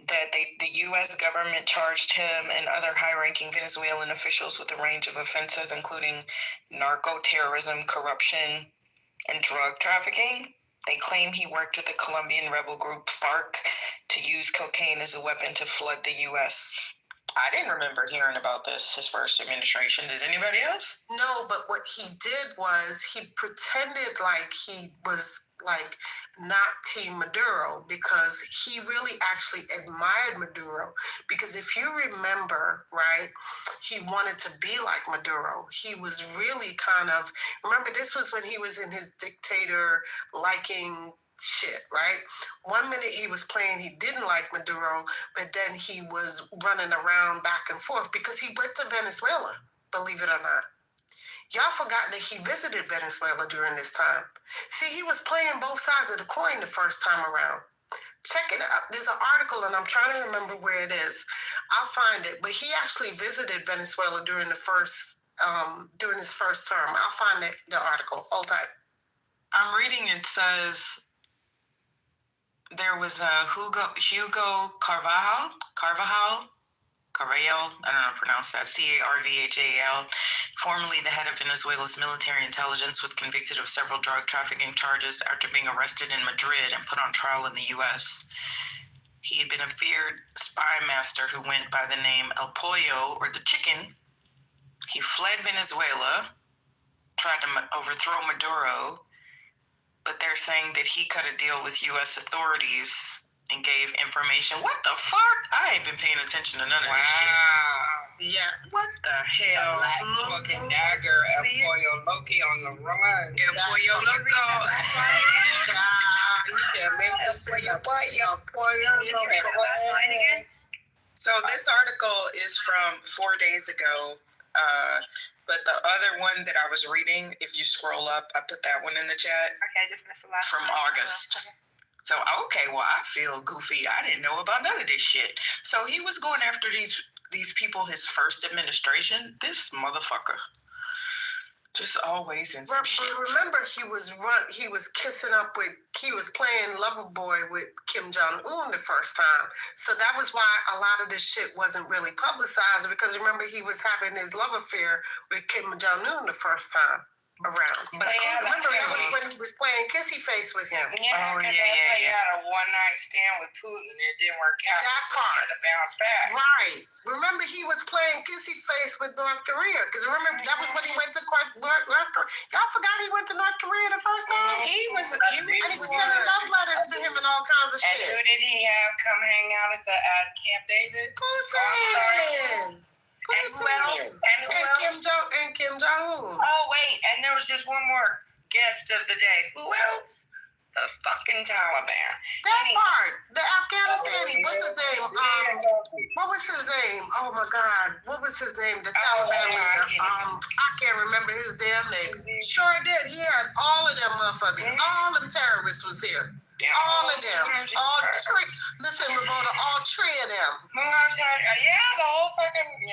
that the U.S. government charged him and other high-ranking Venezuelan officials with a range of offenses, including narco-terrorism, corruption, and drug trafficking. They claim he worked with the Colombian rebel group FARC to use cocaine as a weapon to flood the U.S. I didn't remember hearing about this, his first administration. Does anybody else? No, but what he did was he pretended like he was like not Team Maduro because he really actually admired Maduro. Because if you remember, right, he wanted to be like Maduro. He was really kind of, remember this was when he was in his dictator liking shit, right? 1 minute he was playing, he didn't like Maduro, but then he was running around back and forth because he went to Venezuela, believe it or not. Y'all forgot that he visited Venezuela during this time. See, he was playing both sides of the coin the first time around. Check it out. There's an article, and I'm trying to remember where it is. I'll find it. But he actually visited Venezuela during the during his first term. I'll find the article. Hold tight. I'm reading. It says there was a Hugo Carvajal, I don't know how to pronounce that, Carvajal, formerly the head of Venezuela's military intelligence, was convicted of several drug trafficking charges after being arrested in Madrid and put on trial in the U.S. He had been a feared spy master who went by the name El Pollo, or the Chicken. He fled Venezuela, tried to overthrow Maduro, but they're saying that he cut a deal with U.S. authorities and gave information. What the fuck? I ain't been paying attention to none of this shit. Yeah. What the hell? Black fucking dagger, El Pollo Loco on the run. El Pollo Loco. You can't make this for your boy. El Pollo Loco. So this article is from 4 days ago. But the other one that I was reading, if you scroll up, I put that one in the chat. Okay, I just missed the last from one. August. So, okay, well, I feel goofy. I didn't know about none of this shit. So he was going after these people his first administration. This motherfucker. Just always in some shit. Remember, he was playing lover boy with Kim Jong-un the first time. So that was why a lot of this shit wasn't really publicized, because remember, he was having his love affair with Kim Jong-un the first time around. But remember, that was when he was playing kissy face with him. Yeah, because he had a one-night stand with Putin and it didn't work out. That part. To bounce back. Right. Remember, he was playing kissy face with North Korea. Because remember, that was when he went to North Korea. Y'all forgot he went to North Korea the first time? He was sending love letters to him and all kinds of shit. And who did he have come hang out at Camp David? Putin. And who else? And Kim Jong-un. Oh, wait. And there was just one more guest of the day. Who else? The fucking Taliban. That part. The Afghanistani. What's his name? What was his name? Oh, my God. What was his name? The Taliban leader. I can't remember his damn name. Sure did. He had all of them motherfuckers. All them terrorists was here. All of them. All three. Listen, Roberta, all three of them. Yeah, the whole fucking,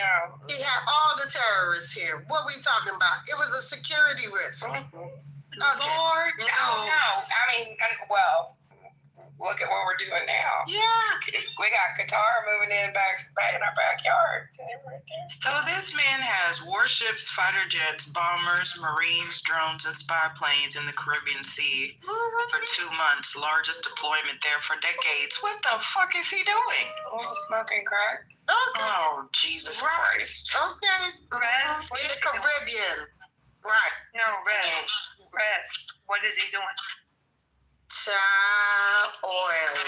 He had all the terrorists here. What we talking about? It was a security risk. Okay. Lord, no. I mean, well, look at what we're doing now. Yeah. We got Qatar moving in back in our backyard. So this man has warships, fighter jets, bombers, marines, drones, and spy planes in the Caribbean Sea for 2 months. Largest deployment there for decades. What the fuck is he doing? Smoking crack. Okay. Oh, Jesus Christ. Okay. In the Caribbean. Right. No, Red. What is he doing? Child oil.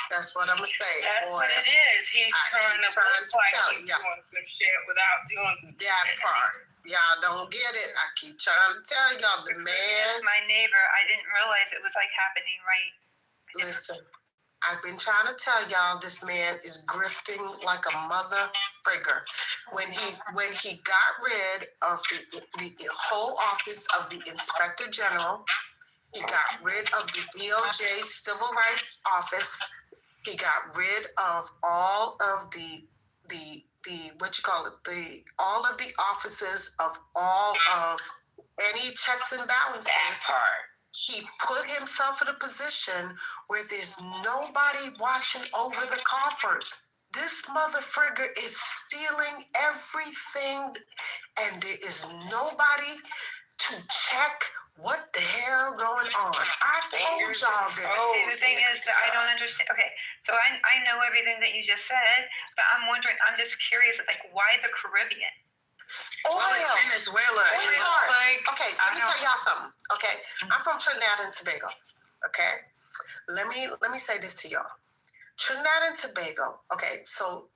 That's what I'm going to say. That's oil. what it is. He's trying to look like he's doing some shit without doing some that part. Y'all don't get it. I keep trying to tell y'all, the man. My neighbor, I didn't realize it was like happening right. Listen, I've been trying to tell y'all, this man is grifting like a mother frigger. When he got rid of the whole office of the Inspector General, he got rid of the DOJ Civil Rights Office. He got rid of all of the all of the offices of all of any checks and balances. That part. He put himself in a position where there's nobody watching over the coffers. This motherfrigger is stealing everything, and there is nobody to check what the hell going on. I told y'all this. See, the thing is that I don't understand. Okay, so I know everything that you just said, but I'm wondering, I'm just curious, like, why the Caribbean? Oil. Well, it's Venezuela. It looks like, okay, let me tell y'all something. Okay, I'm from Trinidad and Tobago. Okay, let me say this to y'all. Trinidad and Tobago. Okay, so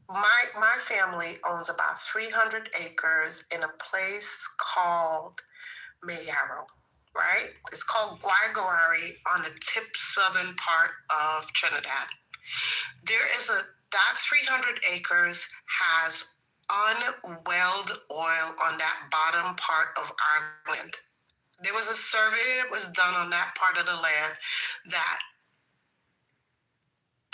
my family owns about 300 acres in a place called Mayaro, right? It's called Guayguari on the tip southern part of Trinidad. That 300 acres has unwelled oil on that bottom part of our land. There was a survey that was done on that part of the land that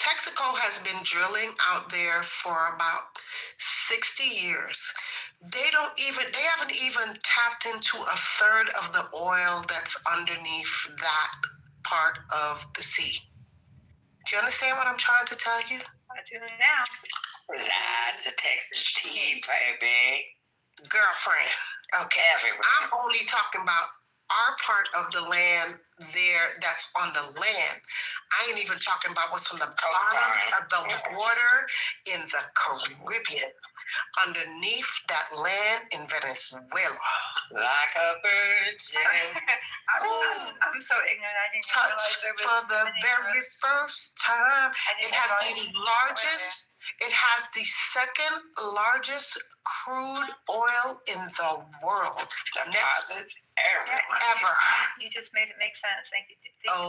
Texaco has been drilling out there for about 60 years. They haven't even tapped into a third of the oil that's underneath that part of the sea. Do you understand what I'm trying to tell you? I do now. Lots of Texas tea, baby. Girlfriend, okay. Everywhere. I'm only talking about our part of the land there that's on the land. I ain't even talking about what's on the bottom of the water in the Caribbean, underneath that land in Venezuela. Like a virgin. I'm so ignorant. I didn't realize there was for the very first time. It has the second largest crude oil in the world. Deposits ever. You just made it make sense. Thank you.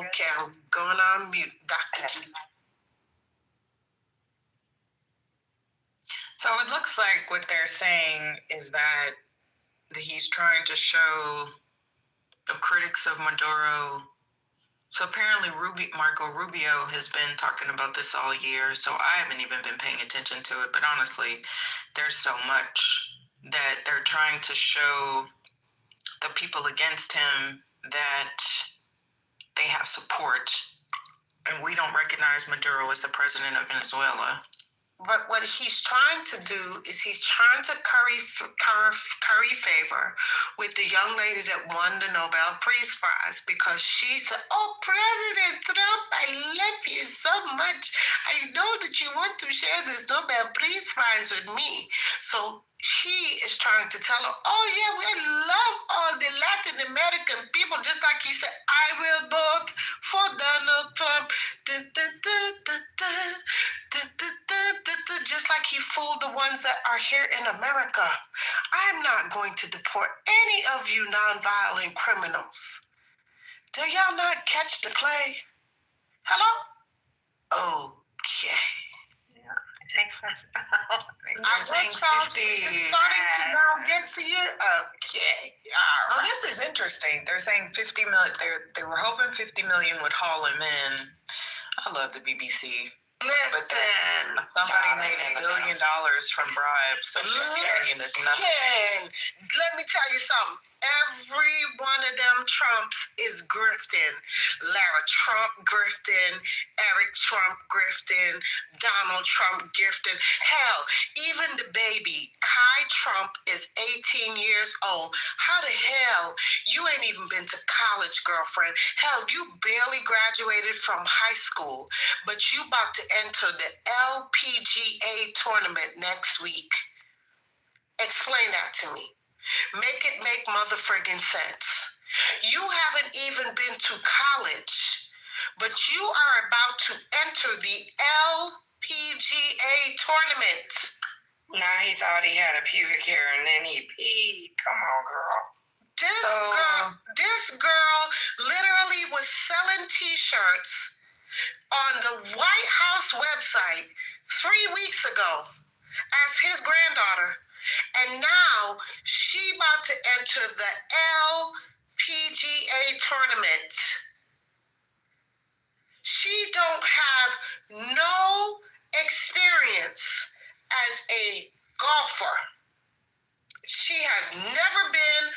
Okay, I'm going on mute, Dr. G. So it looks like what they're saying is that he's trying to show the critics of Maduro. So apparently Marco Rubio has been talking about this all year, so I haven't even been paying attention to it. But honestly, there's so much that they're trying to show the people against him that they have support. And we don't recognize Maduro as the president of Venezuela. But what he's trying to do is he's trying to curry favor with the young lady that won the Nobel Peace Prize, because she said, "Oh, President Trump, I love you so much. I know that you want to share this Nobel Peace Prize with me." So he is trying to tell her, "Oh yeah, we love all the Latin American people," just like he said, "I will vote for Donald Trump." Just like he fooled the ones that are here in America. I'm not going to deport any of you nonviolent criminals. Do y'all not catch the play? Hello? Okay. Makes sense. I was starting to now get to you. Okay. All right. Well, this is interesting. They're saying 50 million. They were hoping 50 million would haul him in. I love the BBC. Listen. But somebody made $1 billion from bribes. So 50 million is nothing. Let me tell you something. Every one of them Trumps is grifting. Lara Trump grifting, Eric Trump grifting, Donald Trump grifting. Hell, even the baby, Kai Trump, is 18 years old. How the hell? You ain't even been to college, girlfriend. Hell, you barely graduated from high school, but you about to enter the LPGA tournament next week. Explain that to me. Make it make motherfriggin' sense. You haven't even been to college, but you are about to enter the LPGA tournament. Now he thought he had a pubic hair and then he peed. Come on, girl. This girl literally was selling T-shirts on the White House website 3 weeks ago as his granddaughter. And now she about to enter the LPGA tournament. She don't have no experience as a golfer. She has never been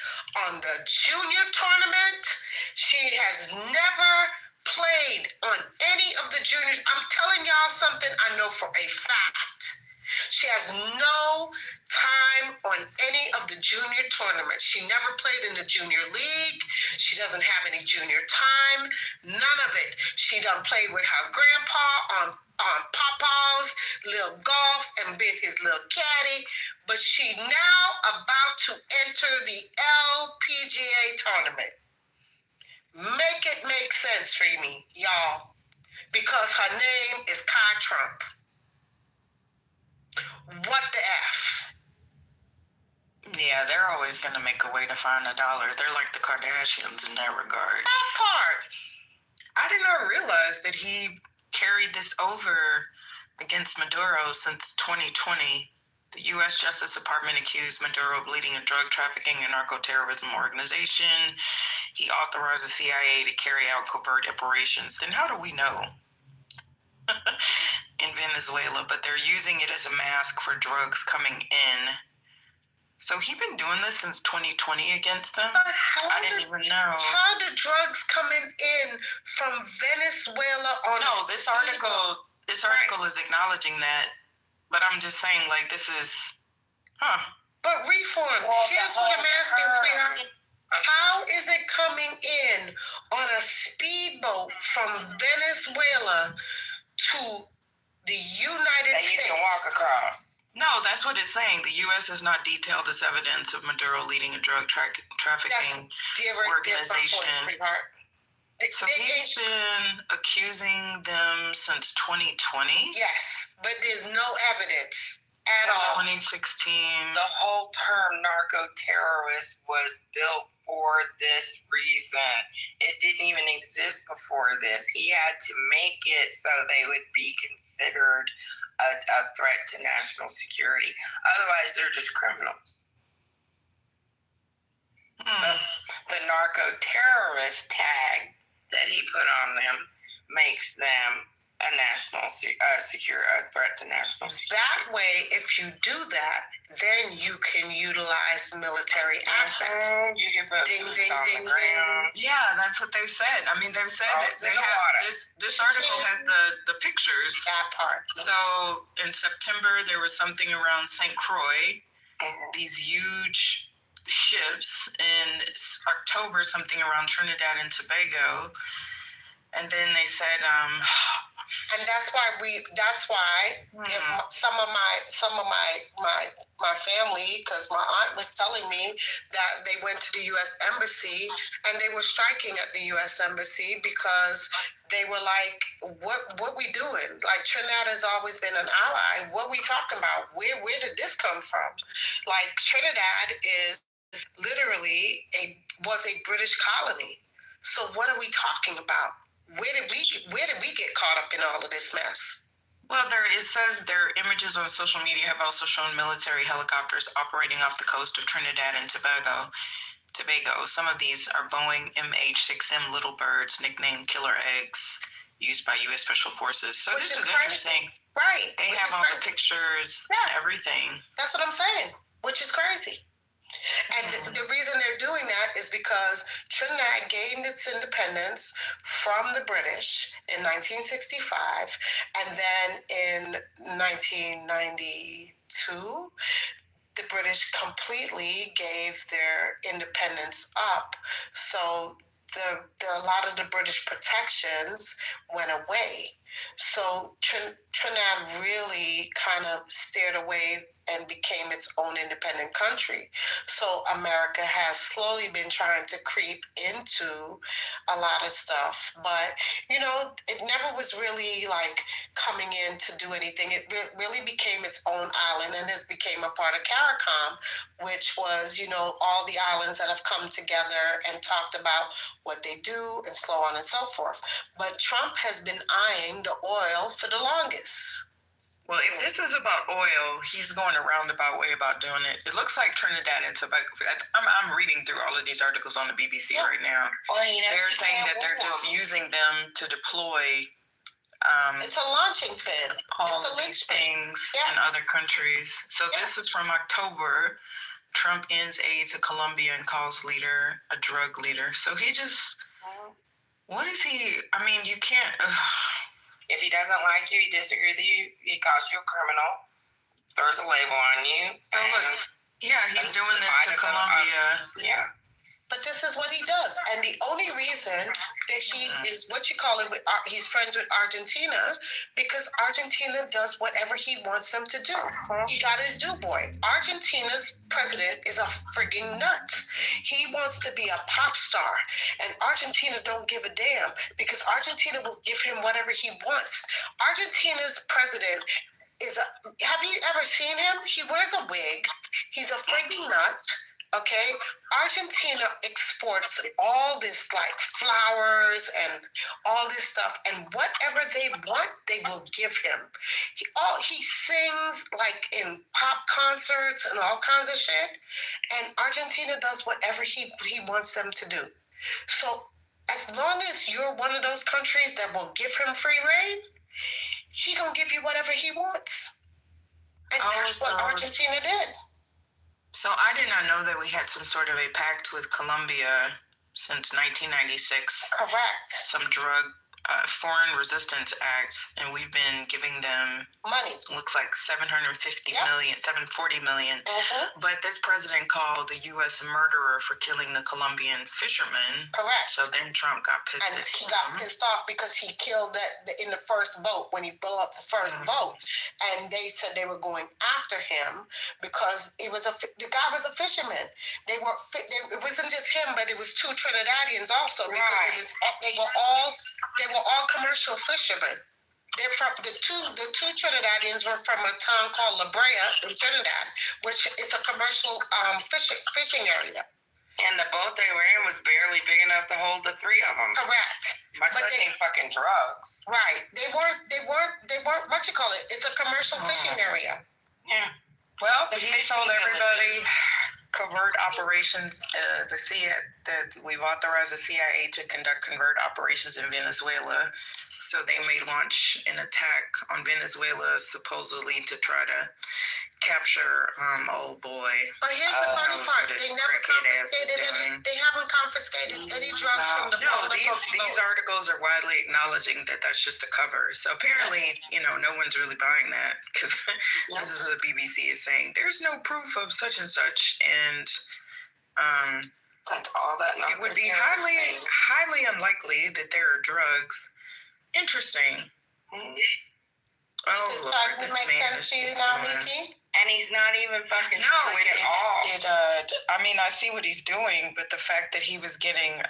on the junior tournament. She has never played on any of the juniors. I'm telling y'all something I know for a fact. She has no time on any of the junior tournaments. She never played in the junior league. She doesn't have any junior time. None of it. She done played with her grandpa on Papa's little golf and been his little caddy. But she now about to enter the LPGA tournament. Make it make sense for me, y'all. Because her name is Kai Trump. What the F? Yeah, they're always going to make a way to find $1. They're like the Kardashians in that regard. That part. I did not realize that he carried this over against Maduro since 2020. The U.S. Justice Department accused Maduro of leading a drug trafficking and narco-terrorism organization. He authorized the CIA to carry out covert operations. Then how do we know? In Venezuela, but they're using it as a mask for drugs coming in. So he's been doing this since 2020 against them? But I didn't even know. How did drugs coming in from Venezuela on this article is acknowledging that, but I'm just saying, like, this is, But reform, here's what I'm asking, sweetheart. How is it coming in on a speedboat from Venezuela to the United States? That you can walk across. No, that's what it's saying. The U.S. has not detailed this evidence of Maduro leading a drug trafficking organization. So he's been accusing them since 2020? Yes, but there's no evidence at all. 2016. The whole term narco-terrorist was built for this reason. It didn't even exist before this. He had to make it so they would be considered a threat to national security. Otherwise, they're just criminals. The narco-terrorist tag that he put on them makes them a national threat to national security. That way, if you do that, then you can utilize military assets. You can put ding, boots on the ground. Yeah, that's what they've said. I mean, they've said that they have this article has the pictures. That part. So in September, there was something around St. Croix, these huge ships. In October, something around Trinidad and Tobago. And then they said, and that's why some of my family, because my aunt was telling me that they went to the U.S. Embassy and they were striking at the U.S. Embassy because they were like, what we doing? Like, Trinidad has always been an ally. What we talking about? Where did this come from? Like, Trinidad is literally was a British colony. So what are we talking about? Where did we get caught up in all of this mess? Well, it says their images on social media have also shown military helicopters operating off the coast of Trinidad and Tobago. Some of these are Boeing MH-6M Little Birds, nicknamed Killer Eggs, used by U.S. Special Forces. So this is interesting. Right. They have all the pictures and everything. That's what I'm saying, which is crazy. And the reason they're doing that is because Trinidad gained its independence from the British in 1965, and then in 1992, the British completely gave their independence up. So a lot of the British protections went away. So Trinidad really kind of steered away and became its own independent country. So America has slowly been trying to creep into a lot of stuff, but it never was really like coming in to do anything. It really became its own island and has became a part of CARICOM, which was, all the islands that have come together and talked about what they do and so on and so forth. But Trump has been eyeing the oil for the longest. Well, if this is about oil, he's going a roundabout way about doing it. It looks like Trinidad and Tobago. I'm reading through all of these articles on the BBC right now. They're saying that they're just using them to deploy it's a launching pad. All of these things in other countries. So this is from October. Trump ends aid to Colombia and calls leader a drug leader. So he just What is he? I mean, you can't. If he doesn't like you, he disagrees with you, he calls you a criminal, throws a label on you. So look, yeah, he's doing this to Colombia. Yeah. But this is what he does. And the only reason that he is he's friends with Argentina, because Argentina does whatever he wants them to do. He got his due boy. Argentina's president is a frigging nut. He wants to be a pop star. And Argentina don't give a damn, because Argentina will give him whatever he wants. Argentina's president have you ever seen him? He wears a wig. He's a frigging nut. Okay, Argentina exports all this like flowers and all this stuff, and whatever they want, they will give him. He sings like in pop concerts and all kinds of shit, and Argentina does whatever he wants them to do. So as long as you're one of those countries that will give him free reign, he gonna give you whatever he wants, and that's what Argentina did. So I did not know that we had some sort of a pact with Colombia since 1996. Correct. Some drug foreign resistance acts, and we've been giving them money. Looks like $740 million. But this president called the U.S. a murderer for killing the Colombian fisherman. Correct. So then Trump got pissed at him. He got pissed off because he killed that in the first boat, when he blew up the first boat. And they said they were going after him because the guy was a fisherman. It wasn't just him, but it was two Trinidadians also, because they were all commercial fishermen. They're from the two Trinidadians were from a town called La Brea in Trinidad, which is a commercial fishing area. And the boat they were in was barely big enough to hold the three of them. Correct. Much less in fucking drugs. Right. They weren't. What you call it? It's a commercial fishing area. Yeah. Well, he told everybody covert operations. That we've authorized the CIA to conduct covert operations in Venezuela. So they may launch an attack on Venezuela, supposedly to try to capture old boy. But here's the funny part: they never confiscated any. They haven't confiscated any drugs from the. No, these articles are widely acknowledging that that's just a cover. So apparently, no one's really buying that, because this is what the BBC is saying. There's no proof of such and such, and that's all that. It would be highly unlikely that there are drugs. Interesting. Is this starting to make sense to you now, Nikki? And he's not even fucking at all. I mean, I see what he's doing, but the fact that he was getting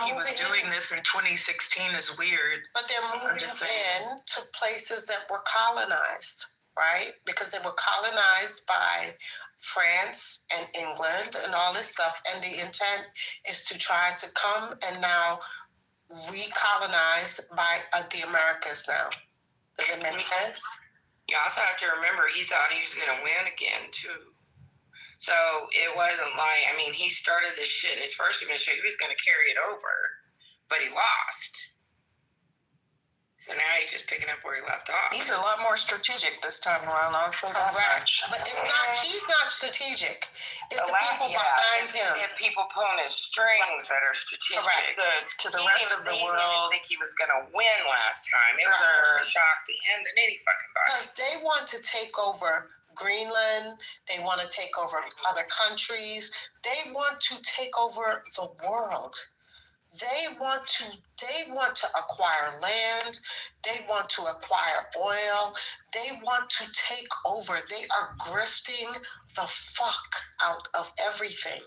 he was doing this in 2016 is weird. But they're moving in to places that were colonized, right? Because they were colonized by France and England and all this stuff, and the intent is to try to come and now recolonized by the Americas now. Does it make sense? You also have to remember, he thought he was going to win again, too. So it wasn't like, he started this shit. His first administration, he was going to carry it over, but he lost. So now he's just picking up where he left off. He's a lot more strategic this time around. Correct. But he's not strategic. It's the people behind him. It's people pulling his strings that are strategic. Correct. To the rest of the world. He didn't think he was going to win last time. It was a shock to him than any fucking body. Because they want to take over Greenland. They want to take over other countries. They want to take over the world. They want to acquire land. They want to acquire oil. They want to take over. They are grifting the fuck out of everything.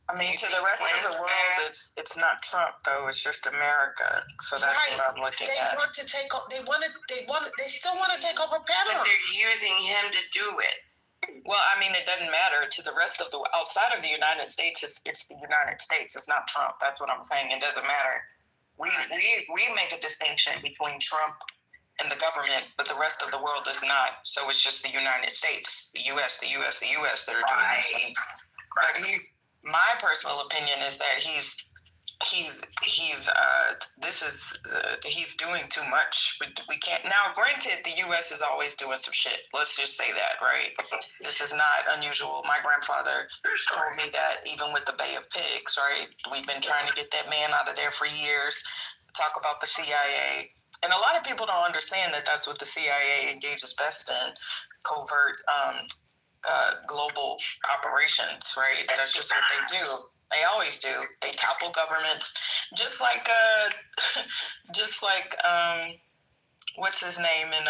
To the rest of the world, it's not Trump though. It's just America. So that's what I'm looking at. They want to take. They still want to take over Panama. But they're using him to do it. Well, it doesn't matter to the rest of the outside of the United States. It's the United States. It's not Trump. That's what I'm saying. It doesn't matter. We make a distinction between Trump and the government, but the rest of the world does not. So it's just the United States, the U.S. that are doing this. But my personal opinion is that he's he's doing too much. We can't. Now, granted, the U.S. is always doing some shit. Let's just say that, right? This is not unusual. My grandfather told me that even with the Bay of Pigs, right? We've been trying to get that man out of there for years. Talk about the CIA. And a lot of people don't understand that that's what the CIA engages best in, covert global operations, right? That's just what they do. They always do. They topple governments, just like what's his name in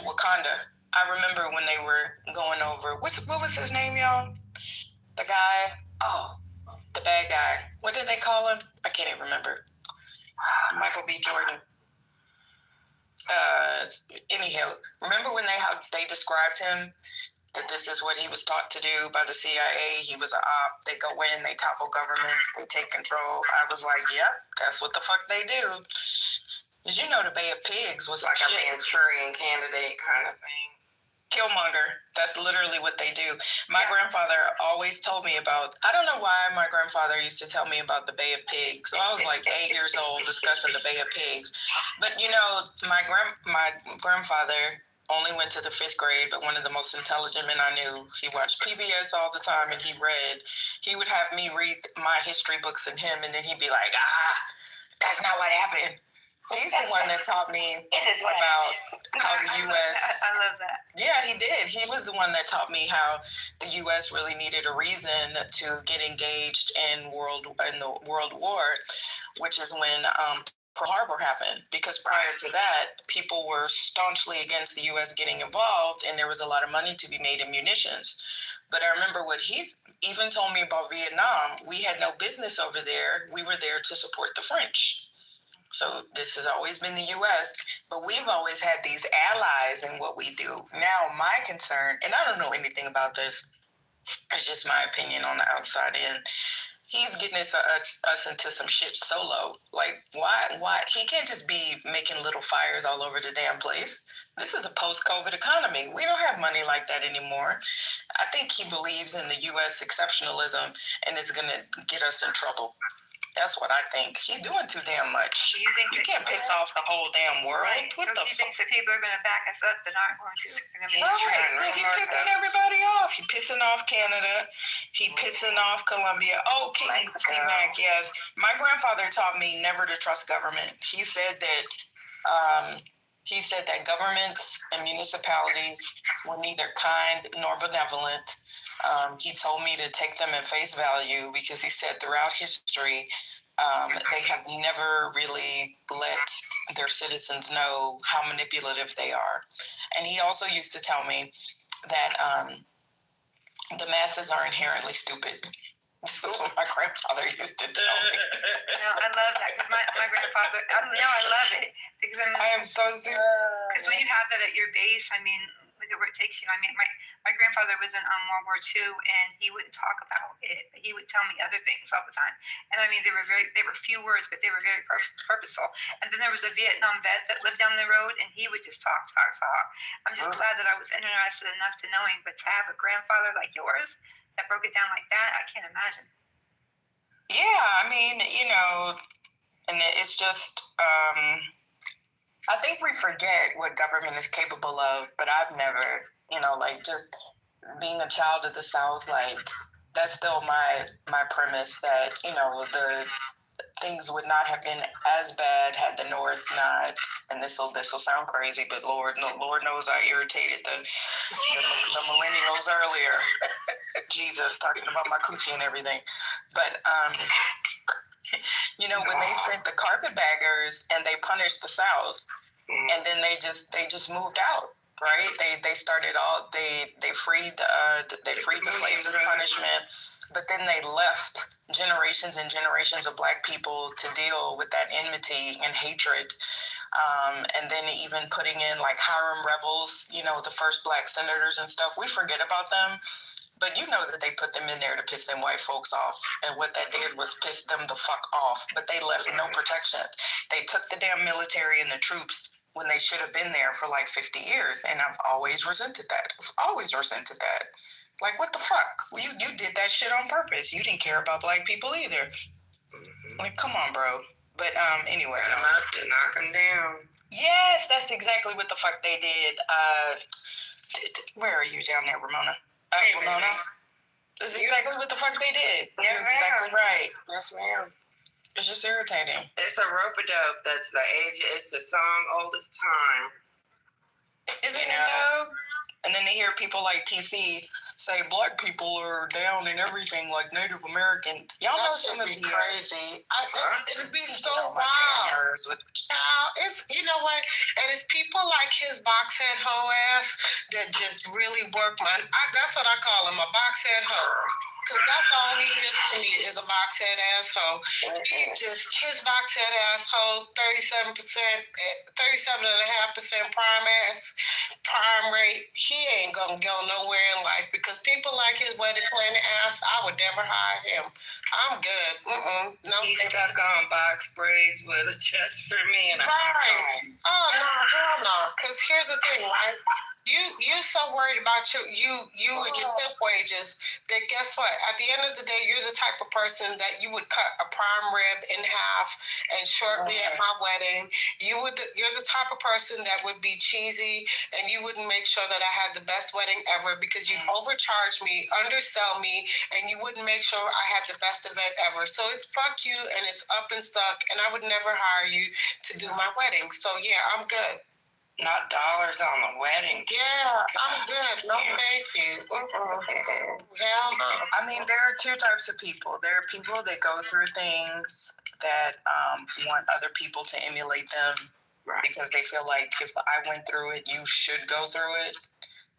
Wakanda. I remember when they were going over what was his name, y'all? The guy, the bad guy. What did they call him? I can't even remember. Michael B. Jordan. Anyhow, remember when they described him? That this is what he was taught to do by the CIA. He was an op. They go in, they topple governments, they take control. I was like, yep, that's what the fuck they do. Did you know the Bay of Pigs was like a Manchurian candidate kind of thing? Killmonger. That's literally what they do. My grandfather always told me about, I don't know why my grandfather used to tell me about the Bay of Pigs. So I was like 8 years old discussing the Bay of Pigs. But you know, my grandfather only went to the 5th grade, but one of the most intelligent men I knew. He watched PBS all the time and he read. He would have me read my history books and him, and then he'd be like, that's not what happened. He's the one that taught me about how the U.S. I love that. Yeah, he did. He was the one that taught me how the U.S. really needed a reason to get engaged in the World War, which is when Pearl Harbor happened. Because prior to that, people were staunchly against the U.S. getting involved, and there was a lot of money to be made in munitions. But I remember what he even told me about Vietnam. We had no business over there. We were there to support the French. So this has always been the U.S., but we've always had these allies in what we do. Now, my concern, and I don't know anything about this, it's just my opinion on the outside in. He's getting us into some shit solo. Like, why? He can't just be making little fires all over the damn place. This is a post-COVID economy. We don't have money like that anymore. I think he believes in the U.S. exceptionalism, and it's going to get us in trouble. That's what I think. He's doing too damn much. You can't piss off the whole damn world. Right. What the fuck? He thinks that people are going to back us up that aren't going to. He's pissing everybody off. He's pissing off Canada. He's pissing off Colombia. Oh, King C-Mac, yes. My grandfather taught me never to trust government. He said that governments and municipalities were neither kind nor benevolent. He told me to take them at face value because he said throughout history, they have never really let their citizens know how manipulative they are. And he also used to tell me that the masses are inherently stupid. That's what my grandfather used to tell me. No, I love that because my grandfather. I love it because I am so stupid. Because when you have that at your base, I mean, look at where it takes you. I mean, my grandfather was in World War II, and he wouldn't talk about it. He would tell me other things all the time. And I mean, they were few words, but they were very purposeful. And then there was a Vietnam vet that lived down the road, and he would just talk. I'm just glad that I was interested enough to knowing, but to have a grandfather like yours that broke it down like that, I can't imagine. Yeah, I mean, you know, and it's just, I think we forget what government is capable of, but I've never, you know, like just being a child of the South, like that's still my premise that, you know, the things would not have been as bad had the North not, and this will sound crazy, but Lord knows I irritated the millennials earlier. Jesus, talking about my coochie and everything. But, you know, when they sent the carpetbaggers and they punished the South, and then they just moved out, right? They started they freed the slaves as punishment, but then they left generations and generations of Black people to deal with that enmity and hatred. And then even putting in like Hiram rebels, you know, the first Black senators and stuff. We forget about them, but you know that they put them in there to piss them white folks off. And what that did was piss them the fuck off, but they left no protection. They took the damn military and the troops when they should have been there for like 50 years. And I've always resented that. Like, what the fuck? You did that shit on purpose. You didn't care about Black people either. Like, come on, bro. But anyway. Knock them down. Yes, that's exactly what the fuck they did. Where are you down there, Ramona? Ramona? That's exactly what the fuck they did. Yes, You're exactly right. Yes, ma'am. It's just irritating. It's a rope-a-dope. That's the age. It's the song oldest time. Isn't it though? And then they hear people like TC say black people are down in everything like Native Americans. Y'all know some of be crazy. It'd be so wild. Child, it's, you know what? And it's people like his boxhead hoe ass that just really work that's what I call him, a boxhead hoe. Because that's all he is to me, is a boxhead asshole. His boxhead asshole, 37.5% prime rate. He ain't gonna go nowhere in life because people like his wedding planning ass, I would never hire him. I'm good. No. He's stuck on box braids with a just for me and right. Oh no, hell no. Because here's the thing, right? You so worried about you and your tip wages that guess what? At the end of the day, you're the type of person that you would cut a prime rib in half and short me at my wedding. You're the type of person that would be cheesy and you wouldn't make sure that I had the best wedding ever because you'd overcharge me, undersell me, and you wouldn't make sure I had the best event ever. So it's fuck you and it's up and stuck, and I would never hire you to do my wedding. So yeah, I'm good. Not dollars on the wedding. Yeah, I'm good. No, thank you. Hell no. I mean, there are two types of people. There are people that go through things that want other people to emulate them because they feel like if I went through it, you should go through it.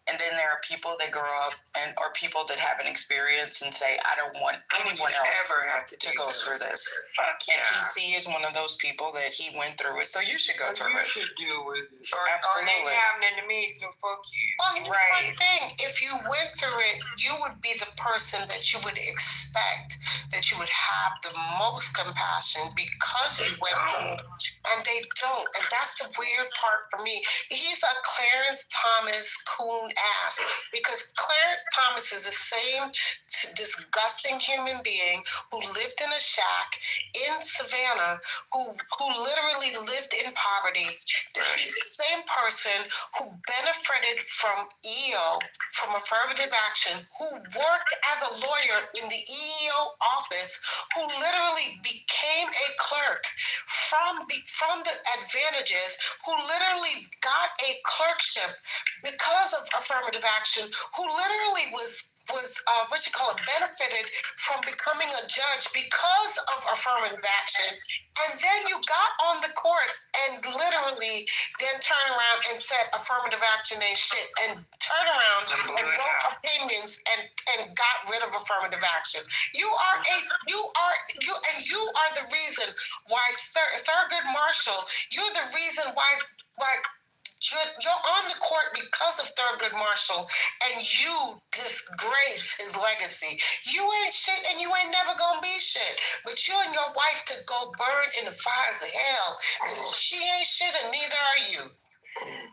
And then there are people that grow up or people that have an experience and say, I don't want anyone else ever have to go through this. Fuck yeah. And TC is one of those people that he went through it, so you should go through it. You should deal with it. Absolutely. Or it ain't happening to me, so fuck you. Well, right. One thing, if you went through it, you would be the person that you would expect, that you would have the most compassion because you went through it. And they don't. And that's the weird part for me. He's a Clarence Thomas coon ass because Clarence Thomas is the same disgusting human being who lived in a shack in Savannah, who literally lived in poverty. He's the same person who benefited from EO, from affirmative action, who worked as a lawyer in the EEO office, who literally became a clerk from the advantages, who literally got a clerkship because of affirmative action, who literally was benefited from becoming a judge because of affirmative action. And then you got on the courts and literally then turn around and said affirmative action ain't shit and turn around and wrote opinions and got rid of affirmative action. You are the reason why Thurgood Marshall, you're the reason why you're on the court because of Thurgood Marshall, and you disgrace his legacy. You ain't shit, and you ain't never gonna be shit. But you and your wife could go burn in the fires of hell. She ain't shit, and neither are you.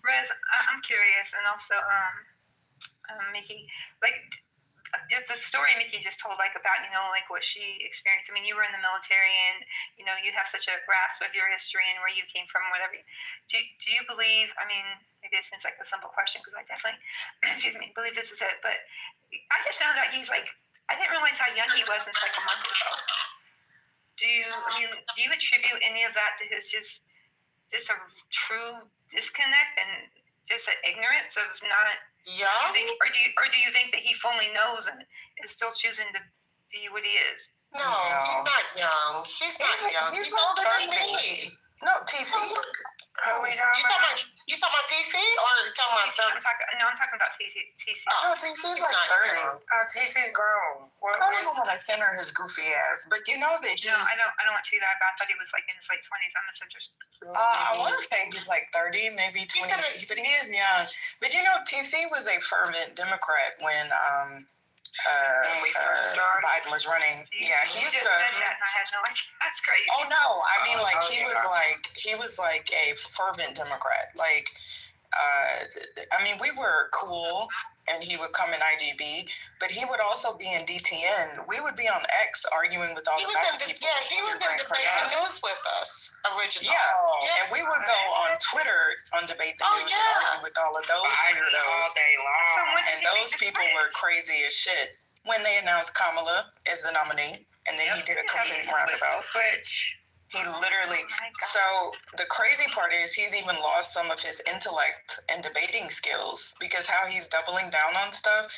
Rez, I'm curious, and also, Mickey, like, just the story Mickey just told, like, about, like, what she experienced. I mean, you were in the military, and, you have such a grasp of your history and where you came from, whatever. Do you believe, I mean, maybe it seems like a simple question, because I definitely, believe this is it, but I just found out he's, like, I didn't realize how young he was until, like, a month ago. Do you attribute any of that to his just a true disconnect and just an ignorance of not... Yeah. Or do you think that he fully knows and is still choosing to be what he is? No, he's not young. He's older than me. No, TC. You talking about TC or you talking about I'm talking about TC. No, TC's like 30. TC's grown. I don't know when I sent her his goofy ass, but you know that he... No, I don't want to do that. I thought he was like in his late 20s. I'm misinterested. I want to say he's like 30, maybe 20, but he is young. But TC was a fervent Democrat when we first started. Biden was running. Yeah, he used to. Said that and I had no idea. That's crazy. Oh no, I mean he was like a fervent Democrat. Like, I mean we were cool, and he would come in IGB, but he would also be in DTN. We would be on X arguing with all the people. Yeah, he was in Debate the News with us originally. Yeah, and we would go on Twitter on Debate the News and argue with all of those weirdos all day long. and those people were crazy as shit when they announced Kamala as the nominee, and then he did a complete roundabout. He literally, so the crazy part is he's even lost some of his intellect and debating skills because how he's doubling down on stuff.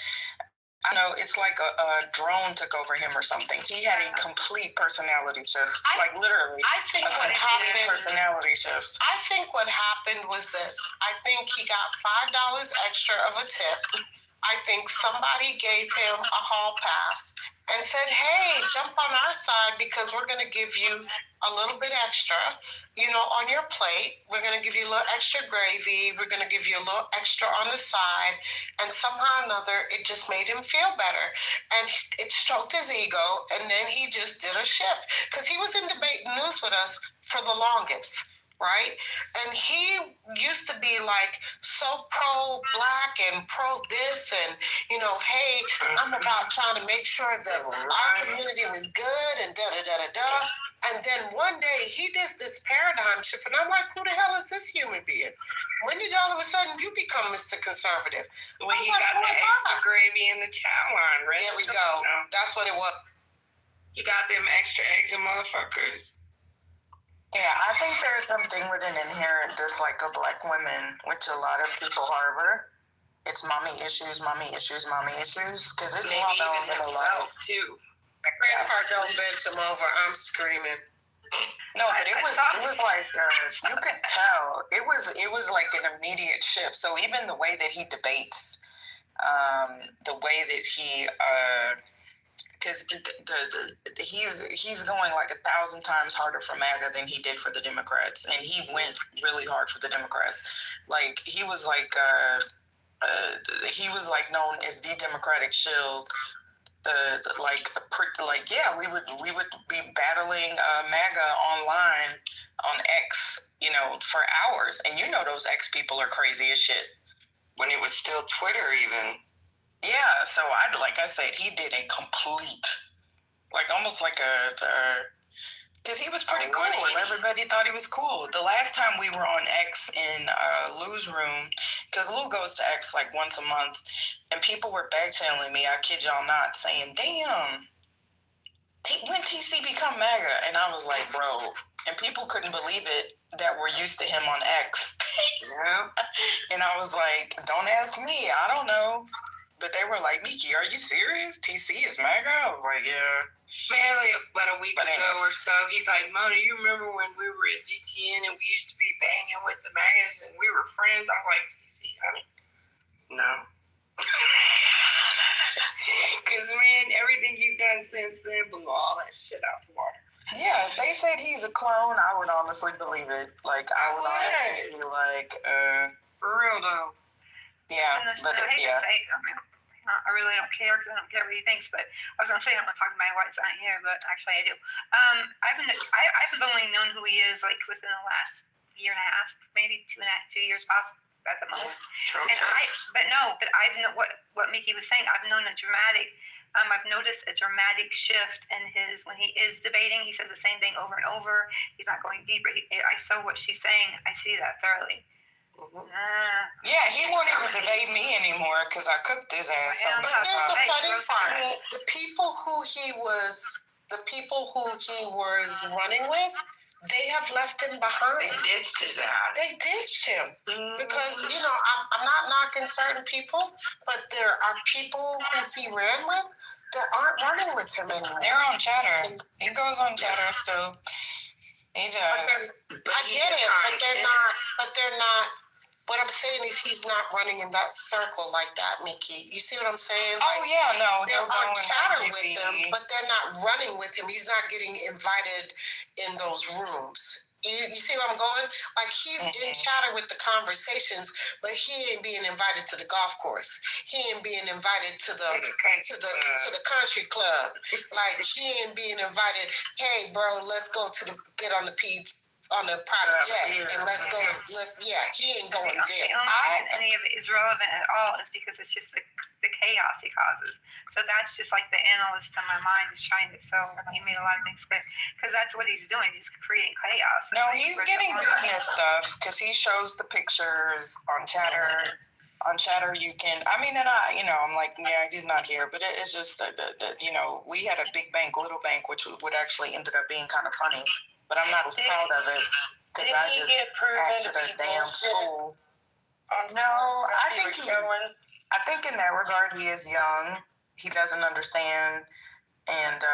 I know it's like a drone took over him or something. He had a complete personality shift, like literally. I think what happened, personality shift. I think what happened was this. I think he got $5 extra of a tip. I think somebody gave him a hall pass and said, hey, jump on our side because we're going to give you a little bit extra, on your plate. We're going to give you a little extra gravy. We're going to give you a little extra on the side. And somehow or another, it just made him feel better. And it stroked his ego. And then he just did a shift because he was in Debate News with us for the longest. Right? And he used to be like so pro-black and pro-this and, hey, I'm about trying to make sure that our community was good and da-da-da-da-da. And then one day he did this paradigm shift and I'm like, who the hell is this human being? When did all of a sudden you become Mr. Conservative? When you got the extra gravy in the chow line, right? There we go. That's what it was. You got them extra eggs and motherfuckers. Yeah, I think there's something with an inherent dislike of Black women, which a lot of people harbor. It's mommy issues, because it's maybe well known even in a lot of... too. My grandpa don't bend him over. I'm screaming. No, but it was like you could tell it was like an immediate shift. So even the way that he debates, the way that he. Because he's going like 1,000 times harder for MAGA than he did for the Democrats, and he went really hard for the Democrats. Like he was like known as the Democratic shield. We would be battling MAGA online on X, for hours, and those X people are crazy as shit. When it was still Twitter, even. Yeah, so like I said, he did a complete, almost like because he was pretty cool and everybody thought he was cool. The last time we were on X in Lou's room, because Lou goes to X like once a month, and people were back-channeling me, I kid y'all not, saying, damn, when TC become MAGA? And I was like, bro, and people couldn't believe it that we're used to him on X. Yeah. And I was like, don't ask me, I don't know. But they were like, Miki, are you serious? TC is MAGA? I was like, yeah. Man, about a week ago or so, he's like, Mona, you remember when we were at DTN and we used to be banging with the MAGAs and we were friends? I was like, TC, honey, no. Because, man, everything you've done since then blew all that shit out the water. Yeah, they said he's a clone. I would honestly believe it. I would honestly be like, for real, though. Yeah, but yeah. I really don't care because I don't care what he thinks. But I was gonna say I don't want to talk to my wife's not here, but actually I do. I've only known who he is like within the last year and a half, maybe 2 years, possibly at the most. But I've known what Mickey was saying. I've known a dramatic. I've noticed a dramatic shift in when he is debating. He says the same thing over and over. He's not going deeper. I saw what she's saying. I see that thoroughly. Yeah, he won't even debate me anymore because I cooked his ass. But here's the funny part: the people who he was running with, they have left him behind. They ditched his ass. They ditched him because I'm not knocking certain people, but there are people who he ran with that aren't running with him anymore. They're on Chatter. He goes on Chatter still. He does. I get it, but they're not. What I'm saying is he's not running in that circle like that, Mickey. You see what I'm saying? They're on Chatter with them, but they're not running with him. He's not getting invited in those rooms. You see where I'm going? Like he's in Chatter with the conversations, but he ain't being invited to the golf course. He ain't being invited to the country club. Like he ain't being invited. Hey, bro, let's go get on the on a private jet, and he ain't going there. The only reason any of it is relevant at all is because it's just the chaos he causes. So that's just like the analyst in my mind is trying to. So he made a lot of things clear because that's what he's doing. He's creating chaos. No, he's getting business stuff because he shows the pictures on Chatter. On Chatter, you can. I mean, and I'm like, yeah, he's not here, but it's just we had a big bank, little bank, which would actually ended up being kind of funny. But I'm not as proud of it because I just acted a damn fool. No, I think in that regard he is young. He doesn't understand. And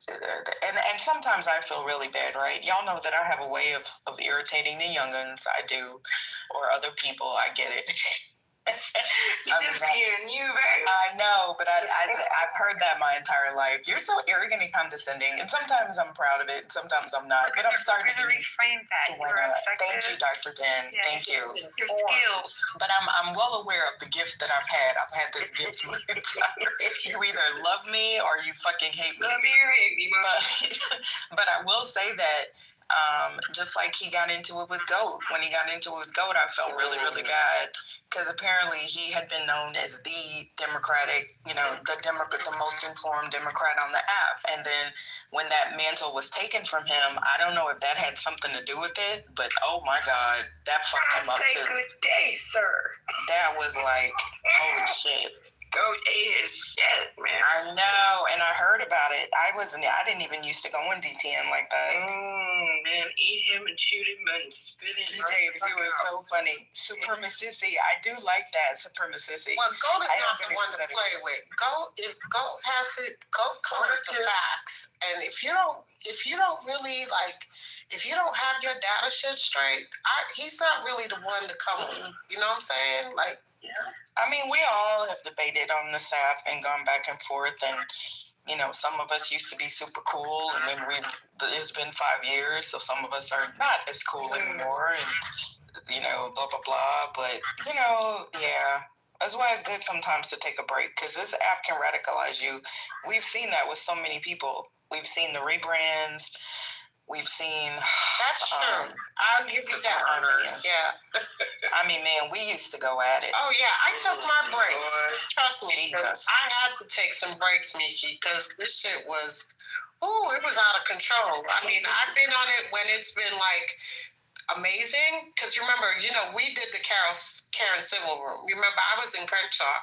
and sometimes I feel really bad, right? Y'all know that I have a way of irritating the young'uns. I do, or other people. I get it. You just being you, baby. I know, but I've heard that my entire life. You're so arrogant and condescending, and sometimes I'm proud of it, and sometimes I'm not. But I'm starting to reframe that. Thank you, Dr. Jen. Yeah, thank you. Your skills. But I'm well aware of the gift that I've had. I've had this gift. You either love me or you fucking hate me. Love me or hate me, but I will say that. Just like he got into it with GOAT. When he got into it with GOAT, I felt really, really bad because apparently he had been known as the Democratic, the most informed Democrat on the app. And then when that mantle was taken from him, I don't know if that had something to do with it, but oh my God, that fucked him up too. Good day, sir. That was like, holy shit. GOAT ate his shit, man. I know, and I heard about it. I didn't even used to go in DTN like that. Man, eat him and shoot him and spit it. It was so funny. Supremacy. I do like that, supremacy. Well, GOAT is not the one to play with. GOAT has to cover the facts, and if you don't really if you don't have your data shit straight, he's not really the one to come with. You know what I'm saying? Like. Yeah. I mean, we all have debated on this app and gone back and forth, and some of us used to be super cool, and then it's been 5 years, so some of us are not as cool anymore, and blah blah blah. But yeah, that's why it's good sometimes to take a break because this app can radicalize you. We've seen that with so many people. We've seen the rebrands. We've seen. That's true. I'll give you that. Yeah. I mean, man, we used to go at it. Oh yeah, I took my breaks. Trust me, I had to take some breaks, Miki, because this shit was, it was out of control. I mean, I've been on it when it's been like amazing. Because remember, we did the Karen Civil Room. Remember, I was in Crenshaw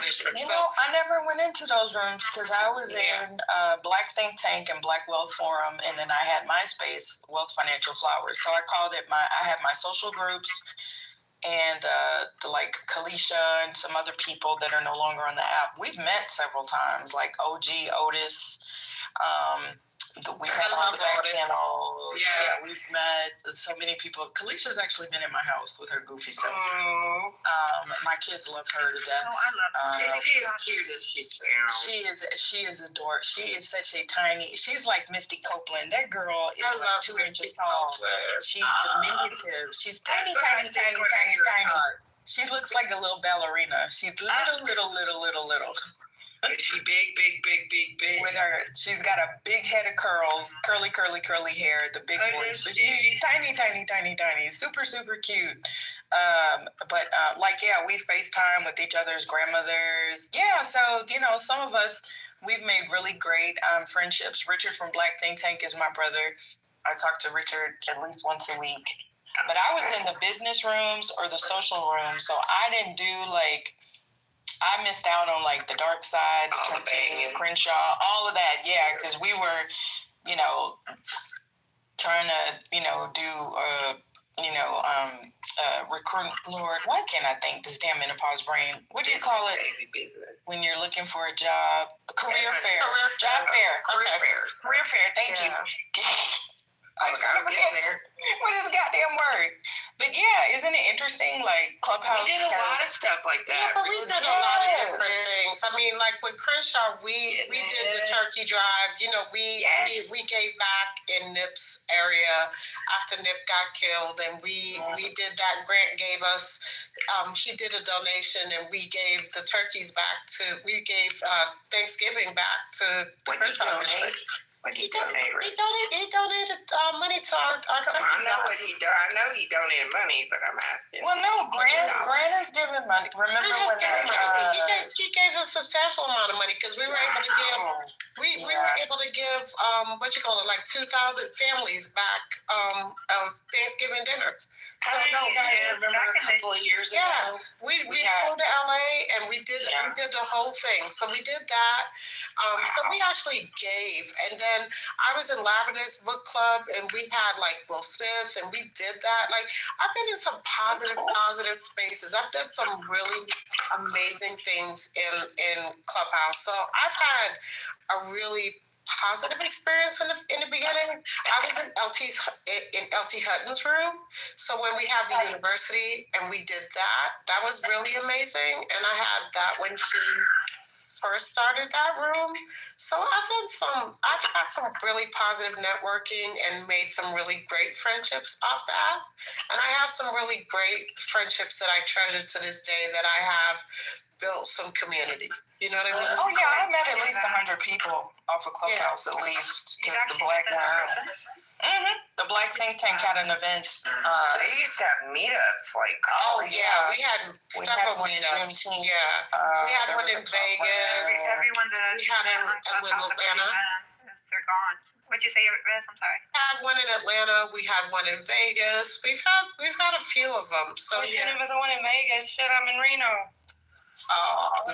District. I never went into those rooms because I was in Black Think Tank and Black Wealth Forum, and then I had MySpace, Wealth Financial Flowers. So I called it I had my social groups, and like Kalisha and some other people that are no longer on the app. We've met several times, like OG Otis. We've had on the back channel. Yeah, we've met so many people. Kalisha's actually been in my house with her goofy self. My kids love her to death. Oh, I love her. She is cute as she sounds. She is adorable. She is such a tiny. She's like Misty Copeland. That girl is like 2 inches tall. She's diminutive. She's tiny. She looks like a little ballerina. She's little. Is she big? With her, she's got a big head of curls, curly hair, the big ones. But she's tiny, super cute. We FaceTime with each other's grandmothers. Yeah, so some of us, we've made really great friendships. Richard from Black Think Tank is my brother. I talk to Richard at least once a week. But I was in the business rooms or the social rooms, so I didn't do I missed out on the dark side, the campaigns, Crenshaw, all of that. Yeah, because we were, trying to, do, recruit. Lord, why can't I think this damn menopause brain? What do you call it? When you're looking for a job, career fair, job fair, career fair. Thank you. What is the goddamn word? But yeah, isn't it interesting? Clubhouse. We did a lot of stuff like that. Yeah, but we did a lot of different things. I mean, with Crenshaw, we did the turkey drive. We gave back in Nip's area after Nip got killed, and we did that. Grant gave us. He did a donation, and we gave the turkeys back we gave Thanksgiving back to the Crenshaw district. What did he donate? He donated money to our Come on, I know what he did. I know he donated money, but I'm asking. Well, no, Grant is giving money. Remember when he gave us a substantial amount of money because we were able to give. We were able to give like 2,000 families back of Thanksgiving dinners. So no, guys, remember a couple of years ago? Yeah, we flew to LA and we did the whole thing. So we did that. So we actually gave, and then I was in Lavender's book club, and we had like Will Smith, and we did that. Like I've been in some positive spaces. I've done some really amazing things in Clubhouse. So I've had a really positive experience in the beginning. I was in LT Hutton's room. So when we had the university and we did that was really amazing. And I had that when she first started that room. So I've had some really positive networking and made some really great friendships off that. And I have some really great friendships that I treasure to this day that I have built some community. You know what I mean? Oh yeah, I met at least 100 people off of Clubhouse at least, because the Black the Black Think Tank had an event. They used to have meetups like. We had several meetups. We had one in Vegas. Everyone's in we had one in Atlanta. They're gone. What'd you say, Riz? I'm sorry. We had one in Atlanta. We had one in Vegas. We've had a few of them. So if there's one in Vegas, shit, I'm in Reno. Oh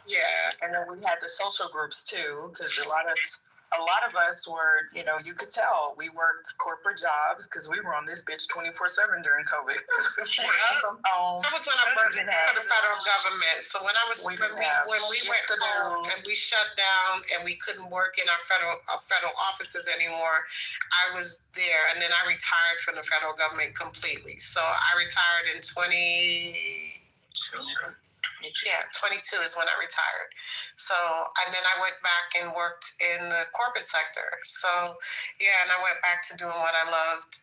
yeah. And then we had the social groups too, because a lot of us were, you could tell we worked corporate jobs because we were on this bitch 24/7 during COVID. That was when I worked for the federal government. So when we went home and we shut down and we couldn't work in our federal offices anymore, I was there, and then I retired from the federal government completely. So I retired in 22 is when I retired. So, and then I went back and worked in the corporate sector. So, and I went back to doing what I loved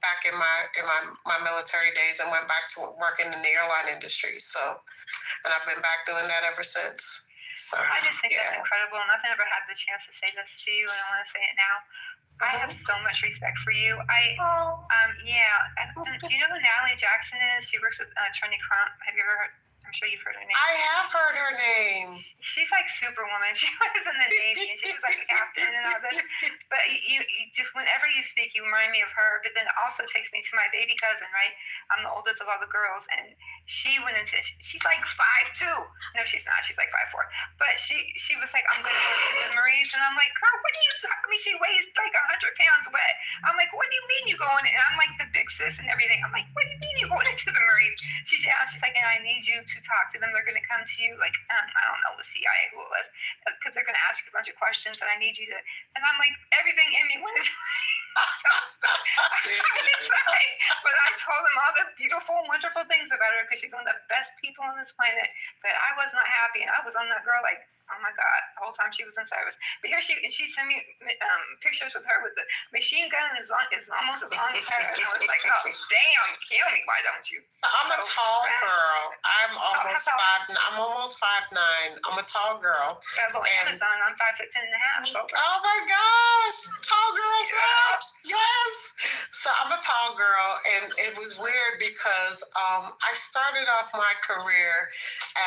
back in my military days, and went back to working in the airline industry. So, and I've been back doing that ever since. So I just think that's incredible, and I've never had the chance to say this to you, and I want to say it now. I have so much respect for you. Do you know who Natalie Jackson is? She works with Attorney Crump. Have you ever heard? I'm sure you've heard her name. I have heard her name. She's like Superwoman. She was in the Navy, and she was like a captain and all this. But you just, whenever you speak, you remind me of her. But then it also takes me to my baby cousin, right? I'm the oldest of all the girls, and she's like 5'2". No, she's not. She's like 5'4". But she was like, I'm going to go to the Marines. And I'm like, girl, what are you talking? I mean, she weighs like 100 pounds wet. I'm like, what do you mean you going? And I'm like the big sis and everything. I'm like, what do you mean you going into the Marines? She's like, and I need you to talk to them. They're going to come to you, like, I don't know, the CIA, who it was, because they're going to ask you a bunch of questions, and I need you to, and I'm like, everything in me went but I told them all the beautiful, wonderful things about her, because she's one of the best people on this planet, but I was not happy, and I was on that girl like, oh my God, the whole time she was in service. But here she sent me pictures with her with the machine gun is almost as long as her. And I was like, oh, damn, kill me, why don't you? I'm a tall girl. I'm almost 5'9". I'm a tall girl. Amazon, I'm 5'10.5". Oh my gosh, tall girls, yes. So I'm a tall girl, and it was weird because I started off my career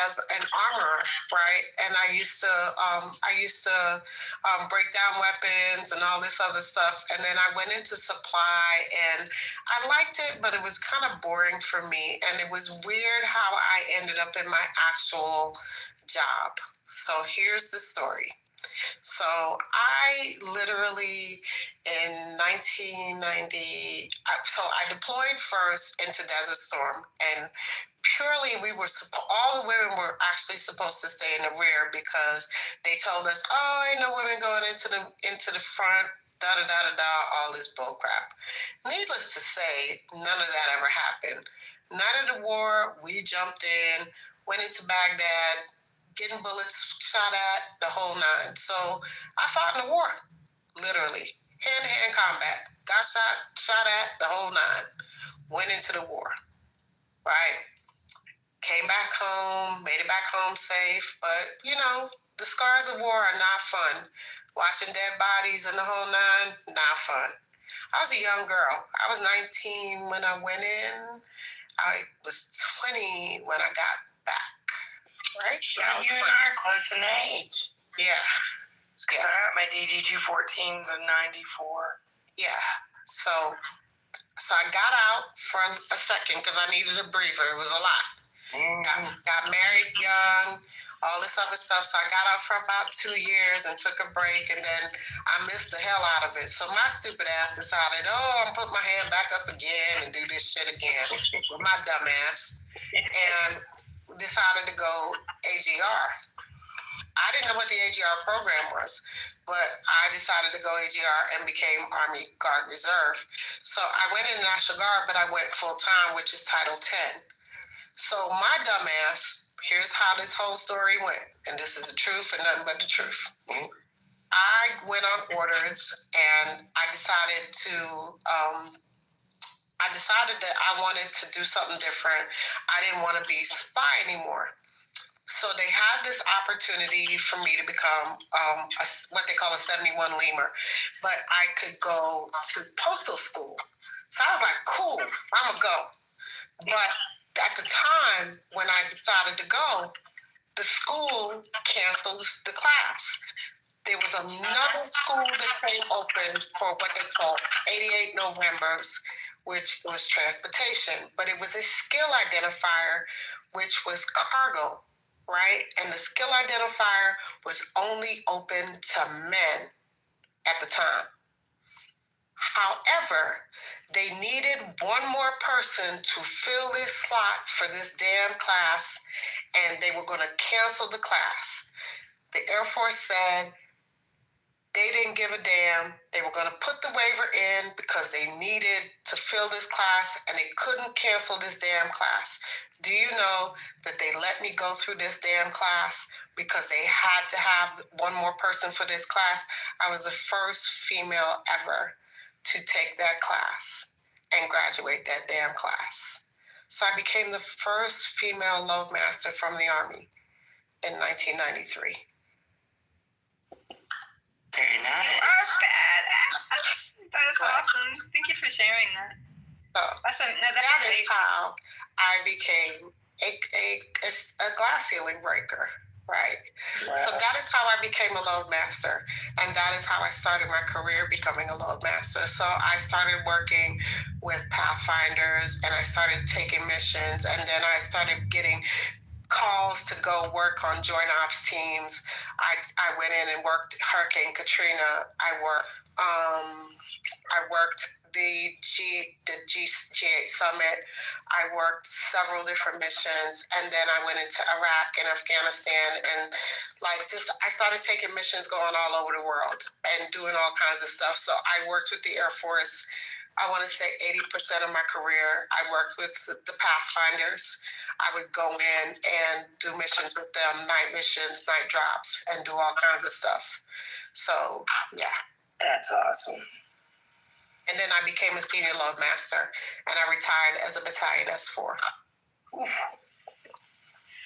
as an armorer, right? And I used to break down weapons and all this other stuff. And then I went into supply, and I liked it, but it was kind of boring for me. And it was weird how I ended up in my actual job. So here's the story. So I literally in 1990, I deployed first into Desert Storm, and purely all the women were actually supposed to stay in the rear because they told us, ain't no women going into the front, all this bull crap. Needless to say, none of that ever happened. Night of the war, we jumped in, went into Baghdad, getting bullets shot at, the whole nine. So I fought in the war, literally. Hand-to-hand combat. Got shot at, the whole nine. Went into the war, right? Came back home, made it back home safe. But, the scars of war are not fun. watching dead bodies and the whole nine, not fun. I was a young girl. I was 19 when I went in. I was 20 when I got back. Right? Yeah, you and I are close in age. Yeah. Because I got my DD-214s in 94. Yeah. So I got out for a second because I needed a breather. It was a lot. Got married young, all this other stuff. So I got out for about 2 years and took a break, and then I missed the hell out of it. So my stupid ass decided, I'm put my hand back up again and do this shit again with my dumb ass, and decided to go AGR. I didn't know what the AGR program was, but I decided to go AGR and became Army Guard Reserve. So I went in the National Guard, but I went full time, which is Title 10. So my dumb ass, here's how this whole story went, and this is the truth and nothing but the truth. Mm-hmm. I went on orders, and I decided that I wanted to do something different. I didn't want to be a spy anymore. So they had this opportunity for me to become what they call a 71 Lemur, but I could go to postal school. So I was like, cool, I'm going to go. But at the time when I decided to go, the school canceled the class. There was another school that came open for what they call 88 Novembers, which was transportation, but it was a skill identifier, which was cargo, right? And the skill identifier was only open to men at the time. However, they needed one more person to fill this slot for this damn class, and they were going to cancel the class. The Air Force said they didn't give a damn. They were going to put the waiver in because they needed to fill this class, and they couldn't cancel this damn class. Do you know that they let me go through this damn class because they had to have one more person for this class? I was the first female ever to take that class and graduate that damn class. So I became the first female loadmaster from the Army in 1993. Very nice. That's badass. That is awesome. Thank you for sharing that. So that is how I became a glass ceiling breaker. Right. Wow. So that is how I became a loadmaster. And that is how I started my career becoming a loadmaster. So I started working with Pathfinders, and I started taking missions, and then I started getting calls to go work on joint ops teams. I went in and worked Hurricane Katrina. I worked the G8 summit. I worked several different missions, and then I went into Iraq and Afghanistan, and I started taking missions going all over the world and doing all kinds of stuff. So I worked with the Air Force. I want to say 80% of my career, I worked with the Pathfinders. I would go in and do missions with them, night missions, night drops, and do all kinds of stuff. So, yeah. That's awesome. And then I became a senior loadmaster, and I retired as a battalion S4. Oof.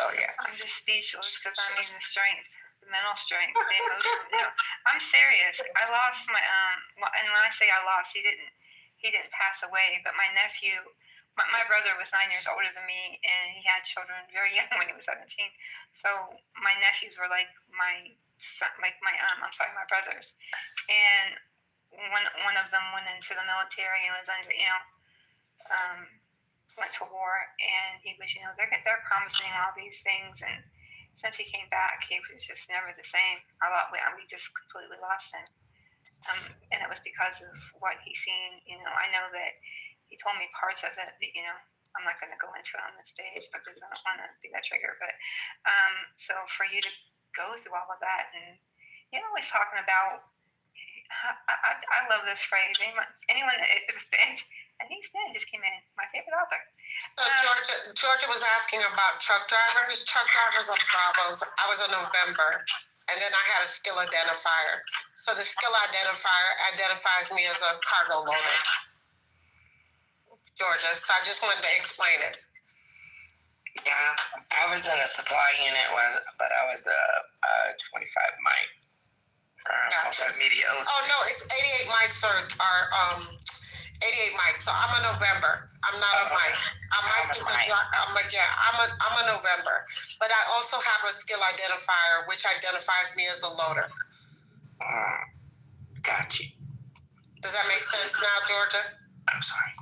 Oh, yeah. I'm just speechless because I mean the strength, the mental strength, the emotion. No, I'm serious. I lost my, and when I say I lost, he didn't pass away, but my nephew, my brother was 9 years older than me, and he had children very young when he was 17. So my nephews were like my son, my brothers. And one of them went into the military and was under, went to war, and he was, they're promising all these things, and since he came back, he was just never the same. We just completely lost him, and it was because of what he's seen. I know that he told me parts of it that, I'm not going to go into it on this stage because I don't want to be that trigger, but so for you to go through all of that, and always talking about, I love this phrase. Anyone that offends, and he's dead, just came in. My favorite author. So Georgia was asking about truck drivers. Truck drivers on Bravos. I was in November, and then I had a skill identifier. So the skill identifier identifies me as a cargo loader. Georgia. So I just wanted to explain it. Yeah, I was in a supply unit, but I was a 25 mite. Multimedia. Oh no, it's 88 mics are 88 mics. So I'm a November. I'm not a mic. A mic is I'm a November. But I also have a skill identifier, which identifies me as a loader. Got you. Does that make sense now, Georgia? I'm sorry.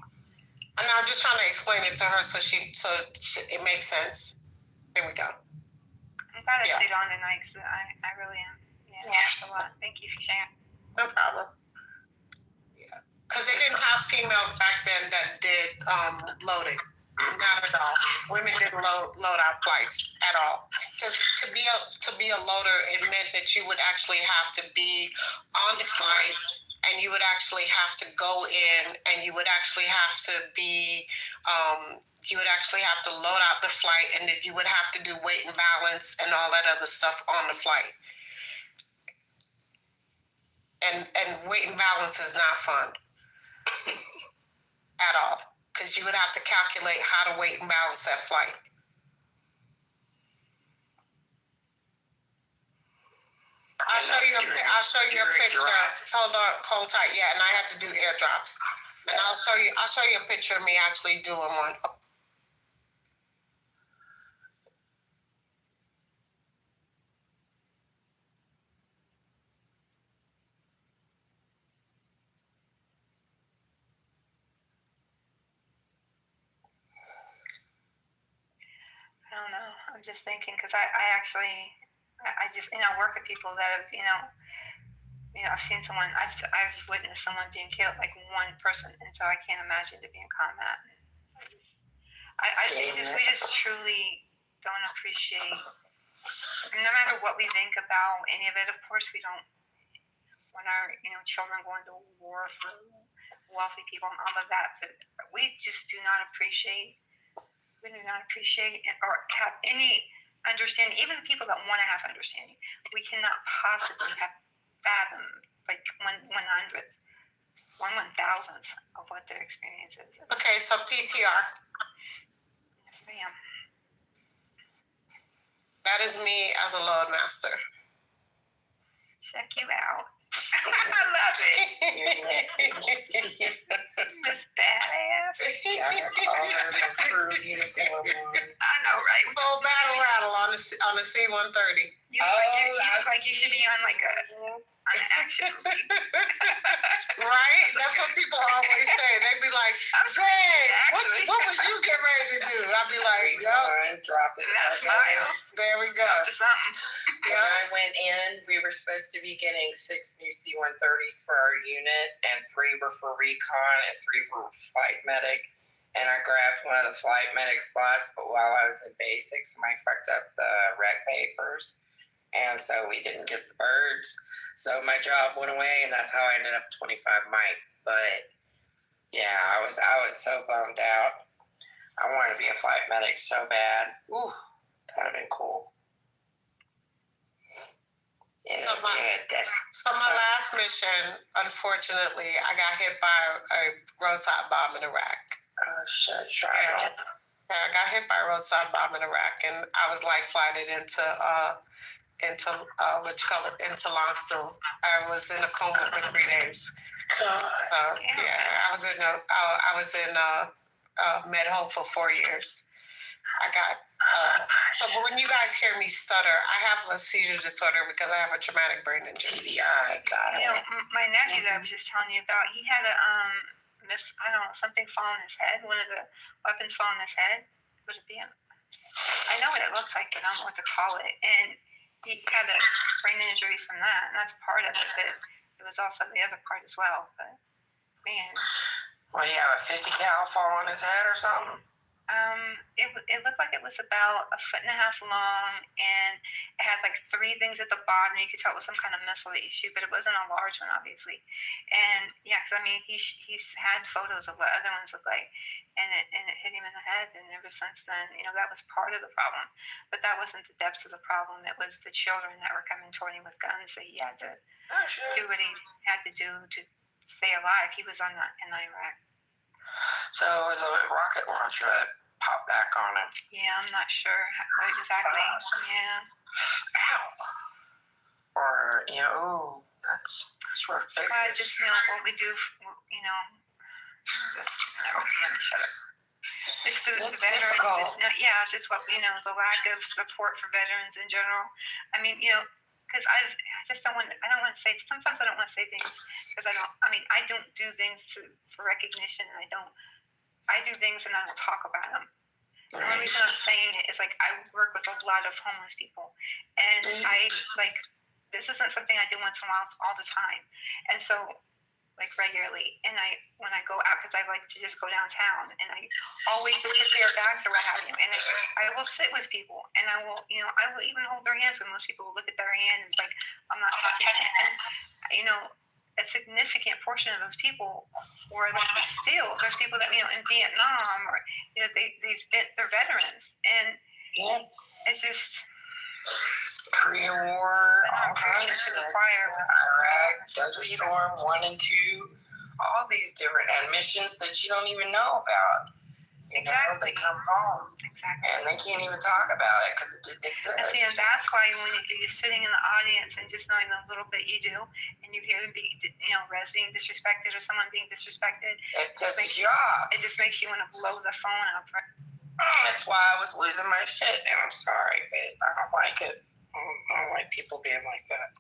And I'm just trying to explain it to her so it makes sense. Here we go. I'm glad I stayed on tonight because I really am. Yeah, that's a lot. Thank you for sharing. No problem. Yeah. Because they didn't have females back then that did loading. Not at all. Women didn't load our flights at all. Because to be a loader, it meant that you would actually have to be on the flight, and you would actually have to go in, and you would actually have to be, you would actually have to load out the flight, and then you would have to do weight and balance and all that other stuff on the flight. And weight and balance is not fun at all. Because you would have to calculate how to weight and balance that flight. I'll show you a picture. Hold on, hold tight. Yeah, and I have to do airdrops. And I'll show you a picture of me actually doing one. I don't know. I'm just thinking because I just work with people that have I've seen someone I've witnessed someone being killed, like one person, and so I can't imagine to be in combat. We just truly don't appreciate. No matter what we think about any of it, of course we don't want our children going to war for wealthy people and all of that, but we just do not appreciate. We do not appreciate or have any understanding. Even the people that want to have understanding, we cannot possibly have fathomed like 1/100th, 1/1000th of what their experience is. Okay, so PTR. Yes, ma'am. That is me as a load master. Check you out. I love it. Miss Badass. I know, right? Full battle rattle on the C-130. You look like you should be on like an action movie. Right? That's what people always say. They'd be like, "Dang, what was you getting ready to do?" I'd be like, "Yo, drop it." That smile. There we go. When I went in, we were supposed to be getting 6 new C-130s for our unit, and 3 were for recon and 3 for flight medic. And I grabbed one of the flight medic slots, but while I was in basics, I fucked up the rec papers, and so we didn't get the birds. So my job went away, and that's how I ended up 25 mic. But yeah, I was so bummed out. I wanted to be a flight medic so bad. Ooh, that'd have been cool. So my last mission, unfortunately, I got hit by a roadside bomb in Iraq. Oh shit! I got hit by a roadside bomb in Iraq, and I was life flighted into into Longstool. I was in a coma for 3 days. So yeah, I was in med hold for 4 years. I got so when you guys hear me stutter, I have a seizure disorder because I have a traumatic brain injury. TBI, got it. My nephew that I was just telling you about, he had something fall on his head. One of the weapons fall on his head. Would it be? I know what it looks like, but I don't know what to call it. And he had a brain injury from that, and that's part of it. But it was also the other part as well. But man, What do you have, a 50 cal fall on his head or something? It looked like it was about 1.5 feet long, and it had like 3 things at the bottom. You could tell it was some kind of missile that he shoot, but it wasn't a large one, obviously. And yeah, because I mean, he's had photos of what other ones look like, and it hit him in the head. And ever since then, that was part of the problem. But that wasn't the depths of the problem. It was the children that were coming toward him with guns that he had to do what he had to do to stay alive. He was in Iraq. So it was a rocket launcher that popped back on him. Yeah, I'm not sure exactly. Yeah. Ow. Or, That's rough. I just what we do. Let me shut up. It's for the veterans. It's just what the lack of support for veterans in general. I mean, because I don't want to say. Sometimes I don't want to say things because I don't do things for recognition. I do things and I don't talk about them. The only reason I'm saying it is I work with a lot of homeless people, and this isn't something I do once in a while, it's all the time, and so regularly. And when I go out, because I like to just go downtown, and I always just prepare bags or what have you, and I will sit with people, and I will even hold their hands when most people will look at their hand and it's I'm not touching it, and a significant portion of those people were there's people that in Vietnam or they're veterans, and it's just Korea War, all kinds of stuff. Iraq, Desert Storm 1 and 2, all these different missions that you don't even know about. They come home. Exactly. And they can't even talk about it because it didn't exist. And that's why when you're sitting in the audience and just knowing the little bit you do, and you hear them res being disrespected or someone being disrespected, it pisses you off. It just makes you want to blow the phone up. That's why I was losing my shit, and I'm sorry, but I don't like it. I don't like people being like that.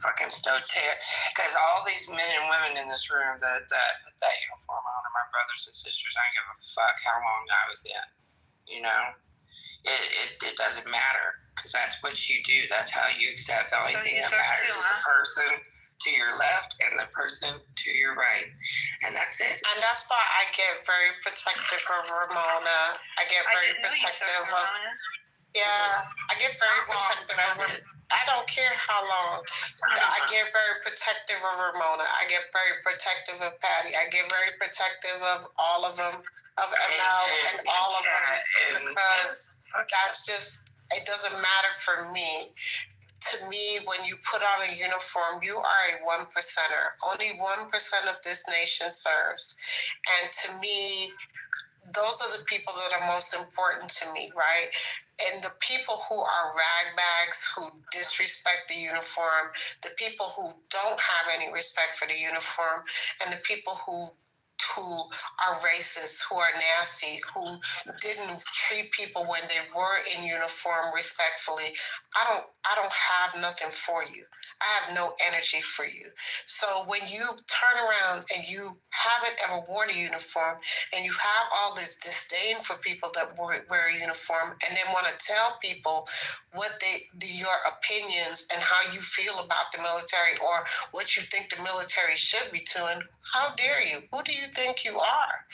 Fucking stoked tear. Because all these men and women in this room that put that uniform on are my brothers and sisters. I don't give a fuck how long I was in. It doesn't matter. Because that's what you do. That's how you accept. The only thing that matters is the person to your left and the person to your right. And that's it. And that's why I get very protective of Ramona. I get very protective of... Yeah, I get very protective of her. I don't care how long. I get very protective of Ramona. I get very protective of Patty. I get very protective of all of them, of ML and all of them, because that's just, it doesn't matter for me. To me, when you put on a uniform, you are a 1%er. Only 1% of this nation serves. And to me, those are the people that are most important to me, right? And the people who are ragbags, who disrespect the uniform, the people who don't have any respect for the uniform, and the people who are racist, who are nasty, who didn't treat people when they were in uniform respectfully, I don't have nothing for you. I have no energy for you. So when you turn around and you haven't ever worn a uniform and you have all this disdain for people that wear a uniform and then want to tell people your opinions and how you feel about the military or what you think the military should be doing, how dare you? Who do you think you are?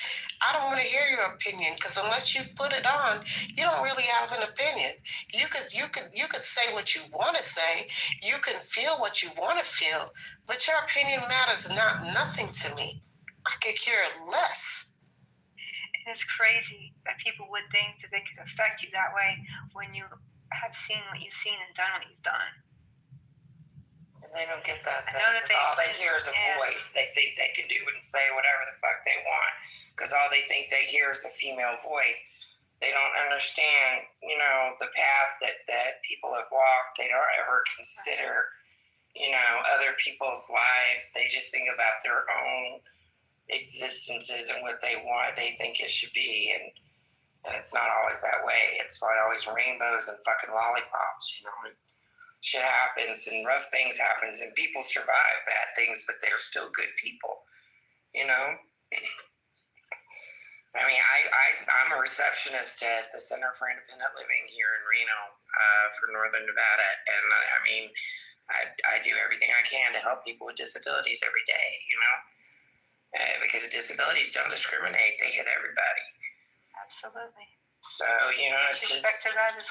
I don't want to hear your opinion, because unless you've put it on, you don't really have an opinion. You could say what you want to say, you can feel what you want to feel, but your opinion matters nothing to me. I could care less. It's crazy that people would think that they could affect you that way when you have seen what you've seen and done what you've done. And they don't get that. All they hear is a voice. They think they can do and say whatever the fuck they want because all they think they hear is a female voice. They don't understand, the path that people have walked. They don't ever consider, other people's lives. They just think about their own existences and what they want, they think it should be. And it's not always that way. It's not always rainbows and fucking lollipops, Shit happens and rough things happens and people survive bad things, but they're still good people, I mean, I'm a receptionist at the Center for Independent Living here in Reno for Northern Nevada. And I mean, I do everything I can to help people with disabilities every day, because disabilities don't discriminate. They hit everybody. Absolutely. So, it's just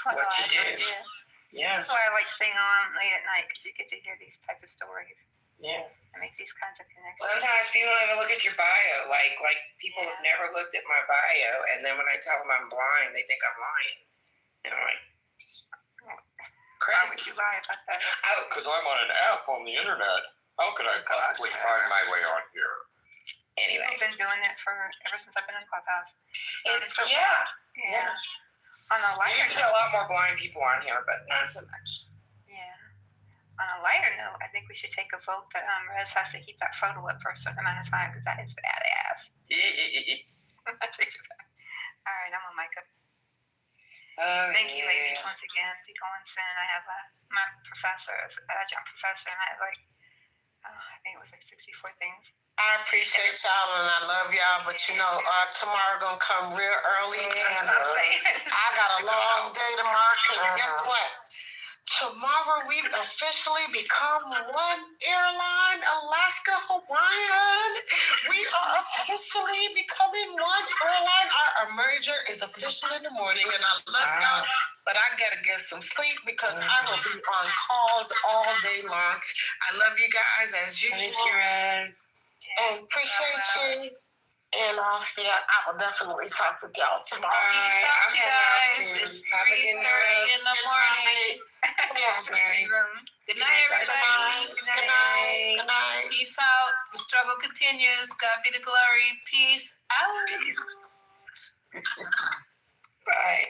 what you do. Yeah. That's why I like staying on late at night, because you get to hear these type of stories. Yeah. And make these kinds of connections. Sometimes people don't even look at your bio. Like people have never looked at my bio, and then when I tell them I'm blind, they think I'm lying. And I'm like, crazy. Why would you lie about that? Because I'm on an app on the internet. How could I possibly find my way on here? Anyway. I've been doing it ever since I've been in Clubhouse. Yeah. On the live. There's a lot more blind people on here, but not so much. Yeah. on a lighter note, I think we should take a vote that Rez has to keep that photo up for a certain amount of time because that is badass. All right, I'm on mic up. Thank you, ladies, once again. Be going soon. I have my professor, adjunct professor, and I have I think it was 64 things. I appreciate y'all and I love y'all, but tomorrow gonna come real early. And I got a long day tomorrow because guess what? Tomorrow we officially become one airline, Alaska Hawaiian. We are officially becoming one airline. Our merger is official in the morning, and I love y'all, but I gotta get some sleep because I will be on calls all day long. I love you guys as usual. Thank you, Rez. And appreciate you. And I will definitely talk with y'all tomorrow. Peace out, you guys. It's 3:30 in the morning. Yeah. Good night, everybody. Good night. Good night. Peace out. The struggle continues. God be the glory. Peace out. Bye.